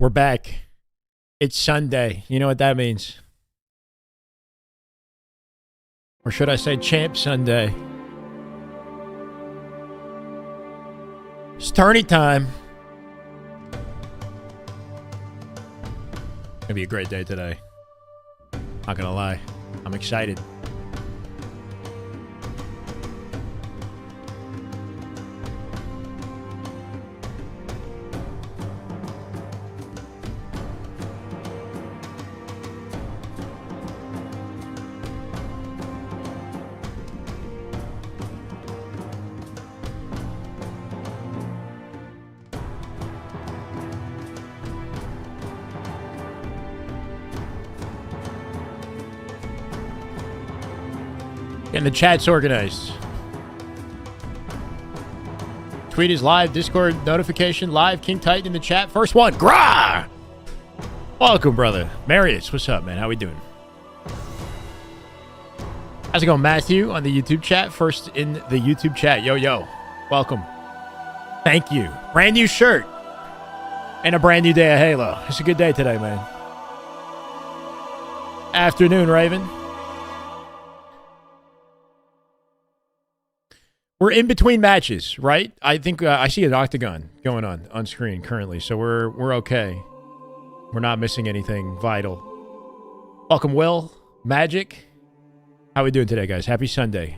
We're back. It's Sunday. You know what that means. Or should I say Champ Sunday? It's tourney time. Gonna be a great day today. Not gonna lie. I'm excited. And the chat's organized. Tweet is live. Discord notification live. King Titan in the chat. First one. Grah! Welcome, brother. Marius, what's up, man? How we doing? How's it going, Matthew, on the YouTube chat? First in the YouTube chat. Yo, yo. Welcome. Thank you. Brand new shirt. And a brand new day of Halo. It's a good day today, man. Afternoon, Raven. We're in between matches, right? I think I see an octagon going on screen currently, so we're okay. We're not missing anything vital. Welcome, Will. Magic. How we doing today, guys? Happy Sunday.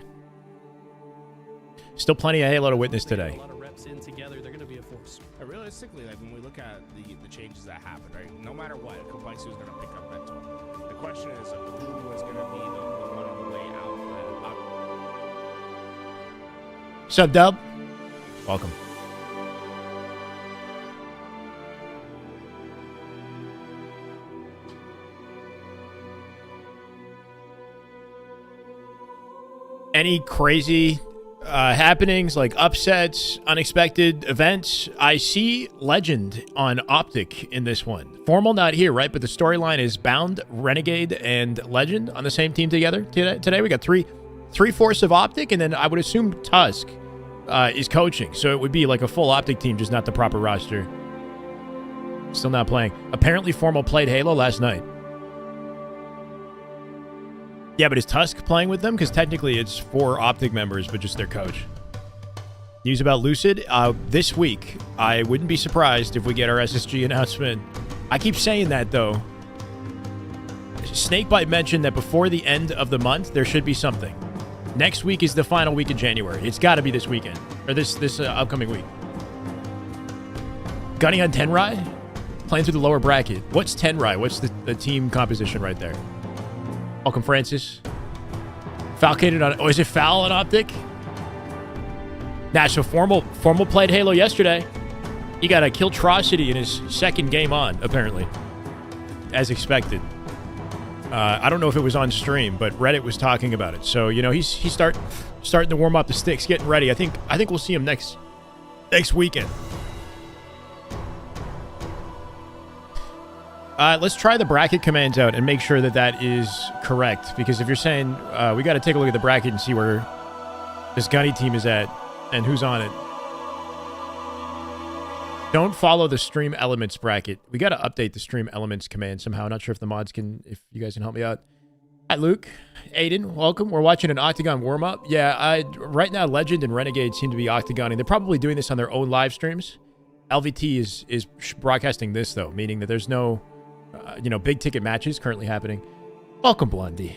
Still plenty of Halo to witness today. A lot of reps in together, they're going to be a force. Realistically, like when we look at the changes that happen, right? No matter what, Complexity is going to pick up mental. The question is who is going to be the one on the way out. What's up, Dub? Welcome. Any crazy happenings like upsets, unexpected events? I see Legend on Optic in this one. Formal not here, right? But the storyline is Bound, Renegade, and Legend on the same team together. Today we got three-fourths of Optic, and then I would assume Tusk is coaching. So it would be like a full Optic team, just not the proper roster. Still not playing. Apparently Formal played Halo last night. Yeah, but is Tusk playing with them? Because technically it's 4 Optic members, but just their coach. News about Lucid. This week, I wouldn't be surprised if we get our SSG announcement. I keep saying that, though. Snakebite mentioned that before the end of the month, there should be something. Next week is the final week of January. It's got to be this weekend. Or this upcoming week. Gunny on Tenrai? Playing through the lower bracket. What's Tenrai? What's the team composition right there? Welcome, Francis. Falcated on... Oh, is it Foul on Optic? Nah, so Formal played Halo yesterday. He got a Killtrocity in his second game on, apparently. As expected. I don't know if it was on stream, but Reddit was talking about it. So, you know, he's starting to warm up the sticks, getting ready. I think we'll see him next weekend. Let's try the bracket commands out and make sure that is correct. Because if you're saying we got to take a look at the bracket and see where this Gunny team is at and who's on it. Don't follow the stream elements bracket. We got to update the stream elements command somehow. Not sure if the mods can, if you guys can help me out. Hi, Luke. Aiden, welcome. We're watching an Octagon warm-up. Yeah, right now, Legend and Renegade seem to be Octagoning. They're probably doing this on their own live streams. LVT is broadcasting this, though, meaning that there's no, big-ticket matches currently happening. Welcome, Blondie.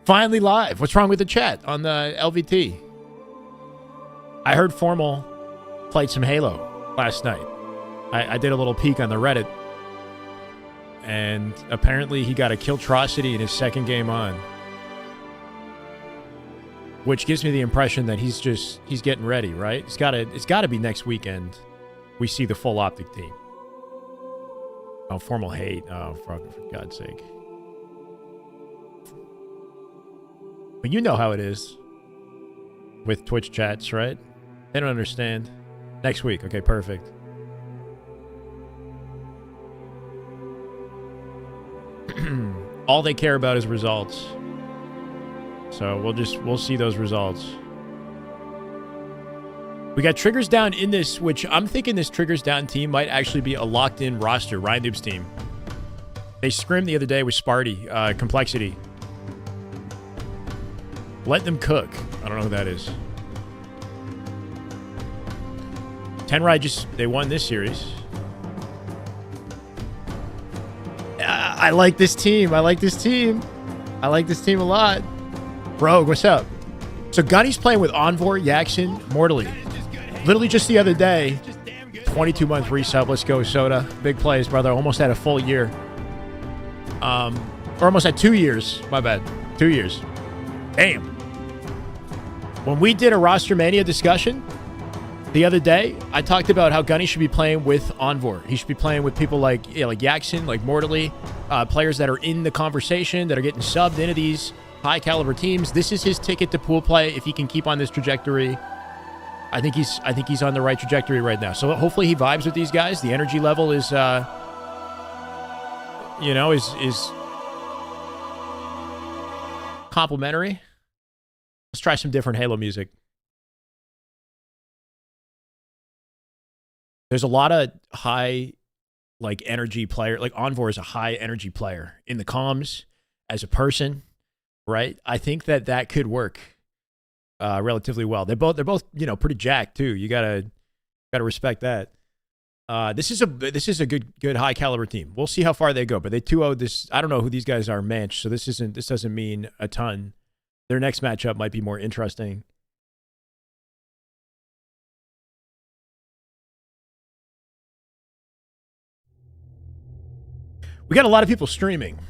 Finally live. What's wrong with the chat on the LVT? I heard Formal played some Halo last night. I did a little peek on the Reddit, and apparently he got a Killtrocity in his second game on, which gives me the impression that he's getting ready, right? It's got to be next weekend we see the full Optic team. Oh, Formal hate. Oh, for God's sake. But you know how it is with Twitch chats, right? They don't understand. Next week. Okay, perfect. All they care about is results. So we'll see those results. We got Triggers Down in this, which I'm thinking this Triggers Down team might actually be a locked-in roster. Ryan Dube's team. They scrimmed the other day with Sparty, Complexity. Let them cook. I don't know who that is. Tenrai they won this series. I like this team. I like this team. I like this team a lot. Rogue, what's up? So Gunny's playing with Envor, Yaxin, Mortally. Literally just the other day, 22-month resub. Let's go, Soda. Big plays, brother. Almost had a full year. Or almost had 2 years. My bad. 2 years. Damn. When we did a Roster Mania discussion the other day, I talked about how Gunny should be playing with Envor. He should be playing with people like Yaxin, like Mortally, players that are in the conversation, that are getting subbed into these high-caliber teams. This is his ticket to pool play if he can keep on this trajectory. I think he's on the right trajectory right now. So hopefully he vibes with these guys. The energy level is, is complimentary. Let's try some different Halo music. There's a lot of high, energy player. Like Envor is a high energy player in the comms as a person, right? I think that could work. Relatively well. They're both pretty jacked too. You gotta respect that. This is a good high caliber team. We'll see how far they go, but they 2-0 this. I don't know who these guys are matched, so this doesn't mean a ton. Their next matchup might be more interesting. We got a lot of people streaming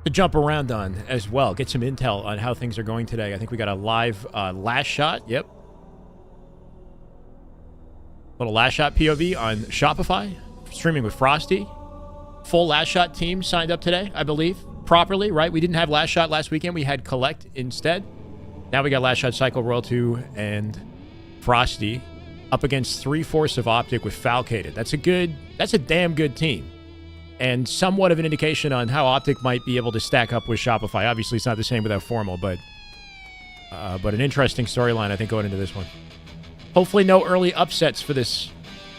to jump around on as well. Get some intel on how things are going today. I think we got a live last shot. Yep. Little last shot POV on Shopify. Streaming with Frosty. Full last shot team signed up today, I believe. Properly, right? We didn't have last shot last weekend. We had Collect instead. Now we got last shot Cycle Royal 2 and Frosty up against 3/4 of Optic with Falcated. That's a damn good team. And somewhat of an indication on how Optic might be able to stack up with Shopify. Obviously, it's not the same without Formal, but an interesting storyline, I think, going into this one. Hopefully no early upsets for this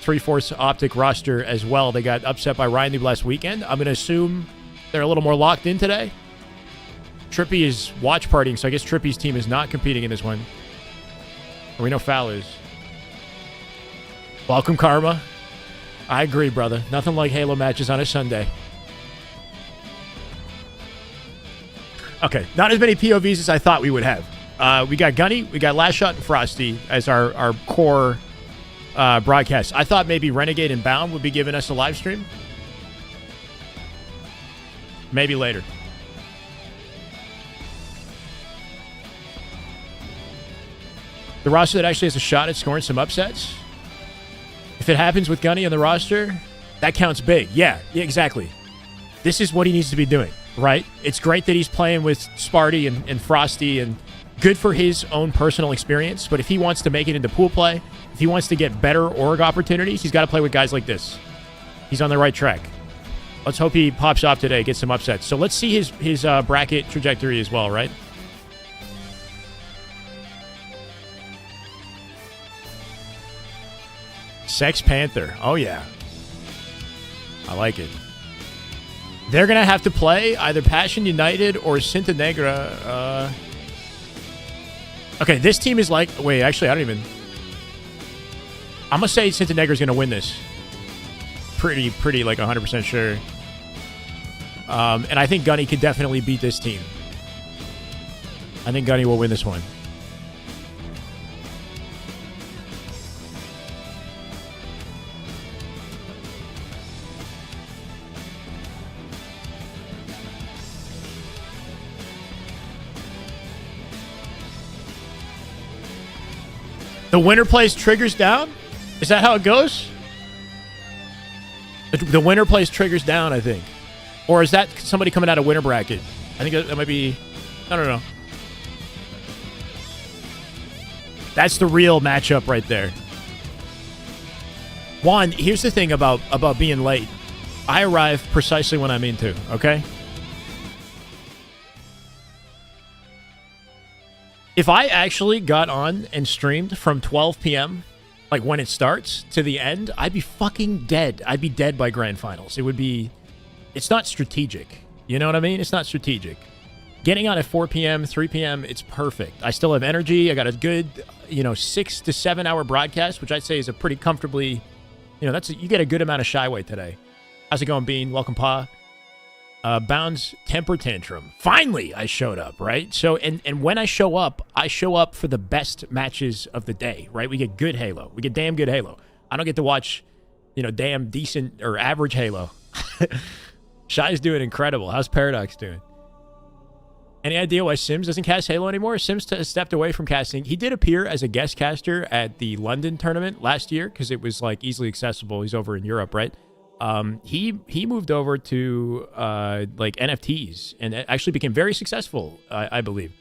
3/4 Optic roster as well. They got upset by Ryan Noob last weekend. I'm going to assume they're a little more locked in today. Trippy is watch partying, so I guess Trippy's team is not competing in this one. Or we know Foul is. Welcome, Karma. I agree, brother. Nothing like Halo matches on a Sunday. Okay, not as many POVs as I thought we would have. We got Gunny, we got Last Shot and Frosty as our core broadcast. I thought maybe Renegade and Bound would be giving us a live stream. Maybe later. The roster that actually has a shot at scoring some upsets. If it happens with Gunny on the roster, that counts big. Yeah, exactly. This is what he needs to be doing, right? It's great that he's playing with Sparty and Frosty, and good for his own personal experience. But if he wants to make it into pool play, if he wants to get better org opportunities, he's got to play with guys like this. He's on the right track. Let's hope he pops off today, gets some upsets. So let's see his bracket trajectory as well, right? Sex Panther. Oh, yeah. I like it. They're going to have to play either Passion United or Cinta Negra. Okay, this team is like... Wait, actually, I don't even... I'm going to say Cinta Negra is going to win this. Pretty, like 100% sure. And I think Gunny could definitely beat this team. I think Gunny will win this one. The winner plays Triggers Down? Is that how it goes? The winner plays Triggers Down, I think. Or is that somebody coming out of winner bracket? I think that might be... I don't know. That's the real matchup right there. Juan, here's the thing about being late. I arrive precisely when I mean to, okay? If I actually got on and streamed from 12 p.m., like when it starts to the end, I'd be fucking dead. I'd be dead by grand finals. It would be... It's not strategic. You know what I mean? It's not strategic. Getting on at 4 p.m., 3 p.m., it's perfect. I still have energy. I got a good, 6 to 7 hour broadcast, which I'd say is a pretty comfortably... you get a good amount of shy weight today. How's it going, Bean? Welcome, Pa. Bounds temper tantrum. Finally, I showed up, right? So, and when I show up for the best matches of the day, right? We get good Halo. We get damn good Halo. I don't get to watch, damn decent or average Halo. Shy's doing incredible. How's Paradox doing? Any idea why Sims doesn't cast Halo anymore? Sims stepped away from casting. He did appear as a guest caster at the London tournament last year because it was like easily accessible. He's over in Europe, right? He moved over to like NFTs and actually became very successful, I believe.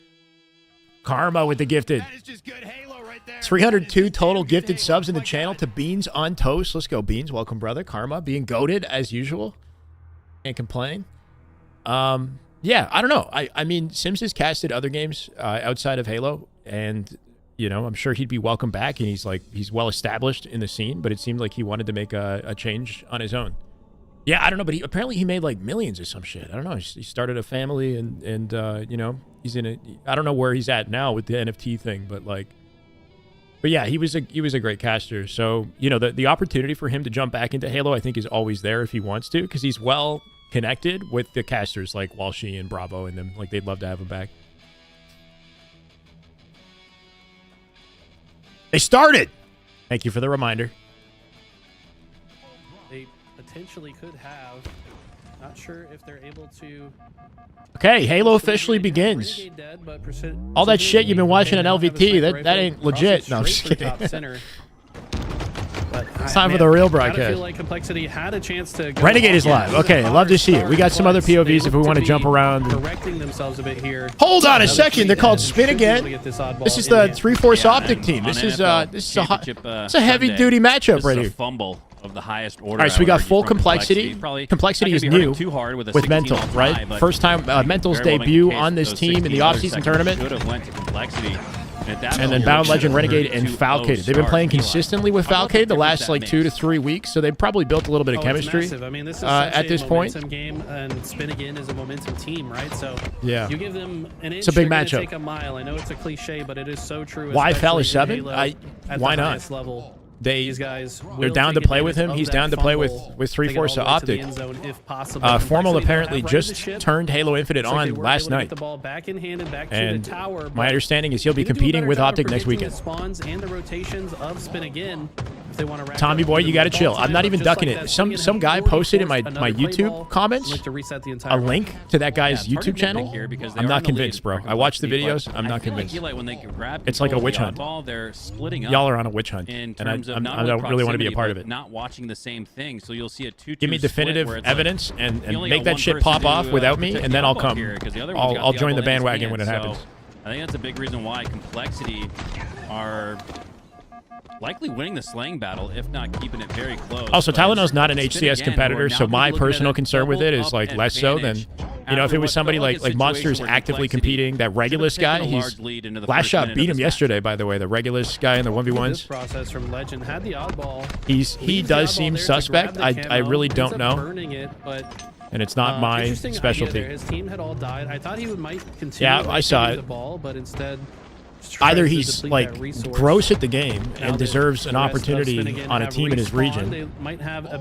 Karma with the gifted. That is just good Halo right there. 302 total gifted subs in the channel to Beans on Toast. Let's go, Beans. Welcome, brother. Karma being goated as usual. Can't complain. Yeah, I don't know. I mean, Sims has casted other games outside of Halo, and I'm sure he'd be welcome back, and he's well established in the scene. But it seemed like he wanted to make a change on his own. Yeah, I don't know, but apparently he made like millions or some shit. I don't know. He started a family, and he's in a. I don't know where he's at now with the NFT thing, but yeah, he was a great caster. So the opportunity for him to jump back into Halo, I think, is always there if he wants to, because he's well connected with the casters like Walshy and Bravo and them. Like, they'd love to have him back. They started. Thank you for the reminder. They potentially could have. Not sure if they're able to. Okay, Halo officially begins. All that shit you've been watching on LVT, that ain't legit. No, I'm just kidding. It's time for the real broadcast. I feel like Complexity had a chance to go Renegade is live. Okay, love to see it. We got some other POVs if we want to jump around. Correcting themselves a bit here. Hold on a second. They're called Spin Again. This is the 3-Force Optic team. This is it's a heavy duty matchup right here. Fumble of the highest order. All right, so we got full Complexity. Complexity is new with Mental, right? First time Mental's debut on this team in the offseason tournament. And then Bound, Legend, Renegade, and Falcade. They've been playing consistently with Falcade the last 2 to 3 weeks, so they've probably built a little bit of chemistry I mean, this is at this point. Game, and Spin Again is a momentum team, right? So yeah, you give them an inch, it's a big matchup. Take a mile. I know it's a cliche, but it is so true. Why Fowler 7? Why not? Level. They're down to play with him. He's down to play with 3-Force Optic. Formal apparently just turned Halo Infinite on last night. And my understanding is he'll be competing with Optic next weekend. Tommy boy, you gotta chill. I'm not even ducking it. Some guy posted in my YouTube comments a link to that guy's YouTube channel. I'm not convinced, bro. I watched the videos. I'm not convinced. It's like a witch hunt. Y'all are on a witch hunt, and I don't really want to be a part of it. Not watching the same thing, so you'll see a 2-2 Give me definitive evidence and make that shit pop off without me, and then I'll come. I'll join the bandwagon when it happens. I think that's a big reason why Complexity are likely winning the slaying battle, if not keeping it very close. Also, Tyleno's not an HCS competitor, so my personal concern with it is like less so than, if it was somebody like Monster's actively competing, that Regulus guy, Last Shot beat him yesterday, by the way, the Regulus guy in the 1v1s. He does seem suspect. I really don't know. And it's not my specialty. His team had all died. I thought he might continue. Yeah, I saw it. The ball, but instead, either he's like gross at the game and deserves an opportunity on a team in his region,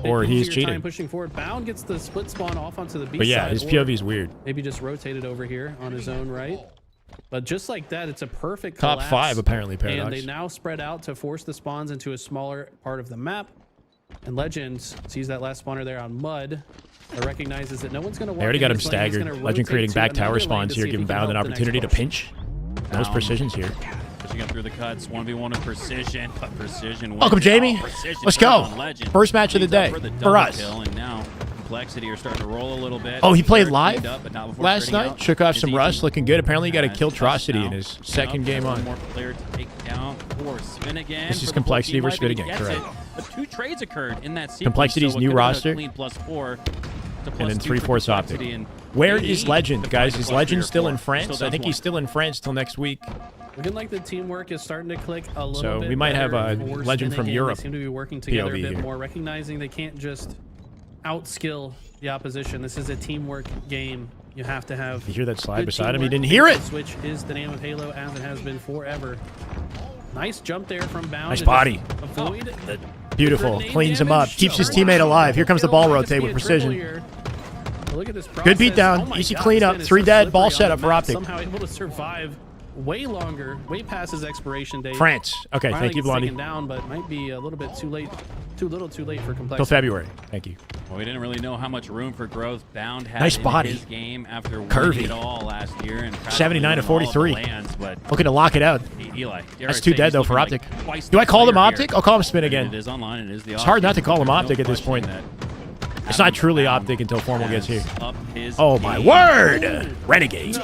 or he's cheating. Pushing forward. Bound gets the split spawn off onto the B side. But yeah, his POV is weird. Maybe just rotated over here on his own right. But just like that, it's a perfect top collapse, 5 apparently. Paradox. And they now spread out to force the spawns into a smaller part of the map. And Legends sees that last spawner there on Mud. Recognizes that no one's going to. They already got him staggered. Legend creating back tower spawns here, giving Bound an opportunity to pinch. Those precisions here. Pushing up through the cuts, 1v1 with precision, but precision. Welcome, Jamie. Let's go. First match of the day for us. And now Complexity are starting to roll a little bit. Oh, he played live last night. Shook off some rust, looking good. Apparently, he got a Killtrocity in his second game on. More player to take down for Spin Again. This is Complexity versus Spin Again, correct? But 2 trades occurred in that sequence. Complexity's new roster. +4 and then 3-4 Optic. And Where Maybe is Legend, the guys? price Is plus Legend 3 or still 4. in France? Still I think does he's one. still in France till next week. Looking like the teamwork is starting to click a little So bit we might have better a for Legend Spin from again. Europe They seem to be working together POV a bit here. more, recognizing they can't just outskill the opposition. This is a teamwork game. You have to have. You hear that slide good beside him? You teamwork. didn't hear it. Switch is the name of Halo, as it has been forever. Nice jump there from Bound. Nice to body. just Avoid the Beautiful. grenade Cleans him up. damage. Keeps his Turns teammate out alive. Here comes the kill. ball Might just rotate be with a triple precision. here. Look at this Good beat process. down. Oh my Easy God, cleanup. this man is 3 so dead. slippery Ball on set the up for map. Optic. Somehow able to survive way longer, way past his expiration date. France. Okay, Finally thank you, gets Blondie. taken down, but might be a little bit too late. Too late for complexity. Till February. Thank you. Well, we didn't really know how much room for growth Bound had Nice in body. his game after Curvy. winning it all last year. And 79 to 43. Lands, but Looking to lock it out. Eli, That's too dead, though, for Optic. Do I call them Optic? I'll call them Spin again. It is online. It is the It's hard not to call them There's Optic no at this point. question that It's not having truly Bound Optic until Formal gets here. has upped his Oh, my game. word! Renegade.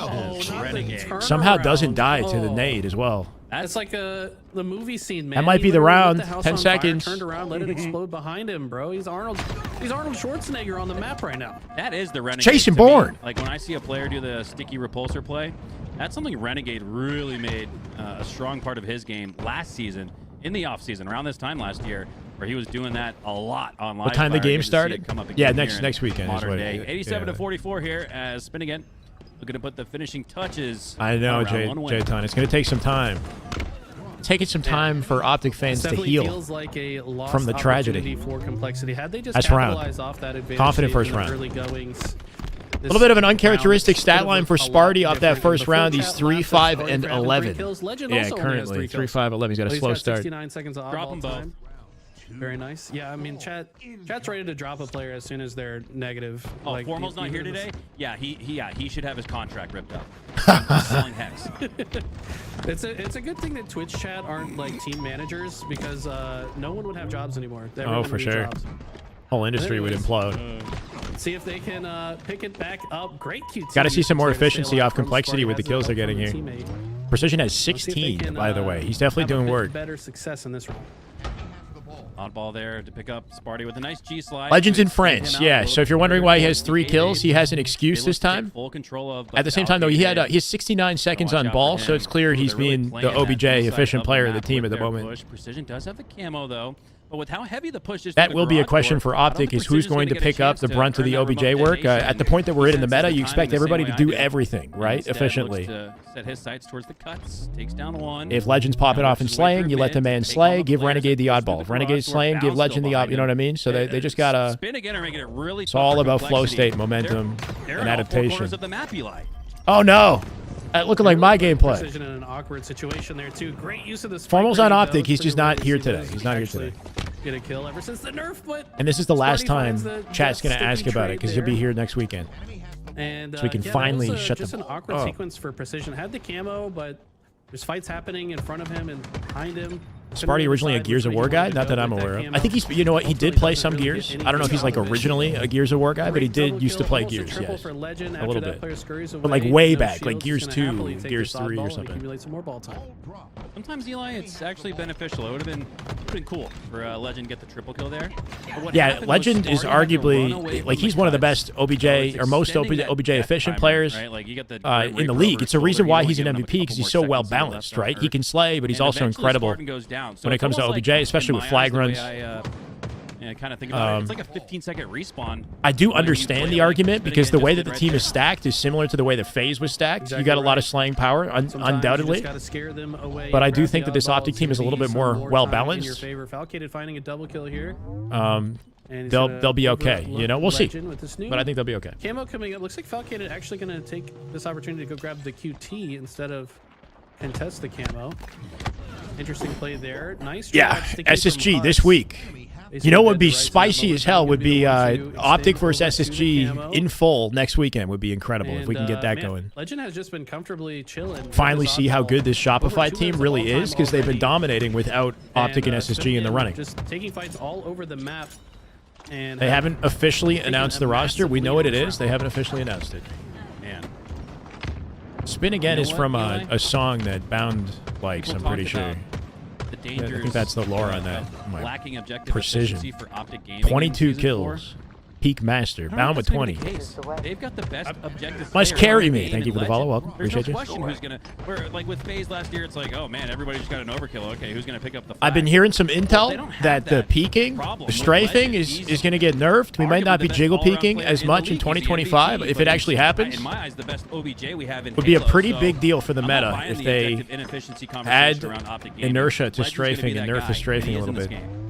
Renegade. Somehow doesn't die to the Oh. nade as well. That's like the movie scene, man. That might He be the literally lit round. the house 10 on fire, seconds. Turned around, let it explode behind him, bro. He's Arnold Schwarzenegger on the map right now. That is the Renegade. Jason to me. Bourne. Like when I see a player do the sticky repulsor play, that's something Renegade really made a strong part of his game last season, in the offseason, around this time last year, where he was doing that a lot on live. What time the fire. game Good to see started? it come up Yeah, again next here in weekend is modern what day. it- 87 yeah. to 44 here as Spin again. Looking to put the finishing touches. I know, on round Jay, one win. Jayton. It's going to take some time. Taking some time for Optic fans to Definitely heal. feels like a lost from the tragedy. opportunity for complexity. Had they just That's round. capitalized off that advantage Confident in first the round. early goings, A little bit of an uncharacteristic stat line for Sparty off that different. first In the round. full He's chat 3, lap, 5, Sparty and grabbed 11. 3 kills. Legend Yeah, also only has currently 3 3, kills. 5, 11. He's got But a he's slow got start. 69 seconds of Drop oddball them both. time. Very nice. Yeah, I mean, chat's ready to drop a player as soon as they're negative. Oh, Like, Formal's not even here if it's- today? Yeah, he should have his contract ripped up. He's selling Hex. It's a good thing that Twitch chat aren't like team managers, because no one would have jobs anymore. Everyone for would need sure. jobs. Whole industry would Anyways, implode. See if they can pick it back up. Great QT. Gotta see some more Starting to efficiency sail out off from complexity Sparty, with the has kills help they're from getting the here. teammate. Precision has Let's see if they 16, can, by the way. He's definitely have a doing bit work. Better success in this round. Oddball there to pick up Sparty with a nice G slide. Legends in Extend him France, out yeah. a little So if you're bit wondering further why he has towards 3 the kills, he has an They excuse look this to take time. Full control of At the same time, though, he Valkyrie. has 69 seconds Watch on out ball, for so him. it's clear he's They're really being playing the that OBJ two-side efficient up player of the map team with at the their moment. push. Precision does have the camo though, but with how heavy the push is, That to the will be a garage question door, for I don't Optic think is who's Precision's going to gonna get a pick up chance the to brunt of the earn that OBJ remote work. detonation. At the point that we're in the He meta, senses you the expect timing the everybody same to way do I do. everything, right? Instead, Efficiently. looks to set his sights towards the cuts. Takes down one. If Legend's popping Now off and looks to wait for slaying, you let the mid man to take on slay, the give players Renegade the that push through oddball. the If Renegade's garage door. slaying, give Bound's Legend still the odd. You know what I behind mean? So they just him. gotta. Spin again are making it really It's tough all for about flow complexity. state, momentum, They're and in all four adaptation. corners of the map, Eli. Oh no! Looking like my gameplay. Precision in an awkward situation there too. Great use of this. Formal's on Optic. He's just not here today. He's not here today. Get a kill ever since the nerf, but And this is the last Sparty time finds the chat's gonna sticky ask about it trade because he'll be there. here next weekend. And So we can yeah, that finally was, shut just them- an awkward Oh. sequence for Precision. Had the camo, but there's fights happening in front of him and behind him. Sparty originally a Gears of War guy? Not that I'm aware of. I think he's, you know what, he did play some Gears. I don't know if he's like originally a Gears of War guy, but he did used to play Gears, yes. A little bit. But like way back, like Gears 2, Gears 3 or something. Accumulate some more ball time. Sometimes, Eli, it's actually beneficial. It would have been cool for Legend to get the triple kill there. But what Yeah, happened was Legend is Sparty had to run away arguably, from like, he's one of the cuts. best OBJ, or most Extending that OBJ death efficient timer, players right? Like, you get the in the league. It's a reason why he's an MVP, because he's so well balanced, right? He can slay, but he's also incredible when it comes to OBJ, especially with flag runs. I kind of think about it. It's like a 15-second respawn. I do when you understand play the like argument Spin because again the way just that did the right team there. is stacked is similar to the way the FaZe was stacked. Exactly You got a lot right. of slaying power, Sometimes undoubtedly. You just gotta scare them away. But I do grab think the that this oddballs. Optic team is a little Gonna bit be more some time well-balanced. in your favor. Falcated finding a double kill here. And he's They'll gonna be okay. overlook You know, we'll see. Legend with this new But I think they'll be okay. camo coming up. Looks like Falcated actually going to take this opportunity to go grab the QT instead of contest the camo. Interesting play there. Nice. Yeah, drop, sticky from SSG this Huts. week. Basically You know what would dead be to rights in that spicy moment. as hell Gonna would be the one to Optic extend versus over to the SSG camo. in full next weekend would be incredible if we can get that man, going. Legend has just been comfortably chilling. with Finally this see how oddball. good this Over Shopify 2 team minutes of really ball is time because they've been already. dominating without Optic and SSG in the running. Just taking fights all over the map. And They haven't officially announced the a roster. massive We know lead what it this is. They haven't officially announced it. Man. Spin Again You know is what, from Eli? a song that Bound likes, People I'm pretty talked sure. about The dangers think that's the lore on that. of My lacking objective precision. efficiency for Optic gaming. 22 in Season 4. kills. peak master. I don't Bound know with if that's gonna 20. be the case. They've got the best objective. Must player carry in me. game Thank you in for the follow. Legend. Welcome. There's Appreciate no you. question who's gonna. Where like with FaZe last year, it's like, oh man, everybody just got an overkill. Okay, who's gonna pick up the flag? I've been hearing some They intel don't have that the that peeking, problem the with strafing Legend. is going to get nerfed. We might Arguably not the be best jiggle all-around peeking player as in the much in league. He's the 2025. MVP, If but it actually he's, happens, in my eyes, the best OBJ we have in would be a Halo, pretty so big deal for the I'm not meta buying if the they objective inefficiency add conversation around optic gaming. inertia to Legend's gonna be strafing and that nerf guy, the strafing and a he is little in this bit. game.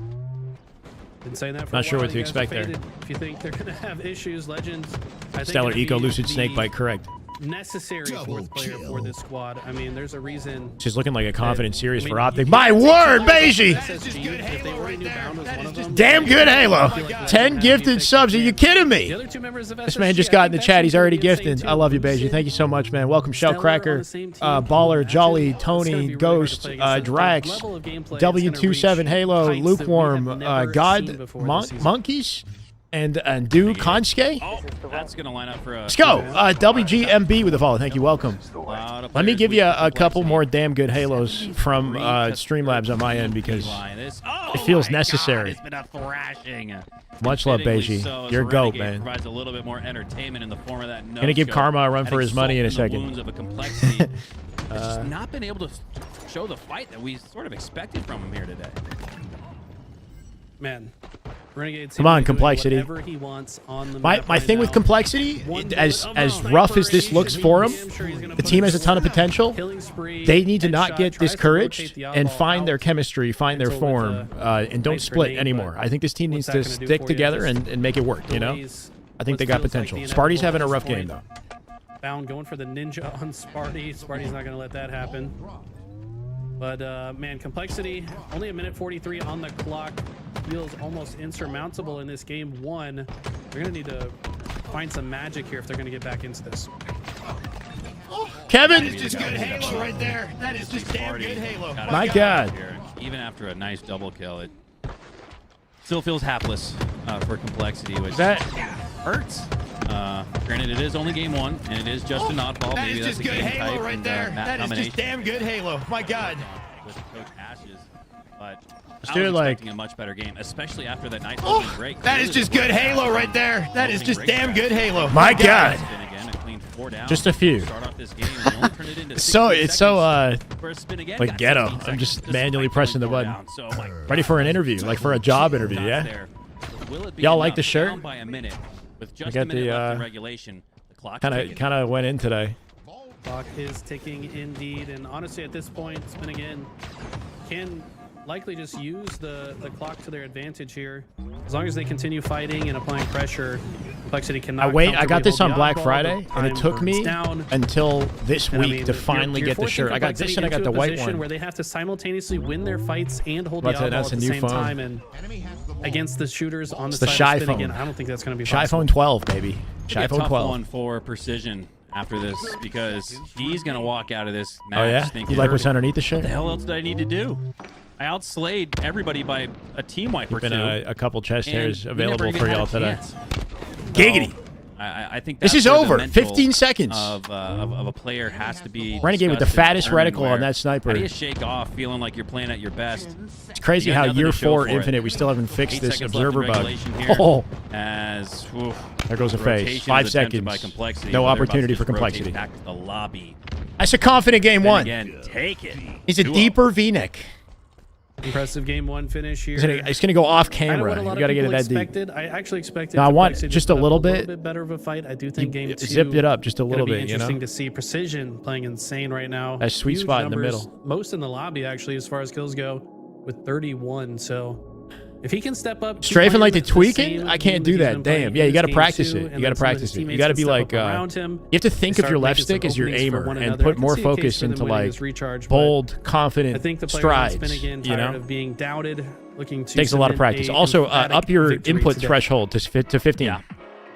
Been saying that for Not a sure while. what to You guys are expect there. faded. If you think they're going to have issues, Legends, I think Stellar it'd Eco be Lucid the Snakebite, correct. necessary fourth player for this squad. I mean, there's a reason. She's looking like a confident series I mean, for you Optic. can't My take word, someone like Beiji! SSG, if they already knew Bound was one of them, Damn good Halo. I feel like Legends 10 have gifted the subs. Are you kidding The me? other two members of This man SSG, just I got in think the that chat. He's team's already gonna be insane, gifted. too. I love you, Beiji. Lucid, Thank you so much, man. Welcome, Shell Stellar on Cracker, the same team. Baller, Actually, Jolly, it's gonna Tony, be really hard to Ghost, play against them. The Drax, level of gameplay is gonna W27 reach Halo, heights that we have Lukewarm, never seen God, before this season. Monkeys, and Do Kansuke. Oh, that's gonna line up for a. Let's go. WGMB with a follow. Thank you. Welcome. Let me give you a couple more damn good Halos from Streamlabs on my end because it feels necessary. It's been a thrashing. Much love, Fittingly Beiji. so, as You're a goat, Renegade man. Provides a little bit more entertainment in the form of that. Gonna give Karma a run for his money in a second. Wounds of a complexity. It's just not been able to show the fight that we sort of expected from him here today. Man, Renegade Come on, seems to be doing Complexity. whatever he wants on the My map right thing with now. Complexity, as rough as this looks for him, the team has a ton of potential. They need to not get discouraged and find their chemistry, find their form, and don't split anymore. I think this team needs to stick together and make it work, you know? I think they got potential. Sparty's having a rough game, though. Bound going for the ninja on Sparty. Sparty's not going to let that happen. But, man, Complexity, only 1:43 on the clock. Feels almost insurmountable in this game one. They're going to need to find some magic here if they're going to get back into this. Kevin! That is just good Halo right there. That is just damn good Halo. My God. Even after a nice double kill, it still feels hapless for Complexity, which That hurts. Granted, it is only game one, and it is just an oddball. That Maybe is that's just a good game Halo type right and there. map That is combination just damn good Halo. My God. with Coach Ashes. But do I it was like- expecting a much better game, especially after that nice Oh, opening break. that is just good Halo right there. That is just damn good Halo. My God. Spin again, a clean 4 down. Just a few. Start off this game and they only turn it into It's 60 so seconds for a spin again. like Got ghetto. 16 I'm just seconds manually despite pressing the going button. 4 down. So, like, ready for an interview, like for a job interview, shots yeah? there. Will it be Y'all like enough? the shirt? Down by a minute with just got a minute the, left in regulation. The clock Kind of went in today. Clock is ticking indeed, and honestly, at this point, Spin again can likely just use the clock to their advantage here. As long as they continue fighting and applying pressure, Complexity cannot. I got this on comfortably Black hold the Friday, oddball. and it Time took me burns down. until this And I week mean, to finally you're get the forcing shirt. I got this Complexity and I got into the a white position one. where they have to simultaneously win their fights and hold the That's oddball a at the new same phone. time. And against the shooters on the It's the side Shy of Spin again, phone. I don't think that's going to be Shy possible. phone 12, baby. Shy Be a phone tough 12. one for Precision after this because he's gonna walk out of this match Oh yeah, thinking, you like what's underneath the shirt? what the hell else did I need to do? I outslayed everybody by a team wipe or Been two. a couple chest and hairs we available never for even had y'all a today. chance. Giggity. So, I think This that's is where the over. mental 15 seconds. of a player has to be Renegade with the discussed and fattest determined reticle on where that sniper. How do you shake off feeling like you're playing at your best? It's crazy You got how nothing year to show 4 for it. Infinite, we still haven't fixed 8 this seconds left in observer bug. regulation here Oh, as there goes a phase. rotation 5 is attempted by seconds. Complexity, No but they're about to opportunity just for rotate Complexity. Back to the lobby. That's a confident game Then one. again, take it. He's a 2-0. deeper V-neck. Impressive game one finish here. It's gonna go off Kind of camera. what a lot You of gotta get it people that deep. expected. I actually expected. No, I want Complexity to just a put up little bit. better of a fight. I do think game two Zip it up just a gonna little be bit, you know? interesting to see. Precision playing insane right now. That sweet Huge spot in the numbers, middle. Most in the lobby actually, as far as kills go, with 31. So if he can step up, to Strafing like the playing tweaking, same I can't game do he's that. been playing Damn. in Yeah, you this gotta game practice two, it. and You gotta then some of his practice it. You teammates gotta can be step like, up around him. you have to think of Start your left making some stick as your openings for aimer one and another. I put can more see a case focus for them into winning like this recharge, but bold, I confident think the player strides. Spin again, You tired know, of being doubted, looking to takes a lot of cement practice. a Also, emphatic up your victory input today. threshold to 15. Yeah.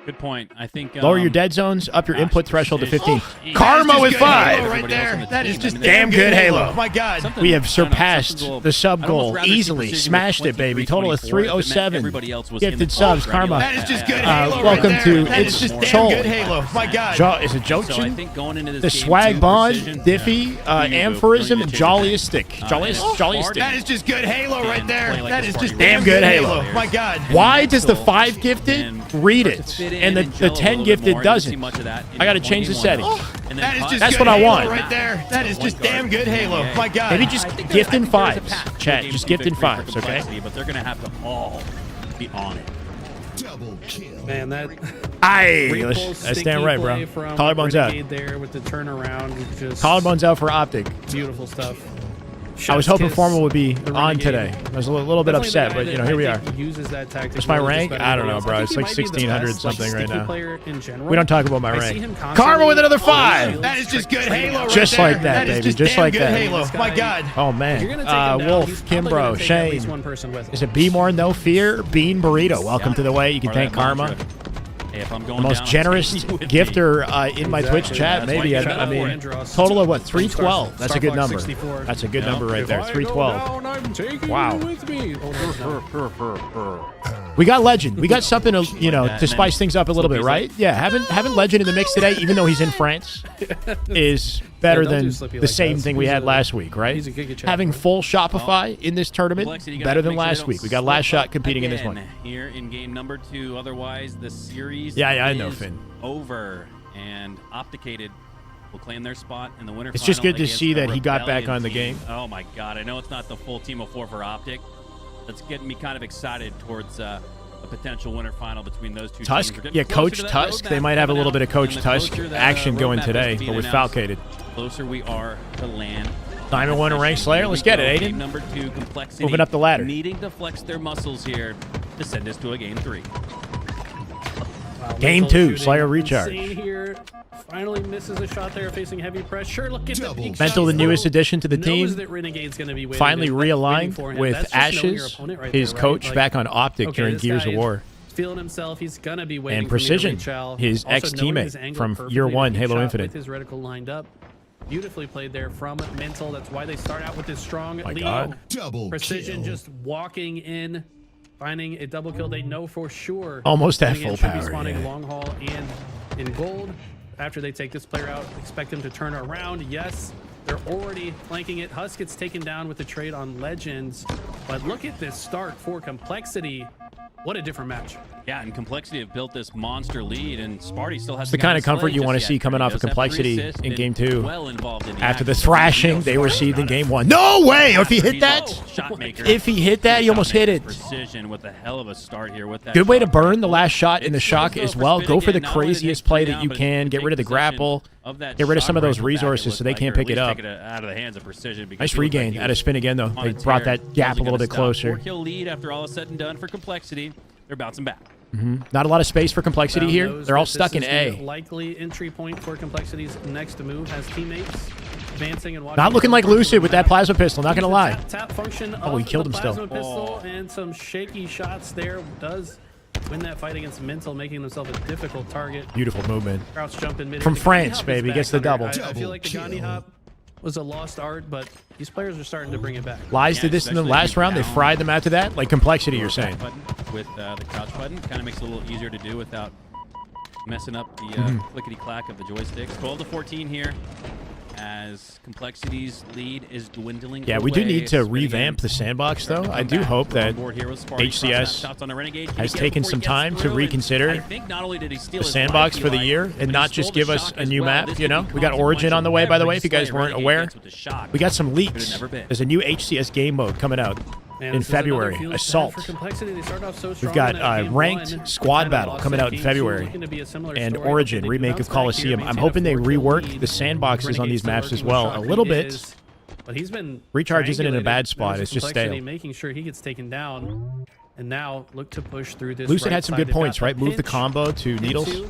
Good point. I think Lower your dead zones, up your input threshold to 15. Jeez. Karma with 5. Right there. That is just damn good Halo. Oh my God. We have surpassed the sub goal easily. Smashed it, baby. Total of 307. Gifted subs, Karma. That is just good Halo. Welcome right to there. That It's is just Chol. damn good Halo. My God. Is it So I Jochin? think going into this The game, Swag Bond, precision, Diffie, Amphorism, and Jolliest Stick. Jolliest Stick. That is just good Halo right there. Play like That the is Sparty just Raiders. damn good Halo. My God. Why does the 5 gifted read it and the 10 gifted doesn't? I got to change the setting. That is just That's good what I Halo want. right there. That is just damn good Halo. My God. Maybe just gift in 5s. Chat, just gift in 5s, okay? But they're gonna have to all be on it. Man, that That's damn right, bro. Collarbones out. there with the turnaround. Just Collarbones out for Optic. beautiful stuff. I was Chef's hoping kiss, Formal would be the on Renegade. today. I was a little bit Definitely upset, the but guy you know, that here we I are. think uses that tactic What's my really just rank? better I than don't know, anyone bro. else. It's I like think he might be the 1600 best, something right sticky now. player in general. We don't talk about my I see rank. him Karma constantly with another on 5. shields, That is just good trading Halo out. right Just there. like that, is baby. just Just damn like good that. Halo. This My guy- God. Oh, If man. you're gonna take him down, Wolf, he's probably gonna Kimbro, take at least Shane. one person with him. Is it Be More No Fear? Bean Burrito. Welcome to the way. You can Or thank that Karma. mantra. Hey, if I'm going The most down, generous I'm taking you with me. gifter in my Twitch chat. That's Maybe. why you I got mean, Andros. total of what? 312. That's a good Star Fox number. 64. That's a good Yeah. number right there. If I go 312. down, I'm taking Wow. you with me. Oh, no. We got Legend. We got something to, that, to spice things up a little bit, right? Yeah, having Legend in the mix today, even though he's in France, is better Yeah, don't do than Slippy the like same that. thing we He's had a- last week, right? he's a Giga Chad Having player. full Shopify in this tournament, Complexity, you gotta better than make sure they last don't week. We got last slip shot competing in this again one. Here in game number 2. Otherwise, the series Yeah, I know, is Finn. over. And Opticated will claim their spot in the winter It's just final good to against see the that he got back Rebellion on the team. game. Oh, my God. I know it's not the full team of 4 for Optic. That's getting me kind of excited towards a potential winter final between those two Tusk, teams. We're getting yeah, closer Coach to that Tusk. They roadmap might have a coming little bit of out, Coach and the Tusk closer that action going roadmap is today, being but with announced, Falcated. closer we are to land. Diamond 1 Rank Slayer. Let's get it, Game Aiden. number 2, Complexity. Moving up the ladder. Needing to flex their muscles here to send us to a game 3. Wow, Game Mental 2, shooting Slayer recharge. insane here. Finally misses a shot there, facing heavy pressure. Look at the big Mental, the shot. newest addition to the Knows team. that Renegade's gonna be waiting Finally to- waiting realigned for him. with That's just knowing your Ashes, opponent right his there, right? coach Like, back on Optic okay, during this Gears guy of is War. feeling himself. He's gonna be waiting And for me to Precision, reach out. his Also knowing ex-teammate his angle from perfectly, year the 1 big Halo shot Infinite. With his reticle lined up. Beautifully played there from Mental. That's why they start out with this strong My lead. God. Precision just walking in, finding a double kill. They know for sure. Almost at coming in, full should be power, spawning yeah. long haul and in gold. After they take this player out, expect him to turn around. Yes, they're already flanking it. Husk gets taken down with the trade on Legends. But look at this start for Complexity. What a different match. Yeah, and Complexity have built this monster lead, and Sparty still has It's the kind of comfort you want to see coming off of Complexity in Game 2. Well involved in After the action. thrashing they received in Game 1. No way! If he hit He's that, a shot maker. if he hit that, he almost hit it. Precision with a hell of a start here with that. Good way to shot. burn the last shot in the shock It's as for well. Spin Go for the again, not only to craziest take play three that down, you but can. to Get rid of the take possession grapple. of that Get rid of some of shot those right in the back, resources it so they looked can't like, pick or it at up. least take it out of the hands of Precision. because Nice he looked like regain he out of was spin again, though. on They a brought tear. that gap a Wasn't little gonna bit stop. closer. 4-kill lead after all is said and done for Complexity. They're bouncing back. Not a lot of space for Complexity Brown here. knows They're all that stuck this in is the A. likely entry point for Complexity's next move as teammates advancing and watching. Not looking like Lucid with that plasma pistol, not going to lie. Tap function Oh, he of killed the him still. plasma pistol and some shaky shots there. Does win that fight against Mental, making himself a difficult target. Beautiful movement. Crouch jump in mid. From The France, Gandhi hop baby, is gets back the under. double. I feel like the Gandhi hop was a lost art, but these players are starting to bring it back. Lies Yeah, did this in the especially last if you round. They down fried them after that. Like Complexity, you're saying. Button with the crouch button kind of makes it a little easier to do without messing up the clickety clack of the joysticks. 12-14 here as Complexity's lead is dwindling. Yeah, we do away. need to Spin revamp again. the sandbox, though. Come I do back. hope We're on that board here with Sparty. HCS Cross shots on a Renegade. Can he has get it taken before some he gets time to through? And reconsider I think not only did he steal the his sandbox life, for the Eli, year but and he not stole just the give us shock a as new well. map, This you could know? be We got Origin on the way, by the way, if you guys consequential. weren't Every aware. gets with the shock. We got some leaks. Could've never been. There's a new HCS game mode coming out Man, in this is another February. feel bad Assault. for Complexity. They started off so strong We've got in that game ranked one, squad kinda battle lost coming that out in game two, February. looking to be a similar And story. Origin, They do remake bounce of back Coliseum. here, I'm maintain hoping a they 4-kill rework lead. the sandboxes on these Renegade's maps still as working well the a shot. little He bit. is- But he's been Recharge isn't in a bad triangulated. spot. There's It's just Complexity stale. making sure he gets taken down, and now look to push through this. Lucid right had some side. good They've got points, the right? Move the pinch combo to Needles. into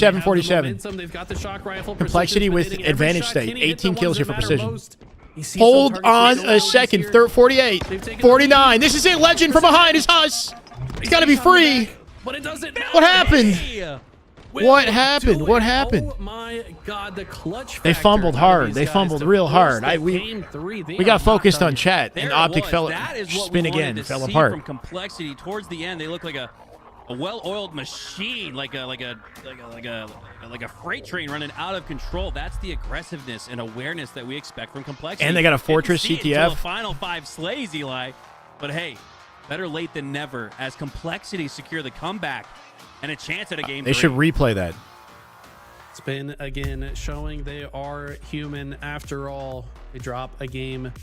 47, they have the 47. momentum, they've got the shock rifle. Complexity Precision's with been hitting every advantage shot. state. Can he hit the 18 kills ones here that for matter precision. most? He sees Hold some targets on go a out second. here. 48. They've taken the 49. lead. This is it. Legend from behind is Huss. It's got to be He's on the free. back, but it doesn't matter. What happened? What happened? What happened? Oh my God, the clutch They factor fumbled out of hard. these They guys fumbled to real force hard. the We game three. They got are not focused done on yet. chat, There and it Optic was. fell, That is what spin we again, wanted to fell see apart. From Complexity towards the end, they look like a well-oiled machine, like a freight train running out of control. That's the aggressiveness and awareness that we expect from Complexity. And they got a Fortress Didn't see it CTF. until the final 5 slays, Eli. But hey, better late than never as Complexity secure the comeback and a chance at a game. They should replay that. Spin again, showing they are human after all. They drop a game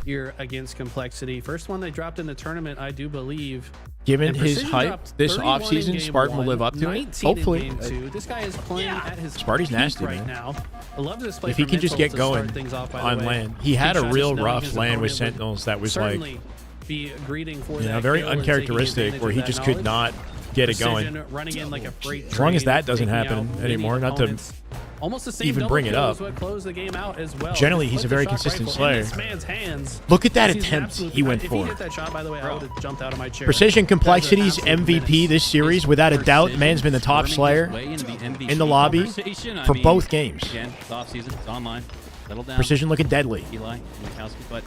here against Complexity. First one they dropped in the tournament, I do believe. Given And his Precision hype dropped this 31 in offseason, game Spartan will one, live up to it. 19 in Hopefully. game two. This guy is playing at his Sparty's peak nasty, right man. now. I love this play If he for can just Mental get to start going things off, by the on way. land. He had a Just real knowing rough his land with opponent would Sentinels that was like, certainly be greeting for you know, that very kill and taking uncharacteristic, advantage where of he that just could knowledge. not get it going. Precision running in like a freight As long as train, that doesn't taking happen out many anymore, not to opponents. Almost the same even double bring it kill up. is what closed the game out as well. Generally, Just he's put a the very shock consistent rifle in slayer. this man's hands. Look at that He's an attempt absolute- he went if for. he hit that shot, by the way, I would have jumped out of my chair. Precision That's an Complexity's absolute MVP menace. this series, without a doubt. Man's been the top slayer in the lobby for both games. Again, it's off-season, it's online. Settle down. Precision looking deadly. Eli, Mikowski, but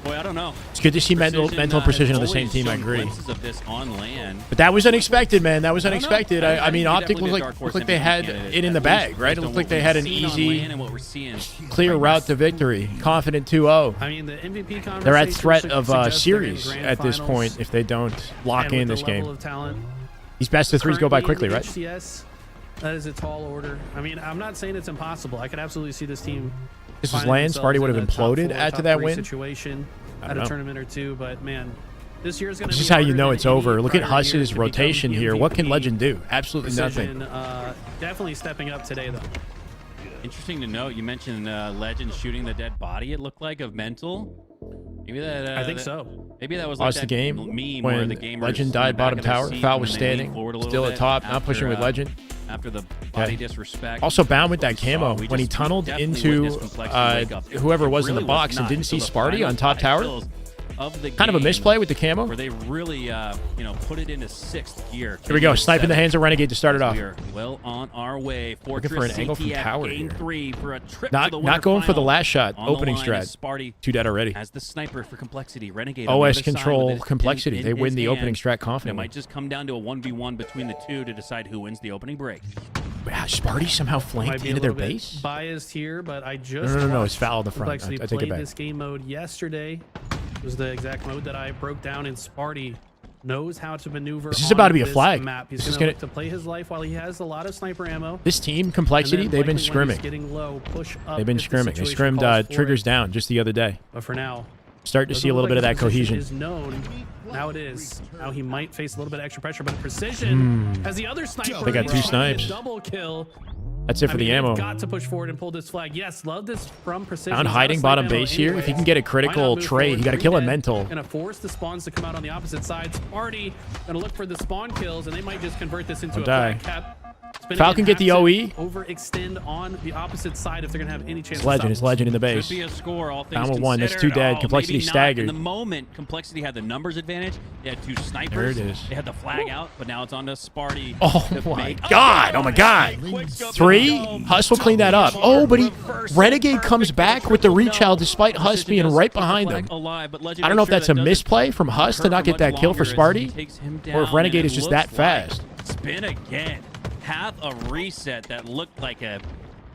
boy, I don't know. It's good to see mental precision on the has same team. I always shown agree. glimpses of this on land. But that was unexpected, man. That was I don't know. unexpected. I mean, think he Optic definitely looked did dark like horse they MVP had candidate, it in at the least bag, right? It based on looked like what they we've had an seen on easy, land and what we're seeing. clear route to victory. Confident 2-0. I mean, the MVP conversation They're at threat should of suggest they're in series grand at this finals. point if they don't lock And in with this the game. level of talent These best of threes go by quickly, currently in right? the HCS, that is a tall order. I mean, I'm not saying it's impossible. I could absolutely see this team. This was finding land. themselves Sparty would in have a top imploded four, after top that three win. situation I at don't a know. tournament or two. But man, this year is going to This be is how you harder know than it's any over. Look at prior years Huss's to become rotation the here. What can MVP. Legend do? Absolutely Precision, nothing. definitely stepping up today, though. Interesting to note, you mentioned Legend shooting the dead body, it looked like, of Mental. Maybe that. I think so. Maybe that was Lost like the that game meme where when the gamers Legend in the died back bottom of their tower. seat Foul and was then they lean standing. forward a little Still at bit top. Not after, pushing with Legend. After the body Okay. disrespect. Also bound with that We camo just- when he we tunneled definitely into witnessed Complexity wake up. whoever It was in the really box and not didn't see until the Sparty final on top 5 tower. kills of the Kind of a game misplay with the camo. where they really, put it into 6th gear. Here we go. Snipe in the hands of Renegade to start it off. We are well on our way. Looking for Fortress an angle from CTF tower game here. 3 for a trip Not to the winter going for the final. last shot. On the Opening line strat. is Sparty 2 dead already. as the sniper for Complexity. Renegade on the OS other side control with it Complexity. in They win his the hand. opening strat It confidently. might just come down to a 1v1 between the two to decide who wins the opening break. Wow, Sparty somehow Might flanked be a into their little bit base. biased here, but I just No. It's watched foul in the front. Complexity I take it played back. this game mode yesterday. It was the exact mode that I broke down in Sparty. Knows how to maneuver. This is on about to be a this flag. Map. He's This is going gonna- to play his life while he has a lot of sniper ammo. This team, And Complexity, then they've been likely when he's scrimming. getting low, push up They've been if the scrimming. They situation scrimmed calls for triggers it. down just the other day. But for now, Start to doesn't see a little look bit of like that his position cohesion. Is known. Now it is. Now he might face a little bit of extra pressure, but Precision has the other sniper. They got two trying to snipes. Double kill. That's it for I mean, the ammo. they've got to push forward and pull this flag. Yes, love this from Precision. Found He's hiding got bottom sniper ammo base here. If he anyways. can get a Why not critical move trade, forward? you got to kill a Three dead. mental. Gonna force the spawns to come out on the opposite side. Sparty gonna look for the spawn kills, and they might just convert this into Don't a die. flag cap. Spinning Falcon and get the have to OE. Overextend on the opposite side if they're gonna have any chance. It's Legend. It's Legend in the Could base. be a score, all things Down with one. That's considered. 2 dead. Oh, Complexity maybe not. staggered. In the moment, Complexity had the numbers advantage. They had 2 snipers. There it is. They had the flag out, but now it's on to Sparty. Oh to my make- God. Oh my God. Quick scope 3. and go. Huss will clean that up. Oh, but Renegade comes back with the reach out despite Huss being right behind him. I don't know if that's a misplay from Huss to not get that kill for Sparty, or if Renegade is just that fast. Spin again. Have a reset that looked like a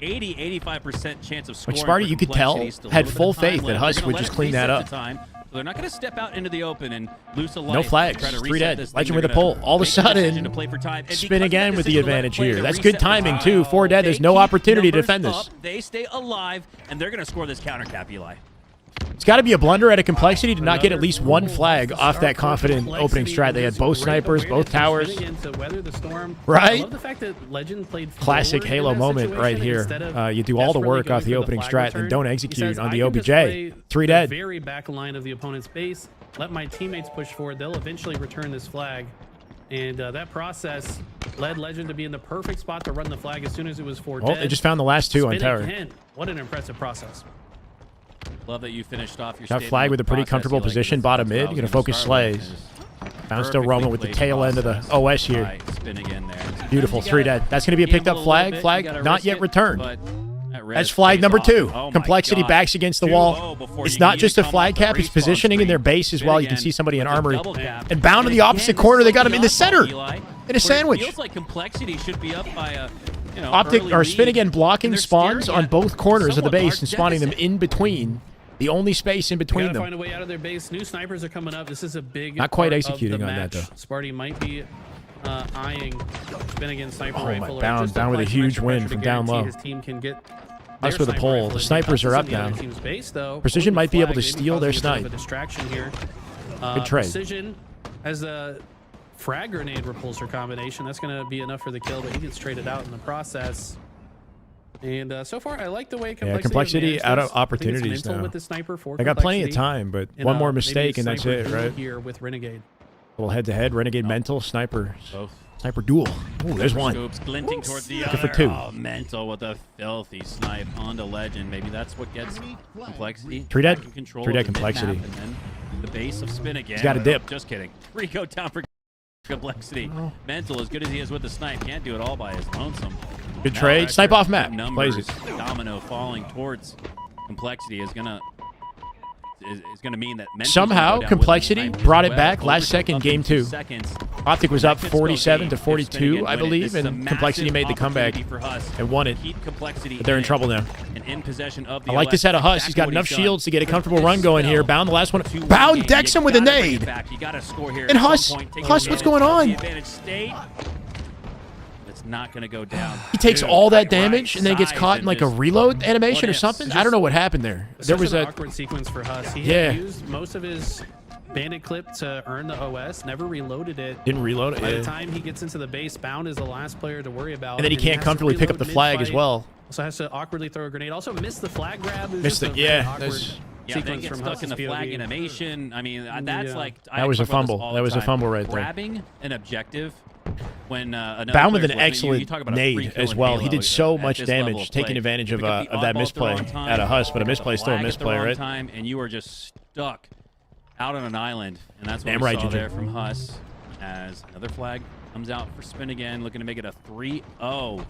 80-85% chance of scoring. Sparty, for you could tell, Complexity. Still a had little full bit of time faith that left. Huss They're gonna would let just it clean that reset up. the time. So they're not going to step out into the open and loose a life. No to flags. try to 3 reset dead. this thing. Legend with They're a pull. gonna All of a make the decision sudden, to play for time. And spin because again of with that the decision to let it advantage play, here. to That's reset good the timing, time. too. 4 dead. There's They no keep opportunity to numbers defend this. up. They stay alive, and they're going to score this counter cap, Eli. It's got to be a blunder at a Complexity to not get at least one flag off that confident opening strat. They had both snipers, both towers. Right? I love the fact that Legend played Classic forward in Halo that moment situation right here. instead of You do all the desperately work going off the for opening flag strat return. and don't He execute says, on "I the can just OBJ. play 3 the dead. very back line of the opponent's base. Let my teammates push forward. They'll eventually return this flag." And that process led Legend to be in the perfect spot to run the flag as soon as it was 4 Oh, dead. they just found the last 2 on Spin tower. again. What an impressive process. Love that you finished off your Got statement flag with a pretty process, comfortable Eli, 'cause position, that's bottom what I mid. was Gonna gonna focus start with, slays. is Bound still roaming with the tail end of the OS here. Spin again there. Beautiful, 3 dead. That's going to be a picked up flag. Flag not yet returned. That's flag number 2. Complexity backs against the wall. It's not just a flag cap, it's positioning in their base as well. You can see somebody in armory. And Bound in the opposite corner, they got him in the center. In a sandwich. Feels like Complexity should be up by a Optic or Spin again blocking spawns on both corners of the base and spawning them in between. The only space in between them. Find a way out of their base. New snipers are coming up. This is a big not quite part executing of the on match. that though. Sparty might be eyeing Spin again sniper rifle. Down with a huge win from down low. His team can get us with a pole. The snipers are up now. Base, though. Precision might be able to Maybe steal their causing a bit snipe. of a distraction here. Good trade. Precision has a frag grenade repulsor combination. That's going to be enough for the kill, but he gets traded out in the process. And so far, I like the way Complexity out of opportunities now. With the sniper for they got plenty of time, but one more mistake and that's it, right? Here with Renegade. A little head-to-head, Renegade Mental, Sniper. Both. Sniper duel. Ooh, there's one. Scopes glinting towards the Looking other. for 2. Oh, Mental with a filthy snipe onto Legend. Maybe that's what gets Complexity. 3 dead. Back in control 3 dead of the Complexity. mid-map, and then the base of Spin again. He's got a dip. Just kidding. 3 go down for Complexity. Mental, as good as he is with the snipe, can't do it all by his lonesome. Good trade. Snipe off map. Plays it. Domino falling towards Complexity is gonna mean that Mental's somehow gonna go down Complexity with the snipe brought as it back well. last second, game 2. Seconds. Optic was up That could still 47 be to if Spin 42, again I win it. believe, This is a and Complexity made the massive comeback opportunity for Huss and won it. to keep Complexity But they're in trouble now. and in possession of the I like this out of Huss. He's got enough shields to get a comfortable run going here. Bound the last one. Bound decks him with a nade. And Huss, what's going on? It's not going to go down. He takes all that damage and then gets caught in like a reload animation or something. I don't know what happened there. There was an a awkward sequence for Huss. He had used most of his bandit clip to earn the OS, never reloaded it. Didn't reload it. By the time he gets into the base, Bound is the last player to worry about. And then he can't comfortably pick up the flag as well. Also has to awkwardly throw a grenade. Also missed the flag grab. Missed it. Yeah. Yeah, they get stuck in the flag animation. I mean, that's like... That was a fumble. That was a fumble right there. Grabbing an objective when Bound with an excellent nade as well. He did so much damage taking advantage of that misplay out of Huss, but a misplay is still a misplay, right? And you are just stuck out on an island, and that's what Damn we right, saw Ginger. there from Huss as another flag comes out for Spin again, looking to make it a 3-0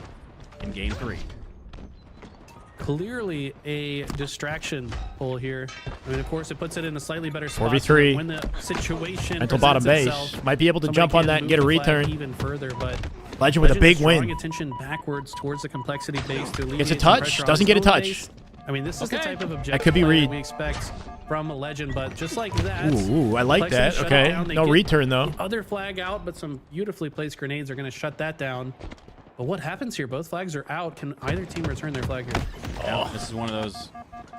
in game 3. Clearly a distraction pull here. I mean, of course, it puts it in a slightly better spot. 4v3. When the situation Mental bottom base. itself, Might be able to jump on that and get a return. even further, but Legend with a big drawing win. attention backwards towards the Complexity base to Gets a alleviate some touch. pressure on Doesn't his get a own touch. base. I mean, this is the type of objective That could be play read. we expect from a Legend, but just like that. Ooh, I like Complexity that. shut it Okay. down. They No get return, though. the other flag out, but some beautifully placed grenades are going to shut that down. But what happens here? Both flags are out. Can either team return their flag here? Oh, this is one of those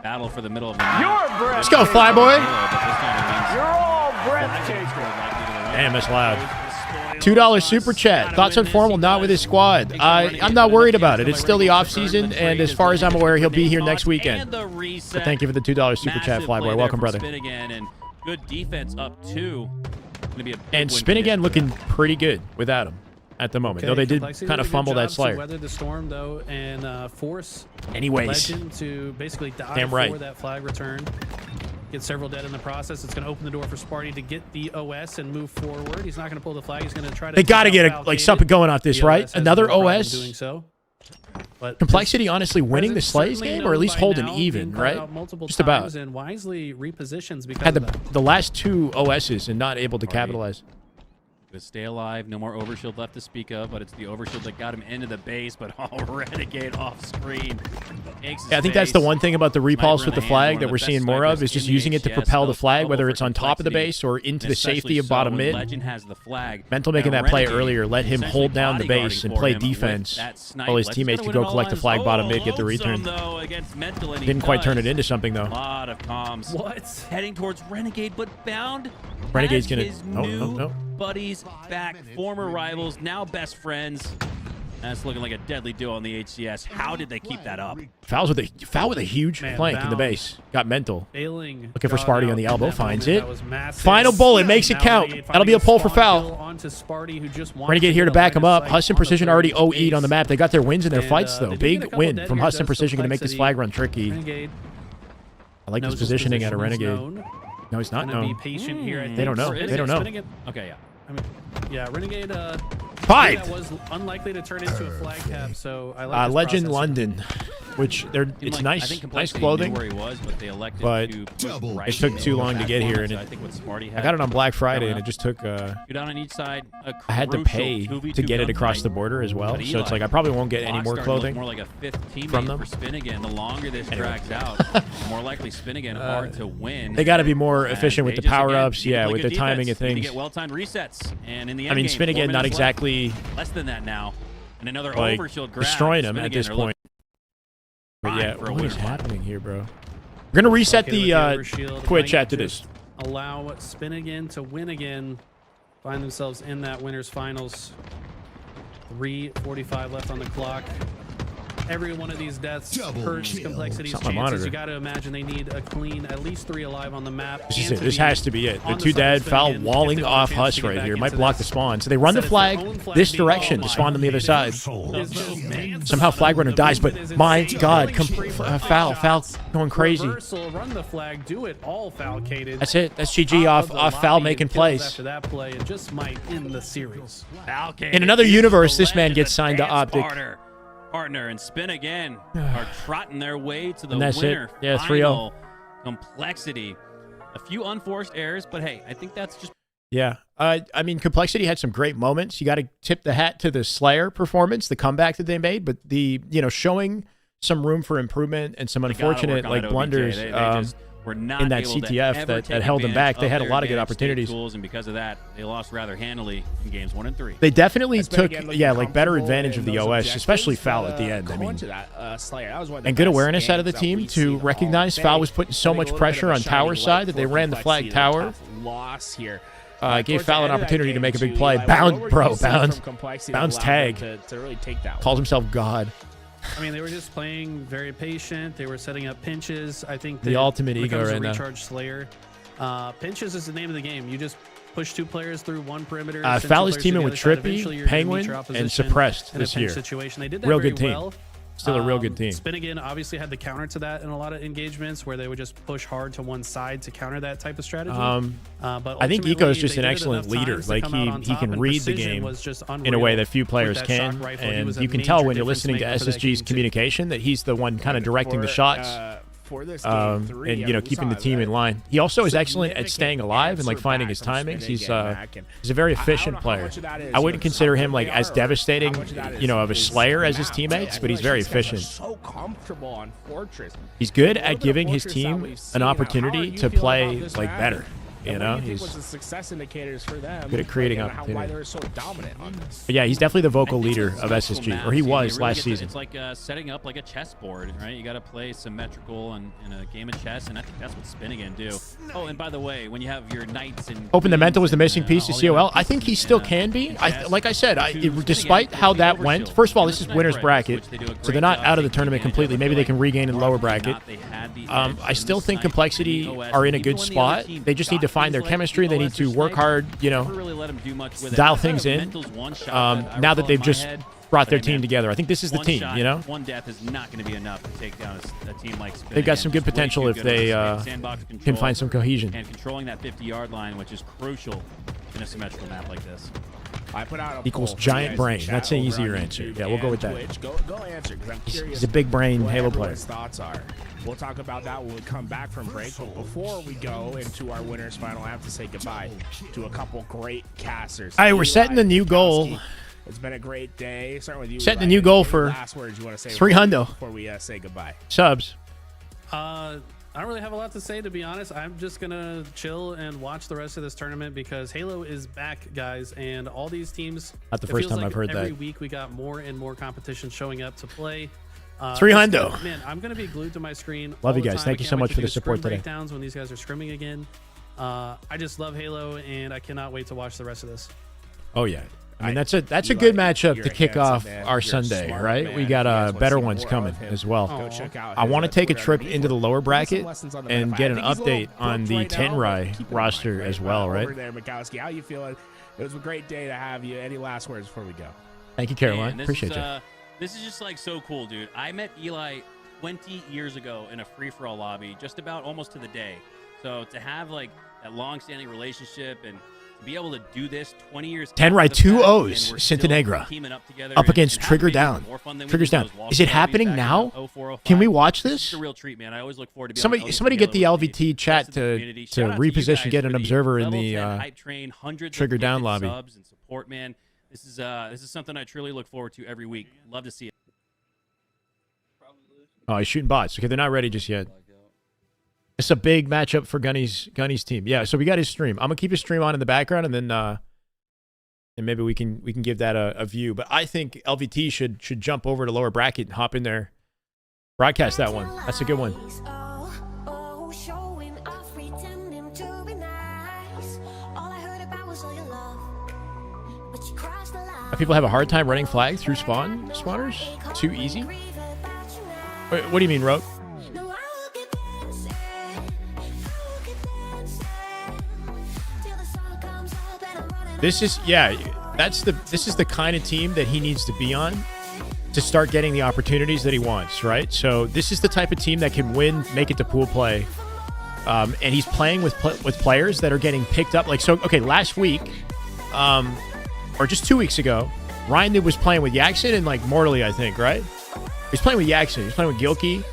battle for the middle of the map. Let's go, Flyboy. You're all breathtaking. Damn, that's loud. $2 super chat. Thoughts on Formal not with his squad? I'm not worried about it. It's still the off season, and as far as I'm aware, he'll be here next weekend. But thank you for the $2 super chat, Flyboy. Welcome, brother. Spin again and good defense up 2. Gonna be a big And win Spin for again this looking group. pretty good without him at the moment. Though they did Complexity kind did of a good fumble that job to Slayer. weather the storm though, and force Anyways, Legend to basically die Damn right. for that flag return. Get several dead in the process. It's going to open the door for Sparty to get the OS and move forward. He's not going to pull the flag. He's going to try to. they got to get out-validate something it. going off this, The right? OS has Another no problem OS. doing so. But Complexity honestly winning the President Slays certainly game, or at knows least by holding now, even, being caught right? out multiple Just about. times and wisely repositions because Had of that. the last 2 OSs and not able to capitalize. To stay alive, no more overshield left to speak of, but it's the overshield that got him into the base, but Renegade off screen. Yeah, I think that's the one thing about the repulse with the flag that we're seeing more of is just using it to propel the flag, whether it's on top of the base or into the safety of bottom mid. Legend has the flag. Mental making that play earlier, let him hold down the base and play defense while his teammates could go collect the flag bottom mid, get the return. Didn't quite turn it into something, though. A lot of comms. What? Heading towards Renegade, but Bound. Renegade's has gonna- his no, new no. buddies back, former rivals, now best friends. That's looking like a deadly duo on the HCS. How did they keep that up? Foul with a huge Man, plank in the Bound base. Got Mental. Failing. Looking for God Sparty out on the in elbow. that Finds moment. it. That was massive. Final bullet makes it Now count. Renegade That'll be a finding pull for spawn foul. kill onto Sparty, who just wants Renegade to here to get a back him line of up. sight Huss and on the Precision already third 0-'d on base. the map. They got their wins in their And, fights, they though. did get a Big couple win dead from here, Huss and though, so Precision to make this Complexity- flag run tricky. Renegade I like his knows his positioning at a position is Renegade. known. No, he's not Gonna be known. patient here. I They think. don't know. Spin They don't again, know. spin again. Okay, yeah. I mean, yeah, Renegade. Fight! That was unlikely to turn into a flag cap, so I like this Legend process. London, which it's I nice, think nice Complexity clothing. knew where he was, but they elected but to push right it took too into long to that get here, format, and so I think what Smarty I had got it on Black Friday, going and it up. just took. Two down on each side. I had to pay to get it across the border as well, so it's like I probably won't get any more clothing More like a fifth teammate from them. for Spin again. The longer this drags out, the more likely Spin again hard to win. They got to be more And efficient with they the just, again, power-ups, need to yeah, play with good the timing defense. of Need to things. get well-timed resets, and in the I end mean, game, Spin 4 again, not minutes exactly left. Less than that now, and another like overshield grab. destroying them Spin at again this are looking point. But fine yeah, for a what is winner. happening here, bro? We're gonna reset Okay, with the overshield, Twitch might after this. just Allow Spin again to win again. Find themselves in that winners finals. 3:45 left on the clock. Every one of these deaths hurts Complexity's It's on my chances. monitor. You got to imagine they need a clean, at least 3 alive on the map. This is and it. to This be has to be it. The on two side of dead, Spin foul again if walling they want a off chance Huss to get right back here. into Might block the this. spawn. So they run the Says their flag own flag this being- direction oh to my spawn on the other side. Somehow Flag Runner dies, but my God, foul going crazy. Reversal, run the flag, do it all falcated. That's it. That's GG off foul making plays. After that play, it just might end the series. In another universe, this man gets signed to Optic. Partner and Spin again are trotting their way to the And that's it. winner. Yeah, 3-0. Final. Complexity. A few unforced errors, but hey, I think that's just Yeah. I mean, Complexity had some great moments. You got to tip the hat to the Slayer performance, the comeback that they made, but showing some room for improvement and some they gotta unfortunate work on that blunders OBJ. They just were not in that able to CTF ever that take held them back. advantage They had a their lot of good advanced state opportunities. tools, and because of that, they lost rather handily in games 1 and 3. They definitely That's been, took, again, looking like better comfortable advantage of in the those OS, objectives, especially foul at the but, end. I going mean, to that, Slayer, that was one of the and good best awareness out of the games that team we've seen to all recognize day. foul was putting so I think much a little bit pressure of a on shining Tower light side that for they ran the flag Complexity, tower. tough loss here. Gave Towards the foul an end of that opportunity to game, make a big too, play. like, Bounce, what were bro, you seeing bounce. from Complexity Bounce that allowed tag. them to really take that one? Calls himself God. I mean, they were just playing very patient. They were setting up pinches. I think The that ultimate ego becomes a right now. recharge Slayer. Pinches is the name of the game. You just push 2 players through one perimeter. send 2 Foul is players teaming to the with other side. Trippy, Eventually, you're gonna meet Penguin, your and opposition Suppressed in a this pinch year. situation. They did that Real very good team. well. Still a real good team. Spin again obviously had the counter to that in a lot of engagements where they would just push hard to one side to counter that type of strategy. But I think ultimately, Eco's just they an did it excellent enough leader. times to Like come out on he top, can and read the precision game was just in a unreal way that few with players that can, shock rifle. He and was a you can tell major when you're difference listening to maker for that SSG's game, too. communication that he's the one kind of directing the shots. For this game 3, And I mean, we keeping the saw team that in line. He also is excellent at significant staying alive and like answer finding back his from timings. Spin He's again, Mac, and a very I don't efficient know how player. much of that is, I wouldn't consider him like they as are, devastating, how much of that is of a Slayer as his map, teammates, right? but he's I feel very like these guys are efficient. So comfortable on Fortress. He's good A little at bit of giving his Fortress that team we've an seen. How are opportunity you to feeling play about this like map? better. And what do you think He's was the success indicators for them? good at creating Why opportunity. they were so dominant on this? But yeah, he's definitely the vocal I think leader it's of social SSG, maps. or he You was really last get to- season. It's like setting up like a chessboard, right? You got to play symmetrical in a game of chess, and I think that's what Spin again do. Oh, and by the way, when you have your knights and Hoping the mental was the queens missing and, piece to all the other COL. I think pieces he still in, can be. chess, Like I said, to Spin despite again, how it's the that went. overshield. First of all, And this the is sniper winners rifles, bracket, which they do a so great they're not job out of the taking tournament advantage completely. of. Maybe they can regain in the lower More often than bracket. not, they had the edge I in still the think sniper Complexity and the OS. are in a Even good when the other spot. team They just need to got find their things like chemistry. They need OS or to work sniper, hard, never really let them do much with it. dial Kind things of in. mental's one shot that I Now that recall they've in my just head. brought But their hey, team man, together. I think this is the one team, shot, one death is not going to be enough to take down a team like Spin. They've got again. some good Just way potential too if good they with sandbox can control find some cohesion. and controlling that 50-yard line, which is crucial in a symmetrical map like this. I put out a Equals poll for giant you guys in brain. chat That's an over easier on answer. YouTube Yeah, we'll go and with that. Twitch. Go answer, because I'm curious. He's a big brain what Halo player. everyone's thoughts are. We'll talk about that when we come back from break. But before we go into our winners final, I have to say goodbye to a couple great casters. All right, we're Eli setting a new goal. Mikowski. It's been a great day. Starting with you. Setting a Eli. new goal Any for last words you want to say 300 before we say goodbye. subs. I don't really have a lot to say, to be honest. I'm just gonna chill and watch the rest of this tournament because Halo is back, guys, and all these teams. Not the it first feels time like I've heard every that. week we got more and more competition showing up to play. 300. Man, I'm gonna be glued to my screen. Love all you the guys. time. Thank I you so can't wait much to for the do support scrim today. breakdowns when these guys are scrimming again. I just love Halo, and I cannot wait to watch the rest of this. Oh yeah. I mean, that's a Eli, good matchup you're to a kick handsome off man. our You're a Sunday, smart right? man. We got If you guys wanna better see ones more coming of him, as well. Go check out I his want to take a Twitter trip underneath into the it. lower Give me some bracket lessons on the and map. get I an think he's a little update on booked the right 10 now, Rye but keep it roster great. as well, right? Over there, Mikowski. How you feeling? It was a great day to have you. Any last words before we go? Thank you, Caroline. Man, this Appreciate is, you. This is just like so cool, dude. I met Eli 20 years ago in a free-for-all lobby, just about almost to the day. So to have like that long-standing relationship and to be able to do this 20 years. 10 right, after the 2 fact, O's, and we're still Sintenegra. teaming up together Up and against having Trigger maybe Down. more fun than we Triggers did down. with those Is it walk-up happening back in now? 04, Can we 05. watch This this? is a real treat, man. I always look forward to being Somebody get the LVT chat to reposition, get an observer in the Trigger Down lobby. Subs and support, man. This is something I truly look forward to every week. Love to see it. Oh, he's shooting bots. Okay, they're not ready just yet. It's a big matchup for Gunny's team. Yeah, so we got his stream. I'm gonna keep his stream on in the background, and then and maybe we can give that a view. But I think LVT should jump over to lower bracket and hop in there, broadcast that one. That's a good one. People have a hard time running flags through spawners. Too easy. Wait, what do you mean, Rogue? This is this is the kind of team that he needs to be on to start getting the opportunities that he wants, right? So this is the type of team that can win, make it to pool play, and he's playing with players that are getting picked up. Like, so, okay, last week, or just 2 weeks ago, Ryan Noob was playing with Yaxon and like Mortally, I think, right? He's playing with Yaxon. He's playing with Gilkey.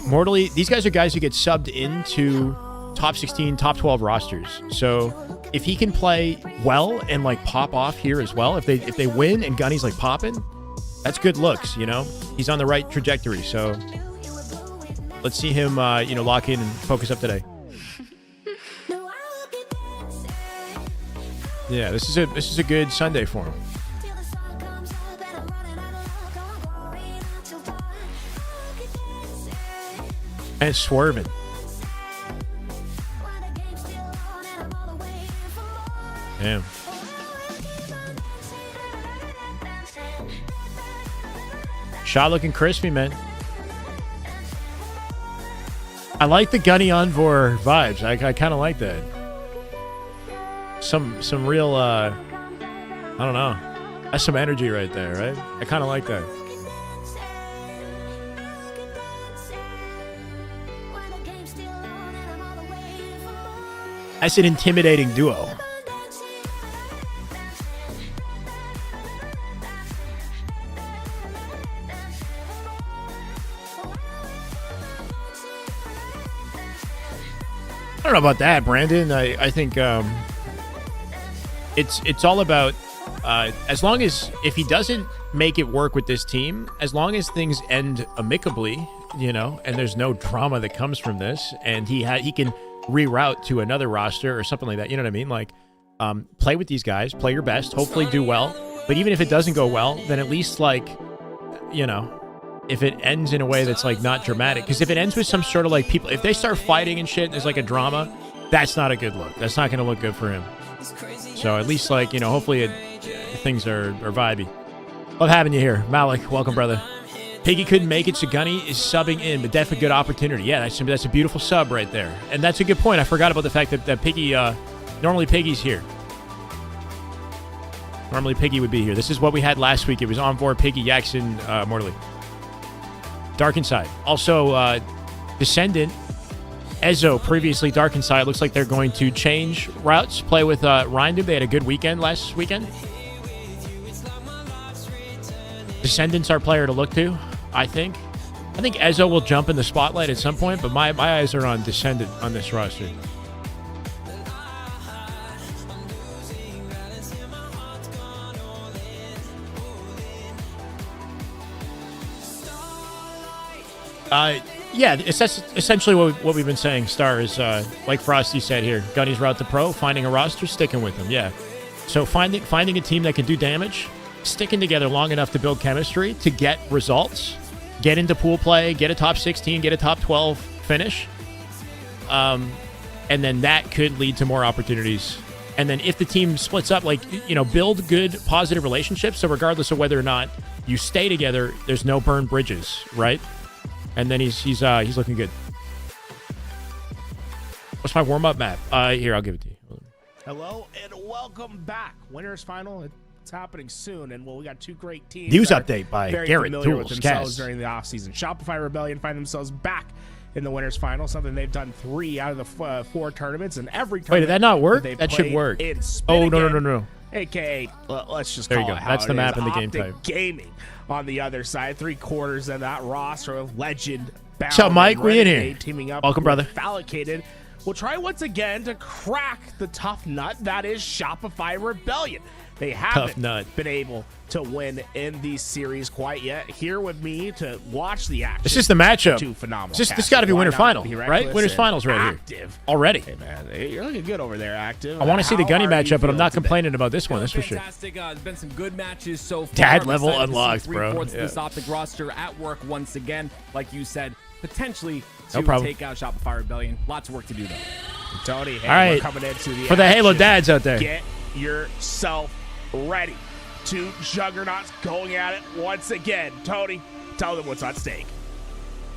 Mortally, these guys are guys who get subbed into top 16, top 12 rosters. So if he can play well and like pop off here as well, if they win and Gunny's like popping, that's good looks, you know? He's on the right trajectory. So let's see him lock in and focus up today. Yeah, this is a good Sunday for him. And it's swerving. Damn. Shot looking crispy, man. I like the Gunny Envor vibes. I kind of like that. Some real, I don't know. That's some energy right there, right? I kind of like that. That's an intimidating duo. I don't know about that, Brandon. I think it's all about as long as if he doesn't make it work with this team, as long as things end amicably, and there's no drama that comes from this, and he can reroute to another roster or something like that. You know what I mean? Like, play with these guys, play your best, hopefully do well. But even if it doesn't go well, then at least if it ends in a way that's like not dramatic, because if it ends with some sort of like people, if they start fighting and shit, and there's like a drama, that's not a good look. That's not going to look good for him. So at least hopefully things are vibey. Love having you here, Malik. Welcome, brother. Piggy couldn't make it, so Gunny is subbing in, but definitely a good opportunity. Yeah, that's a beautiful sub right there. And that's a good point. I forgot about the fact that Piggy, normally Piggy's here. Normally Piggy would be here. This is what we had last week. It was Envor, Piggy, Yaxon, Mortally. Dark Inside. Also, Descendant, Ezo, previously Dark Inside. Looks like they're going to change routes, play with Ryan. They had a good weekend last weekend. Descendant's our player to look to, I think. I think Ezo will jump in the spotlight at some point, but my eyes are on Descendant on this roster. Yeah, it's essentially what we've been saying. Star is, like Frosty said here, Gunny's route to pro, finding a roster, sticking with them. Yeah. So finding a team that can do damage, sticking together long enough to build chemistry, to get results, get into pool play, get a top 16, get a top 12 finish. And then that could lead to more opportunities. And then if the team splits up, build good, positive relationships. So regardless of whether or not you stay together, there's no burned bridges, right? And then he's looking good. What's my warm-up map? Here, I'll give it to you. Hello and welcome back. Winners final. It's happening soon, and we got two great teams. News update by very Garrett familiar with Tools themselves Cast. during the offseason. Shopify Rebellion find themselves back in the winners final, something they've done 3 out of the 4 tournaments, and every Wait, tournament did that not work? they've That should played work. in Oh, Spin Again, no. AKA, let's just There you call go. it how That's it the map is. and the game Optic type. Gaming on the other side, 3/4 of that roster of legend. What's up, Mike? We in here. Teaming up Welcome, with brother. Fallocated will try once again to crack the tough nut that is Shopify Rebellion. They haven't nut. been able to win in these series quite yet. Here with me to watch the action. This is the matchup. Two phenomenal. This got to be Why winner not final, be right? reckless Winners and finals right active. here. Already. Hey man, you're looking good over there, Active. I want to see the How Gunny are you matchup, but I'm not feeling today? complaining about this one. That's for sure. Fantastic. There's been some good matches so far. Dad I'm level excited to see unlocked, bro. 3/4 of Yeah. this Optic roster at work once again, like you said, potentially No to problem. take out Shopify Rebellion. Lots of work to do though. Tony, hey, All right. we're coming into the For the Halo action. dads out there. Get yourself ready. 2 juggernauts going at it once again. Tony, tell them what's at stake.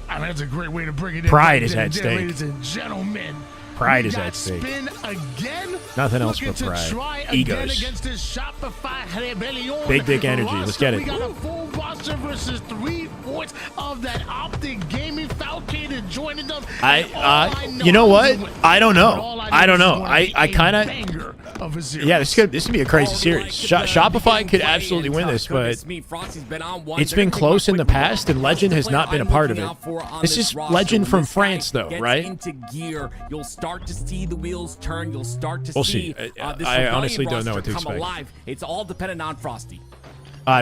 I mean, that's a great way to bring it in. Pride is Ladies at and stake. Ladies and gentlemen. Pride we is got at stake. Spin again. Nothing else Looking but to pride. try Egos. Again against this Shopify Rebellion Big dick energy. Let's roster. get it. We got a full roster versus 3/4 of that Optic Gaming Falcon joining them. And all I you know what? is win. I don't But know. all I don't know know. is it's gonna I be a kind of. banger of a series. Yeah, this could be a crazy series. Shopify could absolutely win this, but it's been close in the past, and Legend has not been a part of it. This is Legend from France, though, right? Into gear, you'll start to see the wheels turn. You'll start to We'll see. see. This I Rebellion honestly don't know roster what to come expect. alive. It's all dependent on Frosty.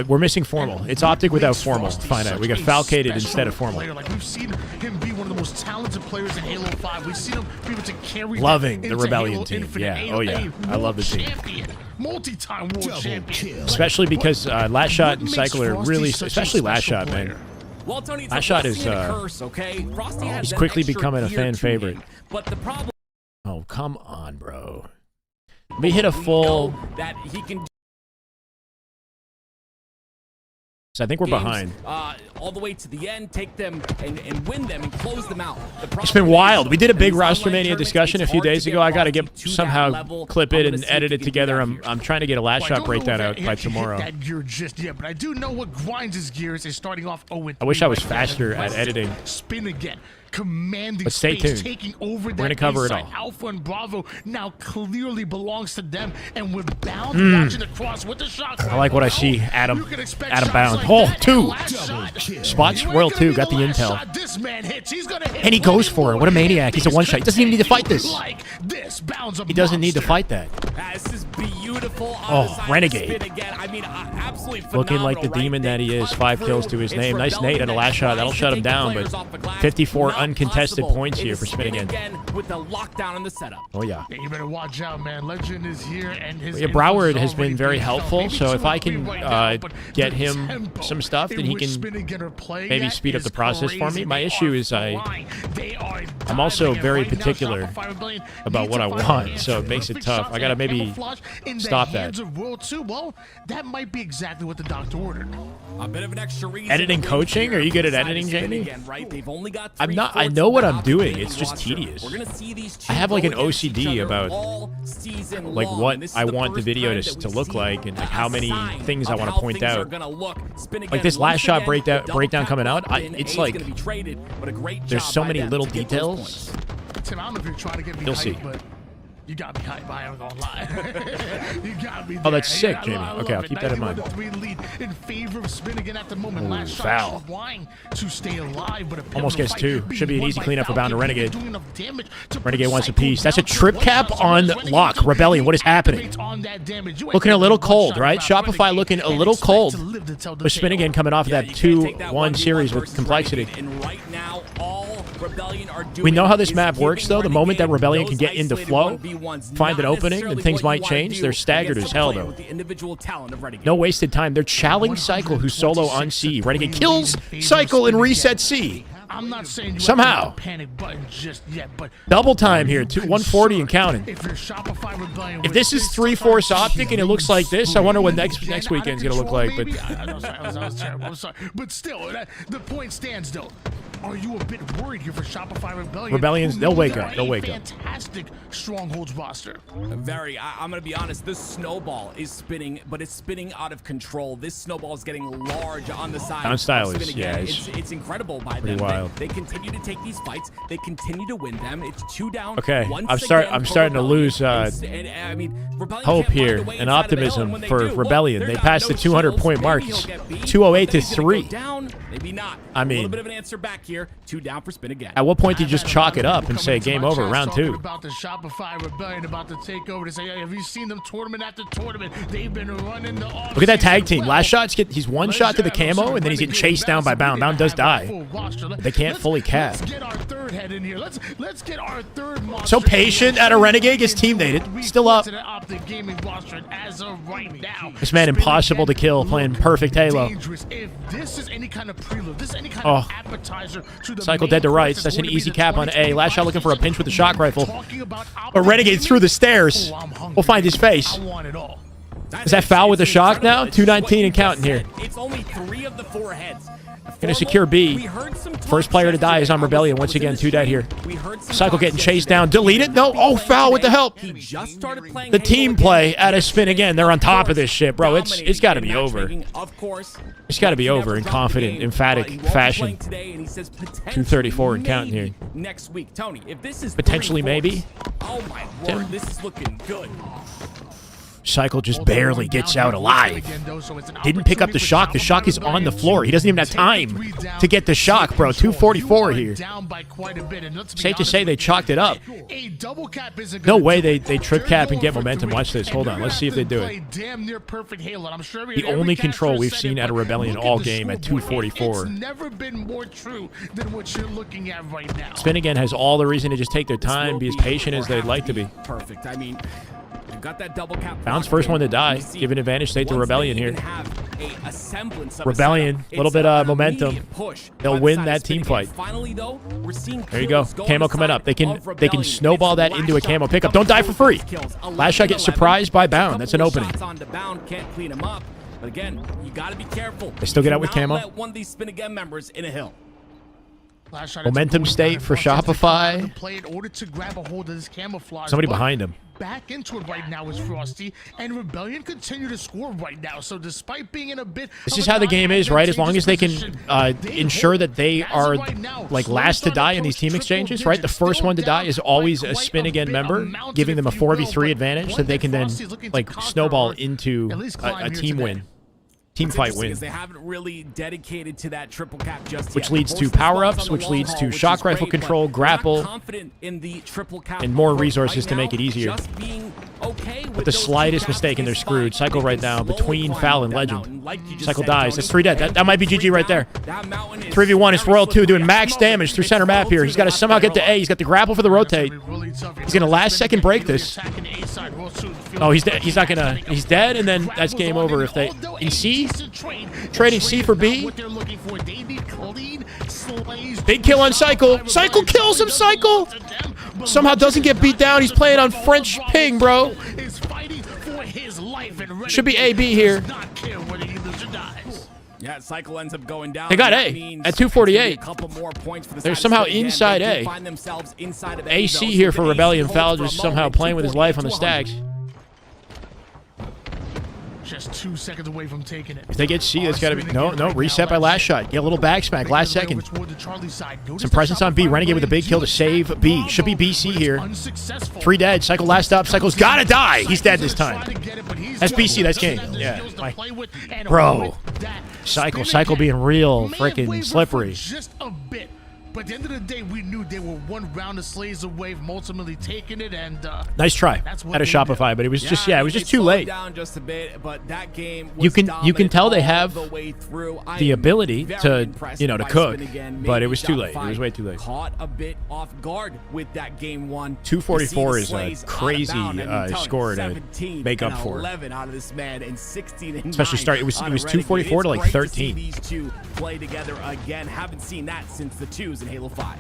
We're missing Formal. It's Optic without Formal. Frosty Find out. We got such a Falcated special instead of Formal. player. Like, we've seen him be one of the most talented players in Halo 5. We've seen him be able to carry Loving that the into Rebellion Halo team. Infinite. Yeah. Oh, yeah. I love the team. Champion, multi-time world champion. Especially because Last Shot and What Cycle makes are Frosty really, such a especially Last special Shot, man. player? Well, Tony, it's That a shot blessing is, and a curse, okay? Frosty has he's that quickly extra becoming a gear fan to favorite. him. But the problem Oh, come on, bro. We hit a full. that he can So I think we're games, behind. all the way to the end, take them and win them and close them out. It's been wild. We did a big Roster Mania discussion a few days ago. I got to get somehow clip it and edit it together. I'm trying to get a Last Well, I Shot don't break know that if out he by actually hit tomorrow. that gear just yet, but I do know what grinds his gears is starting off 0-3. I wish I was right there. faster at editing. Spin again. Commanding But stay space, tuned. taking over that We're gonna cover it inside. all. Alpha and Bravo now clearly belongs to them, and with Bound watching the cross with the shots. I like what I see. You Adam can expect Adam shots Bound. like Oh, that. 2. Last shot. Spots You ain't Royal gonna 2 be got the last intel. shot this man hits. He's gonna hit And he goes for it. What a plenty maniac. more. He's a one-shot. He doesn't even need to fight this. Like this. Bound's a He doesn't need to monster. fight that. This is beautiful. On Oh, the side of Renegade. Spin again. I mean, absolutely Looking like the phenomenal, demon right? that he They is. cut 5 through. kills to his It's name. Nice Rebellion nade on the that last shot. tries That'll to shut him take the down, players but off the glass. 54 Not uncontested possible. points here It for is Spin again. with the lockdown in the setup. Oh, yeah. Yeah, you better watch out, man. Legend is here, and his Yeah, Broward info's has been already very being felt. helpful, Maybe so if 2 or I 3 can right now, but get the him tempo some stuff, then in he which can Spin and Getter play maybe at speed up is the process for me. crazy. My They issue are is flying. They are I'm also diving, and very right now, particular Shopify Rebellion about needs what to I find want, an so it answer. makes it Perfect tough. shots I gotta and maybe camouflage in the stop that. hands of World 2. Well, that might be exactly what the doctor ordered. A bit of an extra reason Editing to win coaching? here Are you good at inside editing, of Spin Jamie? again, right? They've only got I'm not- 3/4 I know what of I'm the doing. Optic It's just roster. tedious. We're gonna see these I have, two like, go an against each OCD other about, all season like, long, what and this is I the want the first video time to that we look see like and, like, a how many sign things I of wanna how point things are out. gonna look. Spin Like again, this once Last Shot again, breakdown double breakdown tap coming out, Spin. it's A's like gonna be traded, but a great there's job so by many them little to get those details. points. Tim, I don't know if you're trying to get me You'll hyped, see. but you got me hyped. I ain't gonna lie. You got me. Oh, that's there. sick, I Jamie. love Okay, I'll it. keep that in mind. 91-3 lead in favor of Spin again at the moment. Ooh, Last shot foul. trying to stay alive, but a Almost pivotal gets fight 2. being Should be an won easy by cleanup for Bound to Falcon. Renegade. Doing enough damage to Renegade put wants a Cycle piece. That's a down to trip one cap shot. on Renegade lock. Rebellion, what is happening? activates on that damage. You ain't Looking a gonna little get one cold, shot right? about Shopify Renegade looking a and little expect cold. to live to tell the But Spin tale. again coming off of Yeah, that you can't take that 2-1 1v1 series with versus complexity. Renegade, and right now, all Rebellion are doing We know how this is map works, giving though. The moment that Renegade Rebellion can those get into isolated flow, 1v1s, find an not opening, and necessarily things what might you wanna change. do They're staggered against as a hell, player though. with the individual talent of Renegade. No wasted time. They're challenging Cycle, who solo on C. Renegade kills Cycle and reset C. I'm not saying you Somehow. have to hit the panic button just yet, but Double time here, 140 and counting. if you're Shopify Rebellion, If this is 3-4 Optic and it looks like this, I wonder what next weekend's gonna look like. But I was terrible. I'm sorry, but still, the point stands though. Are you a bit worried here for Shopify Rebellion? Rebellions, they'll wake up. They'll wake up. Fantastic Strongholds roster. Very. I'm going to be honest. This snowball is spinning, but it's spinning out of control. This snowball is getting large on the side. Down style is, yeah, it's incredible by pretty them. wild. They continue to take these fights. They continue to win them. It's 2 down. Okay, once I'm starting to lose hope here and optimism for Rebellion. They passed the 200-point mark. It's 208 to 3. Maybe not. I A mean, little bit of an answer back here. 2 down for spin again. at what point do you just chalk it up and say game over, round 2? About the Shopify Rebellion about to take over to say, hey, have you seen them tournament after tournament? They've been running the Look at that tag team. Last shot's he's one shot to the camo, and then he's getting chased down by Bound. Bound does die. They can't fully cap. Let's get our third head in here. Let's get our third monster. So patient at a Renegade gets teammated. Still up. As of right now. This man impossible to kill, playing perfect Halo. If this is any kind of prelude, this is any kind of appetizer to the Cycle dead to rights. That's an easy cap on A. Last shot looking for a pinch with the shock rifle. But Renegade through the stairs. We'll find his face. Is that foul with the shock now? 219 and counting here. It's only 3 of the 4 heads. Gonna secure B. First player to die is on Rebellion. Once again, 2 dead here. Cycle getting chased down. Delete it? No. Oh, foul with the help. The team play at a spin again. They're on top of this shit, bro. It's got to be over. It's got to be over in confident, emphatic fashion. 234 and counting here. Next week, Tony. If this is potentially, maybe. Oh my word, this is looking good. Cycle just barely gets out alive. Didn't pick up the shock. The shock is on the floor. He doesn't even have time to get the shock, bro. 244 here. Safe to say they chalked it up. No way they trip cap and get momentum. Watch this. Hold on. Let's see if they do it. The only control we've seen at a Rebellion all game at 244. Spin again has all the reason to just take their time, be as patient as they'd like to be. Perfect. I mean, got that double cap. Bound's first one to die. Give an advantage state to Rebellion here. Rebellion, a little bit of momentum. They'll win that team fight. There you go. Camo coming up. They can snowball that into a camo pickup. Don't die for free. Last shot gets surprised by Bound. That's an opening. But again, you got to be careful. They still get out with camo. Let one of these spin again members in a hill. Momentum state for Shopify. Somebody behind him. Back into it right now is Frosty, and Rebellion continue to score right now. So despite being in a bit, this is how the game is, right? As long as they can ensure that they are like last to die in these team exchanges, right? The first one to die is always a spin again member, giving them a 4v3 advantage that they can then like snowball into a team win. Team fight win. They haven't really dedicated to that triple cap just yet. Which leads to power-ups, which leads to shock rifle control, grapple, and more resources to make it easier. With the slightest mistake and they're screwed. Cycle right now between Foul and Legend. Cycle dies. That's 3 dead. That might be GG right there. 3v1 is Royal 2 doing max damage through center map here. He's got to somehow get to A. He's got the grapple for the rotate. He's going to last second break this. Oh, he's dead. He's not going to. He's dead, and then that's game over if they. In C? Trading C for B. Big kill on Cycle. Cycle kills him, Cycle! Somehow doesn't get beat down. He's playing on French ping, bro. Should be AB here. Yeah, Cycle ends up going down. They got A at 248. They're somehow inside A. AC here for Rebellion. Foul just somehow playing with his life on the stacks. Just 2 seconds away from taking it. If they get C, that's got to be... No, reset by last shot. Get a little back smack, last second. Some presence on B. Renegade with a big kill to save B. Should be BC here. 3 dead. Cycle last up. Cycle's got to die. He's dead this time. That's BC. That's game. Yeah. Bro. Cycle being real freaking slippery. Just a bit. But at the end of the day, we knew they were 1 round of slays away from ultimately taking it, and nice try at a Shopify, but it was just it was just too late. Down just a bit, but that game you can tell they have the ability to to cook, but it was too late. It was way too late. Caught a bit off guard with that game 1. 244 is a crazy score to make up for. 11 out of this man and 16 and especially start. It was 244 to like 13. These two play together again. Haven't seen that since the 2s in Halo 5.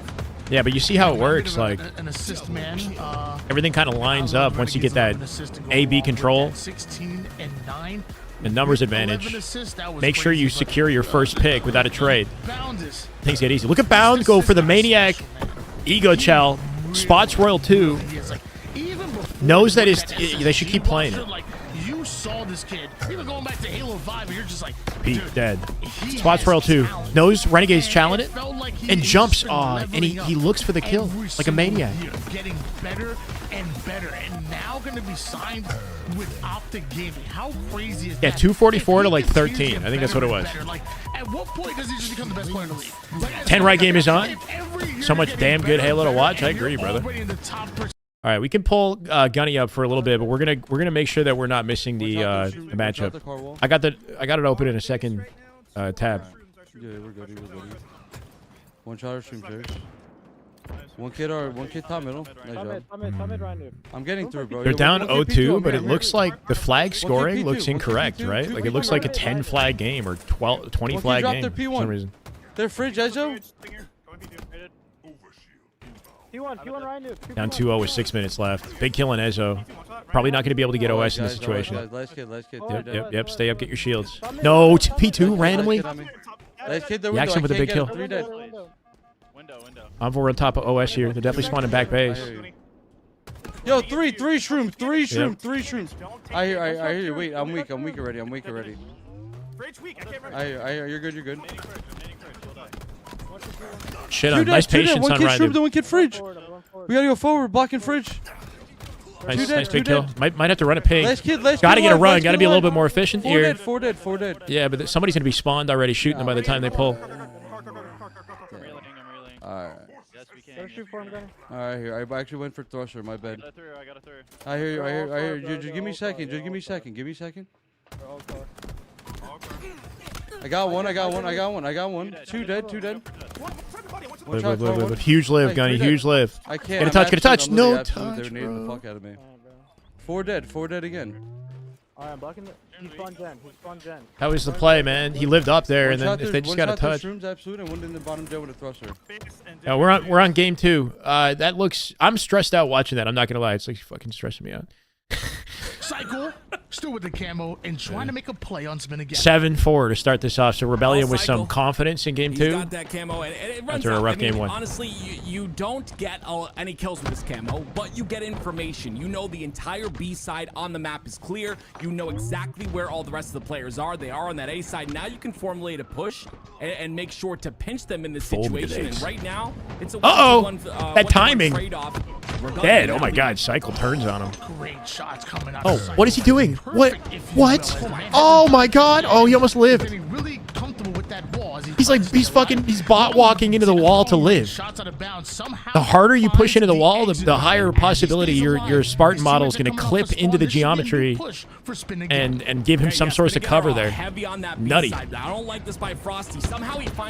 Yeah, but you see how it works. Like an assist man. Everything kind of lines up once you get that A/B control. 16 and 9. A numbers advantage. Make sure you secure your first pick without a trade. Things get easy. Look at Bound go for the Maniac Ego Chell. Spots Royal 2. Knows that they should keep playing it. You saw this kid. Even going back to Halo 5, you're just like, Pete dead. Spots Royal 2. Knows Renegade's challenge it and jumps on, and he looks for the kill like a maniac. Getting better and better, and now going to be signed with Optic Gaming. How crazy is that? Yeah, 244 to like 13. I think that's what it was. Like, at what point does he just become the best player in the league? Like, 10 right game is on. So much damn good Halo to watch. I agree, brother. All right, we can pull Gunny up for a little bit, but we're gonna make sure that we're not missing the matchup. I got it open in a second tab. Yeah, we're good. One shot or stream church. One kid top middle. Nice job. I'm getting through, bro. They're down 0-2, but it looks like the flag scoring looks incorrect, right? Like it looks like a 10 flag game or 20 flag game for some reason. They're fridge, Ezo. Down 2-0 with 6 minutes left. Big kill on Ezo. Probably not going to be able to get OS in this situation. Last kid. Yep. Stay up, get your shields. No, P2 randomly. Last kid, Jackson with a big kill. Window. Envoy on top of OS here. They're definitely spawning back base. Yo, three shrooms. I hear you. Wait, I'm weak already. I hear you're good. Shit on. Nice patience one on kid Ryan. shroom, the one kid fridge. We gotta go forward, blocking fridge. Nice big kill. Might have to run a ping. Last kid Gotta get a run. Gotta be a little bit more efficient here. Four dead. Yeah, but somebody's gonna be spawned already shooting them by the time they pull. Alright. Alright, here. I actually went for thruster, my bad. I got a through. I hear you. Just give me a second. I got one. Two dead. Live. Huge live, Gunny. Huge live. I can't. Get a touch. No touch, They're nading the fuck out of me. Four dead again. Alright, I'm blocking it. He spawned gen. That was the play, man. He lived up there, and then if they just got a touch. Shrooms, absolute, and one in the bottom dead with a thruster. Yeah, we're on game 2. That looks. I'm stressed out watching that. I'm not gonna lie. It's like fucking stressing me out. Cycle, still with the camo and trying to make a play on spin again. 7-4 to start this off. So Rebellion with some confidence in game 2. Got that camo, and it runs after a rough out. game 1. Honestly, you don't get any kills with this camo, but you get information. You know the entire B side on the map is clear. You know exactly where all the rest of the players are. They are on that A side. Now you can formulate a push and make sure to pinch them in this situation. And right now, it's a that timing. trade-off. Dead. Oh my God. Cycle turns on him. Great shots coming out. Oh, what is he doing? What? Oh my God. Oh, he almost lived. Really comfortable with that wall. He's bot walking into the wall to live. The harder you push into the wall, the higher possibility your Spartan model is going to clip into the geometry and give him some source of cover there. Nutty.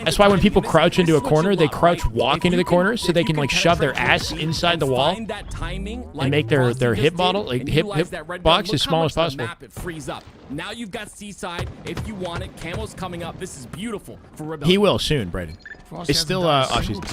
That's why when people crouch into a corner, they crouch walk into the corner so they can like shove their ass inside the wall and make their hip model, like hip box as small as possible. It frees up. Now you've got Seaside. If you want it, Camo's coming up. This is beautiful for Rebellion. He will soon, Brayden. It's still offseason.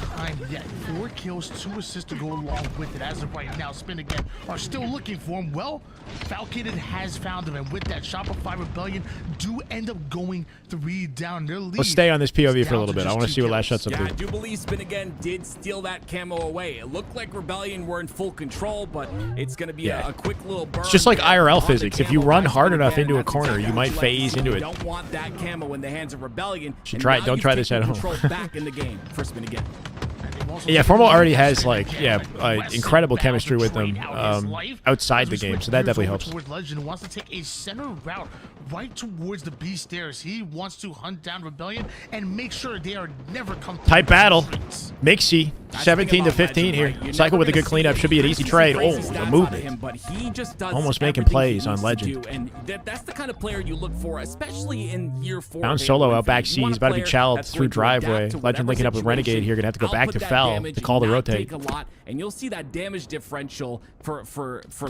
4 kills, 2 assists to go along with it. As of right now, Spin again are still looking for him. Well, Falcated has found him, and with that, Shopify Rebellion do end up going 3 down. Their lead. Let's stay on this POV for a little bit. I want to see what last shot's up to. I do believe Spin again did steal that camo away. It looked like Rebellion were in full control, but it's going to be a quick little burn. It's just like IRL physics. If you run hard enough into a corner, you might phase into it. Don't want that camo in the hands of Rebellion. Don't try this at home. Back in the game for Spin again. Yeah, Formal already has like incredible chemistry with them outside the game, so that definitely helps. Legend wants to take a center route right towards the B stairs. He wants to hunt down Rebellion and make sure they are never come. Tight battle, Mixie, 17 to 15 here. Cycle with a good cleanup should be an easy trade. Oh, the movement. But he just does almost making plays on Legend. And that's the kind of player you look for, especially in year 4. Down solo out back C. He's about to be challenged through driveway. Legend linking up with Renegade here. Gonna have to go back to Fel to call the rotate. And you'll see that damage differential for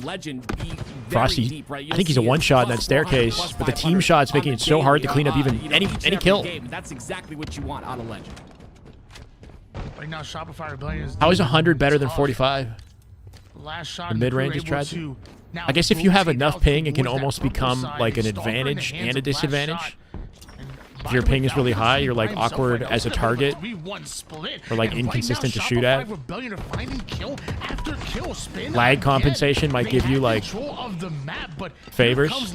Legend be very Frosty, deep, right? I think he's a one-shot in that staircase, but the team shot's making it so hard to clean up even any kill. That's exactly what you want out of Legend. Right now, Shopify Rebellion is. How is 100 better than 45? Last shot. The mid-range is tragic. Now, I guess if you have rotate enough out ping, it can towards that almost purple become side, like an Stalker in the advantage hands and a of Last disadvantage. Shot. If your ping is really high, you're like awkward as a target, or like inconsistent to shoot at. Lag compensation might give you like favors,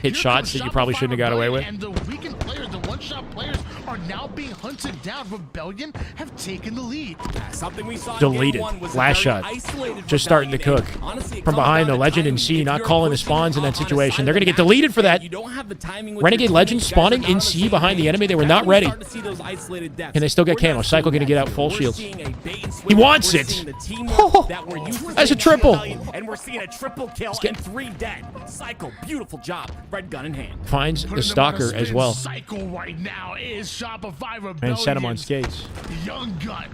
hit shots that you probably shouldn't have got away with. And the weakened players, the one-shot players, are now being hunted down. Rebellion have taken the lead. Something we saw in Deleted. game one was a Last very shot. isolated Just starting to Rebellion, cook. and honestly, it From comes behind, down the to Legend and timing. C If not you're calling the pushing spawns in that on a situation. side They're going to of get the map, deleted for that. you don't have the timing with Renegade your Legend teammates, spawning guys are in not on C same behind the page. enemy. They were That's not when you ready. start to see those isolated deaths. And they still get We're not camo. Cycle seeing going to get that out full here. We're shields. seeing a bait and switch. He wants We're it. seeing the teamwork that we're used to That's a seeing triple. in Rebellion, and we're seeing a triple kill and 3 dead. Cycle, beautiful job. Red gun in hand. Finds the Stalker as well. Cycle right now is Shopify Rebellion. Man, set him on skates. Young gun.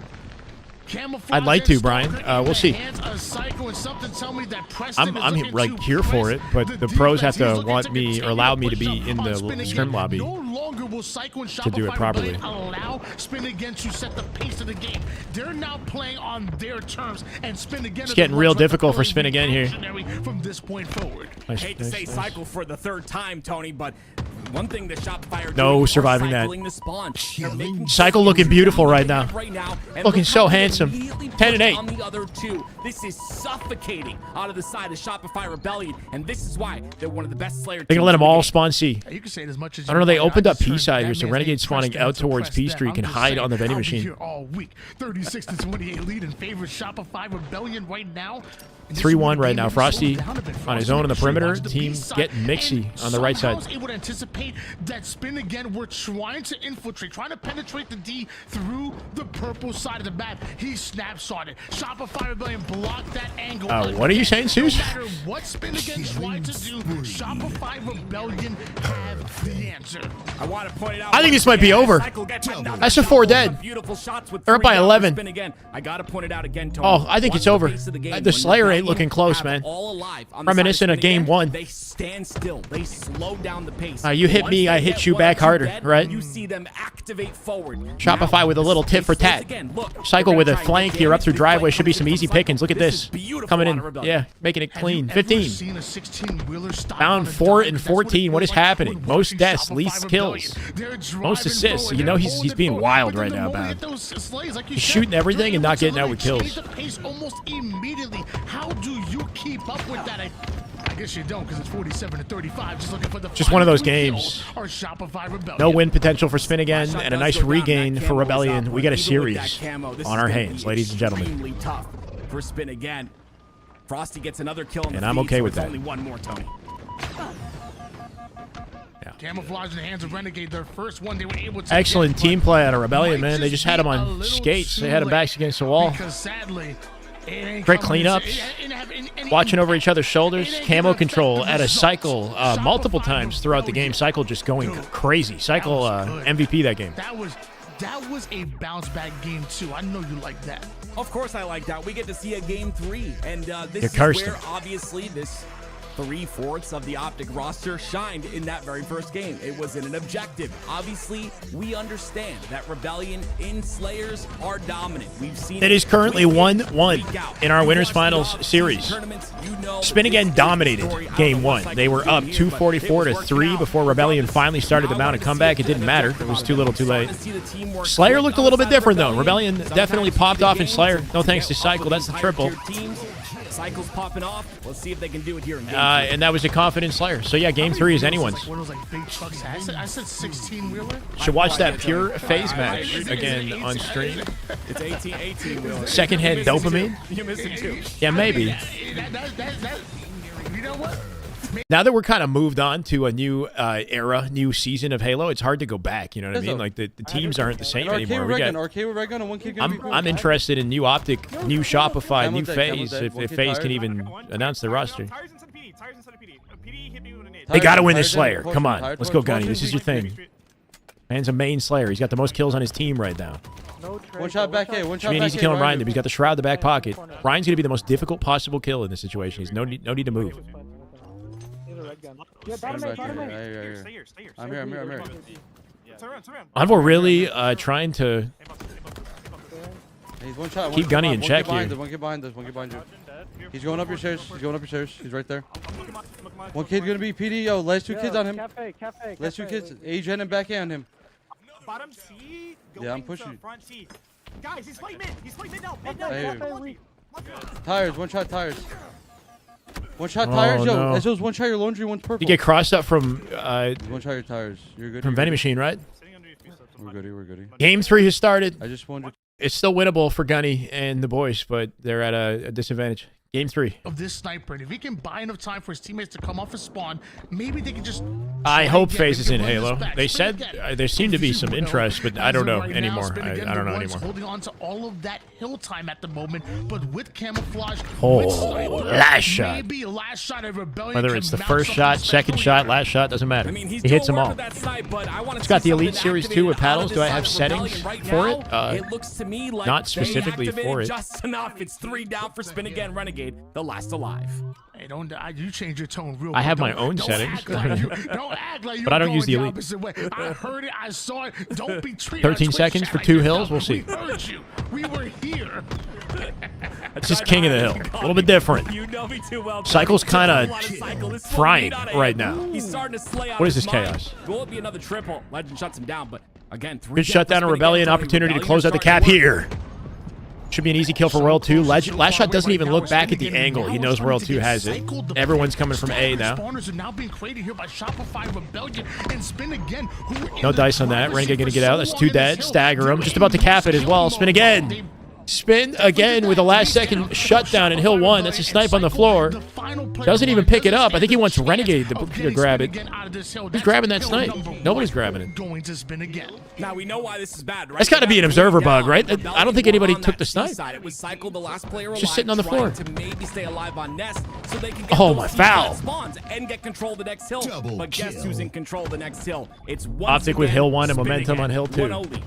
I'd like to, Brian. We'll see. I'm like here for it, but the pros have to want me or allow me to be in the scrim lobby to do it properly. Allow Spin Again to set the pace of the game. They're now playing on their terms, and Spin Again. It's getting real difficult for Spin Again here. From this point forward. Hate to say cycle for the 3rd time, Tony, but one thing that Shopify are No doing, surviving that. cycling the spawn. They're making Cycle sure looking you beautiful know right they now. have right now, and Looking look so how they handsome. immediately 10 and push 8. on the other 2. This is suffocating out of the side of Shopify Rebellion, and this is why they're one of the best Slayer teams. They're going to let them in the all game. spawn C. You can say it as much as I don't know, they want. opened I up just P heard side here, that so man's Renegade name, spawning press out them to towards press P them. Street can I'm just hide saying, on the vending I'll be machine. here all week. 36-28 lead in favor of Shopify Rebellion right now. 3-1 right now. Frosty on his own on the perimeter. Team getting mixy on the right side. I was able to anticipate that Spin Again. We're trying to infiltrate, trying to penetrate the D through the purple side of the map. He snapshot it. Shopify Rebellion blocked that angle. What are you saying, Zeus? No matter what Spin Again tried to do, Shopify Rebellion have the answer. I want to point it out. I think this might be over. That's a 4 dead. Beautiful shots with They're up 3 by down for 11. Spin Again. I got to point it out again, Tony. Oh, I think Watch it's over. pace of the game. The When Slayer ain't Rebellion looking close, have man. all alive on the Reminiscent side of game Spin Again, 1. They stand still. They slow down the pace. You hit Once me, they I get hit you 1 or back 2 harder, dead, right? You see them activate forward. Shopify Now, with a little they tit for face tat. again. Look, Cycle we're with gonna a try and flank get here up damage. through We driveway. play Should be some cycle. easy pickings. Look at this. Is beautiful Coming on in. Rebellion. Yeah, making it clean. Have you ever 15. seen a 16-wheeler stop Found on a 4 dime? and That's what it 14. What feels is like happening? when Most watching deaths, Shopify least Rebellion. kills. They're Most driving assists. forward. You know They're he's holding being forward. wild But right then now, the moment man. they hit those slays, like you He's said, shooting everything they're and not able getting out with to kills. change the pace almost immediately. How do you keep up with that? I guess you don't, because it's 47-35. Just looking for the Just one of those final games. kill or Shopify Rebellion. No win potential for Spin Again Shot and a does nice go down. regain That for camo is Rebellion. up, We got a but even with that series camo, this on is our gonna hands, be ladies and gentlemen. extremely tough for Spin Again. Frosty gets another kill in the And I'm feed, okay so with it's that. only one more, Tony. Camouflage in the hands of Renegade. Their first one they were able to Excellent get, team but play out of Rebellion, might man. They just had him be a on little skates. They too had him late, backs against the wall. Because sadly, it ain't Great coming cleanups. to- it ain't having any Watching over impact. each other's shoulders. It ain't Camo gonna control affect the at a results. Cycle multiple Shopify times throughout the game. Rebellion. Cycle just going Dude, crazy. Cycle that was good. MVP that game. That was a bounce back game too. I know you like that. Of course I like that. We get to see a game 3. And this You're is cursed. where, obviously, this 3/4 of the Optic roster shined in that very first game. It was in an objective. Obviously, we understand that Rebellion in Slayers are dominant. We've seen It is currently week in, 1-1 week out. in our You winners watch the finals off-season series. tournaments, you know Spin Again this is dominated the story. I don't game know what 1. Cycle's They were doing up here, 244 but to it was 3 working before out Rebellion regardless. finally started to Now I mount a wanna see comeback. a It didn't bit matter. of It was too little, too I late. wanna see the teamwork Slayer click looked a on little the bit side of different though. Rebellion Sometimes definitely popped big off in games Slayer. No get thanks to off Cycle. of That's the higher triple. tier teams. Cycle's popping off. Let's see if they can do it here in game 3. And that was a confident Slayer. So yeah, game 3 is anyone's. Like one of those like big trucks. I said 16-wheeler. Should watch that pure phase match again on stream. It's 18 wheeler. Secondhand dopamine. You missed it too. Yeah, maybe. That, you know what? Now that we're kind of moved on to a new era, new season of Halo, it's hard to go back. You know what I mean? Like the teams aren't the same Arcade anymore. with We Red Gun, got. Arcade with Red Gun, and 1 kid gonna be I'm interested in new Optic, new Shopify, Camel's new dead, Phase. Camel's dead. If One kid Phase can tired. even announce the roster. Tires inside of PD. Tires inside of PD. PD hit me with a nade. They got to win Tired, this Slayer. tired, Come on, tired, let's go, tired, Gunny. tired. This is your thing. Man's a main Slayer. He's got the most kills on his team right now. No trade, One shot back A, one Which shot means back he's A. killing Ryan. Ryan. He's got the shroud in the back pocket. Ryan's gonna be the most difficult possible kill in this situation. He's no need to move. Here's a red gun. Yeah, Stand bottom back bottom here. eight. Yeah, yeah, yeah. Stay here, stay here. I'm here, I'm here, I'm here. Turn around, turn around. Envoy really trying to He's one shot. Keep one Gunny kid in behind- check one kid behind here. us, one kid behind us, one kid behind you. He's going up your stairs. He's going up your stairs. He's right there. One kid gonna be PD. Yo, last 2 kids on him. Last 2 kids. A-Gen and back on him. Bottom C. Yeah, I'm pushing you. Front C. Guys, he's playing mid. He's playing mid now. Hey. Tires. One shot tires. One shot tires. Yo, no. as those one shot your laundry, one's purple. You get crossed up from One shot your tires. You're good. vending machine, right? We're goody. We're goody. Game 3 has started. I just wondered. It's still winnable for Gunny and the boys, but they're at a disadvantage. Game 3. Of this sniper, and if he can buy enough time for his teammates to come off a spawn, maybe they can just. I hope FaZe is in run this Halo. back. They Spin said again. there seemed to be some interest, but I don't know Right now, anymore. Spin I again, don't the know ones anymore. Holding on to all of that hill time at the moment, but with camouflage. Oh, with sniper, last shot. Maybe last shot of Rebellion. Whether can it's the mount first something shot, second shot, spectacular. last shot, doesn't matter. I mean, he's He hits them doing all. work with that snipe, but I want to It's got see the Elite something Series 2 with activated out paddles. of Do I this have side of settings Rebellion right for now. it? It looks to me like not they specifically activated for it. just enough. It's 3 down for Spin Again Renegade, the last alive. Hey, don't you change your tone real I quick. have my Don't- own don't settings. act like you- Don't act like you're But I don't use the going Elite. opposite way. I heard it. I saw it. Don't be treated. 13 seconds for 2 hills. We'll see. We heard you. We were here. This is King of the Hill. A little bit different. You know me too well. Cycle's Tony. kinda Just a lot of cycle. This is what frying we need out of right him. now. He's starting to slay out What is his this mind. chaos? Will it be another triple? Legend shuts him down, but again, 3 Good shutdown of Rebellion. Opportunity to close out the cap here. Should be an easy kill for Royal 2. Last shot doesn't even look back at the angle. He knows Royal 2 has it. Everyone's coming from A now. Spawners are now being created here by Shopify Rebellion and Spin Again. No dice on that. Renegade gonna get out. That's 2 dead. Stagger him. Just about to cap it as well. Spin again. Spin again with a last-second shutdown in Hill 1. That's a snipe on the floor. Doesn't even pick it up. I think he wants Renegade to grab it. Who's grabbing that snipe? Nobody's grabbing it. Going to Spin Again. Now we know why this is bad, right? That's gotta be an observer bug, right? I don't think anybody took the snipe. It was Cycle, the last player alive, Just sitting on the floor. trying to maybe stay alive on Nest so they can get Oh, those my two foul. spawns and get control of the next hill. But guess who's in control of the next hill? It's once Optic with again Hill 1 and Spin momentum Again. on Hill 2. 1-0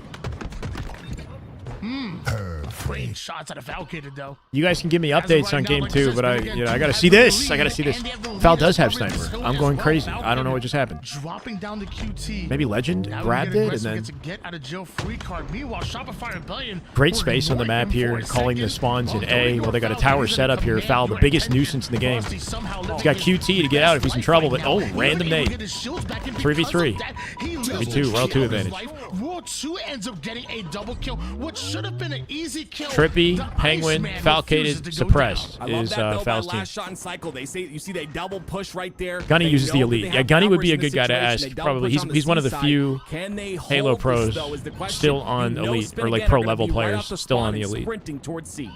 Great shots out of Falcated, though. You guys can give me updates on game 2, but I gotta see this. I gotta see this. Val does have sniper. I'm going crazy. I don't know what just happened. Dropping down the QT. Maybe Legend Now grabbed we it get and then aggressive, gets a get out of jail free card. Meanwhile, Shopify Rebellion. great space on the map here, calling the spawns in A. Well, they got a tower set up here. Foul, the biggest nuisance in the game. He's got QT to get out if he's in trouble, but oh, random nade. 3v3. 3v2, Royal 2 advantage. Royal 2 ends up getting a double kill, what should have been an easy kill. Trippy, The Penguin, Iceman Falcated, refuses to go suppressed I love is that though, Foul's by team. last shot in Cycle. They say you see they double push right there. Gunny They uses the know that Elite. they Yeah, have Gunny would numbers be a in this good guy to situation. ask. They double Probably push on he's one of the C few side. Can they hold Halo this, pros though, is the question. still on You know Elite, Spin or like Again pro are gonna level be right players off the still on spawn the and Elite. Sprinting towards C.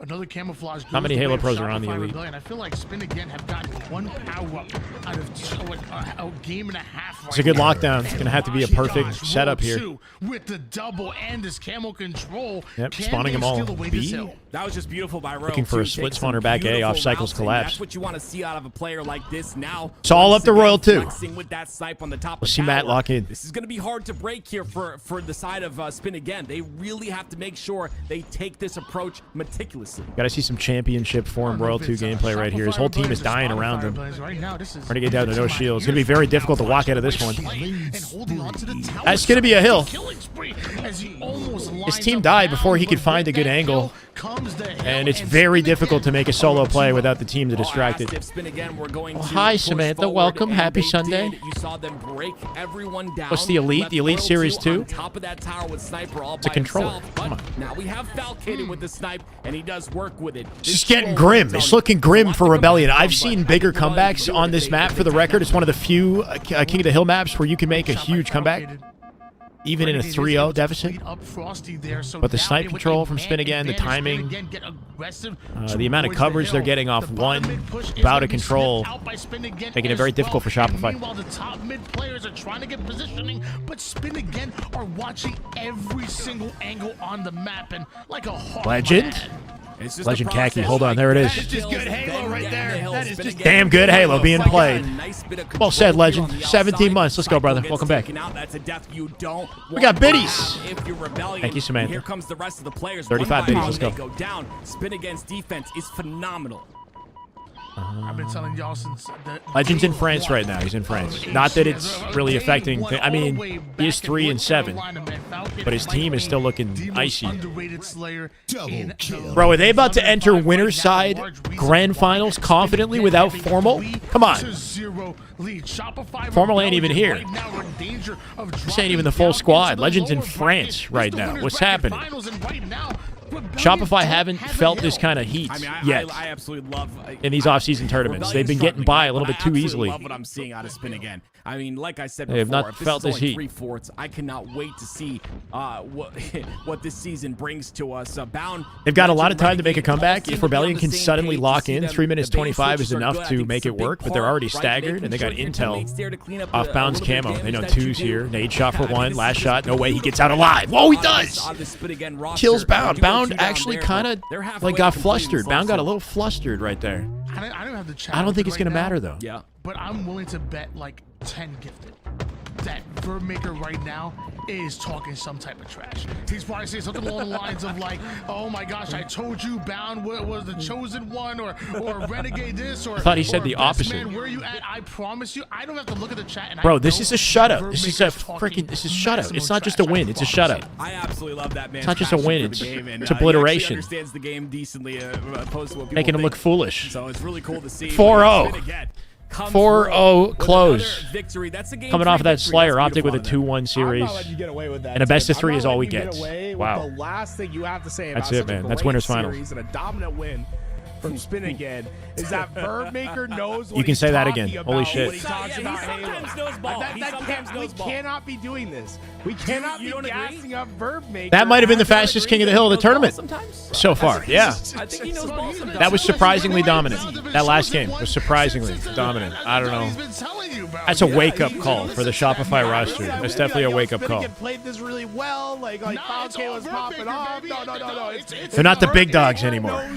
Another camouflage. How many goes the Halo way of pros are on the Shopify Elite? Rebellion. I feel like Spin Again have gotten 1 power up out of a game and a half. It's a good lockdown. It's gonna have to be a perfect Gosh, setup Roll here. 2 with the double and this camo control. Yep, Can spawning they them all steal away this B. hill? That was just beautiful by Royal. Looking for a too. split Take some spawner back A off beautiful Cycle's routes, and collapse. That's what you want to see out of a player like this now. It's all Once up to again, Royal 2. flexing with that snipe on the top We'll of see Matt tower. lock in. This is going to be hard to break here for the side of Spin Again. They really have to make sure they take this approach meticulously. Gotta see some championship form Royal 2 gameplay right here. His whole team is dying around him. Renegade down to no shields. It's gonna be very difficult to walk out of this one. That's gonna be a hill. His team died before he could find a good angle, and it's very difficult to make a solo play without the team to distract it. Oh, hi, Samantha. Welcome. Happy Sunday. You saw them break everyone down. What's the Elite? Left The Elite Royal Series 2 2? on top of that tower with Sniper all It's a by controller. himself, Come but on. now we have Falcated with the snipe, and he does work with it. It's just getting grim. It's looking grim for Rebellion. I've seen bigger comebacks on this map for the record. It's one of the few King of the Hill maps where you can make a huge comeback, even in a 3-0 deficit. But the snipe control from Spin Again, the timing, the amount of coverage they're getting off one bout of control, making it very difficult for Shopify. Meanwhile, the top mid players are trying to get positioning, but Spin Again are watching every single angle on the map, and like a hawk. Legend? It's just Legend a process, Khaki. Hold on, there it is. That is just good Halo right there. That is just Damn good Halo being played. Well said, Legend. 17 months. Let's go, brother. Welcome back. That's a death you don't We got biddies. if you're Rebellion. Thank you, Samantha. Here comes the rest of the players. 35 One by biddies. one, Let's go. they go down. Spin Again's defense is phenomenal. I've been telling y'all since Legends in France right now. He's in France. Not that it's really affecting. I mean, he is 3-7, but his team is still looking icy. Bro, are they about to enter winner's side grand finals confidently without Formal? Come on. Formal ain't even here. This ain't even the full squad. Legends in France right now. What's happening? Shopify haven't felt this kind of heat yet. I absolutely love in these off-season tournaments. They've been getting by a little bit too easily. I love what I'm seeing out of Spin Again. I mean, like I said before, they have not if this felt is this only heat. 3/4, I cannot wait to see what this season brings to us. Bound. They've got a lot of time to make a comeback. If Rebellion can suddenly lock in, 3 minutes 25 is enough to make it work, but they're already staggered, and they got intel off Bound's camo. They know 2's here. Nade shot for 1. Last shot. No way he gets out alive. Whoa, he does! Kills Bound. Bound actually kind of like got flustered. Bound got a little flustered right there. I don't have the chat. I don't think it's going to matter, though. Yeah. But I'm willing to bet like 10 gifted that Verb Maker right now is talking some type of trash. He's probably saying something along the lines of like, "Oh my gosh, I told you, Bound was the chosen one," or Renegade this, or I thought he said the Best opposite. Man, where you at? I promise you. I don't have to look at the chat. And Bro, this is a shutout. This is a freaking. This is shutout. It's not just a win. It's a shutout. I absolutely love that man. It's not just a win. It's obliteration. He understands the game decently, opposed to what people Making him think. look foolish. So it's really cool to see. 4-0. 4-0 close. Victory. That's a game Coming off of that Slayer, Optic with a beautiful 2-1 series. I'm not letting you get away with that, And a best Tim. of 3 I'm is not all we letting you get. get away with Wow. The last thing you have to say That's about it, such man. a That's great winners finals. series and a dominant win from Spin Again is that Verb Maker knows what You can he's say that talking again. about Holy when shit. he talks He about sometimes Halo. knows ball. That- He that sometimes can't- knows ball. We cannot be doing this. We cannot you be don't agree? gassing up Verb Maker. That might have been the I don't fastest agree king of the that hill of he the knows ball tournament sometimes. so far. Yeah. I think he knows ball sometimes. That was surprisingly dominant. That last game was surprisingly dominant. I don't know. That's a wake-up call for the Shopify roster. That's definitely a wake-up call. Played this really well. Like Falcon was popping off. No. They're not the big dogs anymore.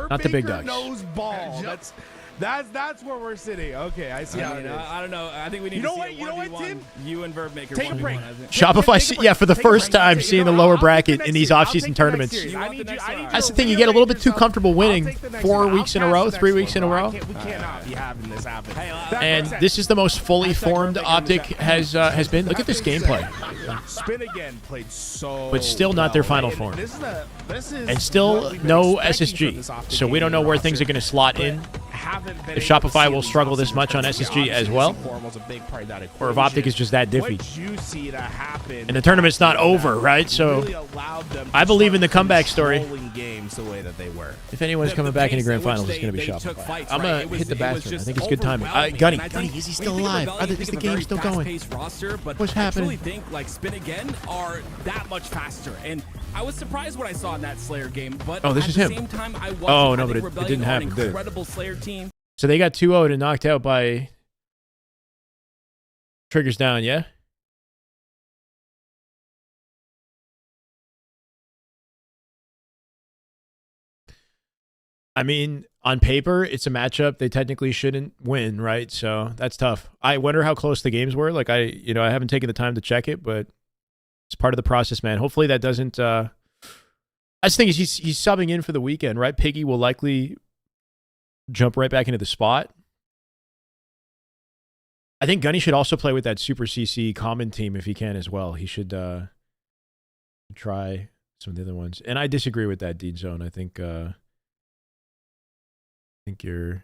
Not the big dogs. Knows ball. That's where we're sitting. Okay, I see how it is. I don't know. I think we need You know to what? see You know what, Tim? You and Verb Maker. Take a break. Shopify, yeah, for the first time seeing the lower bracket in these off-season tournaments. That's the thing. You get a little bit too comfortable winning 4 weeks in a row, 3 weeks in a row. We cannot be having this happen. And this is the most fully formed Optic has been. Look at this gameplay. Spin Again played so But still not their final form. And still no SSG. So we don't know where things are going to slot in. If Shopify will struggle this much on SSG as well, or if Optic is just that diffy. And the tournament's not over, right? So I believe in the comeback story. If anyone's coming back in the grand finals, it's going to be Shopify. I'm going to hit the bathroom. I think it's good timing. Gunny, is he still alive? Is the game still going? What's happening? I truly think like Spin Again are that much faster, and I was surprised what I saw in that Slayer game. But Oh, this at is the him. same time, I wasn't. Oh, I no, think but it Rebellion didn't are an happen, did it? incredible Slayer team. So they got 2-0 and knocked out by Triggers Down, yeah? I mean, on paper, it's a matchup they technically shouldn't win, right? So that's tough. I wonder how close the games were. Like, I haven't taken the time to check it, but it's part of the process, man. Hopefully that doesn't... That's the thing is he's subbing in for the weekend, right? Piggy will likely jump right back into the spot. I think Gunny should also play with that Super CC common team if he can as well. He should try some of the other ones. And I disagree with that, Deed Zone. I think you're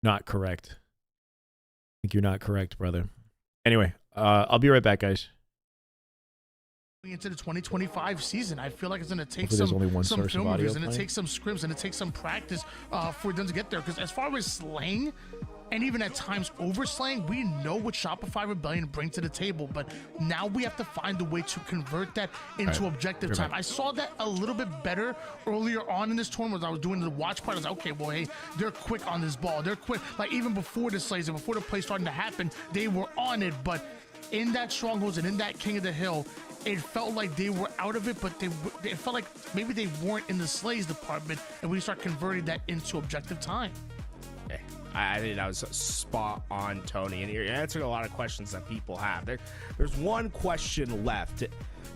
not correct. I think you're not correct, brother. Anyway, I'll be right back, guys. Into the 2025 season, I feel like it's going to take Hopefully there's only one some source of film audio reviews, and it playing. takes some scrims, and it takes some practice for them to get there. Because as far as slang, and even at times over slang, we know what Shopify Rebellion bring to the table, but now we have to find a way to convert that into objective time. I saw that a little bit better earlier on in this tournament when I was doing the watch part. I was like, okay, well, hey, they're quick on this ball. They're quick. Like even before the slays and before the play starting to happen, they were on it. But in that Strongholds and in that King of the Hill, it felt like they were out of it, but it felt like maybe they weren't in the slays department, and we start converting that into objective time. I think that was spot on, Tony, and you're answering a lot of questions that people have. There's one question left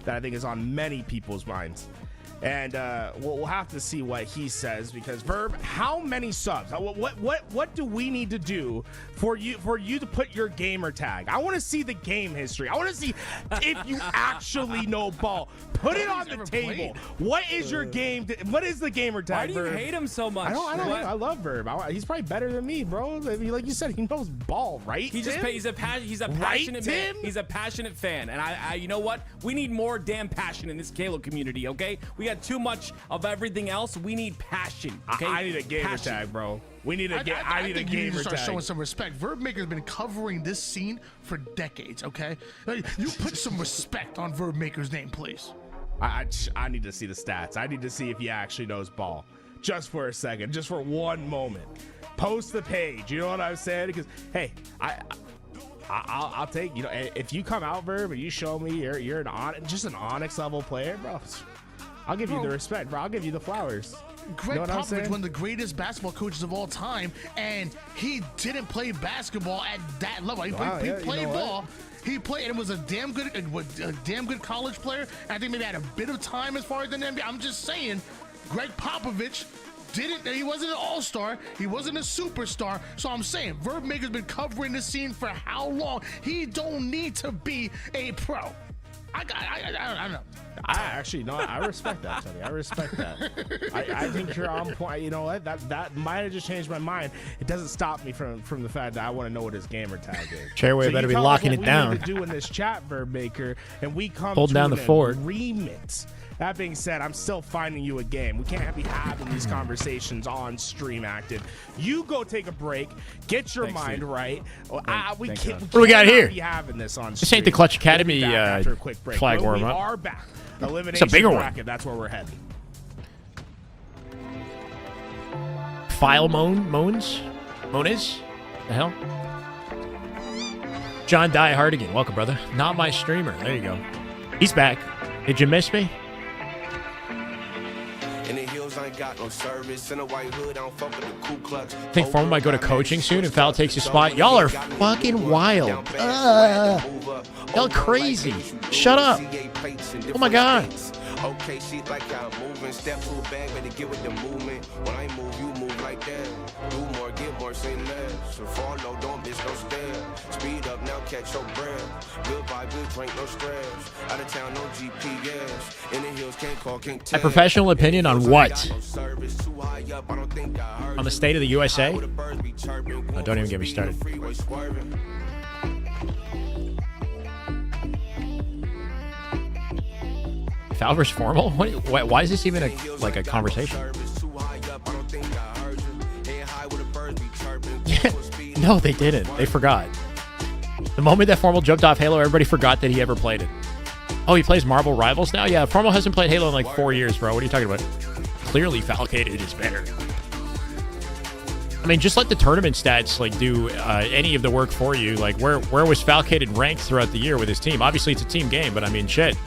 that I think is on many people's minds, And we'll have to see what he says, because Verb, how many subs? What do we need to do for you to put your gamer tag? I want to see the game history. I want to see if you actually know ball. Put it on the table. What is your game? What is the gamer tag? Why do you Verb? hate him so much? I don't. I love Verb. He's probably better than me, bro. I mean, like you said, he knows ball, right? He's a passionate man. He's a passionate fan, and I you know what? We need more damn passion in this Halo community. Okay, we got too much of everything else. We need passion. Okay, I need a gamer tag, bro. We need a gamer tag. I think you need to start showing some respect. Verbmaker's been covering this scene for decades. Okay, like, you put some respect on Verbmaker's name, please. I need to see the stats. I need to see if he actually knows ball. Just for a second, just for one moment. Post the page. You know what I'm saying? Because hey, I'll take, you know, if you come out, Verb, and you show me you're just an Onyx level player, bro. I'll give you the respect, bro. I'll give you the flowers. Greg Popovich, one of the greatest basketball coaches of all time, and he didn't play basketball at that level. He played ball. He played, and it was a damn good college player. I think maybe had a bit of time as far as the NBA. I'm just saying, Greg Popovich he wasn't an all-star. He wasn't a superstar. So I'm saying, Verbmaker's been covering this scene for how long? He don't need to be a pro. I don't know. I respect that, Tony. I respect that. I think you're on point. You know what? That might have just changed my mind. It doesn't stop me from the fact that I want to know what his gamer tag is. Chairway better be locking it down. We need to do in this chat, Verbmaker, and we come hold to down the fort. Agreement. That being said, I'm still finding you a game. We can't be having these conversations on Stream Active. You go take a break, get your mind right. We got here? Be having this on. This ain't the Clutch Academy after a quick break. flag warm We up. are back. Elimination it's a bigger bracket. one. That's where we're heading. File Mones? The hell? John Die Hardigan. Welcome, brother. Not my streamer. There you go. He's back. Did you miss me? In the hills, I ain't got no service. In a white hood, I don't fuck with the Ku Klux. I think Foreman might go to coaching soon and Foul takes his spot. Y'all are fucking wild. Y'all crazy. Shut up. Oh my God. Okay, she like how I'm moving. Step to a bag, better get with the movement. When I move, you move like that. Do more, get more, say less. So fall low, don't miss no stairs. Speed up now, catch your breath. Good vibe, good drink, no stress. Out of town, no GPS. In the hills, can't call, can't tell. A professional opinion on what? On the state of the USA? Oh, don't even get me started. Foul versus Formal? Why is this even a conversation? No, they didn't. They forgot. The moment that Formal jumped off Halo, everybody forgot that he ever played it. Oh, he plays Marvel Rivals now? Yeah, Formal hasn't played Halo in like 4 years, bro. What are you talking about? Clearly, Falcated is better. I mean, just let the tournament stats like do any of the work for you. Like, where was Falcated ranked throughout the year with his team? Obviously, it's a team game, but I mean, shit.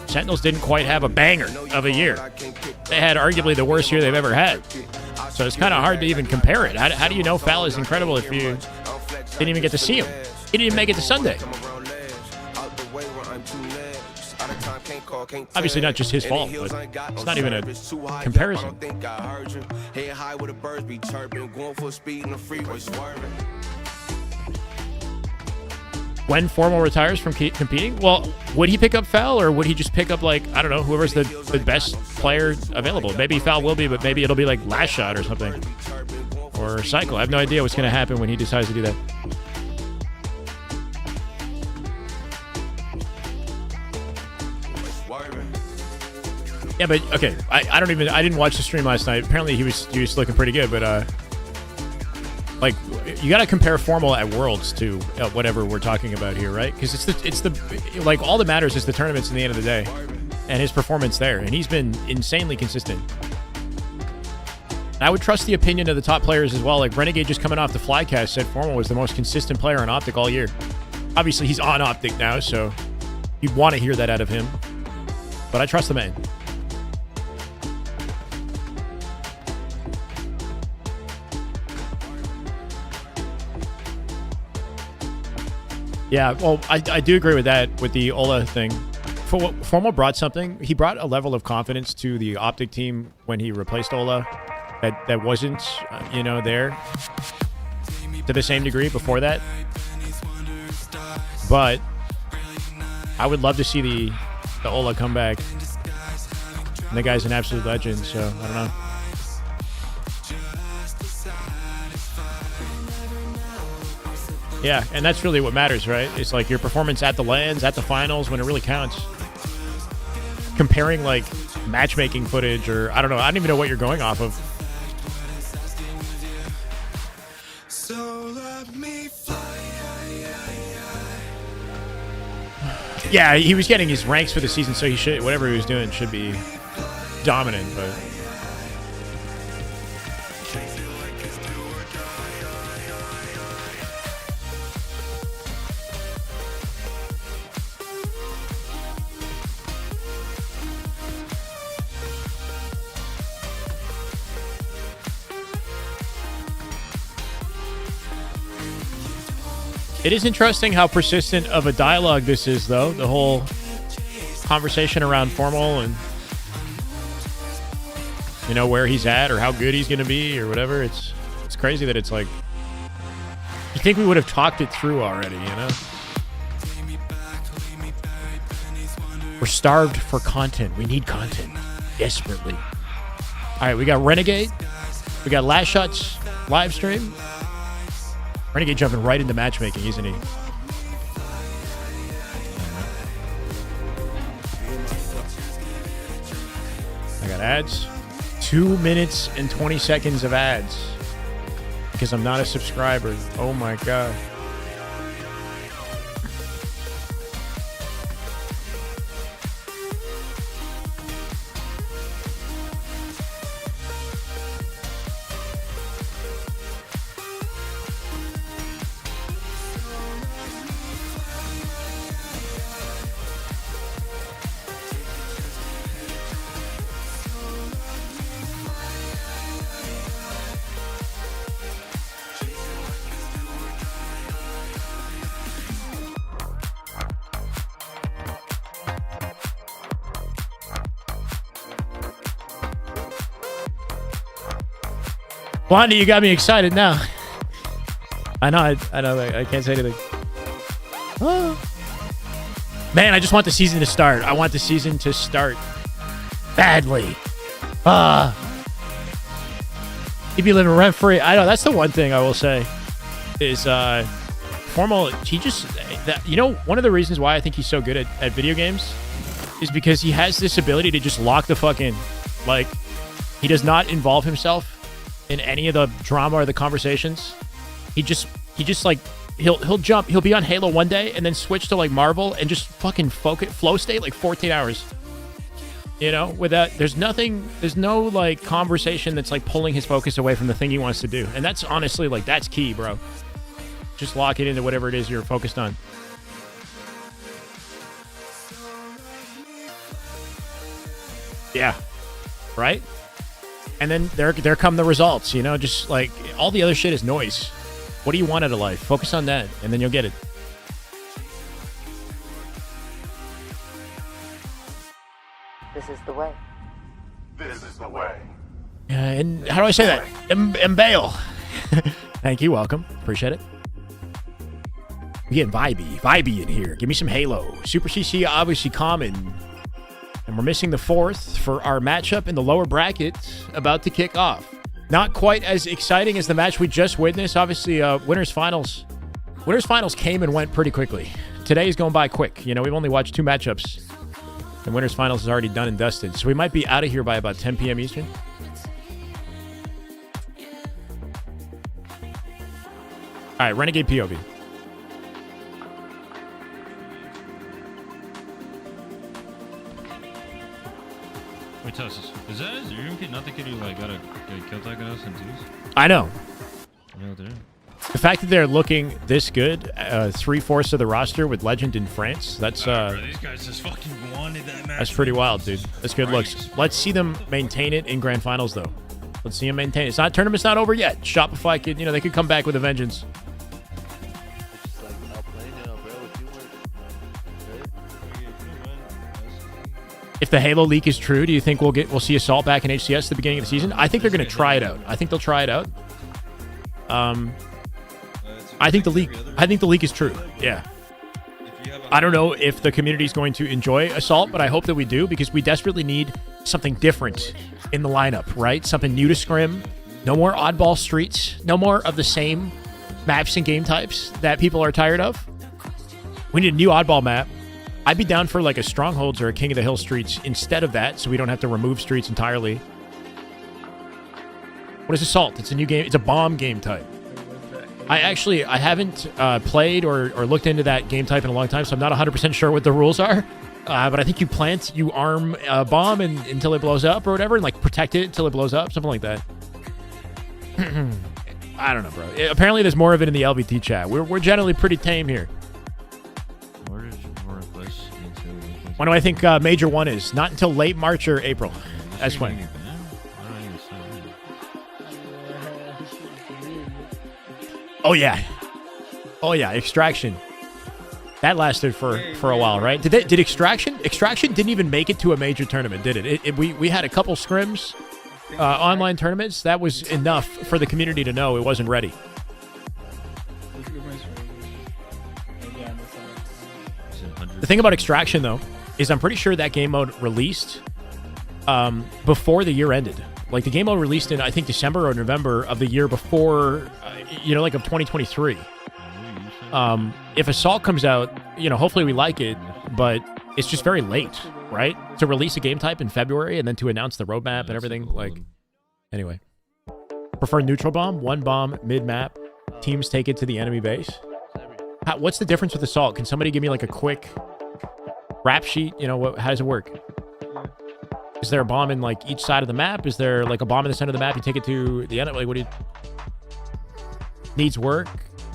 Sentinels didn't quite have a banger of a year. They had arguably the worst year they've ever had. So it's kind of hard to even compare it. How do you know Foul is incredible if you didn't even get to see him? He didn't even make it to Sunday. Obviously not just his fault, but it's not even a comparison. When Formal retires from competing, well, would he pick up Foul, or would he just pick up, like, I don't know, whoever's the best player available? Maybe Foul will be, but maybe it'll be like Last Shot or something. Or Cycle. I have no idea what's going to happen when he decides to do that. Yeah, but, okay, I didn't watch the stream last night. Apparently he was looking pretty good, but, like, you got to compare Formal at Worlds to whatever we're talking about here, right? Because it's the like, all that matters is the tournaments in the end of the day and his performance there, and he's been insanely consistent. I would trust the opinion of the top players as well. Like, Renegade just coming off the Flycast said Formal was the most consistent player on Optic all year. Obviously, he's on Optic now, so you'd want to hear that out of him. But I trust the man. Yeah, well, I do agree with that, with the Ola thing. Formal brought something. He brought a level of confidence to the Optic team when he replaced Ola that wasn't, there to the same degree before that. But I would love to see the Ola come back. And the guy's an absolute legend, so I don't know. Yeah, and that's really what matters, right? It's like your performance at the LANs, at the finals, when it really counts. Comparing, like, matchmaking footage or, I don't know. I don't even know what you're going off of. Yeah, he was getting his ranks for the season, so he should, whatever he was doing should be dominant, but... It is interesting how persistent of a dialogue this is, though. The whole conversation around Formal and, where he's at or how good he's going to be or whatever. It's crazy that it's like, you think we would have talked it through already, We're starved for content. We need content desperately. All right, we got Renegade. We got Last Shots live stream. Renegade jumping right into matchmaking, isn't he? I got ads. 2 minutes and 20 seconds of ads. Because I'm not a subscriber. Oh my god. Blondie, you got me excited now. I know, I can't say anything. Oh. Man, I just want the season to start. I want the season to start badly. He'd be living rent free. I know, that's the one thing I will say is Formal, he just, one of the reasons why I think he's so good at video games is because he has this ability to just lock the fuck in. Like, he does not involve himself in any of the drama or the conversations. He just like he'll jump, he'll be on Halo one day and then switch to like Marvel and just fucking flow state like 14 hours. With that, there's no like conversation that's like pulling his focus away from the thing he wants to do. And that's honestly like, that's key, bro. Just lock it into whatever it is you're focused on. Yeah. Right? And then there come the results, just like all the other shit is noise. What do you want out of life? Focus on that, and then you'll get it. This is the way. This is the way. And how do I say that? Mbale. Thank you. Welcome. Appreciate it. We getting vibey in here. Give me some Halo. Super CC, obviously common. And we're missing the fourth for our matchup in the lower bracket about to kick off. Not quite as exciting as the match we just witnessed. Obviously, Winners Finals. Winners Finals came and went pretty quickly. Today's going by quick. We've only watched 2 matchups. And Winners Finals is already done and dusted. So we might be out of here by about 10 p.m. Eastern. All right, Renegade POV. Wait, tell us, is that his room kit? Nothing could you like got a kill tag on us and twos? I know. I know what they're doing. The fact that they're looking this good, 3/4 of the roster with Legend in France, that's bro, these guys just fucking wanted that match. That's pretty wild, dude. That's good looks. Let's see them maintain it in grand finals, though. Let's see them maintain it. It's not tournament's not over yet. Shopify could, they could come back with a vengeance. If the Halo leak is true, do you think we'll see Assault back in HCS at the beginning of the season? I think they're going to try it out. I think they'll try it out. I think the leak is true. Yeah. I don't know if the community is going to enjoy Assault, but I hope that we do, because we desperately need something different in the lineup, right? Something new to Scrim. No more oddball streets. No more of the same maps and game types that people are tired of. We need a new oddball map. I'd be down for like a Strongholds or a King of the Hill streets instead of that, so we don't have to remove streets entirely. What is Assault? It's a new game. It's a bomb game type. I haven't played or looked into that game type in a long time, so I'm not 100% sure what the rules are. But I think you arm a bomb until it blows up or whatever, and like protect it until it blows up, something like that. I don't know, bro. Apparently there's more of it in the LVT chat. We're generally pretty tame here. When do I think Major 1 is? Not until late March or April. That's when. Oh, yeah. Oh, yeah. Extraction. That lasted for a while, right? Did Extraction? Extraction didn't even make it to a major tournament, did it? We had a couple scrims, online tournaments. That was enough for the community to know it wasn't ready. The thing about Extraction, though, is I'm pretty sure that game mode released before the year ended. Like, the game mode released in, I think, December or November of the year before, like of 2023. If Assault comes out, hopefully we like it, but it's just very late, right? To release a game type in February and then to announce the roadmap and everything. Like, anyway. Prefer neutral bomb, one bomb, mid-map. Teams take it to the enemy base. What's the difference with Assault? Can somebody give me like a quick rap sheet? How does it work? Is there a bomb in like each side of the map? Is there like a bomb in the center of the map? You take it to the enemy. Like, what do you... Needs work?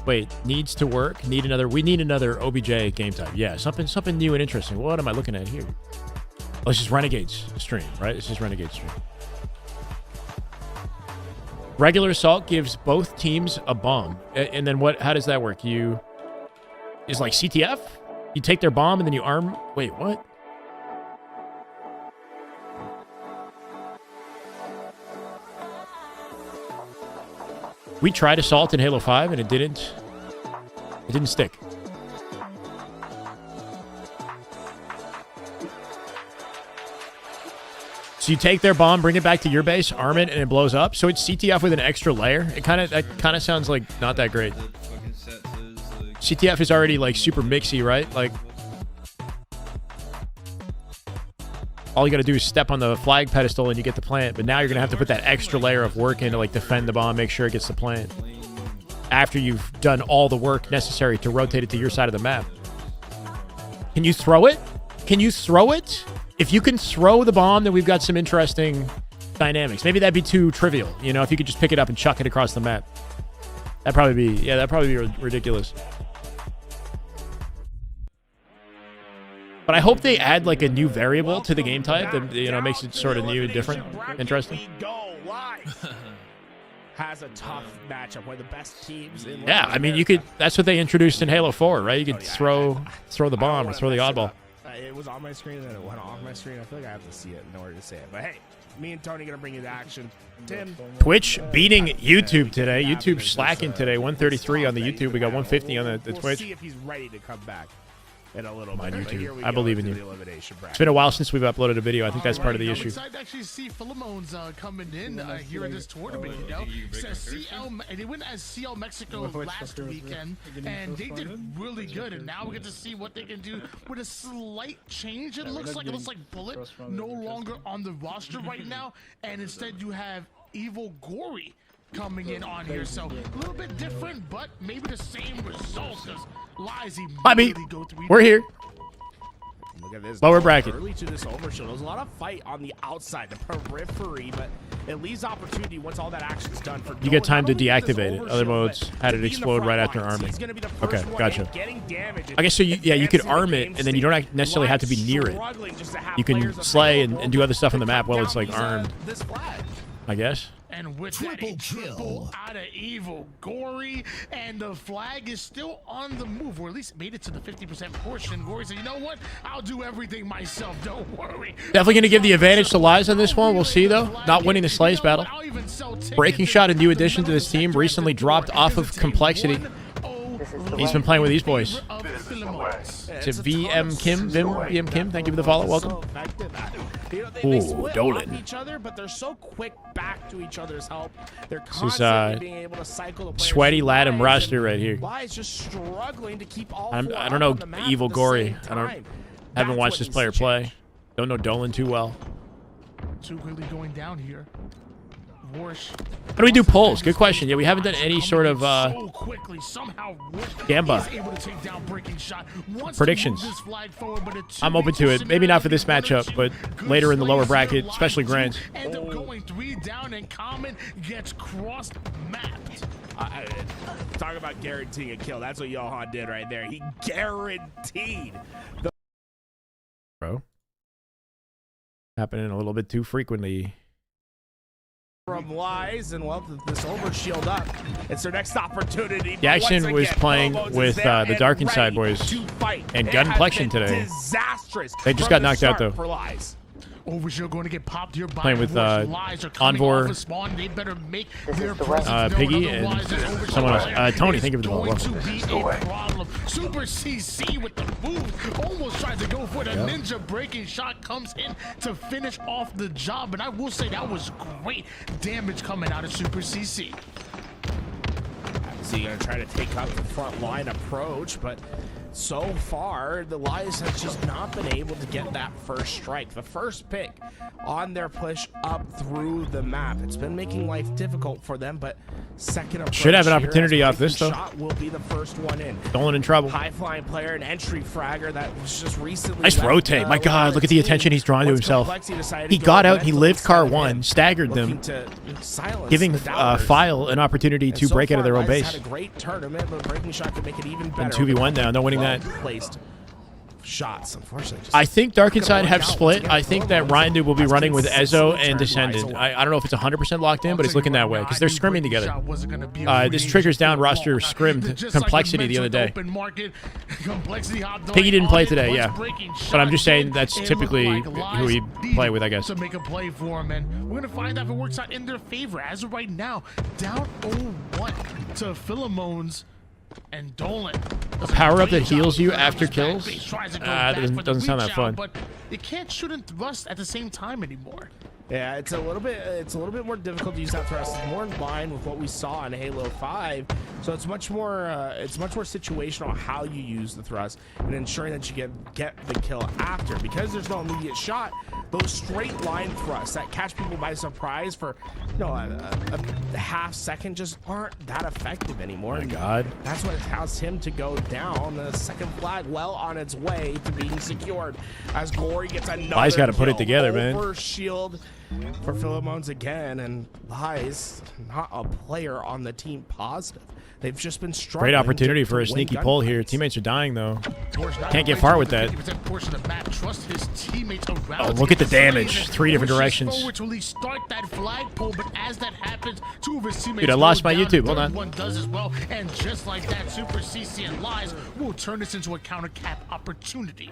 Wait, needs to work? We need another OBJ game type. Yeah, something new and interesting. What am I looking at here? Oh, it's just Renegade's stream, right? It's just Renegade's stream. Regular Assault gives both teams a bomb. And then how does that work? Is like CTF? You take their bomb and then you arm... Wait, what? We tried Assault in Halo 5 and it didn't stick. So you take their bomb, bring it back to your base, arm it, and it blows up. So it's CTF with an extra layer. That kind of sounds like not that great. CTF is already like super mixy, right? Like, all you got to do is step on the flag pedestal and you get the plant. But now you're going to have to put that extra layer of work in to like defend the bomb, make sure it gets the plant. After you've done all the work necessary to rotate it to your side of the map. Can you throw it? Can you throw it? If you can throw the bomb, then we've got some interesting dynamics. Maybe that'd be too trivial. If you could just pick it up and chuck it across the map. That'd probably be ridiculous. But I hope they add like a new variable to the game type that makes it sort of new and different, interesting. Has a tough matchup, one of the best teams in. Yeah, I mean, you could. That's what they introduced in Halo 4, right? You could throw the bomb or throw the oddball. It was on my screen and then it went off my screen. I feel like I have to see it in order to say it. But hey, me and Tony gonna bring you to action. Tim. Twitch beating YouTube today. YouTube slacking today. 133 on the YouTube. We got 150 on the Twitch. We'll see if he's ready to come back in a little bit. YouTube. I believe in you. It's been a while since we've uploaded a video. I think that's part of the issue. I'm excited to actually see Philemon's coming in here in this tournament, and they went as CL Mexico last weekend, and they did really good. And now we get to see what they can do with a slight change. It looks like Bullet no longer on the roster right now, and instead you have Evil Gory coming in on here, so a little bit different, but maybe the same results. We're here. Look at this. Lower bracket. Early to this overshield. There's a lot of fight on the outside, the periphery, but it leaves opportunity once all that action's done. For you get time to deactivate it. Other modes had it explode right after arming. Okay, gotcha. I guess so. You could arm it, and then you don't necessarily have to be near it. You can slay and do other stuff on the map while it's like armed. I guess. And with that, a triple out of Evil Gory, and the flag is still on the move, or at least made it to the 50% portion. Gory said, you know what? I'll do everything myself. Don't worry. Definitely going to give the advantage to Lies on this one. We'll see, though. Not winning the Slays battle. Breaking Shot, a new addition to this team, recently dropped off of Complexity. He's been playing with these boys. To VM Kim. VM Kim, thank you for the follow. Welcome. Ooh, Dolan. Each other, but they're so quick back to each other's help. They're This is constantly being able to cycle the sweaty Latham roster right here. Lies just struggling to keep all I don't know Evil Gory. Haven't watched this player play. Don't know Dolan too well. Too quickly going down here. How do we do polls? Good question. Yeah, we haven't done any sort of Gamba predictions. I'm open to it. Maybe not for this matchup, but later in the lower bracket, especially Grands. End up going 3 down, and Common gets crossed mapped. Talk about guaranteeing a kill. That's what Johan did right there. He guaranteed the bro. Happening a little bit too frequently. From Lies, and well, this overshield up. It's their next opportunity. Jackson was playing with the Dark Inside boys and Gunplexion today. Disastrous. They just got knocked out though. For Lies. Overshield going to get popped here by playing with Envor, Piggy, and someone else. Tony, thank you for the follow. Super CC with the move. Almost tried to go for the ninja. Breaking Shot comes in to finish off the job. And I will say that was great damage coming out of Super CC. So you're going to try to take up the front line approach, but so far, the Lies have just not been able to get that first strike. The first pick on their push up through the map. It's been making life difficult for them, but second approach should have an opportunity off this, though. Shot will be the first one in. Dolan in trouble. High-flying player, an entry fragger that was just recently... Nice rotate. My God, look at the attention he's drawing to himself. He got out, he lived car one, staggered them, giving File an opportunity to break out of their own base. Had a great tournament, but Breaking Shot could make it even better. And 2v1 now, no winning that. Placed shots, unfortunately. I think Dark Inside have split. I think that Ryan will be running with Ezo and Descendant. I don't know if it's 100% locked in, but it's looking that way because they're scrimming together. This triggers down roster scrimmed Complexity the other day. Piggy didn't play today, yeah. But I'm just saying that's typically who we play with, I guess. To make a play for him, and we're going to find out if it works out in their favor. As of right now, down 0-1 to Philemon's. And Dolan, a power up that heals you after kills? Doesn't sound that fun. But you can't shoot and thrust at the same time anymore. Yeah, it's a little bit more difficult to use that thrust. It's more in line with what we saw in Halo 5. So it's much more situational how you use the thrust and ensuring that you get the kill after. Because there's no immediate shot, those straight line thrusts that catch people by surprise for a half second just aren't that effective anymore. Oh my God. That's what caused him to go down. The second flag well on its way to being secured as Gory gets another Lies got to put it together, man. Over shield for Philemon's again, and Lies not a player on the team positive. They've just been struggling. Great opportunity for a sneaky pull here. Teammates are dying though. Can't get far with that. Oh, look at the damage. 3 different directions. Dude, I lost my YouTube. Hold on. One does as well, and just like that, Super CC and Lies will turn this into a counter cap opportunity.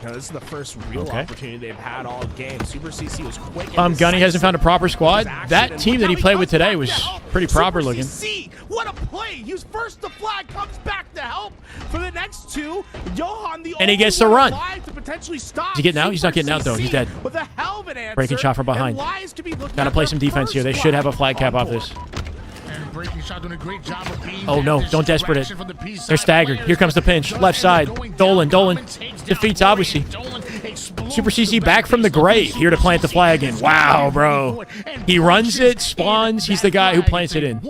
Now, this is the first real opportunity they've had all game. Super CC was quick. Gunny hasn't found a proper squad. That team that he played with today was pretty proper looking. CC, what a play! He's first the flag, comes back to help for the next two. Johan, the and he gets the run. To potentially stop. Is he getting out? He's not getting out though. He's dead. With a hell of an answer. Breaking Shot from behind. Gotta play some defense here. They should have a flag cap off this. Breaking Shot doing a great job of being oh no, don't desperate it. They're staggered. Here comes the pinch. Left side. Dolan defeats obviously. Super CC back from the grave here to plant the flag in. Wow, bro. He runs it, spawns. He's the guy who plants it in.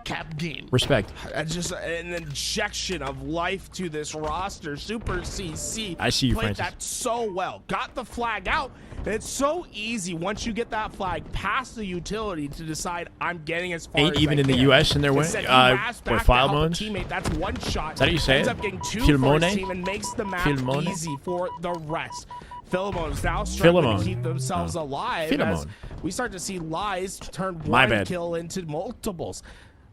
Cap game. Respect. Just an injection of life to this roster. Super CC. I see you, played Francis. that so well. Got the flag out. It's so easy once you get that flag past the utility to decide I'm getting as far 8 as even I in the can. US in their way. With file modes. That's one shot. Is that how you say Ends it? up getting 2 Filmone? for his team and makes the map easy for the rest. Philemon's now struggling Philemon. to keep themselves alive. Philemon. As we start to see Lies turn My one bad. kill into multiples.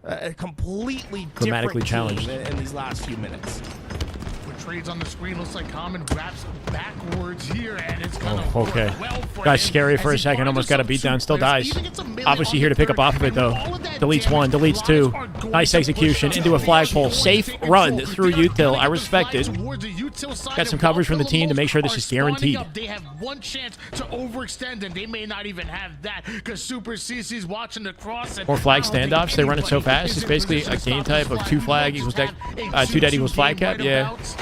A completely Grammatically different challenged. team in these last few minutes. What trades on the screen looks like Common wraps backwards here, and it's gonna Oh, okay. work well for Got him scary for a as he second. finds Almost got a himself beat down. two Still players, dies. even gets a melee Obviously on here to the pick up third, off of it, and though. all of that Deletes damage, one, deletes Lies two. are going Nice to execution push into a up. flagpole. Safe Take run control. through They are util. gonna I get the respect flag it. towards the util side, Got some and coverage from the while team to make sure this are is spawning guaranteed. up, they have one chance to overextend, and they may not even have that because Super CC's watching the cross. And More flag I don't think standoffs. They run it so anybody fast. is It's in basically position a to game stop this type of flag. 2 We flag don't equals just have a 2 dead 2-2 equals flag game cap. right Yeah. about.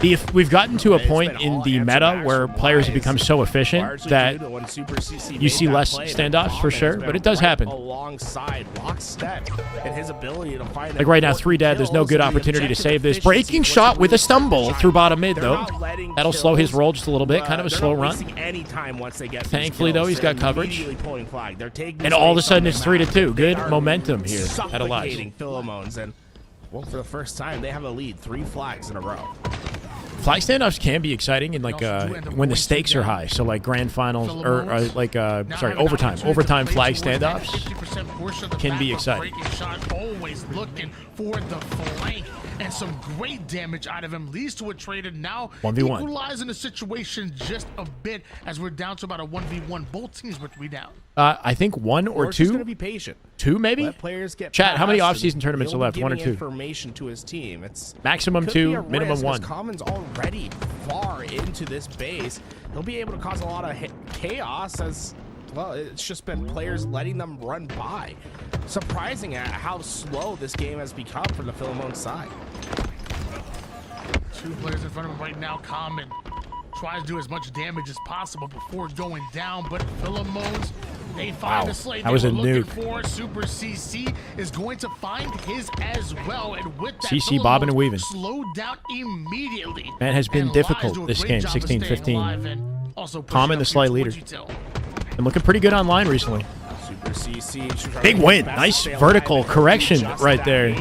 If we've gotten to a It's point been in all the answer meta backs where from players have Lies, become so efficient largely that due to when Super CC you made see that less play, standoffs for Common sure, has but been it does right happen. Alongside Lockstep and his ability to find Like right now, 3 dead. There's no good opportunity to save this. Breaking shot with a stumble through bottom mid, though. That'll slow his roll just a little bit. Kind of a slow run. Any time once they get Thankfully, though, he's got coverage. pulling flag. They're taking And all of a space sudden, on it's the 3-2. map. Good They are momentum here at Elias. suffocating Philemon's, and well, for the first time, they have a lead. 3 flags in a row. Flag standoffs can be exciting in like when the stakes are high. So like grand finals or overtime flag standoffs can be exciting. Breaking shot, always looking for the flank, and some great damage out of him leads to a trade, and now 1v1. equalizing the situation just a bit as we're down to about a 1v1. Both teams were 3 down. I think 1 or Force is 2. gonna be patient. 2 maybe. Let players get Chat, how many past, off-season and tournaments are he'll left? be 1 or giving 2? Information to his team. It's Maximum could be 2, a minimum risk, 1. as Common's already far into this base. He'll be able to cause a lot of chaos as well. It's just been players letting them run by. Surprising at how slow this game has become for the Philemon side. 2 players in front of him right now. Common tries to do as much damage as possible before going down, but Philemon's, they find the slate that was they a were looking nuke. for. Super CC is going to find his as well, and with that, CC bobbing and weaving. slowed down immediately. Man has been And difficult Lies do a this great game, job of staying 16-15. alive and also pushing Common up the here slight towards leader. Util. And looking pretty good online recently. Super CC, Big win. Nice vertical correction right there.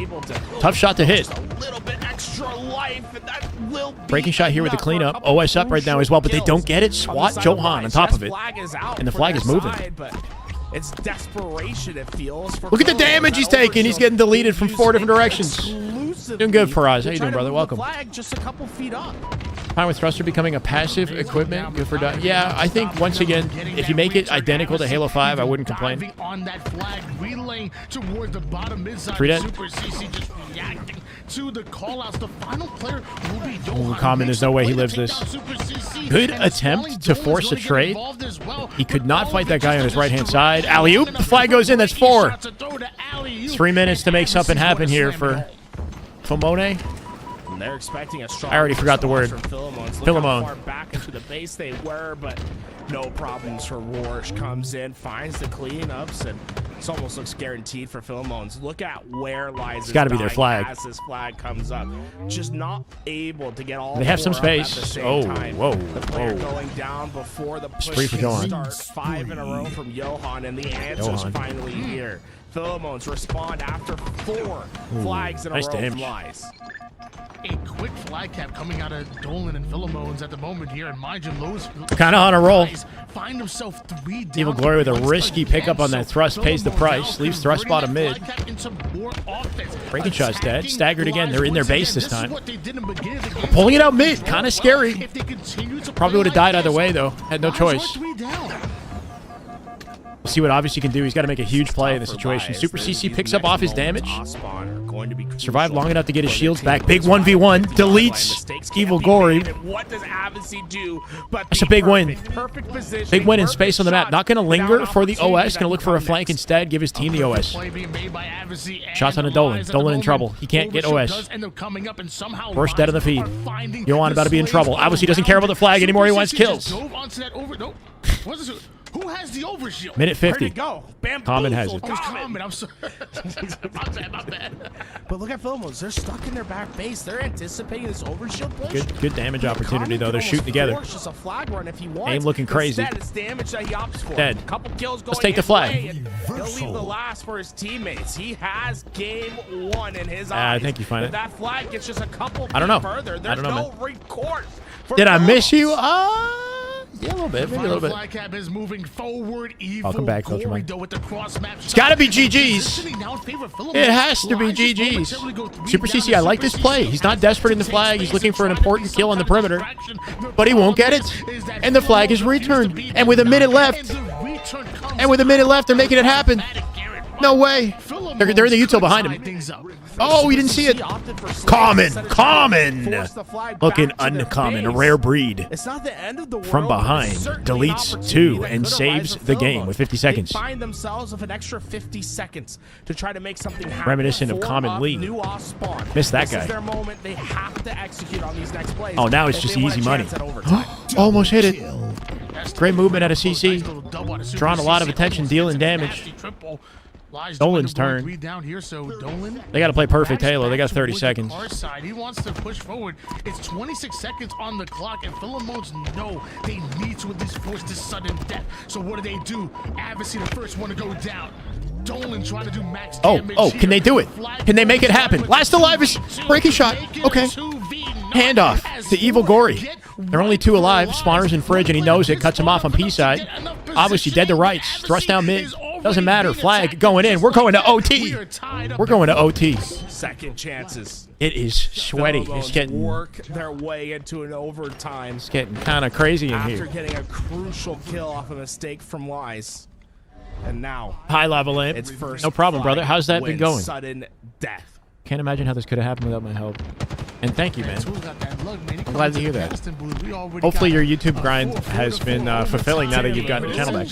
Tough shot to hit. Just a little bit extra life, and that will be Breaking shot here with the enough for a cleanup. couple OS up right now as well, but they kills don't get it. on the SWAT side of Johan on Lies. top Yes, of it. flag is out And the for flag their is moving. side, but it's desperation, it feels. For Look at the Philemon. damage he's That taking. He's overshield getting deleted from used 4 different directions. exclusively Doing good for us. How to you try doing, to brother? move the Welcome. Flag just a couple feet up. Fine with Thruster becoming a passive equipment. Good for yeah, I think once again, if you make it identical to Halo 5, I wouldn't complain. Diving on that flag, relaying towards the bottom mid-side. 3 dead. Super CC just reacting to the call-outs. The final player will be Johan. Common, there's no way he lives this. Good attempt to force a trade. He could not fight that guy on his right-hand side. Alley-oop. The flag goes in. That's 4. 3 minutes to make something happen here for Fomone. And they're expecting a strong. I already forgot the word. Philemon. Philemon. How far back into the base they were, but no problems for Warsh. Comes in, finds the cleanups, and this almost looks guaranteed for Philemon's. Look at where Lies. It's got to be their flag. As this flag comes up, just not able to get all. They have some 4 up at space. the same Oh, time. whoa, The player whoa. going down before the push Spree for can Johan. start. 5 in a row from Johan, and the answer's Johan. finally here. Philemon's respond after 4 flags in a nice row damage. from Lies. A quick flag cap coming out of Dolan and Philemon's at the moment here, and mind you, Lowe's Kinda on a roll. find himself 3 down. Evil Glory with a once risky again. pickup on that So thrust pays the Philemon's price. now Leaves thrust converting bottom that mid. flag cap into more offense. Breaking shot's dead. Attacking Staggered again. Lies They're in their once base again. this time. Is what they did in the beginning of the game. Pulling it out They mid. draw Kinda well. scary. If they continue to Probably play would have like died either this, way, though. Had no Lies are choice. 3 down. We'll see what obviously can do. He's got to make a huge play in this situation. Super CC picks up off his damage. Survived long enough to get his shields back. Big 1v1. Deletes Evil Glory. What does Avicii do? But That's a big win. Perfect position. Big win in space on the map. Not going to linger for the OS. Going to look for a flank instead. Give his team the OS. Play being made by Avicii and Shots on a Dolan. Lies at the Dolan in moment. trouble. He can't get Overshoot OS. does end up coming up, and somehow First dead on the Lies feed. are finding Yohan the about to be in slaves trouble. Obviously doesn't care about the flag anymore. He wants Super CC kills. just dove onto that over. Nope. What's this? Who has the overshield? Minute Where'd 50. it go? Common has it. Oh, it's Common. I'm sorry. my bad. But look at Philemon's. They're stuck in their back base. They're anticipating this overshield push. Good damage opportunity, Common though. can They're shooting almost together. force just a flag run if he wants. Aim looking crazy. Instead, it's damage that he opts for. Dead. Couple kills going Let's take the his flag. way, and he'll leave the last for his teammates. He has game 1 in his I eyes. think you find if it. that flag gets just a couple I don't know. feet further, I there's don't know, no recourse. for Did I miss Philemon's. you? Yeah, a little bit. Maybe a little bit. Fly cap is moving forward. Welcome back, Coach Gory, Mike. though, with the cross map. It's got to be GG's. It has to be GG's. Super CC, I like this play. He's not desperate in the flag. He's looking for an important kill on the perimeter, but he won't get it. And the flag is returned. And with a minute left, they're making it happen. No way. They're in the util behind him. Oh, we didn't see it. Common. Looking uncommon. A rare breed. It's not the end of the world. From behind, deletes 2 and saves the game with 50 seconds. They find themselves with an extra 50 seconds to try to make something happen. Reminiscent of Common Lee. Missed that guy. This is their moment. They have to execute on these next plays. Oh, now it's just easy money. Almost hit it. Great movement out of CC. Drawing a lot of attention, dealing damage. Dolan's turn. They got to play perfect Halo. They got 30 seconds. He wants to push forward. It's 26 seconds on the clock, and Philomones know they need to at least force this sudden death. So what do? Advocacy the first one to go down. Dolan trying to do max damage. Oh, can they do it? Can they make it happen? Last alive is breaking shot. Okay. Handoff to Evil Gory. They're only 2 alive. Spawners in fridge, and he knows it. Cuts him off on P side. Obviously dead to rights. Thrust down mid. Doesn't matter. Flag going in. We're going to OT. We're going to OT. Second chances. It is sweaty. It's getting work their way into an overtime. It's getting kind of crazy in here. After getting a crucial kill off a mistake from Wise. And now high level in. It's first. No problem, brother. How's that been going? Sudden death. Can't imagine how this could have happened without my help. And thank you, man. I'm glad to hear that. Hopefully your YouTube grind has been fulfilling now that you've gotten the channel back.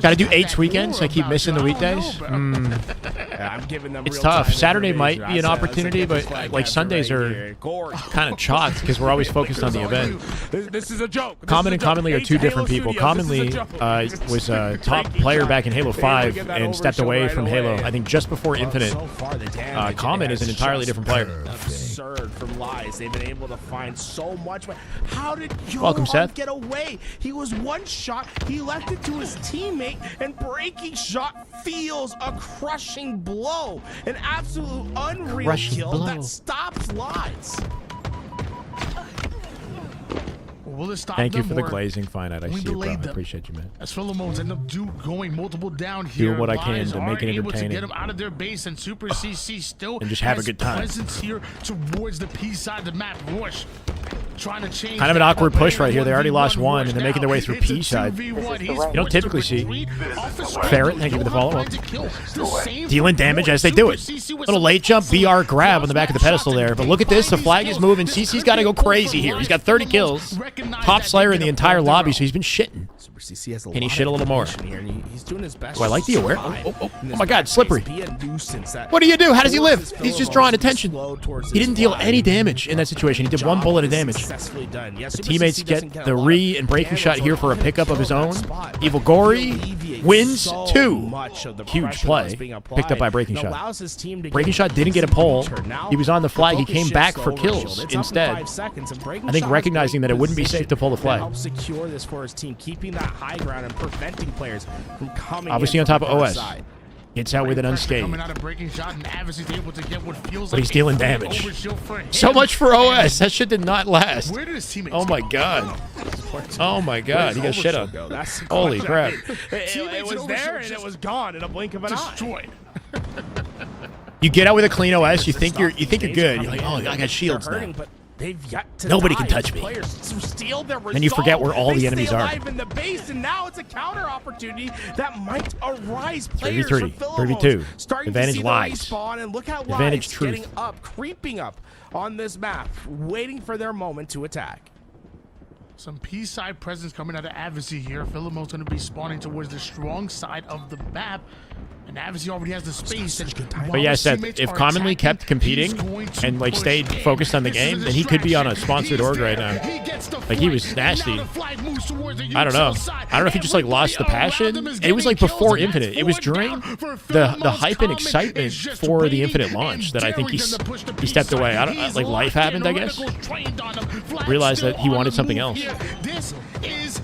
Got to do 8 weekends. I keep missing the weekdays. It's tough. Saturday might be an opportunity, but like Sundays are kind of chalked because we're always focused on the event. This is a joke. Common and Commonly are 2 different people. Commonly was a top player back in Halo 5 and stepped away from Halo, I think, just before Infinite. Common is an entirely different player. Absurd from Lies. They've been able to find so much. How did Welcome, Seth. get away? He was one shot. He left it to his teammate, and breaking shot feels a crushing blow. An absolute unreal kill that stops Lies. Will it stop Thank you them for the or glazing finite. I see it, bro. I them? appreciate you, man. As Philomones end up going multiple down here, Doing what I can to make it able to entertaining. get them out of their base, and Super CC still And just have a has good time. presence here towards the P side of the map. Rush trying to change. Kind of an that awkward push right here. They already lost 1, Rush and they're making their way through now. P It's a side. 2v1. You He's don't forced typically to see retreat off the screen. Ferret, thank you for the follow-up. Finds a kill. The same Dealing damage as they do it. Little late jump BR grab on the back of the pedestal there. But look at this. The flag is moving. CC's got to go crazy here. He's got 30 kills. Top Slayer in the entire lobby, so he's been shitting. Super CC has Can he shit a little more? Here, and he's doing his best. Oh, I like the aware. Oh my God, slippery. Be a nuisance. What do you do? How does he live? He's just drawing attention. He didn't deal any damage in that situation. He did 1 bullet of damage. The teammates get the re and breaking shot here for a pickup of his own. Evil Gory wins 2. Huge play. Picked up by breaking shot. Breaking shot didn't get a pull. He was on the flag. He came back for kills instead. I think recognizing that it wouldn't be safe to pull the flag. Help secure this for his team, keeping that high ground and preventing players from coming. Obviously on top of OS. Gets out with it unscathed. But he's dealing damage. So much for OS. That shit did not last. Oh my God. Oh my God. He got shit on. Holy crap. It was there and it was gone in a blink of an eye. You get out with a clean OS, you think you're good. You're like, oh, I got shields now. They've yet to Nobody can touch me. And you forget where all the enemies are. In the base, and now it's a counter opportunity that might arise. 33, 32. Advantage Lies. And look how Advantage Lies Truth. getting up, creeping up on this map, waiting for their moment to attack. Some P-side presence coming out of Advocacy here. Philomone's going to be spawning towards the strong side of the map. And Advocacy already has the space. But yeah, Seth, if Commonly kept compiting and like stayed focused on the game, then he could be on a sponsored org right now. Like he was nasty. I don't know. I don't know if he just like lost the passion. It was like before Infinite. It was during the hype and excitement for the Infinite launch that I think he stepped away. I don't like life happened, I guess. Realized that he wanted something else. This is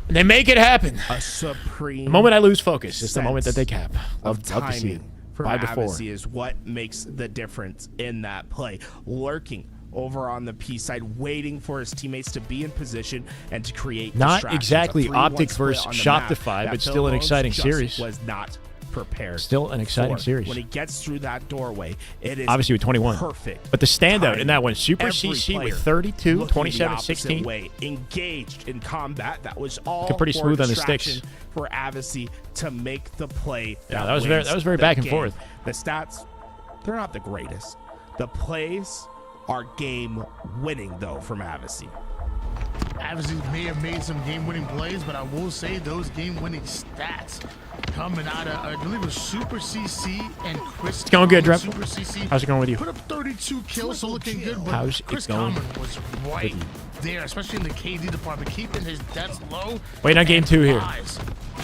They make it happen. A supreme the moment I lose focus is the moment that they cap. Love to see it. For 5 to 4. Advocacy is what makes the difference in that play. Lurking over on the P side, waiting for his teammates to be in position and to create Not distractions. exactly A 3-1 Optic split versus on the Shopify, map but that still an Phil exciting Bones series. just was not prepared. Still an exciting for. series. When he gets through that doorway, it is obviously with 21. Perfect. But the standout timing. in that one, Super Every CC player with 32, looking 27, the opposite 16. way, engaged in combat. That was all Looking pretty for smooth on the distraction sticks. for Avicii to make the play. Yeah, that was wins very the back and game. forth. The stats, they're not the greatest. The plays are game winning though from Avicii. Avicii may have made some game-winning plays, but I will say those game-winning stats coming out of, I believe it was Super CC and Chris. It's going good, Drep. Super CC. How's it going with you? Put up 32 kills, so looking good. But How's it Chris going Common was right there, especially in the KD department, keeping his deaths low. Waiting on game 2 here.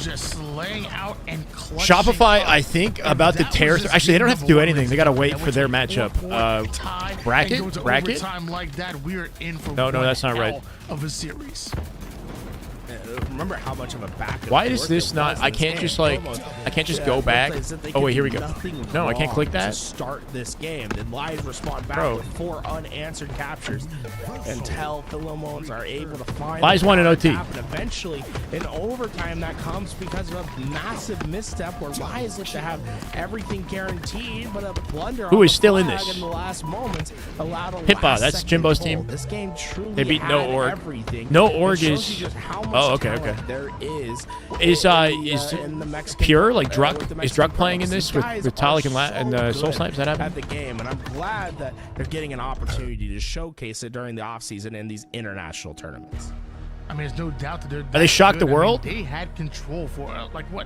Just laying out and clutching Shopify, up. I think, And about to that tear. was just Actually, they don't game have to do number anything. one. They got to wait That for went their to a matchup. 4-4 tie, and Bracket? goes to Bracket? overtime like that, we are in for No, one that's not right. hell of a series. Remember how much of a back and Why is forth this it not? was I in this can't game. just like, I can't just go back. Oh wait, here we go. No, I can't click To that. start this game, then Lions respond back Bro. with 4 unanswered captures until Philomones are able to find. Lions the won in counter OT. tap, and eventually, in overtime, that comes because of a massive misstep where Lions look to have everything guaranteed, but a blunder. Who on is the still in flag this? In the last moments, allowed a Hitbot, that's last-second Jimbo's goal. team. This game truly They beat No had Org. everything. No It Org shows is. you just how much Oh, okay, talent okay. there is Is in the Mexican, Pure like with Druck? the Is Mexican Druck playing in pros. this These with guys Talik and are Soul so Snipes? That good happened? at the game, and I'm glad that they're getting an opportunity to showcase it during the offseason in these international tournaments. I mean, there's no doubt that they're. they shocked the good. I mean, world? they had control for like what?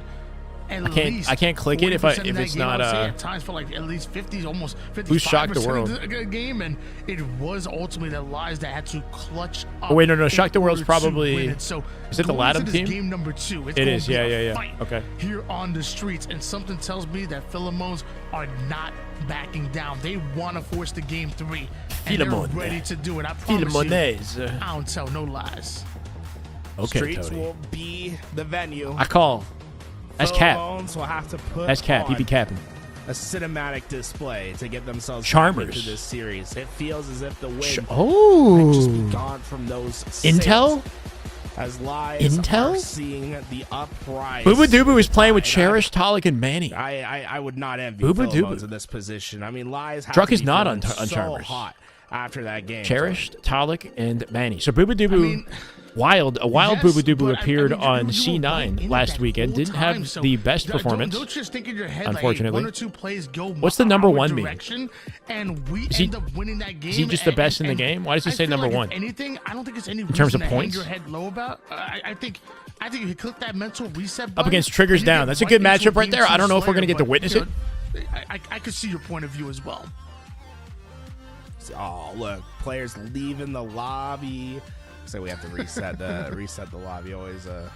At I can't click it if 40% if of it's that game, not I would say at times for like at least 50, almost 55% shocked the world? of the game, and it was ultimately the Lions that had to clutch up. Oh wait, no, Shock the in World's order to probably. win it. So Is it the going into Latham this team? Game number 2. It's It gonna is, be yeah, a yeah. fight Okay. Here on the streets, and something tells me that Philomones are not backing down. They want to force the game 3, and they're Philemon. ready to do it. I promise Philemones. you. I don't tell no lies. Okay, Streets Tony. will be the venue. I call. That's Cap. Philomones will have to put That's Cap. He be on capping. a cinematic display to get themselves Charmers. back into this series. It feels as if the win might just be Oh. gone from those Intel? sails as Lies Intel? are seeing the uprise. Booba Dooba was playing with And Cherish, Talik, and Manny. I would not envy Booba Philomones Dooba. in this position. I mean, Lies have Druck to is be not feeling on so Charmers. hot after that game. Cherished, Talik, and Manny. So Booba Doobu, mean, a wild yes, Booba Doobu but appeared I mean, on you were C9 in it last that weekend. whole Didn't time, have so the best don't performance. Don't just think in your head Unfortunately. like, hey, 1 or 2 plays go. What's the number our one mean? direction, and we Is he- end up winning that game. is he just the best in the and game? Why does he I say feel number like if one? anything, I don't think it's any In terms reason of to hang points? your head low about. I think if you click that mental reset Up button, against Triggers and you Down. get That's a right good into matchup right game there. I 2 don't know if we're Slayer, gonna get to but, witness you it. know, I could see your point of view as well. Oh, look, players leaving the lobby. So we have to reset the lobby. Always a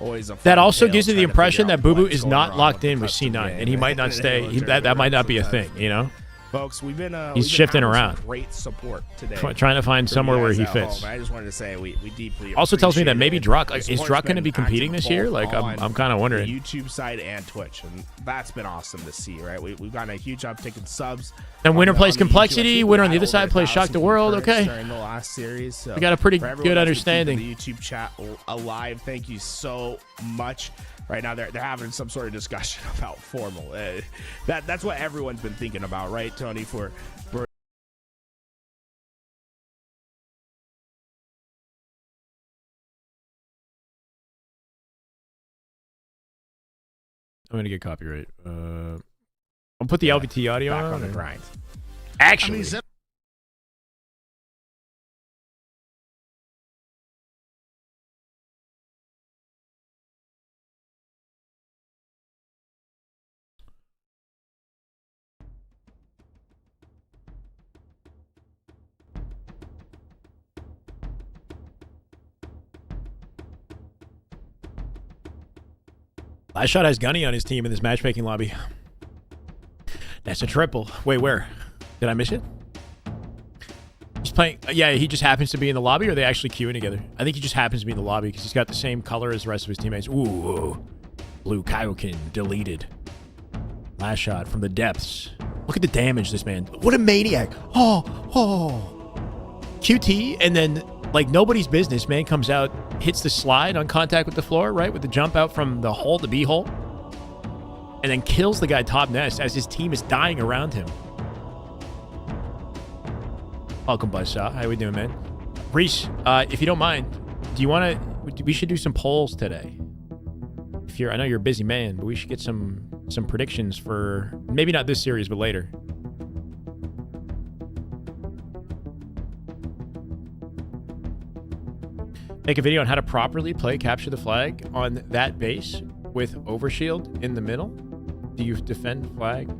That fun also tale gives you the trying to impression figure that out Boo Boo what's is going not on locked the in with custom C9, game. and he might not stay. It'll That turn might not around be a thing, sometimes. you know? Folks, we've been shifting having some around. Great support today. Trying to find for you somewhere where guys he at fits. home. I just wanted to say we deeply Also tells me that appreciate maybe it. Druck The is support's Druck going to been be competing active this year. both Like on I'm kind of the wondering. YouTube side and Twitch, and that's been awesome to see. Right, we've gotten a huge uptick in subs. Then winner on plays on the YouTube. I Complexity. think we Winner on the had other side over plays Shock 1,000 the World. concurrents Okay. During the last series, so We got a pretty for everyone good that's been keeping understanding. The YouTube chat alive. Thank you so much. Right now, they're having some sort of discussion about formal. That's what everyone's been thinking about, right, Tony? For I'm going to get copyright. I'll put the LVT audio back on. on the or- grind. Actually, Last Shot has Gunny on his team in this matchmaking lobby. That's a triple. Wait, where? Did I miss it? He's playing. Yeah, he just happens to be in the lobby, or are they actually queuing together? I think he just happens to be in the lobby because he's got the same color as the rest of his teammates. Ooh, Blue Kaioken deleted. Last Shot from the depths. Look at the damage this man. What a maniac. Oh. QT, and then like nobody's business, man comes out, hits the slide on contact with the floor, right? With the jump out from the hole, the B hole, and then kills the guy top nest as his team is dying around him. Welcome, Buzzsaw. How we doing, man? Reese, if you don't mind, do you want to? We should do some polls today. If you're, I know you're a busy man, but we should get some predictions for maybe not this series, but later. Make a video on how to properly play capture the flag on that base with overshield in the middle. Do you defend flag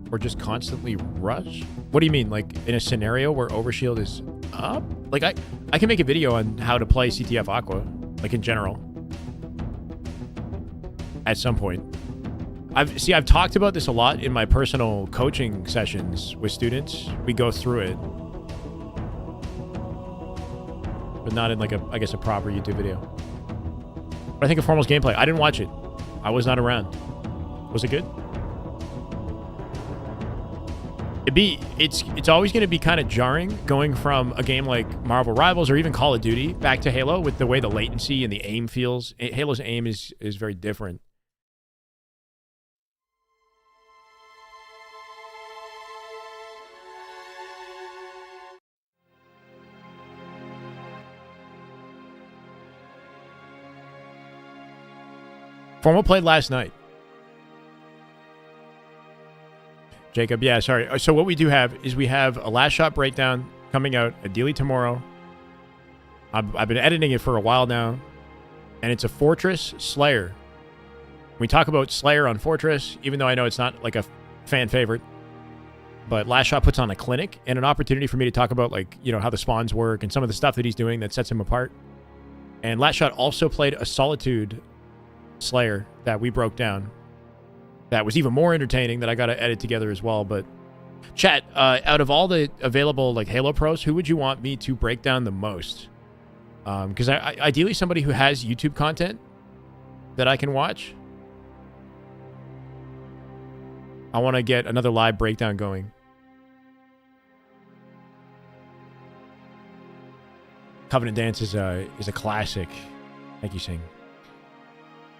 or just constantly rush? What do you mean? Like in a scenario where overshield is up? Like I can make a video on how to play CTF Aqua, like in general, at some point. I've talked about this a lot in my personal coaching sessions with students. We go through it, but not in like I guess a proper YouTube video. But I think of Formal's gameplay. I didn't watch it. I was not around. Was it good? It's always going to be kind of jarring going from a game like Marvel Rivals or even Call of Duty back to Halo with the way the latency and the aim feels. Halo's aim is very different. Formal played last night. Jacob, yeah, sorry. So what we do have is we have a last shot breakdown coming out ideally tomorrow. I've been editing it for a while now, and it's a Fortress Slayer. We talk about Slayer on Fortress, even though I know it's not like a fan favorite, but last shot puts on a clinic and an opportunity for me to talk about, like, you know, how the spawns work and some of the stuff that he's doing that sets him apart. And last shot also played a Solitude Slayer that we broke down. That was even more entertaining that I got to edit together as well. But chat, out of all the available like Halo pros, who would you want me to break down the most? Because ideally somebody who has YouTube content that I can watch. I want to get another live breakdown going. Covenant Dance is a classic. Thank you, Sing.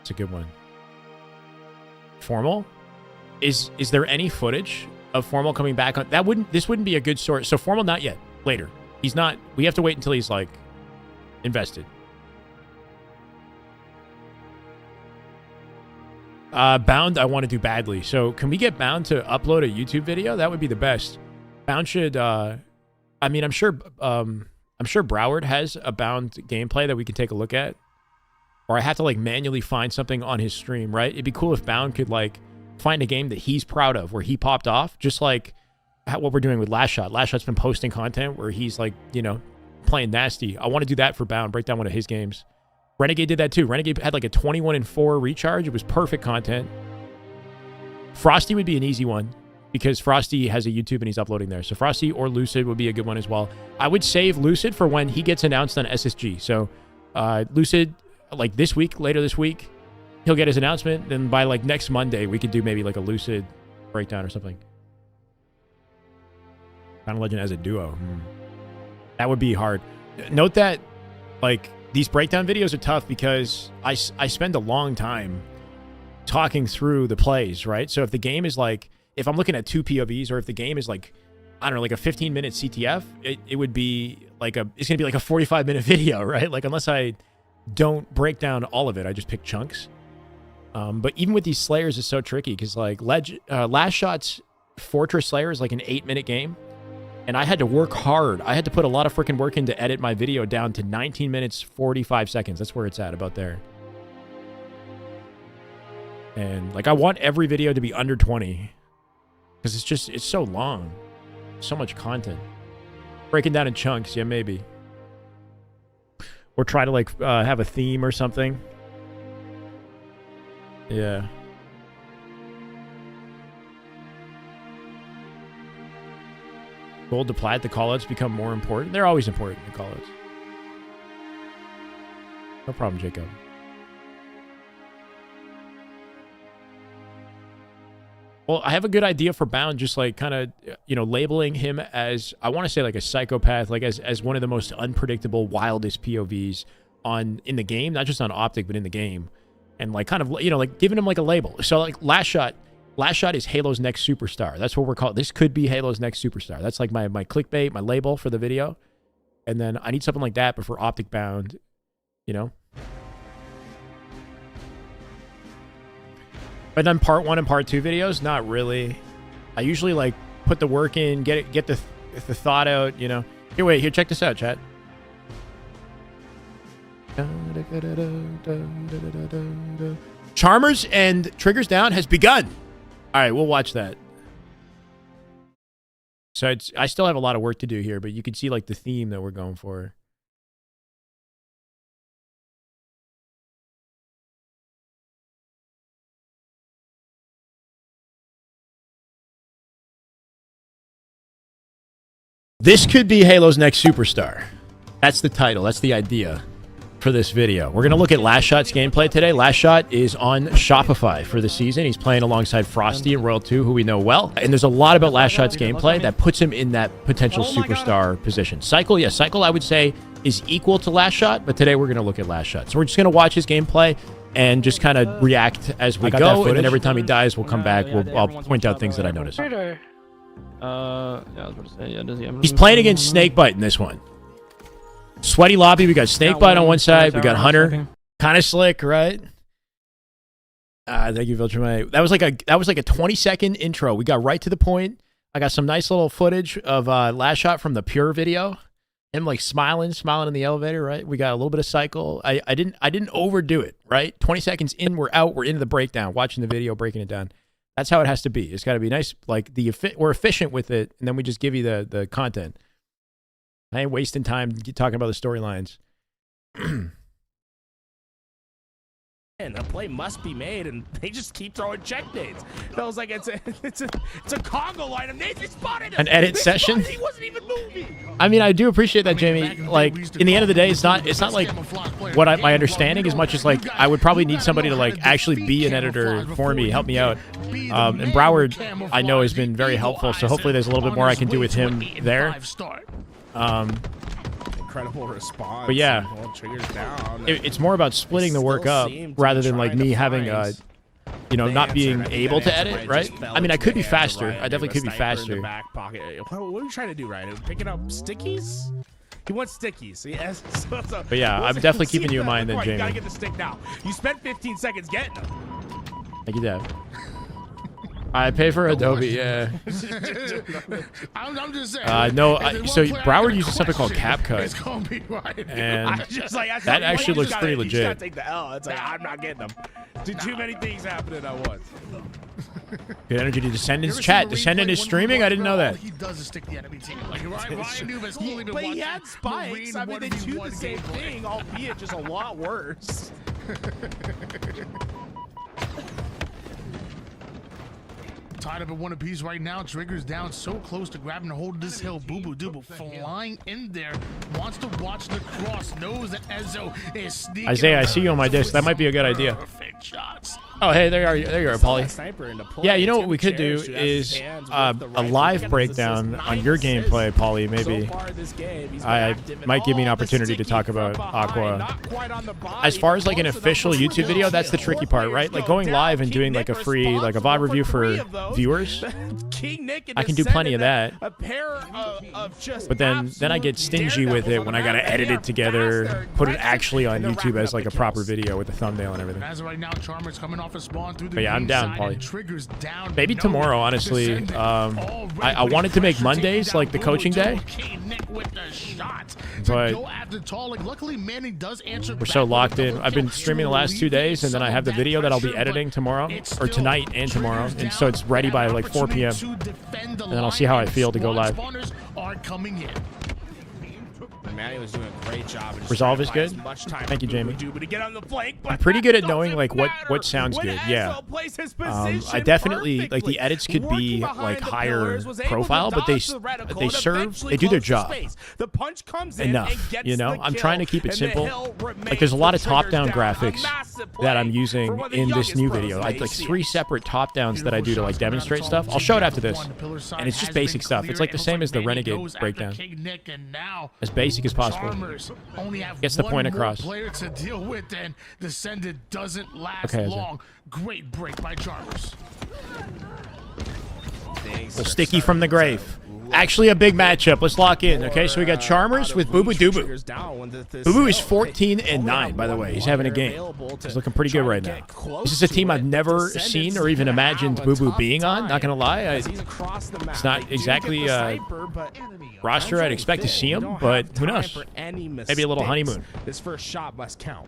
It's a good one. Formal? Is there any footage of Formal coming back on? This wouldn't be a good source. So Formal, not yet. Later. He's not. We have to wait until he's like invested. Bound, I want to do badly. So can we get Bound to upload a YouTube video? That would be the best. Bound should. I mean, I'm sure Broward has a Bound gameplay that we can take a look at. Or I have to like manually find something on his stream, right? It'd be cool if Bound could like find a game that he's proud of where he popped off, just like what we're doing with Last Shot. Last Shot's been posting content where he's like, you know, playing nasty. I want to do that for Bound, break down one of his games. Renegade did that too. Renegade had like a 21-4 recharge. It was perfect content. Frosty would be an easy one because Frosty has a YouTube and he's uploading there. So Frosty or Lucid would be a good one as well. I would save Lucid for when he gets announced on SSG. So Lucid, like this week, later this week, he'll get his announcement. Then by like next Monday, we could do maybe like a Lucid breakdown or something. Kind of Legend as a duo. That would be hard. Note that like these breakdown videos are tough because I spend a long time talking through the plays, right? So if the game is like, if I'm looking at two POVs or if the game is like, I don't know, like a 15-minute CTF, it would be like it's going to be like a 45-minute video, right? Like unless I don't break down all of it, I just pick chunks. But even with these Slayers, it's so tricky because like Last Shot's Fortress Slayer is like an 8-minute game. And I had to work hard. I had to put a lot of freaking work in to edit my video down to 19 minutes, 45 seconds. That's where it's at, about there. And like I want every video to be under 20 because it's so long. So much content. Breaking down in chunks, yeah, maybe. Or try to like have a theme or something. Yeah. Gold to plat, the callouts become more important. They're always important, the callouts. No problem, Jacob. Well, I have a good idea for Bound, just like kind of, you know, labeling him as, I want to say like a psychopath, like as one of the most unpredictable, wildest POVs in the game, not just on Optic, but in the game. And like kind of, you know, like giving him like a label. So like Last Shot is Halo's next superstar. That's what we're called. This could be Halo's next superstar. That's like my clickbait, my label for the video. And then I need something like that, but for Optic Bound, you know. But then part 1 and part 2 videos, not really. I usually like put the work in, get the thought out, you know. Here, check this out, chat. Charmers and Triggers Down has begun. All right, we'll watch that. So I still have a lot of work to do here, but you can see like the theme that we're going for. This could be Halo's next superstar. That's the title. That's the idea for this video. We're going to look at Last Shot's gameplay today. Last Shot is on Shopify for the season. He's playing alongside Frosty and Royal 2, who we know well. And there's a lot about Last Shot's gameplay that puts him in that potential superstar position. Cycle, yeah, Cycle I would say is equal to Last Shot, but today we're going to look at Last Shot. So we're just going to watch his gameplay and just kind of react as we go. And then every time he dies, we'll come back. I'll point out things that I notice. He's playing against Snakebite in this one. Sweaty lobby. We got Snakebite on one side. We got Hunter. Kind of slick, right? Thank you, Viltramite. That was like a 20-second intro. We got right to the point. I got some nice little footage of Last Shot from the Pure video. Him like smiling in the elevator, right? We got a little bit of Cycle. I didn't overdo it, right? 20 seconds in, we're out. We're into the breakdown, watching the video, breaking it down. That's how it has to be. It's got to be nice. Like we're efficient with it, and then we just give you the content. I ain't wasting time talking about the storylines. And a play must be made, and they just keep throwing checkmates. Feels like it's a Congo line, and they spotted him. An edit session. He wasn't even moving. I mean, I do appreciate that, Jamie. Like, in the end of the day, it's not like what my understanding as much as like I would probably need somebody to like actually be an editor for me, help me out. And Broward, I know, has been very helpful. So hopefully, there's a little bit more I can do with him there. Incredible response. But yeah, Triggers down. It's more about splitting the work up rather than like me having you know, not being able to edit, right? I mean, I could be faster. I definitely could be faster. Back pocket. What are you trying to do, Ryan? Picking up stickies? He wants stickies. Yes. But yeah, I'm definitely keeping you in mind then, Jamie. You gotta get the stick now. You spent 15 seconds getting them. Thank you, Dad. I pay for Adobe, yeah. I'm just saying. No, so Broward uses something called CapCut, and that actually looks pretty legit. You gotta take the L. It's like, I'm not getting them. Too many things happening at once. Good energy to Descendants chat. Descendant is streaming? I didn't know that. He doesn't stick the enemy team. Like, Ryan Noob has only been but he had spikes. I mean, they do the same thing, albeit just a lot worse. Tied up at one apiece right now. Triggers down, so close to grabbing a hold of this hill. Boo Boo Dooble flying in there. Wants to watch the cross. Knows that Ezzo is sneaking. Isaiah, I see you on my disc. That might be a good idea. Perfect shots. Oh, hey, there you are, Paulie. Yeah, you know what we could do is a live breakdown on your gameplay, Paulie, maybe. I might give me an opportunity to talk about Aqua. As far as like an official YouTube video, that's the tricky part, right? Like going live and doing like a free, like a VOD review for viewers. I can do plenty of that. But then I get stingy with it when I gotta edit it together, put it actually on YouTube as like a proper video with the thumbnail and everything. As of right now, Charmer's coming off a spawn through the but yeah, I'm down, Paulie. Triggers down. Maybe tomorrow, honestly. I wanted to make Mondays like the coaching day, but we're so locked in. I've been streaming the last 2 days, and then I have the video that I'll be editing tomorrow, or tonight and tomorrow, and so it's ready by like 4 p.m. And then I'll see how I feel to go live. Manny was doing a great job. Resolve is good. Thank you, Jamie. I'm pretty good at knowing like what sounds good. Yeah. I definitely like the edits could be like higher profile, but they do their job enough. You know, I'm trying to keep it simple. Like there's a lot of top-down graphics that I'm using in this new video. I like 3 separate top downs that I do to like demonstrate stuff. I'll show it after this, and it's just basic stuff. It's like the same as the Renegade breakdown, as basic as possible. Gets the point across. Player to deal with, and Descended doesn't last long. Great break by Chalmers. Well, Sticky from the grave. Actually a big matchup. Let's lock in. Okay, so we got Chalmers with Boo Boo Dubu. Boo Boo is 14-9, by the way. He's having a game. He's looking pretty good right now. This is a team I've never seen or even imagined Boo Boo being on. Not gonna lie, it's not exactly a roster I'd expect to see him, but who knows? Maybe a little honeymoon. This first shot must count.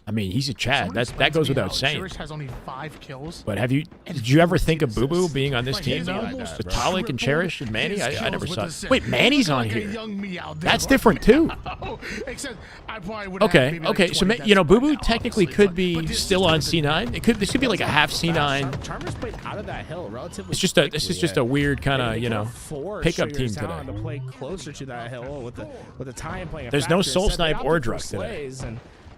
I mean, he's a Chad. That goes without saying. Cherish has only 5 kills. But did you ever think of Boo Boo being on this team though? With Talik and Cherish and Manny? I never saw it. Wait, Manny's on here. That's different too. Okay. So you know, Boo Boo technically could be still on C9. This could be like a half C9. Chalmers played out of that hill relatively. This is just a weird kind of, you know, pickup team today. To play closer to that hill with the time playing. There's no soul snipe or drug today.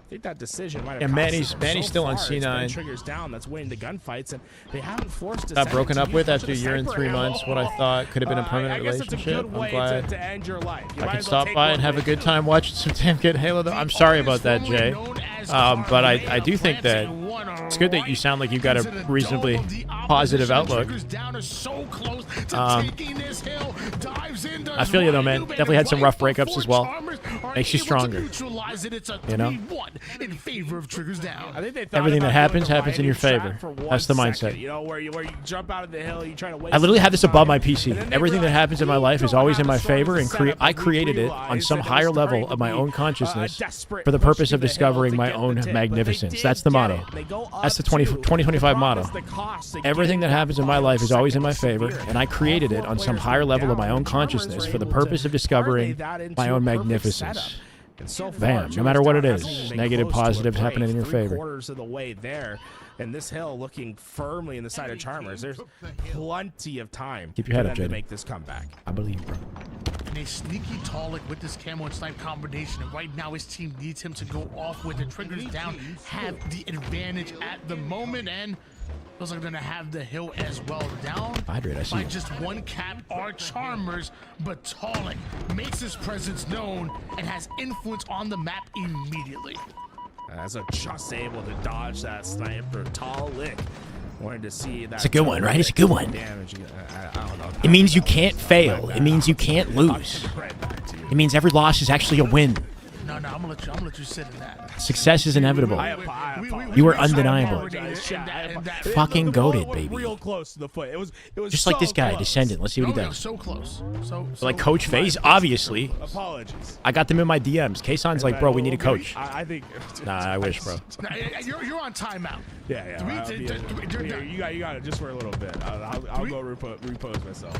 I think that decision might have and Manny's still on C9. Triggers down. That's winning the gunfights, and they haven't forced. Got broken up with after a year and 3 months. What I thought could have been a permanent relationship. I'm glad I can stop by and have a good time watching some damn good Halo. Though I'm sorry about that, Jay. But I do think that it's good that you sound like you got a reasonably positive outlook. I feel you though, man. Definitely had some rough breakups as well. Makes you stronger. You know? In favor of Triggers down. Everything that happens in your favor. That's the mindset. You know, where you jump out of the hill, you try to. I literally have this above my PC. Everything that happens in my life is always in my favor, and I created it on some higher level of my own consciousness for the purpose of discovering my own magnificence. That's the motto. That's the 2025 motto. Everything that happens in my life is always in my favor, and I created it on some higher level of my own consciousness for the purpose of discovering my own magnificence. Bam, no matter what it is, negative, positives happening in your favor. Quarters of the way there, and this hill looking firmly in the side of Chalmers. There's plenty of time Keep your head for up, them Jaden. to make this comeback. I believe, bro. And a sneaky Talik with this camo and snipe combination, and right now his team needs him to go off with the Triggers down, have the advantage at the moment, and feels like they're gonna have the hill as well down Hydrate, I see. by just 1 cap are Chalmers, but Talik makes his presence known and has influence on the map immediately. As a just able to dodge that sniper, Talik. Wanted to see that. It's a good one, right? It's a good one. Damage. I don't know. It means you can't fail. It means you can't lose. It means every loss is actually a win. No, I'm gonna let you sit in that. Success is inevitable. You are undeniable. Fucking goated, baby. Real close to the foot. It was just like this guy, Descendant. Let's see what he does. So close. So like Coach FaZe, obviously. Apologies. I got them in my DMs. Kayson's like, bro, we need a coach. I think. Nah, I wish, bro. You're on timeout. Yeah. You got it just for a little bit. I'll go repose myself.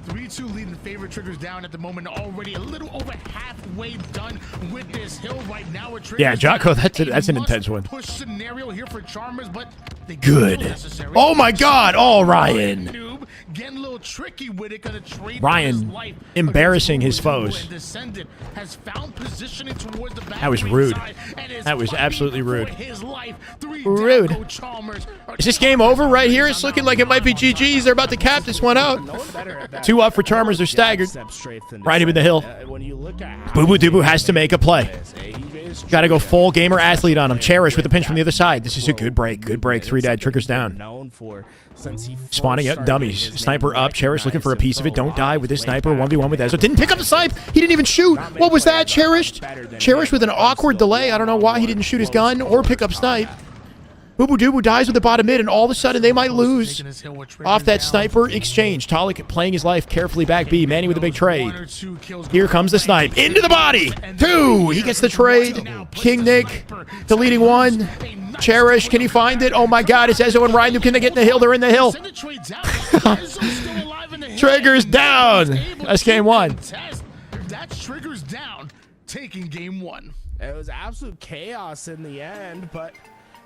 3-2 lead in favor. Triggers down at the moment. Already a little over halfway done with this hill right now. Yeah, Jocko, that's an intense one. Push scenario here for Chalmers, but good. Oh my God! Oh, Ryan. Getting a little tricky with it. Gonna trade Ryan embarrassing his foes. Has found positioning towards the back. That was rude. That was absolutely rude. Rude. Is this game over right here? It's looking like it might be GG's. They're about to cap this one out. 2 up for Chalmers. They're staggered. Right in the hill. Boo Boo Dubu has to make a play. Got to go full gamer athlete on him. Cherish with the pinch from the other side. This is a good break. Good break. 3 dead. Triggers down. Spawning up dummies. Sniper up. Cherish looking for a piece of it. Don't die with this sniper. 1v1 with Ezra. Didn't pick up the snipe. He didn't even shoot. What was that? Cherish with an awkward delay. I don't know why he didn't shoot his gun or pick up snipe. Boo Boo Dubu dies with the bottom mid, and all of a sudden they might lose off that sniper exchange. Talik playing his life carefully back B. Manny with a big trade. Here comes the snipe. Into the body. 2. He gets the trade. King Nick deleting 1. Cherish, can he find it? Oh my God, it's Ezo and Ryan. Can they get in the hill? They're in the hill. Triggers down. That's game 1. That's Triggers down, taking game 1. It was absolute chaos in the end, but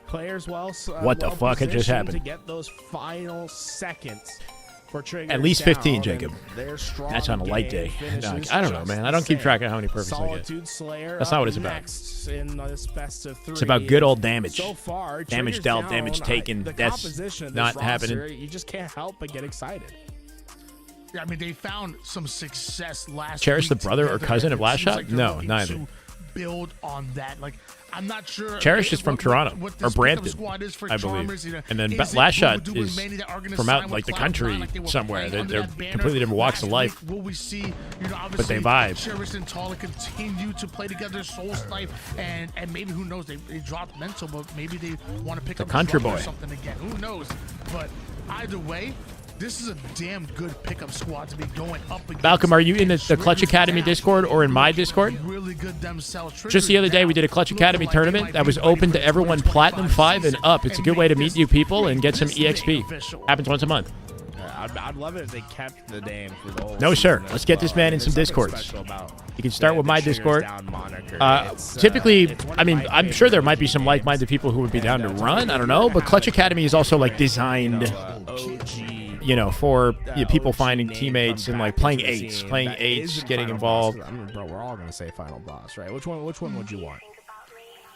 players what the fuck had just happened? To get those final seconds for Triggers At least 15, down, Jacob. and their strong That's on a light game day. finishes I don't know, just man. the I don't keep same. track of how many perfects I get. Solitude Slayer That's not what up it's about. next in this best of 3. It's about good old damage. So far, Damage Triggers dealt, down, damage taken. the That's composition of this not roster, happening. You just can't help but get excited. Yeah, I mean, they found some success last Cherish week the brother or together, cousin and of it Last seems Shot? like they're No, looking neither. to build on that. Like, I'm not sure. Cherish is from Toronto, what or this Brampton, pickup squad is for I believe. Chalmers, you know. And then Is it Last Shot Voodoo and is Manny that are gonna from sign out with like the Cloud9 country like they were somewhere. playing They're, under they're that banner completely different walks of last life. week? Will we see, you know, But they obviously vibe. Cherish and Tala continue to play together, Soul Snipe, and maybe, who knows, they dropped Mental, but maybe they want to pick up country Drummer or boy. something again. Who knows? But either way, this is a damn good pickup squad to be going up against. Malcolm, are you in the Clutch Triggers Academy down. Discord or in my Discord? Really good themselves. Just the other day, we did a Clutch Academy tournament that was open to everyone Platinum 5 and up. It's a good way to meet new people and get some EXP. Happens once a month. I'd love it if they kept the name for the whole No, sir. season Let's as get this well. man in some There's something Discords. special about You can start the with my Triggers Discord. Down moniker. Typically, It's one of I mean, my I'm sure there favorite might be some like-minded people who would be down to run. I don't know. But Clutch Academy is also like designed, you know, for people finding teammates and like playing eights, getting involved. I mean, bro, we're all gonna say final boss, right? Which one would you want?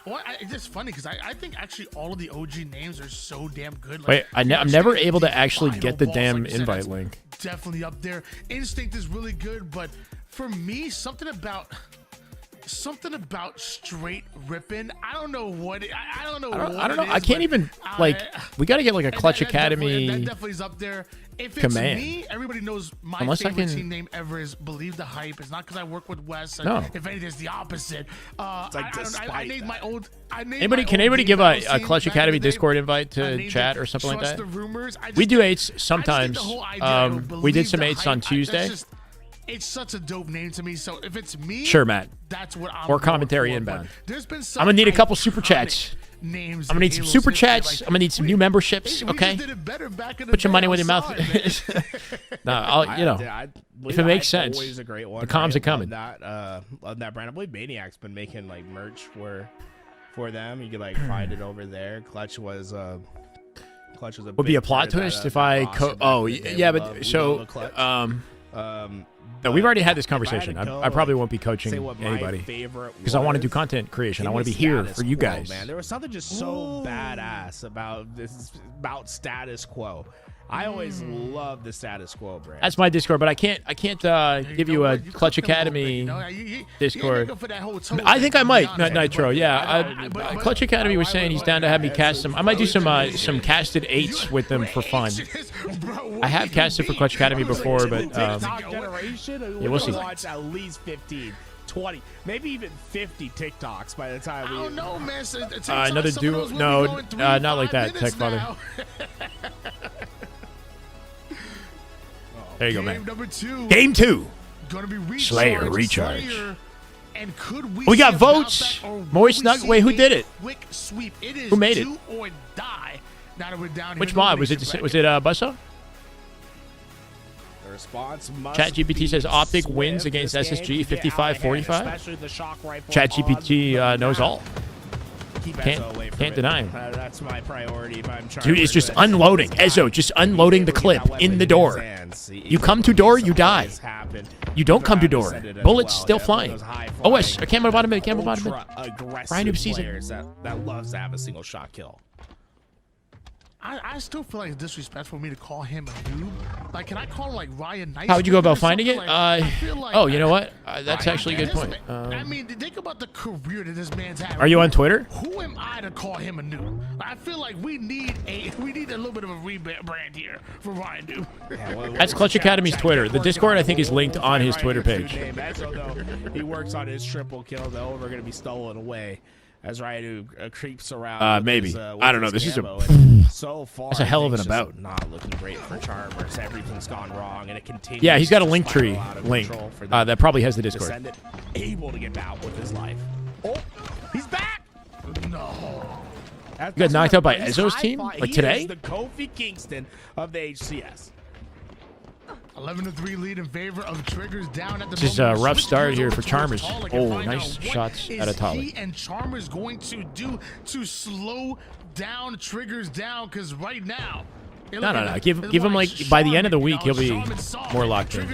Well, it's just funny because I think actually all of the OG names are so damn good. Like, Wait, I'm Instinct never is able to the actually final get the boss, damn like you said, invite that's link. Definitely up there. Instinct is really good, but for me, something about straight ripping. I don't know what. I don't know. I don't know. I can't even like. We got to get like a Clutch Academy. That definitely is up there. If it's command. me, everybody knows my Unless I favorite can- team name ever is Believe the Hype. It's not because I work with Wes. No. If anything, it's the opposite. I named my old. Anybody, can anybody give a Clutch Academy Discord invite to chat or something like that? The rumors. We do eights sometimes. We did some eights on Tuesday. It's such a dope name to me. So if it's me, Sure, Matt. that's what I'm Or going commentary for. inbound. But there's been I'm gonna need a couple some super chats. names I'm gonna need some super chats. I'm gonna need some new memberships. We Okay. just did it better back in the Put your day. money I'm where your mouth sorry, is. No, I if it makes Hype's sense, always a great one, the comms right? are coming. Love that brand. I believe Maniac's been making like merch for them. You could like find it over there. Clutch was a Would be a big plot part of that, twist if I roster back oh in the day. yeah, We but love so Clutch. no, we've already had this If I had conversation. to go, I probably won't be say coaching what my anybody favorite because I want to do was, content creation. I Give want to me be here Status for you Quo, guys. Man, there was something just so badass about this, about Status Quo. I always love the Status Quo brand. That's my Discord, but I can't give you a Clutch Academy Discord. I think I might, Nitro. Yeah, Clutch Academy was saying he's down to have me cast some. I might do some casted eights with them for fun. I have casted for Clutch Academy before, but yeah, we'll see. Watch at least 15, 20, maybe even 50 TikToks by the time we. I don't know, man. Another duo? No, not like that, Tech Father. There you go, man. Game 2. Slayer Recharge. And could We got see a votes. bounce back, or will Moist we Nug. see Wait, who a did it? quick sweep? It is Who made it? do or die. Now that we're down here Which in the mod was it? elimination Was bracket. it Busso? The response must ChatGPT be says Optic wins swift. against This game SSG can get out of hand, 55-45. especially the shock rifle ChatGPT on the knows map. all. Keep Can't- Ezzo away from can't it. deny him. That's my priority if I'm trying Dude, to it's just win. unloading. Ezzo, just unloading the clip in the door. You come to door, you die. You don't come to door. Bullets still flying. OS, camera bottom mid, camera bottom mid. Brand new season. That loves to have a single shot kill. I still feel like it's disrespectful for me to call him a noob. Like, can I call him like Ryan Nice? How would you go about finding it? I feel like, Oh, you know what? That's actually a good point. I mean, think about the career that this man's had. Are you on Twitter? Who am I to call him a noob? I feel like we need a little bit of a rebrand here for Ryan Noob. That's Clutch Academy's Twitter. The Discord, I think, is linked on his Twitter page. He works on his triple kill, though. We're going to be stolen away as Ryu creeps around. Maybe. With I don't know. his This is a. camo, and so far, That's a hell of an things about. just Not looking great for Charmers. Everything's gone wrong, and it continues. Yeah, he's got a to link tree spiral out of link control for them that probably has the to Discord. send it, able to get out with his life. Oh, he's back. No. That's got knocked out by he's Ezzo's high team? five. Like He today? is the Kofi Kingston of the HCS. 11-3 lead in favor of Triggers down at the This is moment. a rough Switch start goes here over for towards Chalmers. Tolic and Oh, find nice out what shots is out of Tolic. he and Chalmers going to do to slow down Triggers down? Because right now, No. Give him like by the end of the week he'll be more locked in.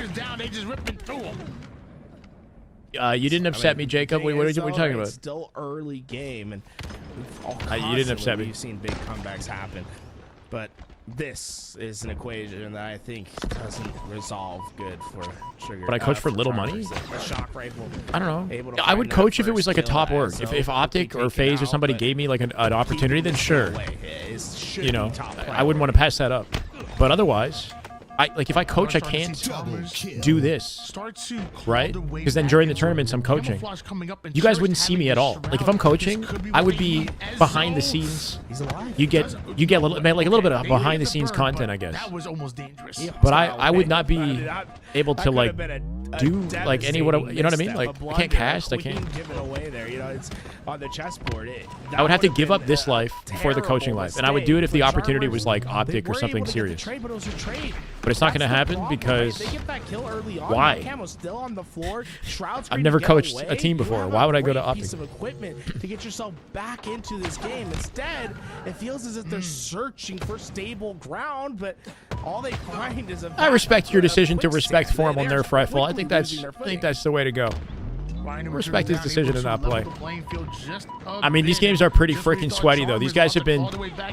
You didn't upset me, Jacob. What are you talking about? It's still early game, and you didn't upset me. You've seen big comebacks happen, but this is an equation that I think doesn't resolve good for Trigger. But I coach for little money? The shock rifle. I don't know. I would coach if it was like a top org. If Optic or FaZe or somebody gave me like an opportunity, then sure. You know, I wouldn't want to pass that up. But otherwise, if I coach, I can't do this, right? Because then during the tournaments, I'm coaching. You guys wouldn't see me at all. Like if I'm coaching, I would be behind the scenes. You get a little bit of behind the scenes content, I guess. That was almost dangerous. But I would not be able to like do like any what you know what I mean? Like I can't cast. I can't. Give it away there. You know, it's on the chessboard. I would have to give up this life for the coaching life, and I would do it if the opportunity was like Optic or something serious. But it's not going to happen because why? I've never coached a team before. Why would I go to Optic? Of equipment to get yourself back into this game. Instead, it feels as if they're searching for stable ground, but all they find is a. I respect your decision to respect formal nerf rifle. I think that's the way to go. Respect his decision to not play. I mean, these games are pretty freaking sweaty, though. These guys have been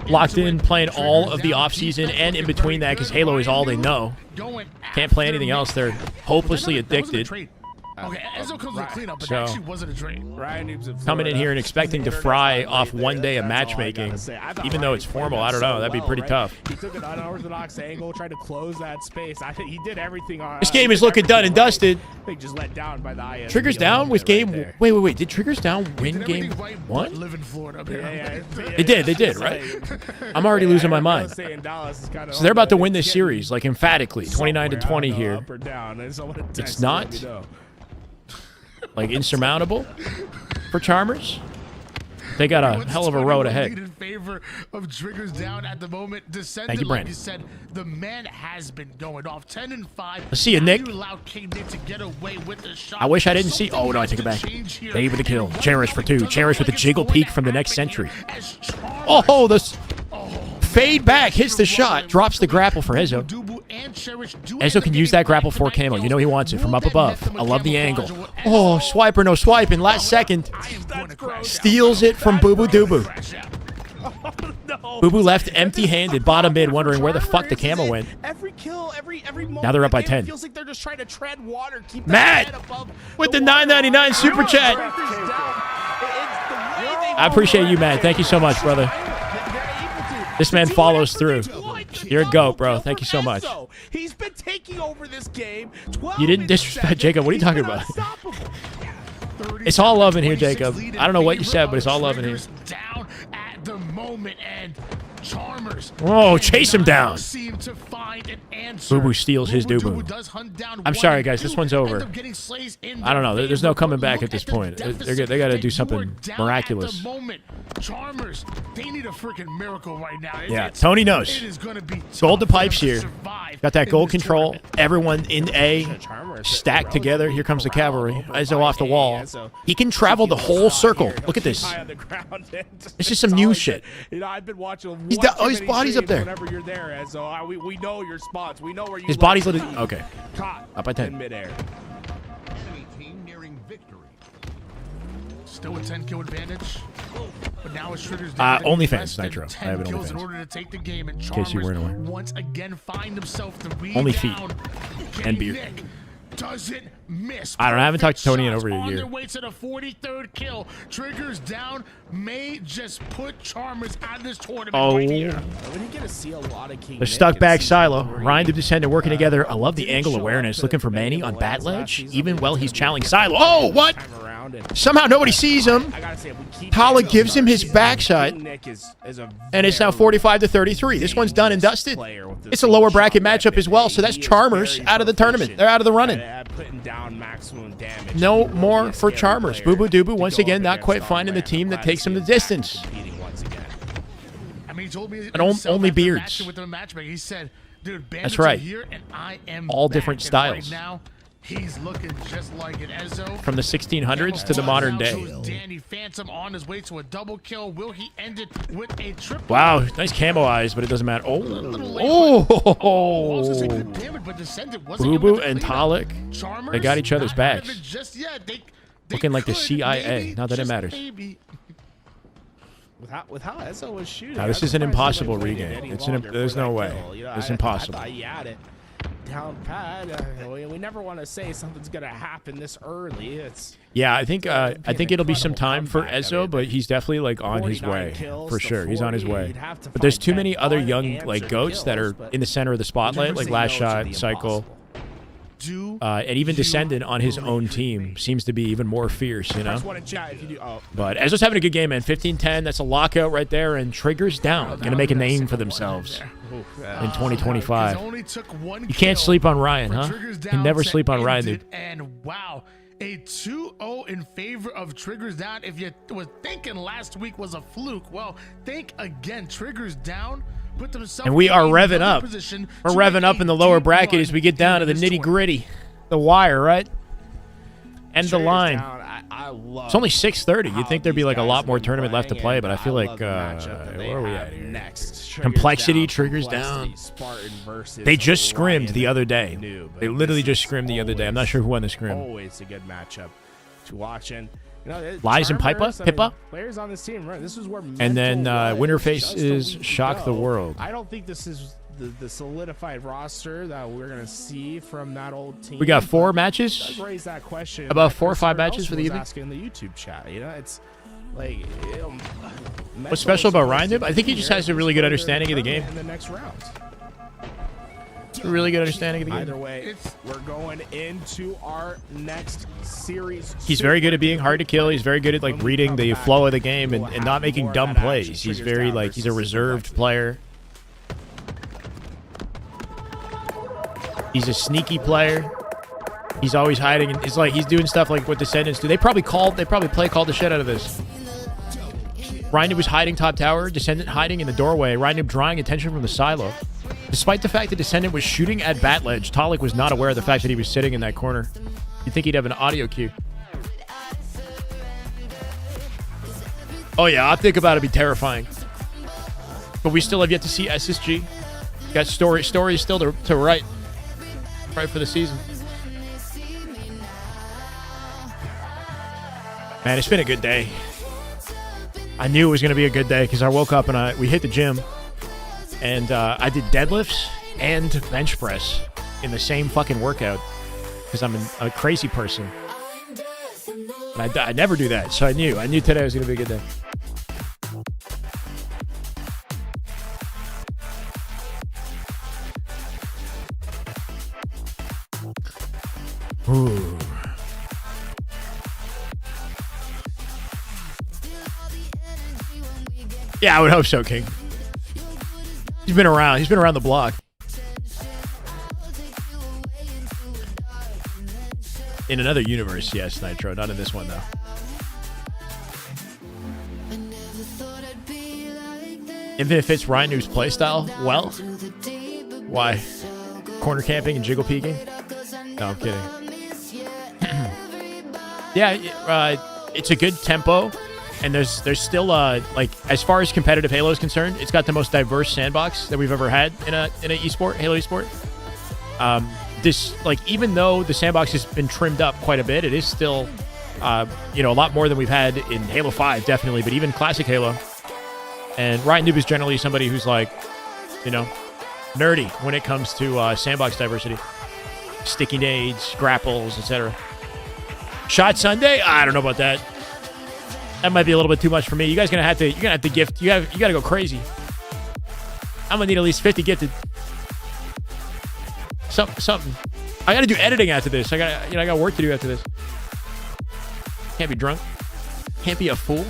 locked in playing all of the offseason and in between that because Halo is all they know. Can't play anything else. They're hopelessly addicted. Okay, Enzo comes with cleanup, but that actually wasn't a trade. Coming in here and expecting to fry off one day of matchmaking, even though it's formal, I don't know. That'd be pretty tough. He took an unorthodox angle, tried to close that space. I think he did everything on. This game is looking done and dusted. I think just let down by the IS. Triggers down with game. Wait. Did Triggers down win game 1? Live in Florida. They did, right? I'm already losing my mind. So they're about to win this series, like emphatically, 29-20 here. It's not like insurmountable for Charmers. They got a hell of a road ahead. In favor of Triggers down at the moment. Thank you, Brandon. Like you said, the man has been going off 10-5. Let's see you, Nick. I wish I didn't see. Oh no, I take it back. They with the kill. Cherish for 2. Cherish with the jiggle peek from the next century. Oh, this fade back hits the shot. Drops the grapple for Ezo. Ezo can use that grapple for camo. You know he wants it from up above. I love the angle. Oh, swiper, no swiping. Last second. Steals it from Boo Boo Doo Boo. Boo Boo left empty-handed, bottom mid, wondering where the fuck the camo went. Every kill, every now they're up by 10. Feels like they're just trying to tread water. Keep Matt with the $9.99 super chat. I appreciate you, Matt. Thank you so much, brother. This man follows through. You're a goat, bro. Thank you so much. He's been taking over this game. You didn't disrespect Jacob. What are you talking about? It's all love in here, Jacob. I don't know what you said, but it's all love in here. Down at the moment, and Charmers. Oh, chase him down. Seem to find an answer. Boo Boo steals his Doo Boo. I'm sorry, guys. This one's over. I don't know. There's no coming back at this point. They got to do something miraculous. Charmers, they need a freaking miracle right now. Yeah, Tony knows. Gold to pipes here. Got that gold control. Everyone in A stacked together. Here comes the cavalry. Ezo off the wall. He can travel the whole circle. Look at this. This is some new shit. You know, I've been watching. His body's up there. Whenever you're there, so we know your spots. We know where you. His body's lit. Okay. Up by 10. In midair. Still a 10-kill advantage. But now it's Triggers OnlyFans, Nitro. I have an OnlyFans. In order to take the game, and in case you weren't aware. Once again find himself the rebound. Only feet and beer. Doesn't miss. I haven't talked to Tony in over a on year. Their way to the 43rd kill. Triggers down may just put Charmers out of this tournament right here. They're stuck back silo. Ryan the Descendant working together. I love the angle awareness. Looking for Manny on bat ledge. Even while he's challenging silo. Oh, what? Somehow nobody sees him. Paula gives him his backside. And it's now 45-33. This one's done and dusted. It's a lower bracket matchup as well, so that's Charmers out of the tournament. They're out of the running. No more for Charmers. Boo Boo Doo Boo once again not quite finding the team that takes him the distance. I mean, he told me only beards. With the matchmaker. He said, "Dude, that's right. Here and I am all different styles. Right now, He's looking just like an Ezzo. From the 1600s to the modern day. Danny Phantom on his way to a double kill. Will he end it with a triple? Wow, nice camo eyes, but it doesn't matter. Oh, Boo Boo and Talik, they got each other's backs. Looking like the CIA. Not that it matters. With how Ezzo was shooting. Now, this is an impossible regain. There's no way. It's impossible. I thought you had it down pat. We never want to say something's gonna happen this early. Yeah, I think it'll be some time for Ezzo, but he's definitely like on his way for sure. He's on his way. But there's too many other young like goats that are in the center of the spotlight, like Last Shot, Cycle. And even Descendant on his own team seems to be even more fierce, you know? But Ezzo's having a good game, man. 15-10, that's a lockout right there, and Triggers down. Going to make a name for themselves in 2025. You can't sleep on Ryan, huh? You can never sleep on Ryan, dude. And wow, a 2-0 in favor of Triggers down. If you were thinking last week was a fluke, well, think again. Triggers down. And we are revving up. We're revving up in the lower bracket as we get down to the nitty-gritty. The wire, right? End the line. It's only 6:30. You'd think there'd be like a lot more tournament left to play, but I feel like, where are we at here? Complexity, Triggers down. They just scrimmed the other day. They literally just scrimmed the other day. I'm not sure who won the scrim. Always a good matchup to watch. And Lies and Pippa? Players on this team, right? This is where and then winner faces Shock the World. I don't think this is the solidified roster that we're gonna see from that old team. We got 4 matches. Raise that question. About 4 or 5 matches for the evening. Asking in the YouTube chat, it's like. What's special about Ryan? I think he just has a really good understanding of the game. In the next round. A really good understanding of the game. Either way, we're going into our next series. He's very good at being hard to kill. He's very good at like reading the flow of the game and not making dumb plays. He's very like he's a reserved player. He's a sneaky player. He's always hiding. It's like he's doing stuff like what Descendants do. They probably called the shit out of this. Ryan was hiding top tower. Descendant hiding in the doorway. Ryan drawing attention from the silo. Despite the fact that Descendant was shooting at bat ledge, Talik was not aware of the fact that he was sitting in that corner. You'd think he'd have an audio cue. Oh yeah, Optic about to be terrifying. But we still have yet to see SSG. Got story still to write for the season. Man, it's been a good day. I knew it was going to be a good day because I woke up and we hit the gym. And I did deadlifts and bench press in the same fucking workout because I'm a crazy person. And I never do that, so I knew today was going to be a good day. Ooh. Yeah, I would hope so, King. He's been around the block. In another universe, yes, Nitro. Not in this one, though. Infinite fits Rhinu's playstyle well. Why? Corner camping and jiggle peeking? No, I'm kidding. Yeah, it's a good tempo. And there's still like as far as competitive Halo is concerned, it's got the most diverse sandbox that we've ever had in a esport, Halo esport. This like even though the sandbox has been trimmed up quite a bit, it is still a lot more than we've had in Halo 5 definitely, but even classic Halo. And Ryan Noob is generally somebody who's like, nerdy when it comes to sandbox diversity, sticky nades, grapples, etc. Shot Sunday, I don't know about that. That might be a little bit too much for me. You guys you're gonna have to gift. You gotta go crazy. I'm gonna need at least 50 gifted. Something. I gotta do editing after this. I got work to do after this. Can't be drunk. Can't be a fool.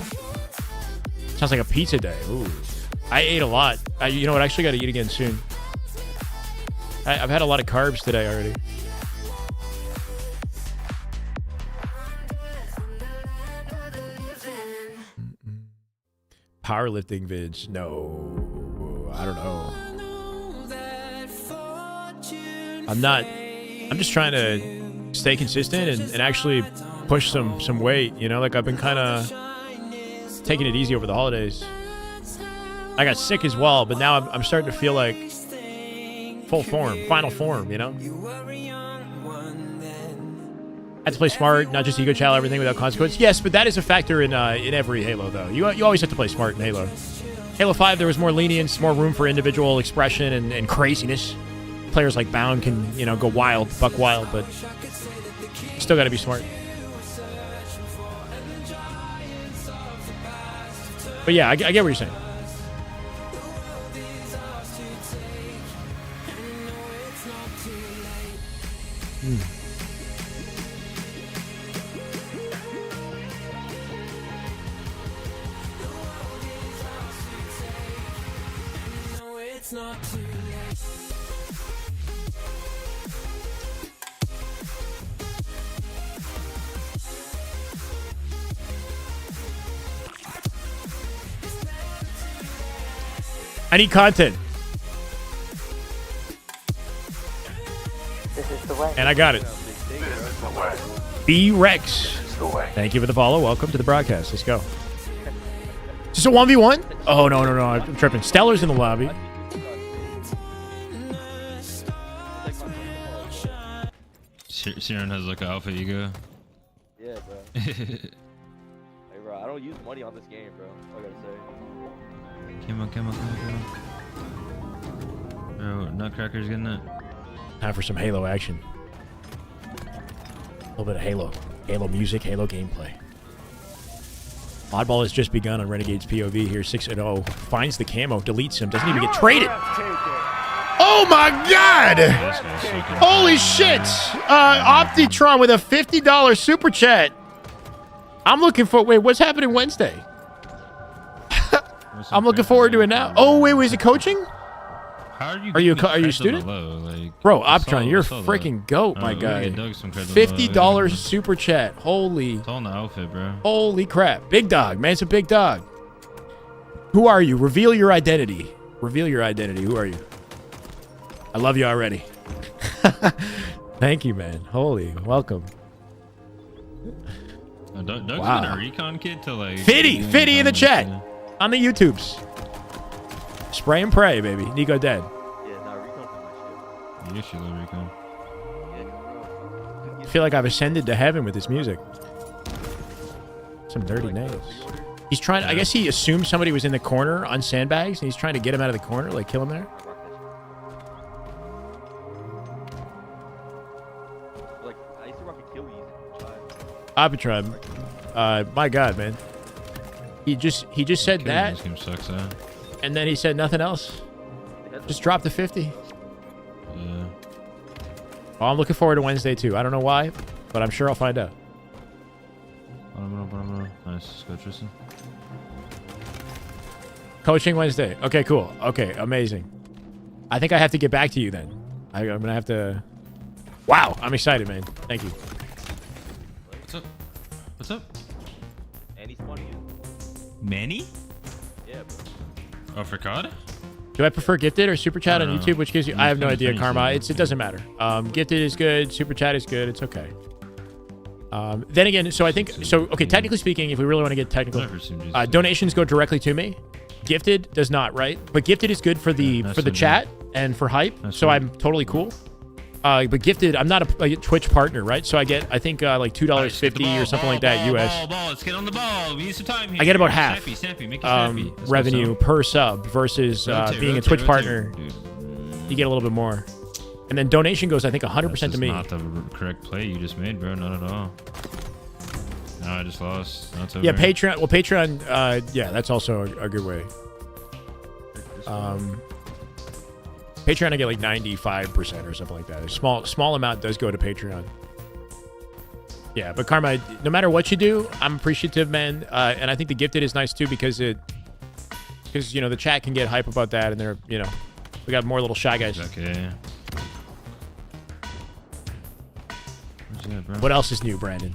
Sounds like a pizza day. Ooh. I ate a lot. You know what? I actually gotta eat again soon. I've had a lot of carbs today already. Powerlifting vids. No. I don't know. I'm just trying to stay consistent and actually push some weight. You know, like I've been kind of taking it easy over the holidays. I got sick as well, but now I'm starting to feel like full form, final form, you know? I have to play smart, not just ego child, everything without consequence. Yes, but that is a factor in every Halo, though. You always have to play smart in Halo. Halo 5, there was more lenience, more room for individual expression and craziness. Players like Bound can, you know, go wild, buck wild, but still got to be smart. But yeah, I get what you're saying. I need content. This is the way. And I got it. B-Rex. Thank you for the follow. Welcome to the broadcast. Let's go. Is this a 1v1? Oh, no. I'm tripping. Stellar's in the lobby. Siren has like an alpha ego. Yeah, bro. Hey, bro, I don't use money on this game, bro. I gotta say. Come on. Bro, Nutcracker's getting it. Time for some Halo action. A little bit of Halo. Halo music, Halo gameplay. Oddball has just begun on Renegade's POV here. 6-0. Finds the camo, deletes him, doesn't even get traded. Oh my god! Holy shit! Optitron with a $50 super chat. I'm looking for... Wait, what's happening Wednesday? I'm looking forward to it now. Oh, wait, was it coaching? How Are you a student? Like, Bro, Optron, you're a freaking goat, my guy. $50 super chat. Holy. It's all in the outfit, bro. Holy crap. Big dog. Man's a big dog. Who are you? Reveal your identity. Reveal your identity. Who are you? I love you already. Thank you, man. Holy. Welcome. Doug's Wow. been a recon kid to like... Fitty in the chat. On the YouTubes. Spray and pray, baby. Nico dead. Yeah, nah, Recon's my shit. You should love recon. I feel like I've ascended to heaven with this music. Some dirty nails. He's trying... I guess he assumed somebody was in the corner on sandbags, and he's trying to get him out of the corner, like kill him there. Like, I used to rock a kill easy. Optron, my God, man. He just said that, This game sucks, and then he said nothing else. Just dropped the 50. Yeah. Well, I'm looking forward to Wednesday too. I don't know why, but I'm sure I'll find out. Nice. Go, Tristan. Coaching Wednesday. Okay, cool. Okay, amazing. I think I have to get back to you then. I'm gonna have to. Wow, I'm excited, man. Thank you. What's up? And he's funny. Manny? Yeah, bro. Oh, for COD? Do I prefer gifted or super chat on YouTube? Which gives you? I have no idea, Karma. It It doesn't matter. Gifted is good. Super chat is good. It's okay. Then again, so I think so. Okay, technically speaking, if we really want to get technical, donations go directly to me. Gifted does not, right? But gifted is good for the chat and for hype. So I'm totally cool. But gifted, I'm not a Twitch partner, right? So I get, I think, like $2.50 or something like that US. Let's get on the ball. We need some time here. I get about half Snappy. Make it snappy. revenue per sub versus being a Twitch partner. You get a little bit more. And then donation goes, I think, 100% to me. That's not the correct play you just made, bro. Not at all. No, I just lost. That's over. Yeah, Patreon. Well, Patreon, yeah, that's also a good way. Patreon, I get like 95% or something like that. A small amount does go to Patreon. Yeah, but Karma, no matter what you do, I'm appreciative, man. And I think the gifted is nice too because you know the chat can get hype about that, and they're we got more little shy guys. Okay. What else is new, Brandon?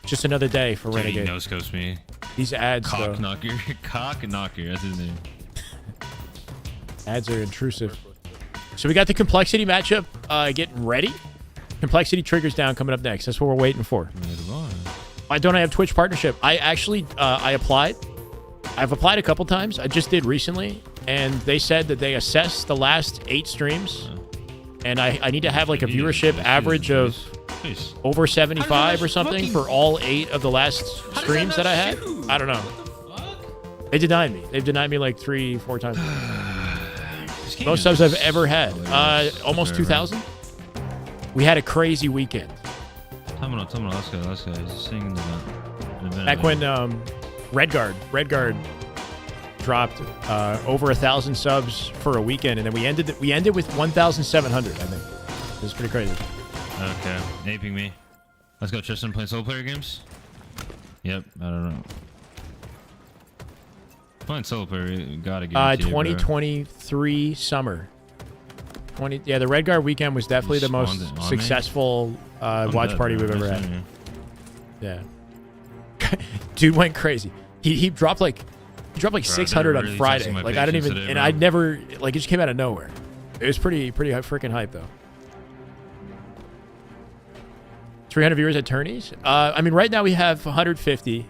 Just another day for Renegade. He no-scopes me. These ads, Cock though. knocker. Cock knocker. That's his name. Ads are intrusive. So we got the complexity matchup getting ready. Complexity triggers down coming up next. That's what we're waiting for. Why don't I have Twitch partnership? I actually, I applied. I've applied a couple times. I just did recently. And they said that they assessed the last 8 streams. And I need to have like a viewership average of over 75 or something for all 8 of the last streams that I had. I don't know. They denied me. They've denied me like 3-4 times. Most subs I've ever had. Almost 2,000. We had a crazy weekend. Let's go. He's singing Back when Redguard dropped over 1,000 subs for a weekend, and then we ended with 1,700. I think it was pretty crazy. Okay, aping me. Let's go, Tristan. Playing solo player games. Yep, I don't know. Playing solo player, gotta give it to 2023 summer. Yeah, the Redguard weekend was definitely the most successful watch party we've ever had. Yeah. Dude went crazy. He dropped like 600 on Friday. Like I didn't even, and I'd never, like it just came out of nowhere. It was pretty freaking hype though. 300 viewers at tourneys. I mean, right now we have 150.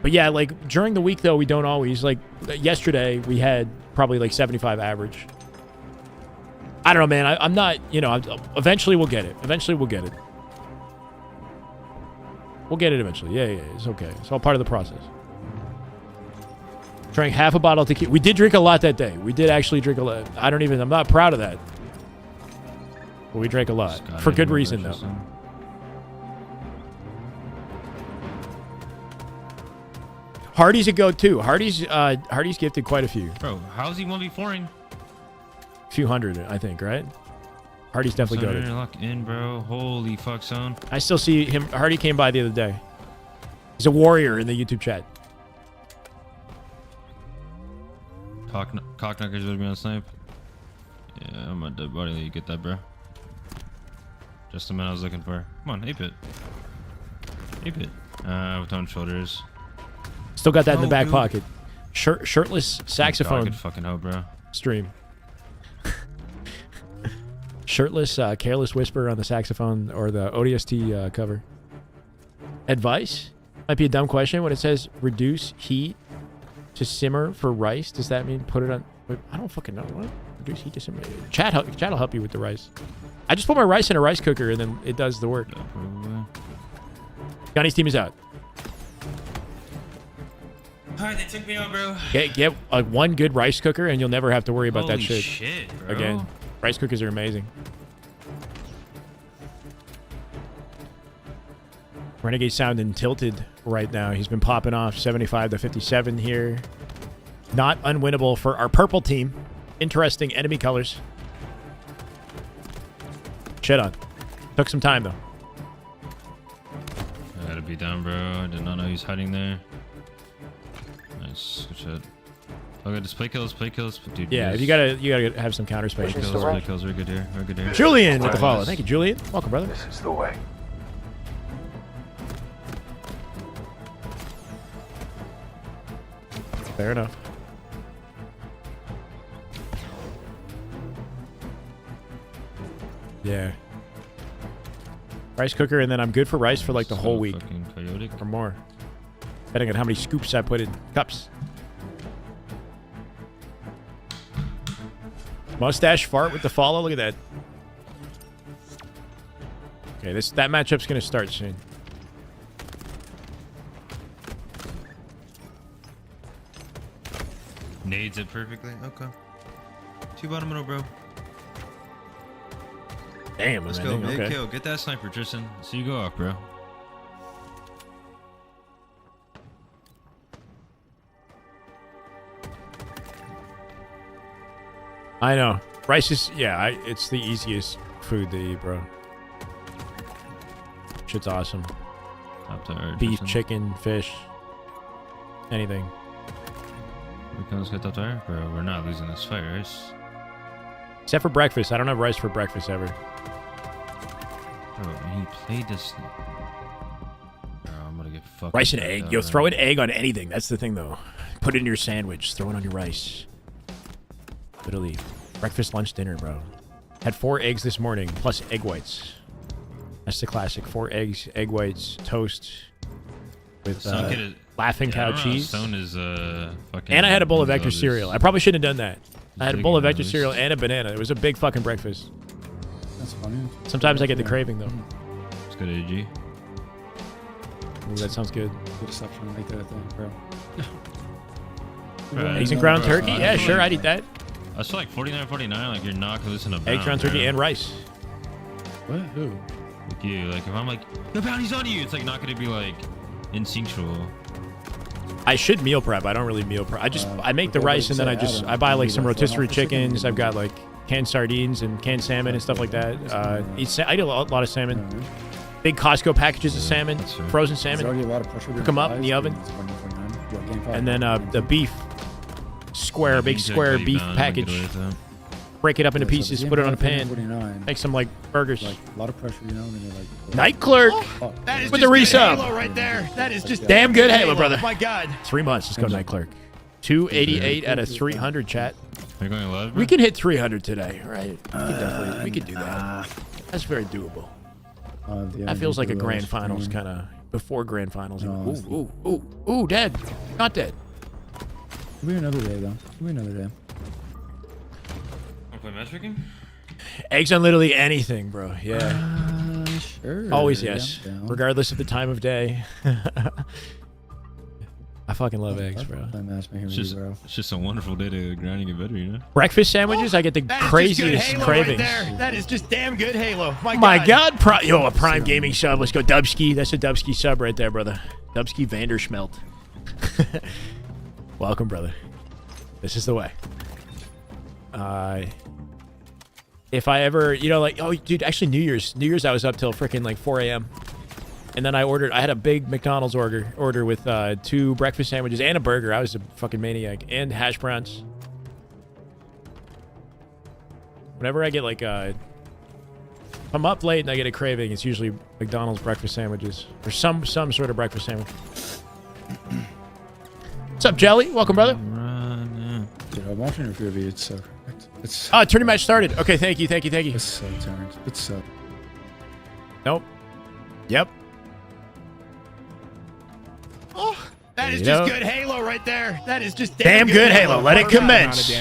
But yeah, like during the week though, we don't always. Like yesterday, we had probably like 75 average. I don't know, man. I'm not, you know, eventually we'll get it. We'll get it. We'll get it eventually. Yeah, it's okay. It's all part of the process. Drank half a bottle of tequila. We did drink a lot that day. We did actually drink a lot. I'm not proud of that. But we drank a lot. For good reason, though. Hardy's a go-to. Hardy's gifted quite a few. Bro, how's he 1v4ing? Few hundred, I think, right? Hardy's definitely goated. Lock in, bro. Holy fuck, son. I still see him. Hardy came by the other day. He's a warrior in the YouTube chat. Cockknockers would be on snipe. Yeah, I'm a dead body. You get that, bro. Just the man I was looking for. Come on, ape it. With on shoulders. Still got that in the back pocket. Shirtless saxophone. I could fucking hope, bro. Stream. Shirtless, careless whisper on the saxophone or the ODST cover. Advice? Might be a dumb question when it says reduce heat to simmer for rice. Does that mean put it on? Wait, I don't fucking know. What? Reduce heat to simmer. Chat will help you with the rice. I just put my rice in a rice cooker and then it does the work. Johnny's team is out. Alright, they took me out, bro. Get one good rice cooker and you'll never have to worry about that Holy shit bro. again. Rice cookers are amazing. Renegade sounding tilted right now. He's been popping off 75 to 57 here. Not unwinnable for our purple team. Interesting enemy colors. Shit on. Took some time though. I gotta be down, bro. I did not know he was hiding there. Nice. Good shit. Okay, just play kills. Dude, yeah, you gotta have some counter space. Play kills. We're good here. Julian with the follow. Thank you, Julian. Welcome, brother. This is the way. Fair enough. Yeah. Rice cooker, and then I'm good for rice for like the whole week or more. Depending on how many scoops I put in cups. Mustache fart with the follow. Look at that. Okay, that matchup's gonna start soon. Nades it perfectly. Okay. 2 bottom middle, bro. Damn, let's go. Big kill. Get that sniper, Tristan. So you go up, bro. I know. Rice is, yeah, it's the easiest food to eat, bro. Shit's awesome. Beef, chicken, fish, anything. We can just get up there, bro. We're not losing this fight, right? Except for breakfast. I don't have rice for breakfast ever. Bro, when you played this... Bro, I'm gonna get fucked. Rice and egg. Yo, throw an egg on anything. That's the thing, though. Put it in your sandwich. Throw it on your rice. Literally. Breakfast, lunch, dinner, bro. Had 4 eggs this morning, plus egg whites. That's the classic. 4 eggs, egg whites, toast with laughing cow cheese. Stone is fucking. And I had a bowl of Vector cereal. I probably shouldn't have done that. I had a bowl of Vector cereal and a banana. It was a big fucking breakfast. That's funny. Sometimes I get the craving though. It's good, AG. Ooh, that sounds good. Good stop trying to make that thing, bro. Right. Eggs and ground turkey? Yeah, sure, I'd eat that. I feel like $49.49. Like you're not gonna listen to Eggs, ground turkey, and rice. What? Who? Like you. Like if I'm like the bounty's on you, it's like not gonna be like instinctual. I should meal prep. I don't really meal prep. I make the rice and then I buy like some rotisserie chickens. I've got like canned sardines and canned salmon and stuff like that. I eat a lot of salmon. Big Costco packages of salmon, frozen salmon. Cook them up in the oven. And then the beef, big square beef package. Break it up into pieces, put it on a pan. Make some like burgers. Like a lot of pressure, you know. And then like, Night Clerk That is with just the good resub. Halo right there. That is just Damn good Halo, brother. My God. 3 months. Let's go, Night Clerk. 288 out of 300, chat. Are you going live? We can hit 300 today, right? We could do that. That's very doable. That feels like a grand finals kind of before grand finals. Ooh, dead. Not dead. Give me another day, though. Give me another day. Want to play matchmaking? Eggs on literally anything, bro. Yeah. Sure. Always yes. Yeah, Regardless of the time of day. I fucking love eggs, bro. It's just a wonderful day to grind and get better, you know? Breakfast sandwiches, I get the craziest cravings. Right, that is just damn good Halo. My God. A Prime Gaming sub. Let's go, Dubsky. That's a Dubsky sub right there, brother. Dubsky Vanderschmelt. Welcome, brother. This is the way. If I ever, dude, actually New Year's I was up till freaking like 4 a.m. And then I had a big McDonald's order with 2 breakfast sandwiches and a burger. I was a fucking maniac. And hash browns. Whenever I get like if I'm up late and I get a craving, it's usually McDonald's breakfast sandwiches. Or some sort of breakfast sandwich. What's up, Jelly? Welcome, brother. Dude, I'm watching your review. It's so correct. It's tourney match started. Okay, thank you. It's so turned. It's so. Nope. Yep. Oh, that is just good Halo right there. That is just damn good Halo. Let it commence.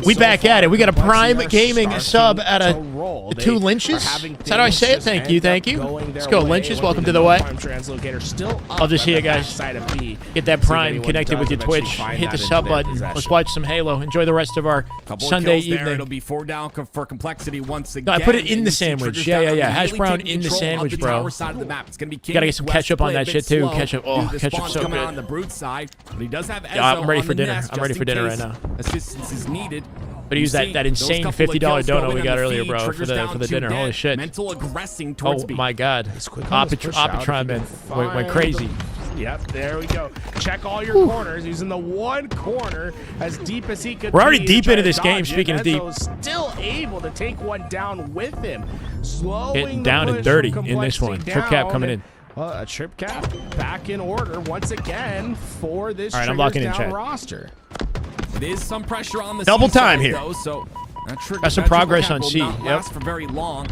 We back at it. We got a Prime Gaming sub at a 2 Lynches. That's how do I say it? Thank you. Let's go, Lynches. Welcome to the way. Love to see you guys. Get that Prime connected with your Twitch. Hit the sub button. Let's watch some Halo. Enjoy the rest of our Sunday evening. It'll be 4 down for complexity once again. No, I put it in the sandwich. Yeah. Hash brown in the sandwich, bro. You gotta get some ketchup on that shit too. Ketchup. Oh, ketchup's so good. On the brute side, but he does have I'm ready for dinner. I'm ready for dinner right now. Assistance is needed. But use that insane $50 donut we got earlier, bro, for the dinner. Holy shit. Mental aggressing towards my God. Opatron, man. Went crazy. Yep, there we go. Check all your corners. He's in the one corner as deep as he could. We're already deep into this game, speaking of deep. Still able to take one down with him. Getting down and dirty in this one. Trip cap coming in. A trip cap back in order once again for this I'm locking in chat. roster. There is some pressure on the double C time side, here. Though, so got some progress on C. Yep. Last for very long.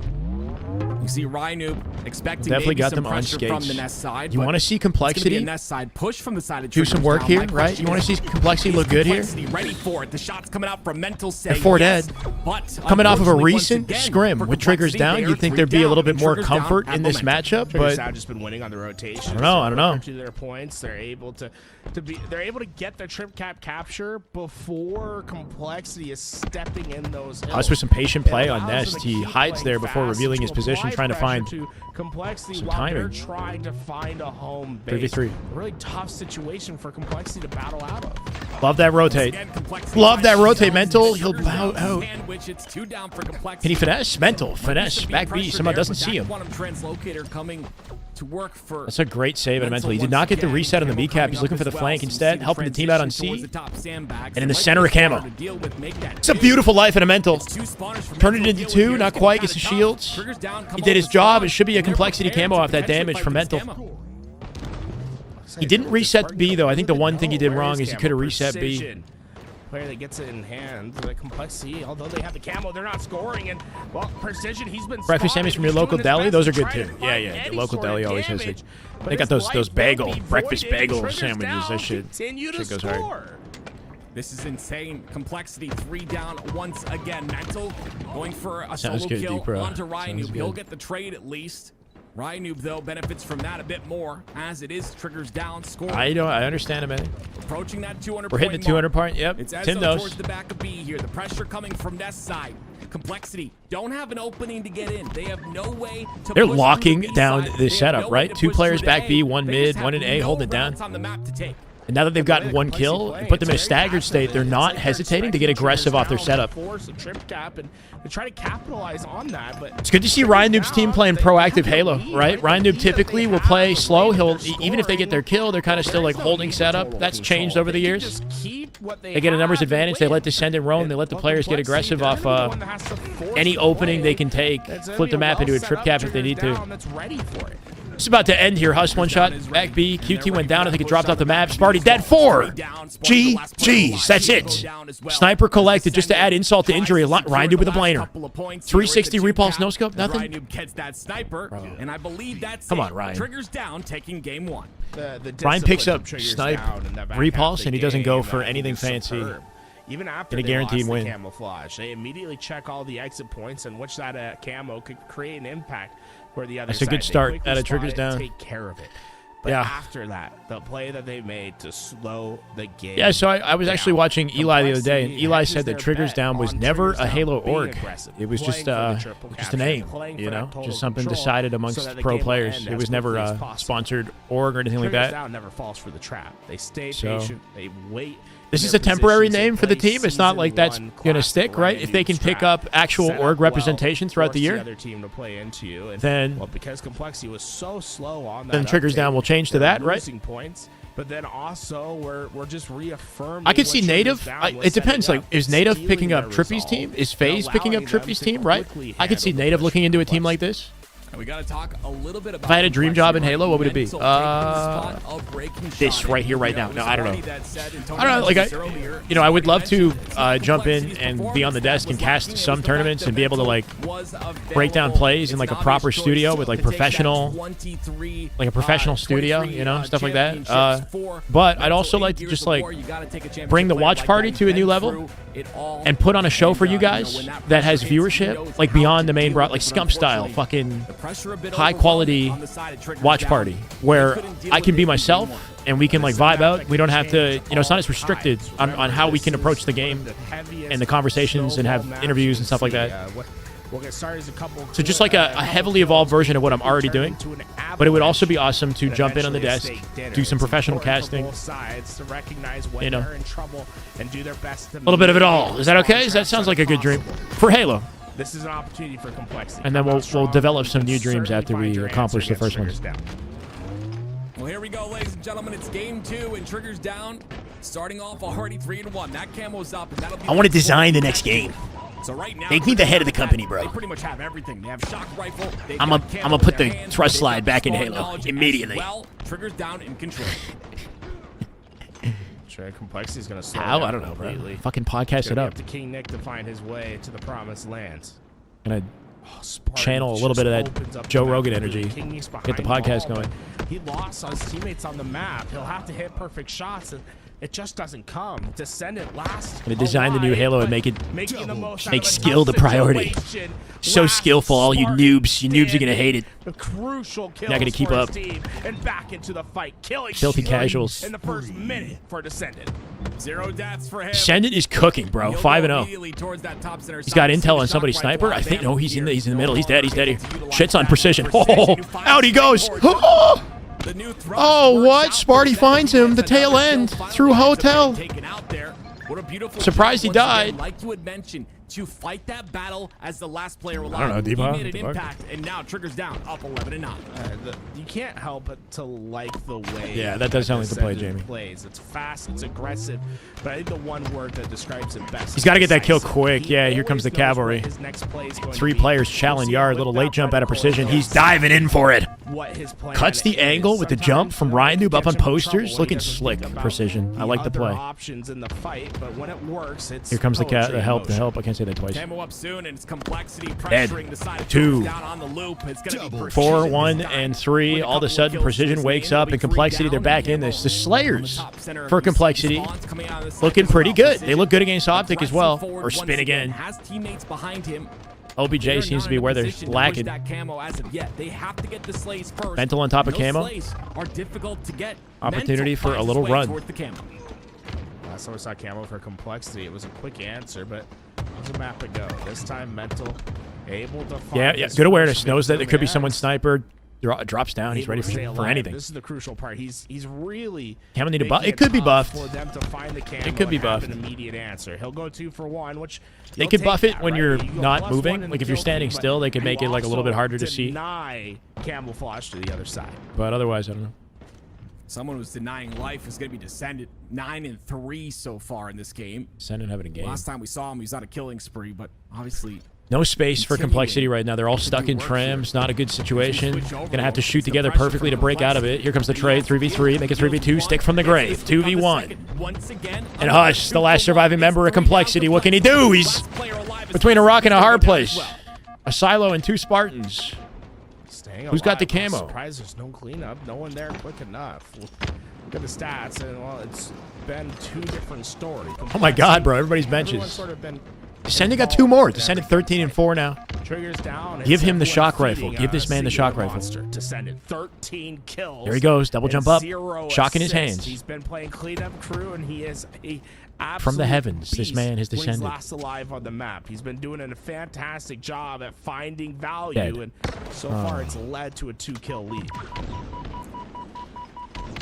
You see Rhino expecting definitely got some them on pressure skates. From the nest side, you want to see complexity? A nest side push from the side of do some work here, right? You want to see complexity look good here? Ready for it. The shots coming out from Mental They're 4 dead. But coming off of a recent scrim with triggers down, you'd think there'd be a little bit more comfort in this matchup, but have just been winning on the rotation. I don't know. To their points, they're able to get the trip cap capture before complexity is stepping in those hills. Us with some patient play on Nest. He hides there before revealing his position, trying to find complexity some while timing. they're trying to find a home base. 33. A really tough situation for complexity to battle out of. Love that rotate. Love that rotate. Mental. He'll bow out. Can he finesse? Mental. Finesse. Back B. Someone doesn't see him. That's a great save at Mental. He did not get the reset on the B cap. He's looking for the flank instead, helping the team out on C. And in the center of camo. It's a beautiful life at a Mental. Turned it into 2. Not quite. Gets the shields. He did his job. It should be a complexity camo off that damage from Mental. He didn't reset B, though. I think the one thing he did wrong is he could have reset B. player that gets it in hand. The complexity, although they have the camo, they're not scoring. And well, precision, he's been breakfast spotted. sandwich from your He's local doing his deli. best Those to are good try to too. find Yeah, any the local sort deli of always has damage, it. but They got his those life bagel will be breakfast voided. bagel Triggers sandwiches. down, That shit continue to goes hard. score. This is insane. Complexity 3 down once again. Mental going for a Sounds solo good, kill D-Pro. onto Ryan Sounds Noob. He'll good. get the trade at least. Ryan Noob, though, benefits from that a bit more as it is Triggers down scoring. I understand it, man. Approaching that 200 We're hitting the 200 part. Yep. It's Tim Ezzo knows. towards the back of B here. The pressure coming from Nest's side. Complexity don't have an opening to get in. They have no way to They're push locking through the B down side. this They have setup, no right? way to 2 push players through back to B, A. 1 They mid, just 1 in have A, no holding it down. routes on the map to take. And now that they've gotten 1 kill and put them in a staggered state, they're not hesitating to get aggressive off their setup. Force a trip cap and to try to capitalize on that, but It's good to see Ryan Noob's team playing proactive Halo, right? Ryan Noob typically will play slow. He'll even if they get their kill, they're kind of still like holding setup. That's changed over the years. They get a numbers advantage. They let Descendant roam. They let the players get aggressive off any opening they can take. Flip the map into a trip cap if they need to. that's ready for it. It's about to end here. Huss 1 shot. Back B. QT went down. I think it dropped off the map. Sparty dead. 4. GG's. That's it. Sniper collected just to add insult to injury. Ryan Noob with a blaner. 360 repulse, no scope, nothing. Ryan Noob gets that sniper, and I believe that's Come it. on, Ryan. Triggers down, taking game 1. Ryan picks up snipe, repulse, and he doesn't go for anything fancy. Even after And a they guaranteed lost win. the camouflage, they immediately check all the exit points in which that camo could create an impact for the other That's a side. good They start. quickly Out of spot Triggers it and down. Take care of it. But Yeah. after that, the play that they made to slow the game. Yeah, so I was actually watching Eli the other day, and Eli hedges said that their Triggers bet Down was on never Triggers a Down Halo being org. aggressive, It was just playing for the triple a capture, name, playing you for know, that total just something control decided so amongst that the pro game will players. end It as was never quickly as a possible. sponsored org or anything like Triggers that. Down never falls for the trap. They stay So- patient. They wait. This in is their a temporary positions. They name for the play team. It's not season like that's one going to classic stick, right? Ryan If they can Noob's pick trap. up actual Set org up well, representation throughout the force year, the other team to play into you, and, then- well, because complexity was so slow on that, then Triggers Down will change to they're that, right? losing points, but then also we're just reaffirming. I could what see Triggers Native. Down was It depends. setting Like, up, is Native stealing picking up their Trippy's resolve, team? Is and FaZe picking up allowing them Trippy's to team, right? quickly I could see handle the Native push looking into a from team like this. And we got to talk a little bit about If I had a dream job in Halo, what would it be? Mental taking the spot of breaking This shot. right here, right now. It No, was I don't Sparty know. that said, and I Tony don't know. Like, mentioned this earlier, you know, I would love to Sparty jump in Complexity's and be on performance the desk that and was cast lacking. It some was the tournaments fact and be able to that like was break down available. plays in It's like a an proper obvious studio choice with like to take that professional, 23, like a professional studio, 23, you know, stuff like that. championships for But I'd Mental also 8 like to years just of like war. You gotta take a championship bring the player watch like party that to a and new been level through it all. and put on a show for you And, when guys that that has pressure hits, he viewership, knows like how beyond to the main deal broad, with like it, but Scump style, unfortunately, fucking the pressure a bit high quality overwhelming on the side of Triggers watch Down. party They where couldn't deal I with can it be in game myself one. and we can like vibe out. We don't have to, you know, it's not as restricted on how we can approach the game and the conversations and have interviews and stuff like that. We'll get started as a couple. So just like a heavily evolved version of what I'm already doing, but it would also be awesome to jump in on the desk, do some professional casting, you know, a little bit of it all. Is that okay? That sounds like a good dream for Halo. This is an opportunity for complexity. And then we'll develop some new dreams after we accomplish the first one. Well, here we go, ladies and gentlemen. It's game 2 and Triggers Down. Starting off already 3-1. That camo's up, and that'll be I want to design the next game. So right now, Make me the head of the company, bro. They pretty much have everything. They have shock rifle. I'm gonna put the thrust slide back in Halo immediately. Well, Triggers Down in control. Complexity is going to slow How? down I don't know, bro. completely. Fucking podcast it up. Up to King Nick to find his way to the promised lands. Gonna Spartan channel a little bit of opens that up Joe the Rogan map. energy. King Nick's Get the behind podcast ball, going. but He lost his teammates on the map. He'll have to hit perfect shots, and it just doesn't come. Descendant last. Gonna design the new Halo and make it Making the most out make of a skill the tough priority. situation. So Last skillful, all you Spartan noobs. You noobs are gonna hate it. The crucial kills Not gonna keep for his up. team, and back into the fight, killing Filthy Spartan casuals. in the first minute for Descendant. 0 deaths for him. Descendant is cooking, bro. He'll go 5-0. immediately towards that top center He's got side. intel on Shock somebody's rifle sniper. out I of think ammo no, he's in here. the middle. He's No dead. He's dead longer here. able to utilize Shit's on that. precision. Precision Oh, to find out he goes. Stanford. Oh, The new thrust oh, works what? out for Sparty Descendant. finds him. The tail Another end kill finally through ends up hotel. getting taken out there. What a beautiful Surprised he job once died. again, like you had mentioned, to fight that battle as the last player alive. I don't know, Deepa. He made an Fuck. impact, and now Triggers Down, up 11-9. You can't help but to like the way. Yeah, that does sound like the play, Descendant Jamie. Plays. It's fast. It's aggressive. But I think the one word that describes it best. He's got to get that kill decisive. quick. He Yeah, here comes the always knows what cavalry. his next play is going to 3 be. players, We'll challenge see yard, him little whip late out jump right out of before precision. it He's goes. diving in for it. what his plan Cuts the is. angle with the jump from Ryan Noob up on Gets him in posters. trouble when he Looking doesn't slick. think about Precision. I like the other play. options in the fight, but when it works, it's Here comes the poetry in help. The motion. help. I can't say that twice. Camo up soon, and it's complexity Dead. pressuring the side of 2. down on the loop. It's gonna be 4, 1, and 3. All of a sudden, Precision wakes up, and Complexity, they're back in this. The Slayers for Complexity looking pretty good. They look good against Optic as well. Or Spin again. Has teammates behind him. OBJ seems to be where they're lacking. That camo as of yet. They have to get the slays first. Mental on top of Those Camo. slays are difficult to get. Opportunity Mental for a finds little his way run. toward the camo. Last time we saw Camo for Complexity, it was a quick answer, but it was a map ago. This time, Mental able to find Yeah, his good awareness. first Knows that there could be victim, someone and sniper. Drops down. He's able ready to stay for alive. anything. This is the crucial part. He's really Camo need a buff. making It could be tough buffed. for them to find the Camo It could be and have buffed. an immediate answer. He'll go 2 for 1, which They you'll could take buff it that, when right? you're You go not +1 moving. in Like the if you're kill standing feed, still, but they could make you it like a little bit also harder to see. Deny camouflage to the other side. But otherwise, I don't know. Someone who's denying life is going to be Descendant. 9 and 3 so far in this game. Descendant having a game. Last time we saw him, he was on a killing spree, but obviously No space for Complexity right now. They're all stuck in trams. Not a good situation. Gonna have to shoot together perfectly to break out of it. Here comes the trade. 3v3. Make it 3v2. Stick from the grave. 2v1. And Hush, the last surviving member of Complexity. What can he do? He's between a rock and a hard place. A silo and 2 Spartans. Who's got the I'm camo? surprised there's no cleanup. No one there quick enough. Look at the stats, and well, it's been 2 different stories. Oh my God, bro! Everybody's benches. Everyone's sort of been Descendant got 2 more. Descendant 13 and 4 now. triggers down. Give him the everyone shock rifle. feeding, Give this man the seeing shock the rifle. monster. Descendant 13 kills. There he goes. Double and jump up. 0 Shock in his assists. hands. He's been playing cleanup crew, and he is a From the absolute heavens, this beast man has when he's descended. last alive on the map. He's been doing a fantastic job at finding value, Dead. and so far it's led to a 2-kill lead.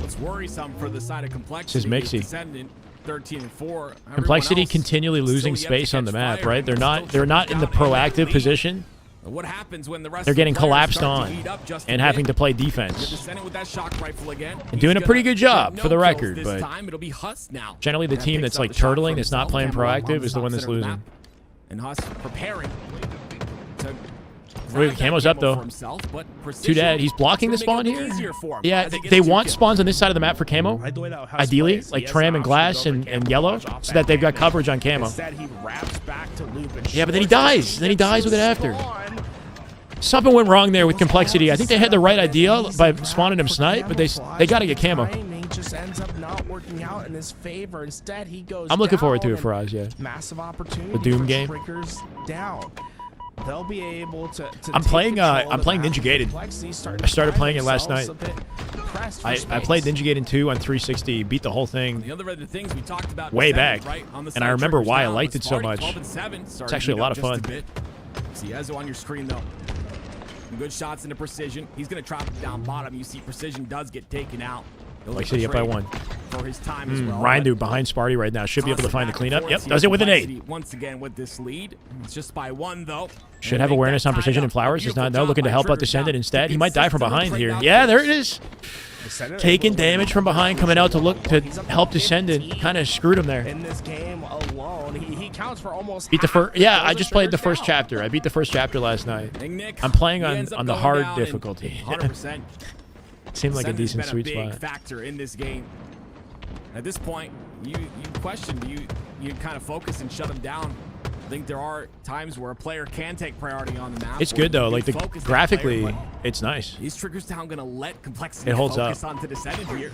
what's worrisome for the side of Complexity This is Mixie. Descendant 13 and 4. Complexity continually losing space on the map, right? They're not in the proactive position. What happens when the rest They're of the getting players collapsed start to on heat up just and a having bit? to play You're defense. Descendant with that shock rifle again. And doing a pretty good job, for the record, This but time it'll be Huss now. generally the That team picks that's up like the shot turtling, for that's not himself. playing Cameron on proactive, is the top one that's center of the losing. map. And Huss preparing to Wait, grab that Camo's up camo though. for himself, but 2 precision dead. He's blocking the is gonna spawn make it a here. little easier for him Yeah, as he gets they two want kills. spawns on this side of the map for Camo. Right the way that Huss Ideally, plays, like he has tram and options glass over and camouflage yellow, off so that that they've got angle. coverage on Camo. Instead, he wraps back to loop and Yeah, but then he shorts dies. Then he dies with it after. spawn. Something went wrong there with Complexity. I think they had the right idea by spawning him snipe, but they got to get Camo. Timing just ends up not working out in his favor. Instead, he goes I'm looking forward to down it for and us, yeah. Massive opportunity. The Doom for game. Triggers down. They'll be able to I'm take playing control of I'm the playing map. Ninja Gaiden. Complexity started I started to playing it find last night. themselves a bit pressed for I space. played Ninja Gaiden 2 on 360, beat the whole thing The other things we talked about way Descendant, back, right, on the and I side, remember triggers why I down liked with it so Sparty, much. 12 and 7, It's actually a lot of fun. See Ezo on your screen though. Some good shots into Precision. He's gonna trap it down bottom. You see Precision does get taken out. He'll Like get City the up by trade 1. for his time as well. Ryan but dude behind Sparty right now. Should be able to find the constant back and cleanup. Yep, forth does here. it with an 8. Complexity once again with this lead. It's just by 1 though. Should have awareness on Precision and Flowers. Does not know. Looking to help out Descendant instead. He might die from behind here. Yeah, there it is. Taking damage from behind, coming out to look to help Descendant. Kind of screwed him there. In this game alone, he counts for almost Beat the half first. Yeah, of I the just played the triggers first down. chapter. I beat the first chapter last night. Nick, I'm playing he ends up on the going hard down and difficulty. 100%. Seemed like a Descendant's decent been sweet a big spot. factor in this game. At this point, you question, you kind of focus and shut him down. I think there are times where a player can take priority on the map. It's or good though. you Like the focus that graphically, player, but it's nice. these triggers down gonna let Complexity It holds focus up. onto Descendant here.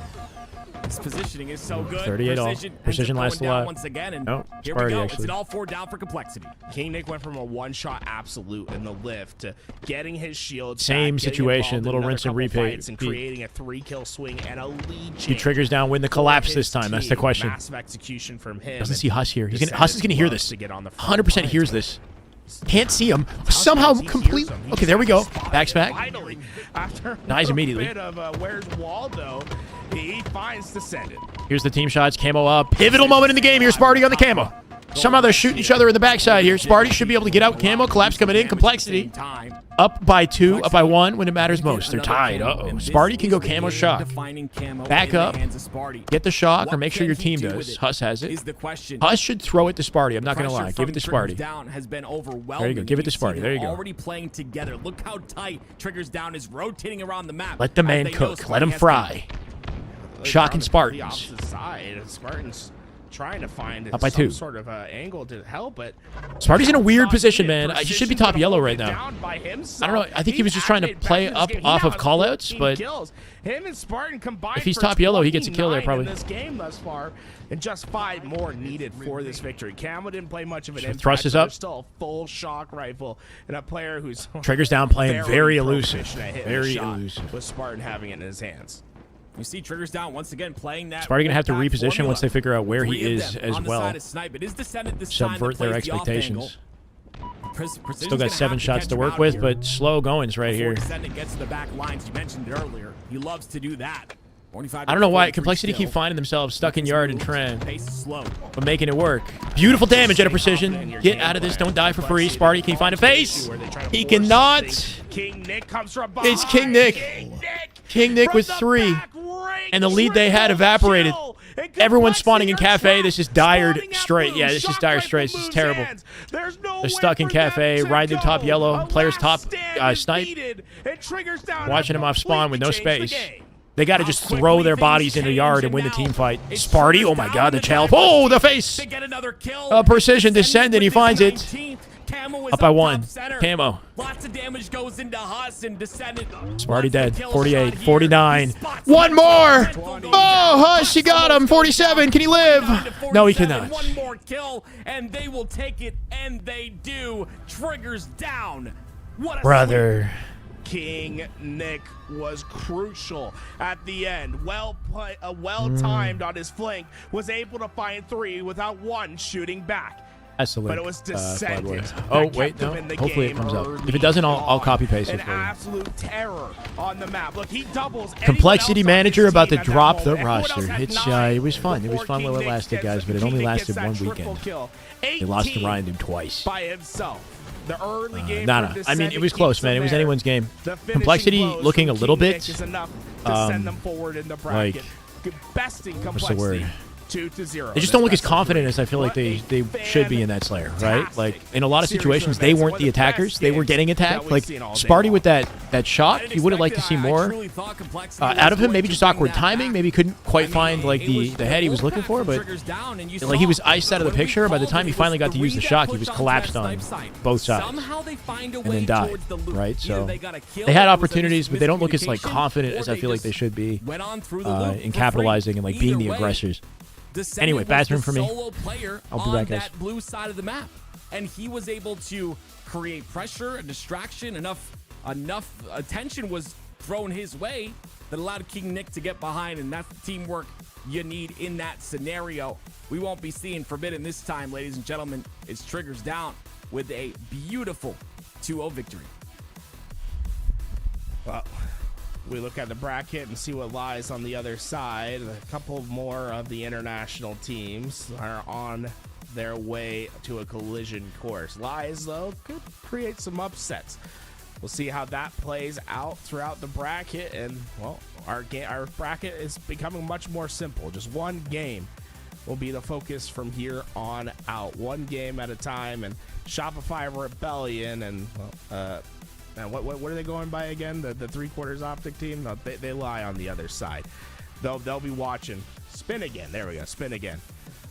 His positioning is so good. 38 all. Precision ends Precision up lasts going a down lot. once again, and No, here Sparty we go. It's actually. an all 4 down for Complexity. King Nick went from a one-shot absolute in the lift to getting his shield Same back, getting situation, involved in little another rinse and couple repeat. fights and creating a 3-kill swing and a lead. He triggers down, win the collapse this time. That's the question. Massive execution from him. Doesn't see Huss here. Descendant Huss is gonna hear loves this. to get on the front 100% lines, hears but this. Can't see him. Somehow complete. Okay, there we go. Backs back. Finally, after Dies a immediately. bit of where's Waldo, he finds Descendant. Here's the team shots. Camo up. Pivotal moment in the game. Here's Sparty on the camo. Somehow they're shooting each other in the backside here. Sparty should be able to get out. Camo, collapse coming in. Complexity. Up by 2, up by 1 when it matters most. They're tied. Uh-oh. Sparty can go camo shock. Back up. Get the shock, or make sure your team does. Huss has it. Huss should throw it to Sparty. I'm not going to lie. Give it to Sparty. There you go. Give it to Sparty. There you go. Already playing together. Look how tight Triggers Down is rotating around the map. Let the man cook. Let him fry. Shocking Spartans. Spartans trying to find Up by some 2. sort of angle to help, but Sparty's in a weird position, man. He should be top yellow right now. I don't know. I think he was just trying to play up off of callouts, but him and Spartan combined if he's top yellow, he gets a kill there probably. In this game thus far, and just 5 more needed for this victory. Camo didn't play much of an impact. Thrust is up. There's still a full shock rifle and a player who's Triggers Down playing very elusive. Very elusive. With Spartan having it in his hands. You see Triggers Down once again playing that. Sparty gonna have to reposition once they figure out where he is as well. Subvert their expectations. Still got 7 shots to work with, but slow goings right here. Gets to the back lines. You mentioned it earlier. He loves to do that. I don't know why Complexity keep finding themselves stuck in yard and Tran, but making it work. Beautiful damage at a precision. Get out of this. Don't die for free. Sparty, can you find a face? He cannot. King Nick comes from behind. It's King Nick. King Nick with 3, and the lead they had evaporated. Everyone's spawning in Cafe. This is dire straight. Yeah, this is dire straight. This is terrible. They're stuck in Cafe. Riding top yellow. Players top snipe. Watching him off spawn with no space. They got to just throw their bodies into yard and win the team fight. Sparty, oh my god, the challenge. Oh, the face! Precision descend, and he finds it. Up by 1. Camo. Lots of damage goes into Huss and Descendant. Sparty dead. 48, 49. One more! Oh, Huss, you got him. 47. Can he live? No, he cannot. One more kill, and they will take it, and they do. Triggers Down. What a brother. King Nick was crucial at the end. Well timed on his flank. Was able to find 3 without 1 shooting back. That's the link. But it was Descendant. Oh, wait, no. Hopefully it comes up. If it doesn't, I'll copy paste it for you. An absolute terror on the map. Look, he doubles. Complexity Manager about to drop the roster. It was fun. It was fun while it lasted, guys, but it only lasted 1 weekend. They lost to Ryan twice. By himself. The early game I mean, it was close, man. It was anyone's game. Complexity looking a little bit like, what's the word? 2-0. They just don't look as confident as I feel like they should be in that Slayer, right? Like, in a lot of situations, they weren't the attackers. They were getting attacked. Like, Sparty with that shock, you would have liked to see more out of him. Maybe just awkward timing. Maybe couldn't quite find, like, the head he was looking for, but like, he was iced out of the picture. By the time he finally got to use the shock, he was collapsed on both sides and then died, right? So they had opportunities, but they don't look as, like, confident as I feel like they should be in capitalizing and, like, being the aggressors. Anyway, bathroom for me. I'll be back, guys. That blue side of the map, and he was able to create pressure, a distraction. Enough attention was thrown his way that allowed King Nick to get behind, and that's the teamwork you need in that scenario. We won't be seeing Forbidden this time, ladies and gentlemen. It's Triggers Down with a beautiful 2-0 victory. Well, we look at the bracket and see what lies on the other side. A couple more of the international teams are on their way to a collision course. Lies, though, could create some upsets. We'll see how that plays out throughout the bracket. And, well, our bracket is becoming much more simple. Just one game will be the focus from here on out. One game at a time. And Shopify Rebellion and, well, and what are they going by again? The 3/4 optic team? No, they lie on the other side. They'll be watching. Spin again. There we go. Spin again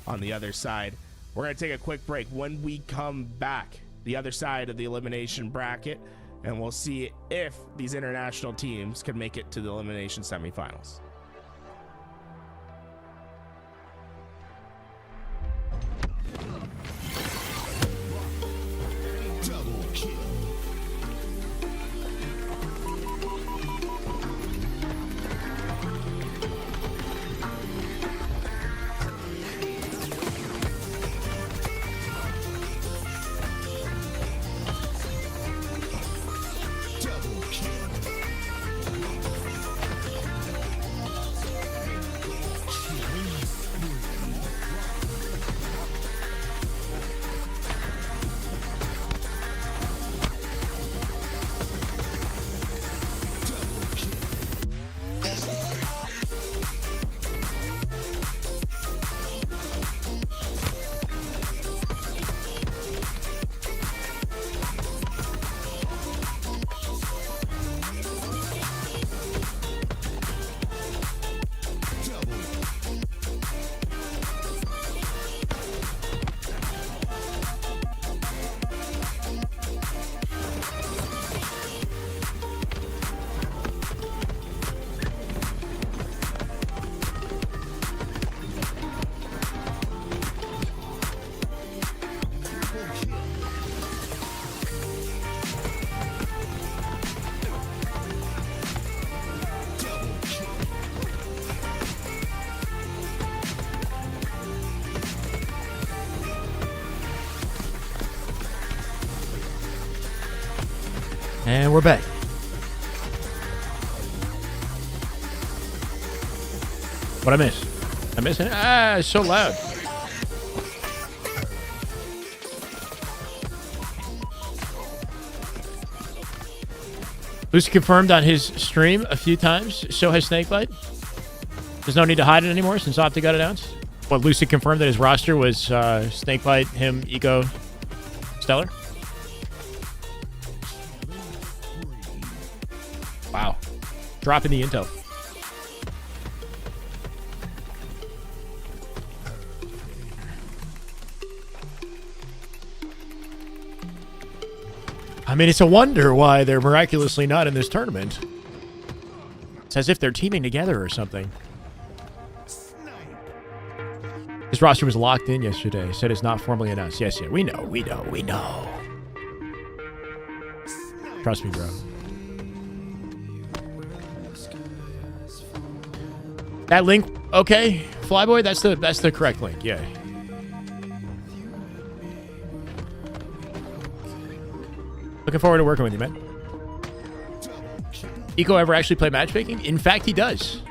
on the other side. We're going to take a quick break. When we come back, the other side of the elimination bracket, and we'll see if these international teams can make it to the elimination semifinals. And we're back. What I miss? I miss it? Ah, it's so loud. Lucy confirmed on his stream a few times. So has Snakebite. There's no need to hide it anymore since Optic got announced. What, Lucy confirmed that his roster was Snakebite, him, Eco, Stellar? Wow. Dropping the intel. I mean, it's a wonder why they're miraculously not in this tournament. It's as if they're teaming together or something. This roster was locked in yesterday. Said it's not formally announced. Yes, yeah, we know. Trust me, bro. That link, okay, Flyboy, that's the correct link. Yeah. Looking forward to working with you, man. Eco ever actually play matchmaking? In fact, he does.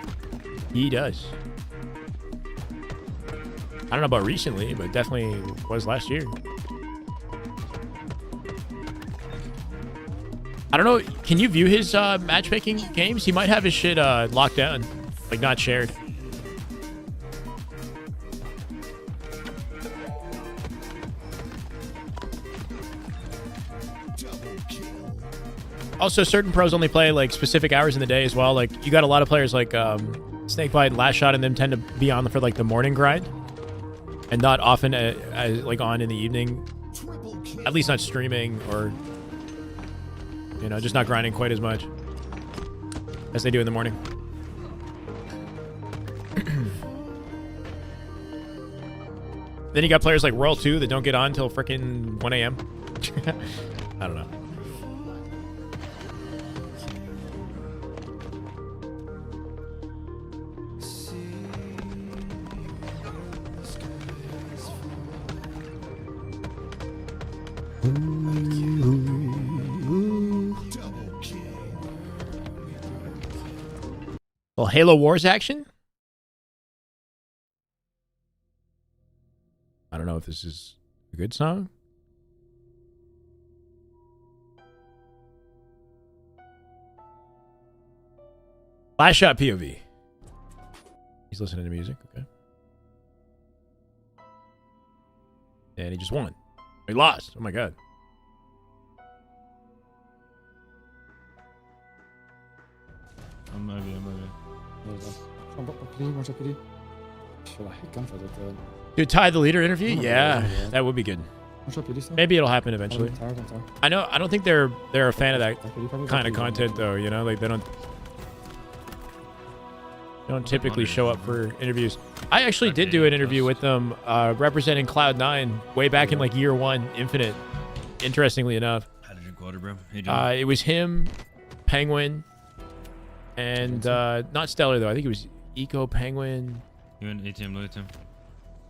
He does. I don't know about recently, but definitely was last year. I don't know. Can you view his matchmaking games? He might have his shit locked down, like not shared. Also, certain pros only play like specific hours in the day as well. Like you got a lot of players like Snakebite, Last Shot, and them tend to be on for like the morning grind, and not often like on in the evening. At least not streaming or just not grinding quite as much as they do in the morning. Then you got players like Royal 2 that don't get on till freaking 1 a.m. I don't know. Well, Halo Wars action? I don't know if this is a good song. Last Shot POV. He's listening to music, okay. And he just won. He lost. Oh my god. I'm maybe. Dude, tie the leader interview? Yeah, that would be good. Maybe it'll happen eventually. I don't think they're a fan of that kind of content though, like they don't typically show up for interviews. I actually did do an interview with them representing Cloud9 way back in like year 1 Infinite, interestingly enough. How to drink water, bro? It was him, Penguin, and not Stellar though. I think it was Eco, Penguin. You went ATM, look at him.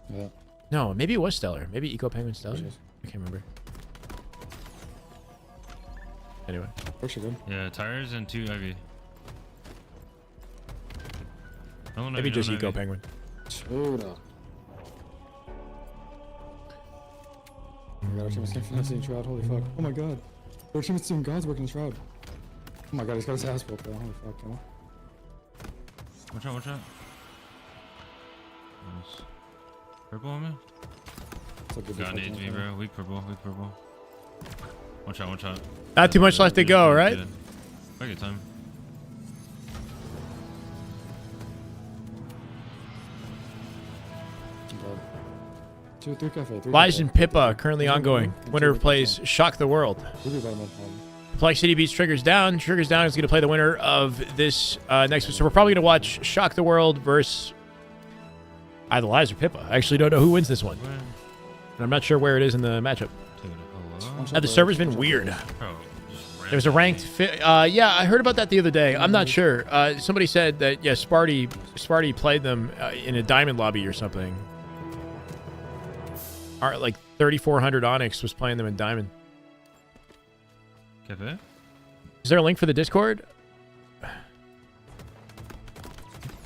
Yeah. No, maybe it was Stellar. Maybe Eco, Penguin, Stellar. I can't remember. Anyway. Yeah, tires and 2 Ivy. Maybe just Eco, Penguin. Oh my god, Artemis can't finesse the shroud. Holy fuck. Oh my god. Artemis doing God's work in the shroud. Oh my god, he's got his ass whooped, bro. Holy fuck, come on. Watch out. Nice. Purple on me? God needs me, bro. Weak purple. Watch out. Not too much left to go, right? Take your time. Lies and Pippa currently ongoing. Winner plays Shock the World. Complexity beats Triggers Down. Triggers Down is going to play the winner of this next. So we're probably going to watch Shock the World versus either Lies or Pippa. I actually don't know who wins this one. And I'm not sure where it is in the matchup. The server's been weird. There was a ranked... yeah, I heard about that the other day. I'm not sure. Somebody said that, yeah, Sparty played them in a diamond lobby or something. Like 3,400 Onyx was playing them in diamond. Cafe? Is there a link for the Discord?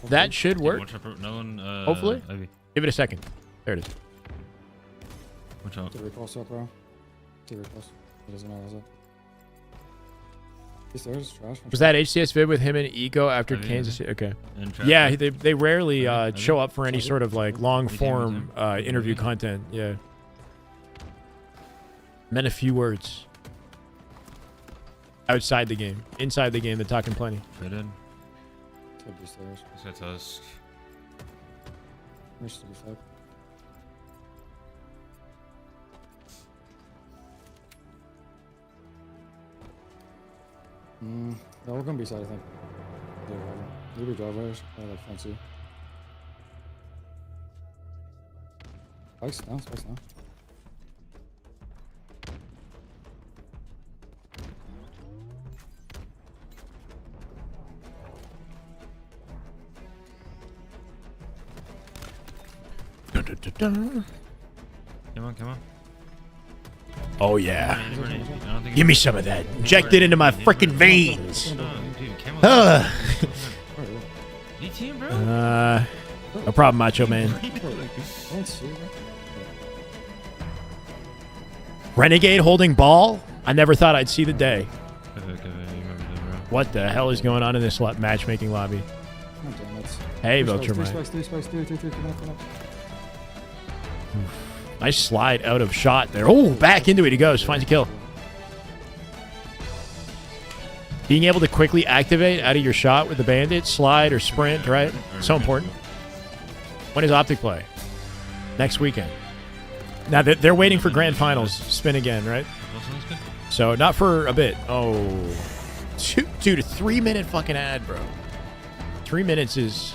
That should work. Hopefully. Give it a second. There it is. Watch out. Did we close up, bro? Did we close? He doesn't know, is it? There's trash. Was that HCS vid with him and Eco after Kansas City? Okay. Yeah, they rarely show up for any sort of like long form interview content. Yeah. Meant a few words. Outside the game. Inside the game, they're talking plenty. Fit in. Could be stairs. That's us. Wish to be fucked. No, we're gonna be side, I think. Maybe driveways. I like fancy. Spikes now, spikes now. Come on. Oh yeah. Give me some of that. Inject it into my freaking veins. No problem, Macho Man. Renegade holding ball? I never thought I'd see the day. What the hell is going on in this matchmaking lobby? Hey, Viltrumite. Nice slide out of shot there. Oh, back into it he goes. Finds a kill. Being able to quickly activate out of your shot with the bandit, slide or sprint, right? So important. When is Optic play? Next weekend. Now, they're waiting for grand finals. Spin again, right? So, not for a bit. Oh. Dude, a 3-minute fucking ad, bro. 3 minutes is,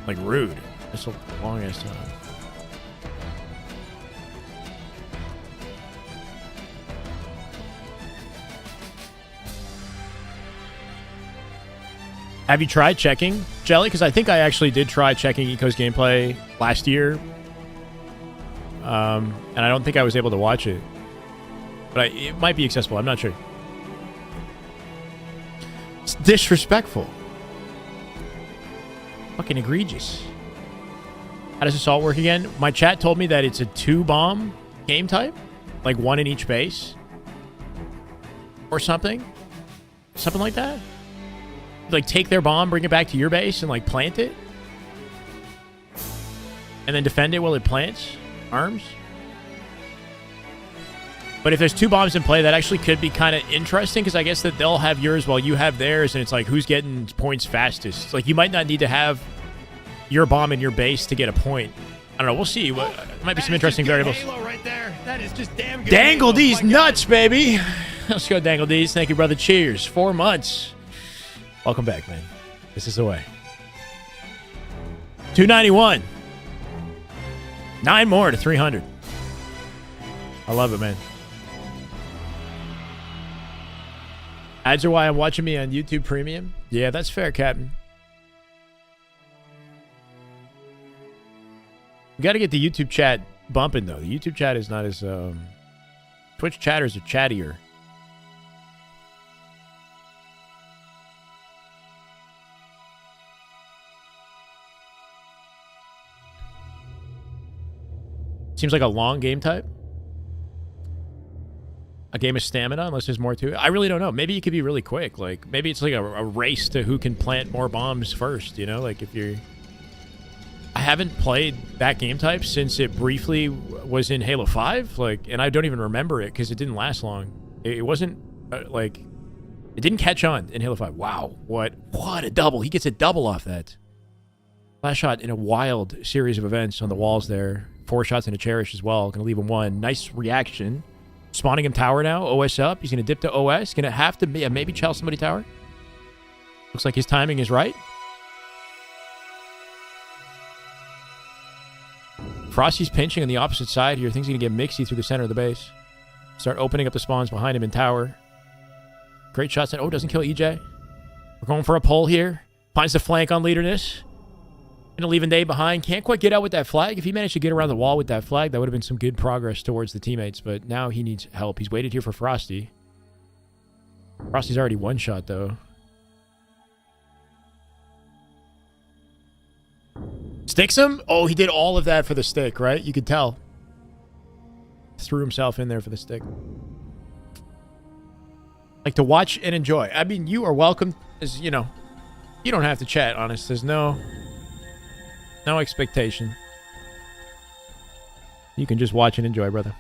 like, rude. That's a long-ass time. Have you tried checking, Jelly? Because I think I actually did try checking Eco's gameplay last year. And I don't think I was able to watch it. But it might be accessible. I'm not sure. It's disrespectful. Fucking egregious. How does assault work again? My chat told me that it's a 2-bomb game type. Like 1 in each base. Or something. Something like that. Like take their bomb, bring it back to your base, and like plant it, and then defend it while it plants arms. But if there's 2 bombs in play, that actually could be kind of interesting because I guess that they'll have yours while you have theirs, and it's like who's getting points fastest. It's like you might not need to have your bomb in your base to get a point. I don't know. We'll see. Might be some interesting variables. Halo right there. That is just damn good. Dangle these nuts, baby. Let's go, Dangle these. Thank you, brother. Cheers. 4 months. Welcome back, man. This is the way. 291. 9 more to 300. I love it, man. Ads are why I'm watching me on YouTube Premium. Yeah, that's fair, Captain. We got to get the YouTube chat bumping, though. The YouTube chat is not as... Twitch chatters are chattier. Seems like a long game type. A game of stamina, unless there's more to it. I really don't know. Maybe it could be really quick. Like, maybe it's like a race to who can plant more bombs first, you know? Like, if you're... I haven't played that game type since it briefly was in Halo 5. Like, and I don't even remember it because it didn't last long. It wasn't, like... It didn't catch on in Halo 5. Wow. What a double. He gets a double off that. Last shot in a wild series of events on the walls there. 4 shots and a cherish as well. Gonna leave him 1. Nice reaction. Spawning him tower now. OS up. He's gonna dip to OS. Gonna have to maybe chow somebody tower. Looks like his timing is right. Frosty's pinching on the opposite side here. Thinks he's gonna get Mixie through the center of the base. Start opening up the spawns behind him in tower. Great shots. Oh, doesn't kill EJ. We're going for a pull here. Finds the flank on leaderness. Gonna leave a nade behind. Can't quite get out with that flag. If he managed to get around the wall with that flag, that would have been some good progress towards the teammates. But now he needs help. He's waited here for Frosty. Frosty's already one shot though. Sticks him? Oh, he did all of that for the stick, right? You could tell. Threw himself in there for the stick. Like to watch and enjoy. I mean, you are welcome. As you know, you don't have to chat, honest. There's no expectation. You can just watch and enjoy, brother.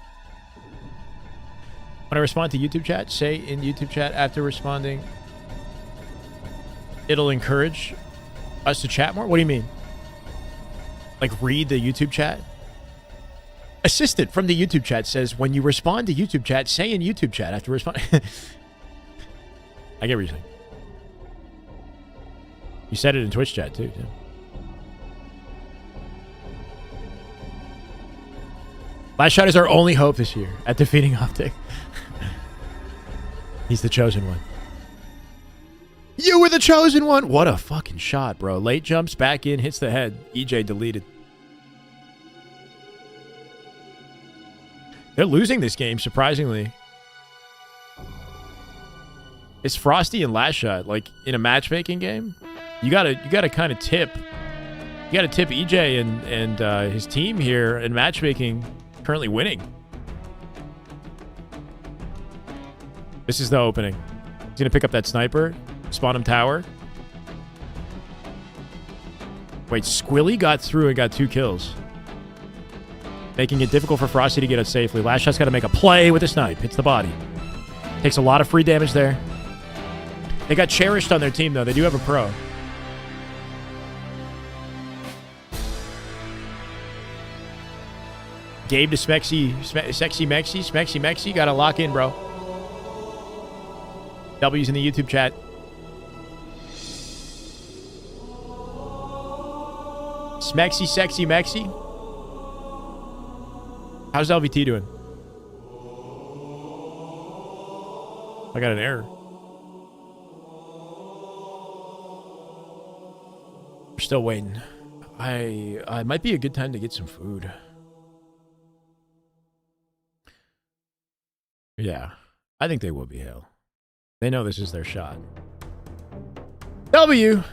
When I respond to YouTube chat, say in YouTube chat after responding, it'll encourage us to chat more? What do you mean? Like read the YouTube chat? Assistant from the YouTube chat says, when you respond to YouTube chat, say in YouTube chat after responding. I get what you're saying. You said it in Twitch chat too. Yeah. Last shot is our only hope this year at defeating Optic. He's the chosen one. You were the chosen one! What a fucking shot, bro. Late jumps, back in, hits the head. EJ deleted. They're losing this game, surprisingly. It's Frosty and Last Shot. Like, in a matchmaking game, you gotta kind of tip. You gotta tip EJ and his team here in matchmaking, currently winning. This is the opening. He's gonna pick up that sniper. Spawn him tower. Wait, Squilly got through and got 2 kills. Making it difficult for Frosty to get out safely. Last Shot's got to make a play with a snipe. Hits the body. Takes a lot of free damage there. They got cherished on their team, though. They do have a pro. Gabe to Sexy Mexi. Got to lock in, bro. W's in the YouTube chat. Smexy, Sexy Mexi. How's LVT doing? I got an error. We're still waiting. It might be a good time to get some food. Yeah. I think they will be hell. They know this is their shot. www.w.com.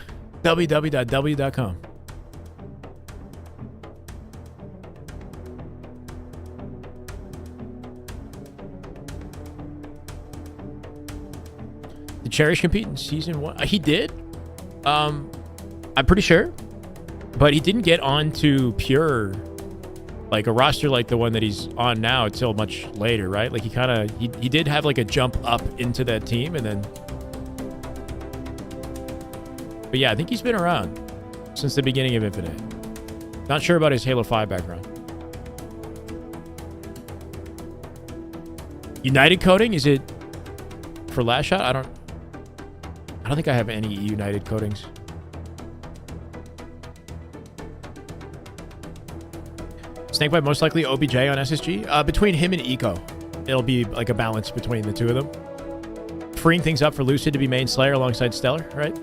Did Cherish compete in season 1? He did. I'm pretty sure. But he didn't get onto pure, like a roster like the one that he's on now until much later, right? Like he did have like a jump up into that team and then. But yeah, I think he's been around since the beginning of Infinite. Not sure about his Halo 5 background. United coding, is it for Last Shot? I don't think I have any United codings. Snakebite most likely OBJ on SSG. Between him and Eco, it'll be like a balance between the two of them. Freeing things up for Lucid to be main Slayer alongside Stellar, right?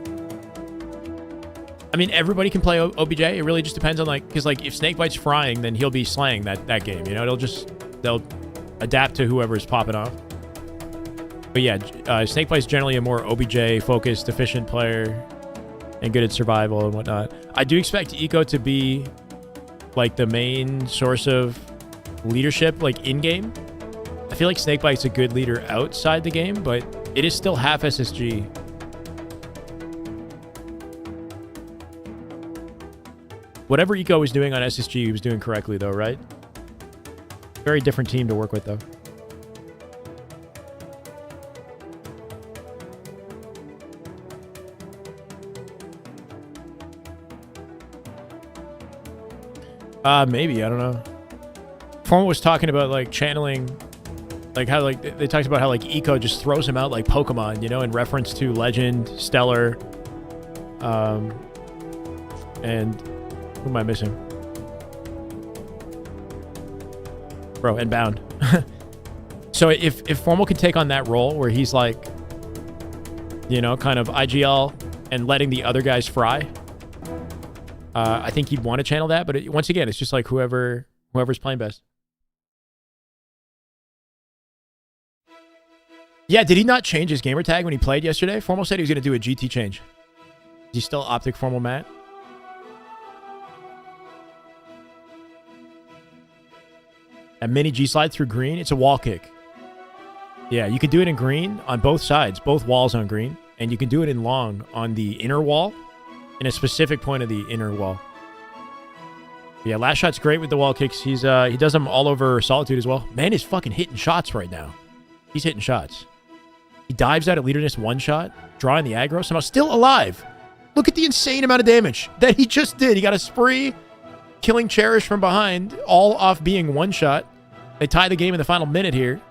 I mean, everybody can play OBJ. It really just depends on because if Snakebite's frying, then he'll be slaying that game. You know, they'll adapt to whoever's popping off. But yeah, Snakebite's generally a more OBJ-focused, efficient player and good at survival and whatnot. I do expect Eco to be like the main source of leadership, like in-game. I feel like Snakebite's a good leader outside the game, but it is still half SSG. Whatever Eco was doing on SSG, he was doing correctly though, right? Very different team to work with though. Maybe, I don't know. Formal was talking about like channeling, like how they talked about how like Eco just throws him out like Pokemon, you know, in reference to Legend, Stellar, and who am I missing? Bro, and Bound. So if Formal can take on that role where he's like, you know, kind of IGL and letting the other guys fry, I think he'd want to channel that, but once again, it's just like whoever's playing best. Yeah, did he not change his gamer tag when he played yesterday? Formal said he was going to do a GT change. Is he still Optic Formal Matt? A mini G slide through green. It's a wall kick. Yeah, you can do it in green on both sides, both walls on green. And you can do it in long on the inner wall, in a specific point of the inner wall. Yeah, last shot's great with the wall kicks. He does them all over Solitude as well. Man is fucking hitting shots right now. He's hitting shots. He dives out at leaderness one shot, drawing the aggro, somehow still alive. Look at the insane amount of damage that he just did. He got a spree, killing Cherish from behind, all off being one shot. They tie the game in the final minute here.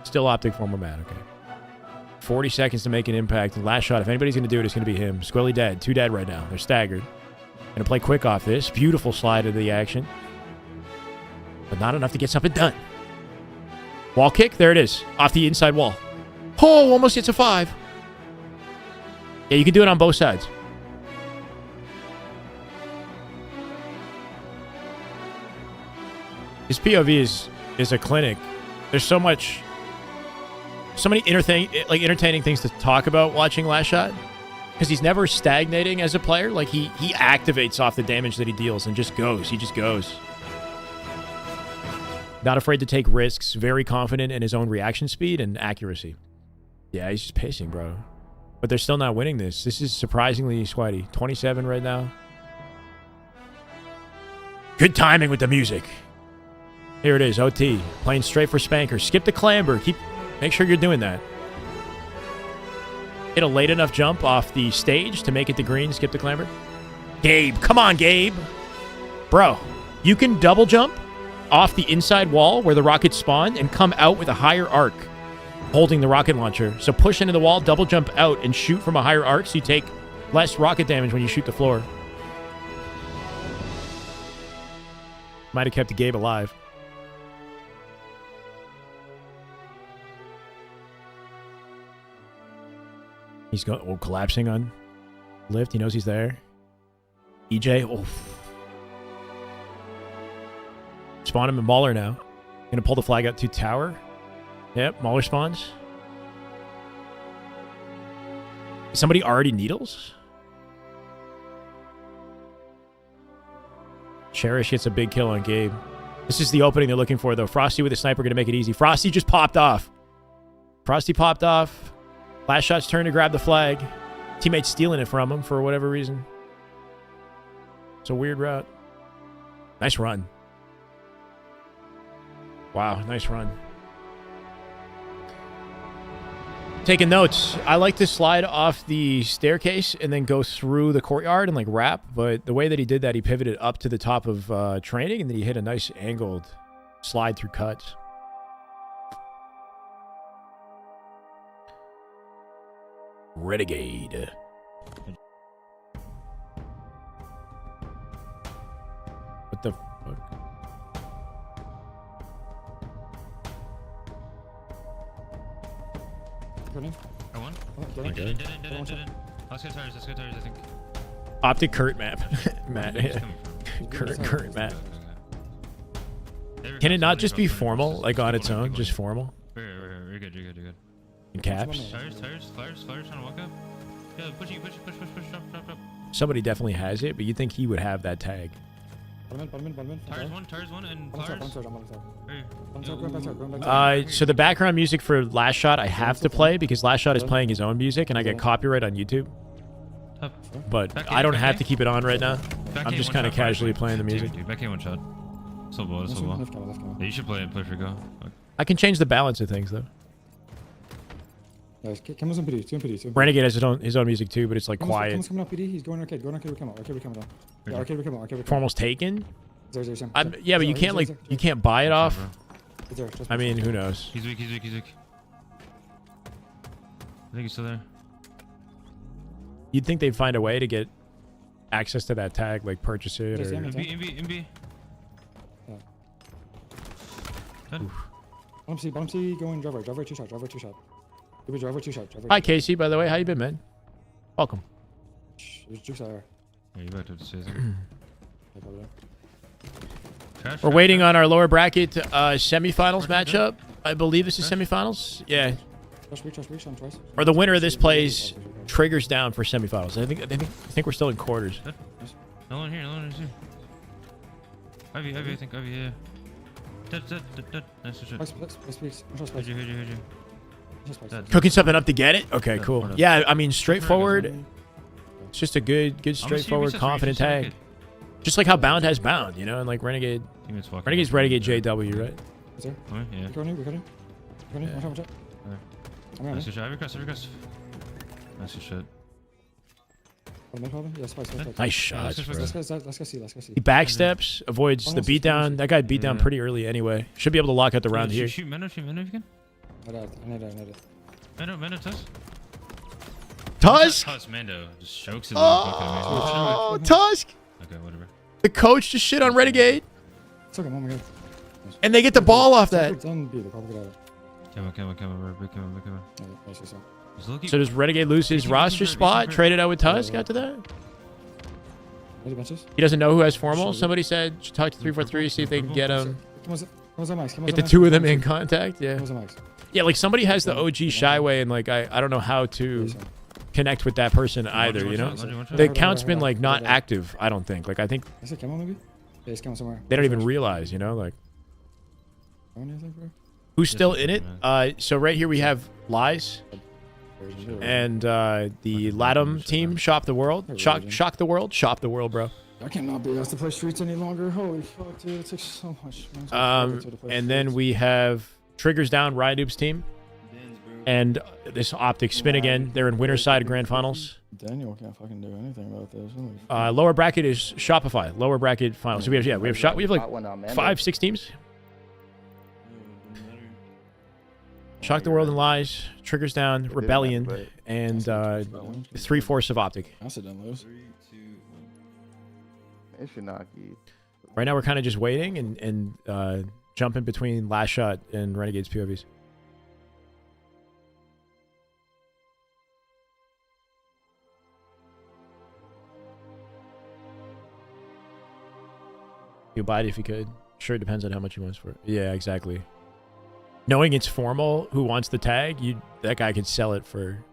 Still Optic Formal Matt, okay. 40 seconds to make an impact. And last shot, if anybody's going to do it, it's going to be him. Squilly dead. 2 dead right now. They're staggered. Going to play quick off this. Beautiful slide of the action. But not enough to get something done. Wall kick. There it is. Off the inside wall. Oh, almost gets a 5. Yeah, you can do it on both sides. His POV is a clinic. There's so many entertaining things to talk about watching Last Shot, because he's never stagnating as a player. Like he activates off the damage that he deals and just goes. He just goes. Not afraid to take risks. Very confident in his own reaction speed and accuracy. Yeah, he's just pacing, bro. But they're still not winning this. This is surprisingly sweaty. 27 right now. Good timing with the music. Here it is, OT. Playing straight for Spanker. Skip the clamber. Make sure you're doing that. Hit a late enough jump off the stage to make it to green. Skip the clamber. Gabe. Come on, Gabe. Bro, you can double jump off the inside wall where the rockets spawn and come out with a higher arc holding the rocket launcher. So push into the wall, double jump out, and shoot from a higher arc so you take less rocket damage when you shoot the floor. Might have kept Gabe alive. He's collapsing on lift. He knows he's there. EJ. Oh. Spawn him in Mauler now. Gonna pull the flag out to tower. Yep, Mauler spawns. Somebody already needles? Cherish gets a big kill on Gabe. This is the opening they're looking for, though. Frosty with a sniper gonna make it easy. Frosty just popped off. Frosty popped off. Last shot's turn to grab the flag. Teammate's stealing it from him for whatever reason. It's a weird route. Nice run. Wow, nice run. Taking notes. I like to slide off the staircase and then go through the courtyard and like wrap, but the way that he did that, he pivoted up to the top of training and then he hit a nice angled slide through cuts. Renegade. What the fuck? I won. Didn't. Let's go tires, I think. Optic Kurt map. Matt. Kurt map. Can it not just be formal, like on its own? Just formal? You're good. In caps? Tires, flyers trying to walk up. Yeah, push, drop. Somebody definitely has it, but you'd think he would have that tag. Tires one, and flyers. So the background music for Last Shot I have to play because Last Shot is playing his own music and I get copyright on YouTube. But I don't have to keep it on right now. I'm just kind of casually playing the music. Back in one shot. So ball. Yeah, you should play for go. I can change the balance of things though. Renegade has his own music too, but it's like quiet. Camel's coming up, PD. He's going arcade. Going arcade with Camel. Arcade with Camel down. Yeah, arcade with Camel. Formal's taken? Yeah, but you can't you can't buy it off. I mean, who knows? He's weak. I think he's still there. You'd think they'd find a way to get access to that tag, like purchase it or... MB. Bottom C, going driver 2 shot. Driver 2 shot. Hi, Casey, by the way. How you been, man? Welcome. Yeah, you back to the season. We're waiting on our lower bracket semifinals matchup. I believe this is semifinals. Yeah. Trust me, Sean, twice. Or the winner of this plays triggers down for semifinals. I think we're still in quarters. No one here. Ivy, I think Ivy, yeah. Nice shot. Heard you. Cooking something up to get it? Okay, cool. Yeah, I mean, straightforward. It's just a good, straightforward, confident tag. Just like how Bound has Bound, you know, and like Renegade. Renegade's Renegade JW, right? Is there? Yeah. Recording. Watch out. Nice shot. Every cross. Nice shot. Nice shots, bro. Let's go see. He backsteps, avoids the beatdown. That guy beat down pretty early anyway. Should be able to lock out the round here. Shoot Mendo if you can. I need it. Mendo, Tusk. Tusk? Tusk, Mendo. Just chokes it. Oh, Tusk! Okay, whatever. The coach just shit on Renegade. It's okay, oh my god. And they get the ball off that. Come on. So does Renegade lose his roster spot? Traded out with Tusk after that? He doesn't know who has formal. Somebody said should talk to 343, see if they can get him. Get the two of them in contact. Yeah. Yeah, like somebody has the OG Shyway, and like I don't know how to connect with that person either. You know, the account's been like not active. I don't think. Like I think they don't even realize. You know, like who's still in it. So right here we have Lies. And the Latham team, Shop the World. Shock the World? Shop the World, bro. I cannot be asked to play Streets any longer. Holy fuck, dude. It takes so much. And then we have Triggers Down, Ryan Noob's team. And this Optic Spin again. They're in winner's side Grand Finals. Daniel can't fucking do anything about this. Lower bracket is Shopify. Lower bracket finals. So we have we have like 5-6 teams. Shock the World and Lies, Triggers Down, Rebellion, and 3/4 of Optic. Right now we're kind of just waiting and jumping between Last Shot and Renegade's POVs. You'll buy it if you could. Sure, it depends on how much he wants for it. Yeah, exactly. Knowing it's formal, who wants the tag, that guy could sell it for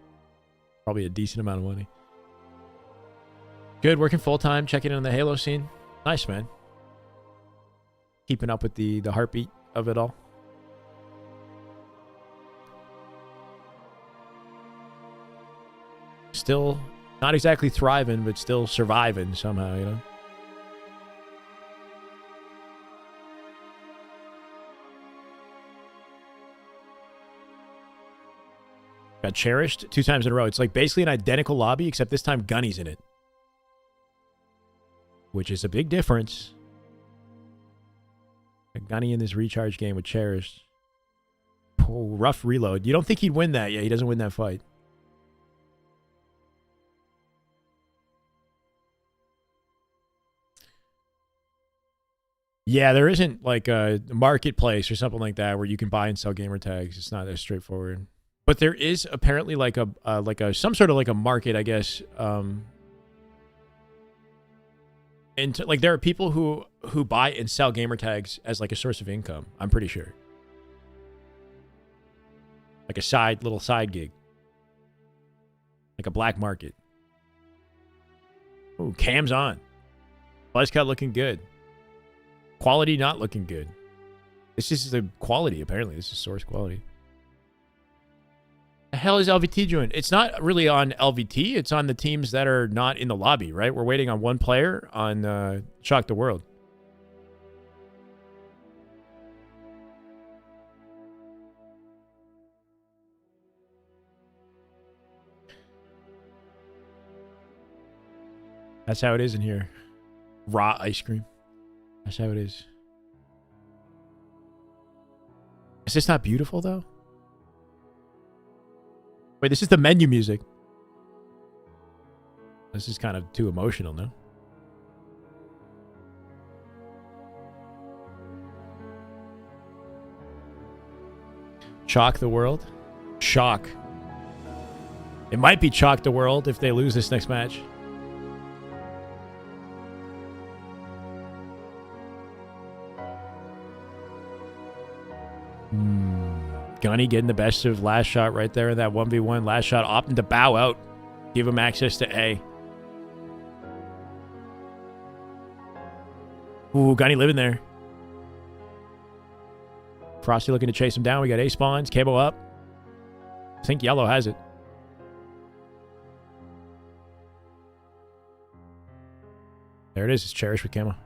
probably a decent amount of money. Good, working full-time, checking in on the Halo scene. Nice, man. Keeping up with the heartbeat of it all. Still not exactly thriving, but still surviving somehow, you know? Got Cherished 2 times in a row. It's like basically an identical lobby, except this time Gunny's in it. Which is a big difference. A Gunny in this recharge game with Cherished. Oh, rough reload. You don't think he'd win that? Yeah, he doesn't win that fight. Yeah, there isn't like a marketplace or something like that where you can buy and sell gamer tags. It's not as straightforward. But there is apparently like some sort of like a market, I guess. And like there are people who buy and sell gamer tags as like a source of income. I'm pretty sure. Like a little side gig. Like a black market. Ooh, cam's on. Buzzcut looking good. Quality not looking good. This is the quality, apparently. This is source quality. The hell is LVT doing? It's not really on LVT. It's on the teams that are not in the lobby, right? We're waiting on one player on Shock the World. That's how it is in here. Raw ice cream. That's how it is. Is this not beautiful, though? Wait, this is the menu music. This is kind of too emotional, no? Shock the World? Shock. It might be Chalk the World if they lose this next match. Gunny getting the best of last shot right there in that 1v1. Last shot opting to bow out. Give him access to A. Ooh, Gunny living there. Frosty looking to chase him down. We got A spawns. Cable up. I think yellow has it. There it is. It's Cherish with camo.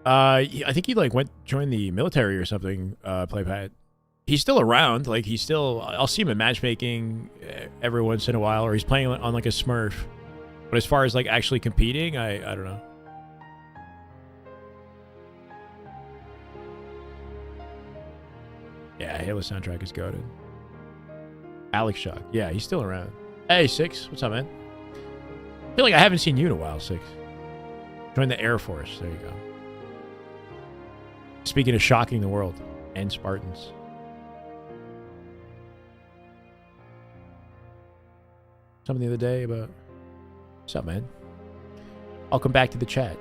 I think he like joined the military or something. Playpad. He's still around. Like he's still. I'll see him in matchmaking every once in a while, or he's playing on like a Smurf. But as far as like actually competing, I don't know. Yeah, Halo soundtrack is goated. Alex Shock. Yeah, he's still around. Hey, Six. What's up, man? I feel like I haven't seen you in a while, Six. Join the Air Force. There you go. Speaking of shocking the world and Spartans. Something the other day about... What's up, man? I'll come back to the chat.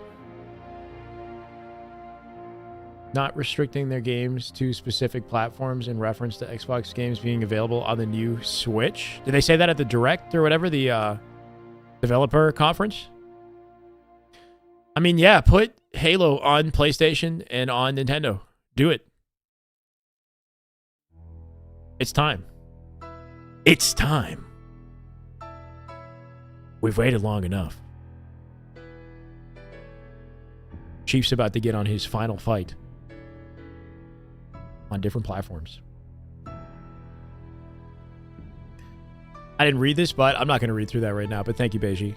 Not restricting their games to specific platforms in reference to Xbox games being available on the new Switch. Did they say that at the Direct or whatever, the developer conference? I mean, yeah, put Halo on PlayStation and on Nintendo. Do it. It's time. It's time. We've waited long enough. Chief's about to get on his final fight on different platforms. I didn't read this, but I'm not going to read through that right now, but thank you, Beiji.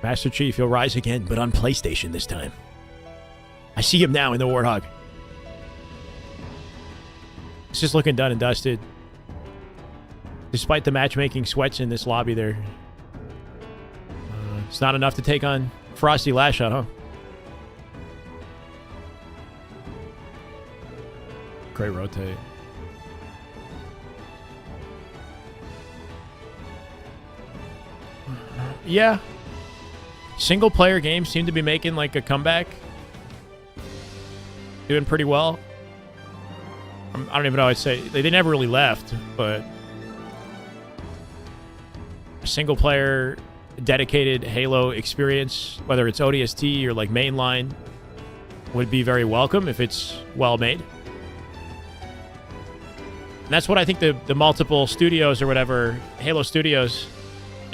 Master Chief, he'll rise again, but on PlayStation this time. I see him now in the Warthog. It's just looking done and dusted. Despite the matchmaking sweats in this lobby there. It's not enough to take on Frosty last shot, huh? Great rotate. Yeah. Single player games seem to be making like a comeback. Doing pretty well. I don't even know how I'd say. They never really left, but a single player dedicated Halo experience, whether it's ODST or like mainline, would be very welcome if it's well made. And that's what I think the multiple studios or whatever, Halo Studios,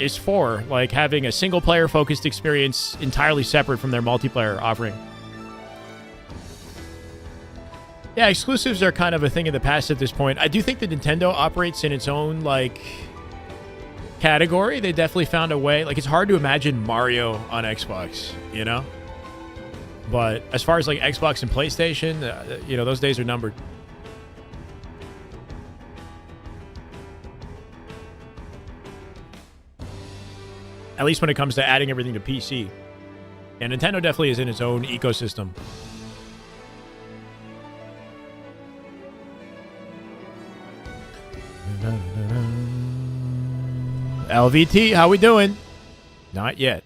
is for. Like having a single player focused experience entirely separate from their multiplayer offering. Yeah, exclusives are kind of a thing of the past at this point. I do think that Nintendo operates in its own like category. They definitely found a way. Like it's hard to imagine Mario on Xbox, you know? But as far as like Xbox and PlayStation, you know, those days are numbered. At least when it comes to adding everything to PC. And Nintendo definitely is in its own ecosystem. LVT, how we doing? Not yet.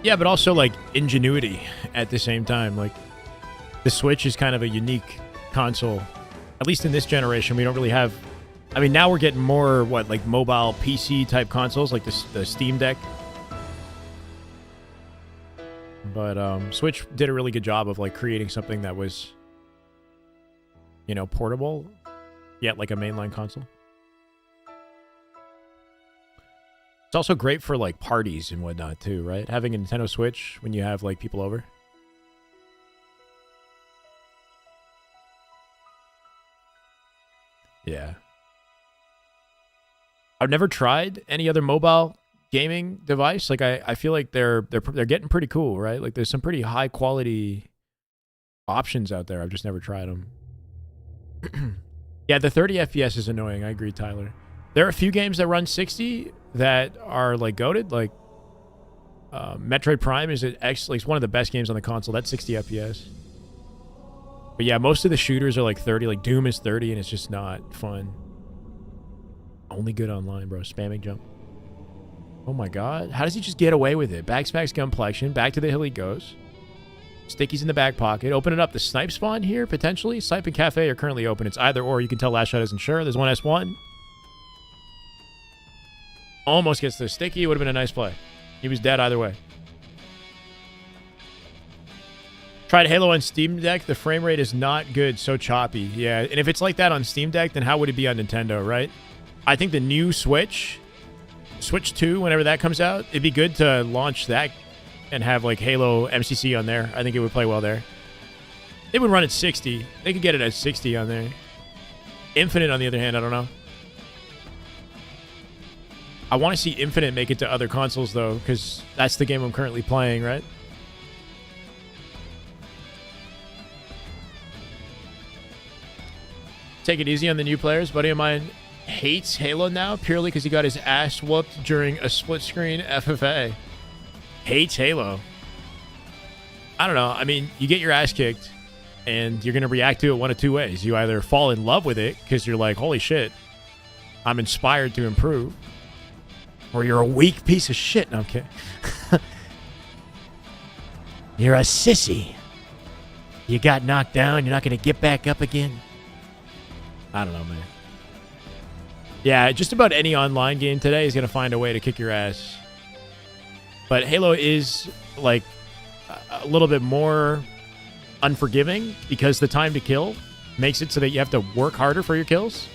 Yeah, but also like ingenuity at the same time. Like the Switch is kind of a unique console. At least in this generation, we don't really have... I mean, now we're getting more, what, like mobile PC type consoles, like the Steam Deck. But Switch did a really good job of like creating something that was, you know, portable, yet like a mainline console. It's also great for like parties and whatnot too, right? Having a Nintendo Switch when you have like people over. Yeah. I've never tried any other mobile gaming device. Like I feel like they're getting pretty cool, right? Like there's some pretty high quality options out there. I've just never tried them. Yeah, the 30 FPS is annoying. I agree, Tyler. There are a few games that run 60 that are like goated. Like Metroid Prime is actually it's one of the best games on the console. That's 60 FPS. But yeah, most of the shooters are like 30. Like Doom is 30, and it's just not fun. Only good online, bro. Spamming jump. Oh my god. How does he just get away with it? Backspacks Gunplexion. Back to the hill he goes. Sticky's in the back pocket. Open it up. The snipe spawn here, potentially. Snipe and Cafe are currently open. It's either or. You can tell Last Shot isn't sure. There's one S1. Almost gets the Sticky. Would have been a nice play. He was dead either way. Tried Halo on Steam Deck. The frame rate is not good. So choppy. Yeah, and if it's like that on Steam Deck, then how would it be on Nintendo, right? I think the new Switch 2, whenever that comes out, it'd be good to launch that and have like Halo MCC on there. I think it would play well there. It would run at 60. They could get it at 60 on there. Infinite, on the other hand, I don't know. I want to see Infinite make it to other consoles, though, because that's the game I'm currently playing, right? Take it easy on the new players. Buddy of mine hates Halo now purely because he got his ass whooped during a split-screen FFA. Hates Halo. I don't know. I mean, you get your ass kicked, and you're going to react to it one of two ways. You either fall in love with it because you're like, holy shit, I'm inspired to improve. Or you're a weak piece of shit. No, I'm kidding. You're a sissy. You got knocked down. You're not going to get back up again. I don't know, man. Yeah, just about any online game today is going to find a way to kick your ass. But Halo is, like, a little bit more unforgiving because the time to kill makes it so that you have to work harder for your kills.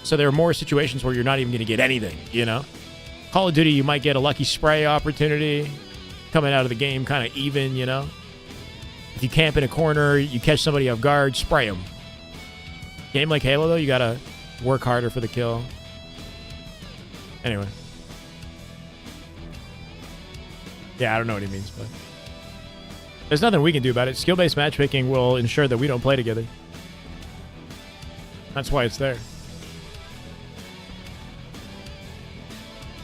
So there are more situations where you're not even going to get anything, you know? Call of Duty, you might get a lucky spray opportunity coming out of the game kind of even, you know? If you camp in a corner, you catch somebody off guard, spray them. Game like Halo, though, you got to work harder for the kill. Anyway. Yeah, I don't know what he means, but there's nothing we can do about it. Skill-based matchmaking will ensure that we don't play together. That's why it's there.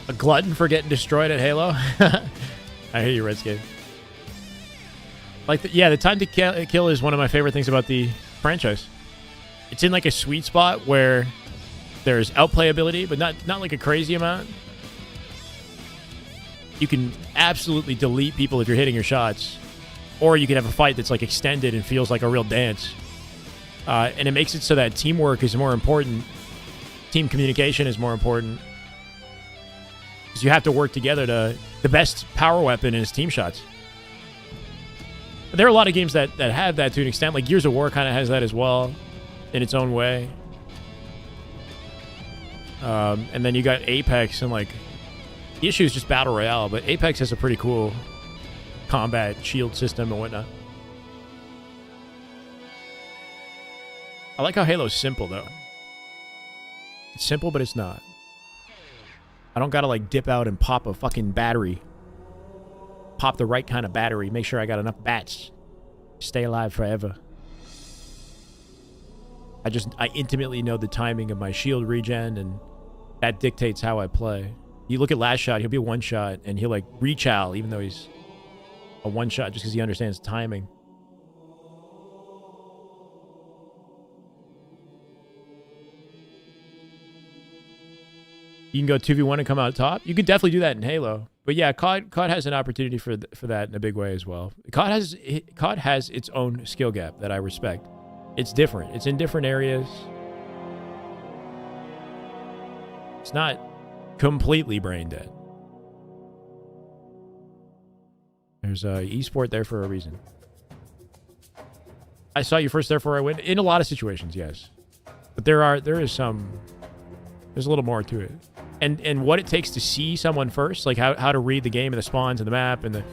A glutton for getting destroyed at Halo? I hear you, Redscape. Like, the time to kill is one of my favorite things about the franchise. It's in like a sweet spot where there's outplayability, but not like a crazy amount. You can absolutely delete people if you're hitting your shots. Or you can have a fight that's like extended and feels like a real dance. And it makes it so that teamwork is more important. Team communication is more important. Because you have to work together to... The best power weapon is team shots. But there are a lot of games that have that to an extent. Like Gears of War kind of has that as well. In its own way. And then you got Apex and like... The issue is just Battle Royale. But Apex has a pretty cool combat shield system and whatnot. I like how Halo's simple, though. It's simple, but it's not. I don't gotta, like, dip out and pop a fucking battery. Pop the right kind of battery. Make sure I got enough bats. Stay alive forever. I intimately know the timing of my shield regen, and that dictates how I play. You look at Last Shot, he'll be a one-shot, and he'll, like, rechow, even though he's a one-shot, just because he understands timing. You can go 2v1 and come out top. You could definitely do that in Halo. But yeah, COD has an opportunity for that in a big way as well. COD has its own skill gap that I respect. It's different. It's in different areas. It's not completely brain dead. There's esport there for a reason. I saw you first, therefore I win. In a lot of situations, yes. But there's a little more to it. And what it takes to see someone first, like how to read the game and the spawns and the map and the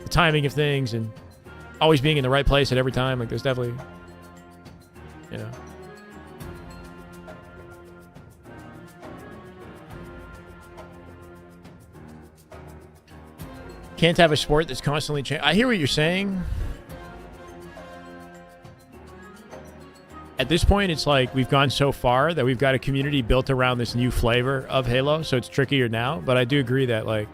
timing of things and always being in the right place at every time. Like there's definitely, you know. Can't have a sport that's constantly changing. I hear what you're saying. At this point, it's like we've gone so far that we've got a community built around this new flavor of Halo, so it's trickier now. But I do agree that, like,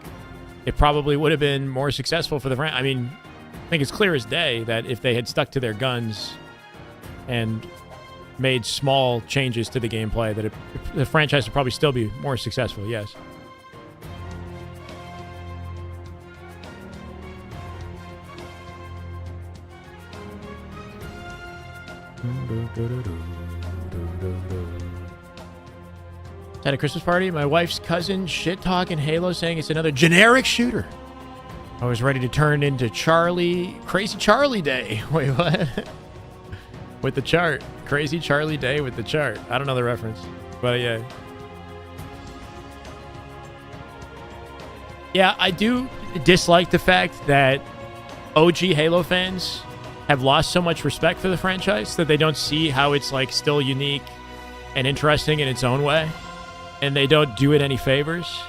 it probably would have been more successful for the franchise. I mean, I think it's clear as day that if they had stuck to their guns and made small changes to the gameplay, that the franchise would probably still be more successful, yes. At a Christmas party, my wife's cousin shit-talking Halo, saying it's another generic shooter. I was ready to turn into Crazy Charlie Day. Wait, what? With the chart. Crazy Charlie Day with the chart. I don't know the reference, but yeah. Yeah, I do dislike the fact that OG Halo fans have lost so much respect for the franchise that they don't see how it's like still unique and interesting in its own way, and they don't do it any favors.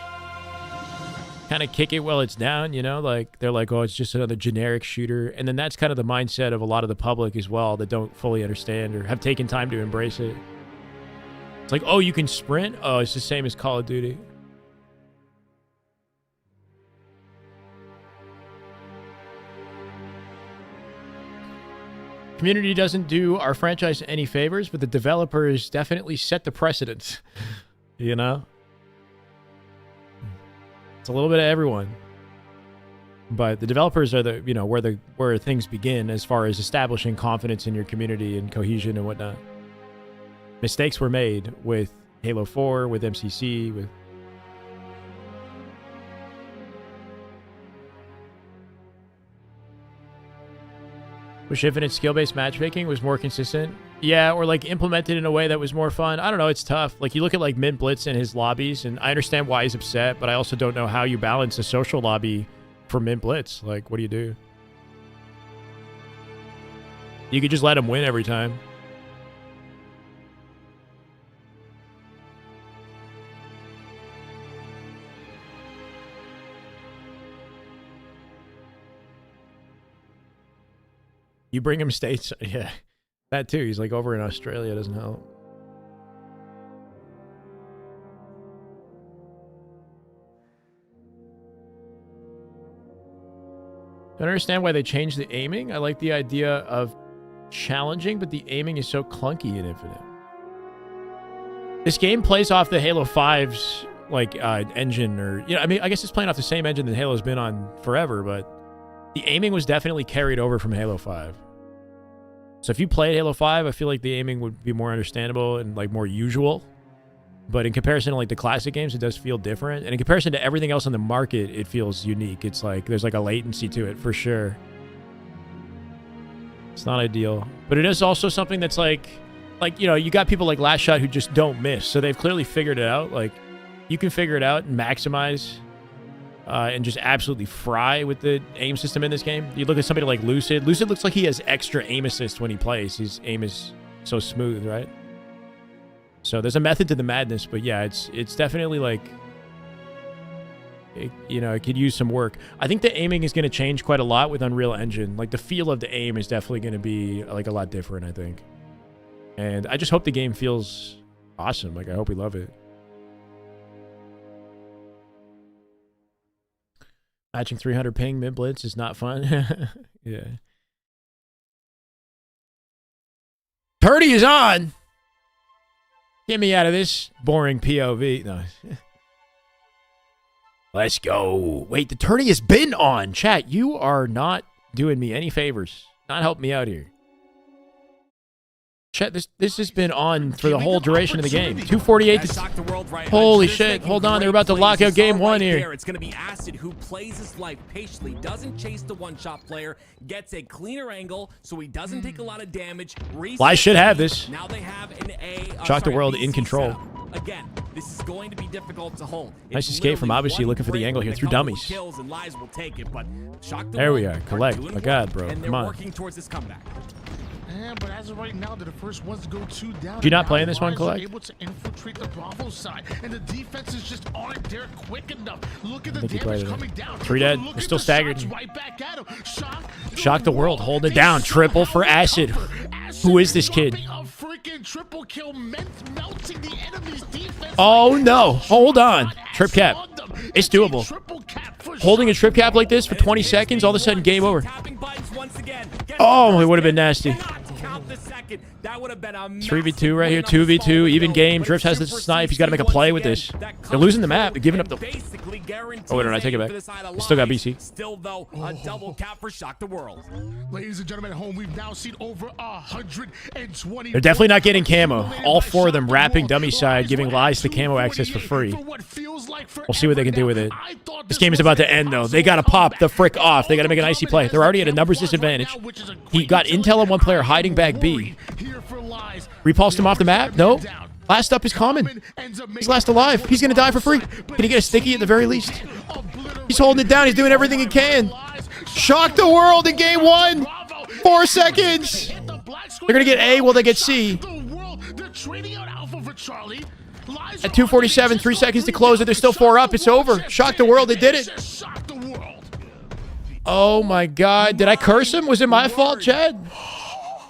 Kind of kick it while it's down, you know, like they're like, oh, it's just another generic shooter. And then that's kind of the mindset of a lot of the public as well that don't fully understand or have taken time to embrace it. It's like, oh, you can sprint? Oh, it's the same as Call of Duty. Community doesn't do our franchise any favors, but the developers definitely set the precedent, you know? It's a little bit of everyone, but the developers are the, you know, where things begin as far as establishing confidence in your community and cohesion and whatnot. Mistakes were made with Halo 4, with MCC, with... Wish Infinite skill-based matchmaking was more consistent. Yeah, or like implemented in a way that was more fun. I don't know, it's tough. Like you look at like Mint Blitz and his lobbies, and I understand why he's upset, but I also don't know how you balance a social lobby for Mint Blitz. Like, what do you do? You could just let him win every time. You bring him states, yeah. That too. He's like over in Australia. Doesn't help. Don't understand why they changed the aiming. I like the idea of challenging, but the aiming is so clunky in Infinite. This game plays off the Halo 5's like engine, or you know, I mean, I guess it's playing off the same engine that Halo's been on forever, but the aiming was definitely carried over from Halo 5. So if you played Halo 5, I feel like the aiming would be more understandable and like more usual. But in comparison to like the classic games, it does feel different. And in comparison to everything else on the market, it feels unique. It's like there's like a latency to it for sure. It's not ideal. But it is also something that's like, you know, you got people like Last Shot who just don't miss. So they've clearly figured it out. Like you can figure it out and maximize and just absolutely fry with the aim system in this game. You look at somebody like Lucid. Lucid looks like he has extra aim assist when he plays. His aim is so smooth, right? So there's a method to the madness, but yeah, it's definitely like, you know, it could use some work. I think the aiming is going to change quite a lot with Unreal Engine. Like the feel of the aim is definitely going to be like a lot different, I think. And I just hope the game feels awesome. Like I hope we love it. Matching 300 ping mid blitz is not fun. Yeah. Purdy is on. Get me out of this boring POV. No. Let's go. Wait, the tourney has been on. Chat, you are not doing me any favors. Not helping me out here. Chat, this has been on for the whole duration of the game. 248 to... Holy shit. Hold on. They're about to lock out game one here. It's going to be Acid who plays his life patiently, doesn't chase the one-shot player, gets a cleaner angle so he doesn't take a lot of damage. I should have this. Now they have an Shock the World in control. Again, this is going to be difficult to hold. Nice escape from obviously looking for the angle here through dummies. Kills and lies will take it, but there we are. Collect. My God, bro. And they're Come on. working towards this comeback. Yeah, but as of right now, they're the first ones to go two down. Did you not play in this one, Collect? Able to infiltrate the Bravo side, and the defenses just aren't there quick enough. Look at the damage coming down. 3 dead. They're still staggered. Right back at him. Shock the World. Hold it down. Triple for Acid. Who is this kid? A freaking triple kill, melting the enemy's defense. Oh no! Hold on. Trip cap. It's doable. Triple cap for holding a trip cap like this for 20 seconds, all of a sudden game over. Oh, it would have been nasty. That would have been a 3v2 right here, 2v2, even game. Drift has this snipe. He's got to make a play with this. They're losing the map. They're giving up the... Oh, wait, no, I take it back. They still got BC. Still, though, a double cap for Shock the World. Ladies and gentlemen at home, we've now seen over 120. They're definitely not getting camo. All 4 of them wrapping dummy side, giving Lies the camo access for free. We'll see what they can do with it. This game is about to end, though. They got to pop the frick off. They got to make an icy play. They're already at a numbers disadvantage. He got intel on one player hiding back B. Repulsed him off the map? No. Last up is Common. He's last alive. He's going to die for free. Can he get a sticky at the very least? He's holding it down. He's doing everything he can. Shock the world in game 1. 4 seconds. They're going to get A. Will they get C? At 2:47, 3 seconds to close it. There's still 4 up. It's over. Shock the world. They did it. Oh, my God. Did I curse him? Was it my fault, Chad?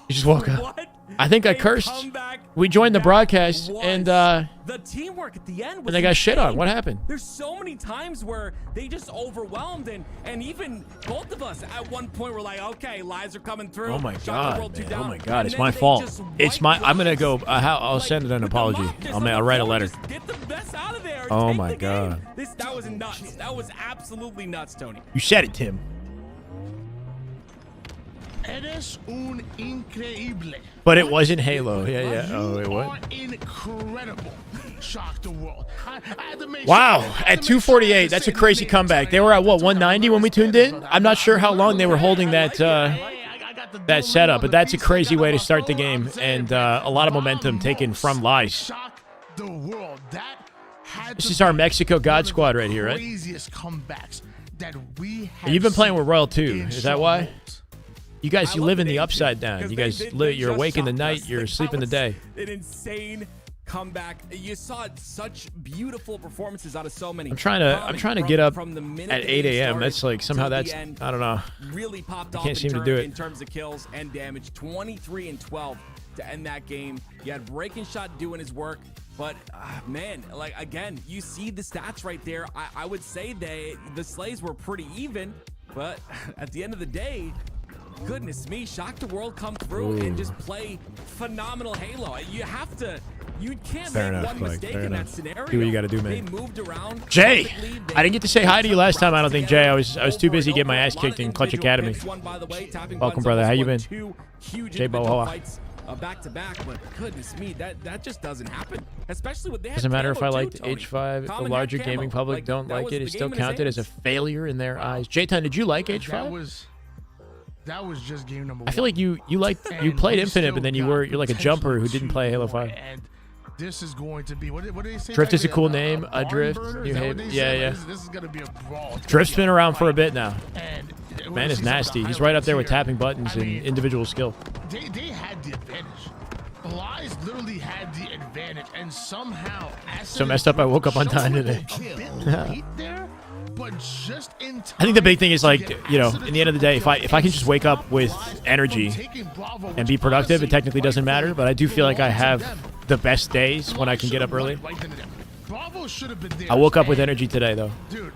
He just woke up. I think I cursed. We joined the broadcast, and the teamwork at the end was they got shit on. What happened? There's so many times where they just overwhelmed, and even both of us at one point were like, okay, lies are coming through. Oh my God, man. Oh my God, it's my fault. It's my. I'm gonna go. I'll send it an apology. I'll write a letter. Get the best out of there. Oh my God. That was nuts. That was absolutely nuts, Tony. You said it, Tim. Eres un increíble. But it wasn't Halo. Yeah. Oh, it was. Incredible. Shock the world. Wow. At 2:48, that's a crazy comeback. They were at what, 190 when we tuned in? I'm not sure how long they were holding that that setup, but that's a crazy way to start the game, and a lot of momentum taken from Lies. This is our Mexico God Squad right here, right? You've been playing with Royal too. Is that why? You guys, you live in the upside down. You guys, you're awake in the night. You're asleep in the day. An insane comeback. You saw such beautiful performances out of so many. I'm trying to get up at 8 a.m. That's like somehow that's I don't know. Really popped off. I can't seem to do it in terms of kills and damage. 23 and 12 to end that game. You had Breaking Shot doing his work. But, man, like, again, you see the stats right there. I would say the slays were pretty even. But at the end of the day, goodness me, Shock the World come through and just play phenomenal Halo. You can't make one mistake in that scenario. Do what you got to do, man. They moved around. Jay, I didn't get to say hi to you last time. I don't think, Jay. I was too busy getting my ass kicked in Clutch Academy. Welcome, brother. How you been? Jay Bohoa. Back to back, but goodness me, that just doesn't happen. Especially with doesn't matter if I liked H5. The larger gaming public don't like it. It's still counted as a failure in their eyes. J-Ton, did you like H5? That was just game number 1. I feel like you played Infinite, but then you're like a jumper who didn't play Halo 5. And this is going to be what do they say? Drift is a cool name. A Drift. Yeah. This is gonna be a brawl. Drift's been around for a bit now. Man is nasty. He's right up there with tapping buttons and individual skill. They had the advantage. Lies literally had the advantage, and somehow so messed up I woke up on time today. But just in time, I think the big thing is, like, you know, in the end of the day, if I can just wake up with energy and be productive, it technically doesn't matter. But I do feel like I have the best days when I can get up early. I woke up with energy today, though.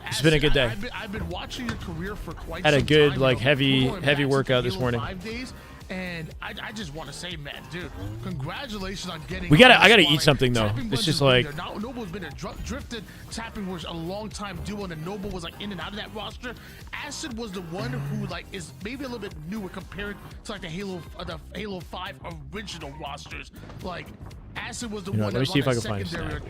It's been a good day. I've been watching your career for quite had a some good, time, like, heavy workout this morning. 5 days, and I just want to say, man, dude, congratulations on getting. I gotta eat something though. It's just like Noble's been a drifted. Tapping was a long time duo, and Noble was like in and out of that roster. Acid was the one who like is maybe a little bit newer compared to like the Halo 5 original rosters. Like Acid was the one. Let me see if I can find a snack.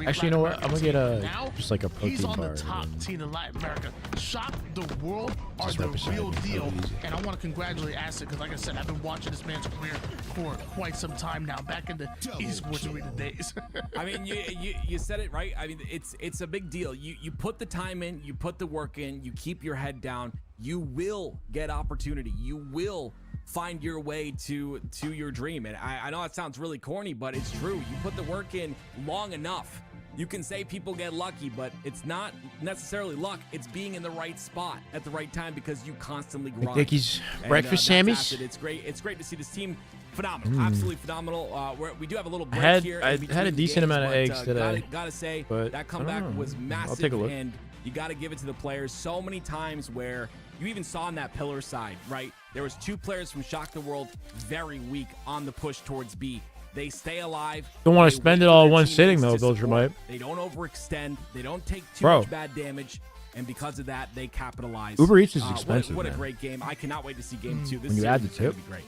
Actually, you know what? I'm gonna get just like a protein he's on bar. The top team in Latin America. Shock the World are the real deal, and I want to congratulate Acid because, like I said, I've been watching this man's career for quite some time now, back in the esports arena days. I mean, you said it right. I mean, it's a big deal. You put the time in, you put the work in, you keep your head down. You will get opportunity. You will find your way to your dream. And I know it sounds really corny, but it's true. You put the work in long enough. You can say people get lucky, but it's not necessarily luck. It's being in the right spot at the right time because you constantly grind. Dickies, breakfast Sammys. It's great to see this team. Phenomenal, absolutely phenomenal. We do have a little break I here. had a decent amount of eggs today. Gotta say, but that comeback was massive. I'll take a look. And You got to give it to the players. So many times where you even saw on that pillar side, right? There was 2 players from Shock the World very weak on the push towards B. They stay alive. Don't want to spend it all in one sitting, though, Viltrumite. They don't overextend. They don't take too much bad damage. And because of that, they capitalize. Uber Eats is expensive, What a man. great game. I cannot wait to see game 2. This When you add the series is gonna tip. be great.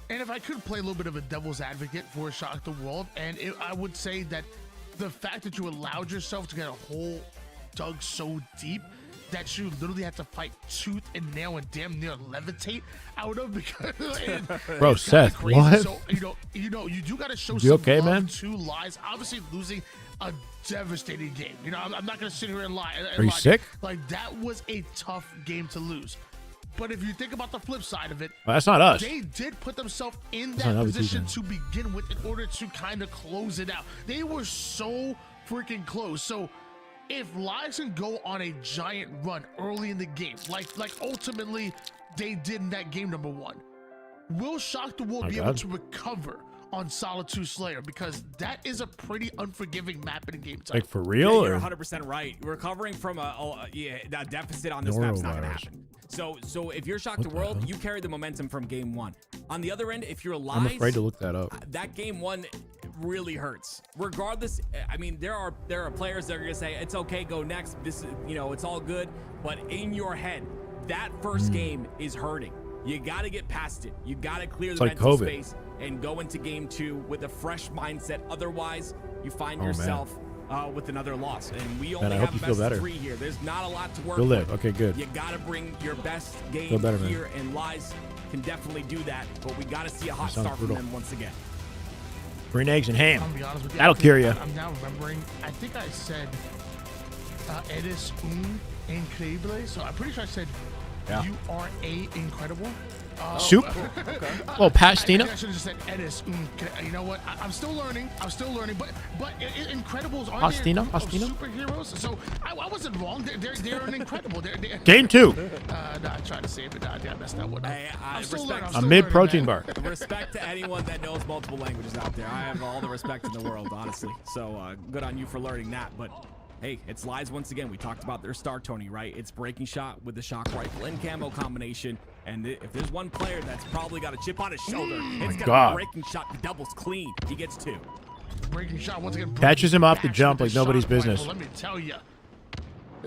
And if I could play a little bit of a devil's advocate for Shock the World, I would say that the fact that you allowed yourself to get a hole dug so deep that you literally had to fight tooth and nail and damn near levitate out of because Bro, Seth, what? So you do got to show You some okay, love man? to Lies. Obviously losing a devastating game. I'm not gonna sit here and lie. Are you sick? Like that was a tough game to lose. But if you think about the flip side of it, Well, that's not us. They did put themselves in That's that not position LVT, to begin with in order to kind of close it out. They were so freaking close. So if Lies can go on a giant run early in the game, like ultimately they did in that game number 1, will Shock the World be able to recover on Solitude Slayer? Because that is a pretty unforgiving map in game time. Like, for real? You're Or? 100% right. Recovering from a deficit on this map's not gonna Norovirus. happen. So if you're Shock the World, you carry the momentum from game 1. On the other end, if you're Lies, I'm afraid to look that up. that game 1 really hurts. Regardless, I mean, there are players that are gonna say it's okay, go next. This is, it's all good. But in your head, that first game is hurting. You got to get past it. You got to clear the like mental COVID. space and go into game 2 with a fresh mindset. Otherwise, you find Oh, man. yourself with another loss. And we Man, only I hope have you a feel best better. of 3 here. There's not a lot to work You'll with. live. Okay, good. You got to bring your best game Feel better, man. here, and Lies can definitely do that. But we got to see a hot Sounds start from brutal. them once again. Green eggs and ham. I'll be honest with you. That'll cure you. I'm now remembering. I think I said eres un increíble. So I'm pretty sure I said you are a incredible. Soup? Well, pastina? I should have just said eres un. You know what? I'm still learning. But Incredibles aren't Pastina? they a group of superheroes? So I wasn't wrong. They're an incredible. They're Game 2. No, I tried to save it. I messed that one up. I'm still respect- learning. A mid-protein bar. Respect to anyone that knows multiple languages out there. I have all the respect in the world, honestly. So good on you for learning that. But hey, it's Lies once again. We talked about their star, Tony, right? It's breaking shot with the shock rifle and camo combination. And if there's one player that's probably got a chip on his shoulder, it's gonna be breaking shot. He doubles clean. He gets 2. Breaking shot once again. Catches him off the Backs jump with like the nobody's shock rifle. business. Let me tell you.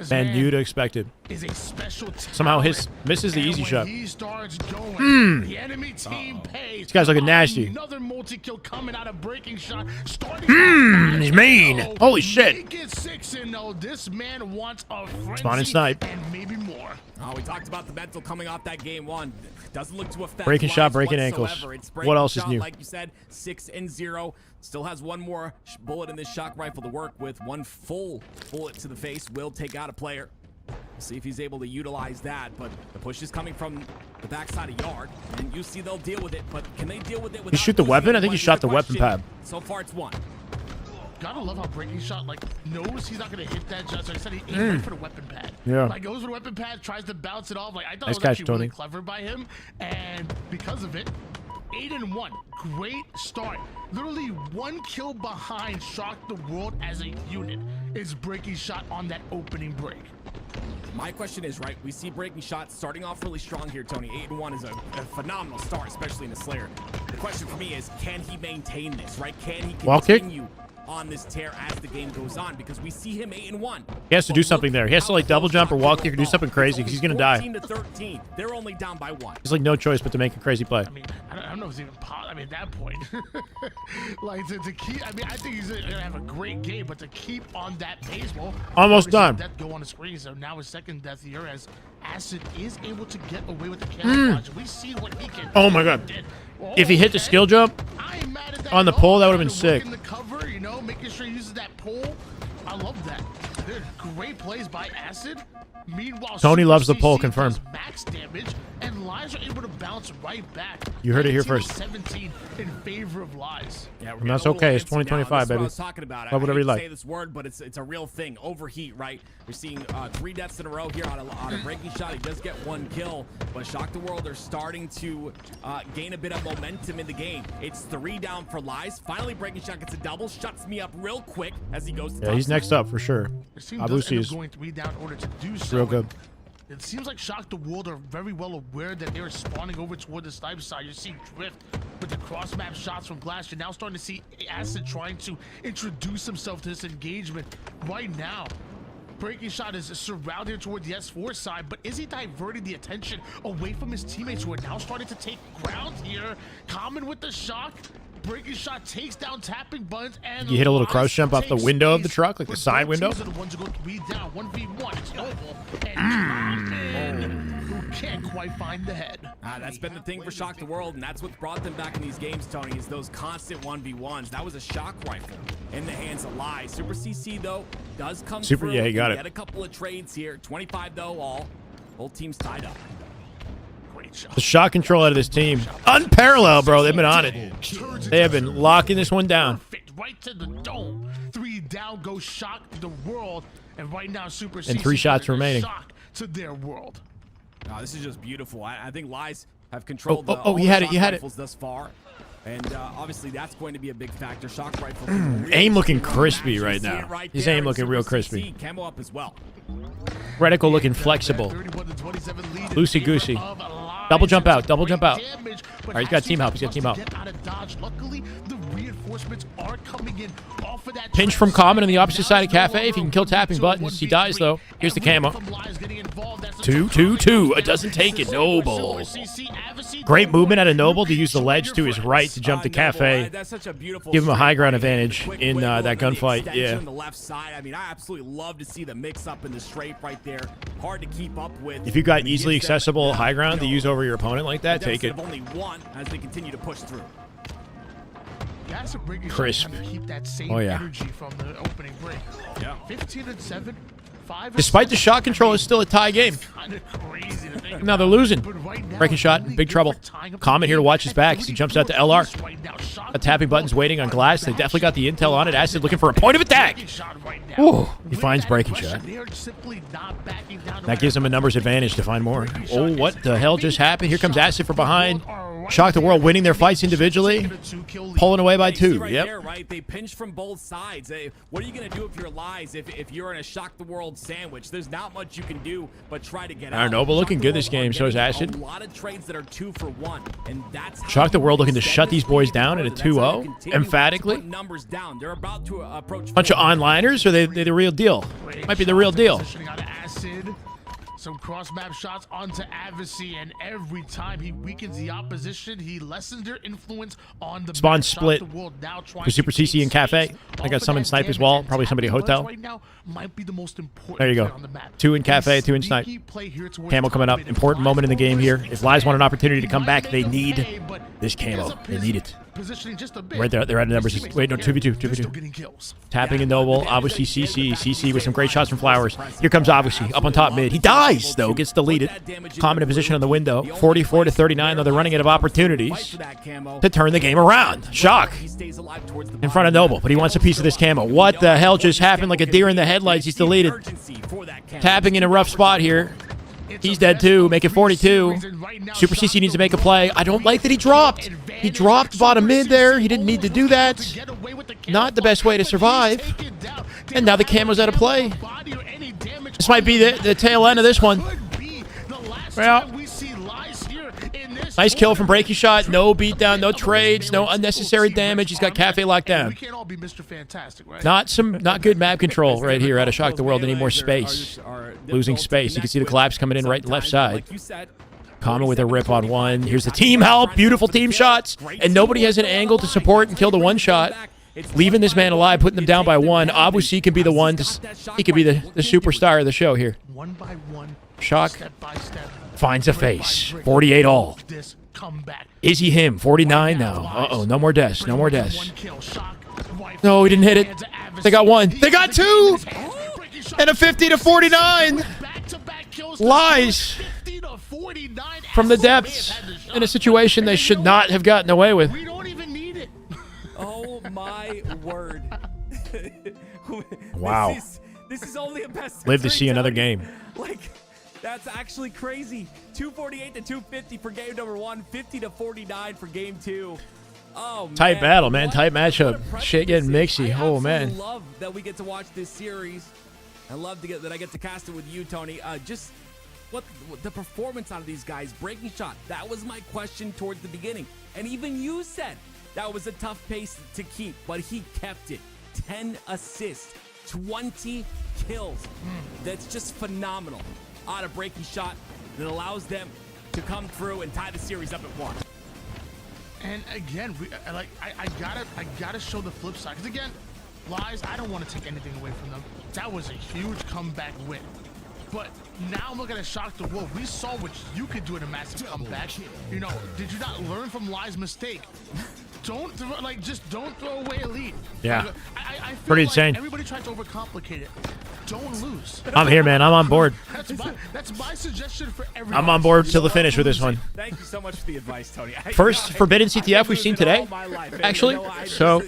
Man, you'd expect it. Is a special Somehow talent. misses the And easy when shot. He starts going. The enemy team pays. This guy's looking nasty. Another multi-kill coming out of breaking shot. Starting He's mean. Holy shit. He gets 6 and no. This man wants a frenzy Spawn and snipe. and maybe more. Oh, we talked about the mental coming off that game 1. Doesn't look to affect Breaking shot, Lies breaking ankles. whatsoever. It's What breaking else is shot, new? Like you said, 6 and 0. Still has one more bullet in this shock rifle to work with. One full bullet to the face will take out a player. We'll see if he's able to utilize that, but the push is coming from the backside of Yard, and you see they'll deal with it, but can they deal with it without shoot the losing weapon? I think anyone he is shot the weapon question. pad. So far, it's 1. Gotta love how breaking shot knows he's not gonna hit that shot. So he said he aimed right for the weapon pad. Yeah. Goes for the weapon pad, tries to bounce it off. I thought Nice it was catch, actually really Tony. clever by him, and because of it, 8 and 1. Great start. Literally 1 kill behind Shock the World as a unit is breaking shot on that opening break. My question is, right, we see breaking shots starting off really strong here, Tony. 8 and 1 is a phenomenal start, especially in the Slayer. The question for me is, can he maintain this, right? Can he Wall kick? continue on this tear as the game goes on? Because we see him 8 and 1. He has to do something there. He has to like double jump or wall kick or do something crazy because he's gonna die. 14 to 13. They're only down by 1. There's like no choice but to make a crazy play. I mean, I don't know if it's even possible. I mean, at that point, to keep. I mean, I think he's gonna have a great game, but to keep on that pace, well, Almost obviously done. Death go on the screen, so now his second death here as Acid is able to get away with the camouflage. We see what he can. Oh my god. If he hit the skill jump on the pole, that would have been sick. In the cover, making sure he uses that pole. I love that. Dude, great plays by Acid. Meanwhile, Tony Super loves the pole, CC confirmed. does max damage, and Lies are able to bounce right back. You heard it here 19 to first. 17 in favor of Lies. Yeah, And that's okay. It's 2025, That's what baby. I was talking about. Love whatever you I hate to like. say this word, but it's a real thing. Overheat, right? We're seeing 3 deaths in a row here on a breaking shot. He does get 1 kill, but Shock the World are starting to gain a bit of momentum in the game. It's 3 down for Lies. Finally, breaking shot gets a double, shuts me up real quick as he goes to Yeah, he's next up for sure. The team does end Abusi up is going 3 down in order to do so. real good. It seems like Shock the World are very well aware that they're spawning over toward the sniper side. You're seeing Drift with the cross map shots from Glass. You're now starting to see Acid trying to introduce himself to this engagement right now. Breaking Shot is surrounded toward the S4 side, but is he diverting the attention away from his teammates who are now starting to take ground here? Common with the Shock. Breaking Shot takes down tapping buttons and You hit a little crouch jump off the takes window of the space, truck, like the but side both window. teams are the ones who go 3 down, 1v1. It's Noble and Common, who can't quite find the head. That's been the thing for Shock the World, and that's what brought them back in these games, Tony, is those constant 1v1s. That was a shock rifle in the hands of Lies. Super CC, though, does come through. Yeah, he got it. Get a couple of trades here. 25, though, all. Both teams tied up. The shot control out of this team, unparalleled, bro. They've been on it. They have been locking this one down. Right to the dome. 3 down goes Shock the World, and right now Super And CC 3 shots putting a remaining. shock to their world. This is just beautiful. I think Lies have controlled Oh, you had it, you had it. rifles thus far. And obviously that's going to be a big factor. Shock rifle. Aim looking crispy right now. His aim looking real crispy. Camo up as well. Reticle looking flexible. Loosey goosey. Double jump out. Double jump out. All right, he's got team help. He's got team help. Luckily, the reinforcements are coming in off of that. Pinch from Common on the opposite side of Cafe. If he can kill tapping buttons, he dies though. Here's the camo. 2, 2, 2. It doesn't take it. Noble. Great movement out of Noble to use the ledge to his right to jump to Cafe. That's such a beautiful Give him a high ground straight, advantage quick in wiggle, that and then the gunfight. extension Yeah. on the left side. I mean, I absolutely love to see the mix up in the strafe right there. Hard to keep up with. If you got easily accessible high ground to use over your opponent like that, take it. Only 1 as they continue to push through. Crisp. Keep that same Oh, yeah. energy from the opening break. Yeah. 15 and 7. 5 Despite the shot control, it's still a tie game. kind of crazy to think Now they're losing. Breaking shot, big trouble. Common here to watch his back as he jumps out to LR. A tapping buttons waiting on Glass. They definitely got the intel on it. Acid looking for a point of attack. Ooh, he finds breaking shot. That gives him a numbers advantage to find more. Oh, what the hell just happened? Here comes Acid from behind. Shock the World winning their fights individually. Pulling away by 2. Right Yep. there, right? They pinch from both sides. What are you going to do if you're Lies? If you're in a Shock the World sandwich, there's not much you can do but try to get out. Noble looking good this game, so is Acid. A lot of trades that are 2 for 1, and that's Shock the World looking to shut these boys down at a 2-0, emphatically. Numbers down. They're about to approach. Bunch of onliners, or they the real deal? Might be the real deal. Positioning on Acid. Some cross-map shots onto Avicii, and every time he weakens the opposition, he lessens their influence on the Spawn map. split Shock the World now trying for Super to CC and Cafe. space I off got of someone that snipe as damage, well. and Probably somebody tapping hotel. buttons right now might be the most important There you player go. on the map. 2 in Cafe, A 2 in Snipe. sneaky play here towards Camo coming up. top mid. Important moment in the game here. If Lies want an opportunity to come back, they Might need make a play, but this camo. They need it. positioning just a bit. Right there. They're at the numbers. His teammates Wait, no, don't care. 2v2. They're still 2v2. getting kills. Tapping in Noble. Obviously, CC. CC with some great shots from Flowers. Here comes Obviously up on top mid. He dies, though. Gets deleted. Common in position on the window. 44 to 39, though they're running out of opportunities to turn the game around. Shock in front of Noble, but he wants a piece of this camo. What the hell just happened? Like a deer in the headlights. He's deleted. Tapping in a rough spot here. He's dead too. Make it 42. Super CC needs to make a play. I don't like that he dropped. He dropped bottom mid there. He didn't need to do that. Not the best way to survive. And now the camo's out of play. This might be the tail end of this one. Well, nice kill from Breaking Shot. No beatdown, no trades, no unnecessary damage. He's got Cafe locked down. Not good map control right here out of Shock the World. They need more space. Losing space. You can see the collapse coming in right and left side. Common with a rip on 1. Here's the team help. Beautiful team shots. And nobody has an angle to support and kill the 1 shot. Leaving this man alive, putting them down by 1. Abusi can be the one. He could be the superstar of the show here. Shock finds a face. 48 all. Is he him? 49 now. Uh-oh, no more deaths. No more deaths. No, he didn't hit it. They got 1. They got 2! And a 50 to 49! Lies. 49 from the May depths have had the shot. in a situation they should not have gotten away with. We don't even need it. Oh my word. Wow. This is only a best. Live to see another game. Like, that's actually crazy. 248 to 250 for game number 1, 50 to 49 for game 2. Oh, Tight man. battle, man. Tight What a matchup. Shit getting mixy. I Oh, absolutely man. love that we get to watch this series. I love that I get to cast it with you, Tony. Just what the performance out of these guys. Breaking shot. That was my question towards the beginning. And even you said that was a tough pace to keep, but he kept it. 10 assists, 20 kills. That's just phenomenal out of breaking shot that allows them to come through and tie the series up at 1. And again, I gotta show the flip side. Because again, Lies, I don't want to take anything away from them. That was a huge comeback win. But now I'm looking at Shock the World. We saw what you could do in a massive comeback. You know, did you not learn from Lie's mistake? Don't throw away a lead. Yeah. I feel Pretty like insane. Everybody tries to overcomplicate it. Don't lose. I'm here, man. I'm on board. That's my suggestion for everybody. I'm on board till the finish with this one. Thank you so much for the advice, Tony. First Forbidden CTF we've seen today, actually. So,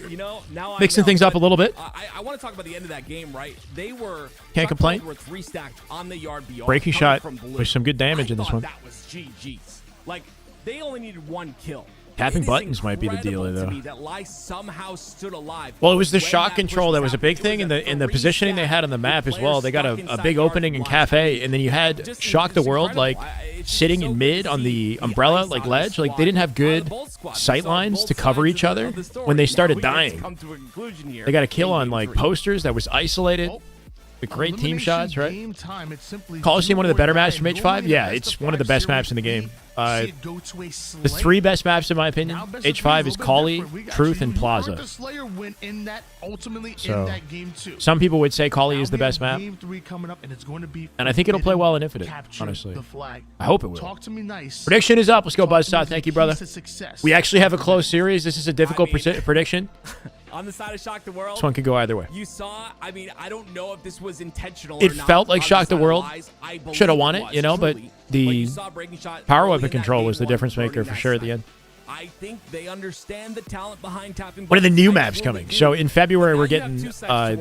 mixing things up a little bit. I want to talk about the end of that game, right? They were Can't complain. Were 3 stacked on the yard beyond. Breaking shot with some good damage in this one. That was GG's. Like, they only needed 1 kill. Tapping buttons might be the dealer, though. That Lie somehow stood alive. Well, it was the shot control that was a big thing in the positioning they had on the map as well. They got a big opening in Cafe, and then you had Shock the World like sitting in mid on the umbrella like ledge. Like they didn't have good sight lines to cover each other when they started dying. They got a kill on like posters that was isolated. The great team shots, right? Coliseum, one of the better maps from H5? Yeah, it's one of the best maps in the game. The 3 best maps, in my opinion, H5 is Collie, Truth, and Plaza. So, some people would say Collie is the best map. And I think it'll play well in Infinite, honestly. I hope it will. Prediction is up. Let's go, Buzzsaw. Thank you, brother. We actually have a close series. This is a difficult prediction. On the side of Shock the World, this one could go either way. You saw, I mean, I don't know if this was intentional it or not. Felt like Shock the World should have won it, you know, but the power weapon control was the difference maker for sure at the end. I think they understand the talent behind tapping. One of the new maps coming. So in February, we're getting a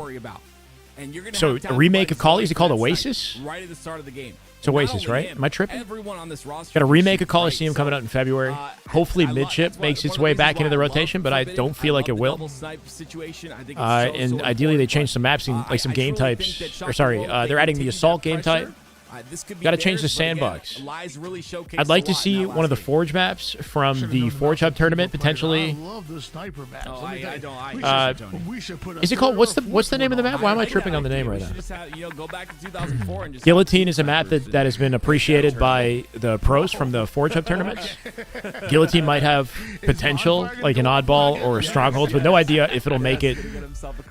remake of Collie. Is it called Oasis? Right at the start of the game. It's Oasis, right? Am I tripping? Everyone on this roster got a remake of Coliseum coming out in February. Hopefully Midship makes its way back into the rotation, but I don't feel like it will. And ideally they change some maps, like some game types. Or sorry, they're adding the Assault game type. Got to change the sandbox. I'd like to see one of the Forge maps from the Forge Hub tournament potentially. I love the sniper maps. Is it called? What's the name of the map? Why am I tripping on the name right now? Go back to 2004 and just Guillotine is a map that has been appreciated by the pros from the Forge Hub tournaments. Guillotine might have potential, like an oddball or strongholds, but no idea if it'll make it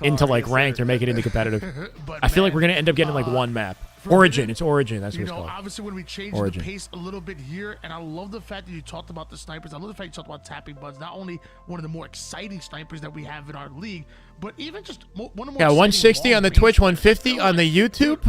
into like ranked or make it into competitive. I feel like we're gonna end up getting like one map. Origin, it's Origin. That's what it's called. Obviously, when we changed the pace a little bit here, and I love the fact that you talked about the snipers. I love the fact you talked about Tapping Buds. Not only one of the more exciting snipers that we have in our league, but even just one of the more. Yeah, 160 on the Twitch, 150 on the YouTube.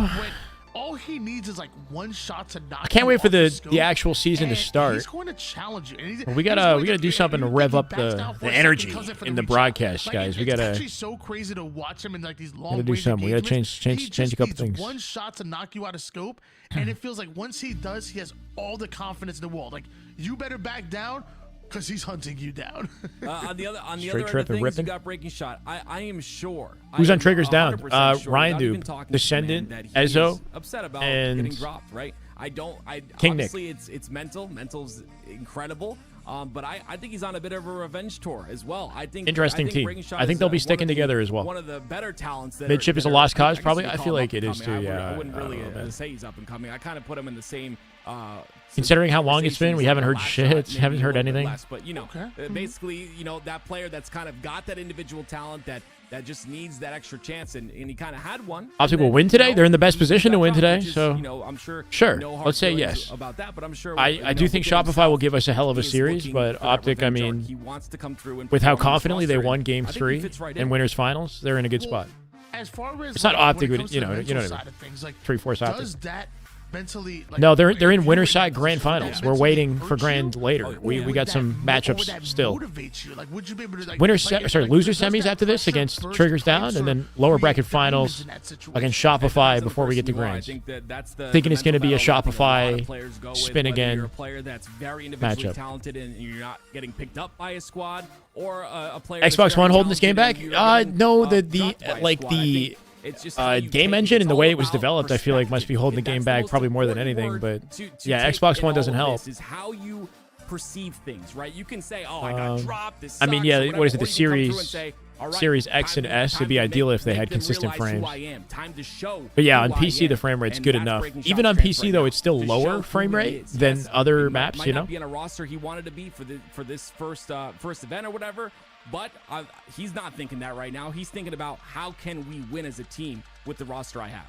All he needs is like one shot to knock. I can't wait for the actual season to start. He's going to challenge you. Well, we gotta do something to rev up the energy in the broadcast, guys. We gotta. It's actually so crazy to watch him in like these long. Gotta do something. We gotta change a couple things. One shot to knock you out of scope, and it feels like once he does, he has all the confidence in the world. Like you better back down. Because he's hunting you down. On the other end of things, you got Breaking Shot. I am sure. Who's on Triggers down? Ryan Dube, Descendant, Ezo, upset about and getting dropped, right? King obviously Nick. It's mental. Mental's incredible. But I think he's on a bit of a revenge tour as well. Interesting team. I think they'll be sticking together as well. One of the better talents. Midship is a lost cause, probably. I feel like it is too. Yeah. I wouldn't really say he's up and coming. I kind of put him in the same. Considering how long it's been, we haven't heard shit. Haven't heard anything. But you know, basically, you know, that player that's kind of got that individual talent that just needs that extra chance, and he kind of had one. Optic will win today. They're in the best position to win today, so you know, I'm sure. Sure, let's say yes about that, but I'm sure. I do think Shopify will give us a hell of a series, but Optic, I mean, he wants to come through with how confidently they won Game 3 in Winners Finals, they're in a good spot. As far as it's not Optic, you know what I mean. Like, 3-4 Optic. Does that mentally. Like, No, they're in Winterside Grand Finals. We're waiting for Grand later. We got some matchups still. Like, would you be able to, like, Loser semis after this against Triggers Down, and then lower bracket finals against Shopify before we get to Grands. Thinking it's going to be a Shopify spin again matchup. Talented and you're not getting picked up by a squad or a player. Xbox One holding this game back? No, the game engine and the way it was developed, I feel like must be holding the game back probably more than anything. But yeah, Xbox One doesn't help. Is how you perceive things, right? You can say, "Oh, I got dropped." This I mean, yeah. What is it? The Series Series X and S would be ideal if they had consistent frames. But yeah, on PC the frame rate's good enough. Even on PC though, it's still lower frame rate than other maps. You know. Be in a roster he wanted to be for this first event or whatever. But he's not thinking that right now. He's thinking about how can we win as a team with the roster I have.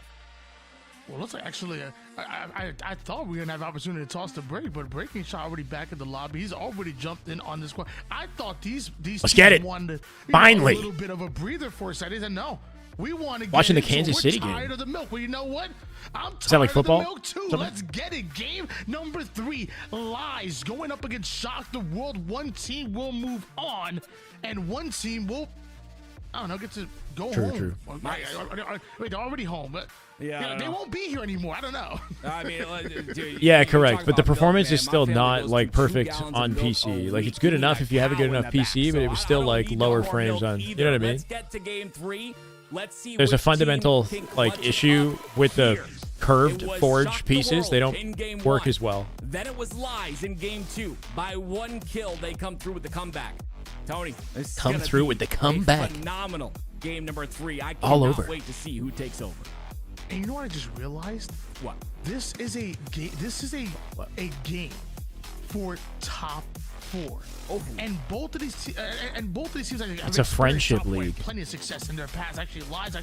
Well, looks like actually, I thought we were going to have an opportunity to toss the break, but Breaking Shot already back in the lobby. He's already jumped in on this squad. I thought these Let's get it. Wanted, Finally. A little bit of a breather for a second. He said, no, we want to get watching the it, Kansas City game. Tired of the milk. Well, you know what? I'm tired Is that like football? of the milk too. Let's get it. Game number 3, Lies, going up against Shock the World. One team will move on, and one team will, I don't know, get to go home. True. Wait, they're already home, but yeah, they won't be here anymore. I don't know. I mean, dude, yeah, correct. But the performance is still not like perfect on PC. Like it's good enough if you have a good enough PC, but it was still like lower frames on. You know what I mean? Let's get to game 3. Let's see. There's a fundamental like issue with the curved forge pieces. They don't work as well. Then it was Lies in game 2. By 1 kill, they come through with the comeback. Tony, this come through with the comeback. Phenomenal game number 3. I cannot wait to see who takes over. And you know what I just realized? What? This is a game. This is a game for top 4. Oh. And both of these teams, it's a friendship league. Plenty of success in their past. Actually, Lies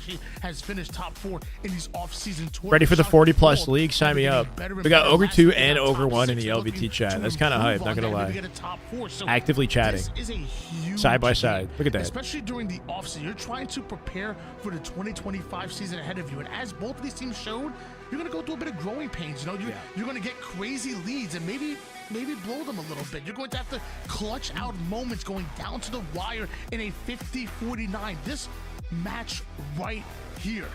has finished top 4 in these off-season tournaments. Ready for the 40+ league? Sign me up. We got Ogre 2 and Ogre 1 in the LVT chat. That's kind of hype. Not gonna lie. Actively chatting, side by side. Look at that. Especially during the off-season, you're trying to prepare for the 2025 season ahead of you. And as both of these teams showed, you're gonna go through a bit of growing pains. You know, you're gonna get crazy leads and maybe blow them a little bit. You're going to have to clutch out moments going down to the wire in a 50-49. This match right here,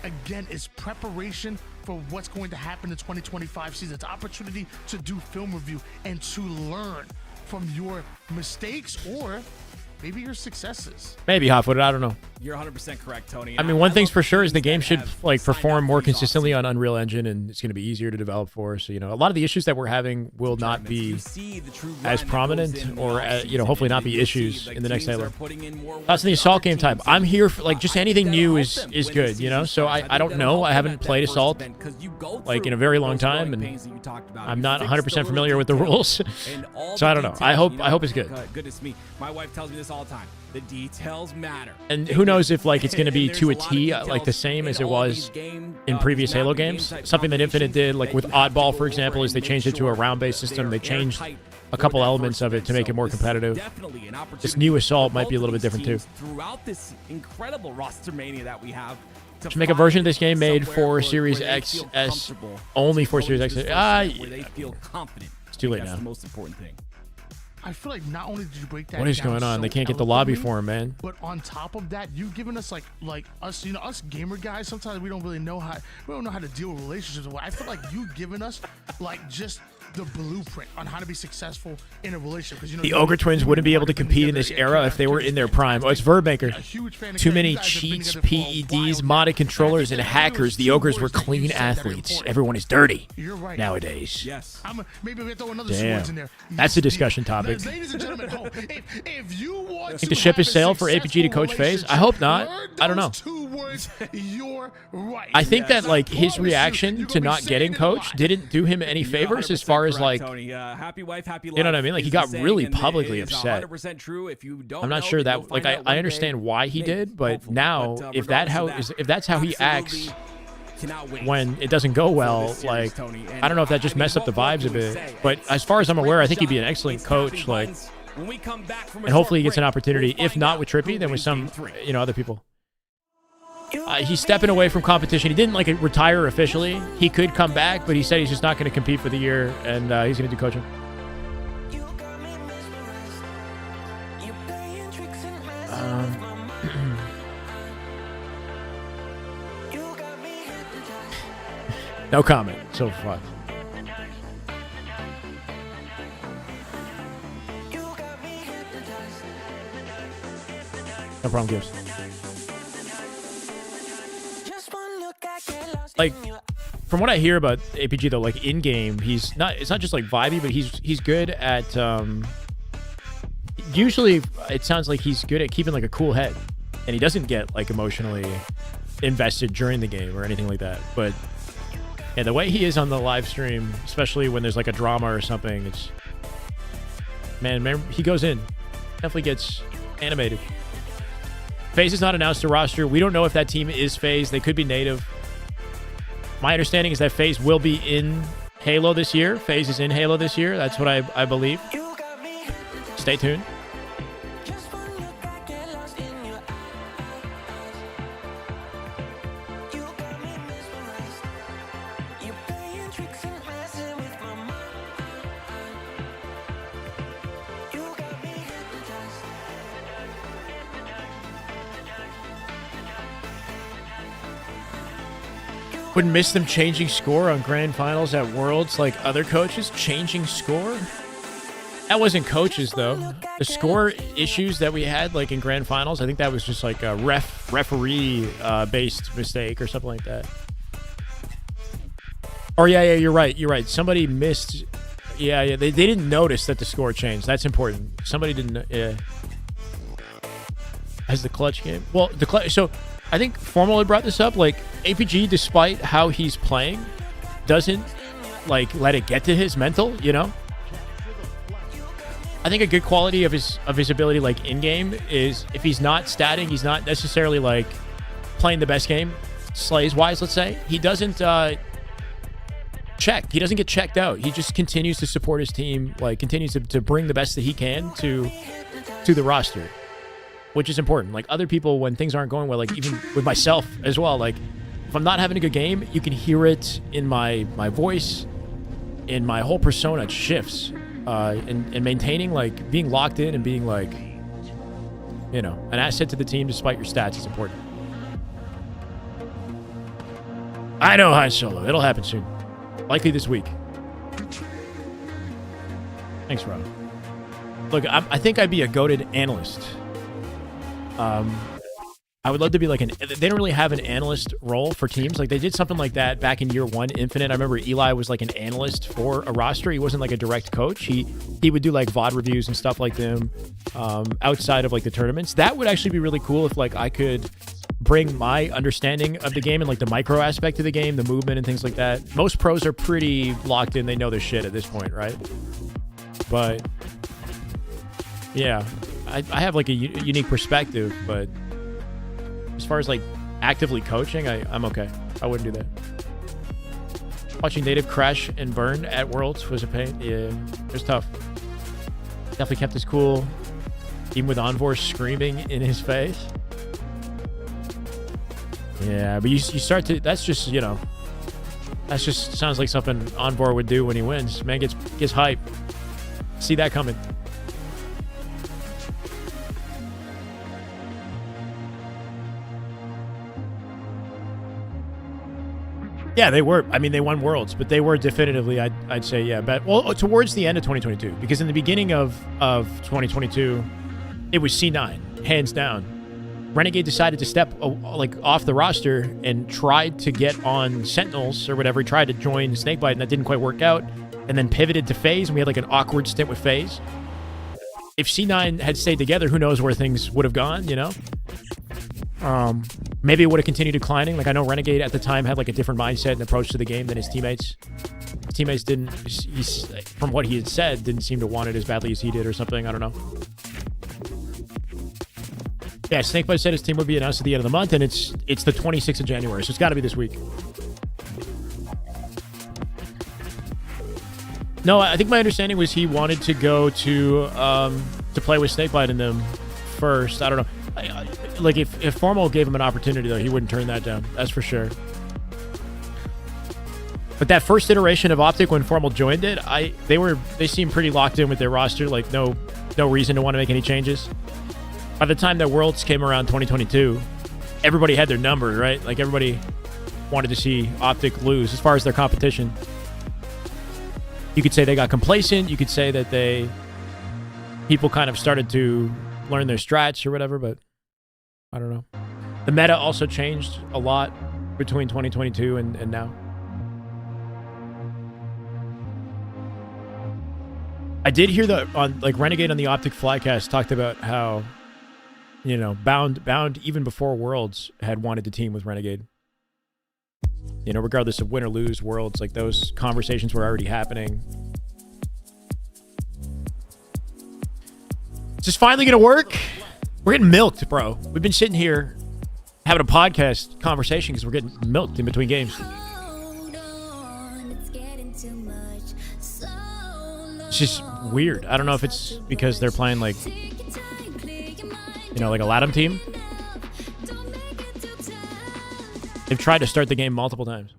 again, is preparation for what's going to happen in 2025 season. It's opportunity to do film review and to learn from your mistakes or maybe your successes. Maybe hot-footed. I don't know. You're 100% correct, Tony. I mean, one thing's for sure is the game should like perform more consistently on Unreal Engine, and it's going to be easier to develop for. So, you know, a lot of the issues that we're having will not be as prominent, or hopefully not be issues in the next Halo. That's the Assault game type. I'm here for like just anything new is good, you know. So I don't know. I haven't played Assault like in a very long time, and I'm not 100% familiar with the rules. So I don't know. I hope it's good. Goodness me, my wife tells me this all the time. The details matter. And who knows if like it's going to be to a T, like the same as it was in previous Halo games. Something that Infinite did, like with Oddball, for example, is they changed it to a round-based system. They changed a couple elements of it to make it more competitive. This new Assault might be a little bit different too. Throughout this incredible roster mania that we have, to make a version of this game made for Series XS, only for Series XS. It's too late now. That's the most important thing. I feel like not only did you break that what is down going on? so They can't get the lobby for him, man. But on top of that, you've given us like us, us gamer guys. Sometimes we don't really know how to deal with relationships. I feel like you've given us like just the blueprint on how to be successful in a relationship. Because the Ogre Twins wouldn't be able to compete in this era if they were in their prime. Oh, it's Verbanker. Too many cheats, PEDs, modded controllers, and hackers. The Ogres were clean athletes. Everyone is dirty nowadays. Yes. Maybe we throw another swords in there. That's a discussion topic. Ladies and gentlemen, if you want think the ship is sailed for APG to coach FaZe? I hope not. I don't know. I think that like his reaction to not getting coached didn't do him any favors as far as like, happy wife, happy life, you know what I mean? Like he got really publicly upset. 100% true. If you don't I'm not sure that like I understand why he did, but now if that's how he acts when it doesn't go well, like I don't know if that just messed up the vibes a bit. But as far as I'm aware, I think he'd be an excellent coach. Like, and hopefully he gets an opportunity. If not with Trippy, then with some other people. He's stepping away from competition. He didn't like retire officially. He could come back, but he said he's just not going to compete for the year, and he's going to do coaching. No comment. So far. No problem, Gibbs. Like, from what I hear about APG though, like in game, he's not. It's not just like vibey, but he's good at. Usually, it sounds like he's good at keeping like a cool head, and he doesn't get like emotionally invested during the game or anything like that. But yeah, the way he is on the live stream, especially when there's like a drama or something, it's man, he goes in. Definitely gets animated. FaZe is not announced to roster. We don't know if that team is FaZe. They could be native. My understanding is that FaZe will be in Halo this year. FaZe is in Halo this year. That's what I believe. Stay tuned. Wouldn't miss them changing score on grand finals at Worlds like other coaches. Changing score? That wasn't coaches, though. The score issues that we had like in grand finals, I think that was just like a referee-based mistake or something like that. Or yeah, you're right. Somebody missed. Yeah, they didn't notice that the score changed. That's important. Somebody didn't. Yeah. As the clutch game. Well, the clutch. So I think Formal had brought this up. Like APG, despite how he's playing, doesn't like let it get to his mental. You know. I think a good quality of his ability, like in game, is if he's not statting, he's not necessarily like playing the best game, slays wise. Let's say he doesn't check. He doesn't get checked out. He just continues to support his team. Like continues to bring the best that he can to the roster, which is important. Like other people, when things aren't going well, like even with myself as well, like if I'm not having a good game, you can hear it in my voice, in my whole persona. It shifts. And maintaining, like, being locked in and being, like, you know, an asset to the team despite your stats is important. I know, High Solo. It'll happen soon. Likely this week. Thanks, Rob. Look, I think I'd be a goated analyst. I would love to be like they don't really have an analyst role for teams. Like they did something like that back in year one Infinite. I remember Eli was like an analyst for a roster. He wasn't like a direct coach. He would do like VOD reviews and stuff like them outside of like the tournaments. That would actually be really cool if like I could bring my understanding of the game and like the micro aspect of the game, the movement and things like that. Most pros are pretty locked in. They know their shit at this point, right? But yeah, I have like a unique perspective, but as far as like actively coaching, I'm okay. I wouldn't do that. Watching Native crash and burn at Worlds was a pain. Yeah, it was tough. Definitely kept us cool, even with Envor screaming in his face. Yeah, but you start to. That's just, you know, that's just sounds like something Envor would do when he wins. Man gets hype. See that coming. Yeah, they were. I mean, they won Worlds, but they were definitively, I'd say, yeah. But well, towards the end of 2022, because in the beginning of 2022, it was C9, hands down. Renegade decided to step like off the roster and tried to get on Sentinels or whatever. He tried to join Snakebite, and that didn't quite work out. And then pivoted to FaZe, and we had like an awkward stint with FaZe. If C9 had stayed together, who knows where things would have gone, you know? Maybe it would have continued declining. Like I know Renegade at the time had like a different mindset and approach to the game than his teammates. His teammates didn't, from what he had said, didn't seem to want it as badly as he did or something. I don't know. Yeah, Snakebite said his team would be announced at the end of the month, and it's the 26th of January, so it's got to be this week. No, I think my understanding was he wanted to go to play with Snakebite in them first. I don't know. Like, if Formal gave him an opportunity, though, he wouldn't turn that down. That's for sure. But that first iteration of Optic, when Formal joined it, they seemed pretty locked in with their roster. Like, no reason to want to make any changes. By the time that Worlds came around 2022, everybody had their number, right? Like, everybody wanted to see Optic lose as far as their competition. You could say they got complacent. You could say that people kind of started to learn their strats or whatever, but I don't know. The meta also changed a lot between 2022 and now. I did hear that on Renegade on the Optic Flycast talked about how, you know, Bound even before Worlds had wanted to team with Renegade. You know, regardless of win or lose Worlds, like those conversations were already happening. Is this finally gonna work? We're getting milked, bro. We've been sitting here having a podcast conversation because we're getting milked in between games. It's just weird. I don't know if it's because they're playing like, you know, like a Latam team. They've tried to start the game multiple times.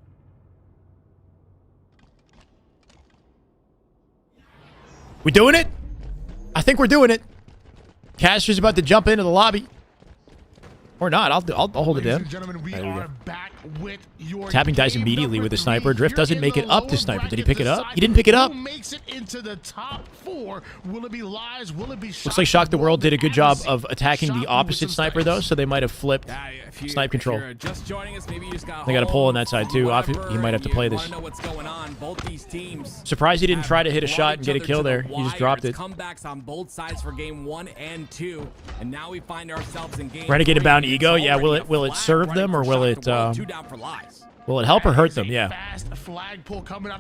We doing it? I think we're doing it. Caster's about to jump into the lobby. Or not. I'll hold it down. We are back with your tapping dice immediately with the sniper. Drift doesn't make it up to sniper. Did he pick it up? He didn't pick it up. Makes it into the top 4. Will it be Lies? Will it be Looks like Shock the World did a good job of attacking the opposite sniper, though, so they might have flipped snipe control. They got a pull on that side, too. He might have to play this. Surprised he didn't try to hit a shot and get a kill there. He just dropped it. Comebacks on both sides for game 1 and 2, and now we find ourselves in game Renegade Bound Ego. Yeah, will it serve them or will it help or hurt them? Yeah.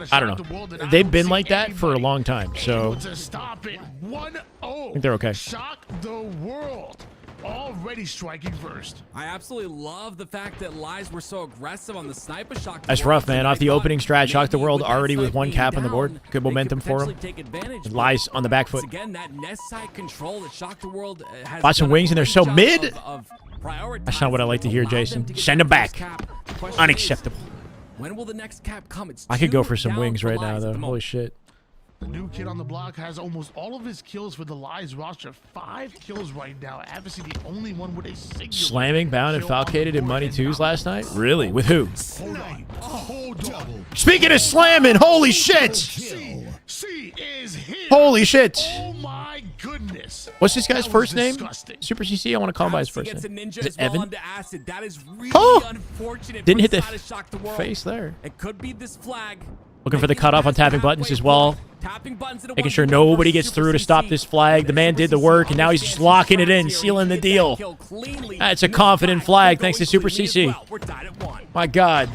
I don't know. They've been like that for a long time, so I think they're okay. Shock the world. Already striking first. I absolutely love the fact that Lies were so aggressive on the sniper shot. That's rough, man. Off the opening strat, Shock the World already with 1 cap on the board. Good momentum for him. Lies on the back foot. Again, that nest side control that Shock the World has bought some wings and they're so mid. That's not what I like to hear, Jason. Send them back. Unacceptable. When will the next cap come? I could go for some wings right now, though. Holy shit. The new kid on the block has almost all of his kills for the Lies roster. 5 kills right now. Obviously, the only one with a single. Slamming, Bound, and Falcated in Money 2s last night? Really? With who? Speaking of slamming, holy shit! C is here. Holy shit! Oh my goodness! What's this guy's first name? Super CC. I want to call him by his first name. Is it Evan? Oh! Didn't hit the face there. It could be this flag. Looking for the cutoff on tapping buttons as well. Making sure nobody gets through to stop this flag. The man did the work, and now he's just locking it in, sealing the deal. That's a confident flag, thanks to Super CC. My God.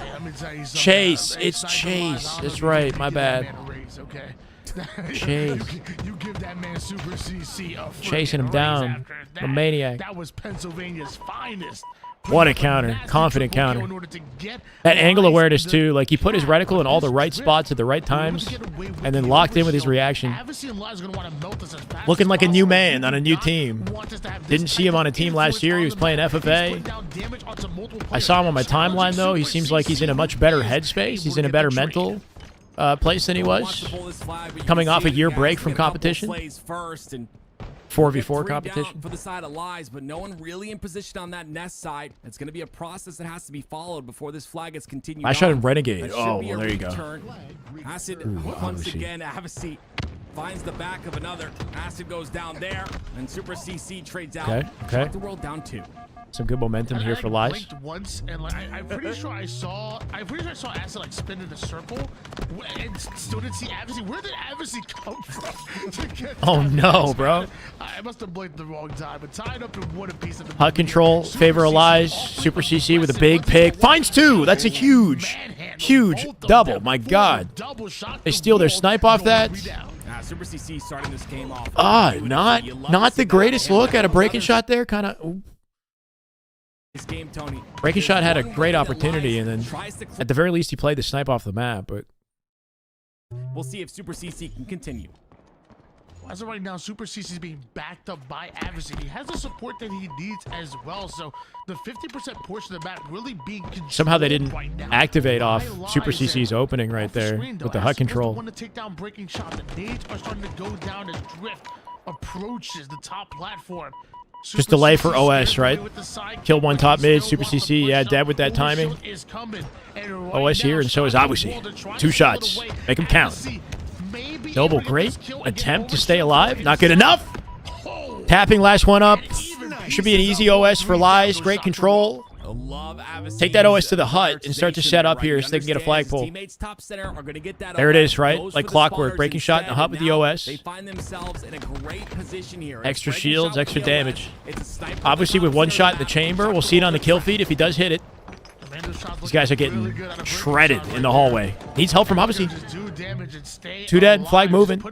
Chase. It's Chase. That's right. My bad. Chase. You give that man Super CC a chasing him down. A maniac. That was Pennsylvania's finest. What a counter. Confident counter. That angle awareness, too. Like, he put his reticle in all the right spots at the right times and then locked in with his reaction. Looking like a new man on a new team. Didn't see him on a team last year. He was playing FFA. I saw him on my timeline, though. He seems like he's in a much better headspace. He's in a better mental place than he was. Coming off a year break from competition. 4v4 competition for the side of Lies, but no one really in position on that nest side. It's going to be a process that has to be followed before this flag is continued. I shot him Renegade. Oh, well, there you go. Acid once again. Avicii finds the back of another. Acid goes down there, and Super CC trades out. Okay. Shock the World down 2. Some good momentum here for Lies. Once and like I'm pretty sure I saw Acid like spin in a circle and still didn't see Avicii. Where did Avicii come from? Oh no, bro. I must have blinked the wrong time, but tied up in one piece of the HUD control, favor of Lies. Super CC with a big pick. Finds 2. That's a huge double. My God. They steal their snipe off that. Super CC starting this game off. Not the greatest look at a breaking shot there. Kind of. This game, Tony. Breaking shot had a great opportunity, and then at the very least he played the snipe off the map. But we'll see if Super CC can continue. As of right now, Super CC is being backed up by Adversary. He has the support that he needs as well. So the 50% portion of the map really being controlled. Somehow they didn't right now activate off by Super Lies CC's and opening right off the there screen, though. with the As HUD he doesn't control. want to take down breaking shot. The nades are starting to go down and drift. Approaches the top platform. Just delay for OS, right? Kill one top mid, Super CC, yeah, dead with that timing. OS here, and so is Abusi. 2 shots. Make him count. Noble, great attempt to stay alive. Not good enough. Tapping last one up. Should be an easy OS for Lies. Great control. Take that OS to the hut and start to set up here so they can get a flagpole. There it is, right? Like clockwork. Breaking shot in the hut with the OS. Extra shields, extra damage. Obviously with one shot in the chamber. We'll see it on the kill feed if he does hit it. These guys are getting shredded in the hallway. Needs help from Obviously. 2 dead, flag moving. Big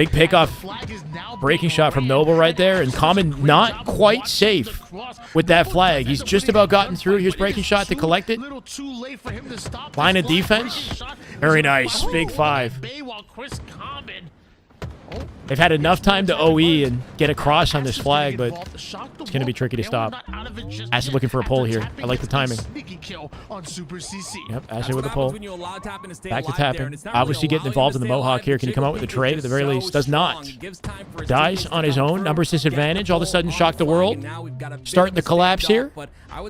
pickoff. Breaking shot from Noble right there. And Common not quite safe with that flag. He's just about gotten through. Here's breaking shot to collect it. Line of defense. Very nice. Big 5. They've had enough time to OE and get across on this flag, but it's going to be tricky to stop. Acid looking for a pull here. I like the timing. Yep, Acid with a pull. Back to tapping. Obviously getting involved in the Mohawk here. Can he come out with a trade at the very least? Does not. Dies on his own. Numbers disadvantage. All of a sudden shock the world. Starting to collapse here.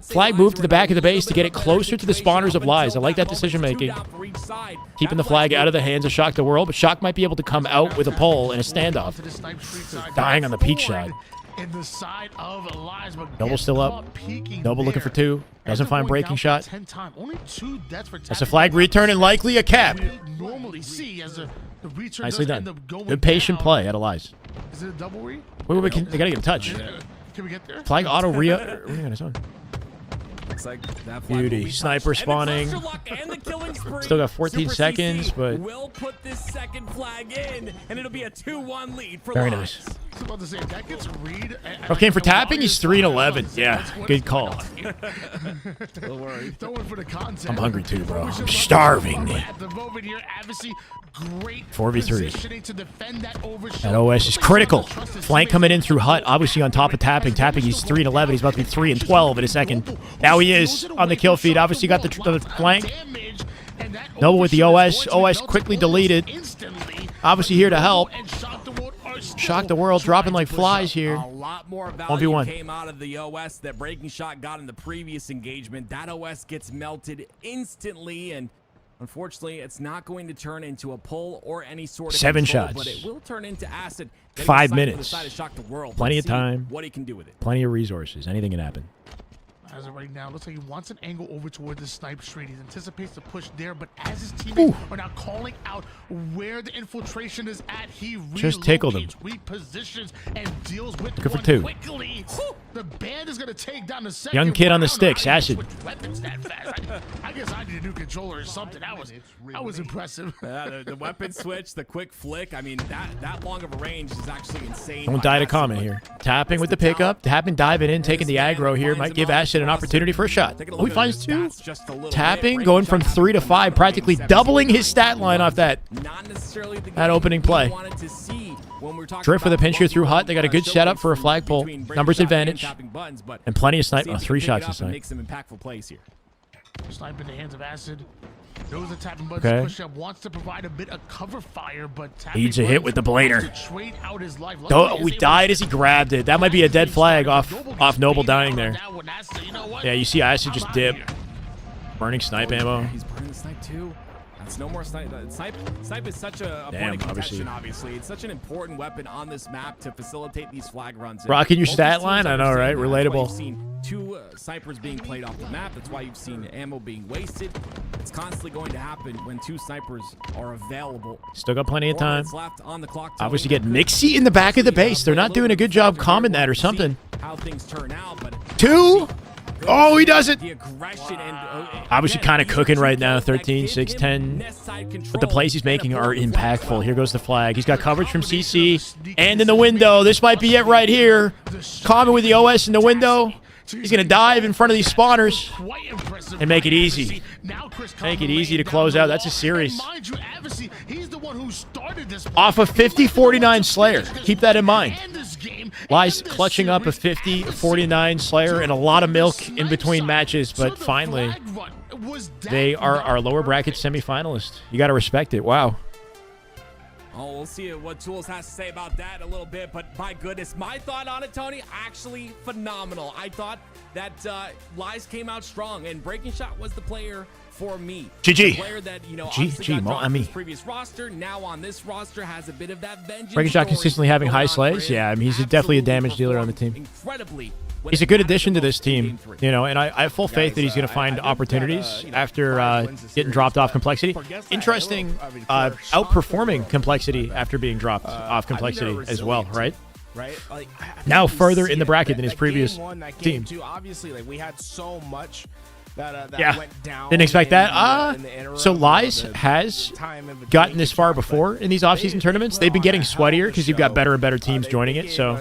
Flag moved to the back of the base to get it closer to the spawners of Lies. I like that decision making. Keeping the flag out of the hands of Shock the World, but Shock might be able to come out with a pull in a standoff. Dying on the peak shot. Noble still up. Noble looking for 2. Doesn't find breaking shot. That's a flag return and likely a cap. Nicely done. Good patient play out of Lies. Is it a double re? Wait, they gotta get a touch. Can we get there? Flag auto re on his own. Looks like that Beauty. Sniper spawning. Still got 14 seconds, but we'll put this second flag in, and it'll be a 2-1 lead for very Lies. nice. I was about to say, that gets read. Okay, for tapping, he's 3-11. Yeah, good call. Don't worry. Throwing for the content. I'm hungry too, bro. I'm starving. At the moment here, Adversary, great 4v3. positioning to defend that overshot. That OS is critical. Flank coming in through hut, obviously on top of tapping. Tapping, he's 3-11. He's about to be 3-12 in a second. Now he is on the kill feed. Obviously got the flank. Noble with the OS. OS quickly deleted. Obviously here to help. Shock the world, dropping like flies here. A lot more value 1v1. came out of the OS that breaking shot got in the previous engagement. That OS gets melted instantly, and unfortunately, it's not going to turn into a pull or any sort of 7 control, shots. but it will turn into acid. 5 minutes. Shock the world. Plenty Let's of see time. what he can do with it. Plenty of resources. Anything can happen. As of right now, looks like he wants an angle over toward the snipe street. He anticipates the push there, but as his teammates are now calling out where the infiltration is at, he just tickled him. Repositions and deals with Looking for one 2. quickly. The band is going to take down the second. Young kid on the sticks, Acid. Weapons that fast. I guess I need a new controller or something. That was impressive. The weapon switch, the quick flick. I mean, that long of a range is actually insane. Don't die to comment here. Tapping with the pickup. Tapping, diving in, taking the aggro here. Might give Acid an opportunity for a shot. Oh, he finds 2. Tapping, going from 3 to 5, practically doubling his stat line off that opening play. Drift with a pinch here through hut. They got a good setup for a flagpole. Numbers advantage. And plenty of snipe. Oh, 3 shots this night. Snipe in the hands of Acid. Knows the tapping button push up, wants to provide a bit of cover fire, but needs a hit with the blader. Oh, we died as he grabbed it. That might be a dead flag off Noble dying there. Yeah, you see Acid just dip. Burning snipe ammo. He's burning the snipe too. That's no more snipe. Snipe is such a point of contention, obviously. It's such an important weapon on this map to facilitate these flag runs. Rocking your stat line? I know, right? Relatable. You've seen 2 snipers being played off the map. That's why you've seen ammo being wasted. It's constantly going to happen when 2 snipers are available. Still got plenty of time. Left on the clock. Obviously get Mixie in the back of the base. They're not doing a good job calming that or something. How things turn out, but 2? Oh, he does it. The aggression and obviously kind of cooking right now. 13, 6, 10. But the plays he's making are impactful. Here goes the flag. He's got coverage from CC and in the window. This might be it right here. Common with the OS in the window. He's going to dive in front of these spawners Quite impressive and make it by easy. Advocacy. Now Chris Make it Conlon easy to laying close down out. the That's a law. series. And mind you, Advocacy, he's the one who started this Off of 50-49 Slayer. Keep that in mind. and this game. Lies clutching up a 50-49 Slayer and a lot of milk in between matches, but finally, they are our lower bracket semifinalists. You got to respect it. Wow. Oh, we'll see what Tools has to say about that in a little bit, but my goodness, my thought on it, Tony, actually phenomenal. I thought that Lies came out strong, and Breaking Shot was the player for me. GG. The player that, obviously got mon dropped ami. from his previous roster, now on this roster has a bit of that vengeance. Breaking Shot story consistently having going high on slays. for him. Yeah, I mean, he's definitely a damage dealer on the team. Incredibly. He's a good addition to this team, and I have full faith that he's going to find opportunities after getting dropped off Complexity. Interesting, outperforming Complexity after being dropped off Complexity as well, right? Right? Like, Now further in the bracket than his previous team. Obviously, like we had so much that Yeah, went down. didn't expect that. in the interim So of Lies the has time in between gotten this far but before in these offseason tournaments. They've been getting sweatier because you've got better and better teams joining it, so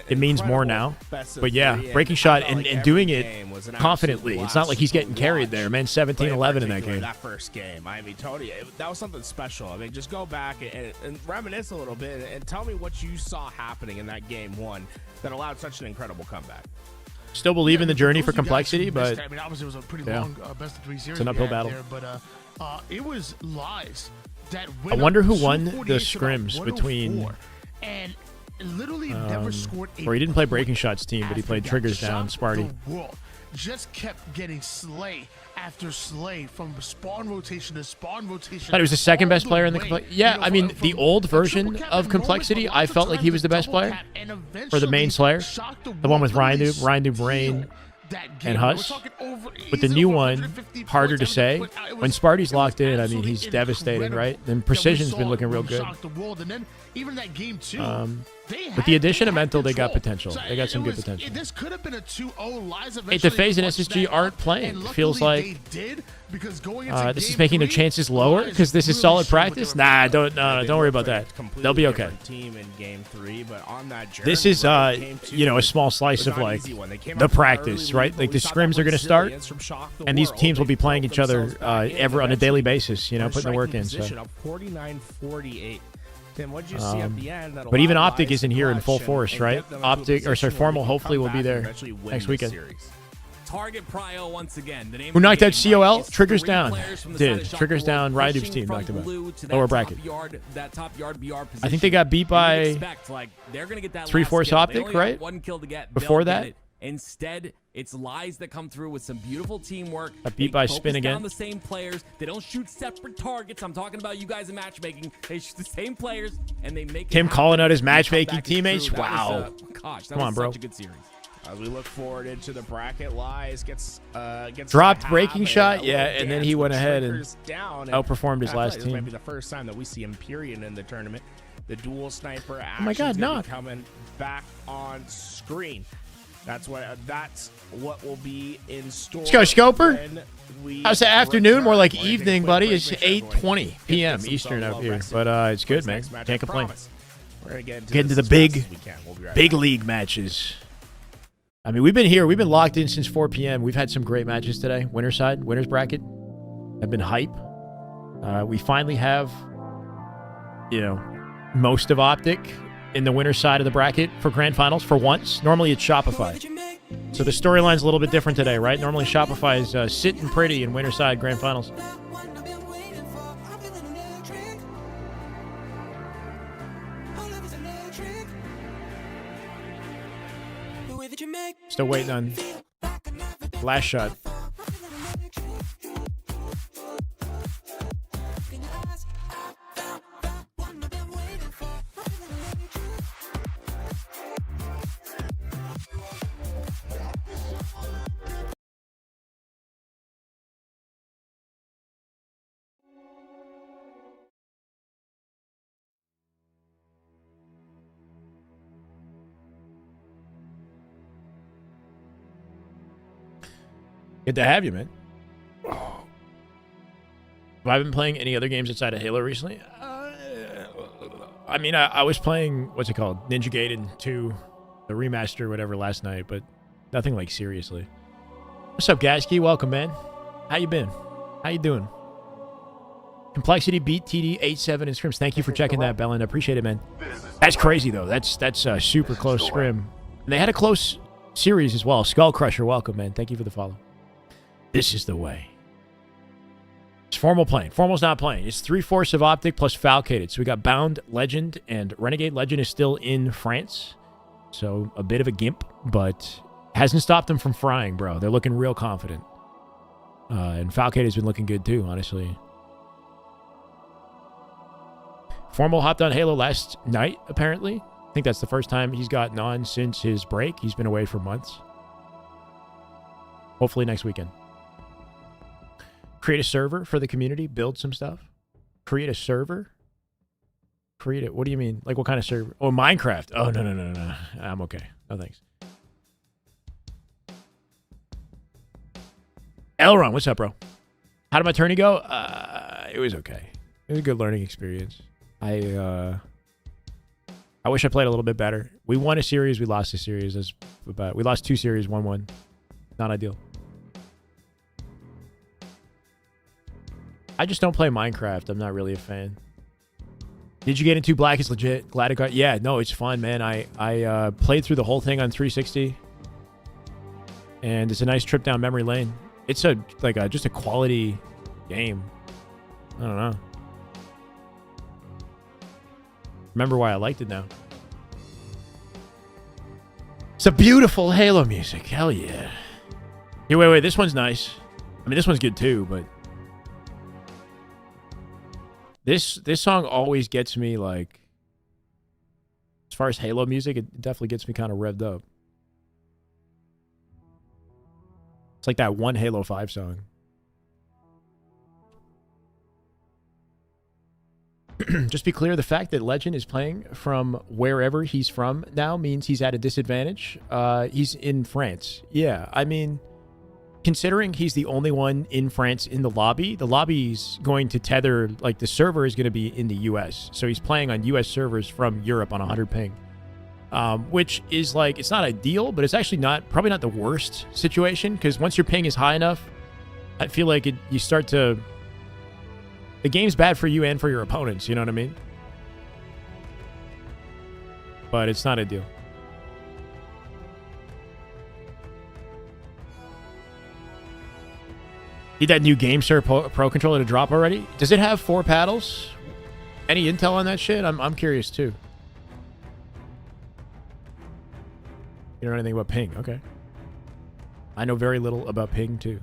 it means more now. But yeah, Breaking Shot and doing it confidently. It's not like he's getting carried there, man. 17-11 in that game. That first game, I mean, Tony, that was something special. I mean, just go back and reminisce a little bit and tell me what you saw happening in that game one that allowed such an incredible comeback. Still believe in the journey for Complexity, but I mean, obviously it was a pretty long best of 3 series. It's an uphill we had battle. there, but it was Lies that I went wonder up who won the 248 to about scrims between 104, and literally never scored a or he didn't play point Breaking Shot's team, but he after played that. Triggers down, Shocked Sparty. the world. Just kept getting slay after slay from spawn rotation to spawn rotation. Thought he was the second all best player in the way. yeah, You know, I mean, from the old version triple cap of and Complexity, moment, but I lots felt of like he times was the best double player cap and for the main eventually Slayer. shocked The one with world, Ryan literally Brain, that game. and We're Huss. talking over But the easily new over one, 150 harder to points. say. It was- When Sparty's it locked was in, I mean, he's absolutely devastating, incredible right? And that we Precision's saw been looking him real good. shock the world. And then even that game too. With the addition of Mental, they got potential. They got some good potential. This could have been a 2-0. Lies Hey, the FaZe and SSG aren't playing. Feels like this is making their chances lower because this is solid practice. Nah, don't worry about that. They'll be okay. Team in game 3, but on that journey, This is game 2 a small slice was of not an like easy one. They came the out far practice, early, right? but Like we the saw scrims that are going to start, resilience from Shock the and these World. teams will be They playing built each other themselves back ever in on a daily eventually. basis. We're Putting the work in. striking So. position up 49-48. Tim, what did you see at the end? That But even allowed Optic Lies isn't to here in clutch full and force, right? get them into a Optic, or sorry, position where Formal they can hopefully come will be back there and eventually win next this weekend. series. Target Prio once again. The name Who of the knocked out game, right? COL? It's Triggers 3 down. players from the Did. side of Shock Triggers the World down. Ryan Duke's pushing team from knocked him out. blue to Lower that bracket. that top yard BR position. I think they got beat You would by expect, like, they're gonna get that 3-4 last kill. They Optic, only got right? one kill to get. Before They'll get that? it. Instead, it's Lies that come through with some beautiful teamwork. Got beat They by focus Spin again. down the same players. They don't shoot separate targets. I'm talking about you guys in matchmaking. They shoot the same players and they make Him it calling out his happen. matchmaking Comeback is teammates? true. That was, Wow. gosh, that Come was on, bro. such a good series. As we look forward into the bracket, Lies gets Dropped to have Breaking a Shot, little yeah, and then dance he with went ahead and Triggers down, outperformed his I feel last like This might team. be the first time that we see Empyrean in the tournament. The dual sniper Oh my God, action's gonna be knock. coming back on screen. That's what will be in store. Let's go, Scoper. when we How's the afternoon? More like return. We're gonna evening, take a buddy. quick It's break, make sure everyone 8:20 p.m. gets some Eastern well up here, rested but it's for good, this man. next match. I Can't complain. promise. We're gonna get Into this the as fast big, as we can. We'll be right big back. league matches. I mean, we've been here. We've been locked in since 4 p.m. We've had some great matches today. Winner's side, winner's bracket have been hype. We finally have, most of Optic in the winner's side of the bracket for grand finals for once. Normally it's Shopify. So the storyline's a little bit different today, right? Normally Shopify is sitting pretty in winner's side grand finals. Still waiting on last shot. Good to have you, man. Have I been playing any other games outside of Halo recently? I mean, I was playing, what's it called? Ninja Gaiden 2, the remaster or whatever last night, but Nothing like seriously. What's up, Gasky? Welcome, man. How you been? How you doing? Complexity beat TD 8-7 in scrims. Thank you for checking that, Bellin. I appreciate it, man. That's crazy, though. That's a super close scrim. And they had a close series as well. Skull Crusher, welcome, man. Thank you for the follow. This is the way. It's Formal playing. Formal's not playing. It's 3/4 of Optic plus Falcated. So we got Bound, Legend, and Renegade. Legend is still in France. So a bit of a gimp, but hasn't stopped them from frying, bro. They're looking real confident. And Falcated's been looking good, too, honestly. Formal hopped on Halo last night, apparently. I think that's the first time he's gotten on since his break. He's been away for months. Hopefully next weekend. Create a server for the community. Build some stuff. Create a server. Create it. What do you mean? Like what kind of server? Oh, Minecraft. Oh, no. I'm okay. No thanks. Elron, what's up, bro? How did my tourney go? It was okay. It was a good learning experience. I wish I played a little bit better. We won a series. We lost a series. We lost 2 series, 1-1. Not ideal. I just don't play Minecraft. I'm not really a fan. Did you get into Black is Legit? Glad it got... Yeah, no, it's fun, man. I played through the whole thing on 360. And it's a nice trip down memory lane. It's just a quality game. I don't know. Remember why I liked it now. It's a beautiful Halo music. Hell yeah. Here, wait. This one's nice. I mean, this one's good too, but... This song always gets me, like... As far as Halo music, it definitely gets me kind of revved up. It's like that one Halo 5 song. Just be clear, the fact that Legend is playing from wherever he's from now means he's at a disadvantage. He's in France. Yeah, I mean, considering he's the only one in France in the lobby's going to tether, like the server is going to be in the US. So he's playing on US servers from Europe on 100 ping. Which is like, it's not ideal, but it's actually probably not the worst situation, because once your ping is high enough, I feel like you start to... The game's bad for you and for your opponents, you know what I mean? But it's not ideal. Need that new GameSir Pro controller to drop already? Does it have 4 paddles? Any intel on that shit? I'm curious too. You don't know anything about ping? Okay. I know very little about ping too.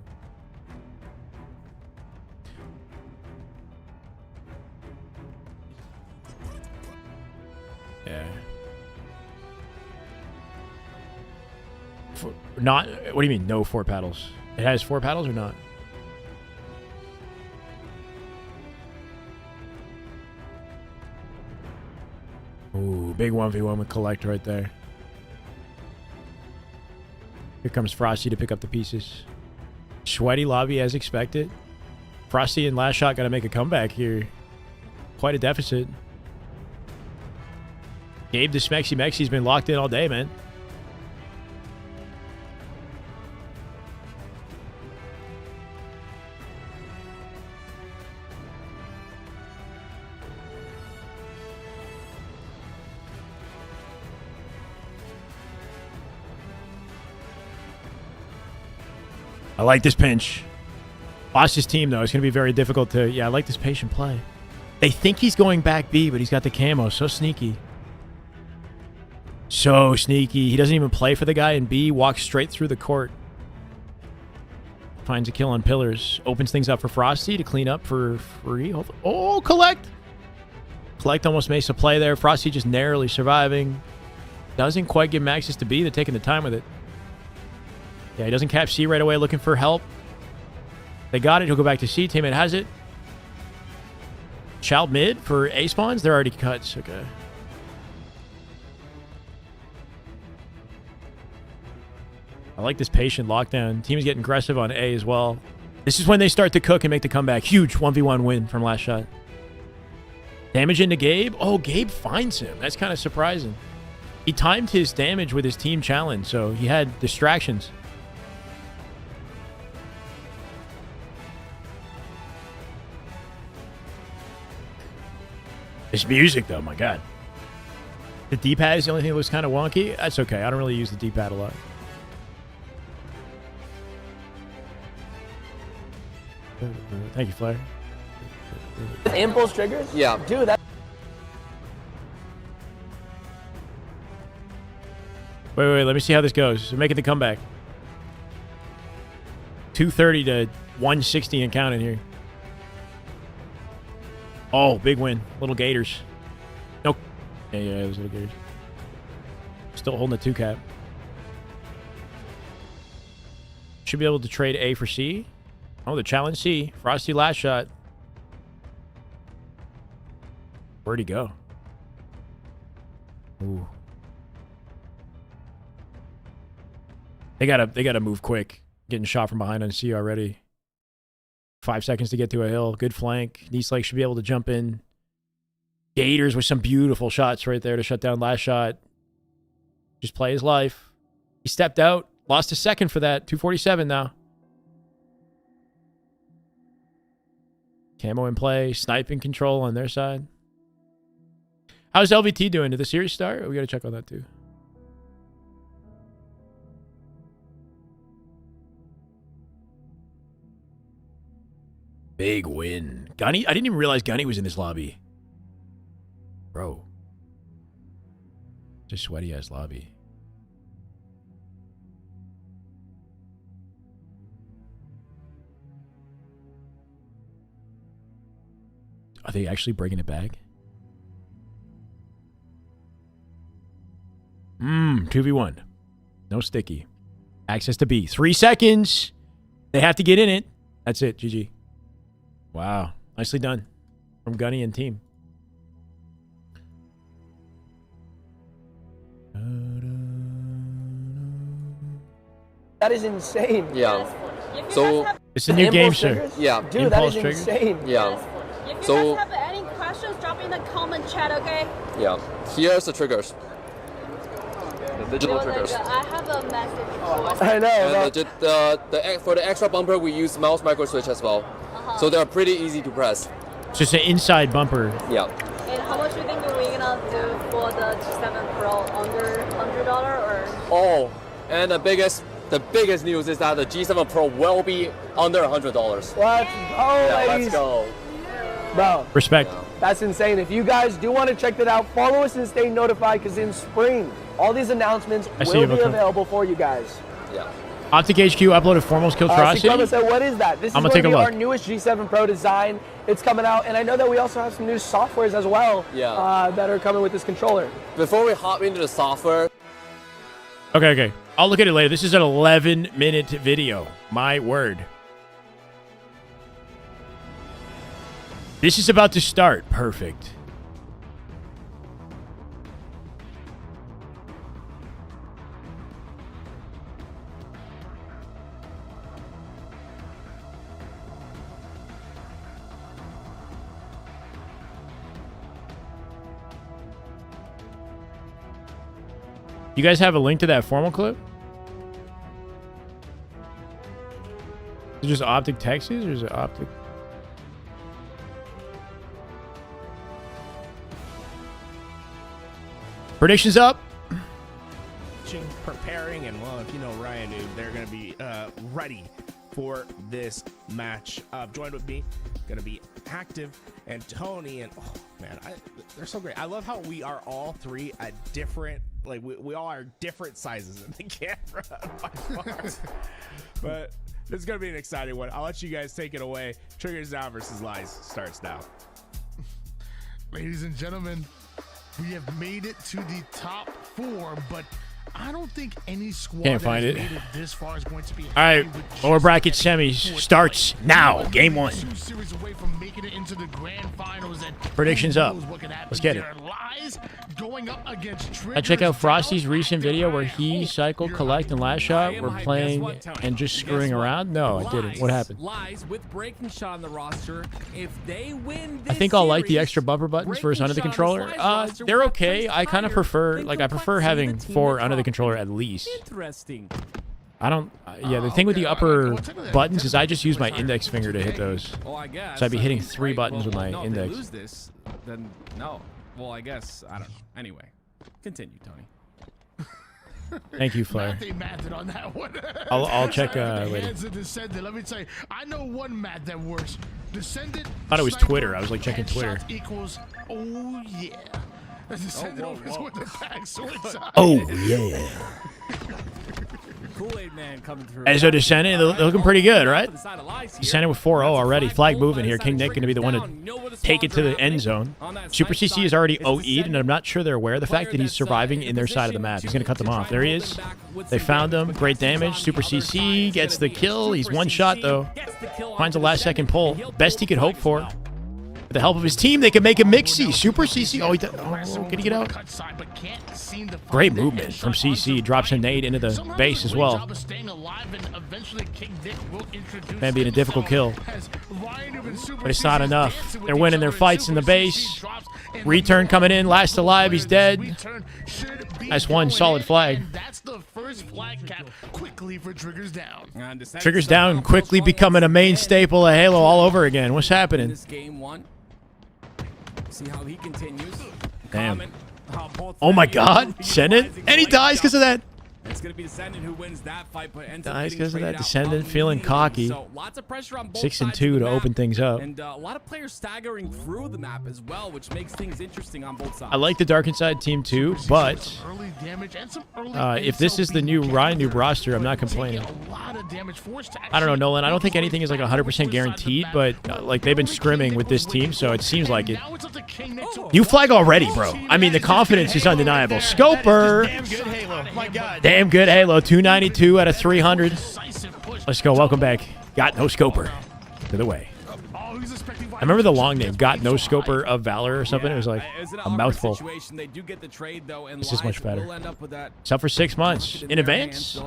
Yeah. Not. What do you mean? No 4 paddles. It has 4 paddles or not? Ooh, big 1v1 with Collect right there. Here comes Frosty to pick up the pieces. Sweaty lobby as expected. Frosty and Last Shot got to make a comeback here. Quite a deficit. Gabe the Smexy Mexi's been locked in all day, man. I like this pinch. Boss's team, though, it's going to be very difficult to... Yeah, I like this patient play. They think he's going back B, but he's got the camo. So sneaky. So sneaky. He doesn't even play for the guy in B. Walks straight through the court. Finds a kill on pillars. Opens things up for Frosty to clean up for free. Oh, Collect! Collect almost makes a play there. Frosty just narrowly surviving. Doesn't quite give him access to B. They're taking the time with it. Yeah, he doesn't cap C right away, looking for help. They got it. He'll go back to C. Teammate has it. Child mid for A spawns. They're already cuts. Okay. I like this patient lockdown. Team's getting aggressive on A as well. This is when they start to cook and make the comeback. Huge 1v1 win from Last Shot. Damage into Gabe. Oh, Gabe finds him. That's kind of surprising. He timed his damage with his team challenge, so he had distractions. This music, though, my God. The D-pad is the only thing that was kind of wonky. That's okay. I don't really use the D-pad a lot. Thank you, Flair. Impulse triggers? Yeah. Dude, that... Wait. Let me see how this goes. We're making the comeback. 230 to 160 and counting here. Oh, big win. Little Gators. Nope. Yeah, it was Little Gators. Still holding the 2 cap. Should be able to trade A for C. Oh, the challenge C. Frosty last shot. Where'd he go? Ooh. They gotta move quick. Getting shot from behind on C already. 5 seconds to get to a hill. Good flank. Eastlake should be able to jump in. Gators with some beautiful shots right there to shut down last shot. Just play his life. He stepped out. Lost a second for that. 247 now. Camo in play. Sniping control on their side. How's LVT doing? Did the series start? We got to check on that too. Big win. Gunny? I didn't even realize Gunny was in this lobby. Bro. Just sweaty ass lobby. Are they actually bringing it back? 2v1. No sticky. Access to B. 3 seconds. They have to get in it. That's it. GG. Wow. Nicely done. From Gunny and team. That is insane. Yeah. So it's a new game, sir. Yeah. Dude, Impulse that is insane. Yeah. If you guys have any questions, drop in the comment chat, okay? Yeah. Here's the triggers. The digital triggers. I have a message. I know. And for the extra bumper, we use mouse micro switch as well. So they're pretty easy to press. It's just an inside bumper. Yeah. And how much do you think we're gonna do for the G7 Pro? Under $100 or? Oh, and the biggest news is that the G7 Pro will be under $100. Let's go, yeah, ladies. Let's go. Bro. Respect. That's insane. If you guys do want to check that out, follow us and stay notified because in spring, all these announcements will be available for you guys. Yeah. Optic HQ uploaded formal skill Trocity. So what is that? This is going to be our newest G7 Pro design. It's coming out, and I know that we also have some new softwares as well that are coming with this controller. Before we hop into the software. Okay. I'll look at it later. This is an 11-minute video. My word. This is about to start. Perfect. You guys have a link to that formal clip? Is it just Optic Texas or is it Optic? Predictions up. Preparing, and well, if you know Ryan, dude, they're going to be ready for this match. Joined with me, going to be Active and Tony, and oh man, they're so great. I love how we are all three at different, like we all are different sizes in the camera by far. But this is going to be an exciting one. I'll let you guys take it away. Triggers Now versus Lies starts now. Ladies and gentlemen, we have made it to the top 4, but I don't think any squad Can't find that it. has made it this far is going to be. All right, lower bracket semis starts now. Game 1. 2 series away from making it into the grand finals. And Predictions up. Let's get it. Lies, going up against I check out Frosty's recent video where he, Cycle, Collect, and Last Shot were playing and just screwing around. No, I didn't. What happened? Lies with Breaking Shot on the roster. If they win I think I'll like the extra bumper buttons for his under the controller. They're okay. I kind of prefer, like, I prefer having 4 under the controller at least. Interesting. I don't, yeah, the thing with the upper buttons is I just use my index finger to hit those. Well, I guess. So I'd be hitting 3 buttons with my no, index. If they lose this, then no. Well, I guess, I don't know. Anyway, continue, Tony. Thank you, Flair. On that one. I'll check later. Let me tell you, I know one math that works. Descendant. Thought it was Twitter. I was like checking Twitter. Equals, oh yeah. Descendant with the back sword side. Oh yeah. Kool-Aid Man coming through. And so Descendant, they're looking pretty good, right? Descendant with 4-0 already. Flag moving here. King Nick going to be the one to take it to the end zone. Super CC is already OE'd, and I'm not sure they're aware of the fact that he's surviving in their side of the map. He's going to cut them off. There he is. They found him. Great damage. Super CC gets the kill. He's one shot, though. Finds a last-second pull. Best he could hope for. With the help of his team, they can make a mixie. Super CC. Oh, can he get out? Great movement from CC. Drops a nade into the base as well. Man, being a difficult kill. But it's not enough. They're winning their fights in the base. Return coming in. Last alive. He's dead. That's one solid flag. That's the first flag cap quickly for Triggers Down. Triggers Down quickly becoming a main staple of Halo all over again. What's happening? This game 1. See how he continues. Damn. Oh my God. Descendant. And he dies because of that. It's going to be Descendant who wins that fight, but ends Dies because of that. Descendant feeling cocky. So lots of pressure on both 6 and sides 2 of to the map. open things up. And a lot of players staggering through the map as well, which makes things interesting on both sides. I like the Dark Inside team too, but if this is the new Ryan Noob roster, I'm not complaining. I don't know, Nolan. I don't think anything is like 100% guaranteed, but like they've been scrimming with this team, so it seems like it. New flag already, bro. I mean, the confidence is undeniable. Scoper. Damn good Halo. My God. Damn good Halo. 292 out of 300. Let's go. Welcome back. Got no Scoper to the way. I remember the long name, Got No Scoper of Valor or something. It was like a mouthful. This is much better. It's up for 6 months in advance.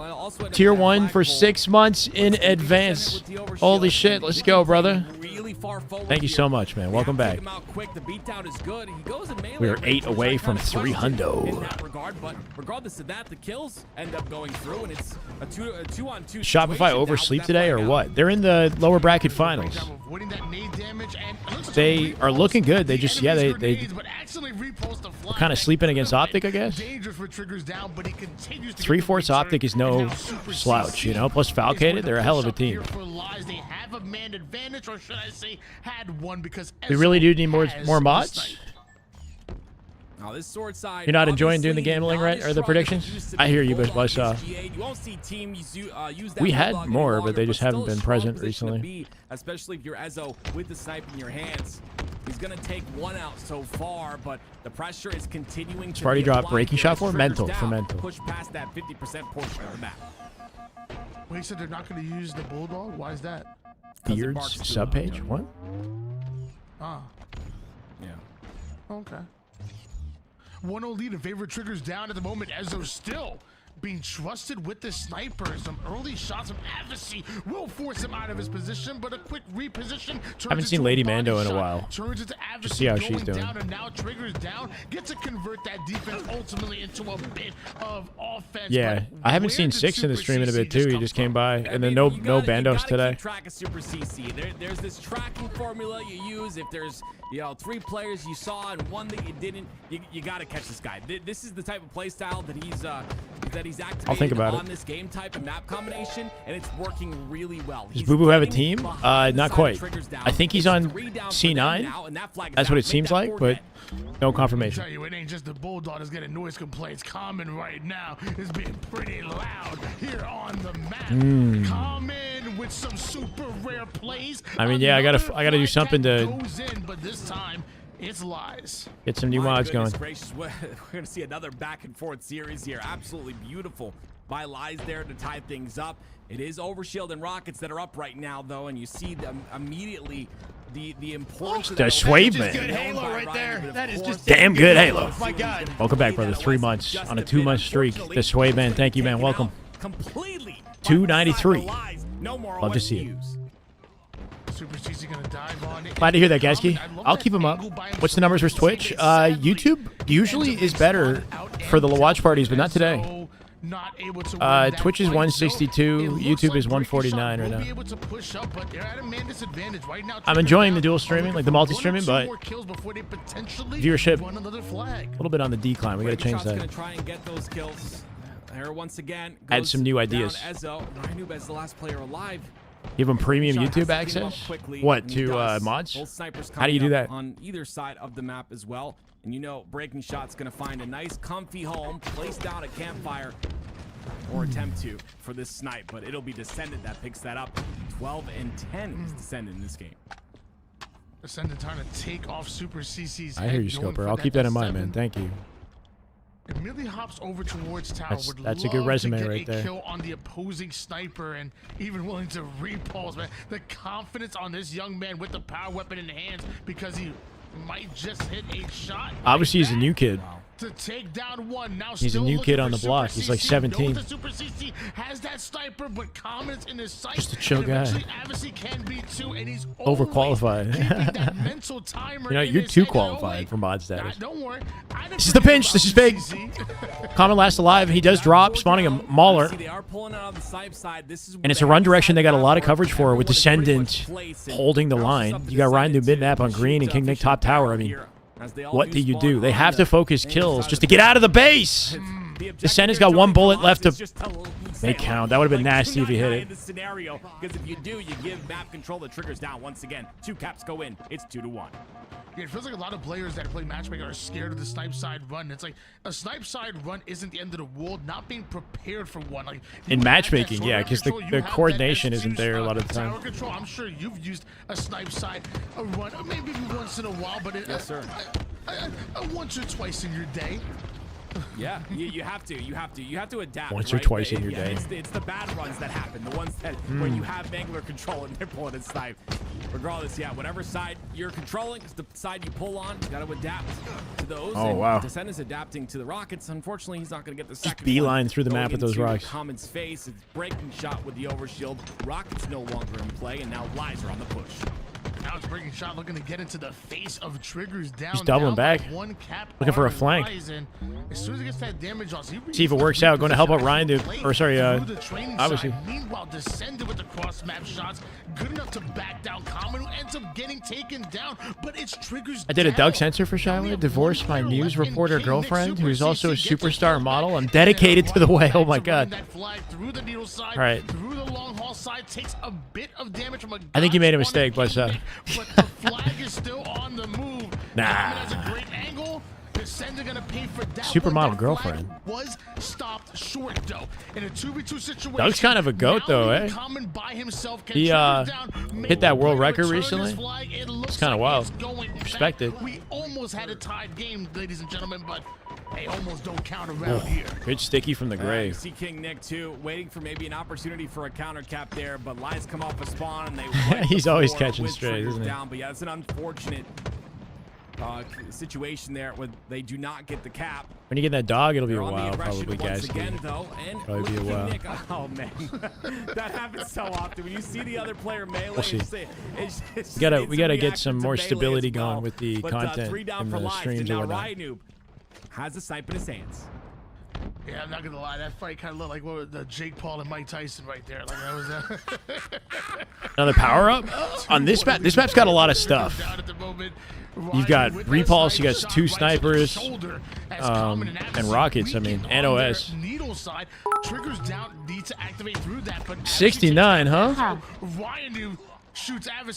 Tier 1 for 6 months in advance. Holy shit. Let's go, brother. Thank you so much, man. Welcome back. We are 8 away from 300. But regardless of that, the kills end up going through, and it's a 2-on-2. Shopify oversleep today or what? They're in the lower bracket finals. They are looking good. They just, yeah, they kind of sleeping against Optic, I guess. 3/4 Optic is no slouch, you know. Plus Falcated, they're a hell of a team. We really do need more mods. Now, this sword side, you're not enjoying doing the gambling, right? Or the predictions? I hear you, but we had more, but they just haven't been present recently. Especially if you're Ezo with the snipe in your hands. He's going to take one out so far, but the pressure is continuing to Sparty drop breaking shot for mental. Push past that 50% portion of the map. Wait, so they're not going to use the Bulldog? Why is that? Beards subpage? What? Ah. Yeah. Okay. 1-0 lead in favor Triggers Down at the moment. Ezo still being trusted with the sniper. Some early shots from Advocacy will force him out of his position, but a quick reposition. I haven't seen Lady Mando in a while. Just see how she's doing. Down, and now Triggers Down gets to convert that defense ultimately into a bit of offense. Yeah, I haven't seen Six in the stream in a bit too. He just came by, and then no Bandos today. Track of Super CC. There's this tracking formula you use. If there's 3 players you saw and 1 that you didn't, you got to catch this guy. This is the type of play style that he's activated I'll think about on this game type of map combination, and it's working really well. Does Boo Boo have a team? Not quite. I think he's on C9. That's what it seems like, but no confirmation. I tell you, it ain't just the Bulldog is getting noise complaints. Common right now is being pretty loud here on the map. Common with some super rare plays. I mean, yeah, I gotta do something to. But this time, It's Lies. Get some new mods going. Gracious, we're going to see another back and forth series here. Absolutely beautiful by Lies there to tie things up. It is Overshield and Rockets that are up right now, though, and you see them immediately the importance of The that. Sway Just Man. good Halo right there. That is just Damn good Halo. My God. Welcome back, brother. 3 months on a 2-month streak. The Sway Man. Thank you, man. Welcome. Completely 293. No more Love to see it. Super CC gonna dive on it. Glad to hear that, Gasky. I'll keep him up. What's the numbers versus Twitch? YouTube usually is better for the watch parties, but not today. Twitch is 162. YouTube is 149 right now. I'm enjoying the dual streaming, like the multi-streaming, but viewership a little bit on the decline. We got to change that. Try and get those kills. There once again. Add some new ideas. Ezzo. Ryanoob as the last player alive. Give them premium YouTube access? What, to mods? How do you do that? On either side of the map as well. And you know, Breaking Shot's going to find a nice, comfy home, place down a campfire, or attempt to for this snipe. But it'll be Descendant that picks that up. 12 and 10 is Descendant in this game. Descendant trying to take off Super CC's I hear you, Scoper. I'll keep that in mind, man. Thank you. Immediately hops over towards tower. That's a good resume right there. Kill on the opposing sniper and even willing to repulse, man. The confidence on this young man with the power weapon in hands because he might just hit a shot. Obviously, he's a new kid. To take down one. Now he's a new kid on the block. He's like 17. The Super CC has that sniper, but Common's in his sight. Just a chill guy. Can be too, and he's overqualified. You know, you're too qualified for mod status. Don't worry. This is the pinch. This is big. Common last alive. He does drop, spawning a Mauler. And it's a run direction they got a lot of coverage for with Descendant holding the line. You got Ryan do mid-map on green and King Nick top tower. I mean, what do you do? They have to focus kills just to get out of the base. Descendant's got 1 bullet left to make count. That would have been nasty if he hit it. Because if you do, you give map control. The triggers down once again. 2 caps go in. It's 2-1. Yeah, it feels like a lot of players that play matchmaker are scared of the snipe side run. It's like a snipe side run isn't the end of the world. Not being prepared for one. Like in matchmaking, yeah, because the coordination isn't there a lot of the time. Tower control. I'm sure you've used a snipe side a run, maybe once in a while, but yes, sir. Once or twice in your day. Yeah, you have to adapt. Once or twice in your day. It's the bad runs that happen, the ones that where you have Mangler control and they're pulling a snipe. Regardless, yeah, whatever side you're controlling is the side you pull on. You got to adapt to those. Oh, and wow. Descendant's adapting to the Rockets. Unfortunately, he's not going to get the second. Just beeline through the map with those rocks. Common's face. It's Breaking Shot with the overshield. Rockets no longer in play, and now Lies are on the push. Now it's Breaking Shot looking to get into the face of Triggers down. He's doubling back. Looking for a flank. As soon as he gets that damage off, see if it works out. Going to help out Ryan to, or sorry, obviously. Meanwhile, Descendant with the cross map shots, good enough to back down Common, who ends up getting taken down, but it's Triggers. I did a Doug Sensor for Shiloh. Divorced my news reporter girlfriend, who's also a superstar model. I'm dedicated to the way. Oh my God. All right. Through the long haul side, takes a bit of damage from a. I think you made a mistake, but but the flag is still on the move. Nah. Has a great angle. Descendant gonna pay for that. Supermodel girlfriend. Was stopped short though. In a 2v2 situation. Doug's kind of a goat though, eh? He hit that world record recently. It's kind of wild. Respect it. We almost had a tied game, ladies and gentlemen, but they almost don't count around here. Good sticky from the grave. You see King Nick too, waiting for maybe an opportunity for a counter cap there, but Lies come off a spawn and they. He's always catching strays, isn't he? Down, but yeah, it's an unfortunate situation there where they do not get the cap. When you get that dog, it'll be a They're while, probably, guys. Probably be a while. Nick, oh man, that happens so often. When you see the other player melee, we'll see. We gotta get some more stability going with the content and the streams and whatnot. Ryanoob has a snipe in his hands. Yeah, I'm not gonna lie. That fight kind of looked like what was the Jake Paul and Mike Tyson right there. Like that was another power up on this map. This map's got a lot of stuff. You've got repulse. You got 2 snipers, and rockets. I mean, and OS. Triggers down. Need to activate through that. But 69, huh?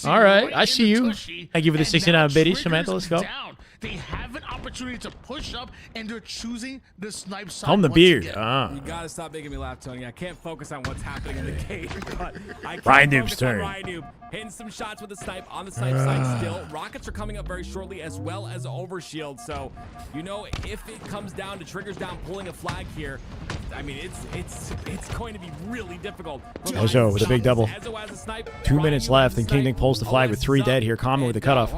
All right, I see you. Thank you for the 69 biddies, Samantha. Let's go. They have an opportunity to push up, and they're choosing the snipe side. Home the beard. You gotta stop making me laugh, Tony. I can't focus on what's happening in the game. But I Ryan Noob's turn. Ryan Noob hitting some shots with the snipe on the snipe side still. Rockets are coming up very shortly as well as Overshield. So, you know, if it comes down to triggers down, pulling a flag here, I mean, it's going to be really difficult. Ezo with a big double. 2 minutes left, and King Nick pulls the flag with 3 dead here. Common with the cutoff.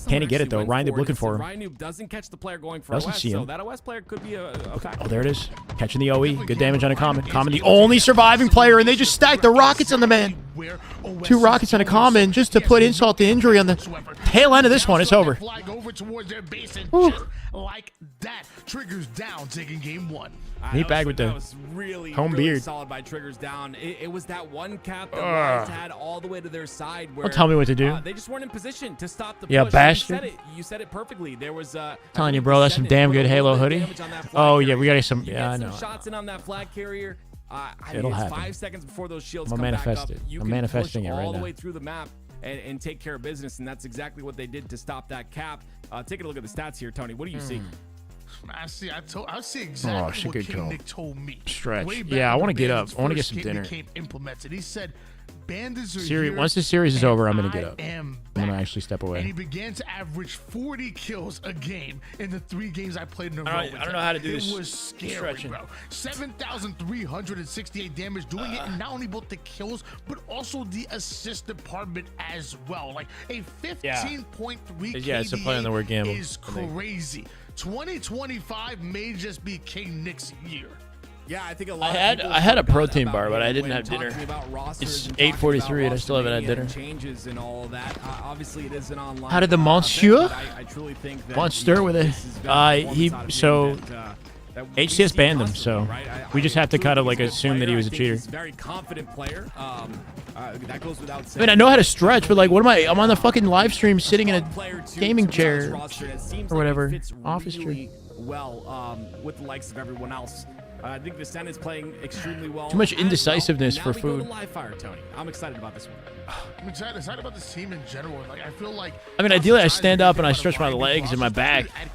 Can't he get it, though? Ryan looking for him. Ryan doesn't catch the player going for Doesn't OS, see him. so that OS player could be a factor. Oh, there it is. Catching the OE. Good damage on a Common. Common, the only surviving player, and they just stacked the rockets on the man. 2 rockets on a Common just to put insult to injury on the tail end of this one. It's over. Ooh. Like that, Triggers down, taking game 1. Neat bag with the home beard. Solid by Triggers down. It was that one cap that Lions had all the way to their side. Where, Don't tell me what to do. They just weren't in position to stop the Yeah, push. bastard. You said it perfectly. There was Telling you, bro, that's some damn good Halo hoodie. Oh, yeah, we got some. Yeah, I know. Shots in on that flag carrier. It'll it's happen. 5 seconds before those shields I'm come back up. manifested. You I'm can manifesting push it right all the now. way through the map and take care of business, and that's exactly what they did to stop that cap. Take a look at the stats here, Tony. What do you see? I see exactly what good King call. Nick told me. Stretch. Way back Yeah, I when want to the get up. bandits I want to get first some came- dinner. became implemented. He said, bandits are here, Once the series is over, I'm going to get up. I am I'm going to back. actually step And he away. began to average 40 kills a game in the 3 games I played in a row. I don't know how to do this It was scary, stretching. bro. 7,368 damage, doing it not only both the kills, but also the assist department as well. Like a 15.3 Yeah, it's a play on the word gamble. is crazy. 2025 may just be King Nick's year. Yeah, I think a lot. I had a protein bar, but I didn't have dinner. It's 8:43 and I still haven't had dinner. Changes and all that. Obviously, it is an online. How did the Monsieur? I truly think that Monster with a HCS banned him, so we just have to kind of like assume that he was a cheater. Very confident player. That goes without I saying. mean, I know how to stretch, but like, what am I? I'm on the fucking live stream, sitting in a gaming chair or whatever, office chair. Well, with the likes of everyone else. I think the Sen is playing extremely well. Too much as indecisiveness well. for Now we go food. to live fire, Tony. I'm excited about this one. I'm excited about this team in general. Like I feel like. I mean, ideally, I stand up and I stretch my legs and my back, and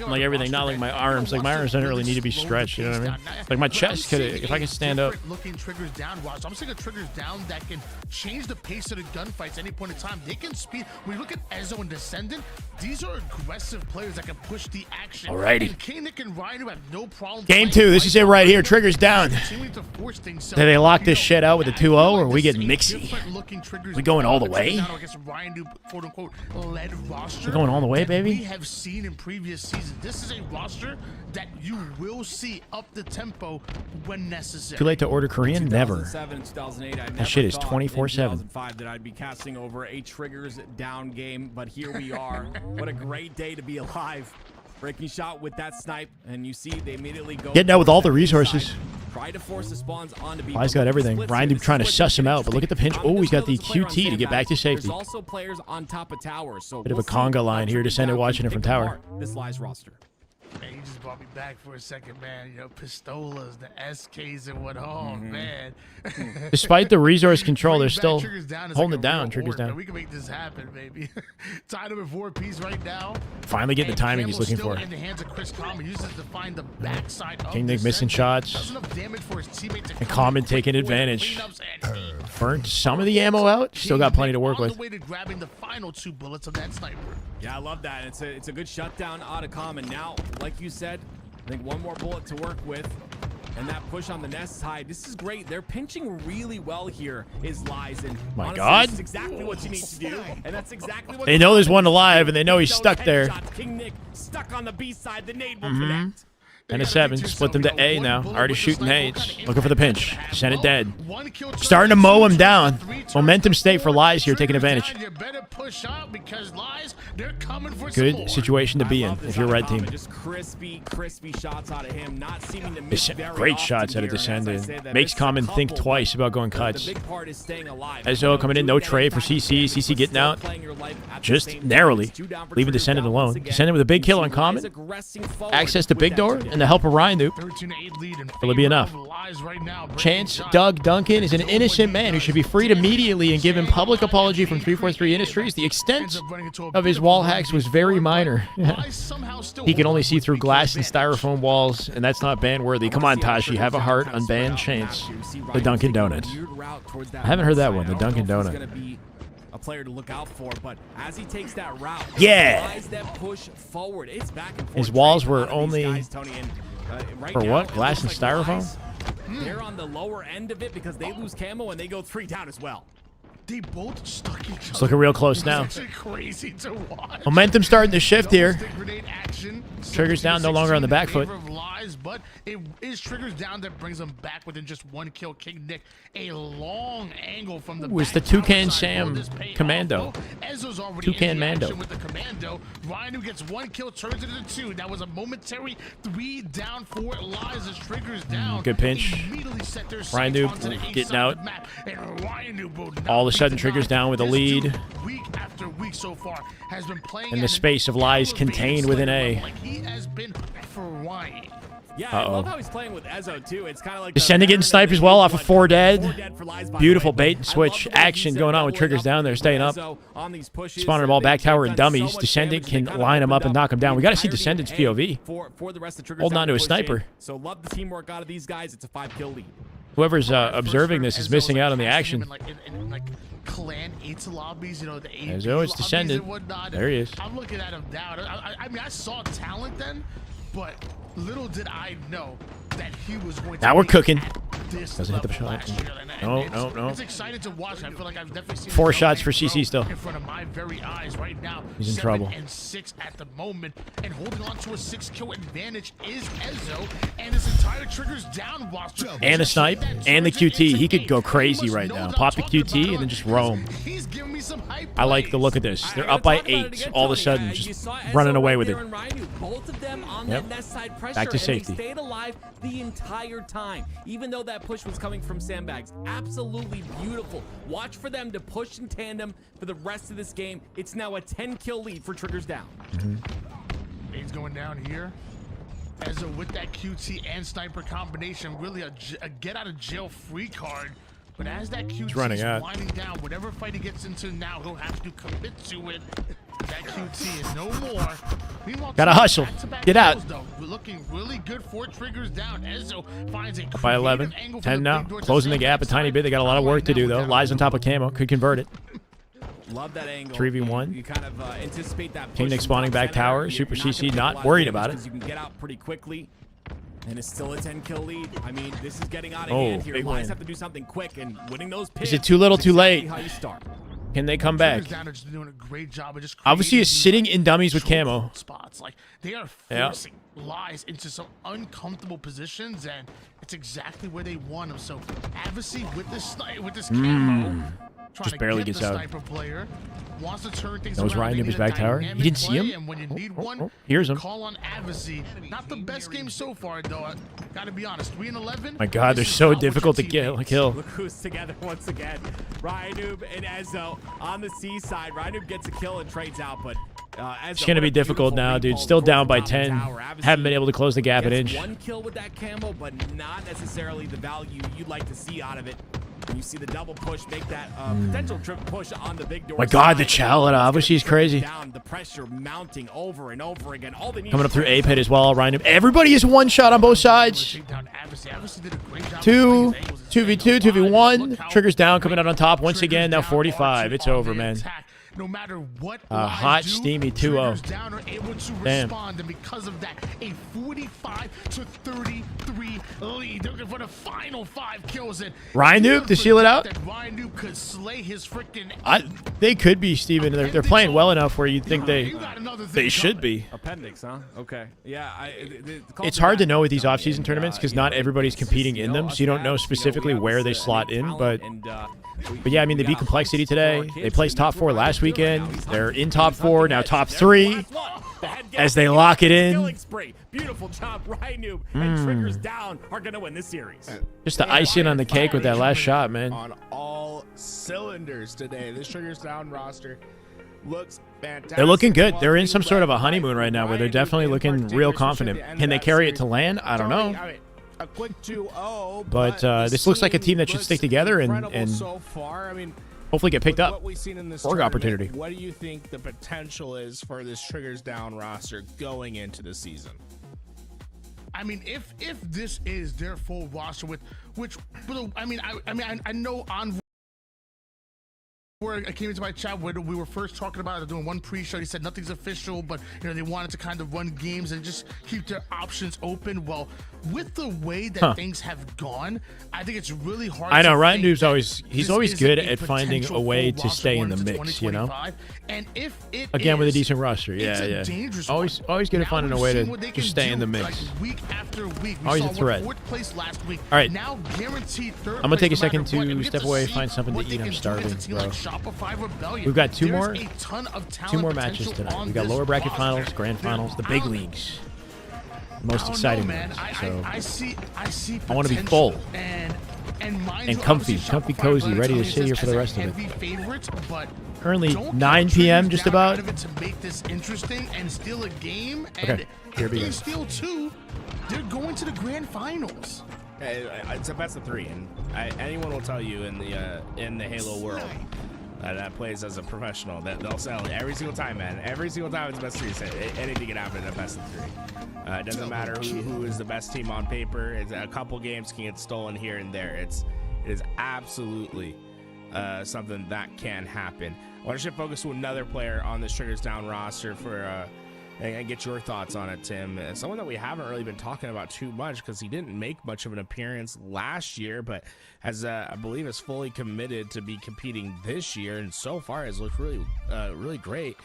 like everything, not like my arms. Like my arms don't really need to be stretched. You know what I mean? Like my chest could, if I can stand up. Looking Triggers down, Ross. I'm seeing a Triggers down that can change the pace of the gunfights at any point in time. They can speed. When you look at Ezo and Descendant, these are aggressive players that can push the action. Alrighty. And King Nick and Ryan have no problem. Game 2. This is it right here. Triggers down. Did they lock this shit out with a 2-0, or we get mixy? We going all the way? We're going all the way, baby? We have seen in previous seasons. This is a roster that you will see up the tempo when necessary. Too late to order Korean? Never. 2007 and 2008, I That shit is never thought in 24/7. 2005 that I'd be casting over a Triggers down game, but here we are. What a great day to be alive. Breaking shot with that snipe, and you see they immediately go. Getting out with all the resources. Try to force the spawns onto B. Wise got everything. Ryan trying to suss him out, but look at the pinch. Oh, he's got the QT to get back to safety. There's also players on top of towers, so Bit of a conga line here. Descendant watching it from tower. This lies roster. Man, you just brought me back for a second, man. You know, pistolas, the SKs, and what? Oh, man. Despite the resource control, they're still Triggers down is holding like it down. a real Triggers order, man. down. We can make this happen, baby. Tied up at 4-piece right now. Finally getting the timing he's looking for. In the hands of Chris Common, uses to find the backside of King Nick the missing center. shots. Does enough damage for his teammate to And come Common in taking quick advantage. cleanups, and he Burnt some of the ammo out. Still got plenty to work on with. the way to grabbing the final 2 bullets of that sniper. Yeah, I love that. It's a good shutdown out of Common. Now, like you said, I think one more bullet to work with. And that push on the nest side. This is great. They're pinching really well here, is Lies. And My honestly, God. That's exactly what you need to do. And that's exactly what They know there's one alive, and they know he's stuck there. King Nick stuck on the B side. The nade will Mhm. connect. And a 7. Split them to A now. Already shooting nades. Looking for the pinch. Send it dead. Starting to mow him down. Momentum state for Lies here, taking advantage. You better push out because Lies, they're coming for some Good more. situation to be in if you're red team. Just crispy shots out of him. Not seeming to miss very Great often shots out of here. And as I Descendant. said, that Makes missed Common a think couple, twice about going but cuts. The big part is staying alive. Ezo coming in, no trade for CC. CC getting out. Just narrowly. Leaving Descendant alone. Descendant with a big kill on Common. Access to big door and the help of Ryan Dupe. 13-8 lead in Will it be enough? Lies right now. Chance Doug Duncan is an innocent man who should be freed immediately and given public apology from 343 Industries. The extent of his wall hacks was very minor. He can only see through glass and styrofoam walls, and that's not ban worthy. Come on, Tashi, have a heart, unban Chance. The Dunkin' Donuts. I haven't heard that one, the Dunkin' Donut. a player to look out for. But as he takes that route, Yeah. tries that push forward. It's back and forth. His walls were Out of these only guys, Tony, and, right for now, what? it Glass and looks like styrofoam? Lies, they're on the lower end of it because they lose camo and they go 3 down as well. They both stuck each other. It's looking real close now. It's actually crazy to watch. Momentum starting to shift here. Grenade action. Triggers down, no longer on the back foot. Lies, but it is Triggers down that brings them back within just 1 kill. King Nick, a long angle from the Was the back tower Toucan side Sam for this payoff. Commando? Ezzo's already Toucan in the Mando. action with the Commando. Ryan, who gets 1 kill, turns it into 2. That was a momentary 3 down for Lies as Triggers down. Good pinch. Immediately set their Ryan sights onto the Noob A getting side out. of the map, and Ryan Noob will not All of a be sudden, denied. Triggers down with a This lead. dude, week after week so far, has been playing In the at an space of Lies elevated contained within Slayer A. level, like he has been for Ryan. Yeah, I Uh-oh. love how he's playing with Ezzo too. It's kind of like Descending getting sniped as well off of 4 dead. Beautiful bait and switch action going on with Triggers down there, staying up. Spawning them all back tower and dummies. Descendant can line them up and knock them down. We got to see Descendant's POV. For the rest of Triggers Holding down on to a push in. sniper. So love the teamwork out of these guys. It's a 5-kill lead. Whoever's observing this is missing out on the action. In like clan 8 lobbies, you know, the 8 As always, Descendant. There he is. I'm looking at him now. I mean, I saw talent then, but little did I know that he was going to. Now we're be cooking. at this Doesn't hit the level shot. last year. No. It's exciting to watch. I feel like I've definitely seen 4 this shots for young man CC still. grow in front of my very eyes right now. He's in 7 trouble. and 6 at the moment, and holding on to a 6-kill advantage is Ezzo and his entire Triggers down roster. And a snipe. And the QT. He could go crazy right now. Pop the QT and then just roam. He's giving me some hype. I like the look of this. They're up by 8 all of a sudden. Just running away with it. Both of them on Yep. that nest side pressure, Back to and safety. they stayed alive the entire time, even though that push was coming from sandbags. Absolutely beautiful. Watch for them to push in tandem for the rest of this game. It's now a 10-kill lead for Triggers down. He's going down here. Ezzo with that QT and sniper combination, really a get out of jail free card. But as that QT running is out. winding down, whatever fight he gets into now, he'll have to commit to it. That QT is no more. Meanwhile, Gotta hustle. back-to-back Get out. kills, though. We're looking really good for Triggers down. Ezzo finds a By 11. creative angle from 10 the now. big door to Closing the save gap a that tiny side. bit. They got a lot of work to do, though. Lies on top of camo. Could convert it. Love that angle. 3v1. You kind of anticipate that. King push Nick from spawning top back center. tower. You're Super not gonna CC take a not lot of worried damage about it. because you can get out pretty quickly. And it's still a 10-kill lead. I mean, this is getting out of Oh, hand here. big Lies win. have to do something quick, and winning those picks. Is it too little, too late? How you start. Can they come back? Triggers down are just doing a great job of just Obviously, is creating sitting in dummies with camo. spots. Like they are Yeah. forcing Lies into some uncomfortable positions, and it's exactly where they want them. So Advocacy with this camo, trying Just to barely get gets the out. sniper player, wants to turn things That was around. Ryan They Nibby's need a back tower. You dynamic didn't see play, him? And when you need one, Here's him. call on Advocacy. Not the best game so far, though. I gotta be honest. 3-11. My God, they're This is so not what your difficult to team kill. Look who's together once again. Ryan Noob and Ezzo on the C side. Ryan Noob gets a kill and trades out, but It's going to be difficult now, dude. Still down by 10. Haven't been able to close the gap an inch. One kill with that camo, but not necessarily the value you'd like to see out of it. And you see the double push make that potential triple push on the big door. My God, the Challet obviously is crazy. Down, the pressure mounting over and over again. All they need Coming up through A pit as well. Ryan. Everybody is one shot on both sides. 2v2, 2v1. Triggers down, coming out on top once again. Now 45. It's over, man. No matter what, hot, steamy 2-0. down are able to Damn. respond, and because of that, a 45-33 lead. They're looking for the final 5 kills. And Ryan Noob to seal it out. that Ryan Noob could slay his freaking. They could be, Steven. They're playing well enough where you'd think they should be. Appendix, huh? Okay. Yeah. It's hard to know with these off-season tournaments because not everybody's competing in them, so you don't know specifically where they slot in. But yeah, I mean, they beat Complexity today. They placed top 4 last weekend. They're in top 4, now top 3 as they lock it in. Beautiful job, Ryan Noob and Triggers down are going to win this series. Just the icing on the cake with that last shot, man. On all cylinders today. This Triggers down roster looks fantastic. They're looking good. They're in some sort of a honeymoon right now where they're definitely looking real confident. Can they carry it to land? I don't know. A quick 2-0, But this looks like a team that should stick together and so far. I mean, hopefully get picked up. what we've seen in this Org tournament, opportunity. What do you think the potential is for this Triggers down roster going into the season? I mean, if this is their full roster, I know on Where I came into my chat when we were first talking about it, doing one pre-show, he said nothing's official, but they wanted to kind of run games and just keep their options open. Well, with the way that things have gone, I think it's really hard. I know Ryan Noob's he's always good at finding a way to stay in the mix, And if it again with a decent roster, yeah. Always good at finding a way to just stay in the mix. Like week after week, we always saw a threat. Fourth place last week. All right, now guaranteed third. I'm gonna take a second to step away, find something to eat. I'm starving, bro. We've got two more matches tonight. We got lower bracket finals, grand finals, the big leagues. Most exciting ones. So I want to be full and comfy, cozy, ready to sit here for the rest of it. Currently 9 p.m. just about. To make this interesting and steal a game, and okay, here we go. Steal two, they're going to the grand finals. It's a best of 3, and anyone will tell you in the Halo world that plays as a professional that they'll sell every single time, man. Every single time it's best of 3. Anything can happen in a best of 3. It doesn't matter who is the best team on paper. It's a couple games can get stolen here and there. It is absolutely something that can happen. I want to shift focus to another player on this Triggers Down roster for and get your thoughts on it, Tim. Someone that we haven't really been talking about too much because he didn't make much of an appearance last year, but has I believe is fully committed to be competing this year, and so far has looked really great.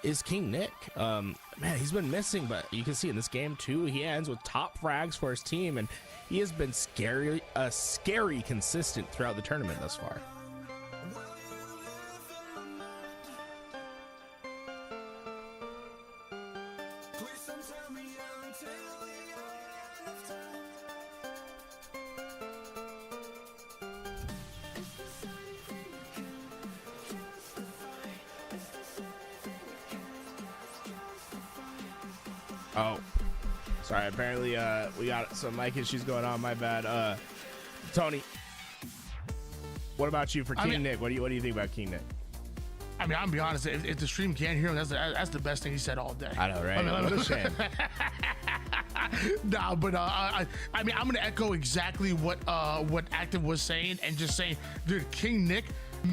Is King Nick. Man, he's been missing, but you can see in this game too, he ends with top frags for his team, and he has been scary consistent throughout the tournament thus far. Oh, sorry. Apparently, we got some mic issues going on. My bad. Tony, what about you for King Nick? What do you think about King Nick? I mean, I'm gonna be honest. If the stream can't hear him, that's the best thing he said all day. I know, right? What a shame. Nah, but I mean, I'm gonna echo exactly what Active was saying, and just saying, dude, King Nick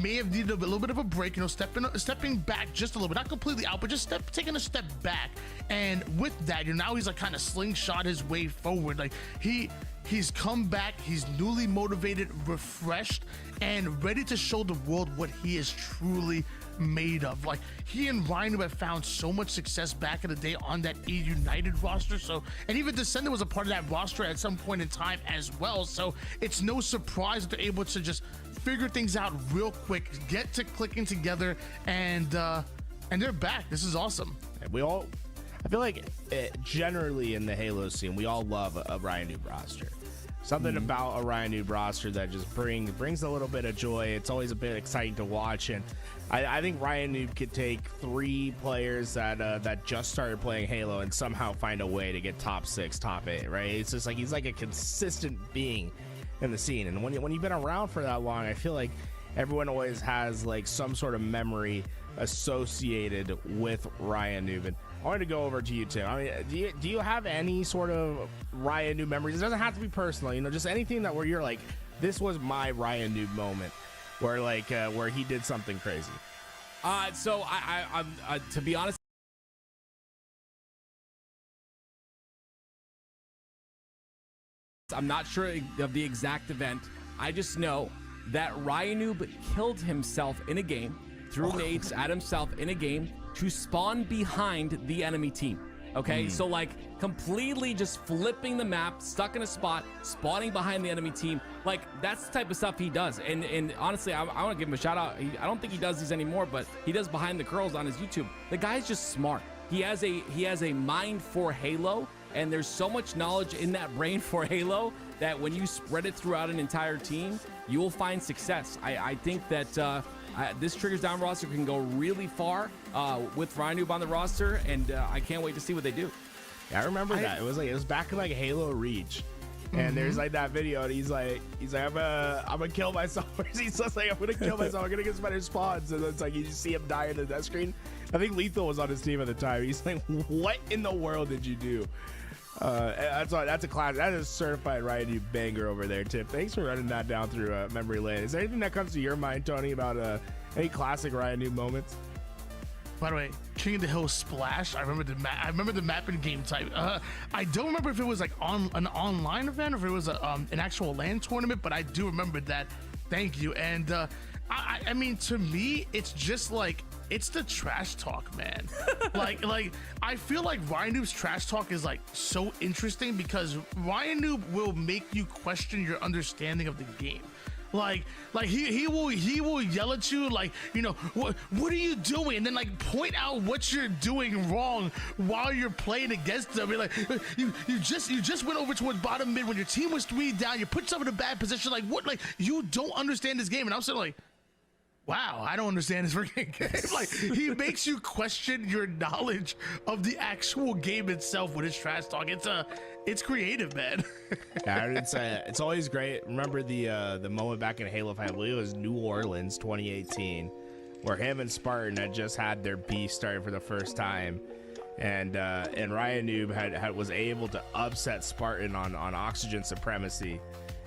may have needed a little bit of a break, stepping back just a little bit, not completely out, but just taking a step back. And with that, now he's like kind of slingshot his way forward. Like he's come back, he's newly motivated, refreshed, and ready to show the world what he is truly made of. Like, he and Ryan have found so much success back in the day on that E United roster. So, and even Descendant was a part of that roster at some point in time as well. So it's no surprise that they're able to just figure things out real quick, get to clicking together, and they're back. This is awesome. I feel like generally in the Halo scene, we all love a Ryan Noob roster. Something about a Ryan Noob roster that just brings a little bit of joy. It's always a bit exciting to watch, and I think Ryan Noob could take 3 players that just started playing Halo and somehow find a way to get top 6, top 8. Right? It's just like he's like a consistent being in the scene, and when you've been around for that long, I feel like everyone always has like some sort of memory associated with Ryan Noob. And I wanted to go over to you, Tim. I mean, do you have any sort of Ryan Noob memories? It doesn't have to be personal, just anything that where you're like, this was my Ryan Noob moment, where where he did something crazy. So I'm to be honest, I'm not sure of the exact event. I just know that Ryan Noob killed himself in a game, threw nades at himself in a game to spawn behind the enemy team. Okay, so like completely just flipping the map, stuck in a spot, spawning behind the enemy team. Like, that's the type of stuff he does. And honestly, I want to give him a shout out. I don't think he does these anymore, but he does Behind the Curls on his YouTube. The guy's just smart. He has a mind for Halo, and there's so much knowledge in that brain for Halo that when you spread it throughout an entire team, you will find success. I think that this Triggers Down roster can go really far with Ryan Noob on the roster, and I can't wait to see what they do. Yeah, I remember that. It was back in like Halo Reach, and there's like that video, and he's like I'm gonna kill myself. He's just like, I'm gonna kill myself. I'm gonna get some better spawns, and it's like you just see him die in the death screen. I think Lethal was on his team at the time. He's like, what in the world did you do? That's a classic. That is a certified Ryan Noob banger over there, Tip. Thanks for running that down through memory lane. Is there anything that comes to your mind, Tony, about Any classic Ryan Noob moments? By the way, King of the Hill Splash. I remember the map and game type. I don't remember if it was like an online event or if it was an actual LAN tournament, but I do remember that. Thank you. And I mean, to me, it's just like it's the trash talk, man. like I feel like Ryan Noob's trash talk is like so interesting because Ryan Noob will make you question your understanding of the game. Like he will yell at you like, you know, what are you doing, and then like point out what you're doing wrong while you're playing against them. You're like, you just went over towards bottom mid when your team was 3 down. You put yourself in a bad position. Like what? Like you don't understand this game. And I'm saying like, wow, I don't understand this freaking game. Like he makes you question your knowledge of the actual game itself with his trash talk. It's creative, man. Yeah, it's always great. Remember the moment back in Halo 5, I believe it was New Orleans 2018, where him and Spartan had just had their beef started for the first time, and Ryan Noob was able to upset Spartan on oxygen supremacy.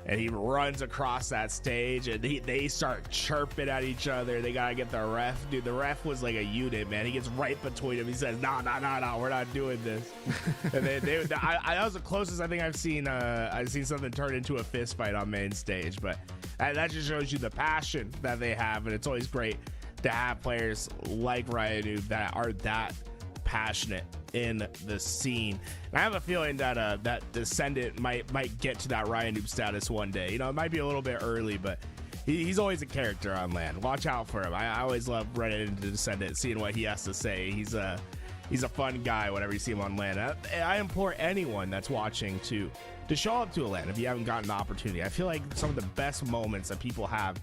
And he runs across that stage, and they start chirping at each other. They gotta get the ref. Dude, the ref was like a unit, man. He gets right between them. He says, "No, we're not doing this." And that was the closest I think I've seen something turn into a fist fight on main stage. But that just shows you the passion that they have, and it's always great to have players like Ryan Noob that are that passionate in the scene. And I have a feeling that that Descendant might get to that Ryan Noob status one day. You know, it might be a little bit early, but he's always a character on LAN. Watch out for him. I always love running into Descendant, seeing what he has to say. He's a fun guy whenever you see him on LAN. I implore anyone that's watching to show up to a LAN if you haven't gotten the opportunity. I feel like some of the best moments that people have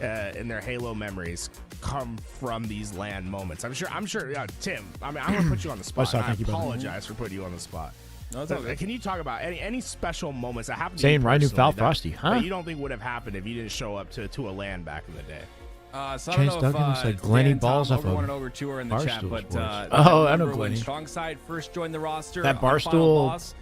in their Halo memories come from these LAN moments. I'm sure. Yeah, Tim. I mean, I'm gonna put you on the spot. I apologize for putting you on the spot. No, can you talk about any special moments that happened? Saying Ryan Noob Val that, Frosty, huh? That you don't think would have happened if you didn't show up to a LAN back in the day? So I Chance don't know Duggan looks if like Glenny Dan, balls Tom, off over of one and over two are in the chat, Barstool but Sports. I I know remember when Glenny. Strong Side first joined the roster. That on Final Barstool, Boss,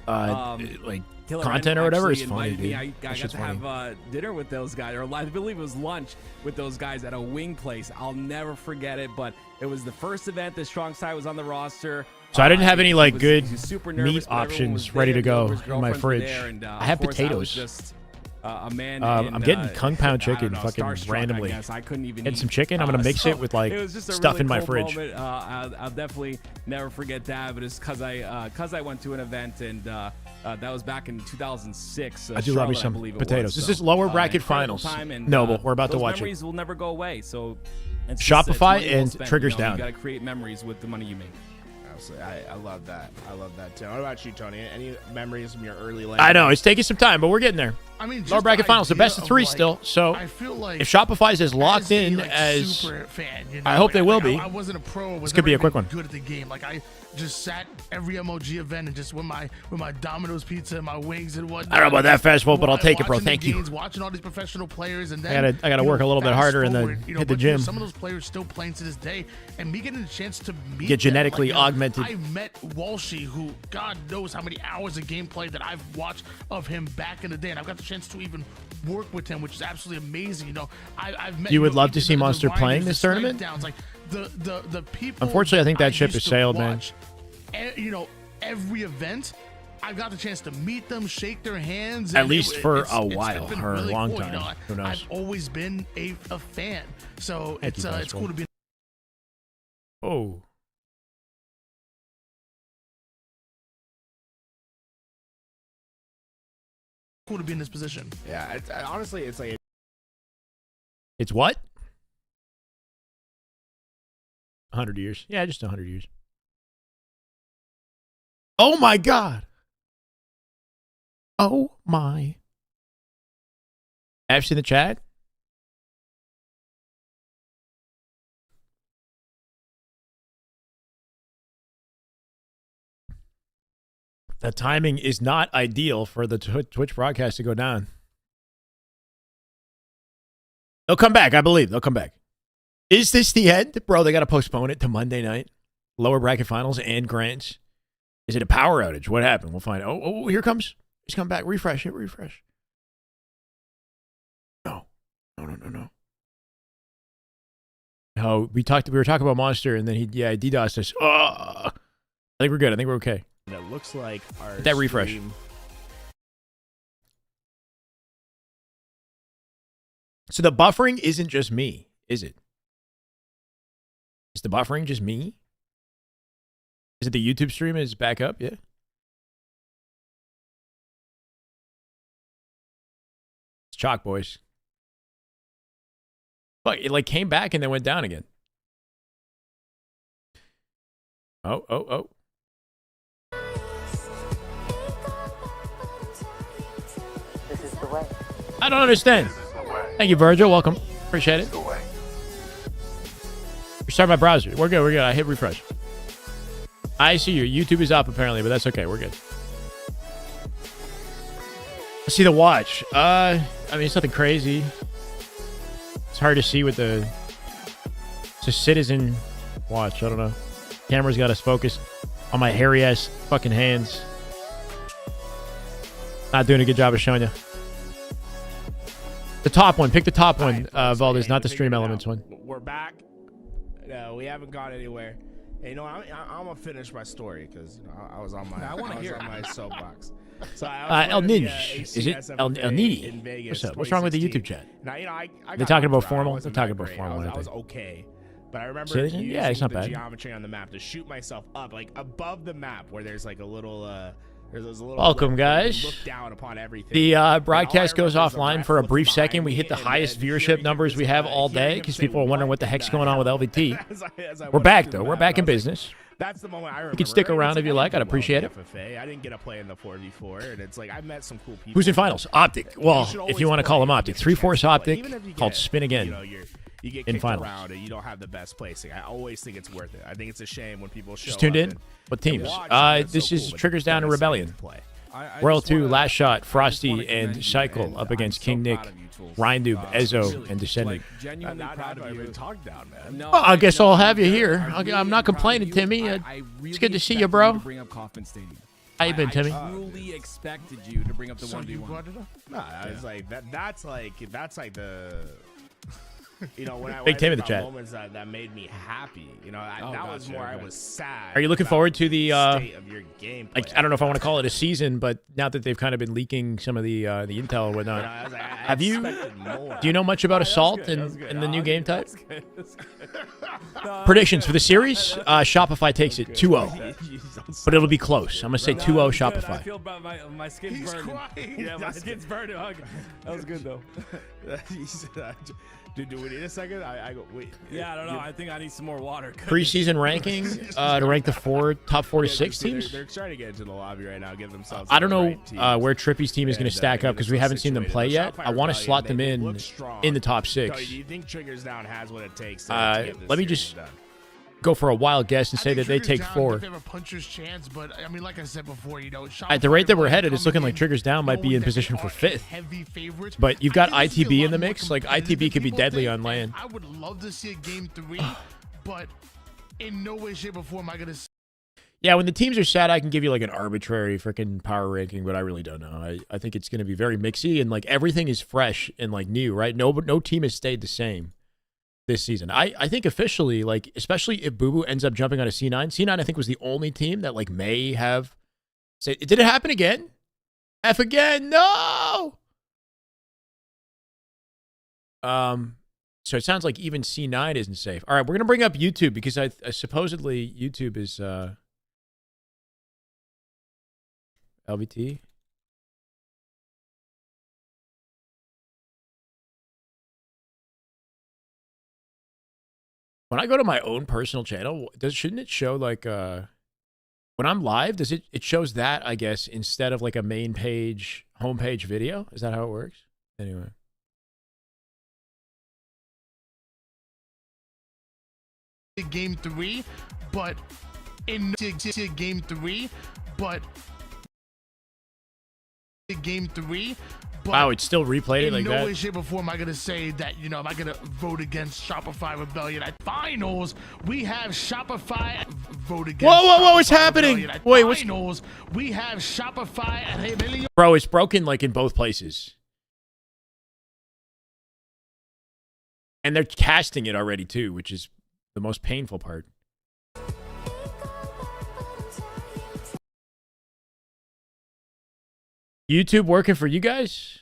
like Killer content Ren or whatever actually is funny, invited me. dude. I That got shit's to funny. have dinner with those guys, or I believe it was lunch with those guys at a wing place. I'll never forget it, but it was the first event that Strong Side was on the roster. So I didn't have any like good he was super nervous, meat but everyone options was ready there. to go His in my girlfriends were fridge. there, and, I have of course, I was potatoes. just a man. I'm getting Kung Pao I chicken don't know, fucking starstruck, randomly. I guess. I couldn't even Get eat. some chicken. I'm gonna mix it with like it was just a stuff really in my cool fridge. Moment. I'll definitely never forget that. But it's because I went to an event, and that was back in 2006. I do love me Charlotte, some I believe it potatoes. was. This is lower an bracket incredible finals. time, and, Noble, we're about to those watch it. memories will never go away. So it's Shopify it's money well and spent, triggers you know, down. You got to create memories with the money you make. I love that. I love that too. What about you, Tony? Any memories from your early life? I know it's taking some time, but we're getting there. I mean, lower bracket finals, the best of 3 still. So I feel like if Shopify's as locked as a, in like, as super fan, you know, I hope like, they will be. I wasn't a pro. This could be a quick one. Good at the game. Like I just sat every MOG event and just with my Domino's pizza and my wings and whatnot. I don't know about that festival, but I'll take it, bro. Watching the Thank you. games, watching all these professional players, and then I gotta work a little bit harder and then hit the gym. Some of those players still playing to this day, and me getting a chance to meet Get them, genetically like, you know, augmented. I met Walshy, who God knows how many hours of gameplay that I've watched of him back in the day, and I've got the chance to even work with him, which is absolutely amazing. You know, I've met. You would love know, to see the Monster Rinders, playing the this tournament? Downs, like the people. Unfortunately, I think that ship used has to sailed, man. watch, you know, every event, I've got the chance to meet them, shake their hands. At and least for a while been or a really long cool, time. You know, Who knows? I've always been a fan, so Thank you, it's cool to be. Oh. Cool to be in this position. Yeah, honestly, it's like It's what? 100 years. Yeah, just 100 years. Oh my God. Oh my. Apps in the chat? The timing is not ideal for the Twitch broadcast to go down. They'll come back, I believe. They'll come back. Is this the end? Bro, they got to postpone it to Monday night. Lower bracket finals and grants. Is it a power outage? What happened? We'll find out. Oh, here comes. He's come back. Refresh it. Refresh. No. No. Oh, we were talking about Monster, and then he DDoSed us. Oh, I think we're good. I think we're okay. And it looks like our Hit that refresh. stream- So the buffering isn't just me, is it? Is the buffering just me? Is it the YouTube stream is back up? Yeah. It's chalk, boys. But it like came back and then went down again. Oh. This is the way. I don't understand. Thank you, Virgil. Welcome. Appreciate it. Restart my browser. We're good. I hit refresh. I see you. YouTube is up apparently, but that's okay. We're good. Let's see the watch. I mean, it's nothing crazy. It's hard to see with the... It's a Citizen watch. I don't know. Camera's got us focused on my hairy-ass fucking hands. Not doing a good job of showing you. The top one. Pick the top one, Valdez, not the Stream Elements one. We're back. No, we haven't gone anywhere. And, you know, I'm gonna finish my story because I was on my soapbox. So El Ninj. Is it El Nini? What's up? What's wrong with the YouTube chat? Now, you know, They're talking about formal? They're talking about formal. I was okay. But I remember Citizen? Yeah, it's not using the bad. geometry on the map to shoot myself up, like above the map where there's like a little Welcome, guys. Look down upon everything. The broadcast goes offline for a brief second. We hit the highest viewership numbers we have all day because people are wondering what the heck's going on with LVT. We're back, though. We're back in business. That's the moment I remember. You can stick around if you like. I'd appreciate it. FFA. I didn't get a play in the 4v4, and it's like I met some cool people. Who's in finals? Optic. Well, if you want to call him Optic. 3-Force Optic called Spin Again. You get in kicked finals. around and you don't have the best placing. I always think it's worth it. I think it's a shame when people show Just tuned up in? and- What and teams? watch, and it's This so is cool, but Triggers Down to don't necessarily Rebellion. play. World 2, Last Shot, Frosty, and Cycle up against King Nick, Rindoob, Ezo, and Descendant. Genuinely proud of you. Talk down, man. No, Well, I guess I'll have you here. I'm not complaining, Timmy. It's good to see you, bro. Bring up Kauffman Stadium. How you been, Timmy? I truly expected you to bring up the So you 1v1. brought it up? No, I was like that's like the you know when I Big Tim in the about chat. moments that made me happy. You know, that was more I was sad. Are you looking about forward to the state of your gameplay. like I don't know if I want to call it a season, but now that they've kind of been leaking some of the intel and whatnot, I was like, I have you? expected more. Do you know much about That's Assault good, that's and good. and the new Oh, game type? that's good, that's good. Predictions for the series: Shopify takes it 2-0, but it'll be close. I'm gonna say 2-0 I Shopify. feel bad. My skin's burning. Yeah, my skin's burning. That was good though. Do we need a second? I go wait. Yeah, I don't know. I think I need some more water. Preseason ranking to rank the top 4 to 6 teams. They're trying to get into the lobby right now, give themselves. I don't the know right teams. where Trippy's team is going to stack up because we haven't seen them play yet. I want to slot them They look in strong. the top Cody, 6. do you think Triggers Down has what it takes to get this Let me series just done? go for a wild guess and say that they take 4. They have a puncher's chance, but I mean, like I said before, you know, At the rate that we're Shopify headed, it's looking coming like Triggers Down might be knowing in that position they for are 5th. heavy favorites. But you've got I think this will be ITB a in the lot more mix. Like competitive ITB than could be people deadly think, on land. and I would love to see a game 3, but in no way, shape, or form am I gonna. Yeah, when the teams are set, I can give you like an arbitrary freaking power ranking, but I really don't know. I think it's going to be very mixy and like everything is fresh and like new, right? No team has stayed the same this season. I think officially, like especially if Boo Boo ends up jumping on a C9. C9 I think was the only team that like may have said, did it happen again? F again? No. So it sounds like even C9 isn't safe. All right, we're gonna bring up YouTube because I supposedly YouTube is LVT. When I go to my own personal channel, shouldn't it show like when I'm live, it shows that, I guess, instead of like a main page, homepage video? Is that how it works? Anyway. Game 3, but in game 3, but game 3. But Wow, it's still replayed in like no that? way, shape, or form am I gonna say that, you know, am I gonna vote against Shopify Rebellion at finals? We have Shopify vote against. Whoa, what's Shopify happening? Rebellion at Wait, what's- finals? We have Shopify at Rebellion. Bro, it's broken like in both places. And they're casting it already too, which is the most painful part. YouTube working for you guys?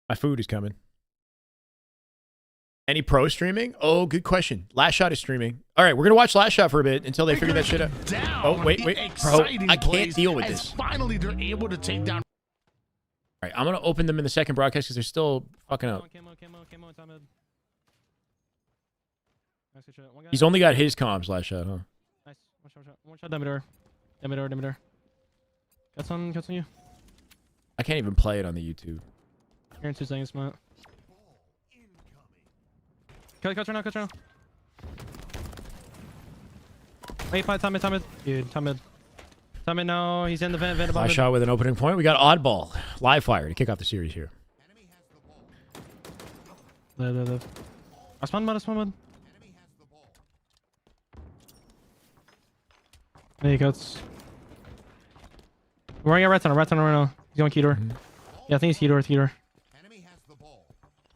My food is coming. Any pro streaming? Oh, good question. Last Shot is streaming. All right, we're gonna watch Last Shot for a bit until they figure that shit out. Oh, wait, bro, I can't deal with this. Finally, they're able to take down. All right, I'm gonna open them in the second broadcast because they're still fucking up. He's only got his comms. Last Shot, huh? Nice. One shot. Demeter. Cuts on you. I can't even play it on the YouTube. Here in 2 seconds, Matt. Cuts right now. Wait, time it. Dude, time it now. He's in the vent above. Last Shot with an opening point. We got Oddball. Live fire to kick off the series here. I spawn mud. There he goes. We're running a red tunnel right now. He's going Keydor. Yeah, I think he's Keydor. Keydor.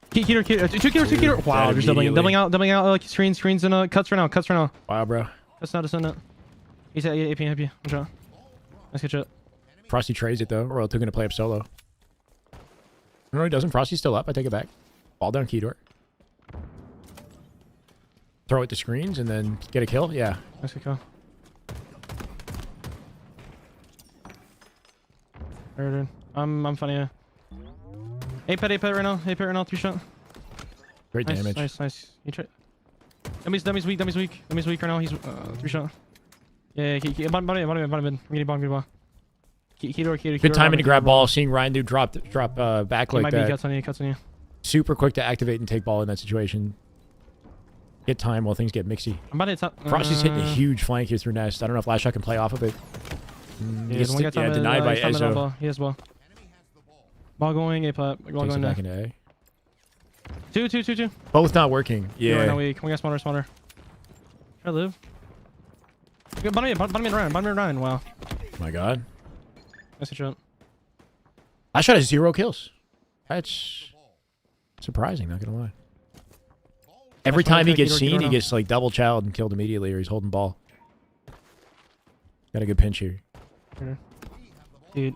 Two Keydor. Wow, just doubling out screens and cuts right now. Wow, bro. That's not a send it. He's at AP. One shot. Nice good shot. Frosty trades it though. Royal 2 gonna play up solo. No, he doesn't. Frosty's still up. I take it back. Ball down Keydor. Throw it to screens and then get a kill. Yeah. Nice good kill. Dude. I'm funny. AP right now. 3 shot. Great damage. Nice. You try. Dummy's weak right now. He's 3 shot. Yeah. Bottom mid. I'm getting ball. Keydor. Good timing to grab ball. Seeing Ryan do drop back like that. Cuts on you. Super quick to activate and take ball in that situation. Get time while things get mixy. I'm about to top. Frosty's hitting a huge flank here through Nest. I don't know if Last Shot can play off of it. Denied by Ezo. He has ball. Ball going, A pop. Ball going back into A. Two. Both not working. Yeah. No, we got smarter. Try to live. Bottom mid Ryan. Wow. My God. Nice shot. Last Shot has 0 kills. That's surprising, not gonna lie. Every time he gets seen, he gets like double chowed and killed immediately, or he's holding ball. Got a good pinch here. Dude.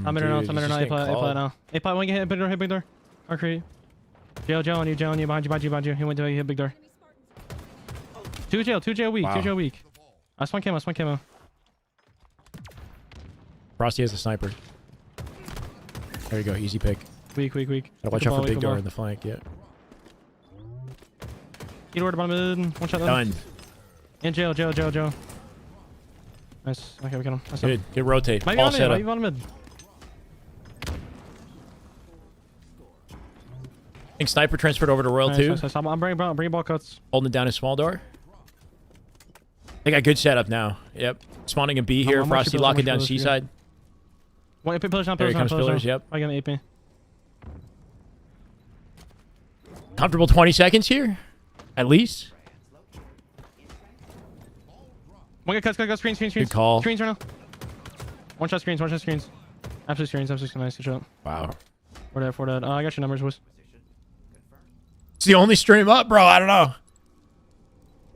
I'm in or not. A play now. A play, one hit big door. Arcade. Jail on you. Behind you. He went to hit big door. Two jail weak. I spawn camo. Frosty has the sniper. There you go, easy pick. Weak. Gotta watch out for big door in the flank, yeah. Keydor to bottom mid. One shot done. In jail. Nice. Okay, we got him. Nice. Good rotate. Might Ball set up. Might be on mid. I think Sniper transferred over to Royal 2. Nice. I'm bringing ball cuts. Holding it down his small door. They got good setup now. Yep. Spawning a B here. Frosty locking down Seaside. One pillars now. Here comes pillars. Yep. I got an AP. Comfortable 20 seconds here, at least. One guy cuts. Screens. Good call. Screens right now. One shot screens. Absolute screens. Nice. Good shot. Wow. For that. I got your numbers, boys. It's the only stream up, bro. I don't know.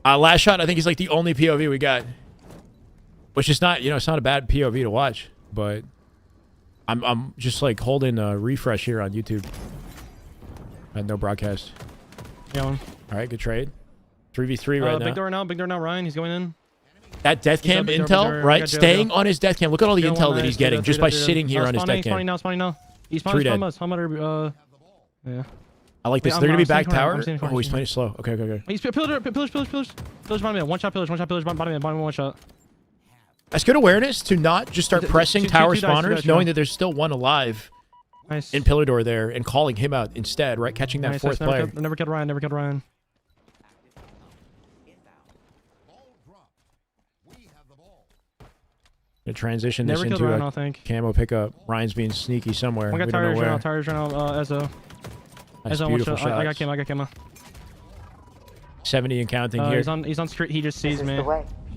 Last Shot, I think he's like the only POV we got. Which is not, it's not a bad POV to watch, but I'm just like holding a refresh here on YouTube. I had no broadcast. Yeah, one. All right, good trade. 3v3 right now. Big door now, Ryan. He's going in. That death cam intel, right? Staying on his death cam. Look at all the intel that he's getting just by sitting here on his death cam. Spawning now. He's spawning yeah. I like this. They're going to be back tower. Oh, he's playing it slow. Okay. He's pillars. Bottom mid. One shot pillars. Bottom mid. One shot. That's good awareness to not just start pressing tower spawners, knowing that there's still one alive in pillar door there and calling him out instead, right? Catching that fourth player. Never killed Ryan. Gonna transition this into a camo pickup. Ryan's being sneaky somewhere. One got tires right now. Ezo. That's beautiful shots. I got camo. 70 and counting here. He's on street. He just sees me.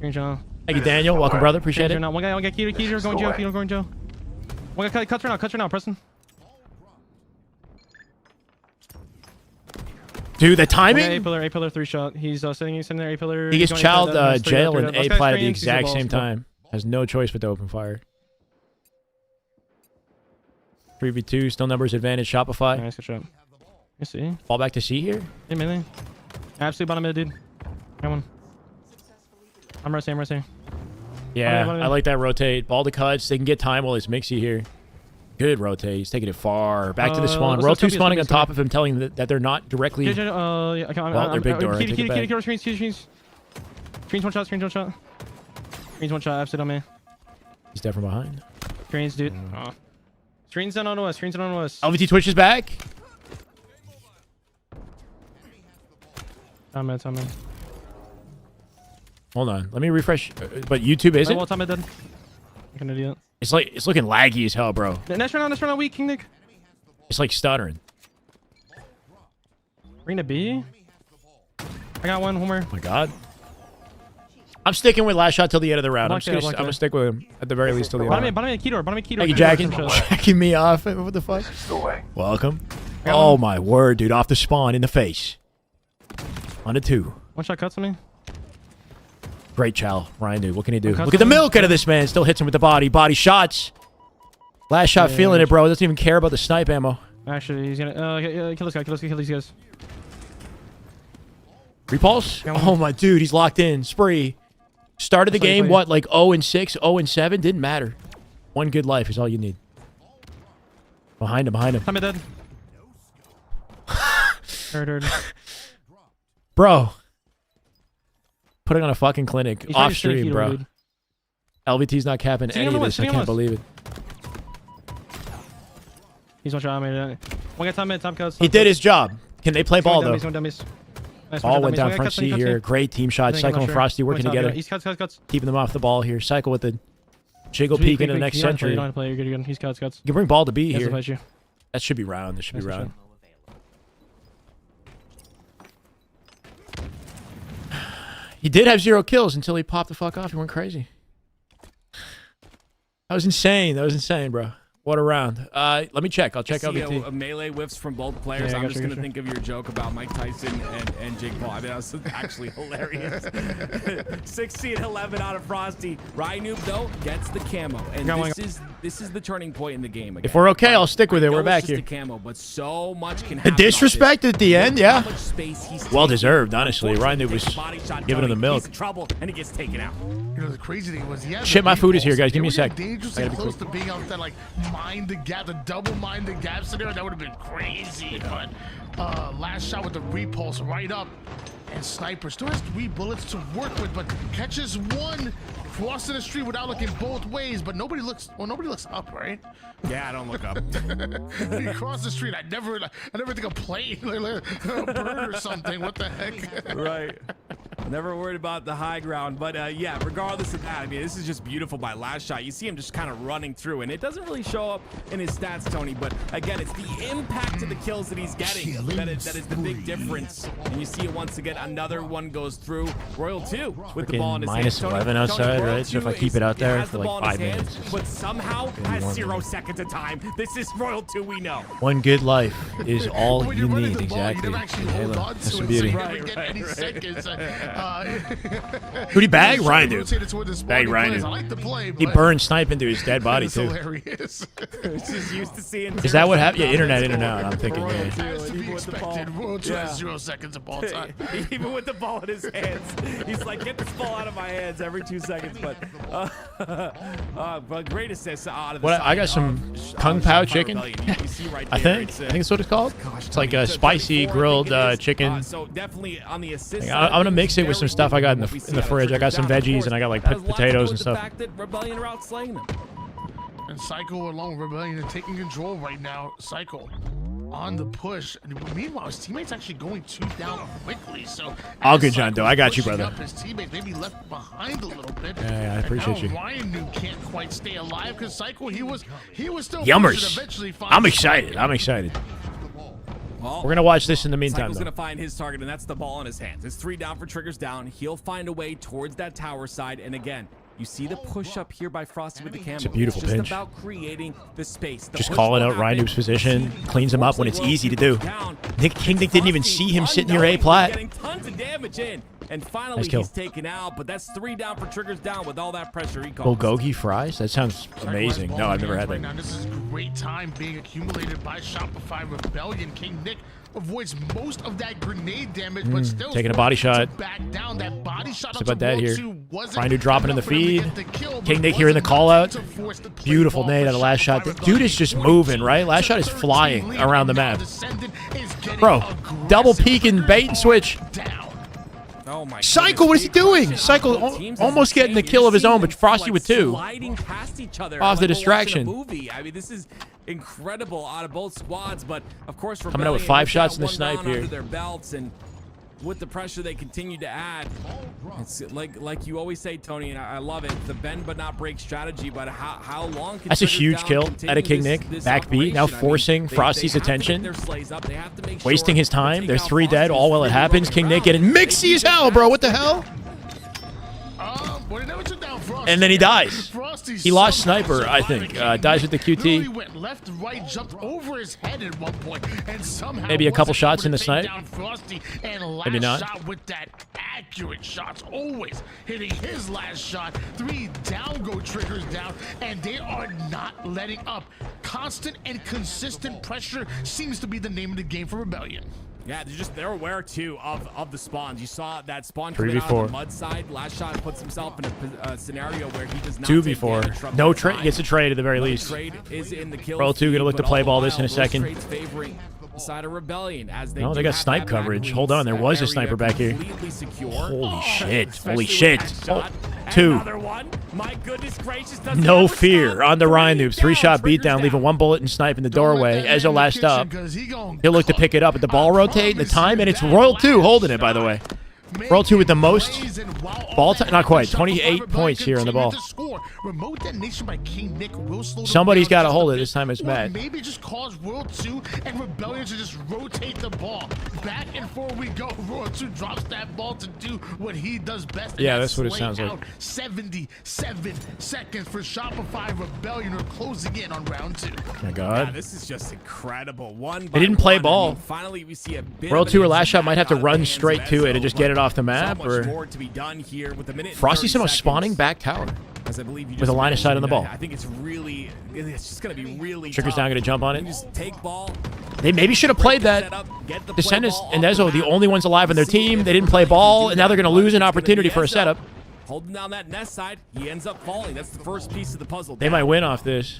Thank you, Daniel. Welcome, brother. Appreciate it. One guy Keydor going Joe. One guy cuts right now. Preston. Dude, the timing. A pillar, 3 shot. He's sitting there, A pillar. He gets child jail and A plat at the screens, exact same balls. time. Has no choice but to open fire. 3v2, still numbers advantage. Shopify. Nice, good shot. You see. Fall back to C here. Hey, melee. Absolute bottom mid, dude. Got one. I'm resting. Yeah, I like that rotate. Ball to cuts. They can get time while it's mixy here. Good rotate. He's taking it far. Back to the spawn. Roll 2 spawning on top of him, telling that they're not directly... Well, they're big door. Screens 1 shot. Screens 1 shot. Absolute on me. He's dead from behind. Screens, dude. Screens down on us. LVT twitches back. Time in. Hold on. Let me refresh. But YouTube isn't? Well, time dead. Like an idiot. It's looking laggy as hell, bro. Next round out weak, King Nick. It's like stuttering. Arena B. I got one more. Oh my god. I'm sticking with last shot till the end of the round. I'm gonna stick with him at the very least till the end. Bottom key door. Thank you, jacking me off. What the fuck? Welcome. Oh my word, dude. Off the spawn in the face. On to 2. 1 shot cuts on me. Great chow. Ryan, dude. What can he do? Look at the milk out of this man. Still hits him with the body. Body shots. Last shot feeling it, bro. Doesn't even care about the snipe ammo. Actually, he's gonna kill this guy. Kill these guys. Repulse? Oh my dude. He's locked in. Spree. Started the game, what, like 0-6, 0-7? Didn't matter. 1 good life is all you need. Behind him. I'm dead. Heard. Bro. Putting on a fucking clinic. Off stream, bro. Dude. LVT's not capping any of this. I can't believe it. He's 1 shot. One guy time cuts. He did his job. Can they play ball, though? Dummies. Nice, ball went down front C here. Great team shot. Cycle and Frosty working together. He's cuts. Keeping them off the ball here. Cycle with the jiggle peek into the next century. You don't play. You're good. He's cuts. You can bring ball to B here. You. That should be round. This should be round. He did have 0 kills until he popped the fuck off. He went crazy. That was insane, bro. What a round. Let me check. I'll check LVT. Melee whiffs from both players. I'm just going to think of your joke about Mike Tyson and Jake Paul. I mean, that was actually hilarious. 16 11 out of Frosty. Ryanoob, though, gets the camo. And this is the turning point in the game. Again. If we're okay, I'll stick with it. We're back here. Camo, but so much can the disrespect at the end, yeah. Well deserved, honestly. Ryanoob was giving him the milk. He's in trouble, and he gets taken out. You know, the crazy thing was, shit, my food is here, guys. Give me a sec. Dangerously close to being out that, like, the double mind the gap scenario. That would have been crazy. But last shot with the repulse right up, and Sniper still has 3 bullets to work with, but catches 1 crossing the street without looking both ways. But nobody looks up, right? Yeah, I don't look up. You cross the street. I never think of playing like a bird or something. What the heck? Right. Never worried about the high ground, but yeah, regardless of that, I mean, this is just beautiful by last shot. You see him just kind of running through, and it doesn't really show up in his stats, Tony, but again, it's the impact of the kills that he's getting that is the big difference. And you see it once again, another one goes through. Royal 2 with the ball in his hands. -11 outside, right? So if I keep it out there for like 5 minutes. But somehow has 0 seconds of time. This is Royal 2 we know. 1 good life is all you need, exactly. That's the beauty. Who'd he bag? Ryanoob. Bag Ryanoob. He burned snipe into his dead body, too. Hilarious. Just used to seeing is that what happened? Yeah, internet in and out. I'm thinking, As to be expected. Royal 2 has 0 seconds of ball time. Even with the ball in his hands. He's like, get this ball out of my hands every 2 seconds. But great assist out of the side. I got some Kung Pao chicken. I think that's what it's called. It's like a spicy grilled chicken. So definitely on the assist. I'm gonna mix it with some stuff I got in the fridge. I got some veggies and I got like potatoes and stuff. The fact that Rebellion are outslaying them. And Psycho along Rebellion are taking control right now. Psycho on the push. And meanwhile, his teammates actually going 2 down quickly. So all good, John Doe. I got you, brother. His teammates maybe left behind a little bit. Yeah, I appreciate you. Ryanoob can't quite stay alive because Psycho he was still Yummers. I'm excited. Well, we're gonna watch this in the meantime. Cycle's gonna find his target, and that's the ball in his hands. It's 3 down for Triggers down. He'll find a way towards that tower side, and again, You see the push up here by Frosty with the camo. It's a beautiful just pinch. about creating the space. The Just push calling will out Ryan happen. Noob's position, cleans him up when it's easy to do. Down. King Nick didn't even see him sitting near A plat. Getting tons of damage in. And finally, Nice kill. he's taken out, but that's 3 down for Triggers down with all that pressure he caused. Bulgogi fries? That sounds amazing. No, I've never had Right that. now, this is great time being accumulated by Shopify Rebellion. King Nick avoids most of that grenade damage, but still Taking a body shot. back down. That body shot What's about that up to here? World 2 wasn't Ryan Noob dropping in the enough for him to feed. get the kill, King but Nick here in the wasn't call out. enough to force the play Beautiful ball nade for on the last shot. Shopify The dude is just moving, right? Last shot is flying around the map. Bro, double peek and bait and switch. Oh my Cycle, what is he doing? Cycle almost getting the kill of his own, but Frosty with 2. Sliding past each other Off the like we're watching a distraction. movie. I mean, this is incredible out of both squads, but of course, Coming out with Rebellion 5 with shots that in the one snipe round here. under their belts, and with the pressure they continue to add, it's like you always say, Tony, and I love it. The bend but not break strategy. But how long can That's a Triggers huge Down kill continue out of King this- Nick. this Back beat, now operation? I mean, forcing they Frosty's have to get attention. their slays up. They have to make Wasting sure his time. they There's take 3 out dead all while it Frosty's happens. really King Nick looking getting around. mixy as hell, bro. What the hell? Well, he never took down Frosty. And then he dies. Frosty He lost somehow Sniper, I survived think. King Nick. Dies with the Literally QT. went left, right, jumped over his head at one point, and somehow Maybe a couple wasn't shots able in the to take snipe. down Frosty, and Maybe last not. shot with that accurate shots, always hitting his last shot. 3 down go Triggers down, and they are not letting up. Constant and consistent pressure seems to be the name of the game for Rebellion. Yeah, they're aware too of the spawns. You saw that spawn 3v4. coming out of the mud side. Last shot puts himself in a scenario where he does not 2v4. take damage from No that trade. side. Gets a trade at the very No least. trade is in the kill Roll 2 gonna look feed, to but play all the ball this in a while, those second. trades favoring the side of Rebellion as they No, they do got have snipe that coverage. back Hold on, there lead, was a area sniper back here. completely secure. Holy shit. Especially Holy with shit. that Oh, shot. 2. Another one. My goodness gracious. Does No never fear stop. on the Ryan Noobs. 3-shot Triggers beatdown, leaving 1 bullet and snipe in the doorway. Ezzo last up. He'll look to pick it up at the ball rotate, the time, and it's Royal 2 holding it, by the way. Royal 2 with the most ball time. Not quite. 28 points here on the ball. Remote detonation by King Nick will slow them Somebody's down got to just hold a it. bit, This time it's or Matt. Maybe just cause World 2 and Rebellion to just rotate the ball. Back and forth we go. World 2 drops that ball to do what he does best. and Yeah, that's that's what it slay sounds like. out. 77 seconds for Shopify Rebellion are closing in on round 2. Oh my Yeah, God. this is just incredible. One. They didn't play ball. Finally, we see a bit Royal of 2 an or last shot might have to impact out of run the straight hands to of it and Ezzo, just get it but off the map. so much Or more to be done here with a minute and Frosty's 30 almost spawning seconds. back tower. As I believe you with just a line of sight on the mentioned, ball. I think it's just going to be really Triggers tough. down, going to jump on You it. just take ball. They maybe should have played that. Descendants and Ezzo, the only ones alive on their team. They didn't play ball, and now they're going to lose an opportunity for a setup. Holding down that nest side, he ends up falling. That's the first piece of the puzzle. They might win off this.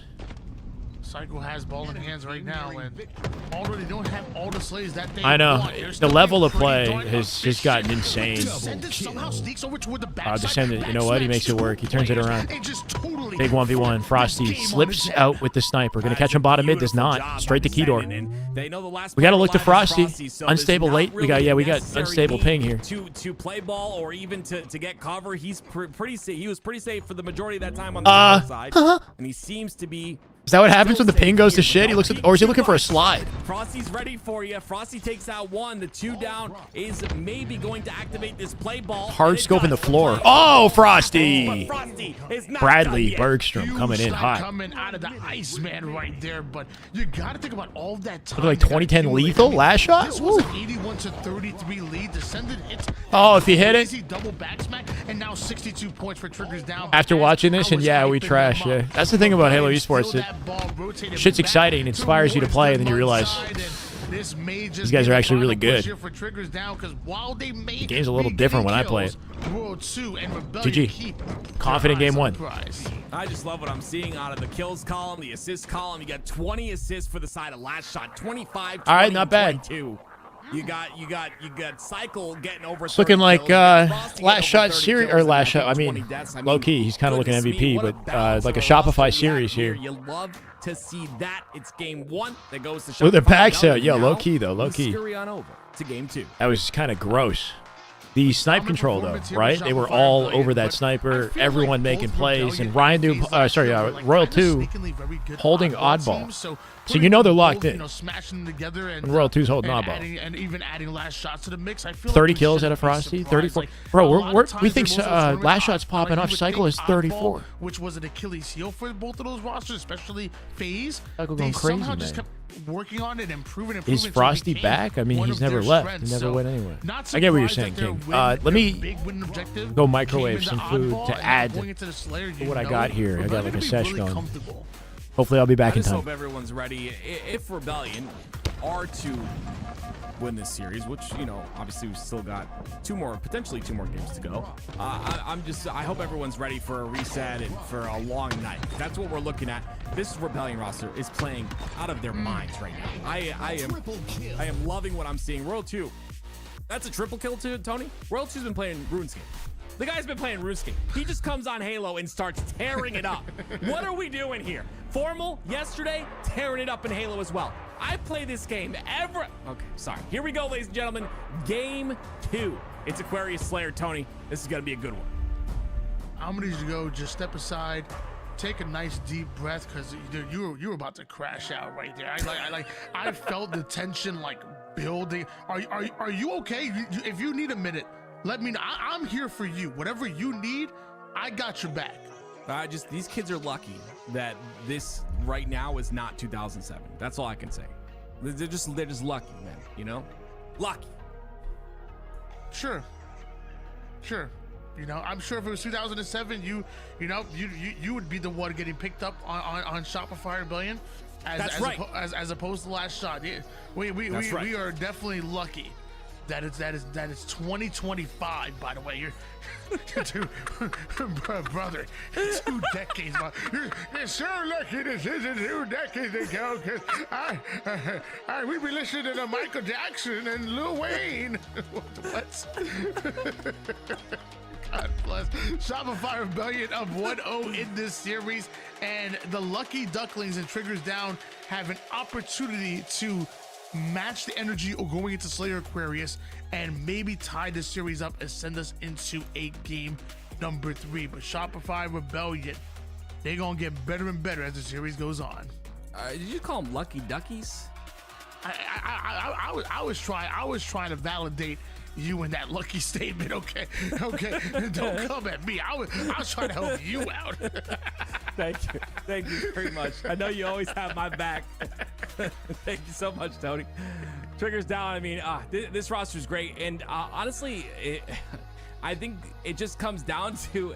Cycle has ball in hands right now, and already don't have all the slays that they I know. want. They're The still level of getting play pretty darn has just gotten insane. Descendant somehow sneaks over toward the backside. Descendant, you know what? He makes it work. He turns it around. And just totally Big 1v1. Frosty slips out with the sniper. Going to catch him bottom mid. Does not. Straight to key door. They know the last We got to look to Frosty. so Unstable there's late. not We got really got unstable ping here. To play ball or even to get cover. He's pretty safe. He was pretty safe for the majority of that time on the tower side, and he seems to be. Is that what happens when the ping goes to shit? He looks at, or is he looking for a slide? Frosty's ready for you. Frosty takes out 1. The 2 down is maybe going to activate this play ball. Hard scoping the floor. Oh, Frosty! Frosty is not Bradley done yet. Bergstrom coming in hot. Coming out of the Iceman right there, but you got to think about all that time. Look like 2010 lethal last shot. This was an 81-33 lead. Descendant hits. Oh, if you hit it. Crazy double back smack, and now 62 points for Triggers down. After watching this, and yeah, we trash. Yeah, that's the thing about Halo Esports. Shit's exciting. It inspires you to play, and then you realize these guys are actually really good. The game's a little different when I play it. GG. Confident game 1. I just love what I'm seeing out of the kills column, the assists column. You got 20 assists for the side of last shot, 25. All right, not bad. 22. You got Cycle getting over. It's looking like last shot series or last shot. I mean, low key. He's kind of looking MVP, but like a Shopify series here. You love to see that. It's game 1 that goes to Shopify. With the backs out, yo, low key though, low key. Scurry on over to game 2. That was kind of gross. The snipe control, though, right? They were all over that sniper, everyone making plays, and Royal 2 holding oddball. So you know they're locked in. And Royal 2's holding oddball. And even adding last shots to the mix, I feel 30 kills out of Frosty, 34. Bro, we think last shots popping off Cycle is 34. Which was an Achilles heel for both of those rosters, especially FaZe. Cycle going crazy, man. Just kept working on it, improving. Is Frosty back? I mean, he's never left. He never went anywhere. I get what you're saying, King. Let me go microwave some food to add to what I got here. I got like a sesh going. Hopefully, I'll be back in time. I just hope everyone's ready. If Rebellion are to win this series, which, you know, obviously we've still got potentially two more games to go. I hope everyone's ready for a reset and for a long night. That's what we're looking at. This Rebellion roster is playing out of their minds right now. I am loving what I'm seeing. Royal 2, that's a triple kill to Tony. Royal 2's been playing RuneScape. The guy's been playing RuneScape. He just comes on Halo and starts tearing it up. What are we doing here? Formal, yesterday, tearing it up in Halo as well. I play this game Okay, sorry. Here we go, ladies and gentlemen. Game 2. It's Aquarius Slayer, Tony. This is going to be a good one. I'm going to need you to go, just step aside, take a nice deep breath, because you were about to crash out right there. I felt the tension like building. Are you okay? If you need a minute, let me know. I'm here for you. Whatever you need, I got your back. These kids are lucky that this right now is not 2007. That's all I can say. They're just lucky, man. You know, lucky. Sure. You know, I'm sure if it was 2007, you would be the one getting picked up on Shopify Rebellion, as opposed to Last Shot. Yeah, we are definitely lucky. That is 2025, by the way. You're brother, 2 decades. You're so lucky this isn't 2 decades ago, because we be listening to Michael Jackson and Lil Wayne. What? God bless. Shopify Rebellion up 1-0 in this series, and the Lucky Ducklings and Triggers Down have an opportunity to match the energy of going into Slayer Aquarius and maybe tie the series up and send us into a game number 3. But Shopify Rebellion, they're gonna get better and better as the series goes on. Did you call them Lucky Duckies? I was trying to validate you in that lucky statement. Okay. Don't come at me. I was trying to help you out. Thank you very much. I know you always have my back. Thank you so much, Tony. Triggers Down. I mean, this roster is great, and honestly, I think it just comes down to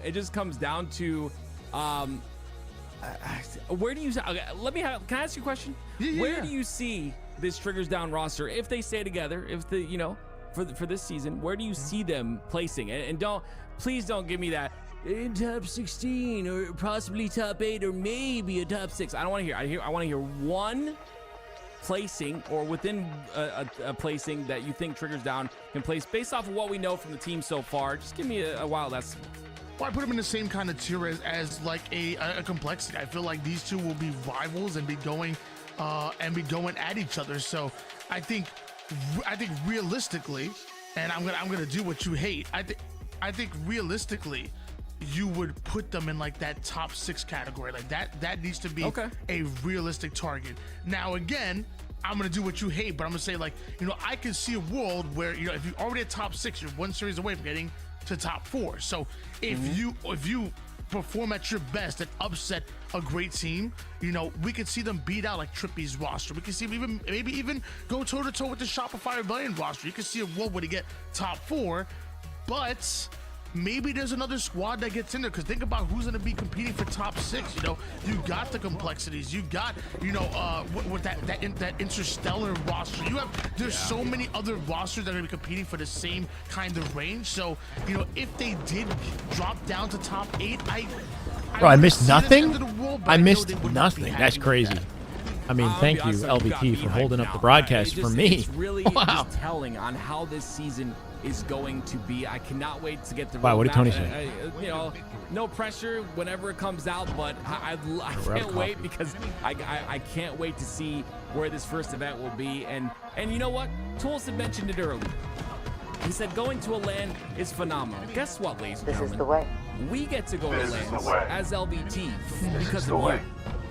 where do you? Okay, can I ask you a question? Yeah. Where do you see this Triggers Down roster if they stay together? If for this season, where do you see them placing? And please don't give me that in top 16 or possibly top 8 or maybe a top 6. I don't want to hear. I want to hear one placing or within a placing that you think Triggers Down can place based off of what we know from the team so far. Just give me a wild estimate. Well, I put them in the same kind of tier as like a complexity. I feel like these two will be rivals and be going at each other. So I think realistically, and I'm gonna do what you hate. I think realistically, you would put them in like that top 6 category. Like that needs to be a realistic target. Now again, I'm gonna do what you hate, but I'm gonna say, like, I can see a world where, if you're already at top 6, you're one series away from getting to top 4. So if you perform at your best and upset a great team, we could see them beat out like Trippy's roster. We can see them maybe even go toe to toe with the Shopify Rebellion roster. You can see a world where they get top 4, but maybe there's another squad that gets in there, because think about who's going to be competing for top 6. You got the complexities, you got with that interstellar roster. There's so many other rosters that are going to be competing for the same kind of range. So if they did drop down to top 8, I missed nothing. I missed nothing. That's crazy. I mean, thank you, LVT, for holding up the broadcast for me. It's really just telling on how this season is going to be. I cannot wait to get the Wow, what did Tony say? No pressure whenever it comes out, but I can't wait, because I can't wait to see where this first event will be. And you know what? Tools had mentioned it earlier. He said going to a LAN is phenomenal. Guess what, ladies and gentlemen? This is the way. We get to go to This is the LANs way. as LBT This because is the of you. way.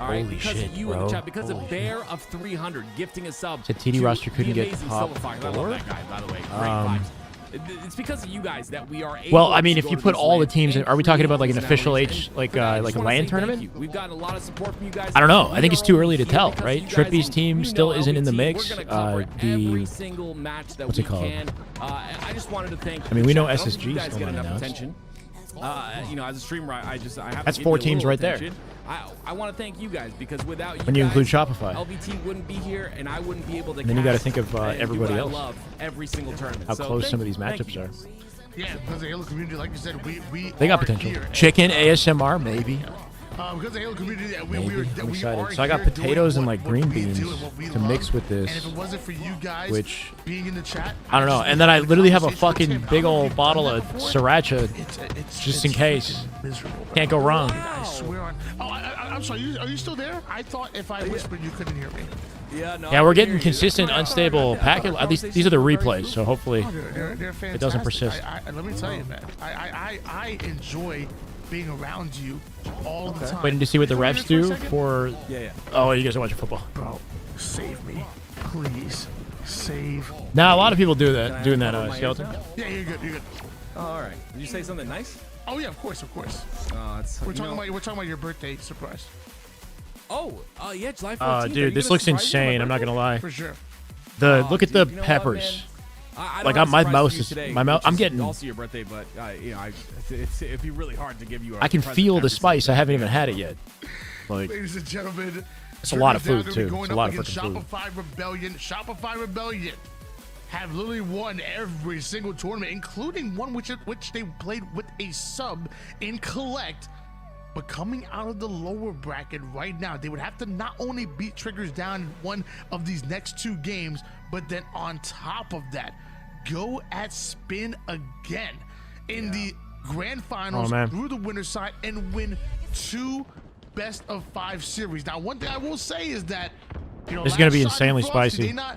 All right, Holy because shit, of you bro. in the chat, because of Bear of 300 gifting a sub. Said TD to roster couldn't the get amazing top Silverfox. I love 4? that guy, by the way. Great vibes. It's because of you guys that we are able Well, I mean, to if go you to put these all the LANs teams in, and are we talking about like create an these official memories. H, And like for that, I a just wanna LAN say thank tournament? you. We've gotten a lot of support from you guys. I don't know. I We think it's are too only early to here tell, because right? you guys- Trippy's team you still know isn't in the LBT, mix. We're gonna cover every The single match that what's we it called? can. I just wanted to thank. I mean, we know I don't think SSG you guys still get not enough announced. attention. You know, as a streamer, I have That's to give 4 you a teams little right there. attention. I want to thank you guys because without you When you guys, include Shopify. LBT wouldn't be here, and I wouldn't be able to. And then you gotta cast think of, and do everybody what else. I love every single tournament. how So close thank some of these you. Thank matchups you. are. Yeah, because the Halo community, like you said, we They got are potential. here. Chicken ASMR, maybe. Because the Halo community, we Maybe. are I'm we excited. are So I got here potatoes doing and like what green we beans do and what we to love. mix with this. And if it wasn't for you guys which being in the chat, I don't know. And then I literally have a fucking big old bottle of sriracha just in case. Can't go wrong. I swear on. Oh, I'm sorry. Are you still there? I thought if I whispered, you couldn't hear me. Yeah, no. Yeah, we're getting consistent, unstable packet. At least these are the replays, so hopefully They're fantastic. it doesn't persist. Let me tell you, man. I enjoy being around you all the time. Waiting to see what the refs do for. Yeah. Oh, you guys are watching football. Bro, save me, please. Save. Now a lot of people do that, doing that. Skeleton. Yeah, you're good. You're good. Oh, all right. Did you say something nice? Oh yeah, of course, of course. We're talking about your birthday surprise. Yeah, July 14th. Dude, this looks insane. I'm not gonna lie. For sure. Look at the You know what, peppers. I Like, don't have my a surprise mouse for you is- today, my mouse- which I'm is getting- also your birthday, but it'd be really hard to give you. I can feel the spice. I haven't even had it yet. Like, Ladies and gentlemen, it's a lot of Triggers food Down too. gonna be It's a going lot up of against freaking food. Shopify Rebellion have literally won every single tournament, including one which they played with a sub in Collect. But coming out of the lower bracket right now, they would have to not only beat Triggers Down in one of these next 2 games, but then on top of that, go at Spin again in the grand finals through the winner's side and win 2 best of 5 series. Now, one thing I will say is that, you know, This is gonna be last shot in insanely Frosty, spicy.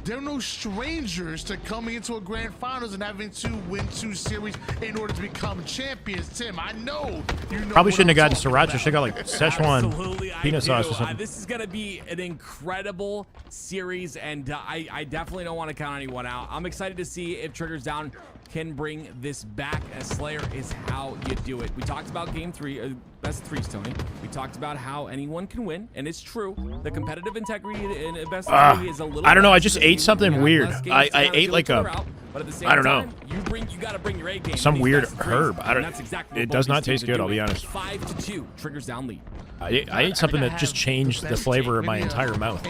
They're no strangers to coming into a grand finals and having to win 2 series in order to become champions. Tim, I know you know. Probably what shouldn't have I'm gotten talking sriracha. about. Should have got like Szechuan Absolutely, I peanut sauce or do. something. This is going to be an incredible series, and I definitely don't want to count anyone out. I'm excited to see if Triggers Down can bring this back, as Slayer is how you do it. We talked about game 3, best of 3s, Tony. We talked about how anyone can win, and it's true. The competitive integrity in a best of 3 is a little. I don't know. I less just because ate something you have weird. less games I to kinda ate do like it a. throughout, but at the same I don't know. time, you got to bring your A game. Some in these weird best of 3s, herb. I and don't. that's exactly It what does both not these taste teams are good. I'll be doing. honest. 5-2, Triggers Down lead. I ate something that just changed the flavor of my entire mouth.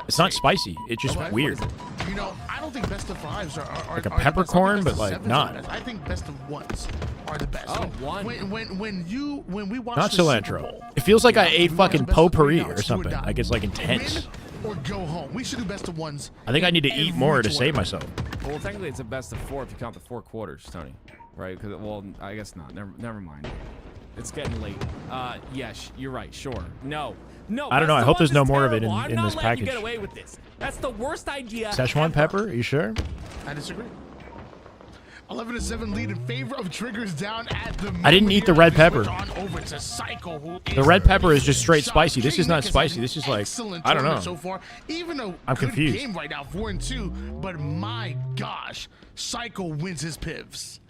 It's not spicy. It's just weird. You know, I don't think best of 5s are Like a are the best. I think peppercorn, best but of like 7s are not. the best. I think best of 1s are the best. When we watch Not the Super cilantro. Bowl, It feels like I ate we fucking watch best of 3 potpourri now, or it's do something. die. Like it's like intense. Win or go home. We should do best of 1s. I think I need to eat more to every save tournament. myself. Well, technically, it's a best of 4 if you count the 4 quarters, Tony. Right? Because I guess not. Never mind. It's getting late. Yes, you're right. Sure. No. I don't know. I hope there's no more of it in I'm this not letting package. you get away with this. That's the worst idea. Szechuan pepper? Are you sure? I disagree. 11-7 lead in favor of Triggers Down at the. I didn't eat the red pepper. On over to Psycho, who The is red pepper is just straight shocked. spicy. This is not J-Nick spicy. has This is like, excellent I don't know. tournament so far. Even a I'm good confused. game right now, 4-2. But my gosh, Psycho wins his pivs.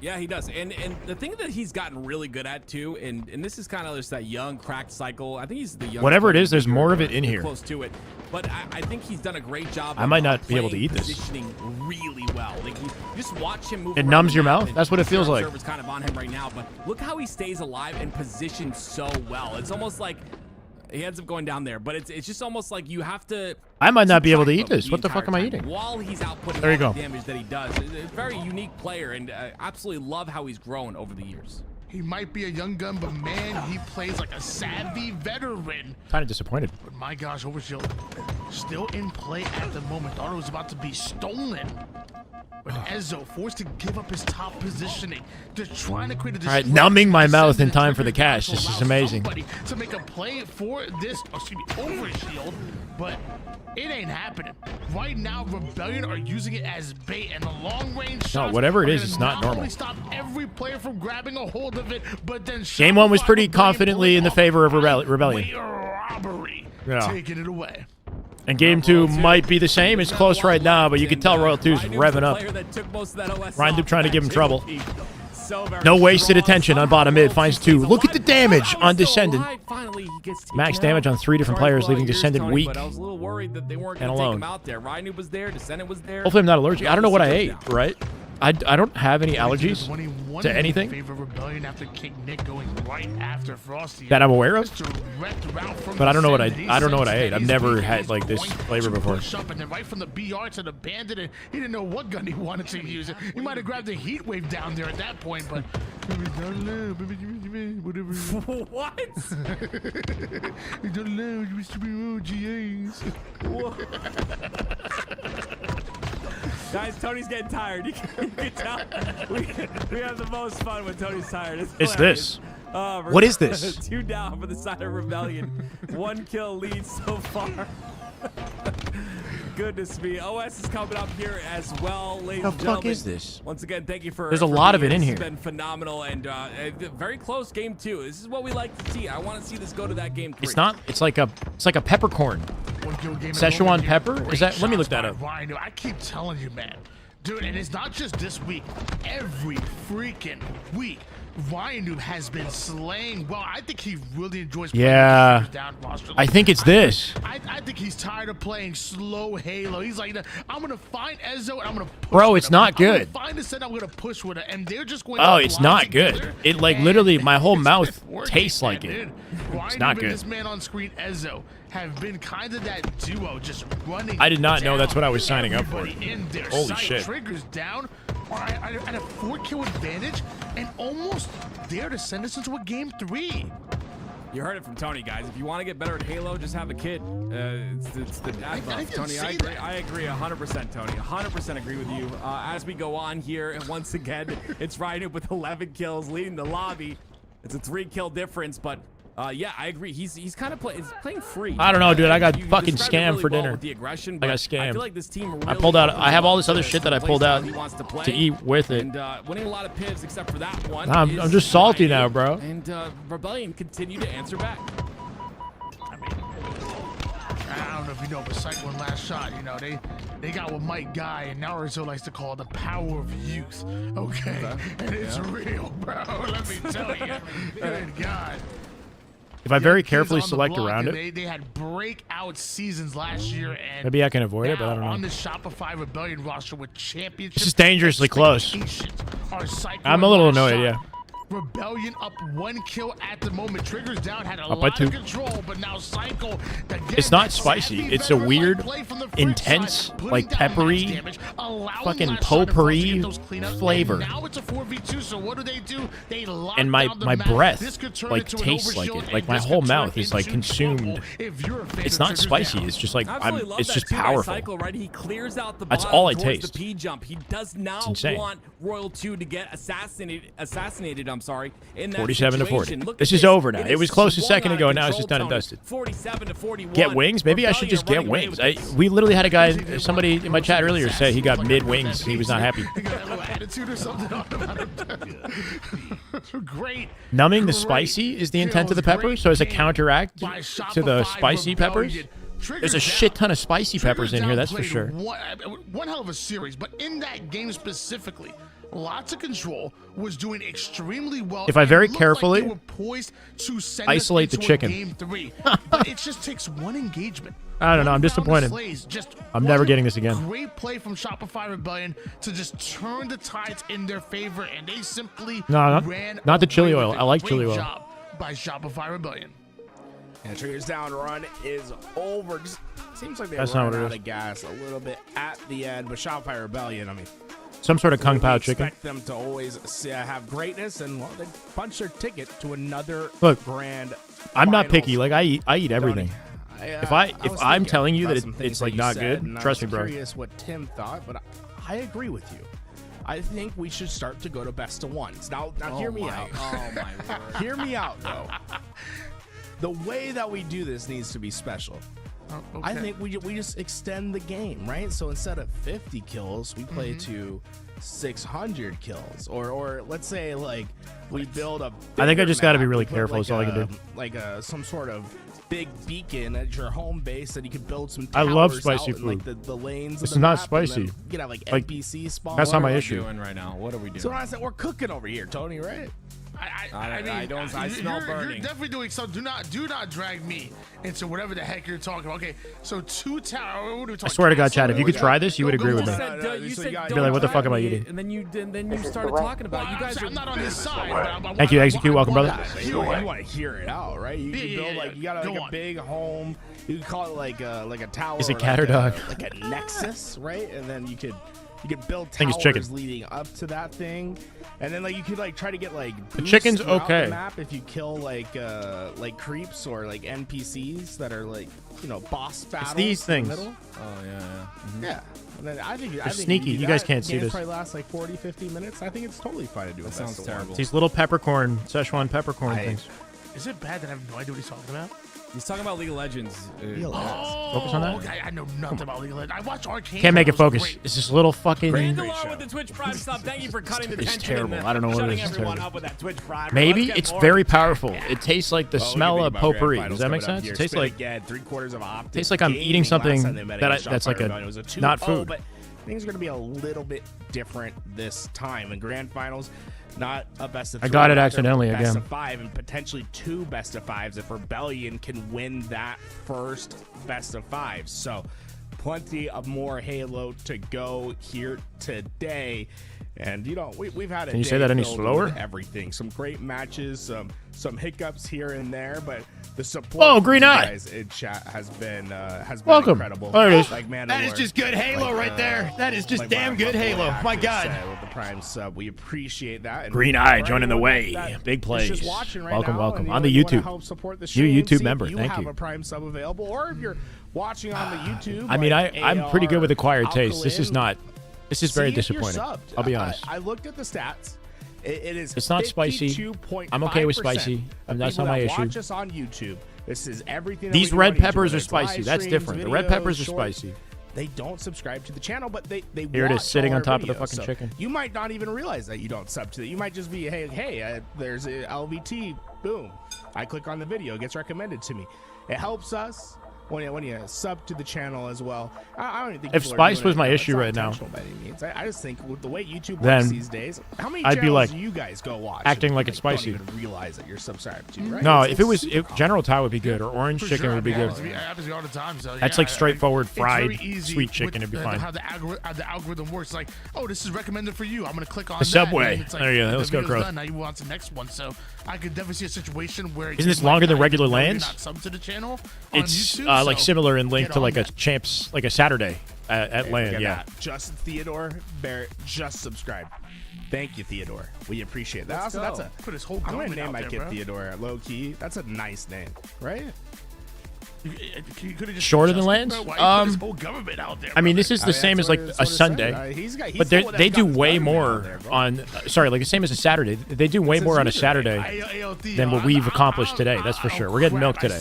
Yeah, he does. And the thing that he's gotten really good at too, and this is kind of just that young cracked cycle. I think he's the young. Whatever it is, there's more of it in here. Close to it, but I think he's done a great job. I might not be able to eat this. Positioning really well. Like you just watch him move. It around numbs the your map, mouth? and That's what it feels like. Server's kind of on him right now, but look how he stays alive and positioned so well. It's almost like he ends up going down there, but it's just almost like you have to. I might not be able to eat the this. What the fuck am I entire eating? time while he's outputting There you all go. the damage that he does. He's a very unique player, and absolutely love how he's grown over the years. He might be a young gun, but man, he plays like a savvy veteran. Kind of disappointed. But my gosh, Overshield still in play at the moment. Thought it was about to be stolen. But Ezzo forced to give up his top positioning. They're trying to create a All right, numbing my mouth in time for the cash. This is amazing. To make a play for this, over shield, but it ain't happening. Right now, Rebellion are using it as bait, and the long range shots. No, whatever it is, it's not normal. Only stop every player from grabbing a hold of it, but then Game 1 was pretty confidently in the favor of Rebellion. Robbery, Yeah. taking it away. And Game 2 might be the same. It's close right now, but you can tell Royal 2's revving up. Ryan Duke trying to give him trouble. No wasted attention on bottom mid. Finds 2. Look at the damage on Descendant. Max damage on 3 different players, leaving Descendant weak and alone. Hopefully I'm not allergic. I don't know what I ate, right? I don't have any allergies to anything that I'm aware of. But I don't know what I ate. I've never had like this flavor before. And then right from the BR to the bandit, and he didn't know what gun he wanted to use. He might have grabbed the heat wave down there at that point, but What? We don't know. You used to be OGAs. Guys, Tony's getting tired. You can tell. We have the most fun when Tony's tired. It's this. What is this? 2 down for the side of Rebellion. 1 kill lead so far. Goodness me. OS is coming up here as well, ladies and gentlemen. The fuck is this? Once again, thank you for. There's a lot of it in here. It's been phenomenal and very close game 2. This is what we like to see. I want to see this go to that game 3. It's not. It's like a peppercorn. Szechuan pepper? Is that? Let me look that up. I keep telling you, man. Dude, and it's not just this week. Every freaking week, Ryan has been slaying. Well, I think he really enjoys playing down roster. I think it's this. I think he's tired of playing slow Halo. He's like, I'm going to find Ezzo and I'm going to push Bro, with it's him. not good. I'm gonna find a set, I'm going to push with it. And they're just going Oh, to it's not good. together, It like and literally, my whole mouth it's working, tastes like man, it. dude. It's not good. This man on screen, Ezzo, have been kind of that duo, just running. I did not know that's what I was signing up for. Everybody in their Holy sight. shit. Triggers down at a 4-kill advantage and almost there to send us into a game 3. You heard it from Tony, guys. If you want to get better at Halo, just have a kid. It's the dad buff. Tony, I agree 100%, Tony. 100% agree with you. As we go on here, and once again, it's Ryan with 11 kills, leading the lobby. It's a 3-kill difference, but yeah, I agree. He's kind of playing free. I don't know, dude. I got You fucking described it scammed really for well dinner. with the aggression, I but got scammed. I feel like this team really I pulled out. knows I have all this the other shit that I pulled playstyle out he wants to play, to eat with it. and winning a lot of pivots except for that one. I'm is just salty Ryan, now, bro. And Rebellion continue to answer back. I don't know if you know, but Cyclone last shot, you know, they got what Mike Guy and Naruto likes to call the power of youth. Okay? And it's real, bro. Let me tell you. Good God. If I very Kids carefully on the select block, around and it, they had breakout seasons last year, and maybe I can avoid it, but I now don't know. on the Shopify Rebellion roster with championship. This is dangerously close. Are Cyclone I'm a little last annoyed, shot. yeah. Rebellion up 1 kill at the moment. Triggers down, had a Up by lot 2. of control, but now Cycle. It's not spicy. It's a weird, intense, like peppery, fucking potpourri flavor. Now it's a 4v2, so what do? They lock And my down the map. breath This could turn like into an tastes like overshield, it. Like and my this whole could turn mouth is like into consumed. trouble if you're a fan It's of not Triggers spicy. down. It's just like Absolutely love it's that just too by powerful. Cycle, right? He clears out the That's bottom all I towards taste. the P jump. He does not insane. want Royal 2 to get assassinated. I'm sorry. In that 47 to 40. situation. Look This at is over now. It It was is close a swung second out ago. of Now it's just control, done and Tony. dusted. 47 to 41. Get wings? Maybe I should just get Rebellion wings. running away with We literally had a guy, somebody in my chat earlier say he got mid wings. He was not happy. He got a little attitude or something on him. Great. Numbing the spicy is the intent of the pepper, so as a counteract to the spicy peppers. There's a shit ton of spicy peppers in here, that's for sure. One hell of a series, but in that game specifically, lots of control, was doing extremely well. If I very It looked carefully like they were poised to send isolate us the into a chicken. Game 3, but it just takes one engagement. I don't know. I'm One disappointed. round of slays, just I'm never one getting this again. Great play from Shopify Rebellion to just turn the tides in their favor, and they simply No, ran not the chili away oil. with it. I like Great chili oil. job by Shopify Rebellion. And Triggers down run is over. Just seems like they That's not ran what it out is. of gas a little bit at the end. But Shopify Rebellion, I mean, Some sort of Kung Pao we chicken. expect them to always have greatness, and well, they punch their ticket to another Look, grand. I'm not finals. picky. Like I eat everything. If I'm telling you that it's like not good, trust me, bro. Curious what Tim thought, but I agree with you. I think we should start to go to best of ones. Now hear me out. Oh my word. Hear me out, though. The way that we do this needs to be special. Okay. I think we just extend the game, right? So instead of 50 kills, we play to 600 kills, or let's say like we build a. I think I just got to be really put careful. like That's all I can do. Like some sort of big beacon at your home base that you can build some. I love towers spicy out in, food. like the lanes. It's of the not map, and spicy. then You can have like Like, NPC spawn. that's not my What are we issue. doing right now? What are we doing? So I said we're cooking over here, Tony. Right? I smell burning. You're definitely doing something. Do not drag me into whatever the heck you're talking about. Okay, so 2 towers. What are we talking? I swear to God, Chad, if you could try this, you would Go, agree go, with go. me. You said Be like, what the fuck am I eating? And then you started talking about you guys. I'm not on this side. But Thank you, Execute. Welcome, brother. You want to hear it out, right? You can build yeah, like you got like a big home. You can call it like a tower. Is it or cat like or dog? Like a nexus, right? And then you could build think it's towers chicken. leading up to that thing, and then like you could like try to get like The boosts chicken's throughout okay. The map if you kill like creeps or like NPCs that are like boss battles. these in the things. middle. Oh yeah. Yeah. And then I think They're sneaky. You guys can't see Games this. probably last like 40, 50 minutes. I think it's totally fine to do. That sounds terrible. It's these little peppercorn, Szechuan peppercorn things. Is it bad that I have no idea what he's talking about? He's talking about League of Legends. Focus on that. Okay, I know nothing about League of Legends. I watch Arcane. Can't make it It was focus. great. It's this little fucking. Mandalore with the Twitch Prime sub. Thank you for cutting the It's tension. terrible. and I don't know what it shutting is. It's everyone terrible. up with that Twitch Prime. Maybe Let's get it's more. very powerful. It tastes like the Oh, smell look at of me, my grand potpourri. finals Does that make coming up sense? here. It tastes Spin like again, 3/4 of optic. tastes like I'm Gaming. eating something Last time they met that against that's like Shotfire a Rebellion, it was a 2-0, not food. But things are going to be a little bit different this time in grand finals. Not a best of 3. I got it rather accidentally best again. of 5 and potentially 2 best of 5s if Rebellion can win that first best of 5. So plenty of more Halo to go here today. And we've had a Can you day say that any filled slower? with everything, some great matches, some hiccups here and there, but the support Oh, from green you eye. guys in chat has been Welcome. incredible. There it is. Like That is Mandalore, just good Halo right there. That is just damn good Halo. My God. With the Prime sub, we appreciate that. And Green Eye for joining the anyone way. that Big is plays. just watching right Welcome, now welcome. and On the you wanna YouTube. help support the New stream, YouTube see member. if you Thank have you. a Prime sub available, or if you're watching on the YouTube. I mean, like I'm pretty good with acquired taste. This is Alkaline, not. This is very see if you're disappointing. subbed. I'll be honest. I looked at the stats. It is. It's not spicy. 52.5% I'm okay with spicy. of That's people not my that issue. Watch us on YouTube. This is everything. that These we do red on YouTube, peppers whether are it's spicy. live That's streams, different. The red videos, peppers are shorts. spicy. They don't subscribe to the channel, but they Here it is, watch sitting all on our top of the videos. fucking So chicken. You might not even realize that you don't sub to it. You might just be, hey, there's a LVT. Boom. I click on the video. It gets recommended to me. It helps us when you sub to the channel as well. I don't even think If people are Spice doing was it, my though. It's issue not right now, intentional by any means. I just think with the way YouTube then works these days, how many I'd be channels like do you guys go watch? acting and, like it's spicy. Don't even realize that you're subscribed to, right? No, It's- if it it's was super common. General Tao would be good, or orange For chicken sure. would be I mean, good. It happens to me all the time. So, That's yeah, like straightforward it's fried very easy sweet chicken. It'd be with fine. How the algorithm works. Like, oh, this is recommended for you. I'm gonna click on The that, Subway. and it's like, There you go. the Let's go, video's Crow. done. Now you want the next one. So I could definitely see a situation where Isn't this you might longer than not regular even know you're lands? not subbed to the channel on It's YouTube, like so similar in length get to on like a that. champs, like a Saturday at Hey, land. look at Yeah. that. Justin Theodore Barrett just subscribed. Thank you, Theodore. We appreciate that. Let's Also, that's go. a Put his whole I'm gonna government name out my there, kid bro. Theodore low key. That's a nice name, right? You could've just Shorter said than Justin, lands? bro. Why you put his whole government out there, I mean, bro? this is the same as like a Sunday, but they do way more on. Sorry, like the same as a Saturday. They do way more on a Saturday than what we've accomplished today. That's for sure. We're getting milk today.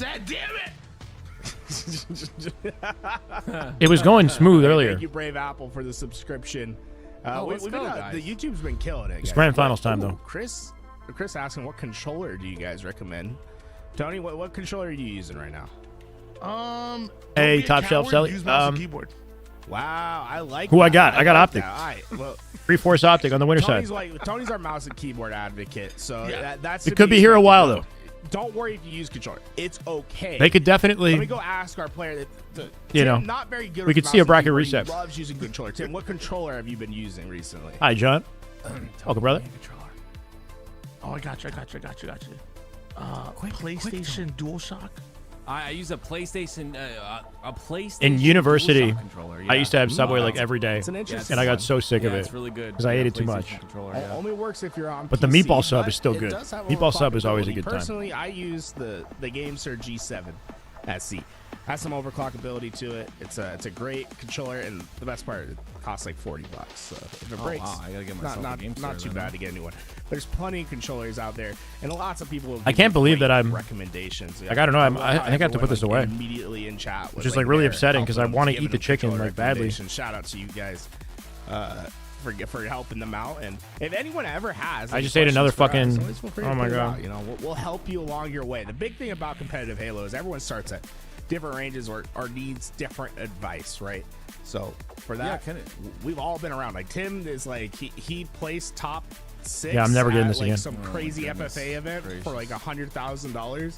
It was going smooth earlier. Thank you, Brave Apple, for the subscription. let's go, The YouTube's been killing it. It's guys. grand finals time, though. Chris asking, what controller do you guys recommend? Tony, what controller are you using right now? Hey, be a top shelf coward, Sally. use mouse and keyboard. Wow, I like Who I that. got? I got like Optic. that. All right, well, 3/4 Optic on the winner side. Tony's our mouse and keyboard advocate, so that's. It to could be here a expected. while though. Don't worry if you use controller. It's okay. They could definitely. Let me go ask our player that. You know, Tim, not very good. we with could mouse see a and bracket keyboard. reset. He loves using controller. Tim, what controller have you been using recently? Hi, John. Welcome, brother. Oh, I got you. PlayStation DualShock. I use a PlayStation. A PlayStation. In university, DualShock controller, I used to have Subway like Wow. every day, It's an interesting and I got one. so sick of Yeah, it. it's really good. because I ate it too much. PlayStation controller, It only works if you're on But the PC, meatball sub but is still it good. does have a Meatball little sub is always a poppability. good time. Personally, I use the GameSir G7 SC. Has some overclock ability to it. It's a great controller, and the best part, it costs like $40. So if it breaks, wow, I gotta get myself a game not too server bad then. to get a new one. There's plenty of controllers out there, and lots of people. I can't believe that I'm recommendations. like, I don't know. I think I have to put this away. Immediately in chat, Which is like really upsetting because I want to eat the chicken like badly. Shout out to you guys for helping them out. And if anyone ever has, I any just ate another questions for us, fucking- always feel free to oh my put it God. out. You know, we'll help you along your way. The big thing about competitive Halo is everyone starts at different ranges or needs different advice, right? So for that, we've all been around. Like Tim is like he placed top 6. Yeah, I'm never getting at, this like, again. Some crazy goodness FFA event gracious. for like $100,000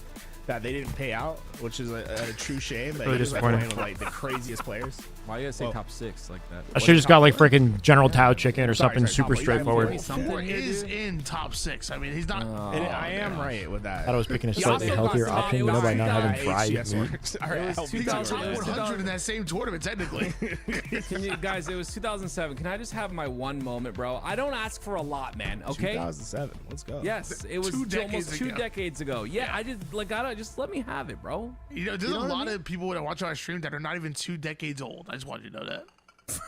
that they didn't pay out, which is a true shame. But Really he was like disappointing. playing with like the craziest players. Why you gotta say Well, top 6 like that? I should have just got like freaking General Tao chicken or Sorry, something sorry, super Tom, you gotta straightforward. be Four is in top 6. I mean, he's not. I am right with that. I thought I was picking a He slightly also healthier got option, some you know, by not having HCS fried meat. works. All right, It was help me 2000 too. Top 100 in that same tournament, technically. Can you guys? It was 2007. Can I just have my one moment, bro? I don't ask for a lot, man. Okay. 2007. Let's go. Yes, it was almost 2 decades ago. Yeah, I just gotta just let me have it, bro. You know, there's a lot of people that watch our stream that are not even 2 decades old. I just want you to know that.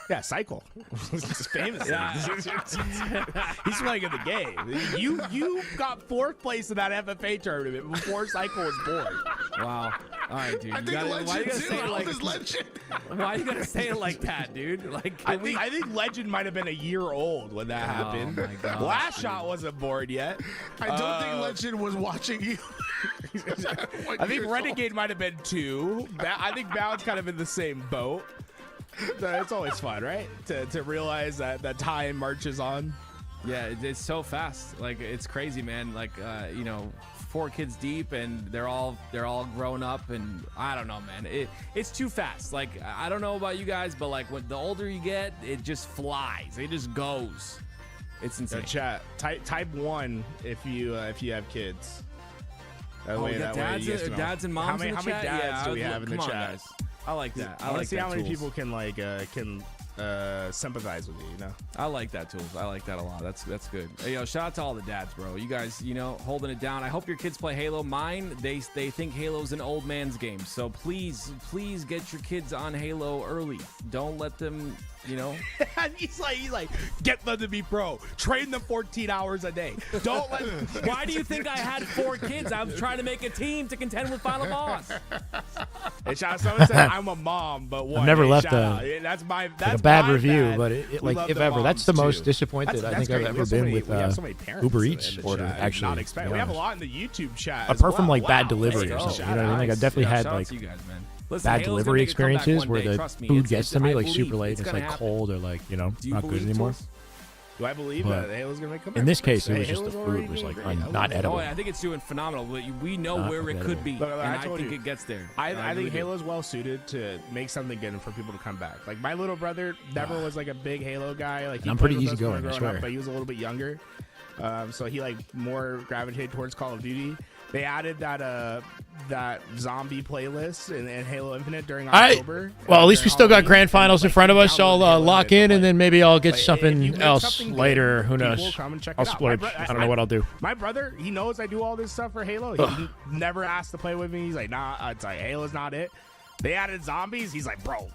Yeah, Cycle. He's famous. He's playing in the game. You got 4th place in that FFA tournament before Cycle was born. Wow. All right, dude. I think Why you gotta Legend say too. it like? Legend. Why you gotta say it like that, dude? Like, I think Legend might have been a year old when that happened. my gosh, Last Shot wasn't born yet. I don't think Legend was watching you. I think Renegade might have been 2. I think Bound's kind of in the same boat. So it's always fun, right? To realize that time marches on. Yeah, it's so fast. Like, it's crazy, man. Like, 4 kids deep, and they're all grown up, and I don't know, man. It's too fast. Like, I don't know about you guys, but like when the older you get, it just flies. It just goes. It's insane. Chat. Type 1 if you have kids. That Oh, way, we got that way you guys can dads and moms in the how many chat? dads Yeah, do we I would have in the come on, chat? guys. I like that. I want to see how many tools. people can sympathize with you. You know. I like that, Tools. I like that a lot. That's good. Hey, yo, shout out to all the dads, bro. You guys, holding it down. I hope your kids play Halo. Mine, they think Halo's an old man's game. So please get your kids on Halo early. Don't let them, he's like, get them to be pro. Train them 14 hours a day. Don't let. Why do you think I had 4 kids? I was trying to make a team to contend with Final Boss. Hey, shout out! Someone said I'm a mom, but what? I've never left shout out. That's my like a bad my review, bad. but We like love if the ever, that's the moms, most too. disappointed I think I've great. We ever have so been many- with we have so many parents Uber in Eats the order. chat. Actually, Not expect. to be We have a honest. lot in the YouTube chat. Apart as from well. like bad Wow. delivery or Let's go. something. You know what I mean? Like I've definitely Yeah, had shout out like to you guys, man. Listen, bad Halo's delivery gonna make a comeback experiences one where day, the trust me. food It's- gets to me I like believe super late. it's It's gonna like happen. cold or like Do you not good believe, anymore. Tools? Do I believe But that Halo's gonna make a comeback? in this case, it Hey, was just Halo's the already food was doing like great. not edible. Oh, I think it's doing phenomenal. We know where it could be, Look, and I I told think you. it gets there. I really think do. Halo's well suited to make something good and for people to come back. Like my little brother never was like a big Halo guy. Like he I'm pretty played with us when we easygoing, were I growing up, swear. but he was a little bit younger, so he like more gravitated towards Call of Duty. They added that zombie playlist in Halo Infinite during October. Well, at least we still got grand finals in front of us. I'll lock in, and then maybe I'll get Like, if you something make else something good, later. Who people knows? come and check I'll it out. splurge. My bro- I don't know what I'll do. My brother, he knows I do all this stuff for Halo. He never asked to play with me. He's like, nah, it's like Halo's not it. They added zombies. He's like, bro,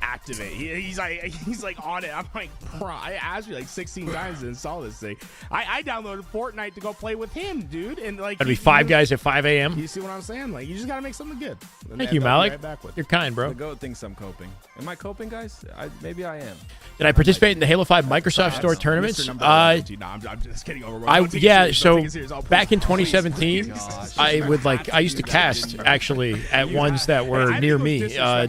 activate. He's like on it. I'm like, bro, I asked you like 16 times to install this thing. I downloaded Fortnite to go play with him, dude. And like, Gotta be 5 guys at 5 a.m. You see what I'm saying? Like, you just gotta make something good. And Thank that- you, that'll be Malik. right back with You're kind, bro. The goat thinks I'm coping. Am I coping, guys? Maybe I am. Did I participate in the Halo 5 Microsoft Store tournaments? Mr. Number 11. No, I'm just kidding. So back in 2017, I used to cast actually at ones that were near me. I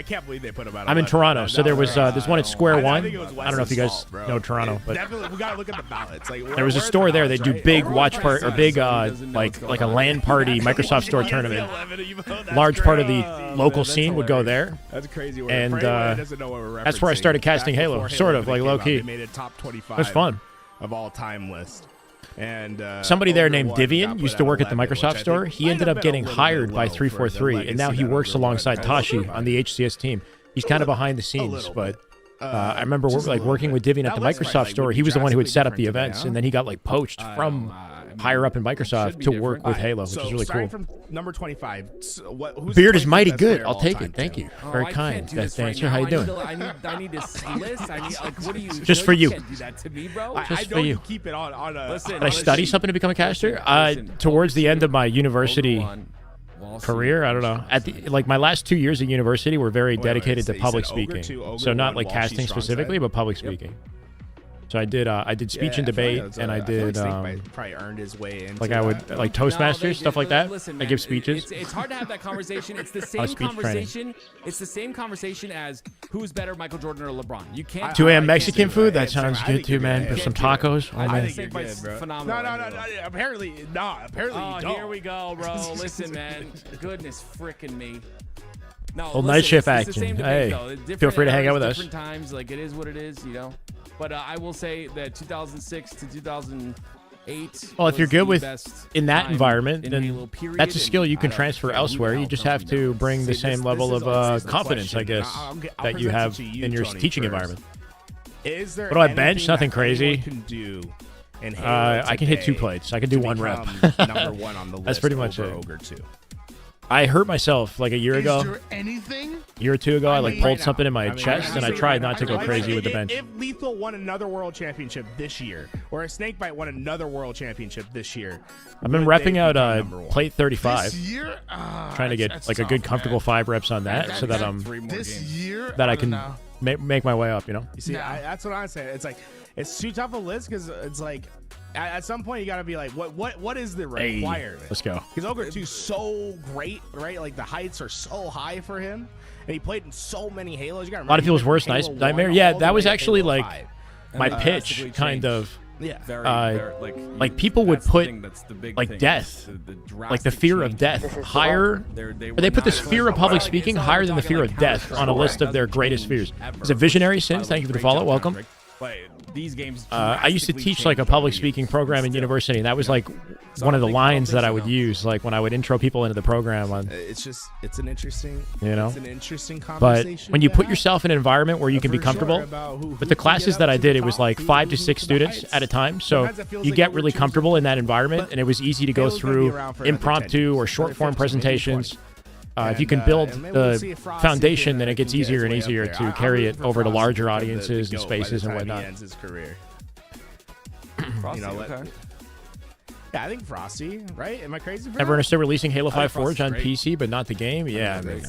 can't believe they put him out. I'm in Toronto, so there was there's one at Square One. think it was I don't know if you guys West's fault, know bro. Toronto, but Definitely, we gotta look at the ballots. Like, there was a store there. They do big watch part or big like a LAN party Microsoft Store tournament. Large part of the local scene would go there. That's crazy. And doesn't know what we're that's where I started referencing. casting Back Halo, before sort of Halo like low came out, key. They made a top 25. It was fun. Of all time list. And somebody there Ogre named One got Divian put used to at work at the 11, which I Microsoft think Store. He might ended have up been a getting little bit hired by low for the 343, and now legacy he that works Ogre alongside One has. Tashi on the HCS team. He's kind of behind the scenes, but I remember just a like little working bit. with Divian at Now the let's Microsoft fight, like, store. would He be was the one who would drastically set up the different today, events, huh? and then he got like poached from higher up in Microsoft to work with Halo, which is really cool. From number 25. Who's Beard the is mighty 25th good. player of I'll all take time, it. Thank Tim? you. Oh, Very I kind. can't do this Best right answer. now. How you doing? I need this list. I need, like, what do you? Just for you. Can't do that to me, bro. Just I for know you. keep it on a. Listen, Did I study something to become a caster? Towards the end of my university career, I don't know. At the my last 2 years of university were very dedicated to public speaking. So not like casting specifically, but public speaking. So I did speech and debate, and I did probably earned his way into like I would that. like Toastmasters, stuff like that. Listen, I man, give speeches. It's hard to have that conversation. It's the I same was speech conversation. It's the same conversation as who's better, Michael Jordan or LeBron. You can't. 2 a.m. Mexican food. That sounds good too, man. For some tacos. Oh I man. think it's phenomenal. No. Apparently not. Apparently you don't. Here we go, bro. Listen, man. Goodness frickin' me. No, Well, night shift it's the same action. debate, Hey, though. feel Different free to hang out eras, with us. Different times, like it is what it is, you know. But I will say that 2006 to 2008. Well, if you're was good the with best in that time environment, in then Halo, period, that's a skill and you can I don't transfer care elsewhere. who You just have to bring the same level of confidence, I guess, that you have in your teaching environment. Is there What do I bench? anything Nothing that crazy. anyone can do in Halo I can hit 2 today plates. I can do to 1 rep. become number 1 on the list. That's pretty much over it. Ogre 2. I hurt myself like a year ago. Is there anything? A year or 2 ago, I like mean, pulled right something now. in my chest, and I tried not to go crazy with the bench. If Lethal won another world championship this year, or a Snakebite won another world championship this year, I've been would they repping out become number 1? plate 35, This year? trying to get That's like a tough, good comfortable man. 5 reps on that, so that This year? that I don't can know. make my way up. You know. You see, that's what I'm saying. It's like it's too tough a list because it's like at some point you got to be like, what is the Hey, requirement? let's go. Because Ogre 2's so great, right? Like the heights are so high for him, and he played in so many Halos. You got A lot of people's worst nightmare. Yeah, that was actually like my And pitch, kind of. Yeah. Like people would that's the put thing, that's the big like thing, death, the like the drastic fear of change. death higher. They put this fear of public speaking higher than the fear of death on a list of their greatest fears. It's a visionary Sins. Thank you for the follow. Welcome. But these games I used to teach like a public speaking program in university, and that was like one of the lines that I would use, like when I would intro people into the program. It's an interesting, it's an interesting But conversation. when you put yourself in an environment where you can be comfortable, with the classes that I did, it was like 5 to 6 students at a time. So you get really comfortable in that environment, and it was easy to go through impromptu or short form presentations. If you can build the foundation, then it gets easier and easier to carry it over to larger audiences and spaces and whatnot. He ends his career. Frosty, Yeah, I think Frosty, right? Am I crazy? For Everyone that? is still releasing Halo 5 Frosty's Forge on great. PC, but not the game. Yeah, I mean,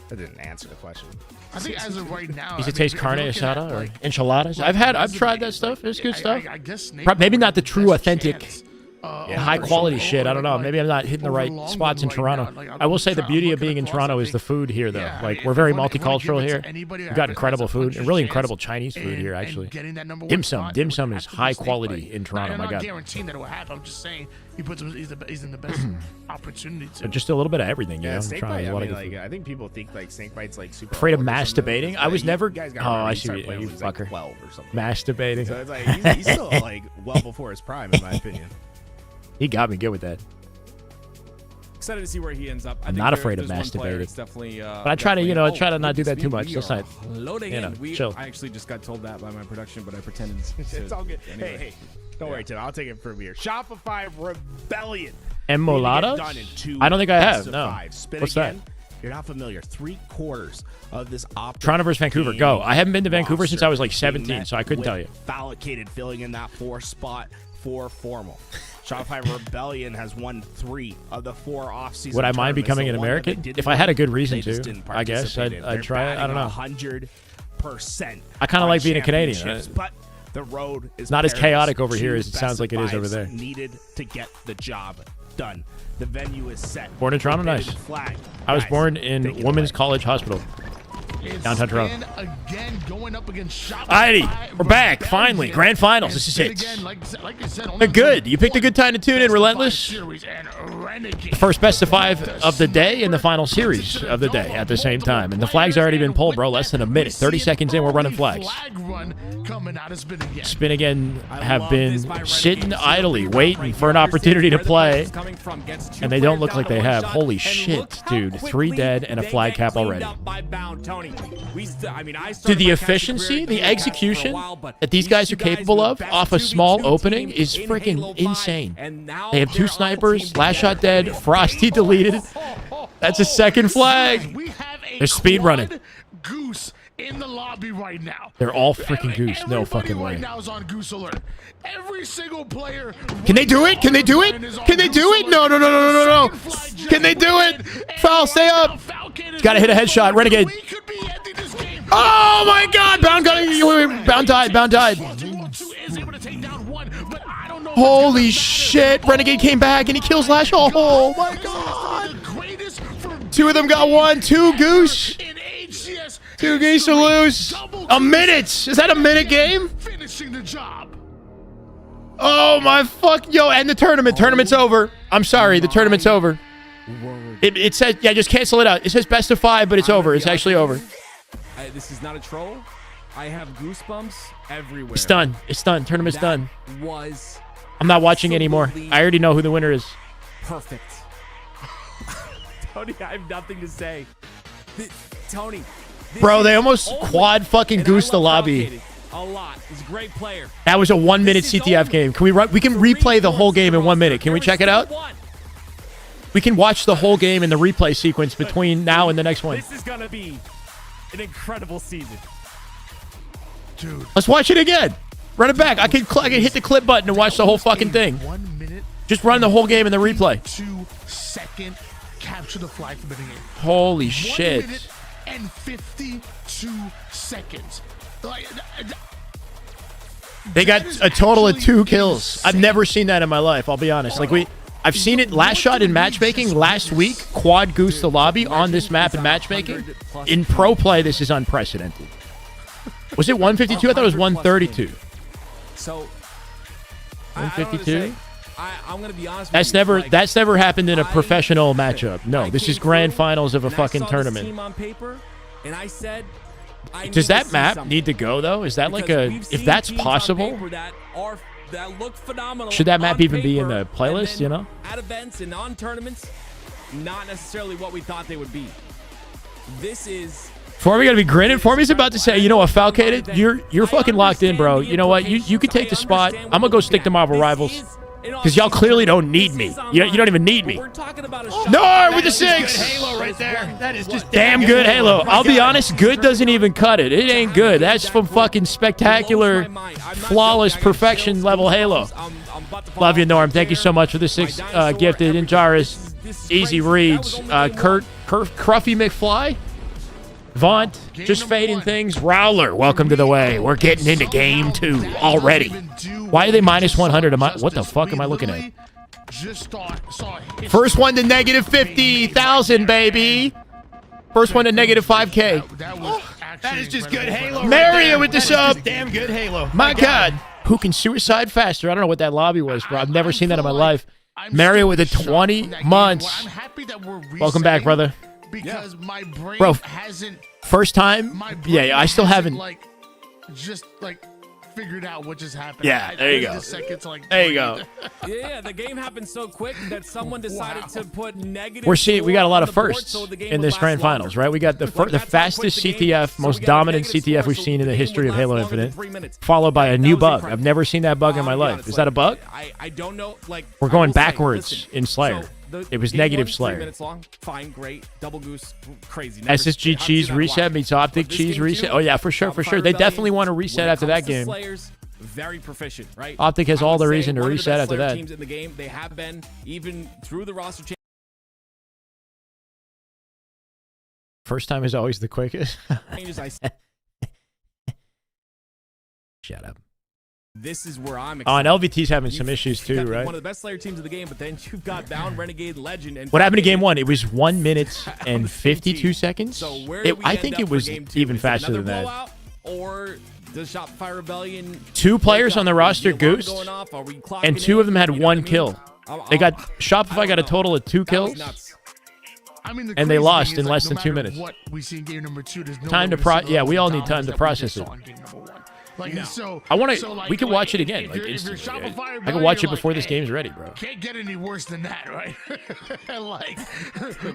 That didn't answer the question. I think as of right now, Does I it taste mean, carne if you're looking asada at, or like, enchiladas? I've tried that stuff. It's good stuff. I guess Snake Maybe not the might be true, best authentic, chance, high quality shit. I don't know. Maybe I'm not hitting the right spots in Toronto. I will say the beauty of being in Toronto is the food here, though. Like we're very multicultural here. We've got incredible food and really incredible Chinese food here, actually. Dim sum is high quality in Toronto. I'm My not God. guaranteeing that it will happen. I'm just saying he's in the best opportunity to. But just a little bit of everything, you know. I'm Snakebite, trying a lot of good like, food. I think people think like Snakebite's like super. Afraid of old or something. masturbating? It's I was like, never. you guys gotta Oh, remember, I he see started what playing you when he was, like, fucker. 12 or something. Masturbating. So it's like he's still like well before his prime, in my opinion. He got me good with that. Excited to see where he ends up. I'm not afraid of masturbating. It's definitely, but I try to, you know, I try to not do that too much. Let's not, loading you know, in. chill. I actually just got told that by my production, but I pretended. It's all good. Anyway. Hey, don't worry, Tim. I'll take it from here. Shopify Rebellion. Emoladas? Done in 2 I don't think I have. best of No. 5. Spin What's again. that? You're not familiar. 3/4 of this Toronto versus Vancouver. Go. I haven't been to Vancouver since I was like 17, so I couldn't tell you. Fallicated filling in that 4 spot for formal. Shopify Rebellion has won 3 of the 4 offseason. Would I mind tournaments. becoming The an one that American? they didn't If I had a win, good reason they just to, didn't I guess participate in. I'd They're try it. I don't know. 100%. I kinda on like being a Canadian. championships, But the road is Not as perilous. chaotic over here 2 as it sounds like it is over best of there. 5s Needed to get the job done. The venue is set. Born in Toronto, nice. Flag. I was Guys, born take in it Women's away. College Hospital, downtown Toronto. Again, going up against Alrighty, we're back. Finally, grand finals. This is it. Again, like I said, They're good. You picked a good time to tune in. Relentless. The first best of 5 of the day and the final series of the day at the same time. And the flag's already been pulled, bro. Less than a minute. 30 seconds in, we're running flags. Flag run coming out of Spin Again. Spin Again have been sitting idly, waiting for an opportunity to play, and they don't look like they have. Holy shit, dude. 3 dead and a flag cap already. Dude, the efficiency, the execution that these guys are capable of off a small opening is freaking insane. They have 2 snipers, last shot dead, Frosty deleted. That's a second flag. They're speed running. Goose in the lobby right now. They're all freaking goose. No fucking way. Right now is on Goose alert. Every single player. Can they do it? Can they do it? Can they do it? No, no, no, no, no, no, no. Can they do it? Foul, stay up. Gotta hit a headshot. Renegade. Oh my god. Bound got Bound died. Bound died. Holy shit. Renegade came back and he kills Lash. Oh my god. 2 of them got 1. 2 goose. 2 geese to lose. A minute. Is that a minute game? Finishing the job. Oh my fuck. Yo, and the tournament. Tournament's over. I'm sorry. The tournament's over. It says, yeah, just cancel it out. It says best of 5, but it's over. It's actually over. This is not a troll. I have goosebumps everywhere. It's done. It's done. Tournament's done. Was I'm not watching anymore. I already know who the winner is. perfect. Tony, I have nothing to say. Tony. Bro, they almost quad fucking goose the lobby. A lot. He's a great player. That was a 1-minute CTF game. Can we can replay the whole game in 1 minute. Can we check it out? We can watch the whole game in the replay sequence between now and the next one. This is gonna be an incredible season. Dude. Let's watch it again. Run it back. I can hit the clip button and watch the whole fucking thing. 1 minute. Just run the whole game in the replay. 2-second capture the flag for the game. Holy 1 shit. minute and 52 seconds. Like, They got a total of 2 kills. I've never seen that in my life, I'll be honest. I've seen it last shot in matchmaking last week, quad goose the lobby on this map in matchmaking. In pro play, this is unprecedented. Was it 152? I thought it was 132. So 152? I'm gonna be honest That's with you. that's never happened in a professional matchup. No, this is grand finals of a fucking tournament. Team on paper, and I said, Does that map need to go though? Is that like a if that's possible? That look phenomenal. Should that map on even be in paper, the playlist, you know? At events and on tournaments, not necessarily what we thought they would be. This is Formie gotta be grinning. Formie's about to say, you know what, Falcated, you're fucking locked in, bro. You know what? You could take the spot. I'm gonna go stick to Marvel Rivals. Because y'all clearly don't need me. You don't even need me. No, with the 6. Halo right there. That is just damn good Halo. I'll be honest, good doesn't even cut it. It ain't good. That's from fucking spectacular, flawless, perfection level Halo. Love you, Norm. Thank you so much for the 6 gifted. Injaris, Easy Reads, Kurt, Cruffy McFly, Vaunt, just fading things. Rowler, welcome to the way. We're getting into game 2 already. Why are they minus 100? What the fuck am I looking at? First one to negative 50,000, baby. First one to negative 5K. That is just good Halo. Mario with the sub. Damn good Halo. My God. Who can suicide faster? I don't know what that lobby was, bro. I've never seen that in my life. Mario with a 20 months. Welcome back, brother. Because my brain hasn't. First time? Yeah, I still haven't. Figured out what just happened. Yeah, there you go. There you go. Yeah, the game happened so quick that someone decided to put negative. We got a lot of firsts in this grand finals, right? We got the fastest CTF, most dominant CTF we've seen in the history of Halo Infinite, followed by a new bug. I've never seen that bug in my life. Is that a bug? I don't know. We're going backwards in Slayer. It was negative Slayer. 3 minutes long. Fine, great. Double goose, crazy. SSG cheese reset meets optic cheese reset. Oh yeah, for sure, for sure. They definitely want to reset after that game. Very proficient, right? Optic has all the reason to reset after that. Teams in the game, they have been even through the roster change. First time is always the quickest. Shut up. This is where I'm excited. Oh, and LVT's having some issues too, right? One of the best Slayer teams of the game, but then you've got Bound, Renegade, Legend, and what happened to game 1? It was 1 minute and 52 seconds. So I think it was even faster than that. Or does Shopify Rebellion? 2 players on the roster goosed, and 2 of them had 1 kill. They got Shopify got a total of 2 kills. And they lost in less than 2 minutes. What we see in game number 2, there's no time to yeah, we all need time to process it. Like so. I want to. So, like, we can watch it again. If Like you're instantly. Shopify, I can watch it before this game's ready, bro. Can't get any worse than that, right? Like,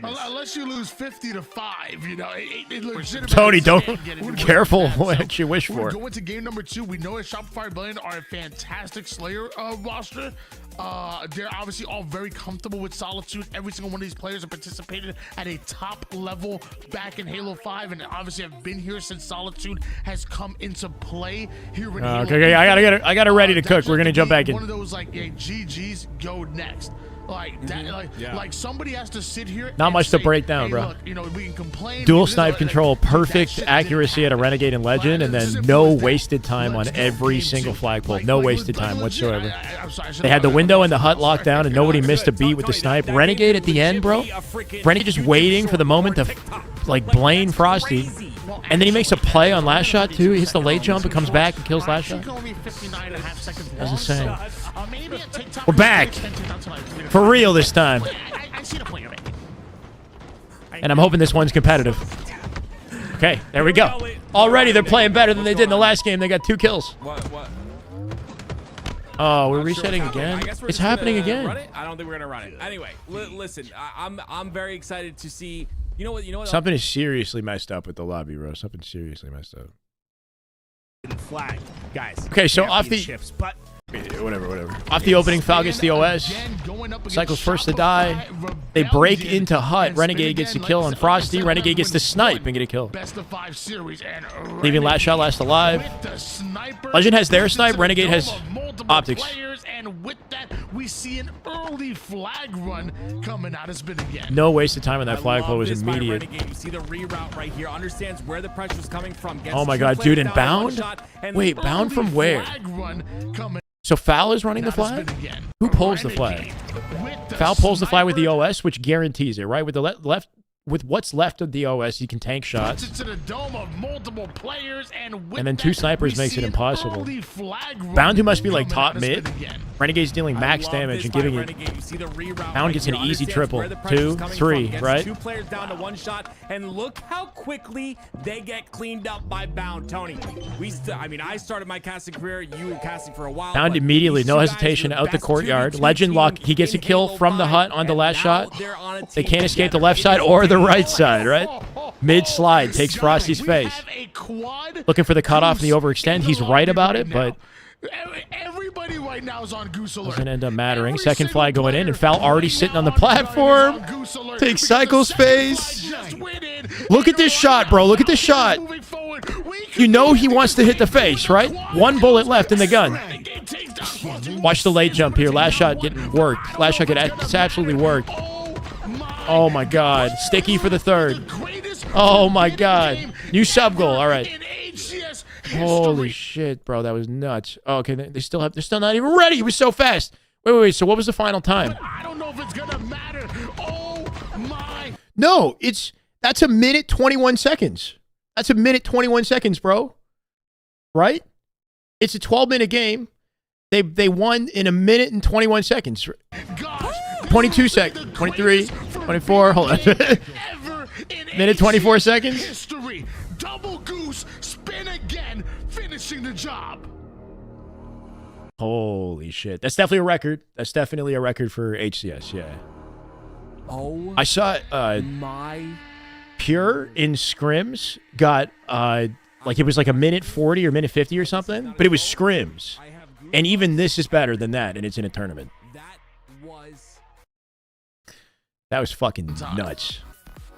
unless you lose 50-5, you know. It legitimately Tony, don't. can't get any worse Careful than that. what you wish We're for. going to game number 2. We know that Shopify Rebellion are a fantastic Slayer roster. They're obviously all very comfortable with Solitude. Every single one of these players have participated at a top level back in Halo 5, and obviously have been here since Solitude has come into play here in Halo. Okay, I got it ready to cook. We're gonna jump back in. One of those like, yeah, GGs go next. Like that, like somebody has to sit here. Not and much say, to break down, hey, bro. Look, you know, we can complain. Dual because snipe like, control, that perfect shit accuracy at a Renegade and Legend, and then no wasted time on every single flagpole. No wasted time whatsoever. They had the window and the hut locked down, and nobody missed a beat with the snipe. Renegade at the end, bro. Renegade just waiting for the moment to, like, blame Frosty. And then he makes a play on last shot, too. He hits the late jump and comes back and kills last shot. That's insane. We're back. For real this time. And I'm hoping this one's competitive. Okay, there we go. Already they're playing better than they did in the last game. They got 2 kills. What? Oh, we're resetting again? It's happening again. I don't think we're gonna run it. Anyway, listen, I'm very excited to see. You know what? Something is seriously messed up with the lobby, bro. Something seriously messed up. Flag, guys. Okay, so off the chips, but whatever. Off the opening, Fal gets the OS. Cycle's first to die. They break into hut. Renegade gets the kill on Frosty. Renegade gets the snipe and get a kill. Leaving last shot last alive. Legend has their snipe. Renegade has optics. And with that, we see an early flag run coming out of spin again. No wasted time on that flagpole. Was immediate. You see the reroute right here. Understands where the pressure's coming from. Oh my god, dude, and bound? Wait, bound from where? So Fal is running the flag? Who pulls the flag? Fal pulls the flag with the OS, which guarantees it, right? With the left, with what's left of the OS, he can tank shots. And then 2 snipers makes it impossible. Bound, who must be like top mid. Renegade's dealing max damage and giving it. Bound gets an easy triple. 2, 3, right? 2 players down to 1 shot, and look how quickly they get cleaned up by Bound. Tony, I started my casting career. You were casting for a while. Bound immediately, no hesitation, out the courtyard. Legend lock. He gets a kill from the hut on the last shot. They can't escape the left side or the right side, right? Mid slide takes Frosty's face. Looking for the cutoff and the overextend. He's right about it, but everybody right now is on Goose Alert. Doesn't end up mattering. Second flag going in, and Fal already sitting on the platform. Takes Cycle's face. Look at this shot, bro. Look at this shot. You know he wants to hit the face, right? 1 bullet left in the gun. Watch the late jump here. Last shot getting worked. Last shot gets absolutely worked. Oh my god. Sticky for the 3rd. Oh my god. New sub goal. All right. Holy shit, bro. That was nuts. Oh, okay, they're still not even ready. It was so fast. Wait. So what was the final time? I don't know if it's gonna matter. Oh my. No, that's a minute 21 seconds. That's a minute 21 seconds, bro. Right? It's a 12-minute game. They won in a minute and 21 seconds. 22 seconds. 23, 24. Hold on. Minute 24 seconds. History. Double Goose spin again, finishing the job. Holy shit. That's definitely a record. That's definitely a record for HCS, yeah. Oh, I saw my Pure in scrims got like it was like a minute 40 or minute 50 or something, but it was scrims. And even this is better than that, and it's in a tournament. That was fucking nuts.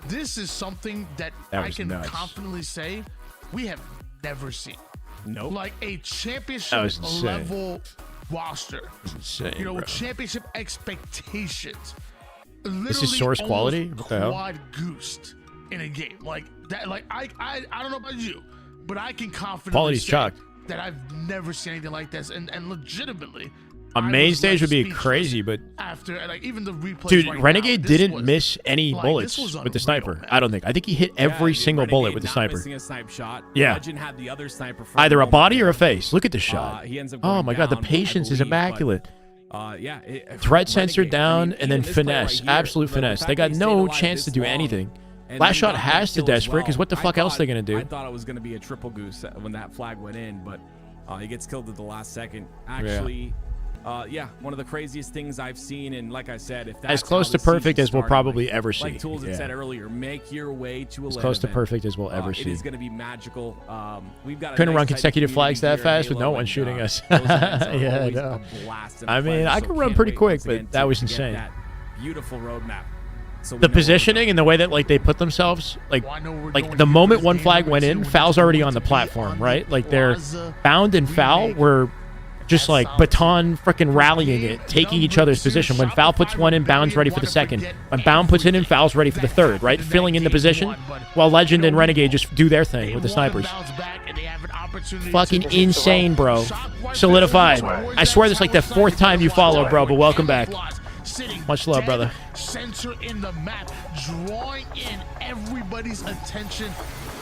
This is something that I can confidently say we have never seen. Nope. Like a championship level roster. Insane, you know, bro. championship expectations. This is source quality? What the hell? Quad goosed in a game like that. Like I don't know about you, but I can confidently Quality's say chalk. that I've never seen anything like this, and legitimately. A main stage would be crazy, but after like even the replay, dude, Renegade didn't miss any bullets with the sniper. I don't think. I think he hit every single bullet with the sniper. Missing a snipe shot. Yeah. Legend had the other sniper from Either a body or a face. Look at the shot. He ends up Oh going my god, the down, patience I is believe, immaculate. but, Threat sensor down I mean, and then even this play finesse. right here, Absolute the finesse. fact They that got he stayed no alive chance this to do long anything. and Last then shot got has that to kill as desperate because well. what the fuck else are they gonna do? I thought it was gonna be a triple goose when that flag went in, but He gets killed at the last second. Actually, yeah, one of the craziest things I've seen. And like I said, if that's as close to perfect as we'll probably ever see. Like Tools had said earlier, make your way to as close to perfect as we'll ever see. It is going to be magical. We've got couldn't run consecutive flags that fast with no one shooting us. Yeah, I know. I mean, I could run pretty quick, but that was insane. That beautiful roadmap. So the positioning and the way that like they put themselves, like the moment one flag went in, foul's already on the platform, right? Like their bound and foul were just like baton freaking rallying it, taking each other's position. When foul puts one in, bound's ready for the second. When bound puts it in, foul's ready for the third, right? Filling in the position while Legend and Renegade just do their thing with the snipers. Fucking insane, bro. Solidified. I swear this is like the 4th time you follow, bro, but welcome back. Much love, brother. Center in the map, drawing in everybody's attention.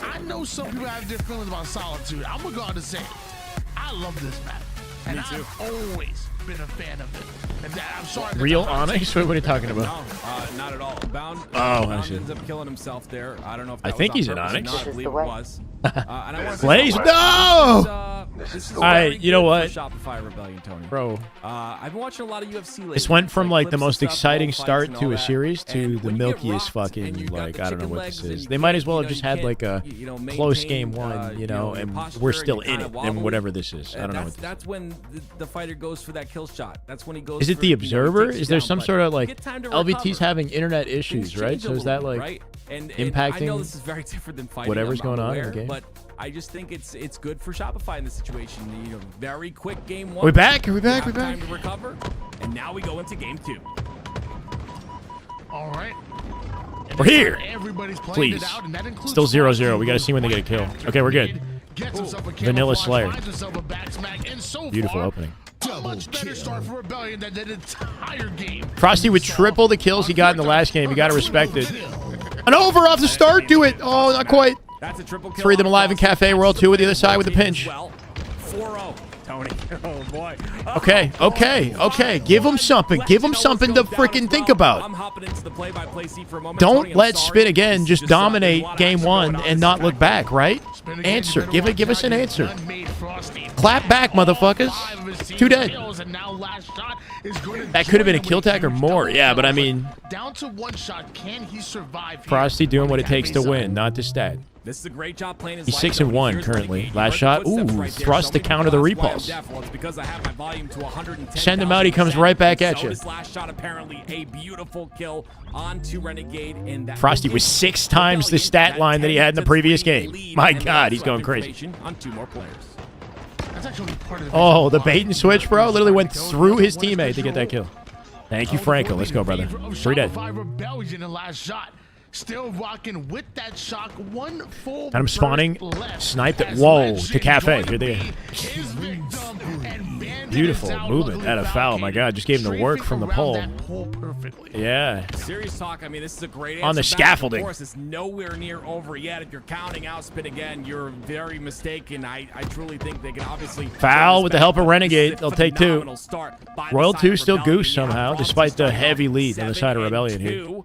I know some people have their feelings about Solitude. I'm gonna go out and say, I love this map. And I've always been a fan of it. And I'm sorry. Real Onyx? What are you talking about? No, not at all. Bound, Bound ends up killing himself there. I don't know if that I think was he's on an purpose Onyx. or not. I believe it was. Blaze, no! Alright, you know what? Shopify Rebellion, Tony. Bro. I've been watching a lot of UFC lately. This went from like the clips most and stuff, exciting fights start and to all a that. series to And the when you get milkiest rocked fucking, and like, the I don't know chicken what legs this is. and They you might can't- as well you have know, just you had can't, like a you know, close maintain, game one, you know, your and posture we're and still you're in kinda it, and wobbly. whatever this is. I don't know what this is. That's when the fighter goes for that kill shot. That's when he goes. Is it for, the you know, he Observer? takes you Is there down, some but sort of you like get time to LVT's recover. having internet Things issues, right? change a So is that little bit, like right? And impacting I know this is very different than fighting. whatever's I'm going on in aware, the game? But I just think it's good for Shopify in this situation. You know, very quick game one. Are we back? Are we back? Have We back? time to recover, and now we go into game 2. All right. We're here. Everybody's playing Please. it out, and that includes Still 0-0. We got to see when they get a kill. Okay, we're good. Gets himself a Vanilla camouflage, Slayer. finds himself a back smack, and so Beautiful far, opening. a much better start for Rebellion than the entire game. Frosty with triple the kills he got in the last game. You got to respect it. An over off the start. Do it. Oh, not quite. That's a triple kill. 3 of them alive in Cafe World. 2 with the other side with a pinch. 4-0. Tony. Oh boy. Okay. Give him something. Give him something to freaking think about. I'm hopping into the play-by-play seat for a moment. Don't Tony, I'm let sorry. Spin again just Just, a dominate lot of game action 1 going on and this not guy. look back, right? Answer. Give us an answer. Clap back, motherfuckers. 2 dead. That could have been a kill tag or more. Yeah, but I mean, Down to 1 shot. Can he survive here? Frosty doing what it takes to win, not to stat. This is a great job playing his He's life, 6-1 Here's currently. Renegade. Last You shot. heard the footsteps Ooh, right there. thrust to Show me counter the why I'm repulse. deaf. Well, it's because I have my volume to 110. Send him out, he comes right back at you. This last shot apparently a beautiful kill onto Renegade, and that Frosty was 6 times the stat line that he had in the previous game. My God, he's going crazy. On 2 more players. That's actually part of Oh, the bait and switch, bro. Literally went through his teammate to get that kill. Thank you, Franco. Let's go, brother. 3 dead. Rebellion in the last shot. Still rocking with that shock. 1 full Got him spawning. burst left Sniped it. as Whoa, Legend to Cafe. going Here they be his victim and banded Beautiful us out. movement. Luckily, At a foul. My God, just gave him the work from the strafing pole. around that pole perfectly. Yeah. Serious talk. I mean, this is a great On the answer back. scaffolding. Of course, it's nowhere near over yet. If you're counting out Spin again, you're very mistaken. I truly think they can obviously Foul with the help of Renegade. They'll take 2. phenomenal start by Royal the side 2 of still Rebellion. goose somehow, despite the heavy lead on the side of Rebellion here. 7-2.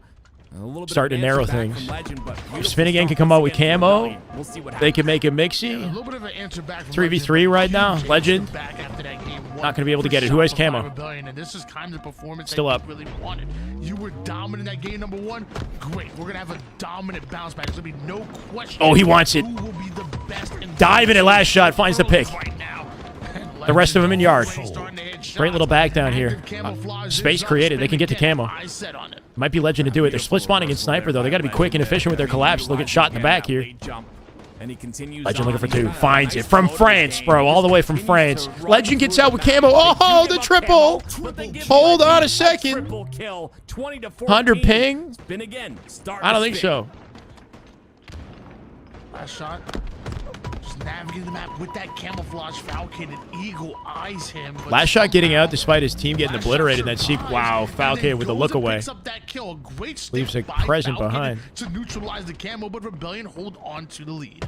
A little bit Starting to of narrow answer back things. from Legend, but If beautiful Spin again stuff can come out with once again from camo, Rebellion. We'll see what they can happens. make it A mixy. little bit of an answer back from 3v3 right now. Legend. Back after that game. Not going to be able to get it. Who has camo? Rebellion, and this is kind of the performance Still that up. you really wanted. You were dominant that game number 1. Great. We're going to have a dominant bounce back. There's going to be no question. Oh, he wants it. Who will be the best in Diving at last shot. Finds the pick. right now. The rest of them in yard. Great little back down here. Space created. They can get to camo. I said on it. Might be Legend to do it. They're split spawning in Sniper, though. They got to be quick and efficient with their collapse. They'll get shot in the back here. And he continues Legend looking for on. 2. Finds it from France, bro. All the way from France. Legend gets out with camo. Oh, the triple. Hold on a second. Triple kill, 20 to 14. 100 ping? Spin again. Start I don't to think spin. so. Last shot. Just navigating the map with that camouflage Falcon, and Eagle eyes him. but Last shot getting out despite his team getting obliterated in that sequence. Wow, and Falcon then with the goes look and away. picks up that kill. Great stick Leaves a by present Falcon behind. to neutralize the camo, but Rebellion hold on to the lead.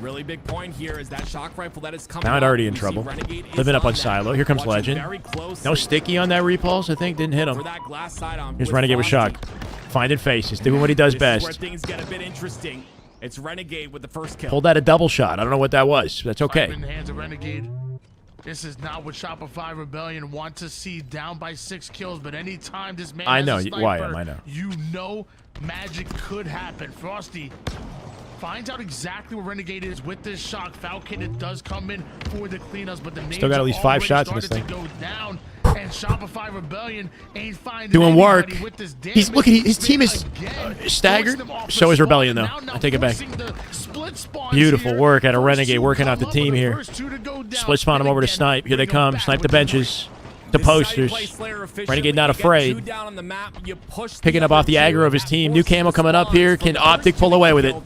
Really big point here is that shock rifle that is coming. Now out. already in We see trouble. Renegade is Living up on that. Silo. Here comes Watching Legend. very closely. No sticky on that repulse, I think. Didn't hit For him. that glass side on Here's with Renegade with Frosty. shock. Finding faces. Doing what he does This is where best. things get a bit interesting. It's Renegade with the first kill. Pulled out a double shot. I don't know what that was. That's okay. In the hands of Renegade. This is not what Shopify Rebellion want to see, down by 6 kills. But anytime this man I know has a why sniper, I know. You know magic could happen. Frosty finds out exactly where Renegade is with this shock. Falcon, it does come in for the cleanups, but the Still got at least 5 shots in this thing. To go down, and Shopify Rebellion ain't finding Doing work. with this He's look at his team is staggered. So is Rebellion though. I take it back. Beautiful work out of Renegade working out the team here. Split spawn him over to snipe. Here they come. Snipe the benches. The posters. Renegade not afraid. Picking up off the aggro of his team. New camo coming up here. Can Optic pull away with it?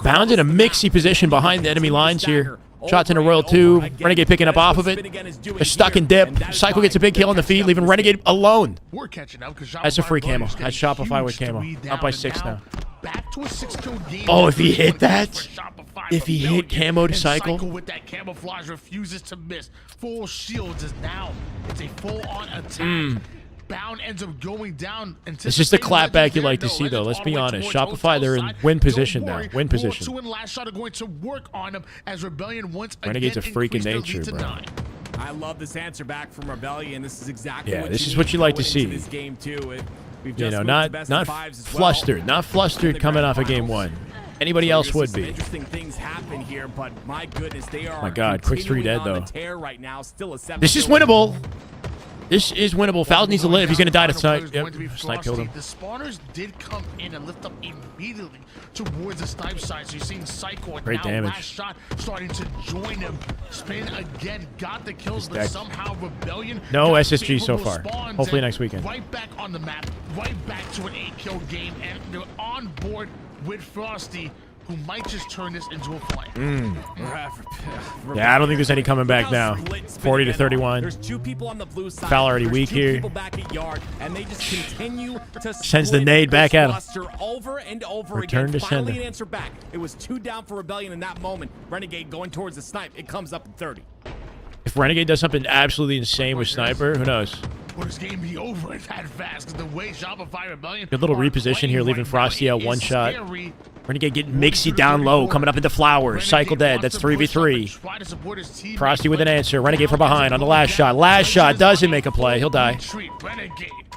Bound in a mixy position behind the enemy lines here. Shots in a Royal 2. Renegade picking up off of it. They're stuck in dip. Cycle gets a big kill in the feed, leaving Renegade alone. That's a free camo. That's Shopify with camo. Up by 6 now. Oh, if he hit that. If he hit camo to Cycle. With that camouflage refuses to miss. Full shields is now. It's a full-on attack. Bound ends up going down. It's just the clapback you like to see, though. Let's be honest. Shopify, they're in win position now. Win position. Last shot are going to work on him as Rebellion once Renegade's a freak in nature, bro. I love this answer back from Rebellion. This is exactly yeah, what this is what you like to see. This game too. You know, not flustered, not flustered coming off of game 1. Anybody else would be. Interesting things happen here, but my goodness, they are. My God, Quick's 3 dead though. Right now, still a 7 this is winnable. This is winnable. Falcon needs to live. He's going to die to Snipe. Yep. Snipe killed him. The spawners did come in and lift up immediately towards the Snipe side. So you're seeing Psycho. Great damage. Last shot starting to join him. Spin again. Got the kills, but somehow Rebellion. No SSG so far. Hopefully next weekend. Right back on the map. Right back to an 8-kill game. And they're on board with Frosty, who might just turn this into a flame. Yeah, I don't think there's any coming back now. 40 to 31. There's 2 people on the blue side. Foul already weak here. Back at yard, and they just continue to sends the nade back at him. Over and over Return again. to Finally sender. an answer back. It was 2 down for Rebellion in that moment. Renegade going towards the snipe. It comes up in 30. If Renegade does something absolutely insane with Sniper, who knows? Will this game be over that fast? Because the way Shopify Rebellion. Good little reposition here, leaving Frosty out 1 shot. Renegade getting Mixie down low, coming up into Flowers. Cycle dead. That's 3v3. Frosty with an answer. Renegade from behind on the last shot. Last shot doesn't make a play. He'll die.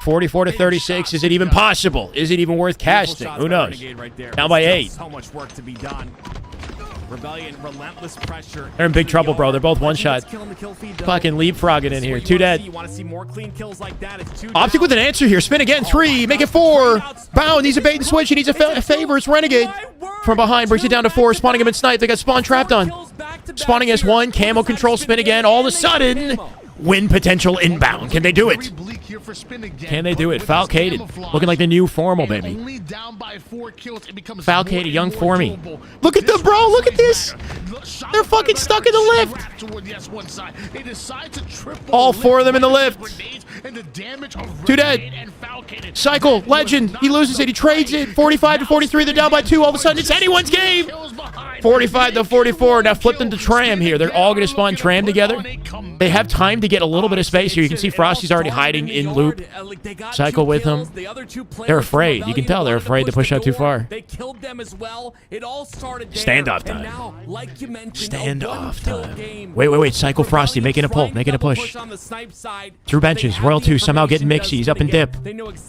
44 to 36. Is it even possible? Is it even worth casting? Who knows? Down by 8. So much work to be done. Rebellion, relentless pressure. They're in big trouble, bro. They're both 1 shot. Fucking leapfrogging in here. 2 dead. You want to see more clean kills like that? It's 2 Optic with an answer here. Spin again. 3. Make it 4. Bound needs a bait and switch. He needs a favor. It's Renegade. From behind. Brings it down to 4. Spawning him in snipe. They got spawn trapped on. Spawning S1. Camo control. Spin again. All of a sudden. Win potential inbound. Can they do it? Can they do it? Falcated. Looking like the new Formal, baby. Falcated, young Formy. Look at them, bro. Look at this. They're fucking stuck in the lift. All 4 of them in the lift. 2 dead. Cycle, legend. He loses it. He trades it. 45 to 43. They're down by 2. All of a sudden, it's anyone's game. 45 to 44. Now flip them to Tram here. They're all going to spawn Tram together. They have time to get a little bit of space here. You can see Frosty's already hiding in loop. Cycle with him. They're afraid. You can tell they're afraid to push out too far. They killed them as well. It all started there. Standoff time. And now, like you mentioned, Standoff time. Wait. Cycle Frosty making a pull. Making a push. Through benches. Royal 2 somehow getting Mixie. He's up in dip.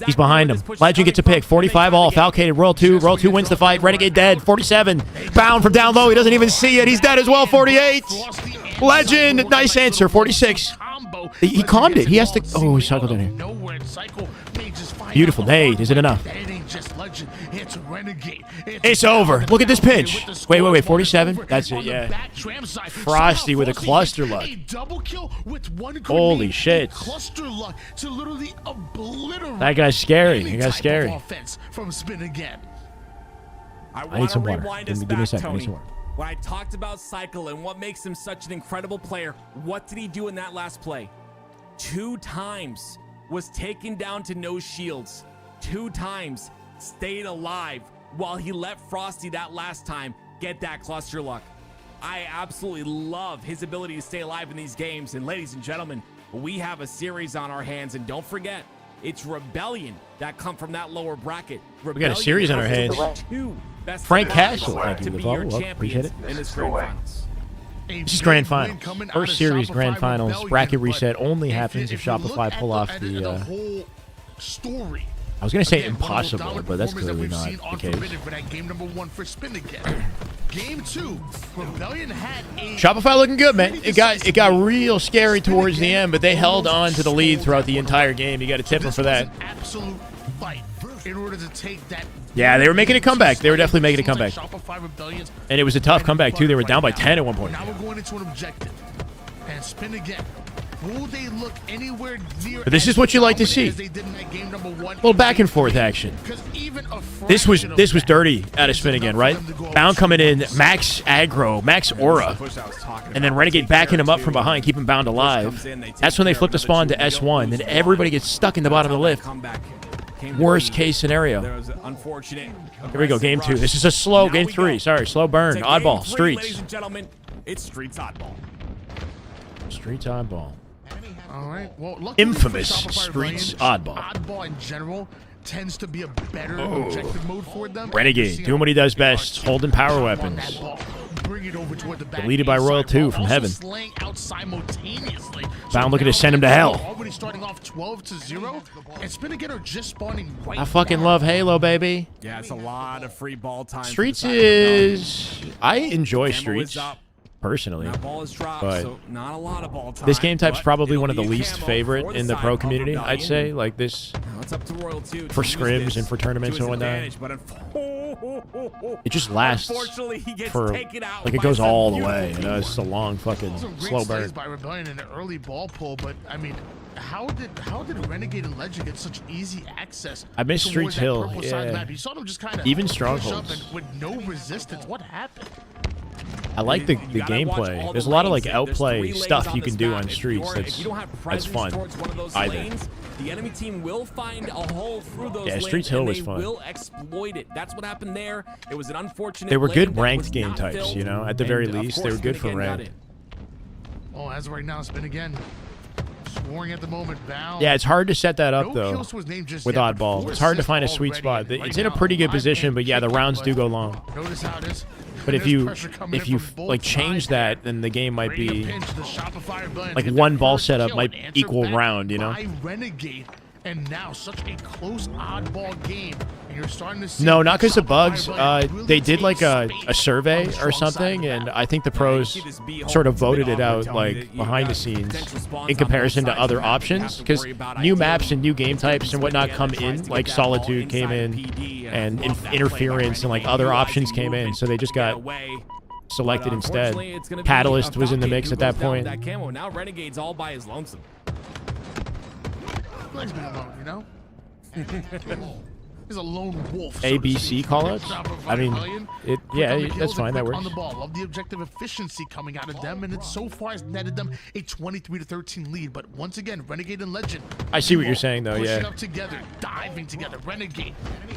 He's behind him. Legend gets a pick. 45 all. Falcated. Royal 2. Royal 2 wins the fight. Renegade dead. 47. Bound from down low. He doesn't even see it. He's dead as well. 48. Legend. Nice answer. 46. He calmed it. He has to. Oh, he cycled in here. Beautiful nade. Is it enough? It's over. Look at this pinch. Wait. 47. That's it. Yeah. Frosty with a cluster luck. Holy shit. That guy's scary. That guy's scary. I need some water. Give me a second. I need some water. When I talked about Cycle and what makes him such an incredible player, what did he do in that last play? 2 times was taken down to no shields. 2 times stayed alive while he let Frosty that last time get that cluster luck. I absolutely love his ability to stay alive in these games. And ladies and gentlemen, we have a series on our hands. And don't forget, It's Rebellion that come from that lower bracket. We got a series on our hands. Frank Castle, thank you, Laval. Well, appreciate it. In this grand finals. This is Grand Finals. First series Grand Finals. Bracket reset only happens if Shopify pull off the... story. I was going to say impossible, but that's clearly not the case. For that game number 1 for Spin Again. Game 2, Rebellion had a... Shopify looking good, man. It got real scary towards the end, but they held on to the lead throughout the entire game. You got to tip them for that. Absolute fight in order to take that. Yeah, they were making a comeback. They were definitely making a comeback. And it was a tough comeback, too. They were down by 10 at one point. Now we're going into an objective. And Spin Again. Will they look anywhere near? But this is what you like to see. A little back and forth action. This was dirty out of Spin Again, right? Bound coming in, max aggro, max aura, and then Renegade backing him up from behind, keeping Bound alive. That's when they flip the spawn to S1, and everybody gets stuck in the bottom of the lift. Worst case scenario. Here we go, game 2. This is a slow game 3. Sorry, slow burn. Oddball, Streets. Ladies and gentlemen, it's Streets Oddball. Streets Oddball. All right. Well, infamous Streets Oddball. Oddball in general tends to be a better objective mode for them. Renegade doing what he does best, holding power weapons. Deleted by Royal 2 from heaven. Bound looking to send him to hell. Already starting off 12-0, and Spin Again are just spawning right. I fucking love Halo, baby. Yeah, it's a lot of free ball time. Streets is... I enjoy Streets. Personally, but not a lot of ball time, this game type's probably one of the least favorite in the pro community. I'd say, like this, for scrims and for tournaments and whatnot. It just lasts for like it goes all the way. You know, it's just a long fucking slow burn. By Rebellion in an early ball pull, but I mean, how did Renegade and Legend get such easy access? I missed Streets Hill. Yeah, you saw them just kind of even strongholds with no resistance. What happened? I like the gameplay. There's a lot of like outplay stuff you can do on Streets that's fun. The enemy team will find a hole through those lanes, Streets Hill was fun. Will exploit it. That's what happened there. It was an unfortunate. They were good ranked game types, you know. At the very least, they were good for ranked. Oh, as of right now, Spin Again. Scoring at the moment, Bound. Yeah, it's hard to set that up though with Oddball. It's hard to find a sweet spot. It's in a pretty good position, but yeah, the rounds do go long. Notice how it is. But if you like change that, then the game might be like one ball setup might equal round, you know? Renegade, and now such a close oddball game. And you're starting to see no, not because of bugs. They did like a survey or something, and I think the pros sort of voted it out like behind the scenes in comparison to other options. Because new maps and new game types and whatnot come in, like Solitude came in, and Interference and like other options came in, so they just got selected instead. Catalyst was in the mix at that point. That camo. Now Renegade's all by his lonesome. Legs been alone, you know? He's a lone wolf. ABC callouts? I mean, that's fine. That works. On the ball, love the objective efficiency coming out of them, and it so far has netted them a 23-13 lead. But once again, Renegade and Legend. I see what you're saying, though. Pushing Yeah. up together, diving together. Renegade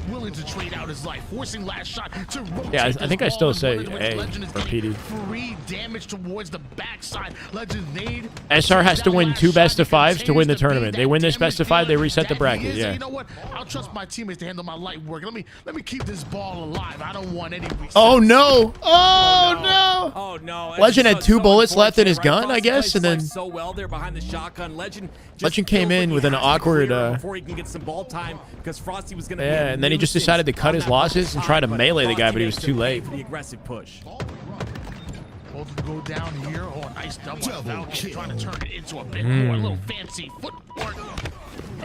willing to trade out his life, forcing last shot to rotate. Yeah, I think I still say A or Legend is PD. Free damage towards the backside. Legend nade. SR has to win 2 best-of-5s to win the tournament. They win this best-of-5, they reset the bracket. Yeah. You know what? I'll trust my teammates to handle my light work. Let me keep this ball alive. I don't want any. Oh no! Oh no! Oh no! Legend had 2 bullets left in his gun, I guess, and then so well there behind the shotgun. Legend came in with an awkward. Before he can get some ball time, because Frosty was gonna. Yeah, and then he just decided to cut his losses and try to melee the guy, but he was too late. The aggressive push. Both go down here. Oh, nice double. Trying to turn it into a bit more, a little fancy footwork.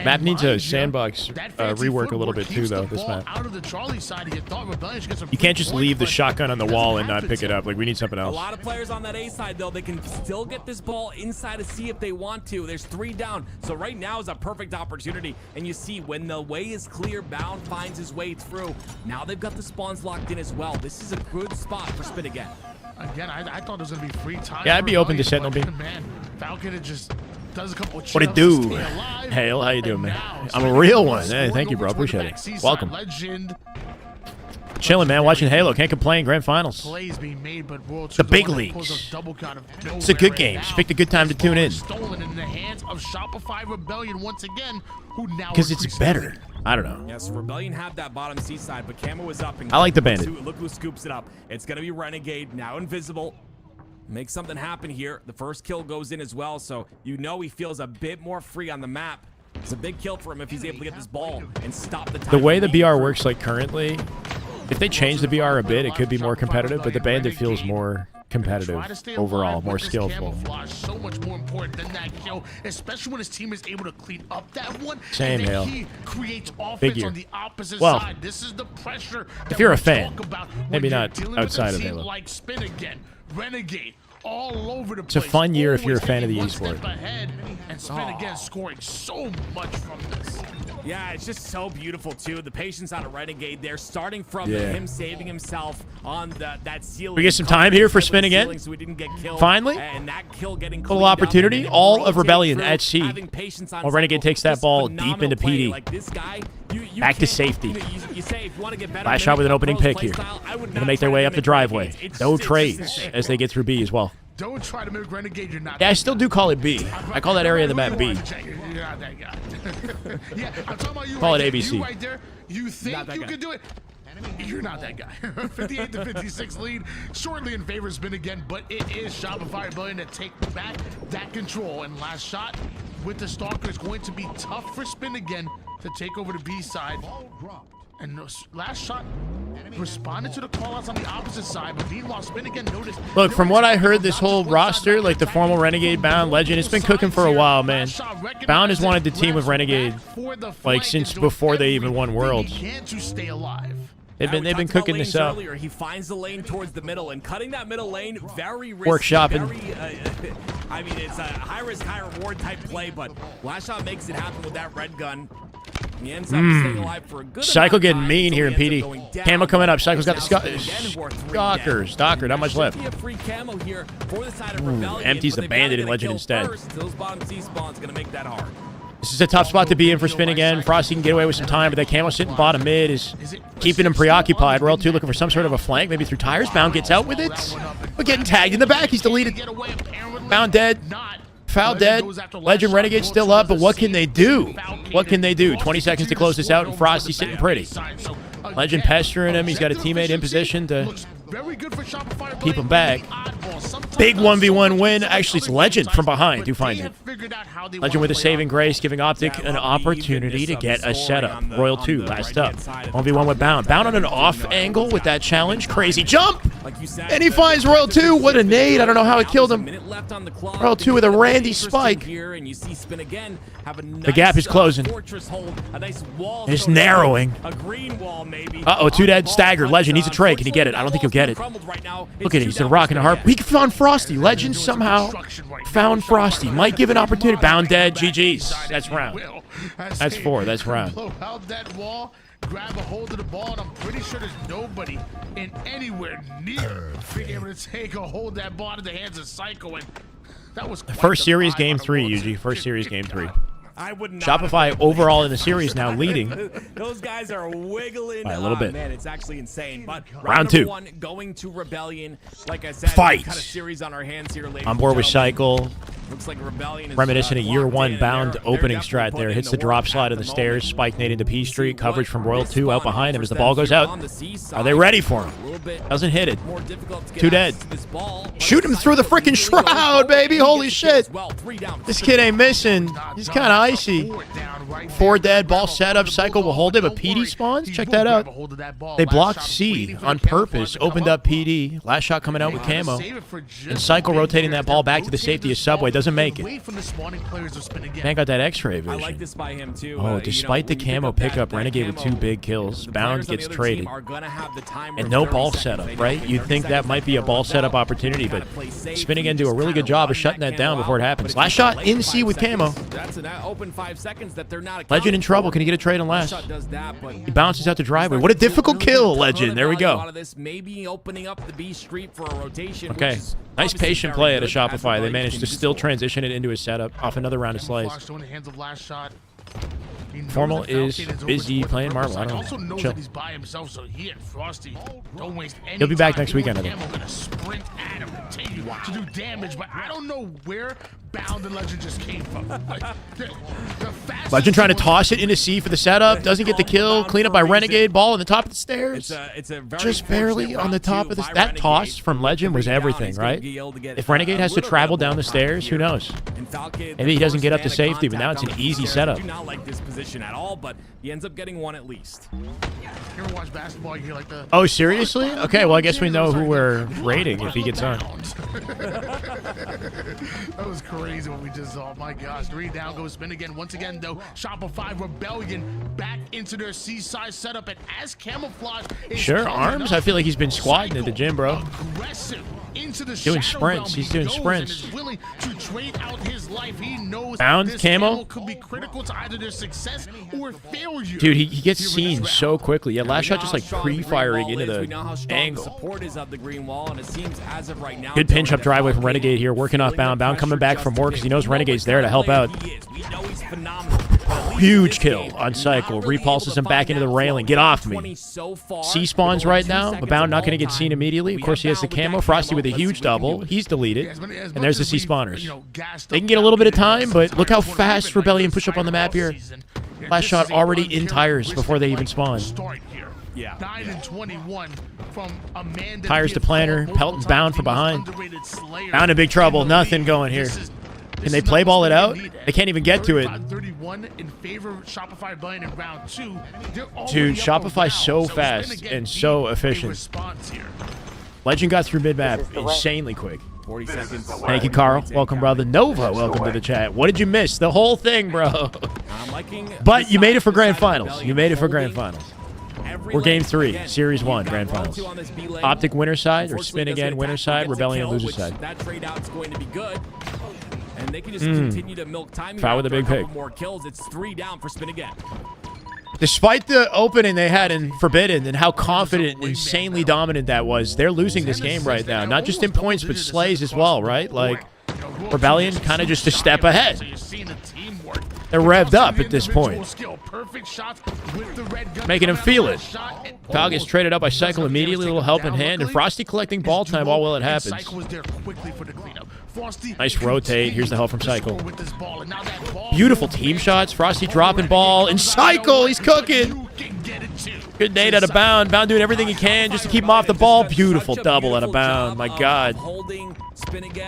Map needs a sandbox rework a little bit too, though. This map. Out of the Charlie side, You can't just leave the shotgun on the wall and not pick it up. Like we need something else. A lot of players on that A side, though, they can still get this ball inside to see if they want to. There's 3 down, so right now is a perfect opportunity. And you see, when the way is clear, Bound finds his way through. Now they've got the spawns locked in as well. This is a good spot for Spin Again. Again, I thought it was gonna be free time. Yeah, I'd be open to Sentinel Beam. Man, Falcon it just does a couple of what it do? Hale, how you doing, man? I'm a real one. Hey, thank you, bro. Appreciate it. Welcome. Legend. Chilling, man. Watching Halo. Can't complain. Grand Finals. Plays being made, but World The 2's big one that leagues. pulls a double count of It's a good nowhere game. and Just now. picked a good time to tune in. Stolen in the hands of Shopify Rebellion once again, who now Because it's better. I don't know. Yes, Rebellion had that bottom C side, but Camo is up. And I like the Bandit. Look who scoops it up. It's going to be Renegade, now invisible. Make something happen here. The first kill goes in as well, so you know he feels a bit more free on the map. It's a big kill for him if he's able to get this ball and stop the time. The way the BR works like currently, if they change the BR a bit, it could be more competitive, but the Bandit feels more competitive overall, more skillful. Camouflage so much more important than that kill, especially when his team is able to clean up that one. Same, and then Hale. he creates Big offense year. on the opposite Well, side. This is the pressure if that you're a we fan, talk about maybe when you're not dealing outside with of a team Halo. like Spin again, Renegade, all over the It's a place. fun year if you're a Always fan of the getting one esport. step ahead, and Spin again scoring so much from this. Yeah, it's just so beautiful too. The patience out of Renegade there, starting from Yeah. him saving himself on that ceiling. We get some time here for Spin again. So he didn't get killed. Finally. And that kill getting Little cleaned up, opportunity. and then All of rotate Rebellion through, at sea. having patience on While Renegade cycle. takes that Just ball phenomenal deep into play. PD. Like this guy, you Back to can't- safety. You say if you want to get better. Last shot with an opening pick here. Playstyle, I would Gonna not make their try way to up the mimic driveway. Renegades. It's No just trades insane. as they get through B as well. Don't try to mimic Renegade. You're not. Yeah, I still do call it B. I call that area of the map B. You're not that guy. Yeah, I'm talking about you. Call right it there. ABC. You right there. You think Not that you guy. can do it? You're not that guy. 58 to 56 lead, shortly in favor of Spin again, but it is Shopify Rebellion to take back that control. And last shot with the Stalker is going to be tough for Spin again to take over the B side. And last shot responded to the callouts on the opposite side, but meanwhile Spin again noticed. Look, from what I heard, this whole roster, like the formal Renegade, Bound, Legend, it's been cooking for a while, man. Bound has wanted to team with Renegade like since before they even won Worlds. To stay alive. They've been We talked cooking about this lanes up. Earlier. He finds the lane towards the middle, and cutting that middle lane, very risky. Workshopping. Very, I mean, it's a high risk, high reward type play, but last shot makes it happen with that red gun. He ends up staying alive for a good Cycle amount of getting time mean until here in he ends PD. up going down. Camo coming up. Cycle's got the Now Spin again, who are three Stalker. dead. Stalker, not much Should left. be a free camo here for the side of Rebellion, empties but the they've gotta Bandit get and a Legend kill instead. first. Those bottom C spawns gonna make that hard. This is a tough spot to be in for Spin again. Frosty can get away with some time, but that Camo sitting bottom mid is keeping him preoccupied. Royal 2 looking for some sort of a flank, maybe through tires. Bound gets out with it. But getting tagged in the back. He's deleted. Bound dead. Foul dead. Legend Renegade still up, but what can they do? What can they do? 20 seconds to close this out, and Frosty sitting pretty. Legend pestering him. He's got a teammate in position to keep him back. Big 1v1 win. Actually, it's Legend from behind who finds it. Legend with a saving grace, giving Optic an opportunity to get a setup. Royal 2 last up. 1v1 with Bound. Bound on an off angle with that challenge. Crazy jump! And he finds Royal 2. What a nade. I don't know how it killed him. Royal 2 with a Randy spike. The gap is closing. It's narrowing. Uh-oh, 2 dead. Stagger. Legend needs a trade. Can he get it? I don't think he'll get it. Look at it. He's in a rock and a harp. He found Frosty. Legend somehow found Frosty. Might give an opportunity. Bound dead. GG's. That's round. That's 4. That's round. Blow out that wall, grab a hold of the ball, and I'm pretty sure there's nobody in anywhere near being able to take a hold of that ball out of the hands of Psycho. And that was quite First the series vibe game on 3, World Yuji. First series game 3. I would not Shopify overall in the series now leading. Those guys are wiggling By a little bit. Man, it's actually insane. But Round number 2. 1 going to Rebellion. Like I said, Fight. kind of series on our hands here. On board with Cycle. Looks like Rebellion is Reminiscent of year locked 1 in, Bound they're opening definitely strat there. putting Hits in the the drop work slide at of the the stairs. moment. Spike nade into P Street. Coverage from Royal this 2 out spawn behind him as the offers ball them goes here out. on the C Are they side. ready for him? A little bit Doesn't hit it. more difficult to get 2 dead. access to this ball, but Shoot him through the freaking shroud, baby. Holy shit. well, 3 down. This kid ain't missing. He's kind of icy. 4 dead. Ball setup. Cycle will hold it, but PD spawns. Check that out. They blocked C on purpose. Opened up PD. Last shot coming out with Camo. And Cycle rotating that ball back to the safety of Subway. Doesn't make it. Man got that X-ray I vision. like this by him too. Oh, despite the camo pickup, Renegade with 2 big kills. Bound gets traded. And no ball setup, right? You'd think that might be a ball setup opportunity, but Spin again do a really good job of shutting that down before it happens. Last shot in C with camo. That's an open 5 seconds that they're not. Legend in trouble. Can he get a trade on last? Does that, but He bounces out the driveway. What a difficult kill, Legend. There we A go. lot of this maybe opening up the B street for a rotation. Okay. which is Nice obviously patient very play at a good. Shopify. They As managed to can still just- transition it into a setup off another round of slice. Still in the hands of last shot. Formal is busy playing Marvel. I don't also know. knows Chill. that he's by himself, so he and Frosty don't waste any He'll be back time. next weekend, I think. Camo gonna sprint at him, continue to do damage, but I don't know where Bound and Legend just came from. Like, the fastest Legend trying to toss it into C for the setup. Doesn't get the kill. Clean up by Renegade. Ball on the top of the stairs. It's a very Just barely on the top of the... That toss from Legend was everything, right? If Renegade has to travel down the stairs, who knows? Maybe he doesn't get up to safety, but now it's an easy setup. I do not like this position at all, but he ends up getting one at least. You ever watch basketball? You hear like the... Oh, seriously? Okay, well, I guess we know who we're rating if he gets on. That was crazy what we just saw. My gosh. 3 down, goes spin again. Once again, though, Shopify Rebellion back into their seaside setup, and as Camouflage is Sure, coming Arms? up, I feel like he's been squatting at the gym, bro. aggressive into the Doing shadow sprints. realm. He's He doing goes sprints. and is willing to trade out his life. He knows Bound, this Camo? could be critical to either their success or failure. Dude, he gets seen so quickly. Yeah, last shot just like pre-firing into We know how the strong angle. the support is of the green wall, and it seems as of right now. Good pinch up driveway from Renegade here, working off Bound. Bound coming back for more because he knows Renegade's there to help out. We know he's phenomenal. Huge kill on Cycle. Repulses him back into the railing. Get off me. C spawns right now, but Bound not going to get seen immediately. Of course, he has the camo. Frosty with a huge double. He's deleted. And there's the C spawners. They can get a little bit of time, but look how fast Rebellion push up on the map here. Last shot already in tires before they even spawn. Yeah. 9 and 21 from Amanda. Tires to planner. Pelton's Bound from behind. Bound in big trouble. Nothing going here. Can they play ball it out? They can't even get to it. 31 in favor of Shopify Rebellion in round 2. Dude, Shopify's so fast and so efficient. Legend got through mid-map insanely quick. 40 seconds. Thank you, Carl. Welcome, brother. Nova, welcome to the chat. What did you miss? The whole thing, bro. But you made it for Grand Finals. You made it for Grand Finals. We're Game 3, Series 1, Grand Finals. Optic winner side, or Spin again winner side, Rebellion loser side. That trade out's going to be good. And they can just continue to milk time. Foul with a big pick. More kills. It's 3 down for Spin again. Despite the opening they had in Forbidden and how confident and insanely dominant that was, they're losing this game right now. Not just in points, but slays as well, right? Like, Rebellion kind of just a step ahead. They're revved up at this point. Making him feel it. Foul gets traded up by Cycle immediately, a little help in hand, and Frosty collecting ball time all while it happens. Nice rotate. Here's the help from Cycle. Beautiful team shots. Frosty dropping ball, and Cycle, he's cooking. Good nade out of Bound. Bound doing everything he can just to keep him off the ball. Beautiful double out of Bound. My God.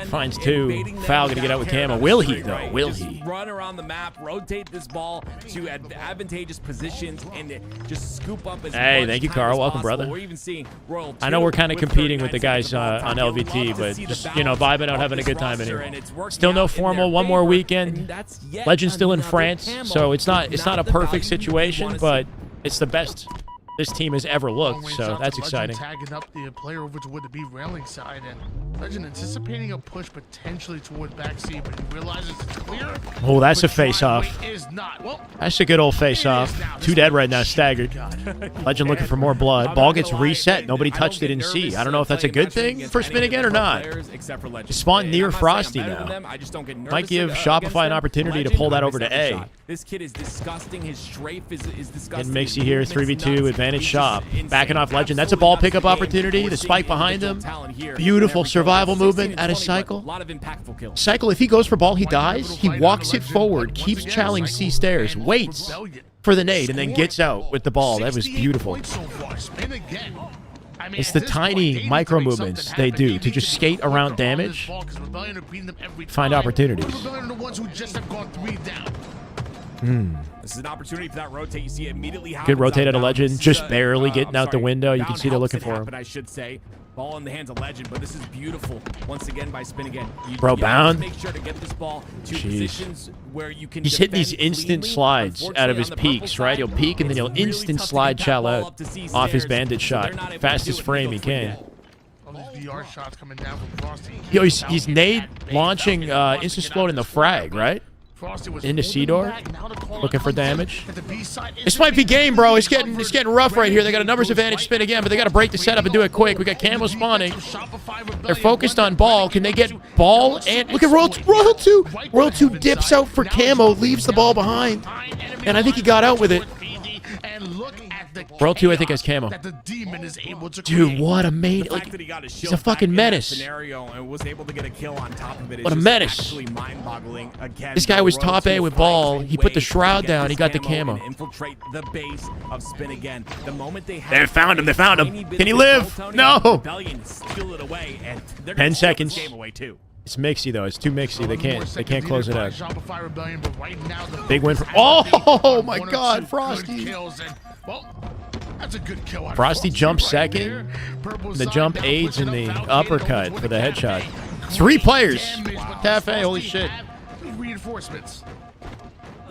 Finds 2. Foul gonna get out with camo. Will he, though? Will he? Run around the map, rotate this ball to advantageous positions, and just scoop up as Hey, much thank you, time Carl. as Welcome, possible. brother. We're even seeing Royal I know we're kind of with competing with the 39 guys seconds on of LVT, ball. but See the just, balance vibing out, of having a this good time roster, anyway. and it's working Still no out in their formal. One more favor, weekend. and that's yet Legend's still in another France, camo. so it's not a the perfect value you situation, wanna but it's the best this team has ever looked, so that's exciting. Tagging up the player over to the B railing side, and Legend anticipating a push potentially toward backseat, but he realizes it's clear. Oh, that's a face-off. Well, That's a good old face-off. 2 dead right now, staggered. Legend looking for more blood. Ball gets reset. Nobody touched it in C. I don't know if that's a good thing for Spin again or not. Spawn near Frosty now. Might give Shopify an opportunity to pull that over to A. This kid is disgusting. His strafe is disgusting. Getting Mixie here, 3v2, advantage Shop. Backing off Legend. That's a ball pickup opportunity. The spike behind him. Beautiful survival movement out of Cycle. Cycle, if he goes for ball, he dies. He walks it forward, keeps challenging C stairs, waits for the nade, and then gets out with the ball. That was beautiful. It's the tiny micro movements they do to just skate around damage, find opportunities. This is an opportunity for that rotate. You see it immediately. Good rotate at a Legend, just barely getting out the window. You can see they're looking for him. But I should say, ball in the hands of Legend. But this is beautiful once again by Spin again. Bro, Bound. Make sure to get this ball to positions where you can. He's hitting these instant slides out of his peaks, right? He'll peek and then he'll instant slide chow out off his bandit shot. Fastest frame he can. Yo, he's nade launching instant explode in the frag, right? Into C-door, looking for damage. This might be game, bro. It's getting rough right here. They got a numbers advantage Spin again, but they got to break the setup and do it quick. We got camo spawning. They're focused on ball. Can they get ball? And look at Royal 2. Royal 2 dips out for camo, leaves the ball behind. And I think he got out with it. And look at the World 2, I think, has camo. that the demon is able to Dude, create. what a mate. Like, he's a fucking menace. Scenario and was able to get a kill on top of it. What a menace. Actually mind-boggling. Again, This guy was top A with ball. He put the shroud down. He got the camo. And infiltrate the base of Spin again. The moment they found him. They found him. Can he live? No. Rebellion steal it away, and they're 10 gonna steal this seconds. game away too. It's mixy, though. It's too mixy. They can't close it out. Shopify Rebellion, but right now the Big win for... focus Oh, has my one or God. two Frosty. good kills, and, well, that's a good kill out of Frosty jumps right second. there. Purple The side jump now aids in pushing the up, Falcon uppercut almost for the with a headshot. cafe. 3 players. Damage, but Cafe, does holy Frosty shit. have reinforcements?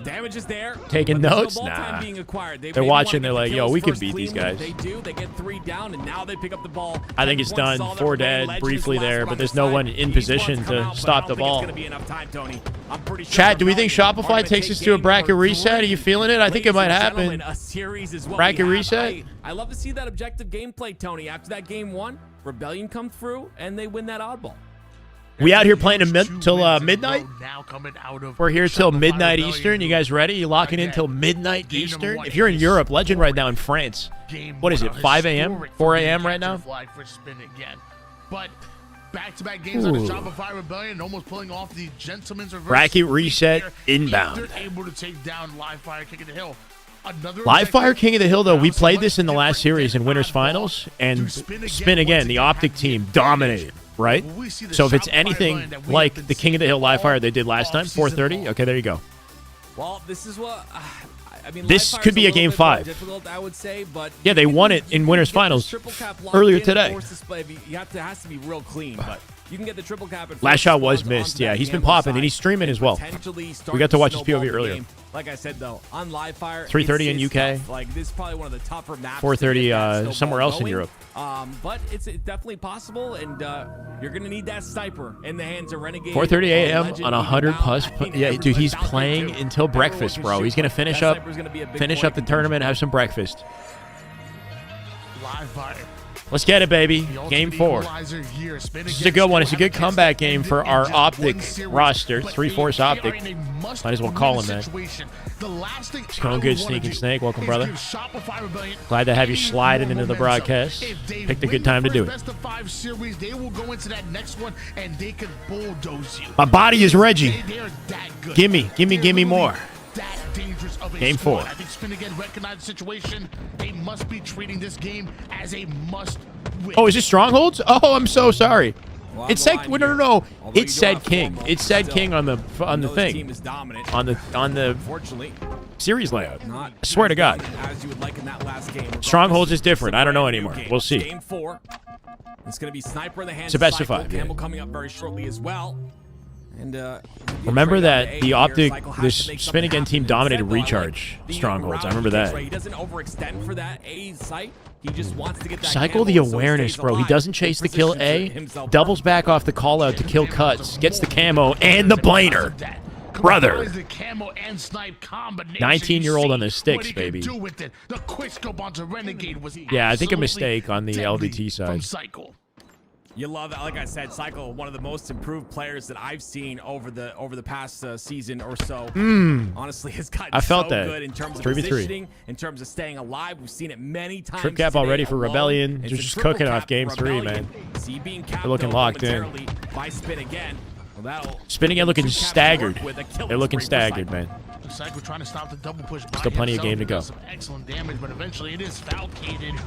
Damage is there. Taking but there's no notes? ball time Nah. being acquired. They They're maybe watching, wanna they're get like, the yo, kills we can first beat these cleanly. guys. They do. They get 3 down, and now they pick up the ball. I think it's 10 points, done. all that 4 remain. dead, Legend briefly is the last there, one but on there's the no side. one in Esports position come to out, but stop I the don't think ball. It's gonna be enough time, Tony. I'm pretty sure Chat, do we think Rebellion are Shopify gonna takes take us to a game bracket number reset? Are you 3. feeling it? I think it might Ladies and happen. gentlemen, a series is what Bracket we have. reset? I love to see that objective gameplay, Tony. After that game 1, Rebellion come through, and they win that oddball. We out here playing till midnight? Now coming out of We're here till Shopify midnight Rebellion. Eastern. You guys ready? You locking in till midnight Game number Eastern? 1 If you're in is Europe, Legend right now in France. Game What is one, it, a 5 a.m., historic 4 for a.m. the right now? capture flag for Spin again. But back-to-back games out of Ooh. Shopify Rebellion, almost pulling off the gentleman's reverse. Bracket sweep reset here. inbound. They're able to take down Live Fire, King of the Hill. Another Live Fire objective. King of the Hill, though, we Now, so played much this in the last different series in than Winners oddball. Finals, and To Spin again, the Optic team, dominated, right? Will we see the So if it's Shopify anything Rebellion that we have like been the King of the Hill seeing Live Fire all they did last time, offseason 4:30, long? okay, there you go. Well, this is what I mean. This Live could Fire's be a little game bit more 5. Difficult, I would say, but Yeah, they won it in Winners Finals triple cap locked earlier in, today. force display. You have to, it has to be real clean, but you can get the triple cap. And Last force shot was spawns missed. onto Yeah, that he's been gambling popping, and side he's streaming and as well. potentially start We got to watch his snowball POV the earlier. game. Like I said, though, on Live Fire, 3:30 in it's UK. tough. Like this is probably one of the tougher maps. 4:30 to get that snowball somewhere else in going. Europe. But it's definitely possible, and you're gonna need that sniper in the hands of Renegade. 4:30 a.m. Legend, on even 100 now. plus. I mean, Yeah, dude, he's everybody's out there, playing too. until Everyone breakfast, can bro. shoot. He's gonna finish That up, sniper's gonna be a big finish point up the of tournament, have some breakfast. Live Fire. Let's get it, baby. The ultimate Game 4. equalizer here. Spin This is again, a good one. still It's a good have comeback chance to game end for it in our just Optic one series, roster. but 3-4 they are Optic. in a must Might as well call him, win man. situation. The last thing It's going I good, would wanna Sneaking do Snake. Welcome, is brother. give Shopify Rebellion Glad to have you any sliding more into the momentum. broadcast. If they Picked a win good time to the do first it. Best of 5 series, they will go into that next one and they can bulldoze you. My body is Reggie. They are that good. Gimme They're more. that dangerous of a Game squad. 4. I think Spin again recognized the situation. They must be treating this game as a must win. Oh, is it Strongholds? Oh, I'm so sorry. Well, It said no. Although It you said don't have King. four It said still, King on the you know this team thing. is dominant. On the Unfortunately, series layout. not I swear to God. as you would like in that last game. Strongholds is different. I don't know Brand new anymore. game. We'll see. Game 4. It's going to be Sniper in the hands. It's a best of Cycle. 5, yeah. Campbell coming up very shortly as well. And Remember that the Optic, Cycle has this to make Spin something Again team happen. dominated Instead, though, I like Recharge the Strongholds. I route remember he takes, that. right? He doesn't overextend for that A site. He just wants to get that Cycle the camo so he awareness, stays bro. He alive. doesn't chase the kill A, Positions himself doubles back off the call out to kill cuts, gets the camo and the blainer. Brother. 19-year-old on the sticks, baby. Yeah, I think a mistake on the LVT side. You love that. Like I said, Cycle, one of the most improved players that I've seen over the past season or so. Honestly, has gotten I felt so that. good in terms of 3v3. positioning, in terms of staying alive. We've seen it many times. Trip cap today already for alone. Rebellion. It's They're a just triple cooking cap off game for 3, Rebellion. man. See being They're looking capped locked in. momentarily by Spin again. Well, that'll Spin Again looking two caps staggered. work with a killing They're looking spree for staggered, Cycle. man. Cycle trying to stop the double push. Still plenty of game to go. Does some excellent damage, but eventually it is Falcated.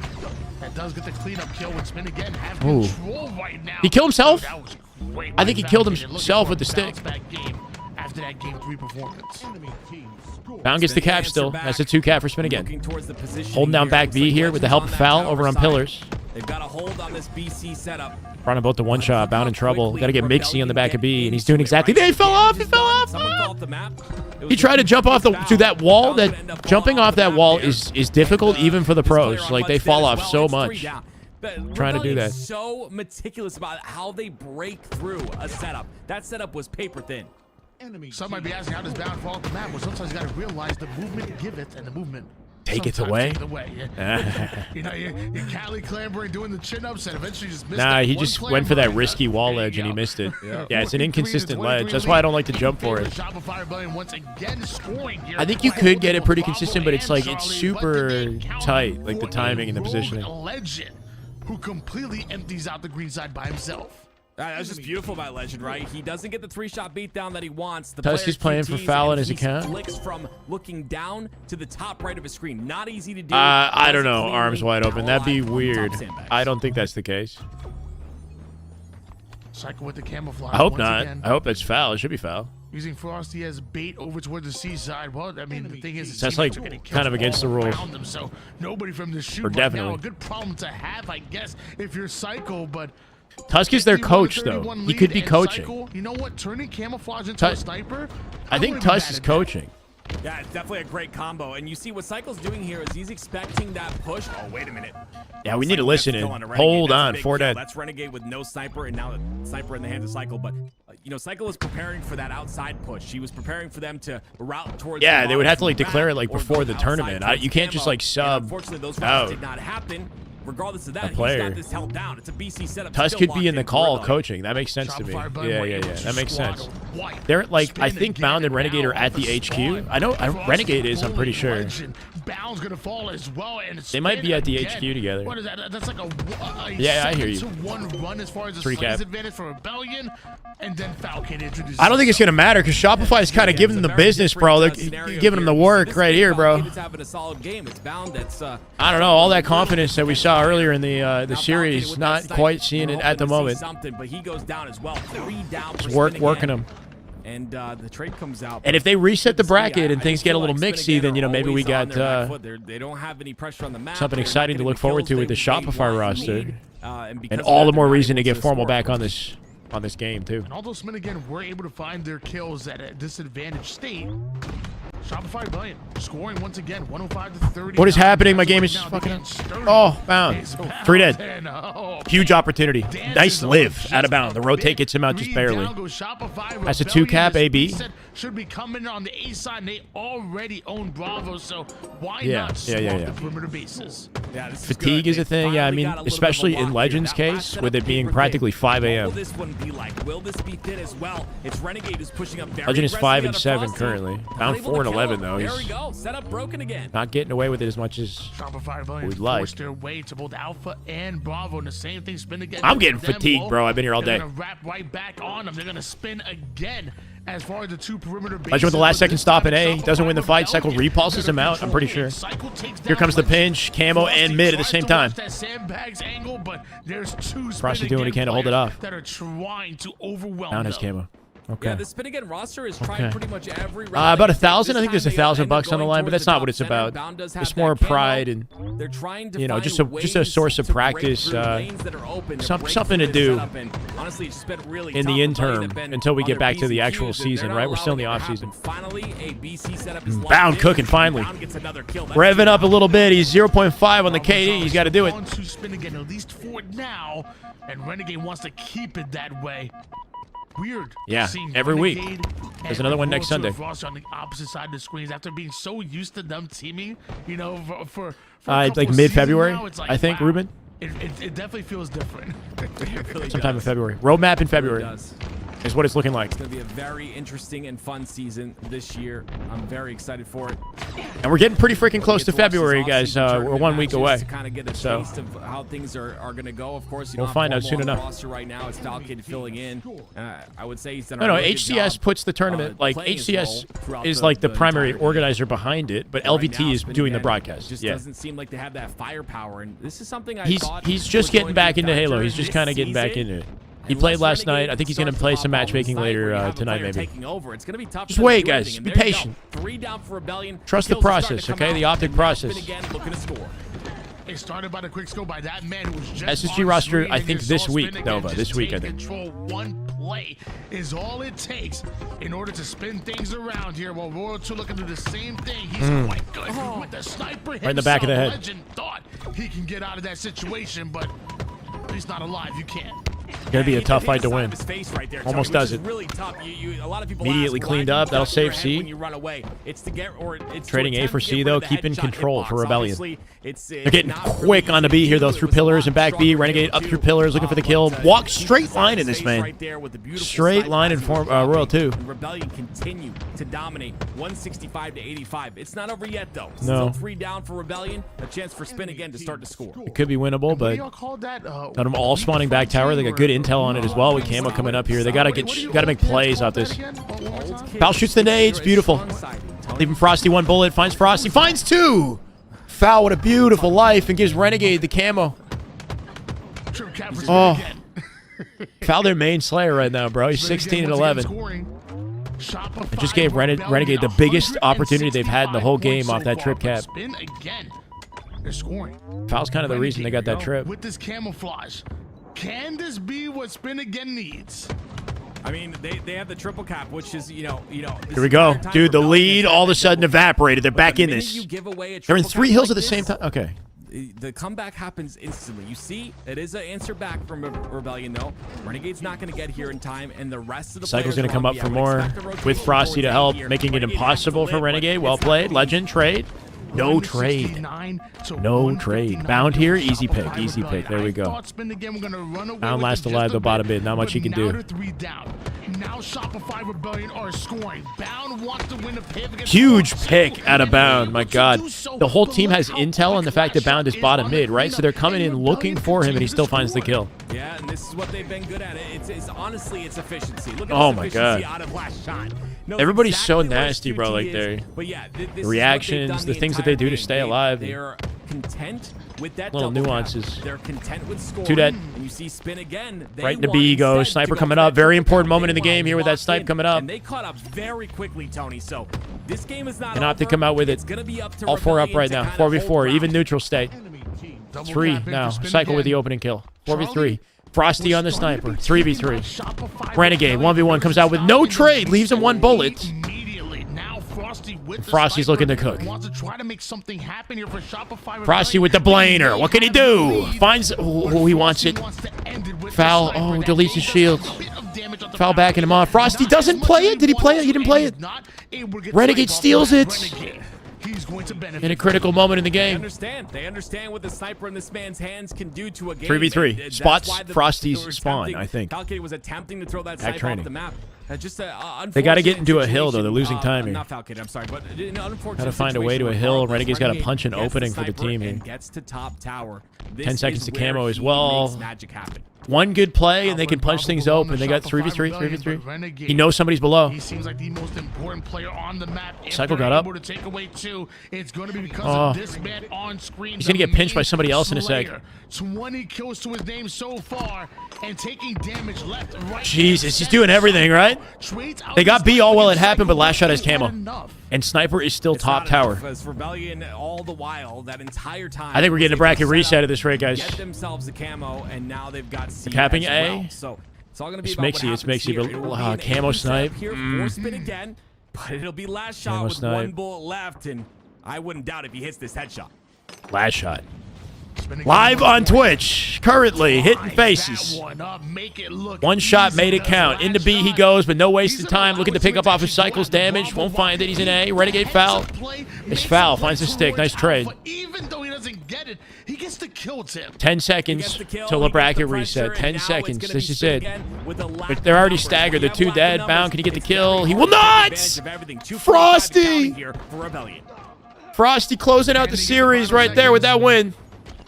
That does get the cleanup kill with Spin again. Have Ooh. control right now. He killed himself? That was great I think he by killed Falcated. himself Looking with the for a stick. bounce-back game after that game 3 performance. Bound gets the cap still. That's a 2 cap for Spin Again. Looking towards the positioning Holding down here. back Looks B like here with the help Legends of on Foul that over on tower pillars. side. They've got a hold on this BC setup. Brought him both to one shot. Bound in trouble. Got to get Mixie on the back of B, and he's doing exactly. He fell off. He fell off. Someone called the map. He tried to jump off to that wall. That jumping off that wall is difficult even for the pros. Like they fall off so much. Trying to do that. So meticulous about how they break through a setup. That setup was paper thin. Some might be asking how does Bound fall off the map. Well, sometimes you got to realize the movement giveth and the movement Take it away? Take it away. Yeah. You know, you're Cali clambering, doing the chin-ups, and eventually just missed Nah, that he one just clamber. went for that risky wall edge and he missed it. Yeah, it's an inconsistent ledge. That's why I don't like to jump for it. Shopify Rebellion once again scoring here. I think you could get it pretty consistent, but it's like it's super tight, like the timing and the positioning. Legend who completely empties out the green side by himself. That's just beautiful by Legend, right? He doesn't get the 3-shot beatdown that he wants. The Tusk is playing for foul in his account. Flicks from looking down to the top right of his screen. Not easy to do. I don't know. Arms wide open. That'd be weird. I don't think that's the case. Cycle with the camouflage. I hope once not. again. I hope that's foul. It should be foul. Using Frosty as bait over toward the seaside. Well, I mean, the thing is, That's like kind of against the rules. Them, so nobody from the shoot Or right definitely. now. A good problem to have, I guess, if you're Psycho, but Tusk is their coach, though. He could be coaching. Psycho, you know what? Turning camouflage into a sniper. I think Tusk is coaching. Yeah, it's definitely a great combo. And you see what Cycle's doing here is he's expecting that push. Oh, wait a minute. Yeah, we need to listen in. Hold on, 4 dead. That's Renegade with no sniper, and now the sniper in the hands of Cycle. But, you know, Cycle is preparing for that outside push. He was preparing for them to route towards. Yeah, they would have to like declare it like before the tournament. You can't just like sub Unfortunately, those out. routes did not happen. Regardless of that, he's player. got this held down. It's a BC setup. Tusk still could be in the locked call for coaching. That makes sense to me. Yeah. That makes sense. They're like, I think Bound and Renegade are at the HQ. I know Renegade is, I'm pretty sure. Bound's gonna fall as well, and They might be at the HQ together. What is that? That's like a Yeah, I hear you. 7-1 run as far as the Three slings cap. advantage for Rebellion, and then Falcon introduces. I don't think it's going to matter because Shopify is kind of giving them the business, bro. They're giving them the work right here, bro. having a solid game. It's Bound that's I don't know. All that confidence that we saw earlier in the series, not quite seeing it at the moment. something, but he goes down as well. 3 down. It's working them. And the trade comes out. And if they reset the bracket and things get a little mixy, then, you know, maybe we got they don't have any pressure on the map. something They're exciting to not look getting forward to kills with the they Shopify want roster. and need. And And because all of the that, more they're reason not to able get Formal score. back on this game, too. And all those men again were able to find their kills at a disadvantaged state. Shopify Rebellion scoring once again, 105 to 30. What is happening? My game is fucking. Oh, Bound. 3 dead. Huge opportunity. Nice live out of bound. The rotate gets him out just barely. That's a 2 cap, AB. Should be coming on the A side, and they already own Bravo, so why Yeah, not yeah, swap yeah, yeah. the perimeter bases? Yeah, this Fatigue is a thing. Yeah, I mean, especially in Legends' case, with it being practically 5 What will a.m. this one be like? Will this be thin as well? It's Renegade who's pushing up very Legend is 5 aggressively and on 7 the cross currently. team. Bound Unable 4 and to kill 11 him. though. There we He's go. Setup broken again. not getting away with it as much as Shopify Rebellion we'd like. forced their way to both Alpha and Bravo, and the same thing spin again. I'm getting Them, fatigued, well, bro. I've been here all they're day. gonna wrap right back on them. They're gonna spin again. As far as the 2 perimeter bases, Legend with the last but second this stop in time A. Doesn't win the fight. Cycle repulses him out. I'm pretty sure. Here comes the pinch. Camo and mid at the same time. That sandbags angle, but there's 2 Frosty doing what he can to hold it off. that are trying to overwhelm Down his them. camo. Okay. Yeah, the spin again roster is trying Okay. pretty much every round. About This 1,000. I think time there's they end up $1,000 on the going line, but towards that's the not top what it's center. about. Bound does have It's that more camo. pride and They're trying to you know, find just a ways source of to break practice. through lanes that are open, to break Something to through do the setup, and honestly, it's been really in tough the for interim Buddy to bend until we on get their back to the P's and actual Q's, and season, they're right? not We're still in the allowing off it to season. happen. Finally, a BC setup is locked Bound in. cooking finally. Bound gets another kill. That's Revving up a little bit. He's 0.5 on the KD. He's got to do it. On to spin again, at least 4 now, and Renegade wants to keep it that way. Weird. Yeah, seeing every week. Renegade There's and another one next Roster Sunday. of Roster on the opposite side of the screens after being so used to them teaming, you know, for a Like couple mid-February, seasons now, it's like, I think, wow. Ruben. It definitely feels different. Sometime in February. Roadmap in February does. is what it's looking like. It's going to be a very interesting and fun season this year. I'm very excited for it. And we're getting pretty freaking close to Get watch this February, guys. off-season We're tournament 1 week matches away. To kind of get a So taste of how things are going to go. Of course, you we'll don't find have out Formal soon on the enough. roster right now. It's Falcon filling in. I would say he's done a No, really good HCS job, puts the tournament, like playing his HCS role throughout is like the primary entire game. organizer behind it, but Right LVT now, is Spin doing the Again broadcast. Just Yeah. doesn't seem like they have that firepower, and this is something I He's thought just was getting going back to into Halo. factor He's just this kind of getting back season. into it. He Unless played last Renegade night. I think he's going to starts play pop some all matchmaking night where you later have a tonight, player maybe. taking over. It's going to be tough Just for them to wait, do guys. anything, Be and there you go. patient. 3 down for Rebellion. Trust the Kills are starting process, to come okay? out, The optic and now process. Spin again, looking to score. It started by the quick score by that man who was just SSG on roster, screen, I and think you this saw week, Spin Nova, again this just week, I take think. Control. One play is all it takes in order to spin things around here. While Royal 2 looking to do the same thing. He's quite good with the sniper. Right in the back of the head. Legend thought he can get out of that situation, but he's not alive. You can't. Gonna be a tough fight to win. Right there, Almost Tony, does which it. is really tough. A lot of people Immediately ask, cleaned why do up. you That'll duck your save head C. when you run away? It's to get or it's Trading to A for attempt to C, get though, rid of the keeping headshot control for hitbox. Rebellion. Obviously, They're getting quick on the beat here, though, through pillars and back B. Renegade up through pillars, looking for the kill. Walk straight line in this, man. Straight line in Royal 2. Rebellion continue to dominate 165 to 85. It's not over yet, though. No. Still 3 down for Rebellion. A chance for Spin again to start to score. It could be winnable, but got them all spawning back tower. They got good intel on it as well with Camo coming up here. They gotta make plays out this. Foul shoots the nades, beautiful. Leaving Frosty 1 bullet, finds Frosty, finds 2. Foul with a beautiful life and gives Renegade the camo. Oh, Foul their main Slayer right now, bro. He's 16 and 11. It just gave Renegade the biggest opportunity they've had in the whole game off that trip cap. They're scoring. Foul's kind of the reason they got that trip. With this camouflage, can this be what Spin again needs? I mean, they have the triple cap, which is, you know. Here we go. Dude, the lead all of a sudden evaporated. They're back in this. They're in 3 hills at the same time. Okay. The comeback happens instantly. You see, it is an answer back from Rebellion, though. Renegade's not going to get here in time, and the rest of the Cycle's going to come up for more with Frosty to help, making it impossible for Renegade. Well played. Legend, trade. No trade. No trade. Bound here, easy pick. Easy pick. There we go. Bound last alive, the bottom mid. Not much he can do. Now Shopify Rebellion are scoring. Bound wants to win a pivot. Huge pick out of Bound. My God. The whole team has intel on the fact that Bound is bottom mid, right? So they're coming in looking for him, and he still finds the kill. Yeah, and this is what they've been good at. It's honestly, it's efficiency. Look at Oh this my efficiency God. out of last shot. Knows Everybody's exactly so where his nasty, bro. Like QT is. But yeah, this the is reactions, what they've the done things that they do to entire stay game. alive. They're content with that Little double nuances. Cap. They're content with scoring. 2 dead. And you see Spin again. They Right into want B he goes. instead Sniper to go coming for up. that Very triple important cap. moment in the They game here with that locked snipe in, coming up. And they caught up very quickly, Tony. So this game is not And Optic over. come out with it. It's gonna be up to All 4 up Rebellion right to now. kinda 4v4. hold Even ground. neutral state. 3 now. Cycle with the opening kill. 4v3. Frosty on the sniper. 3v3. Renegade 1v1 comes out with no trade. Leaves him 1 bullet. Frosty's looking to cook. Wants to try to make something happen here for Shopify. Frosty with the blainer. What can he do? Finds. Oh, he wants it. Foul. Oh, deletes his shield. Foul backing him off. Frosty doesn't play it. Did he play it? He didn't play it. Renegade steals it. In a critical moment in the game. They understand what the sniper in this man's hands can do to a game. 3v3. That's Spots why Frosty's they were spawn, attempting- I think. Falcade was attempting to throw that Back sniper training. off the map. Just a They got to get unfortunate into a hill, though. They're situation. losing time here. Not Falcade, I'm sorry, but an unfortunate Got to find a way to a situation hill. regardless. Renegade's got to Renegade punch an gets opening for the sniper team here. and gets to top tower. This 10 seconds is to where camo as he well. makes magic happen. 1 good play, and they can punch things open. They got 3v3, 3v3. He knows somebody's below. He seems like the most important player on the map. If Cycle they're got up. able to take away 2, it's going to be because Oh. of this man on screen. He's going to get pinched by somebody else in a sec. 20 kills to his name so far, and taking damage left, right. Jesus, he's doing everything, right? They got B all while it happened, but last shot has camo. And Sniper is still top tower. As Rebellion all the while, that entire time. I think we're getting a bracket reset at this rate, guys. Get themselves the camo, and now they've got C Capping as A. well. So it's all going to be It's about mixy, what it's happens mixy, here. but It will be an camo aim snipe. setup here for Spin again, but it'll be last shot Camo with snipe. 1 bullet left, and I wouldn't doubt if he hits this headshot. Last shot. Live on Twitch, currently hitting faces. 1 shot made it count. Into B he goes, but no wasted time. Looking to pick up off his Cycle's damage. Won't find it. He's in A. Renegade foul. It's foul. Finds his stick. Nice trade. Even though he doesn't get it, he gets the kill tip. 10 seconds till the bracket reset. 10 seconds. This is it. But they're already staggered. They're 2 dead. Bound. Can he get the kill? He will not! Frosty! Frosty closing out the series right there with that win.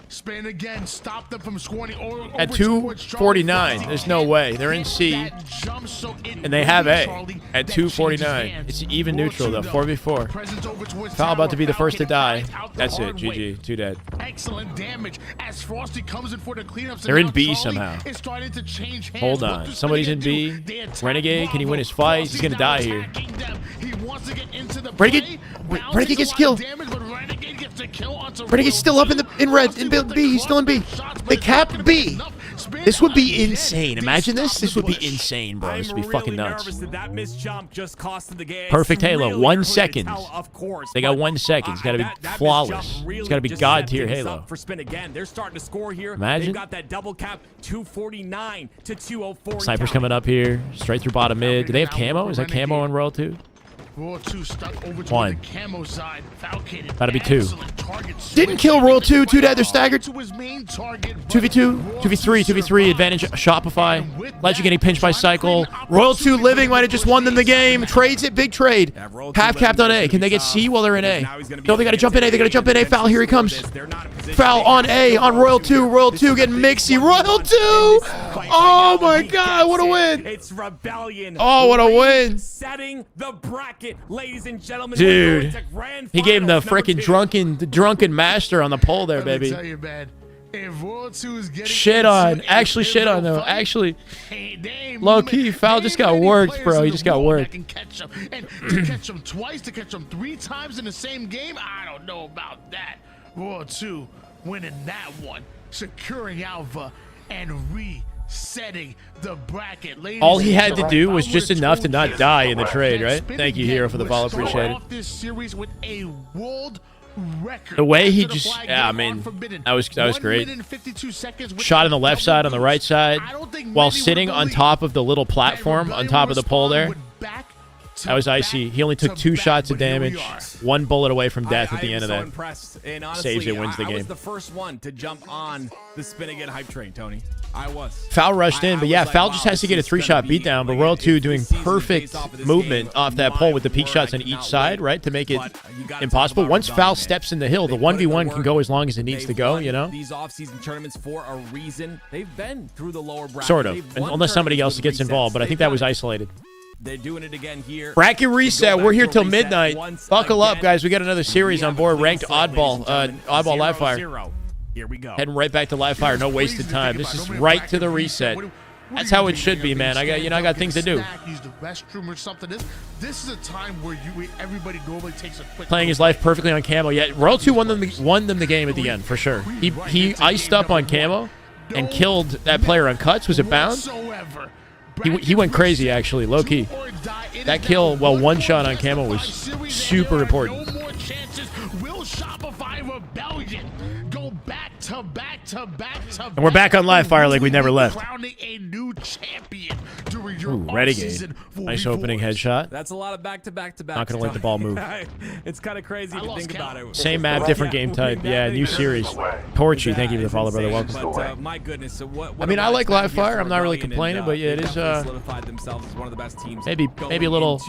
Spin again, stop them from scoring At 2:49, there's no way. They're in C, and they have A at 2:49. It's even neutral, though, 4v4. Foul about to be the first to die. That's it, GG, 2 dead. Excellent damage as Frosty comes in for the cleanups. They're in B somehow. It's starting to change hands. Hold on, somebody's in B. Renegade, can he win his fight? He's gonna die here. Renegade gets killed. Renegade's still up in red, in B. He's still in B. They capped B. This would be insane. Imagine this. This would be insane, bro. This would be fucking nuts. That missed jump just costed the game. Perfect Halo. Really 1 early second. to tell, of course, They got 1 second. It's got to be that flawless. really It's got to be just God set tier things Halo. up for spin again. They're starting to score here. Imagine. They've got that double cap, 249 to 204. Sniper's coming up here. Straight through bottom mid. Do they have camo? Is that camo on Royal 2? Royal 2 stuck over to 1. the camo side. Falcated. Gotta be 2. Target Didn't kill Royal 2. 2 dead. They're staggered. to his main target. 2v2, 2v3, 2v3, advantage Shopify. Legend getting pinched by Cycle. Royal 2 living might have just won them the game. Trades it, big trade. Half capped on A. Can they get C while they're in A? No, they gotta jump in A. They gotta jump in A. Foul, here he comes. Foul on A, on Royal 2. Royal 2 getting mixy. Royal 2! Oh my god, what a win! It's rebellion. Oh, what a win! Setting the bracket, ladies and gentlemen. Dude, he gave him the freaking drunken master on the pole there, baby. Let me tell you, man, if Royal 2 is getting Shit on. Actually shit on, though. Actually, low-key, Foul just got worked, bro. He just got worked. And to catch him twice, to catch him 3 times in the same game, I don't know about that. Royal 2 winning that one, securing Alpha and resetting the bracket. All he had to do was just enough to not die in the trade, right? Thank you, Hero, for the follow. Appreciate it. This series with a world record. The way he just, yeah, I mean, that was great. Shot on the left side, on the right side, while sitting on top of the little platform on top of the pole there. That was icy. He only took 2 shots of damage, 1 bullet away from death at the end of that. Impressed. And honestly, saves it, wins the I was game. the first one to jump on the spin again hype train, Tony. I was. Foul rushed in, but yeah, Foul just has to get a 3-shot beatdown, but Royal 2 doing perfect movement off that pole with the peak shots on each side, right, to make it impossible. Once Foul steps in the hill, the 1v1 can go as long as it needs to go, you know? These off-season tournaments for a reason. They've been through the lower bracket. Sort of, unless somebody else gets involved, but I think that was isolated. They're doing it again here. Bracket reset. We're here till midnight. Buckle up, guys. We got another series on board. Ranked Oddball, Oddball Live Fire. Here we go. Heading right back to Live Fire. No wasted time. This is right to the reset. That's how it should be, man. I got things to do. Use the restroom or something. This is a time where everybody normally takes a quick. Playing his life perfectly on camo. Yeah, Royal 2 won them the game at the end for sure. He iced up on camo and killed that player on cuts. Was it bound? He went crazy, actually, low-key. That kill, well, 1 shot on camo was super important. No more chances. Will Shopify Rebellion go back to back to back to back? And we're back on Live Fire like we never left. Crowning a new champion during your Ooh, Renegade. Nice opening headshot. That's a lot of back-to-back. Not going to let the ball move. It's kind of crazy to think about it. Same map, different game type. Yeah, new series. Torchy, thank you for the follow, brother. Welcome. But, my goodness. So what I mean, I like Live Fire. I'm not really complaining, but yeah, it is solidified themselves as one of the best teams. Maybe a little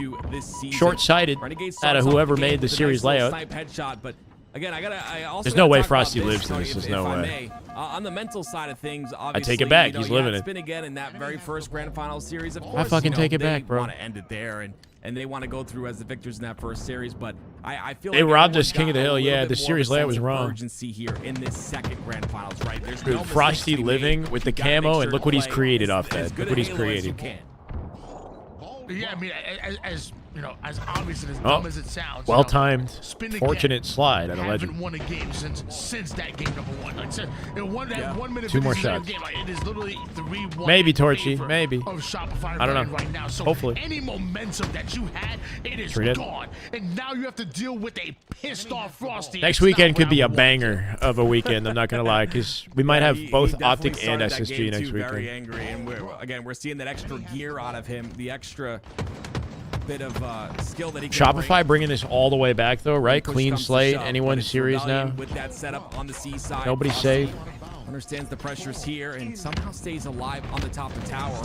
short-sighted out of whoever made the series layout. Headshot, but again, I also there's no way Frosty lives this. There's no way. On the mental side of things, obviously, I take it back. He's living it. Spin again in that very first grand final series. Of course, I fucking take it back, bro. They want to end it there, and they want to go through as the victors in that first series. But I feel they like robbed us King of the Hill. Yeah, the series layout was wrong. Urgency here in this second grand finals, right? There's Dude, no Frosty living with the camo, and look what he's created off that. Look what he's created. Yeah, I mean, as you know, as obvious and as dumb as it sounds. Well timed, fortunate slide at a legend. Haven't won a game since that game number 1. Like I said, in 1 minute, 2 more shots. Game, it is literally 3-1. Maybe Torchy, maybe. Of Shopify I don't know. Right now. So hopefully. Any momentum that you had, it is gone, and now you have to deal with a pissed off Frosty. Next weekend could be a banger of a weekend. I'm not gonna lie, because we might have both Optic and SSG next weekend. Very angry, and we're seeing that extra gear out of him, the extra bit of skill that he can Shopify bringing this all the way back though, right? Clean slate. Anyone serious now? With that setup on the C side. Nobody's safe. Understands the pressures here and somehow stays alive on the top of the tower.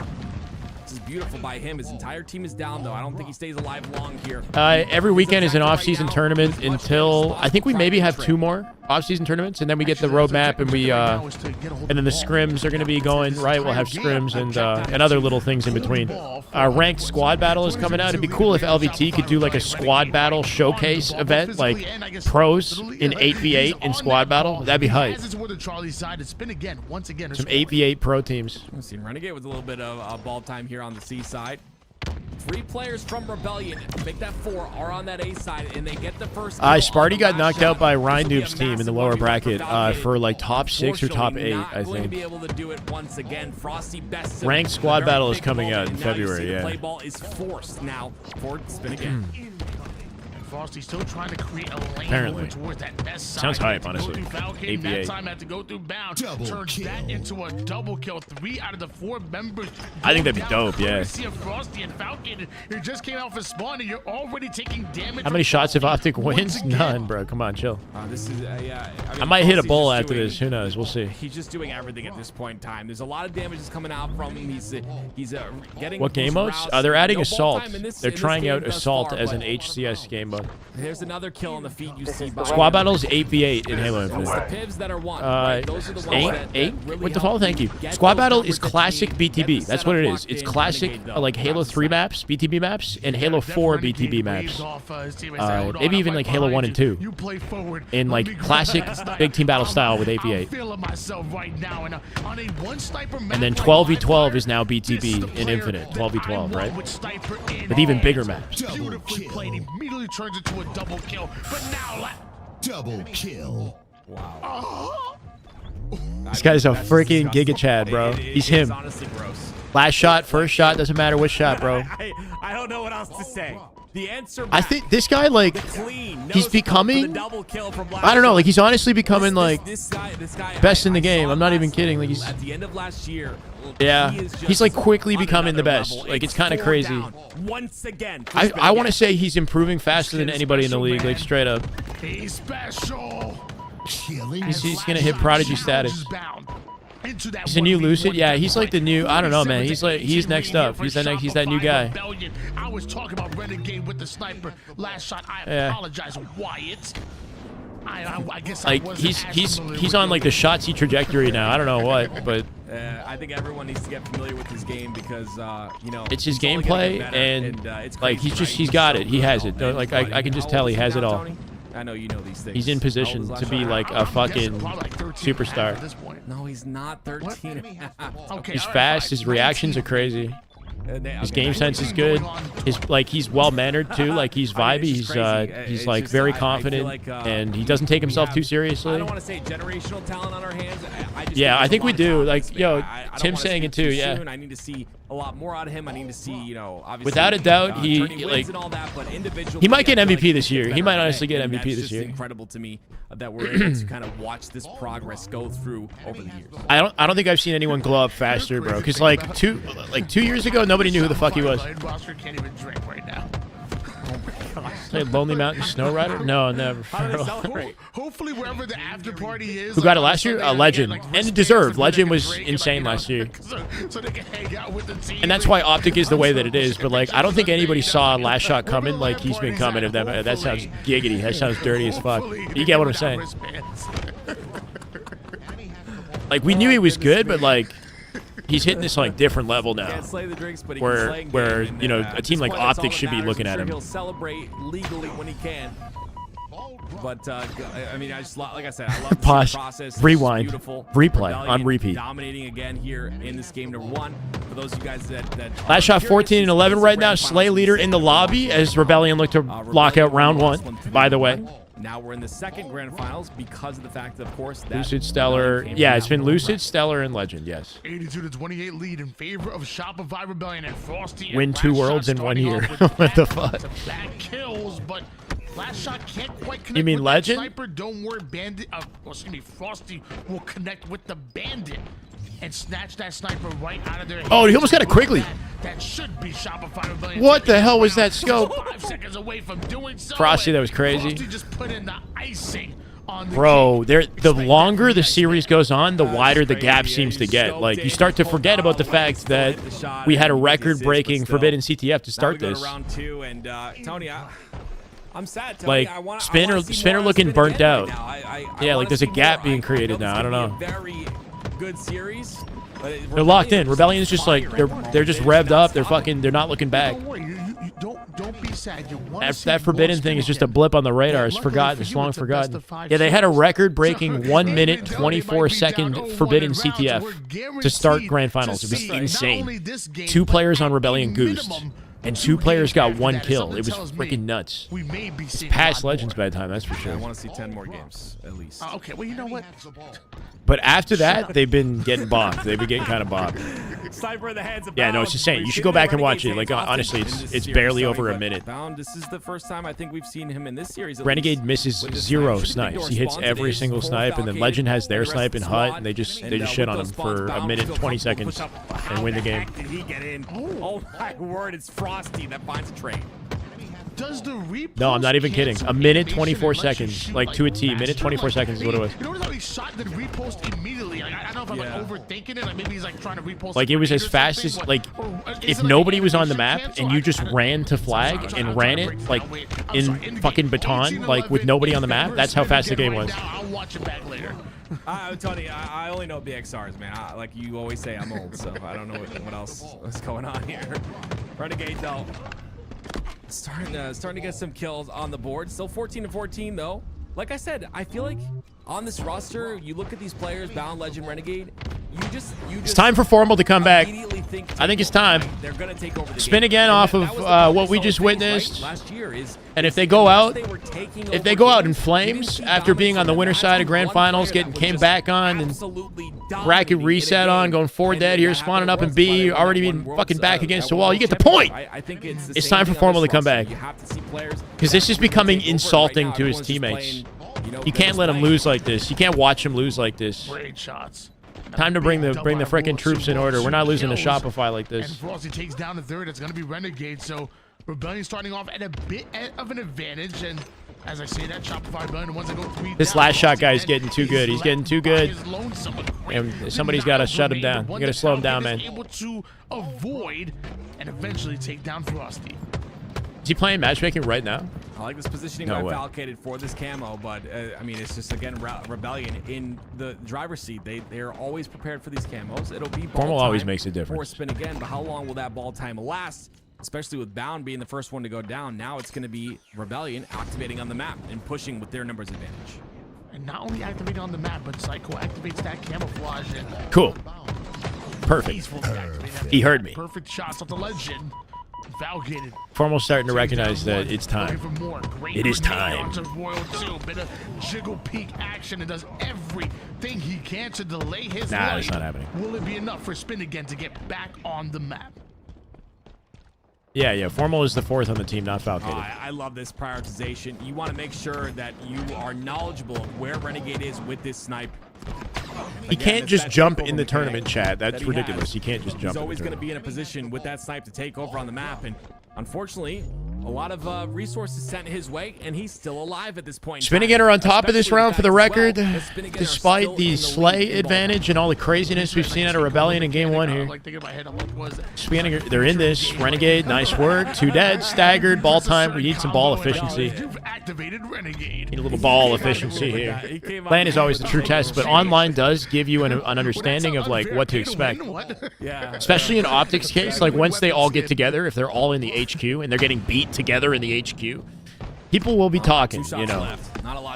This is beautiful by him. His entire team is down though. I don't think he stays alive long here. Every weekend is an off-season tournament until I think we maybe have 2 more off-season tournaments, and then we get the roadmap, and then the scrims are going to be going right. We'll have scrims and other little things in between. Ranked squad battle is coming out. It'd be cool if LVT could do like a squad battle showcase event, like pros in 8v8 in squad battle. That'd be hype. Some 8v8 pro teams. I've seen Renegade with a little bit of ball time here on the C side. 3 players from Rebellion, make that 4, are on that A side, and they get the first. Sparty got knocked out by Ryan Noob's team in the lower bracket for like top 6 or top 8, I Going to be think. able to do it once again. Frosty best. Ranked squad battle is coming out in February. The Yeah. play ball is forced now. Forward spin again. Frosty's still trying to create a lane Apparently. towards that best side. Sounds hype, To go honestly. through Falcon, 8v8. that time had to go through bound. Turns that into a double kill. 3 out of the 4 members. I think that'd be down. dope, yeah. Courtesy of Frosty and Falcon. You just came out for spawn and you're already taking damage. How many shots of Optic wins? None, bro. Come on, chill. This is yeah. I might hit a Frosty's bowl just after doing- this. Who knows? We'll see. He's just doing everything at this point in time. There's a lot of damage that's coming out from him. He's getting What game those modes? routes. They're adding No ball Assault. time in this- They're in this trying game out thus Assault far, as an but HCS game mode. There's another kill on the feed you see. By Squad battles 8v8 in Halo It's the Infinite. Pivs that are won. Right? Those are the ones 8? that 8? really What the help fall? Thank you. get Squad those battle numbers is that you classic need. BTB. Get the That's what it setup is. locked It's in, classic renegade, though. like Halo 3 maps, BTB maps, and Halo 4 BTB maps. Maybe even like Halo 1 and 2. You play forward. In Let me like grab classic that sniper. big team battle style with I'm 8v8. feeling myself right now. And on a one sniper map And then like 12v12 is now this is BTB the in player Infinite. that 12v12, I right? want with sniper in With even hand. bigger maps. Beautifully played. Immediately turns into a double kill. But now, double kill. Wow. This guy's a freaking Giga Chad, bro. He's him. Honestly gross. Last shot, first shot, doesn't matter which shot, bro. I don't know what else to say. The answer. I think this guy, like, he's becoming, I don't know, like, he's honestly becoming, like, this guy, best in the game. I'm not even kidding. Like, he's, at the end of last year. yeah, he is just he's, like, quickly on becoming the another best. level. Like, it's kind of 4 crazy. down. Once again. I want to say he's improving faster than anybody in the league, like, straight up. he's special. He's going to hit Prodigy status. He's a new Lucid. Yeah, he's like the new. I don't know, man. He's next up. He's that new guy. I was talking about Renegade with the sniper. Last shot. I Yeah. apologize, Wyatt. I guess Like he's on like the Shotzi trajectory now. I don't know what, but I think everyone needs to get familiar with this game because you know it's his only gonna gameplay, get better, and it's like crazy, he's got it. He has it. Like I can just tell he has it all. I know you know these things. He's in position to be like a fucking superstar. No, he's not 13. He's fast. His reactions are crazy. His game sense is good. He's well mannered too. Like he's vibey. He's like very confident, and he doesn't take himself too seriously. I don't want to say generational talent on our hands. I think we do. Like yo, Tim's saying it too. Yeah. I need to see a lot more out of him. I need to see, you know, obviously. Without a doubt, he turning wins like and all that, but he might get MVP like this year. He might honestly get and MVP that's this just year. Incredible to me that we're able to kind of watch this progress go through over the years. I don't think I've seen anyone glow up faster, bro. Because like 2 years ago, nobody knew who the fuck he was. Roster can't even drink right now. Played Lonely Mountain Snow Rider? No, never. Hopefully, wherever the after party is. Who got it last year? Legend, and it deserved. Legend was insane last year, So they can hang out with the team. and that's why Optic is the way that it is. But like, I don't think anybody saw Last Shot coming like he's been coming. If that sounds giggity. That sounds dirty as fuck. You get what I'm saying? Like we knew he was good, but like he's hitting this like different level now, Can't slay the drinks, but he where can slay in game, you know and, a team like that's all that Optic should be matters. looking I'm at sure him. He'll celebrate legally when he can. But I mean, I just like I said, I love Pause. the process. It's Rewind. beautiful. Replay. Rebellion On repeat. Dominating again here in this game number 1. For those of you guys that Last Shot 14 and 11 right now. Slay leader in the lobby as Rebellion look to lock out round 1. By the way. Now we're in the second grand finals because of the fact that, of course, that Lucid, Stellar. Yeah, it's been Lucid, Stellar, and Legend. Yes. 82-28 lead in favor of Shopify Rebellion and Frosty. Win and 2 Last worlds Shot in 1 starting year. off with What the bad fuck? Bad kills, but Last Shot can't quite connect. You mean with Legend? That sniper. Don't worry, Bandit. Excuse me, Frosty will connect with the Bandit and snatch that sniper right out of their. Oh, he almost got it quickly. That should be Shopify Rebellion. What the hell was that scope? 5 seconds away from doing so. Frosty, that was crazy. Frosty just put in the icing on the Bro, the longer the series goes on, the wider the gap seems to get. Like, you start to forget about the fact that we had a record-breaking Forbidden CTF to start this. round 2, and Tony, I'm sad. Tony. Like, I wanna Spinner see more of looking Spin burnt again out. right now. I Yeah, wanna like there's see a gap more. being created now. I don't know. Very good series. They're locked in. Rebellion's just like they're just revved up. They're not looking back. Don't worry, you don't be sad. You want to see That Forbidden more thing is Spin just a again. blip on the radar. It's luckily forgotten. for It's you, long it's a best forgotten. of 5 Yeah, they had a series. record-breaking 1 minute, Even though they 24 might be second down 0-1 Forbidden in rounds, CTF we're to start guaranteed Grand to Finals. It was see not only insane. this game, 2 but players on at Rebellion goosed. minimum, and 2 players got 1 kill. It was freaking nuts. We may be It's seeing past Legends by the time, that's for sure. I want to see 10 more games at least. Okay, well, you know what? But after that, they've been getting bombed. They've been getting kind of bombed. Sniper in the hands of Yeah, no, it's insane. You should go back and watch it. Like, honestly, it's barely over a minute. Bound, this is the first time I think we've seen him in this series. Renegade misses 0 snipes. He hits every single snipe, and then Legend has their snipe in Hut, and they just shit on him for a minute, 20 seconds, and win the game. Did he get in? Oh my word! It's Frosty that finds a trade. Does the replay? No, I'm not even kidding. A minute, 24 seconds, like to a T. Minute, 24 seconds is what it was. You notice how he shot the repost immediately? Like, I don't know if I'm like overthinking it. Like maybe he's like trying to repost. Like it was as fast as like if nobody was on the map and you just ran to flag and ran it like in fucking baton, like with nobody on the map. That's how fast the game was. I'll watch it back later. Tony, I only know BXRs, man. Like you always say, I'm old, so I don't know what else is going on here. Renegade though. Starting to get some kills on the board. Still 14-14 though. Like I said, I feel like on this roster, you look at these players, Bound, Legend, Renegade. It's time for Formal to come back. I think it's time. They're gonna take over the Spin game. again off of what we just witnessed. Last year is and if they go out in flames after being on the winner side of Grand Finals, came back on and bracket reset on, going 4 dead here, spawning up in B, already being fucking back against the wall. You get the point. I think It's time for Formal to come back. Because this is becoming insulting to his teammates. You can't let him lose like this. You can't watch him lose like this. Great shots. Time to bring the frickin' troops in order. We're not losing to Shopify like And this. Frosty takes down the third. It's going to be Renegade. So Rebellion starting off at a bit of an advantage. And as I say that, Shopify Rebellion, the ones that go 3 This down, last shot guy is getting too good. He's getting too good. His lonesome, but And somebody's got to shut him down. You got to slow him down, man. Able to avoid and eventually take down Frosty. Is he playing matchmaking right now? I like this positioning No by way. Falcated for this camo, but I mean, it's just again Rebellion in the driver's seat. They're always prepared for these camos. It'll be ball Formal always time makes a for difference. Spin again, but how long will that ball time last? Especially with Bound being the first one to go down. Now it's going to be Rebellion activating on the map and pushing with their numbers advantage. And not only activating on the map, but Psycho activates that camouflage. And Cool. Perfect. He heard me. Perfect shots off the Legend. Falcated. Formal's starting to recognize that it's time. It is time. Onto Royal 2. Bit of jiggle peek action and does everything he can to delay his Nah, life. that's not happening. Will it be enough for Spin again to get back on the map? Yeah. Formal is the 4th on the team, not Falcated. I love this prioritization. You want to make sure that you are knowledgeable of where Renegade is with this snipe. He can't just jump in the tournament chat. That's ridiculous. He can't just jump. He's always going to be in a position with that snipe to take over on the map, and unfortunately, a lot of resources sent his way, and he's still alive at this point. Spinning are on top of this round for the record, despite the Slay advantage and all the craziness we've seen out of Rebellion in Game 1 here. Spinning, they're in this. Renegade, nice work. 2 dead, staggered, ball time. We need some ball efficiency. Activated Renegade. Need a little ball efficiency here. LAN is always the true test, but online does give you an understanding of like what to expect. Yeah. Especially in Optics case, like once they all get together, if they're all in the HQ and they're getting beat together in the HQ, people will be talking, you know.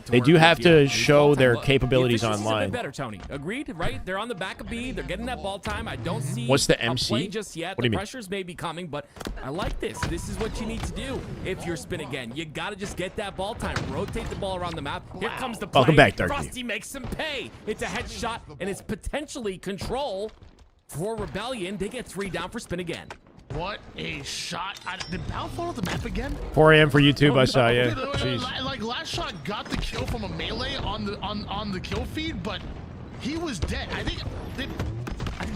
They do have to show their capabilities online. Better, Tony. Agreed, right? They're on the back of B. They're getting that ball time. I don't see What's the a MC? play just yet. What do you The mean? pressures may be coming, but I like this. This is what you need to do if you're Spin again. You got to just get that ball time. Rotate the ball around the map. Here comes the play. Welcome back, Darky. Frosty makes him pay. It's a headshot, and it's potentially control for Rebellion. They get 3 down for Spin again. What a shot. Did Bound fall off the map again? 4 a.m. for YouTube, I saw, yeah. Dude, Jeez. like last shot got the kill from a melee on the kill feed, but he was dead. I think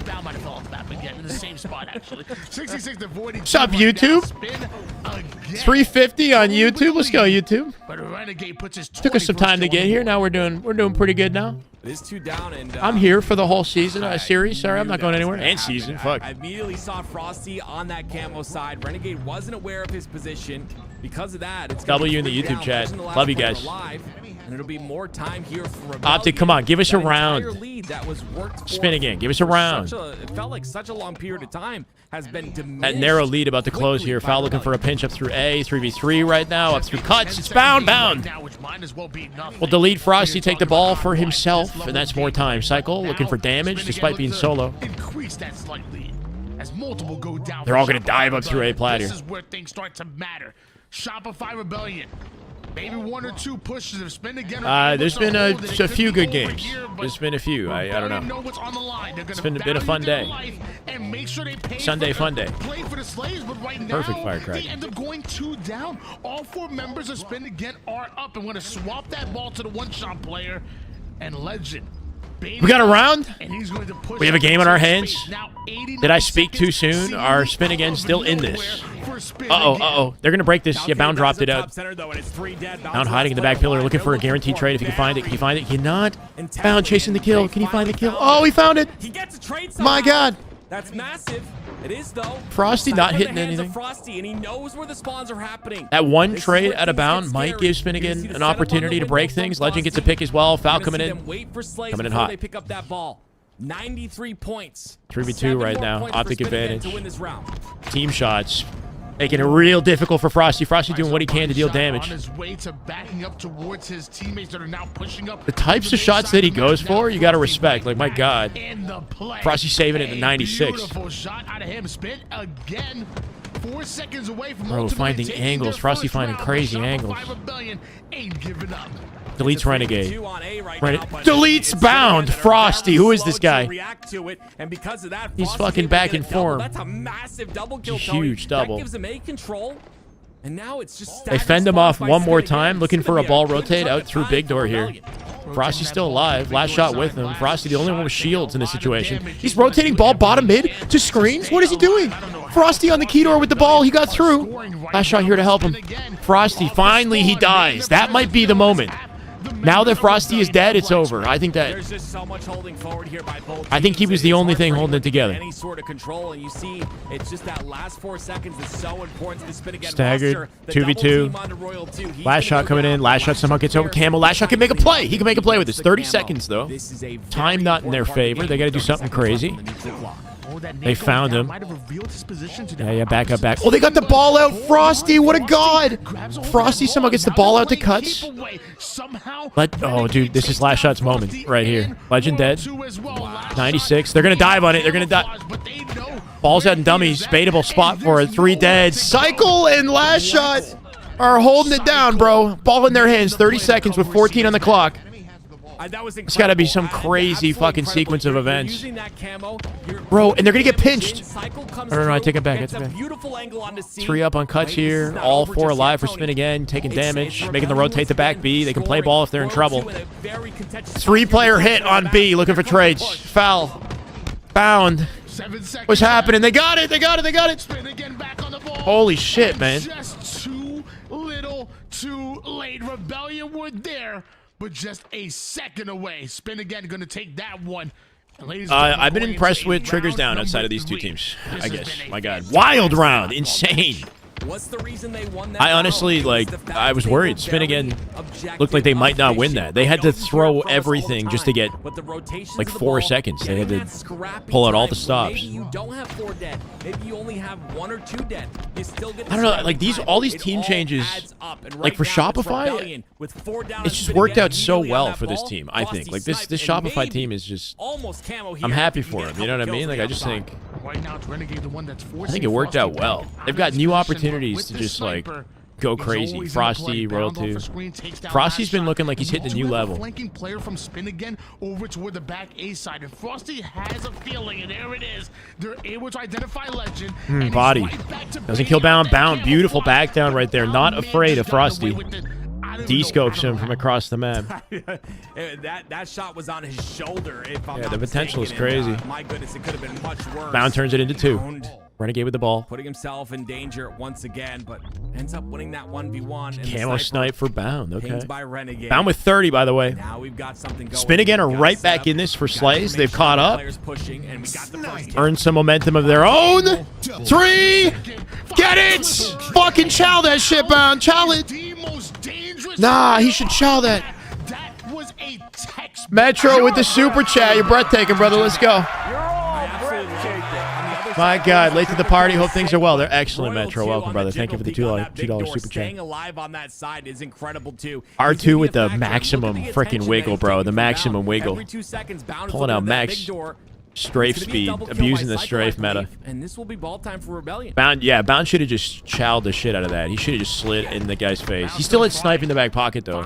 Bound might have fell off the map again in the same spot actually. 66 avoiding. What's up, YouTube? 350 on YouTube. Let's go, YouTube. But Renegade puts his Took us some time to get here. Now we're doing pretty good now. It is 2 down, and I'm here for the whole season series. Sorry, I'm not going anywhere. And season, fuck. I immediately saw Frosty on that camo side. Renegade wasn't aware of his position. Because of that, it's W in the YouTube chat. Love you guys. And it'll be more time here for Rebellion. Optic, come on, give us a That round. entire lead that was worked for Spin again. Give us a round. it felt like such a long period of time has been diminished. That narrow lead about to close here. Foul looking for a pinch up through A. 3v3 right now. Up through cuts. It's bound. Will delete Frosty, take the ball for himself, and that's more time. Cycle looking for damage despite being solo. Increase that slight lead. as multiple go down. They're all going to dive up through A plat here. This is where things start to matter. Shopify Rebellion. Maybe one or two pushes have spin again. There's been a few good games. There's been a few. I don't know. It's been a bit of fun day. Sunday fun day. Play for the slaves, but right Perfect now, firecracker. they end up going 2 down. All 4 members of Spin Again are up and want to swap that ball to the one-shot player and Legend. We got a round? And he's going to push We have a game on our hands? Now, Did I speak too soon? Are Spin Again still in this? Uh-oh. They're going to break this. Yeah, Bound dropped it out. Bound hiding in the back pillar, looking for a guaranteed trade if he can find it. Can he find it? He cannot. Bound chasing the kill. Can he find the kill? Oh, he found it. He gets a trade. My God. That's massive. It is though. Frosty not hitting anything. Frosty, and he knows where the spawns are happening. That one trade out of Bound might give Spin Again an opportunity to break things. Legend gets a pick as well. Foul coming in. Coming in hot. They pick up that ball. 93 points. 3v2 right now. Optic advantage. Team shots. Making it real difficult for Frosty. Frosty doing what he can to deal damage. On his way to backing up towards his teammates that are now pushing up. The types of shots that he goes for, you got to respect. Like, my God. Frosty saving it at 96. Beautiful shot out of him. Spin again. 4 seconds away from Bro, finding angles. Frosty finding crazy angles. Ain't giving up. Deletes Renegade. Deletes Bound. Frosty. Who is this guy? He's fucking back in form. That's a massive double kill. Huge double. That gives him A control. And now it's just they fend him off one more time, looking for a ball rotate out through big door here. Frosty's still alive. Last shot with him. Frosty, the only one with shields in this situation. He's rotating ball bottom mid to screens. What is he doing? Frosty on the key door with the ball. He got through. Last shot here to help him. Frosty, finally he dies. That might be the moment. Now that Frosty is dead, it's over. I think that. There's just so much holding forward here by both I think he was the only thing holding it together. Any sort of control, and you see, it's just that last 4 seconds that's so important to the Spin Again Staggered. roster. 2v2. Last shot coming in. Last shot somehow gets over Camel. Last shot can make a play. He can make a play with this. 30 seconds though. Time not in their favor. They got to do something crazy. They found him. Yeah, back up, back. Oh, they got the ball out. Frosty, what a god. Frosty somehow gets the ball out to cuts. Oh, dude, this is last shot's moment right here. Legend dead. 96. They're going to dive on it. They're going to dive. Balls out and dummies. Baitable spot for it. 3 dead. Cycle and last shot are holding it down, bro. Ball in their hands. 30 seconds with 14 on the clock. It's got to be some crazy fucking sequence of events. Bro, and they're going to get pinched. No, I take it back. 3 up on cuts here. All 4 alive for Spin Again. Taking damage. Making the rotate to back B. They can play ball if they're in trouble. 3-player hit on B. Looking for trades. Foul. Bound. What's happening? They got it. They got it. They got it. Holy shit, man. Just too little, too late. Rebellion were there, but just a second away. Spin Again going to take that one. I've been impressed with triggers down outside of these two teams, I guess. My God. Wild round. Insane. What's the reason they won that? I honestly, I was worried. Spin Again looked like they might not win that. They had to throw everything just to get, 4 seconds. They had to pull out all the stops. Maybe you don't have 4 dead. Maybe you only have 1 or 2 dead. You still get I don't know, all these team changes, for Shopify, it's just worked out so well for this team, I think. This Shopify team is just, I'm happy for them, you know what I mean? I just think, I think it worked out well. They've got new opportunities to just go crazy. Frosty, Royal 2. Frosty's been looking like he's hitting a new level. Flanking player from Spin Again over toward the back A side, and Frosty has a feeling, and there it is. They're able to identify Legend. Body doesn't kill Bound. Bound, beautiful back down right there. Not afraid of Frosty. D-scopes him from across the map. that shot was on his shoulder. If I'm not the potential is mistaken. crazy. My goodness, it could have been much worse. Bound turns it into 2. Renegade with the ball. Putting himself in danger once again, but ends up winning that 1v1. Camo snipe for Bound. Okay. By Renegade. Bound with 30, by the way. Now we've got something going. Spin Again are right back in this for Slays. They've caught up. Earned some momentum of their own. 3. Get it! Fucking chow that shit, Bound. Chow it. Nah, he should chow that. Metro with the super chat. You're breathtaking, brother. Let's go. My God, late to the party. Hope things are well. They're excellent, Metro. Welcome, brother. Thank you for the $2 super chat. Staying alive on that side is incredible too. R2 with the maximum freaking wiggle, bro. The maximum wiggle. Pulling out max. strafe It's gonna be a speed, double kill abusing by the Psycho, strafe I believe, meta. And this will be ball time for Rebellion. Bound should have just chowed the shit out of that. He should have just slid in the guy's face. He still had snipe in the back pocket though.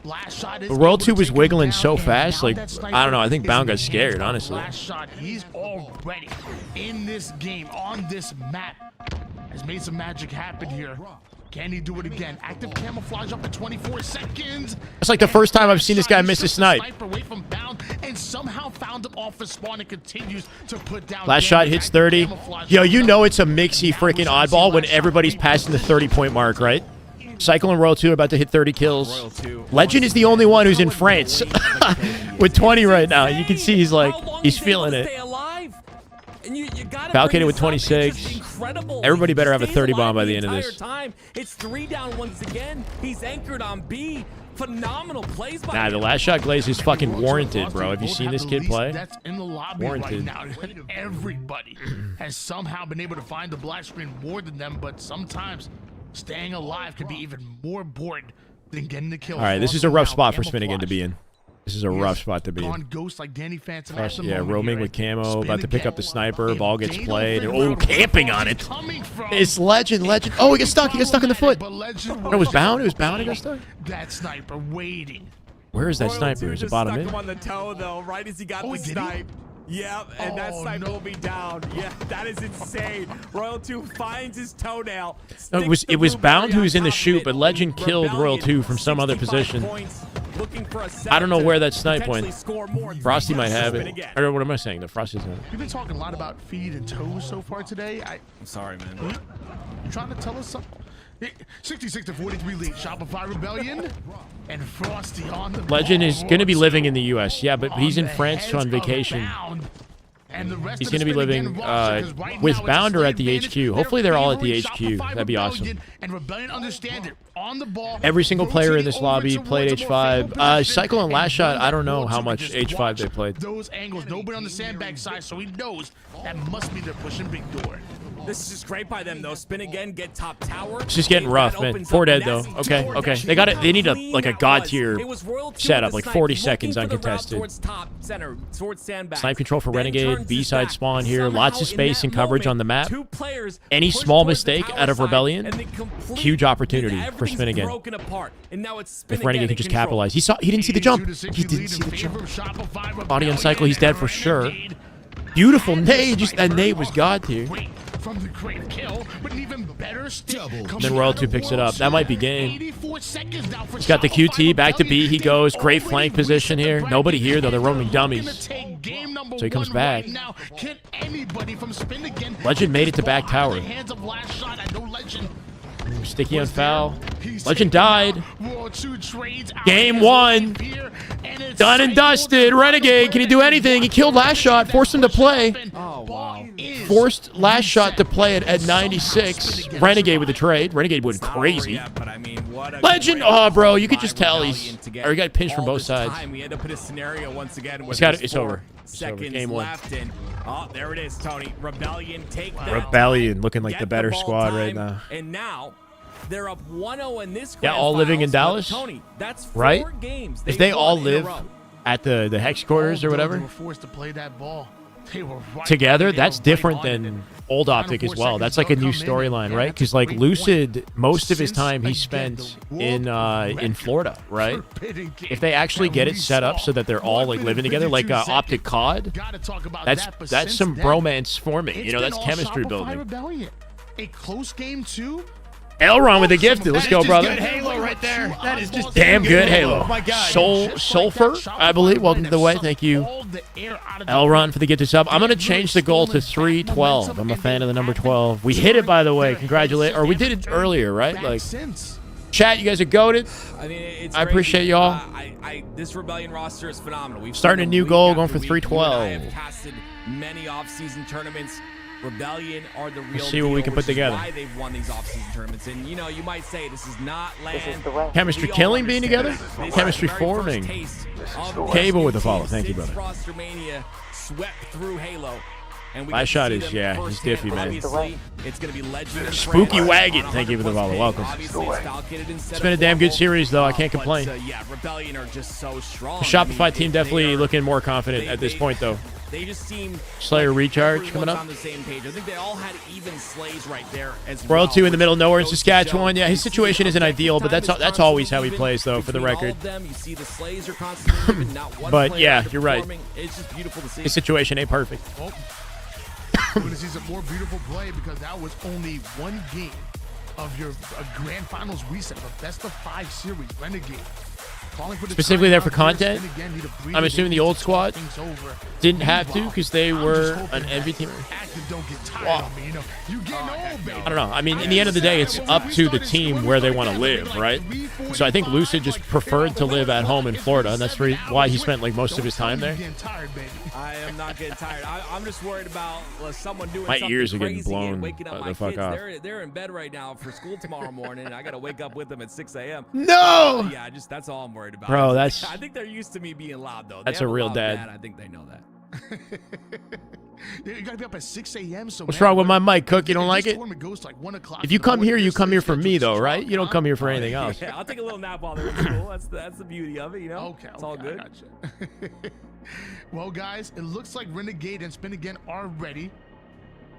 But Royal 2 was wiggling so fast, like, I don't know, I think Bound got scared, honestly. Last shot, he's already in this game, on this map. Has made some magic happen here. Can he do it again? Active camouflage up to 24 seconds. It's like the first time I've seen this guy miss a snipe. Away from Bound and somehow found him off his spawn and continues to put down. Last shot hits 30. Yo, you know it's a mixy freaking oddball when everybody's passing the 30-point mark, right? Cycle and Royal 2 are about to hit 30 kills. Legend is the only one who's in France with 20 right now. You can see he's feeling it. Falcated with 26. Everybody better have a 30 bomb by the end of this. It's 3 down once again. He's anchored on B. Phenomenal plays by Nah, the last shot glaze is fucking warranted, bro. Have you seen this kid play? That's in the lobby Warranted. right now. Everybody has somehow been able to find the black screen more than them, but sometimes staying alive can be even more important than getting the kill. All right, this is a rough spot for Spinnigan to be in. This is a rough spot to be in. Ghost like Danny Phantom Yeah, roaming with camo, about to pick up the sniper. Ball gets played. And, camping on it. It's Legend. Oh, he got stuck. He got stuck in the foot. Oh, it was Bound. It was Bound. He got stuck. That sniper waiting. Where is that sniper? Is it bottom stuck mid? him on the toe though, right as he got the snipe. Yep, and that sniper will be down. Yeah, that is insane. Royal 2 finds his toenail. No, it was Bound who was in the shoot, but Legend killed Royal 2 from some other position. I don't know where that snipe went. Frosty might have it. Or what am I saying? The Frosty's not. We've been talking a lot about feed and toes so far today. I'm sorry, man. You trying to tell us something? 66-43 lead. Shopify Rebellion and Frosty on the Legend ball. is going to be living in the U.S. Yeah, but he's in France on vacation. He's going to be living with Bound or at the HQ. Hopefully they're all at the HQ. That'd be awesome. And Rebellion understand it. On the ball. Every single player in this lobby played H5. Cycle and Last Shot, I don't know how much H5 they played. Those angles, nobody on the sandbag side, so he knows that must be their pushing big door. This is just great by them though. Spin again, get top tower. It's just getting rough, man. 4 dead though. Okay. They got it. They need a god tier setup, like 40 seconds uncontested. Snipe control for Renegade. B-side spawn here. Lots of space and coverage on the map. Any small mistake out of Rebellion, huge opportunity for Spin again. If Renegade can just capitalize. He didn't see the jump. He didn't see the jump. Body on Cycle. He's dead for sure. Beautiful nade. That nade was god tier. From the great kill, but an even better Then Royal 2 picks it up. That might be game. He's got the QT. Back to B he goes. Great flank position here. Nobody here, though. They're roaming dummies. So he comes back. Legend made it to back tower. Sticky on foul. Legend died. Game 1. Done and dusted. Renegade, can he do anything? He killed Last Shot. Forced him to play. Oh, wow. Forced Last Shot to play it at 96. Renegade with the trade. Renegade went crazy. Legend, oh, bro, you could just tell he got pinched from both sides. We end up in a scenario once again where it's over. Seconds Game 1. left, and there it is, Tony. Rebellion take that. Rebellion looking like the better squad right now. And now they're up 1-0 in this. Yeah, all living in Dallas. Tony, that's 4 right? games. If they all live at the hex quarters or whatever, They were forced to play that ball. They were right together, they that's were different right than Old Optic as well. That's like a new storyline, right? Because like Lucid, most of his time he spent in Florida, right? If they actually get it set up so that they're all like living together, like Optic COD, that's some bromance forming. You know, that's chemistry building. A close game too. Elron with the gifted. Let's go, brother. Good Halo right there. That is just damn good Halo. Oh my god. Sulfur, I believe. Welcome to the way. Thank you, Elron, for the gifted sub. I'm gonna change the goal to 312. I'm a fan of the number 12. We hit it, by the way. Congratulations. Or we did it earlier, right? Like, chat, you guys are goated. I mean, it's I appreciate y'all. This Rebellion roster is phenomenal. We've starting a new goal, going for 312. I have casted many off-season tournaments. Rebellion are the real Let's see what we can put together. Why they've won these off-season tournaments, and you know, you might say this is not land. Chemistry killing being together. Chemistry forming. Cable with the follow. Thank you, brother. Rostermania swept through Halo. And Last Shot is, yeah, he's diffy, man. It's going to be Legend. Spooky Wagon. Thank you for the follow. Welcome. It's been a damn good series, though. I can't complain. Yeah, Rebellion are just so strong. The Shopify team definitely looking more confident at this point, though. They just seem Slayer like recharge coming everyone's up. on the same page. I think they all had even slays right there as World well. 2 in the middle of nowhere in goes to Saskatchewan. show Yeah, his you see situation isn't ideal, but objective that's time is always how he constantly plays, though, for the between all record. of them. You see the slays are constantly moving, not one But player yeah, you're right. underperforming. It's just beautiful to see. His situation ain't perfect. Oh. We're going to see some more beautiful play because that was only one game of your grand finals reset of a best of 5 series. Renegade. Specifically there for content. I'm assuming the old squad didn't have to because they were an envy team. Wow. I don't know. I mean, in the end of the day, it's up to the team where they want to live, right? So I think Lucid just preferred to live at home in Florida, and that's why he spent like most of his time there. I am not getting tired. I'm just worried about someone doing My something ears are getting crazy blown and waking up the my fuck kids. off. They're in bed right now for school tomorrow morning, and I got to wake up with them at 6 a.m. No! Yeah, that's all I'm worried about. Bro, that's- I think they're used to me being loud, though. That's They have a real loud dad. I think they know that. You gotta be up at 6 a.m. So What's wrong with my mic, Cook? You don't like it? Goes to like 1 o'clock If you come here, you come here for me, though, right? You don't come here for anything else. Yeah, I'll take a little nap while they're in school. That's the beauty of it, you know? Okay, it's all good. Well, guys, it looks like Renegade and Spin Again are ready.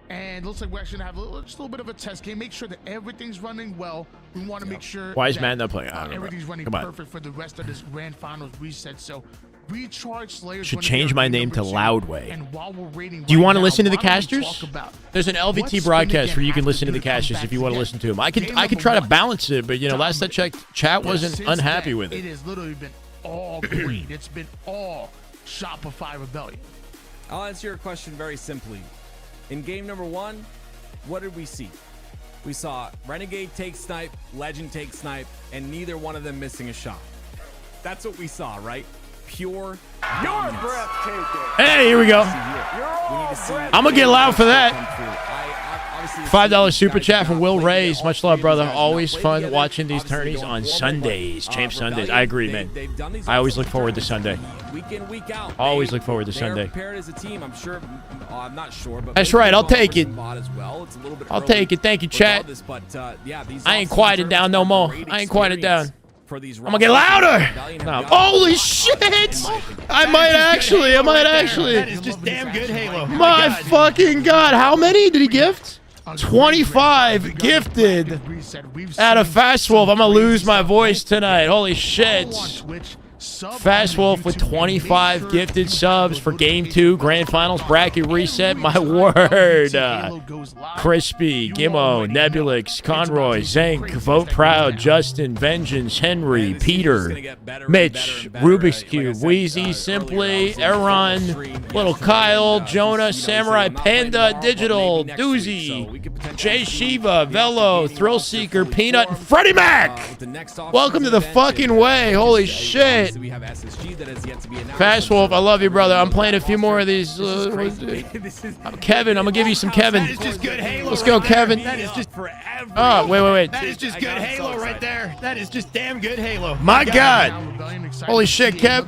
And it looks like we're actually going to have just a little bit of a test game. Make sure that everything's running well. We want to make sure Why is that, Matt not playing? I don't know. everything's running Come on. perfect for the rest of this grand finals reset. So, Recharge Slayer Should change my name to Loudway. And while we're rating Do you right want to now, listen to the why don't we casters? talk about There's an what LVT Spin broadcast Again where you can have listen to the do come casters back if you want to together. listen to them. I Game could number try to one, balance it, but you know, last I checked, chat wasn't since unhappy then, with It it. has literally been all green. It's been all Shopify Rebellion. I'll answer your question very simply. In game number 1, what did we see? We saw Renegade take snipe, Legend take snipe, and neither one of them missing a shot. That's what we saw, right? Pure dominance. Hey, here we go. I'm I'm going to get loud for that. $5 super chat from Will Rays. Much love, brother. Always fun watching these tourneys on Sundays. Champ Sundays. I agree, man. I always look forward to Sunday. Week in, week out. Always look forward to They're Sunday. prepared as a team. I'm sure. I'm not sure, but That's maybe right. I'll they've take it. offered some mod as well. It's a little bit I'll early take it. Thank you, chat. regardless, but, yeah, these I ain't off-season quieted down no more. tournaments are a I great ain't quieted down. experience for these I'm gonna get rosters. louder. Rebellion have No. got Holy it. shit! I That might is just actually. good I might Halo right actually. there. That is just damn good Halo. My fucking god! How many did he gift? 25 gifted. Out of Fast Wolf, I'm gonna lose my voice tonight. Holy shit! Fast Wolf with 25 gifted subs for Game 2 Grand Finals bracket reset. My word. Crispy, Gimmo, Nebulix, Conroy, Zank, Vote Proud, Justin, Vengeance, Henry, Peter, Mitch, Rubik's Cube, Wheezy, Simply, Aaron, Little Kyle, Jonah, Samurai, Panda, Digital, Doozy, Jay Shiva, Velo, Thrill Seeker, Peanut, and Freddie Mac. Welcome to the fucking way. Holy shit. We have SSG that has yet to be announced. Fast Wolf, I love you, brother. I'm playing a few more of these. Kevin, I'm gonna give you some Kevin. That is just good Halo. Let's go, right there. Kevin. That is just forever. Oh, wait. That is just good Halo right there. That is just damn good Halo. My God. Holy shit, Kev.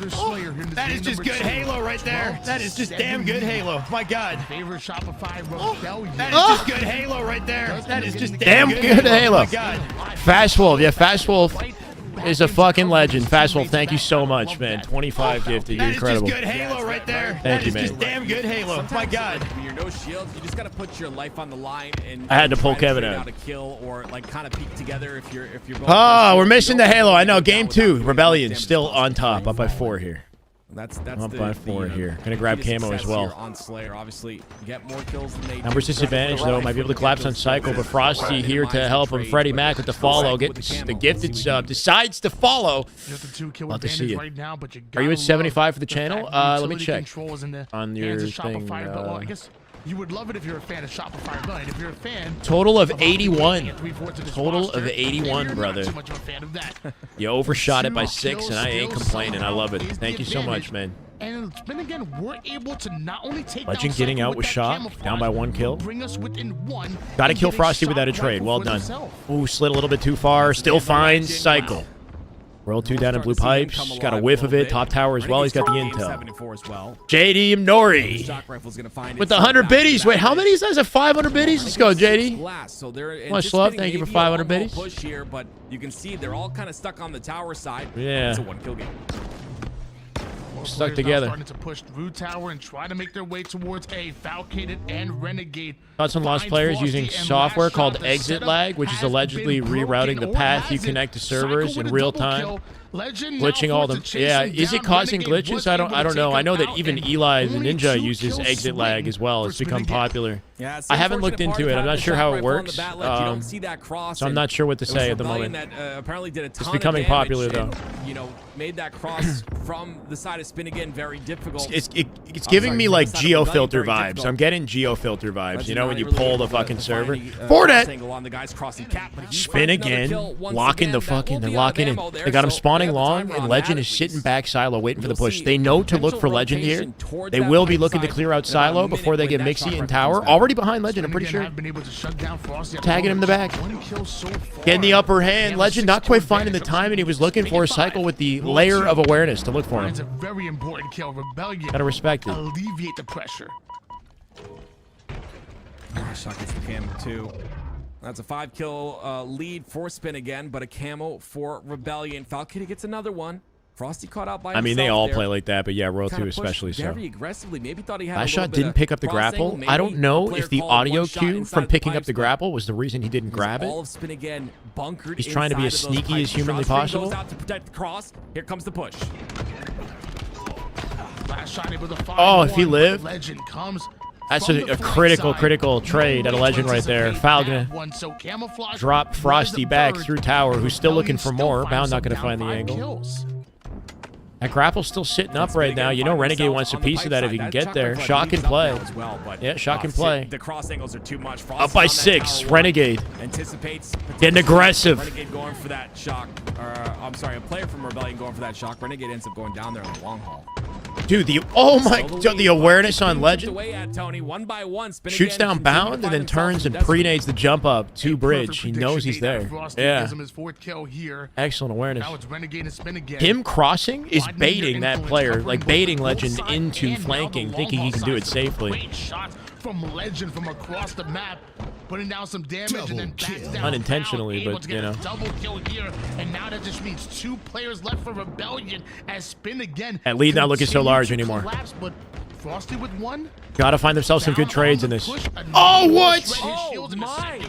That is just good Halo right there. That is just damn good Halo. My God. Favorite Shopify Rebellion. That is just good Halo right there. That is just Damn good Halo. My God. Fast Wolf, yeah, Fast Wolf is a fucking legend. Fast Wolf, thank you so much, man. 25 gifted, you're That is incredible. just good Halo right there. Thank you, That is man. just damn good Halo. My God. When you're no shields, you just gotta put your life on the line and I had to pull try Kevin trade out. a kill or like kind of peek together if you're both Oh, we're missing the Halo. I know. Game 2, Rebellion, still on top, up by 4 here. That's Up the, by 4 the, here. Gonna grab key to camo as success well. here on Slayer. Obviously, get more kills than they Numbers do. disadvantage, though. Might be able to collapse on Cycle, but Frosty here to help him. Freddie Mac with the follow. Get the gifted sub. Decides to follow. Love to see it. Are you at 75 for the channel? Let me check. On your thing. I guess you would love it if you're a fan of Shopify Rebellion. If you're a fan, Total of 81. Total of 81, brother. too much of a fan of that. You overshot it by 6, and I ain't complaining. I love it. Thank you so much, man. And then again, we're able to not only take Legend down getting Cycle out with that shock. camouflage, Down by 1 kill. bring us within 1. Gotta and kill get a Frosty shot without a trade. rifle Well for done. themselves. Ooh, slid a little bit too far. Still fine. Cycle. World 2 down in blue pipes. Got a whiff of it. Top tower as well. He's got the intel. JD Nori with the 100 biddies. Wait, how many is that? Is it 500 biddies? Let's go, JD. Much love. Thank you for 500 biddies. Push here, but you can see they're all kind of stuck on the tower side. Yeah. It's a 1 kill game. stuck together. Starting to push through tower and try to make their way towards A. Falcated and Renegade. Thoughts on lost players using software called exit lag, which is allegedly rerouting the path you connect to servers in real time, glitching all them. Yeah, is it causing glitches? I don't know. I know that even Eli the Ninja uses exit lag as well. It's become popular. I haven't looked into it. I'm not sure how it works. So I'm not sure what to say at the moment. It's becoming popular though. You know, made that cross from the side of Spin Again very difficult. It's giving me like geofilter vibes. I'm getting geofilter vibes. You know, when you pull the fucking server. Fortnite! Spin Again, locking the fucking, they're locking in. They got him spawning long, and Legend is sitting back silo waiting for the push. They know to look for Legend here. They will be looking to clear out silo before they get Mixie in tower. Already behind Legend, I'm pretty sure. Tagging him in the back. Getting the upper hand. Legend not quite finding the time, and he was looking for a cycle with the layer of awareness to look for him. It's a very important kill. Rebellion. Gotta respect it. Alleviate the pressure. Shot gets the camo too. That's a 5-kill lead for Spin Again, but a camo for Rebellion. Falcon gets another one. Frosty caught out by himself. I mean, they all there. play like that, but yeah, Royal 2 especially so. Very aggressively. Maybe thought he had Last shot didn't pick up the grapple. I don't know if the audio cue from picking up the grapple was the reason he didn't grab it. All of Spin Again bunkered. He's trying to be as sneaky as humanly possible. Goes out to protect the cross. Here comes the push. Last shot with a 5-1. Oh, if he lived. Legend comes. That's a critical trade at a Legend right there. Falcon drop Frosty back through tower, who's still looking for more. Bound not going to find the angle. That grapple's still sitting up right now. You know Renegade wants a piece of that if he can get there. Shot can play. Yeah, shot can play. The cross angles are too much. Up by 6. Renegade. Anticipates. Getting aggressive. Renegade going for that shock. I'm sorry, a player from Rebellion going for that shock. Renegade ends up going down there in the long haul. Dude, the awareness on Legend. One by one, Shoots down Bound and then turns and pre-nades the jump up to bridge. He knows he's there. Yeah. Excellent awareness. Him crossing is baiting that player, like baiting Legend into flanking, thinking he can do it safely. From Legend from across the map, putting down some damage and then backs down. Unintentionally, but you know. Double kill here, and now that just means 2 players left for Rebellion as Spin Again. That lead not looking so large anymore. But Frosty with 1. Gotta find themselves some good trades in this. Oh, what? Oh, my.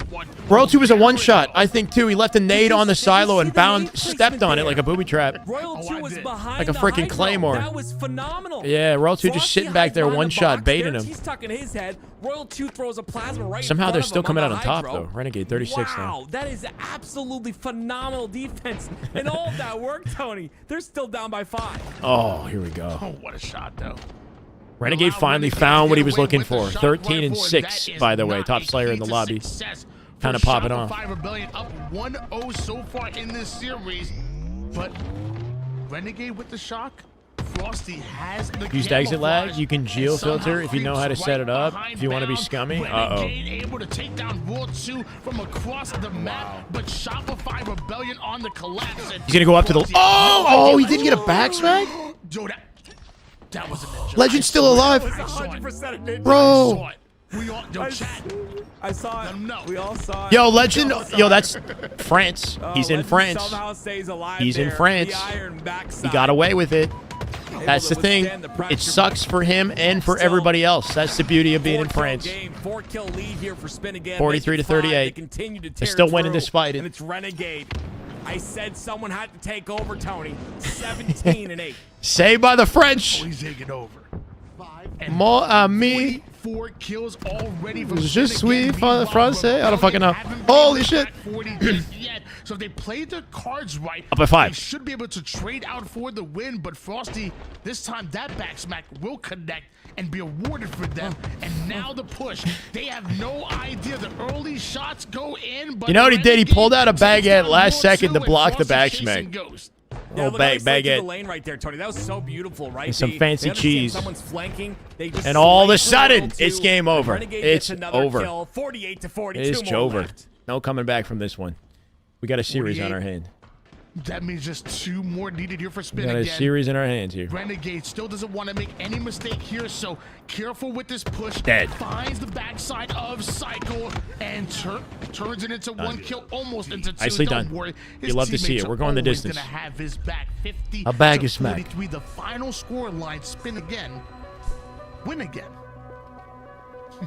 Royal 2 was a one-shot, I think, too. He left a nade on the silo and Bound stepped on it like a booby trap. Royal 2 was behind like a freaking claymore. That was phenomenal. Yeah, Royal 2 just sitting back there one-shot, baiting him. He's tucking his head. Royal 2 throws a plasma right Somehow they're still coming out on top, though. Renegade 36 now. Wow, that is absolutely phenomenal defense. And all of that work, Tony. They're still down by 5. Oh, here we go. Oh, what a shot, though. Renegade finally found what he was looking for. 13 and 6, by the way. Top slayer in the lobby. Kind of popping off. Rebellion up 1-0 so far in this series. But Renegade with the shock. Frosty has the used exit lag. You can geofilter if you know how to set it up. If you want to be scummy. Uh-oh. Able to take down Royal 2 from across the map, but Shopify Rebellion on the collapse. He's going to go up to the... Oh, he didn't get a back smack? That was a ninja. Legend's still alive. That was 100% a ninja. Bro. I saw it. We all saw it. Yo, Legend. Yo, that's France. He's in France. Somehow stays alive. He's in France. He got away with it. That's the thing. It sucks for him and for everybody else. That's the beauty of being in France. 4-kill lead here for Spin Again. 43 to 38. They're still winning this fight. And it's Renegade. I said someone had to take over, Tony. 17 and 8. Saved by the French. Oh, he's taking over. Mon ami. 4 kills already from Je suis français. I don't fucking know. Holy shit. So if they played their cards right, up by 5. They should be able to trade out for the win. But Frosty, this time that back smack will connect and be awarded for them. And now the push. They have no idea. The early shots go in. But you know what he did? He pulled out a baguette last second to block the back smack. Yeah, oh, baguette. The lane right there, Tony. That was so beautiful, right? And some fancy cheese. Someone's flanking. And all of a sudden, it's game over. It's over. Kill, 48 to 42. It's over. No coming back from this one. We got a series on our hand. That means just 2 more needed here for Spin Again. We got a series in our hands here. Renegade still doesn't want to make any mistake here, so careful with this push. Dead. Finds the backside of Cycle and turns it into one kill, almost into two. Nicely Don't done. worry. You love to see it. We're going the distance. Gonna have his back. 50 A bag to is smack. 43. The final score line. Spin again. Win again.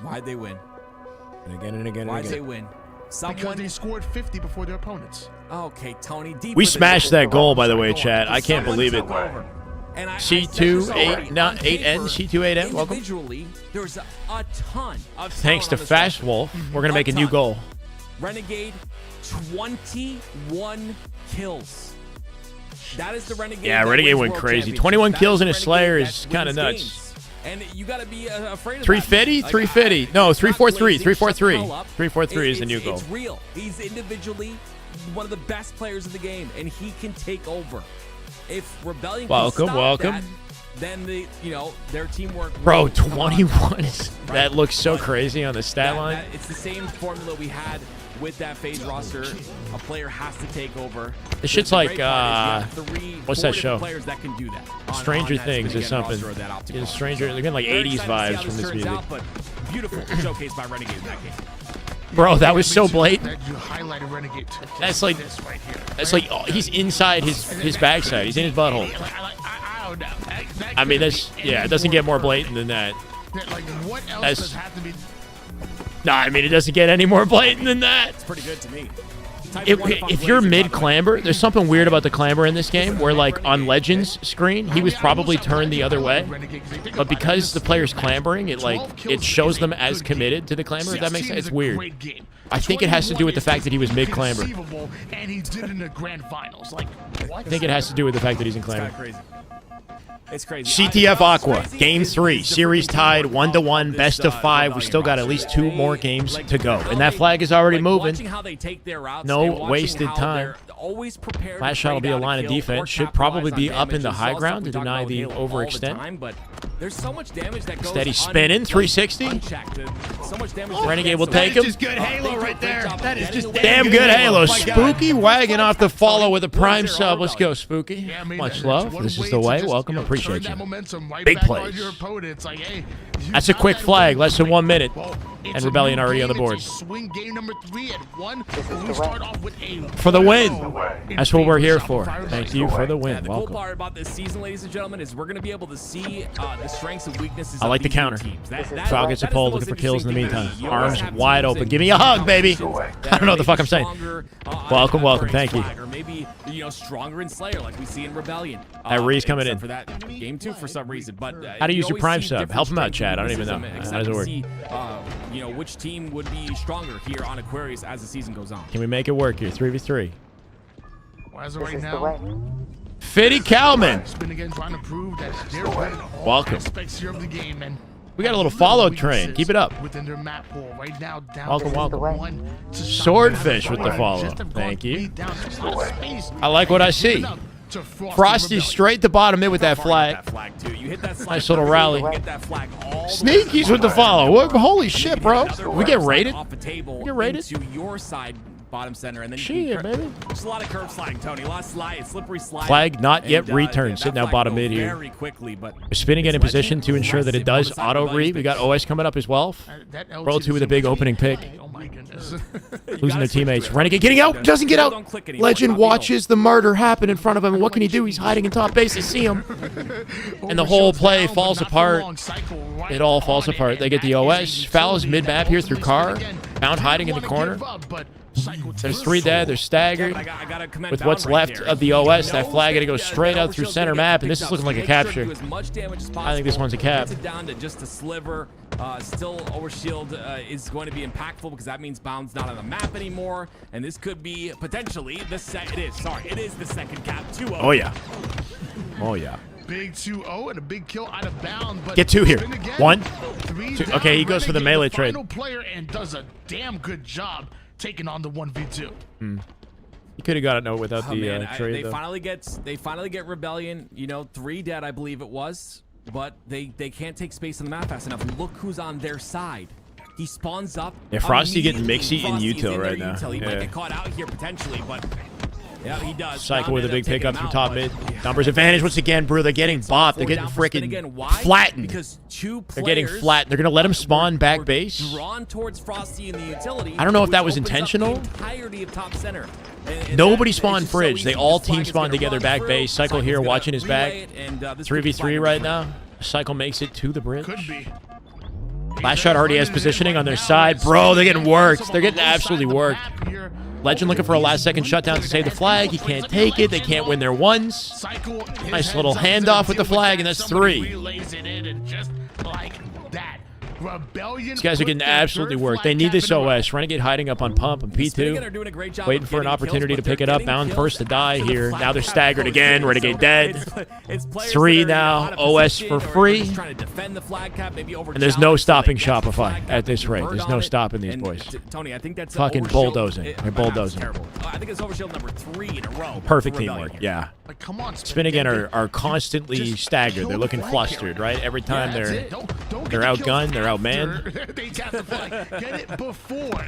Why'd they win? And again and again and Why'd again. they win? Because they scored 50 before their opponents. Okay, Tony. We smashed that goal, by the way, chat. I can't believe it. C28N, C28N, welcome. Individually, there's a ton of Thanks to talent on this Fast roster. Wolf, we're going to make a new goal. Renegade, 21 kills. That is the Renegade. Yeah, that Renegade wins went World crazy. Championships. 21 That kills is in the a Slayer Renegade is that kind of wins nuts. games. And you got to be afraid of 350? that. 350. No, 343. 343. 343 343 is the new goal. It's real. He's individually one of the best players in the game, and he can take over. If Rebellion can stop that, then their teamwork. Bro, 21 is that looks so crazy on the stat line. It's the same formula we had with that phase roster. A player has to take over. This shit's like what's that show? Players that can do that. Stranger Things or something. Yeah, Stranger, they're getting like 80s vibes from this music. But beautiful showcase by Renegade in that game. Bro, that was so blatant. You highlighted Renegade. That's like this right here. that's like he's inside his backside. He's in his butthole. I don't know. I mean, that's it doesn't get more blatant than that. Like, what else does have to be? Nah, I mean, it doesn't get any more blatant than that. It's pretty good to me. If you're mid-clamber, there's something weird about the clamber in this game where, like, on Legends screen, he was probably turned the other way. But because the player's clambering, it shows them as committed to the clamber, if that makes sense. It's weird. I think it has to do with the fact that he was mid-clamber. And he did in the grand finals. Like, I think it has to do with the fact that he's in clamber. It's crazy. CTF Aqua, Game 3, series tied 1-1, best of 5. We still got at least 2 more games to go, and that flag is already moving. No wasted time. Last shot will be a line of defense. Should probably be up in the high ground to deny the overextend. But there's so much damage that goes Steady spinning, 360. So much damage Renegade will take him. Just good Halo right there. That is just Damn good Halo. Spooky wagging off the follow with a prime sub. Let's go, Spooky. Much love. This is the way. Welcome. Appreciate you. Big plays. That's a quick flag. Less than 1 minute. And Rebellion already on the board. Swing game number 3 at 1. We start off with a For the win. That's what we're here for. Thank you for the win. The cool Welcome. part about this season, ladies and gentlemen, is we're going to be able to see the strengths and weaknesses I like of the these counter. teams. Foul gets a pull, looking for kills in the meantime. Arms wide open. Give me a hug, baby. I don't know what the fuck I'm saying. Welcome, welcome. Thank you. Or maybe stronger in Slayer, like we see in Rebellion. That Ree's coming in. For that game 2 for some reason, but How to use your always prime see sub? different Help him out, strengths Chad. and I don't even know. weaknesses. How does it work? See, which team would be stronger here on Aquarius as the season goes on. Can we make it work here? 3v3. As of right now, Fitty Cowman. Spin again, trying to prove that they're winning all Welcome. aspects here of the game, and We got a little follow train. Keep it up. within their map pool right now. Down Welcome, to welcome. 1 to stop Swordfish that. with the follow. Just have Thank gone you. 3 down. There's a lot of space. I like what I see. To Frosty straight to bottom mid with that flag. You hit that Nice little rally. Get that flag all Sneakies with the follow. What? Holy shit, bro. We get rated. off the table We get rated. into your side bottom center, and then you Shit, can baby. Just a lot of curve sliding, Tony. A lot of slide, slippery slide. Flag not yet And, returned. that Sitting out flag bottom will mid here. Very quickly, but We're spinning it in position to ensure that it does auto read. We got OS coming up as well. Roll 2 with a big opening pick. Oh my goodness. Losing their teammates. Renegade getting out. Doesn't get out. Legend watches the murder happen in front of him. And what can he do? He's hiding in top base. They see him. And the whole play falls apart. It all falls apart. They get the OS. Fouls mid-map here through car. Found hiding in the corner. There's 3 dead. They're staggered. With what's left of the OS, that flag got to go straight out through center map. And this is looking like a capture. I think this one's a cap. Gets it down to just a sliver. Still, overshield is going to be impactful because that means Bound's not on the map anymore. And this could be potentially the second. It is the second cap. 2-0. Oh, yeah. Oh, yeah. Big 2-0 and a big kill out of bound. But Get 2 here. spin again. 1, 3 2. down. Okay, he goes for the Renegade, melee trade. Final player and does a damn good job taking on the 1v2. He could have got it no without the Man, trade, they though. finally get Rebellion. 3 dead, I believe it was, but they can't take space on the map fast enough. Look who's on their side. He spawns up. Yeah, Frosty getting immediately. mixy in Frosty is util their right now. util. He might Yeah. get caught out here potentially, but Yeah, he does. Cycle with a big pickup from top mid. Numbers advantage once again, bro. They're getting bopped. They're getting freaking flattened. They're getting flattened. They're going to let him spawn back base. Drawn towards Frosty in the utility. I don't know if that was intentional. Nobody spawned fridge. They all team spawned together back base. Cycle here watching his back. 3v3 right now. Cycle makes it to the bridge. Could be. Last shot already has positioning on their side. Bro, they're getting worked. They're getting absolutely worked. Legend looking for a last-second shutdown to save the flag. He can't take it. They can't win their ones. Nice little handoff with the flag, and that's 3. These guys are getting absolutely worked. They need this OS. Renegade hiding up on pump and P2. Waiting for an opportunity to pick it up. Bound first to die here. Now they're staggered again. Renegade dead. 3 now. OS for free. And there's no stopping Shopify at this rate. There's no stopping these boys. Tony, I think that's fucking bulldozing. They're bulldozing. I think it's overshield number 3 in a row. Perfect teamwork. Yeah. Spin again are constantly staggered. They're looking flustered, right? Every time they're outgunned, they're outmanned. They tap the flag. Get it before.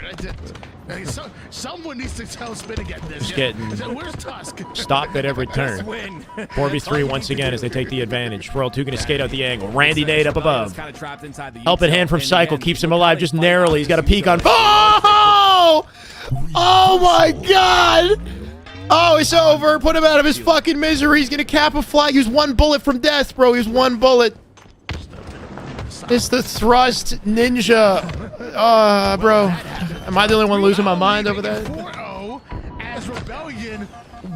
Someone needs to tell Spin again this. Just getting Where's Tusk? stopped at every turn. 4v3 once again as they take the advantage. Swirl 2 going to skate out the angle. Randy Nade up above. Helping hand from Cycle keeps him alive just narrowly. He's got a peek on. Oh! Oh my God! Oh, it's over. Put him out of his fucking misery. He's going to cap a flag. He was 1 bullet from death, bro. He was 1 bullet. It's the thrust ninja. Bro. Am I the only one losing my mind over that? As Rebellion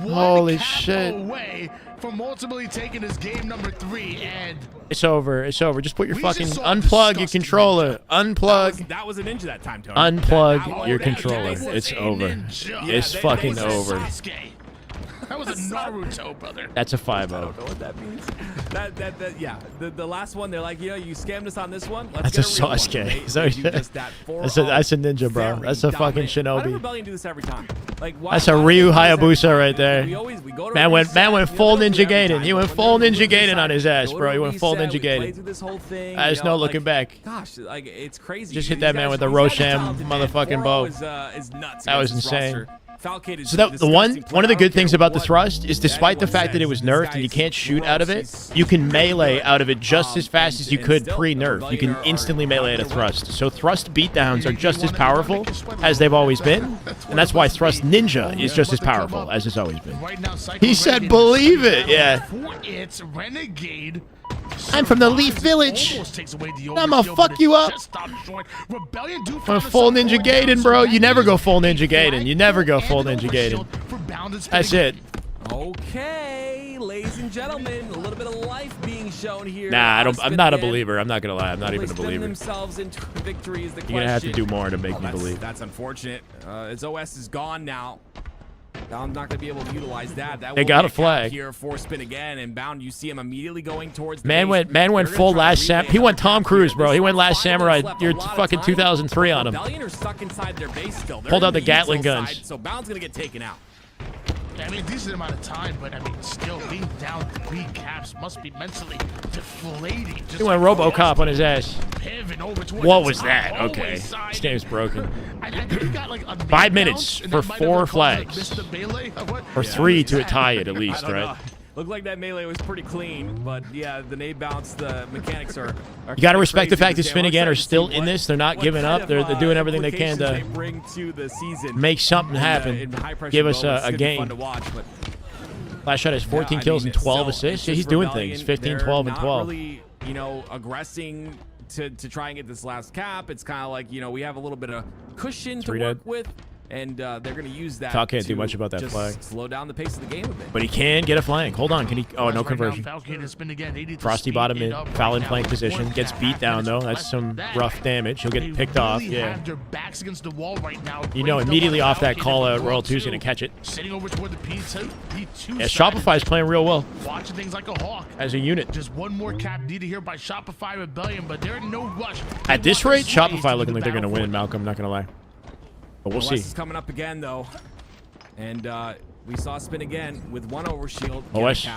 Holy shit. away from ultimately taking his game number 3, and it's over. It's over. Just put your fucking unplug your controller. Unplug. That was a ninja that time, Tony. Unplug your controller. It's over. It's fucking over. That was a Naruto, brother. That's a 5-0. I don't know what that means. Yeah. The last one, they're like, you scammed us on this one. That's a Sasuke. That's a ninja, bro. That's a fucking shinobi. Why does Rebellion do this every time? That's a Ryu Hayabusa right there. Man went full Ninja Gaiden. He went full Ninja Gaiden on his ass, bro. He went full Ninja Gaiden. There's no looking back. Gosh, it's crazy. Just hit that man with the Roshan motherfucking bow. That was insane. So that one of the good things about the thrust is, despite the fact that it was nerfed and you can't shoot out of it, you can melee out of it just as fast as you could pre-nerf. You can instantly melee at a thrust. So thrust beatdowns are just as powerful as they've always been, and that's why thrust ninja is just as powerful as it's always been. He said, "Believe it." Yeah. It's Renegade. I'm from the Leaf Village. I'm gonna fuck you up. I'm full Ninja Gaiden, bro. You never go full Ninja Gaiden. You never go full Ninja Gaiden. That's it. Okay, ladies and gentlemen, a little bit of life being shown here. Nah, I'm not a believer. I'm not gonna lie. I'm not even a believer. Themselves into victory is the question. You're gonna have to do more to make me believe. That's unfortunate. His OS is gone now. I'm not going to be able to utilize that. They got a flag here for Spin again, and Bound. You see him immediately going towards. Man went full Last Samurai. He went Tom Cruise, bro. He went Last Samurai. You're fucking 2003 on him. Pulled out the Gatling guns. So Bound's going to get taken out. I mean, decent amount of time, but I mean, still being down 3 caps must be mentally deflating. He went RoboCop on his ass. What was that? Okay, this game's broken. 5 minutes for 4 flags, or 3 to tie it at least, right? Looked like that melee was pretty clean, but yeah, the nade bounce, the mechanics are you got to respect the fact that Spin again are still in this. They're not giving up. They're doing everything they can to make something happen. Give us a game. Last shot has 14 kills and 12 assists. Yeah, he's doing things. 15, 12, and 12. Really, aggressing to try and get this last cap. It's kind of like, we have a little bit of cushion to work with. And they're going to use that. Cal can't do much about that flag. Slow down the pace of the game a bit. But he can get a flank. Hold on. Can he? Oh, no conversion. Frosty bottom mid. Foul in flank position. Gets beat down, though. That's some rough damage. He'll get picked off. Yeah. Immediately off that call out, Royal 2's going to catch it. Yeah, Shopify's playing real well. Watching things like a hawk. As a unit. Just one more cap needed here by Shopify Rebellion, but they're in no rush. At this rate, Shopify looking like they're going to win, Malcolm. Not going to lie. But we'll see. Is coming up again, though. And we saw Spin again with 1 overshield. OS.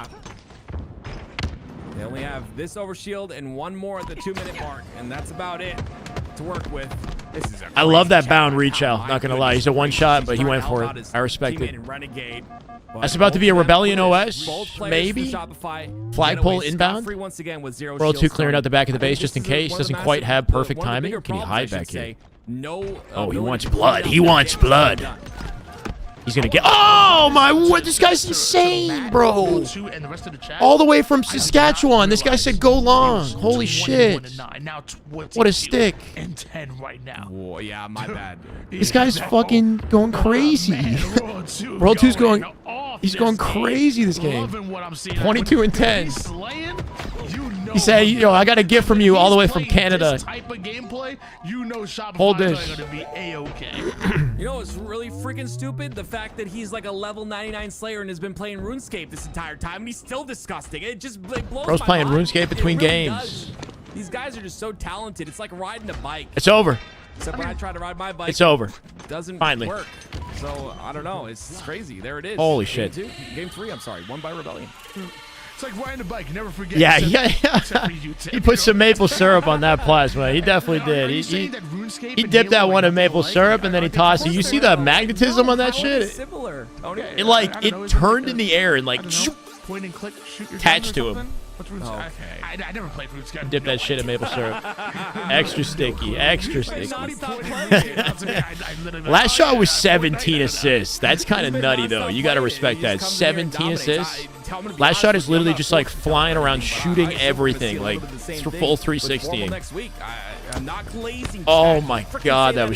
They only have this overshield and 1 more at the 2-minute mark, and that's about it. to work with. This is a I love crazy that bound chat. reach out. Not gonna lie, he's a one shot, but he went for it. I respect Teammate it. in Renegade. That's about to be a Rebellion OS, Both players maybe. from Shopify Flagpole get away inbound. scot-free once again with 0 World 2 shields clearing out the back of the I think base just in this is case. one of the Doesn't quite massive- have perfect one of the timing. bigger Can he problems, I hide should back here? say. No. Oh, he ability wants to blood. close He out wants games blood. done. He's gonna get. Oh my word! This guy's insane, bro. All the way from Saskatchewan. This guy said go long. Holy shit! What a stick. And 10 right now. Whoa, yeah, my bad. This guy's fucking going crazy. World 2's going. He's going crazy this game. 22 and 10. He said, "Yo, I got a gift from you all the way from Canada. Type of gameplay, you know Shopify Hold is this." going to be a-okay. You know what's really freaking stupid? The fact that he's like a level 99 Slayer and has been playing RuneScape this entire time, and he's still disgusting. It just blows Bro's my playing mind. RuneScape between It really games. does. These guys are just so talented. It's like riding a bike. It's over. Except when I try to ride my bike, It's over. It doesn't Finally. work. So I don't know. It's crazy. There it is. Holy Game shit. 2. Game 3. I'm sorry. Won by Rebellion. It's like riding a bike. You never forget. Yeah, except yeah. for you, Tim. He put some maple syrup on that plasma. He definitely did. He dipped that one in maple syrup and then he tossed it. You see the magnetism on that shit? Similar. It like it turned in the air and like Point and click, shoot your attached gun or to him. something? What's RuneScape? I never played RuneScape. Dip that shit in maple syrup. Extra sticky. Extra sticky. Last shot was 17 assists. That's kind of nutty though. You got to respect that. 17 assists. Last shot is literally just like flying around shooting everything, like full 360. Oh my god, that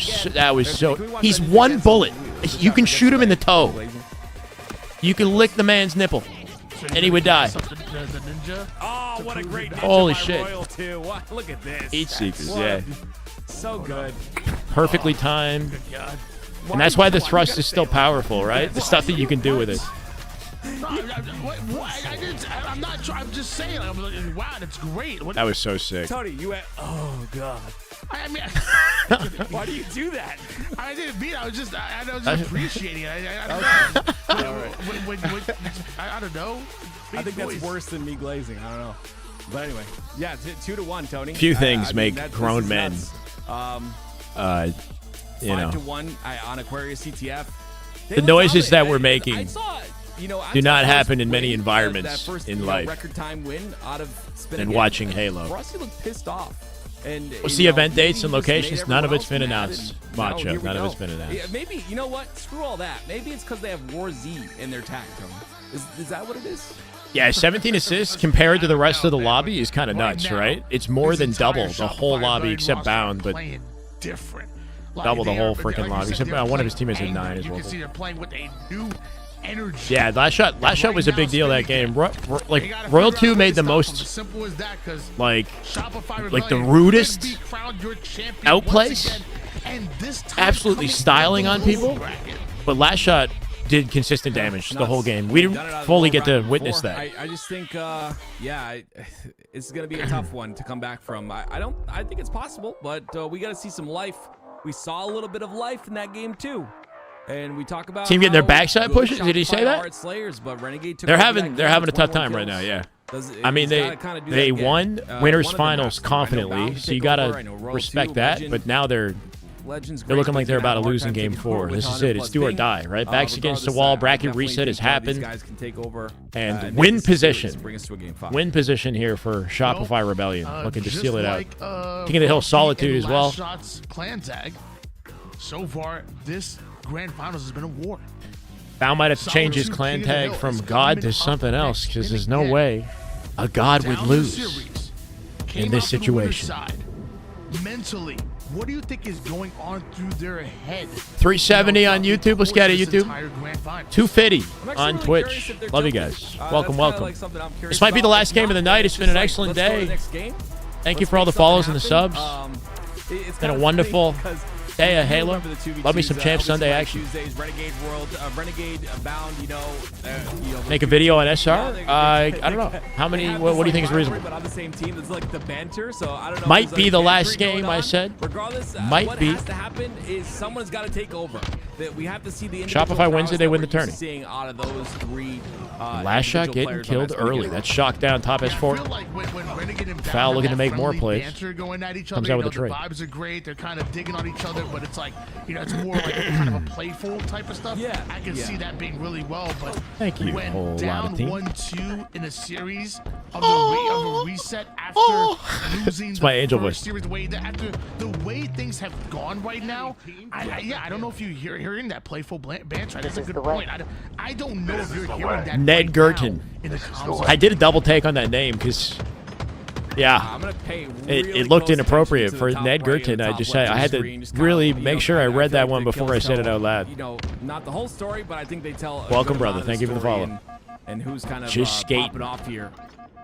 was so. He's one bullet. You can shoot him in the toe. You can lick the man's nipple, and he would die. Oh, what a great ninja Holy by shit. Royal too. What? Look at this. Heat seekers, What? yeah. So good. Perfectly timed. And that's why the thrust is still powerful, right? The stuff that you can do with it. I'm not trying. I'm just saying. I'm like, wow, that's great. What, That was so sick. Tony, you had. Oh god. I mean, Why do you do that? I didn't mean. I was just appreciating it. I don't know. I don't know. I think that's worse than me glazing. I don't know. But anyway, yeah, 2-1, Tony. Few things I mean, make this grown is men, nuts. you know. 5-1 on Aquarius CTF. The noises that we're making I saw, do not happen in win, many that environments first, in life record time win out of spin than again. watching Halo. Rusty looked pissed off. And What's you the know, event dates and maybe he just locations? made None of everyone it's been else mad, announced. and now Macho, here we none of go. it's been announced. Yeah, maybe, you know what? Screw all that. Maybe it's because they have War Z in their tag, Tony. Is that what it is? Yeah, 17 assists compared to the rest of the lobby is kind of nuts, right? It's more than double the whole lobby except Bound, but different. double the whole freaking lobby. Except one of his teammates had 9 as You well. can see they're playing with a new energy. Yeah, last shot was a big deal that game. Like Royal 2 made the most Simple as that, 'cause like Shopify the Rebellion rudest could be crowned your champion outplace, once again, and this time absolutely coming styling from on the people. lower bracket. But last shot did consistent damage the whole game. We didn't fully get to witness that. I just think, it's going to be a tough one to come back from. I think it's possible, but we got to see some life. We saw a little bit of life in that game too. And we talk about Team getting their how backside good pushes? Did he say Shopify that? are at Slayers, but Renegade took They're over having that game a with tough 21 time right now. kills. Yeah. I mean, they won winners finals confidently, so you gotta respect that. But now they're looking like they're about to lose in game 4. This is it. It's do or die, right? Backs against the wall. Bracket reset has happened. And win position. Win position here for Shopify Rebellion. Looking to seal it out. King of the Hill Solitude as well. Shots clan tag. So far, this grand finals has been a war. Val might have to change his clan tag from God to something else because there's no way a God would lose in this situation. Mentally, what do you think is going on through their head? 370 on YouTube. Let's get it, YouTube. 250 on really Twitch. Love you guys. Welcome, welcome. like something I'm curious This might be the about. last game of the night. It's been an excellent Let's go to the day. next game. Thank you Let's for all the make follows something and the subs. happen. It's Been a kinda wonderful funny because day of you Halo. remember the 2v2s, Love me some Champ Open Sunday Sunday action. Tuesdays, Renegade World, Renegade Bound, Make a video on SR? I don't know. How many? What do you think is reasonable? But on the same team, it's like the banter. So I don't know. Might if be there's the like last banter going game, I on. said. Regardless, Might what be. has to happen is someone's got to take over. that we have to see the Shopify wins it, they win the tourney. Seeing out of those three. Last shot getting killed early. That's shock down top S4. Foul looking to make more plays. Going at each Comes other, out with a the trade. vibes are great. They're kind of digging on each other, but it's like, it's more like kind of a playful type of stuff. Yeah, I can see that being really well, but Thank you, when whole lot down of team. 1-2 in a series of a reset after losing It's my angel voice. series, after the way things have gone right now, I don't know if you're hearing that playful banter. That's a good point. I don't know if you're hearing that. Ned Gurton. In the console. I did a double take on that name because, it looked inappropriate for Ned Gurton. I had to really make sure I read that one before I said it out loud. Not the whole story, but I think they tell. Welcome, brother. Thank you for the follow. And who's kind of just skating popping off here.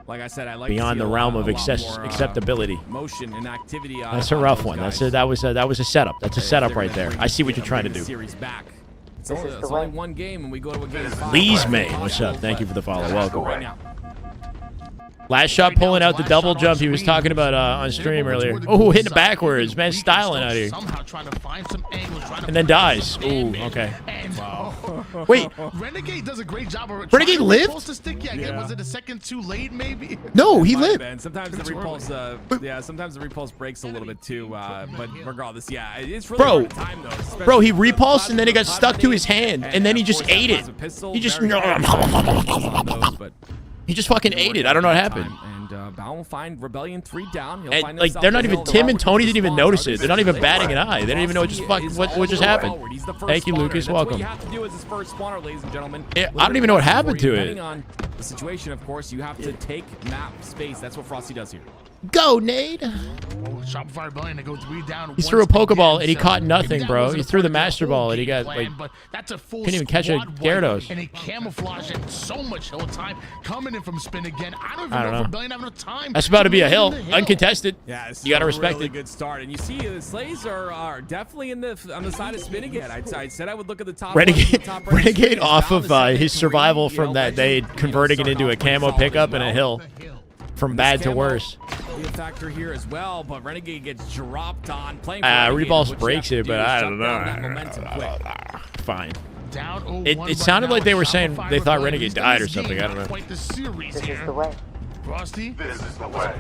Like I said, I like beyond the realm of acceptability. Motion and activity. That's a rough one. That was a setup. That's a setup right there. I see what you're trying to do. Series back. It's only one game, and we go to a game 5. Lee's May, what's up? Thank you for the follow. Welcome. Last shot pulling out the double jump he was talking about on stream earlier. Oh, hitting it backwards. Man, styling out here. And then dies. Ooh, okay. Wait. Renegade does a great job of Renegade lived? Yeah. Was it a second too late, maybe? No, he lived. And sometimes the repulse, sometimes the repulse breaks a little bit too. But regardless, it's really hard time though. Bro, he repulsed and then it got stuck to his hand, and then he just ate it. He just He just fucking ate it. I don't know what happened. And Bound will find Rebellion 3 down. He'll find they're not even. Tim and Tony didn't even notice it. They're not even batting an eye. They didn't even know what just happened. Thank you, Lucas. Welcome. You have to do as his first spawner, ladies and gentlemen. Yeah, I don't even know what happened to it. Depending on the situation, of course, you have to take map space. That's what Frosty does here. Go, Nade. Shopify Rebellion to go 3 down. He threw a Pokeball and he caught nothing, bro. He threw the Master Ball and he got couldn't even catch a Gyarados. And he camouflaged and so much hill time coming in from spin again. I don't even know if Rebellion have enough time. That's about to be a hill, uncontested. Yeah, it's you gotta respect really it. Good start, and you see the Slays are definitely on the side of spin again. I said I would look at the top. Renegade off of his survival from that day, converting it into a camo pickup and a hill. From bad to worse. Be a factor here as well, but Renegade gets dropped on. Playing Repulse breaks it, but I don't know. Fine. It sounded like they were saying they thought Renegade died or something. I don't know. This is the way. Frosty,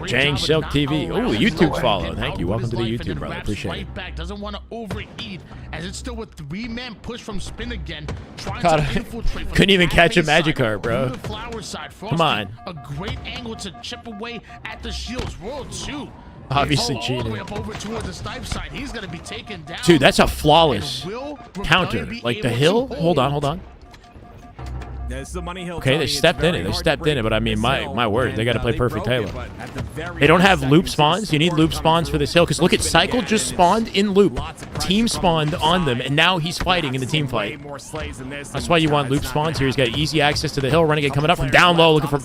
Jang Silk TV. Oh, YouTube follow. Thank you. Welcome to the YouTube, brother. Appreciate it. Back. Doesn't want to overeat as it's still a 3-man push from spin again. Couldn't even catch a Magikarp, bro. Come on. A great angle to chip away at the shields. Roll 2. Obviously all cheating. the way up over towards the snipe side. He's going to be taken down. Dude, that's a flawless counter. Like the hill. Hold on. Yeah, this is the money hill. Okay, they stepped in it. They stepped in it, but I mean, my word, they got to play perfect Halo. They don't have loop spawns. You need loop spawns for this hill, because look at Cycle just spawned in loop. Team spawned on them, and now he's fighting in the team fight. That's why you want loop spawns here. He's got easy access to the hill. Renegade coming up from down low, looking for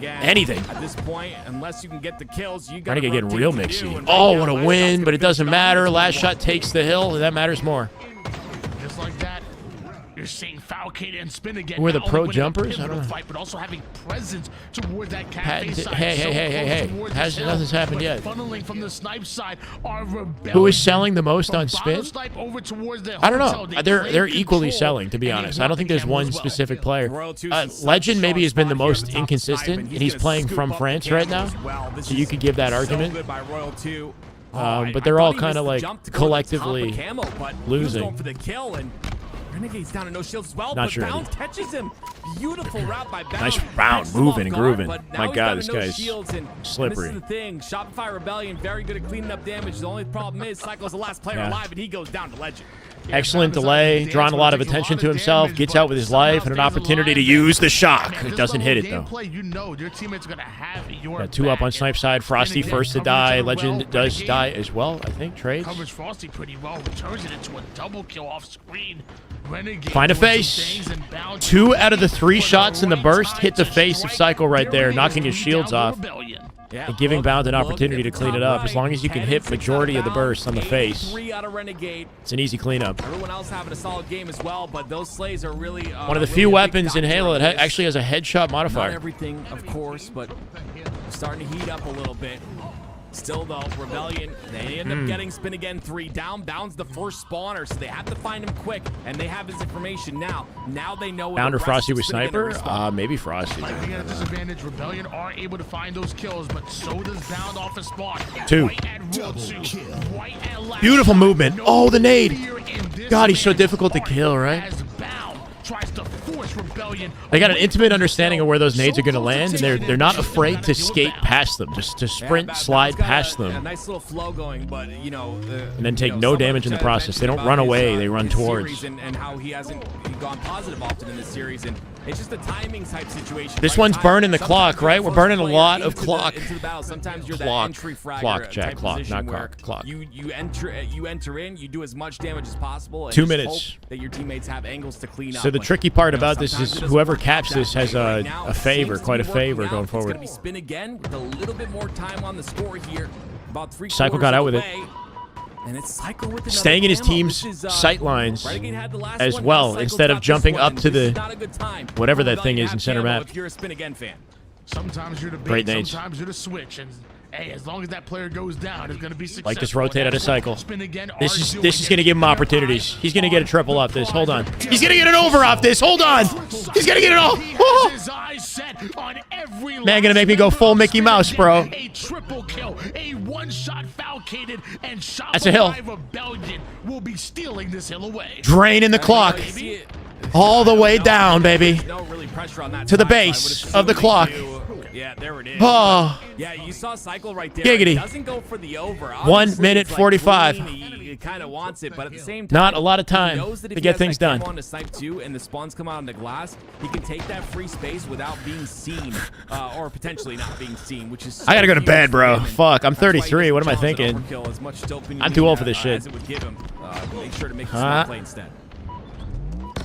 anything. At this point, unless you can get the kills, you got Renegade getting real mixy. Oh, what a win, but it doesn't matter. Last shot takes the hill, and that matters more. Just like that. You're seeing Falcade and spin again. Who are the pro jumpers? I don't know. Fight, but also having presence toward that Hey. Hey. Nothing's happened yet. Funneling from the snipe side are Who is selling the most on spin? I don't know. They're equally selling, to be honest. I don't think there's one specific player. Legend maybe has been the most inconsistent, and he's playing from France right now, so you could give that argument. But they're all kind of like collectively losing. Renegade's down to no shields as well, Not but sure. Bound catches him. Beautiful route by Bound. Nice round, moving and grooving. My God, this no guy's slippery. This is the thing. Shopify Rebellion, very good at cleaning up damage. The only problem is Cyclo's the last player alive, and he goes down to Legend. Excellent delay, drawing a lot of attention to himself, gets out with his life, and an opportunity to use the shock. It doesn't hit it, though. Got 2 up on snipe side. Frosty first to die. Legend does die as well, I think. Trades. Covers Frosty pretty well. Turns it into a double kill off screen. Find a face. 2 out of the 3 shots in the burst hit the face of Cycle right there, knocking his shields off. And giving Bound an opportunity to clean it up. As long as you can hit majority of the bursts on the face, it's an easy cleanup. Everyone else having a solid game as well, but those slays are really one of the few weapons in Halo that actually has a headshot modifier. Not everything, of course, but starting to heat up a little bit. Still, though, Rebellion, they end up getting Spin Again 3 down. Bounds the first spawner, so they have to find him quick, and they have his information now. Now they know. Bound or Frosty with Sniper? Maybe Frosty. Like, being at a disadvantage, Rebellion are able to find those kills, but so does Bound off his spawn. 2. Beautiful movement. Oh, the nade. God, he's so difficult to kill, right? Tries to force Rebellion. They got an intimate understanding of where those nades are going to land, and they're not afraid to skate past them, just to sprint, slide past them. A nice little flow going, but And then take no damage in the process. They don't run away, they run towards. And how he hasn't gone positive often in this series, and it's just a timing type situation. This one's burning the clock, right? We're burning a lot of clock. Sometimes you're Clock. that entry fragger Clock, Jack, type clock, position not where clock. You enter in, you do as much damage as possible, and 2 just minutes. hope that your teammates have angles to clean up. So the tricky part about this is whoever caps this has a favor, quite a favor going It's forward. going to be Spin Again with a little bit more time on the score here. About 3/4 Cycle got out with it. And it's Cycle with another Staying in his ammo. team's This is, sight lines Renegade had the last as one, well, Cycle instead of got this jumping one. up to This is the not a good time. whatever that thing Rebellion is in have center camo map. If you're a Spin Again fan. Sometimes you're the Great bait, nades. sometimes you're the switch, and hey, as long as that player goes down, it's going to be successful. Like this rotate out of cycle. Spin Again This are is doing going to give him opportunities. He's going to get a triple off this. Hold on. He's going to get an over off this. Hold on. He's going to get it all. Oh. His eyes set on every Man, going to make me go full Mickey Mouse, bro. A triple kill, a one-shot falcated, and That's a hill. Shopify Rebellion will be stealing this hill away. Draining the clock. All the way down, baby. No really pressure on that To the side, so I would base assume of the they clock. do. Yeah, there it is. Oh. Yeah, you saw Cycle right there. Giggity. He doesn't go for the over. 1 Obviously, minute it's like 45. clean. He kind of wants it, but at the same time, Not a lot of time he knows that if to he get has things that done. camo on to snipe too, and the spawns come out on the glass, he can take that free space without being seen, or potentially not being seen, which is. I got to go to huge bed, for bro. him, and Fuck, I'm that's why he 33. What am I challenged an thinking? overkill as much dopamine, I'm too old for this as shit. it would give him. Make sure to make the smart play instead.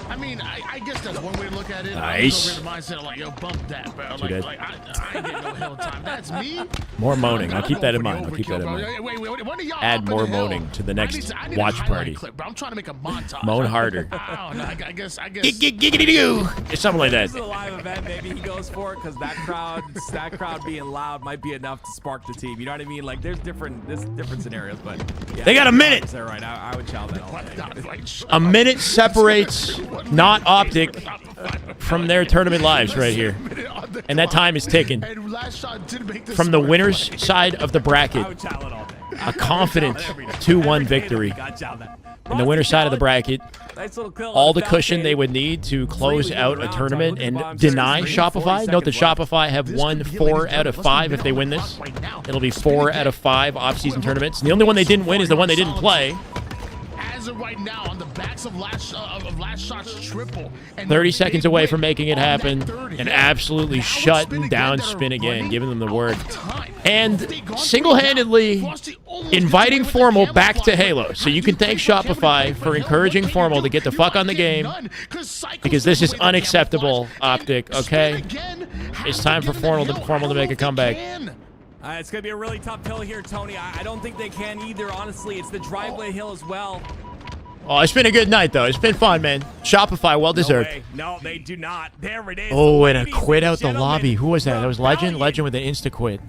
I mean, I guess that's one way to look at it. Nice. I'm over the mindset of like, yo, bump that, bro. Too dead. Like I ain't getting no hill time. That's me. More moaning. I'll keep that in mind. I'll keep that in Bro. mind. Wait, when are y'all Add up in more the hill? moaning to the I next need a watch highlight party. Clip, bro. I'm trying to make a montage. Moan harder. I don't know. I guess. Giggity-doo. It's something like that. This is a live event. Maybe he goes for it because that crowd being loud might be enough to spark the team. You know what I mean? Like there's different scenarios, but yeah, They got a minute. They're right. I would challenge that all day. A minute separates not optic from their tournament lives right here. And that time is ticking. From the winner's side of the bracket, a confident 2-1 victory. And the winner's side of the bracket, all the cushion they would need to close out a tournament and deny Shopify. Note that Shopify have won 4 out of 5 if they win this. It'll be 4 out of 5 off-season tournaments. And the only one they didn't win is the one they didn't play. As of right now, on the backs of last shot's triple. And 30 seconds away from making it happen and absolutely shutting down Spin Again, giving them the word. And single-handedly inviting Formal back to Halo. So you can thank Shopify for encouraging Formal to get the fuck on the game, because this is unacceptable, Optic, okay? It's time for Formal to make a comeback. It's going to be a really tough hill here, Tony. I don't think they can either, honestly. It's the driveway hill as well. Oh, it's been a good night, though. It's been fun, man. Shopify, well-deserved. No, they do not. There it is. Oh, and a quit out the lobby. Who was that? That was Legend? Legend with an insta-quit.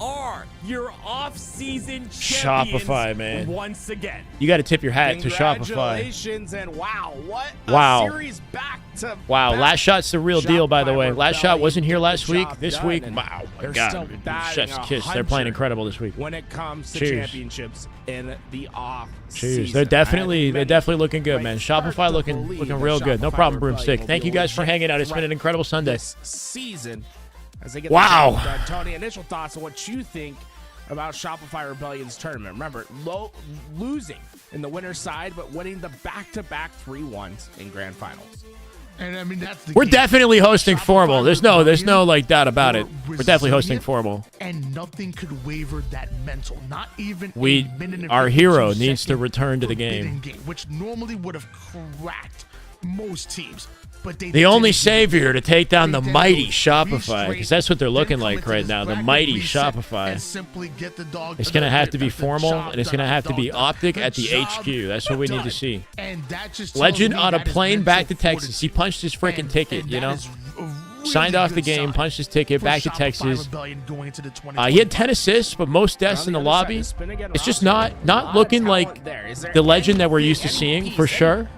Your off-season Shopify, man. Once again. You got to tip your hat to Shopify. Congratulations, and wow, what a Wow. series back to Wow, back. Last Shot's the real deal, by the way. Shopify Last Shot wasn't here last Rebellion, week. good This job week, done, wow, and my they're God. still batting Chef's kiss. They're 100 playing incredible this week. when it comes to Cheers. championships in the off Cheers. season. They're definitely looking good, man. Shopify looking real good. No problem, Broomstick. Thank you guys for hanging out. It's been an incredible Sunday. This season, as they get Wow. the job done. Tony, initial thoughts on what you think about Shopify Rebellion's tournament. Remember, losing in the winner's side, but winning the back-to-back 3-1s in grand finals. And I mean, that's the We're game. definitely hosting Formal. There's no like doubt about it. We're definitely hosting Resilient, Formal. And nothing could waver that mental. Not even a minute and Our 52 hero needs to second return to the forbidden game. which normally would have cracked most teams. But they The only didn't. savior to take down the They mighty did Shopify, because that's what they're looking like right now. The mighty Shopify. And simply get the dog. It's going to have to be Formal, and it's going to have to be Optic at the HQ. That's what we need to see. And that just tells Legend me on a that is plane mental back to Texas. He punched his freaking ticket, you know? signed off the game, punched his ticket, back to Texas. Going into the He had 10 assists, but most deaths in the lobby. It's just not looking like the legend that we're used to seeing, for sure.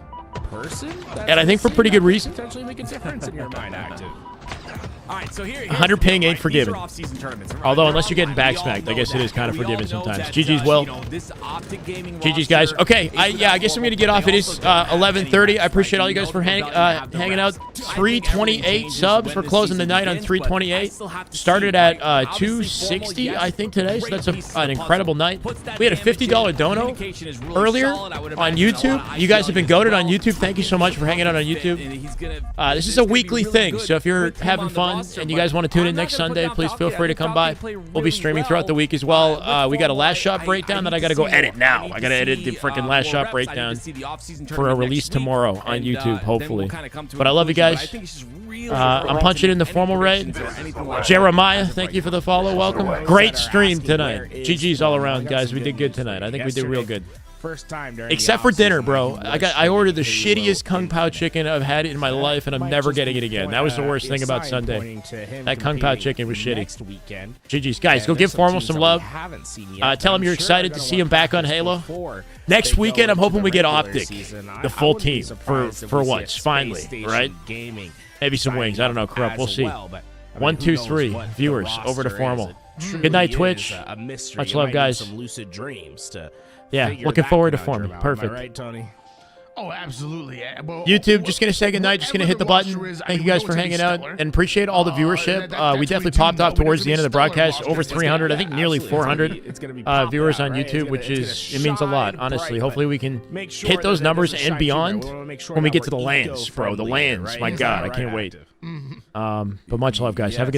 And I think for pretty good reason. Potentially make a difference in your mind, Active. All right, so here's 100 ping ain't forgiven. off-season tournaments. Although, unless you're getting backsmacked, I guess it is kind of forgiven sometimes. GG's, well. GG's, guys. Okay, I guess I'm going to get off. It is 11:30. I appreciate all you guys for hanging out. 328 subs. We're closing the night on 328. Started at 260, I think, today. So that's an incredible night. We had a $50 dono earlier on YouTube. You guys have been goated on YouTube. Thank you so much for hanging out on YouTube. This is a weekly thing, so if you're having fun and you guys want to tune in next Sunday, please feel free to come by. We'll be streaming throughout the week as well. We got a last shot breakdown that I got to go edit now. I got to edit the freaking last shot breakdown for a release tomorrow on YouTube, hopefully. But I love you guys. I'm punching in the formal raid. Jeremiah, thank you for the follow. Welcome. Great stream tonight. GG's all around, guys. We did good tonight. I think we did real good. First time during Except for dinner, bro. I ordered the shittiest Kung Pao chicken I've had in my life, and I'm never getting it again. That was the worst thing about Sunday. That Kung Pao chicken was shitty. GG's. Guys, go give Formal some love. Tell him you're excited to see him back on Halo. Next weekend, I'm hoping we get Optic, the full team, for once, finally, right? Maybe some wings. I don't know, Corrupt. We'll see. 1, 2, 3 viewers over to Formal. Good night, Twitch. Much love, guys. Some lucid dreams to yeah, looking forward to Formal. Perfect. Right, Tony? Oh, absolutely. Yeah. Well, YouTube, just going to say goodnight, just going to hit the button. Thank you guys for hanging out, and appreciate all the viewership. We definitely popped off towards the end of the broadcast, over 300, I think nearly 400 viewers on YouTube, which is, it means a lot, honestly. Hopefully we can hit those numbers and beyond when we get to the lands, bro. The lands, my God, I can't wait. But much love, guys. Have a good night.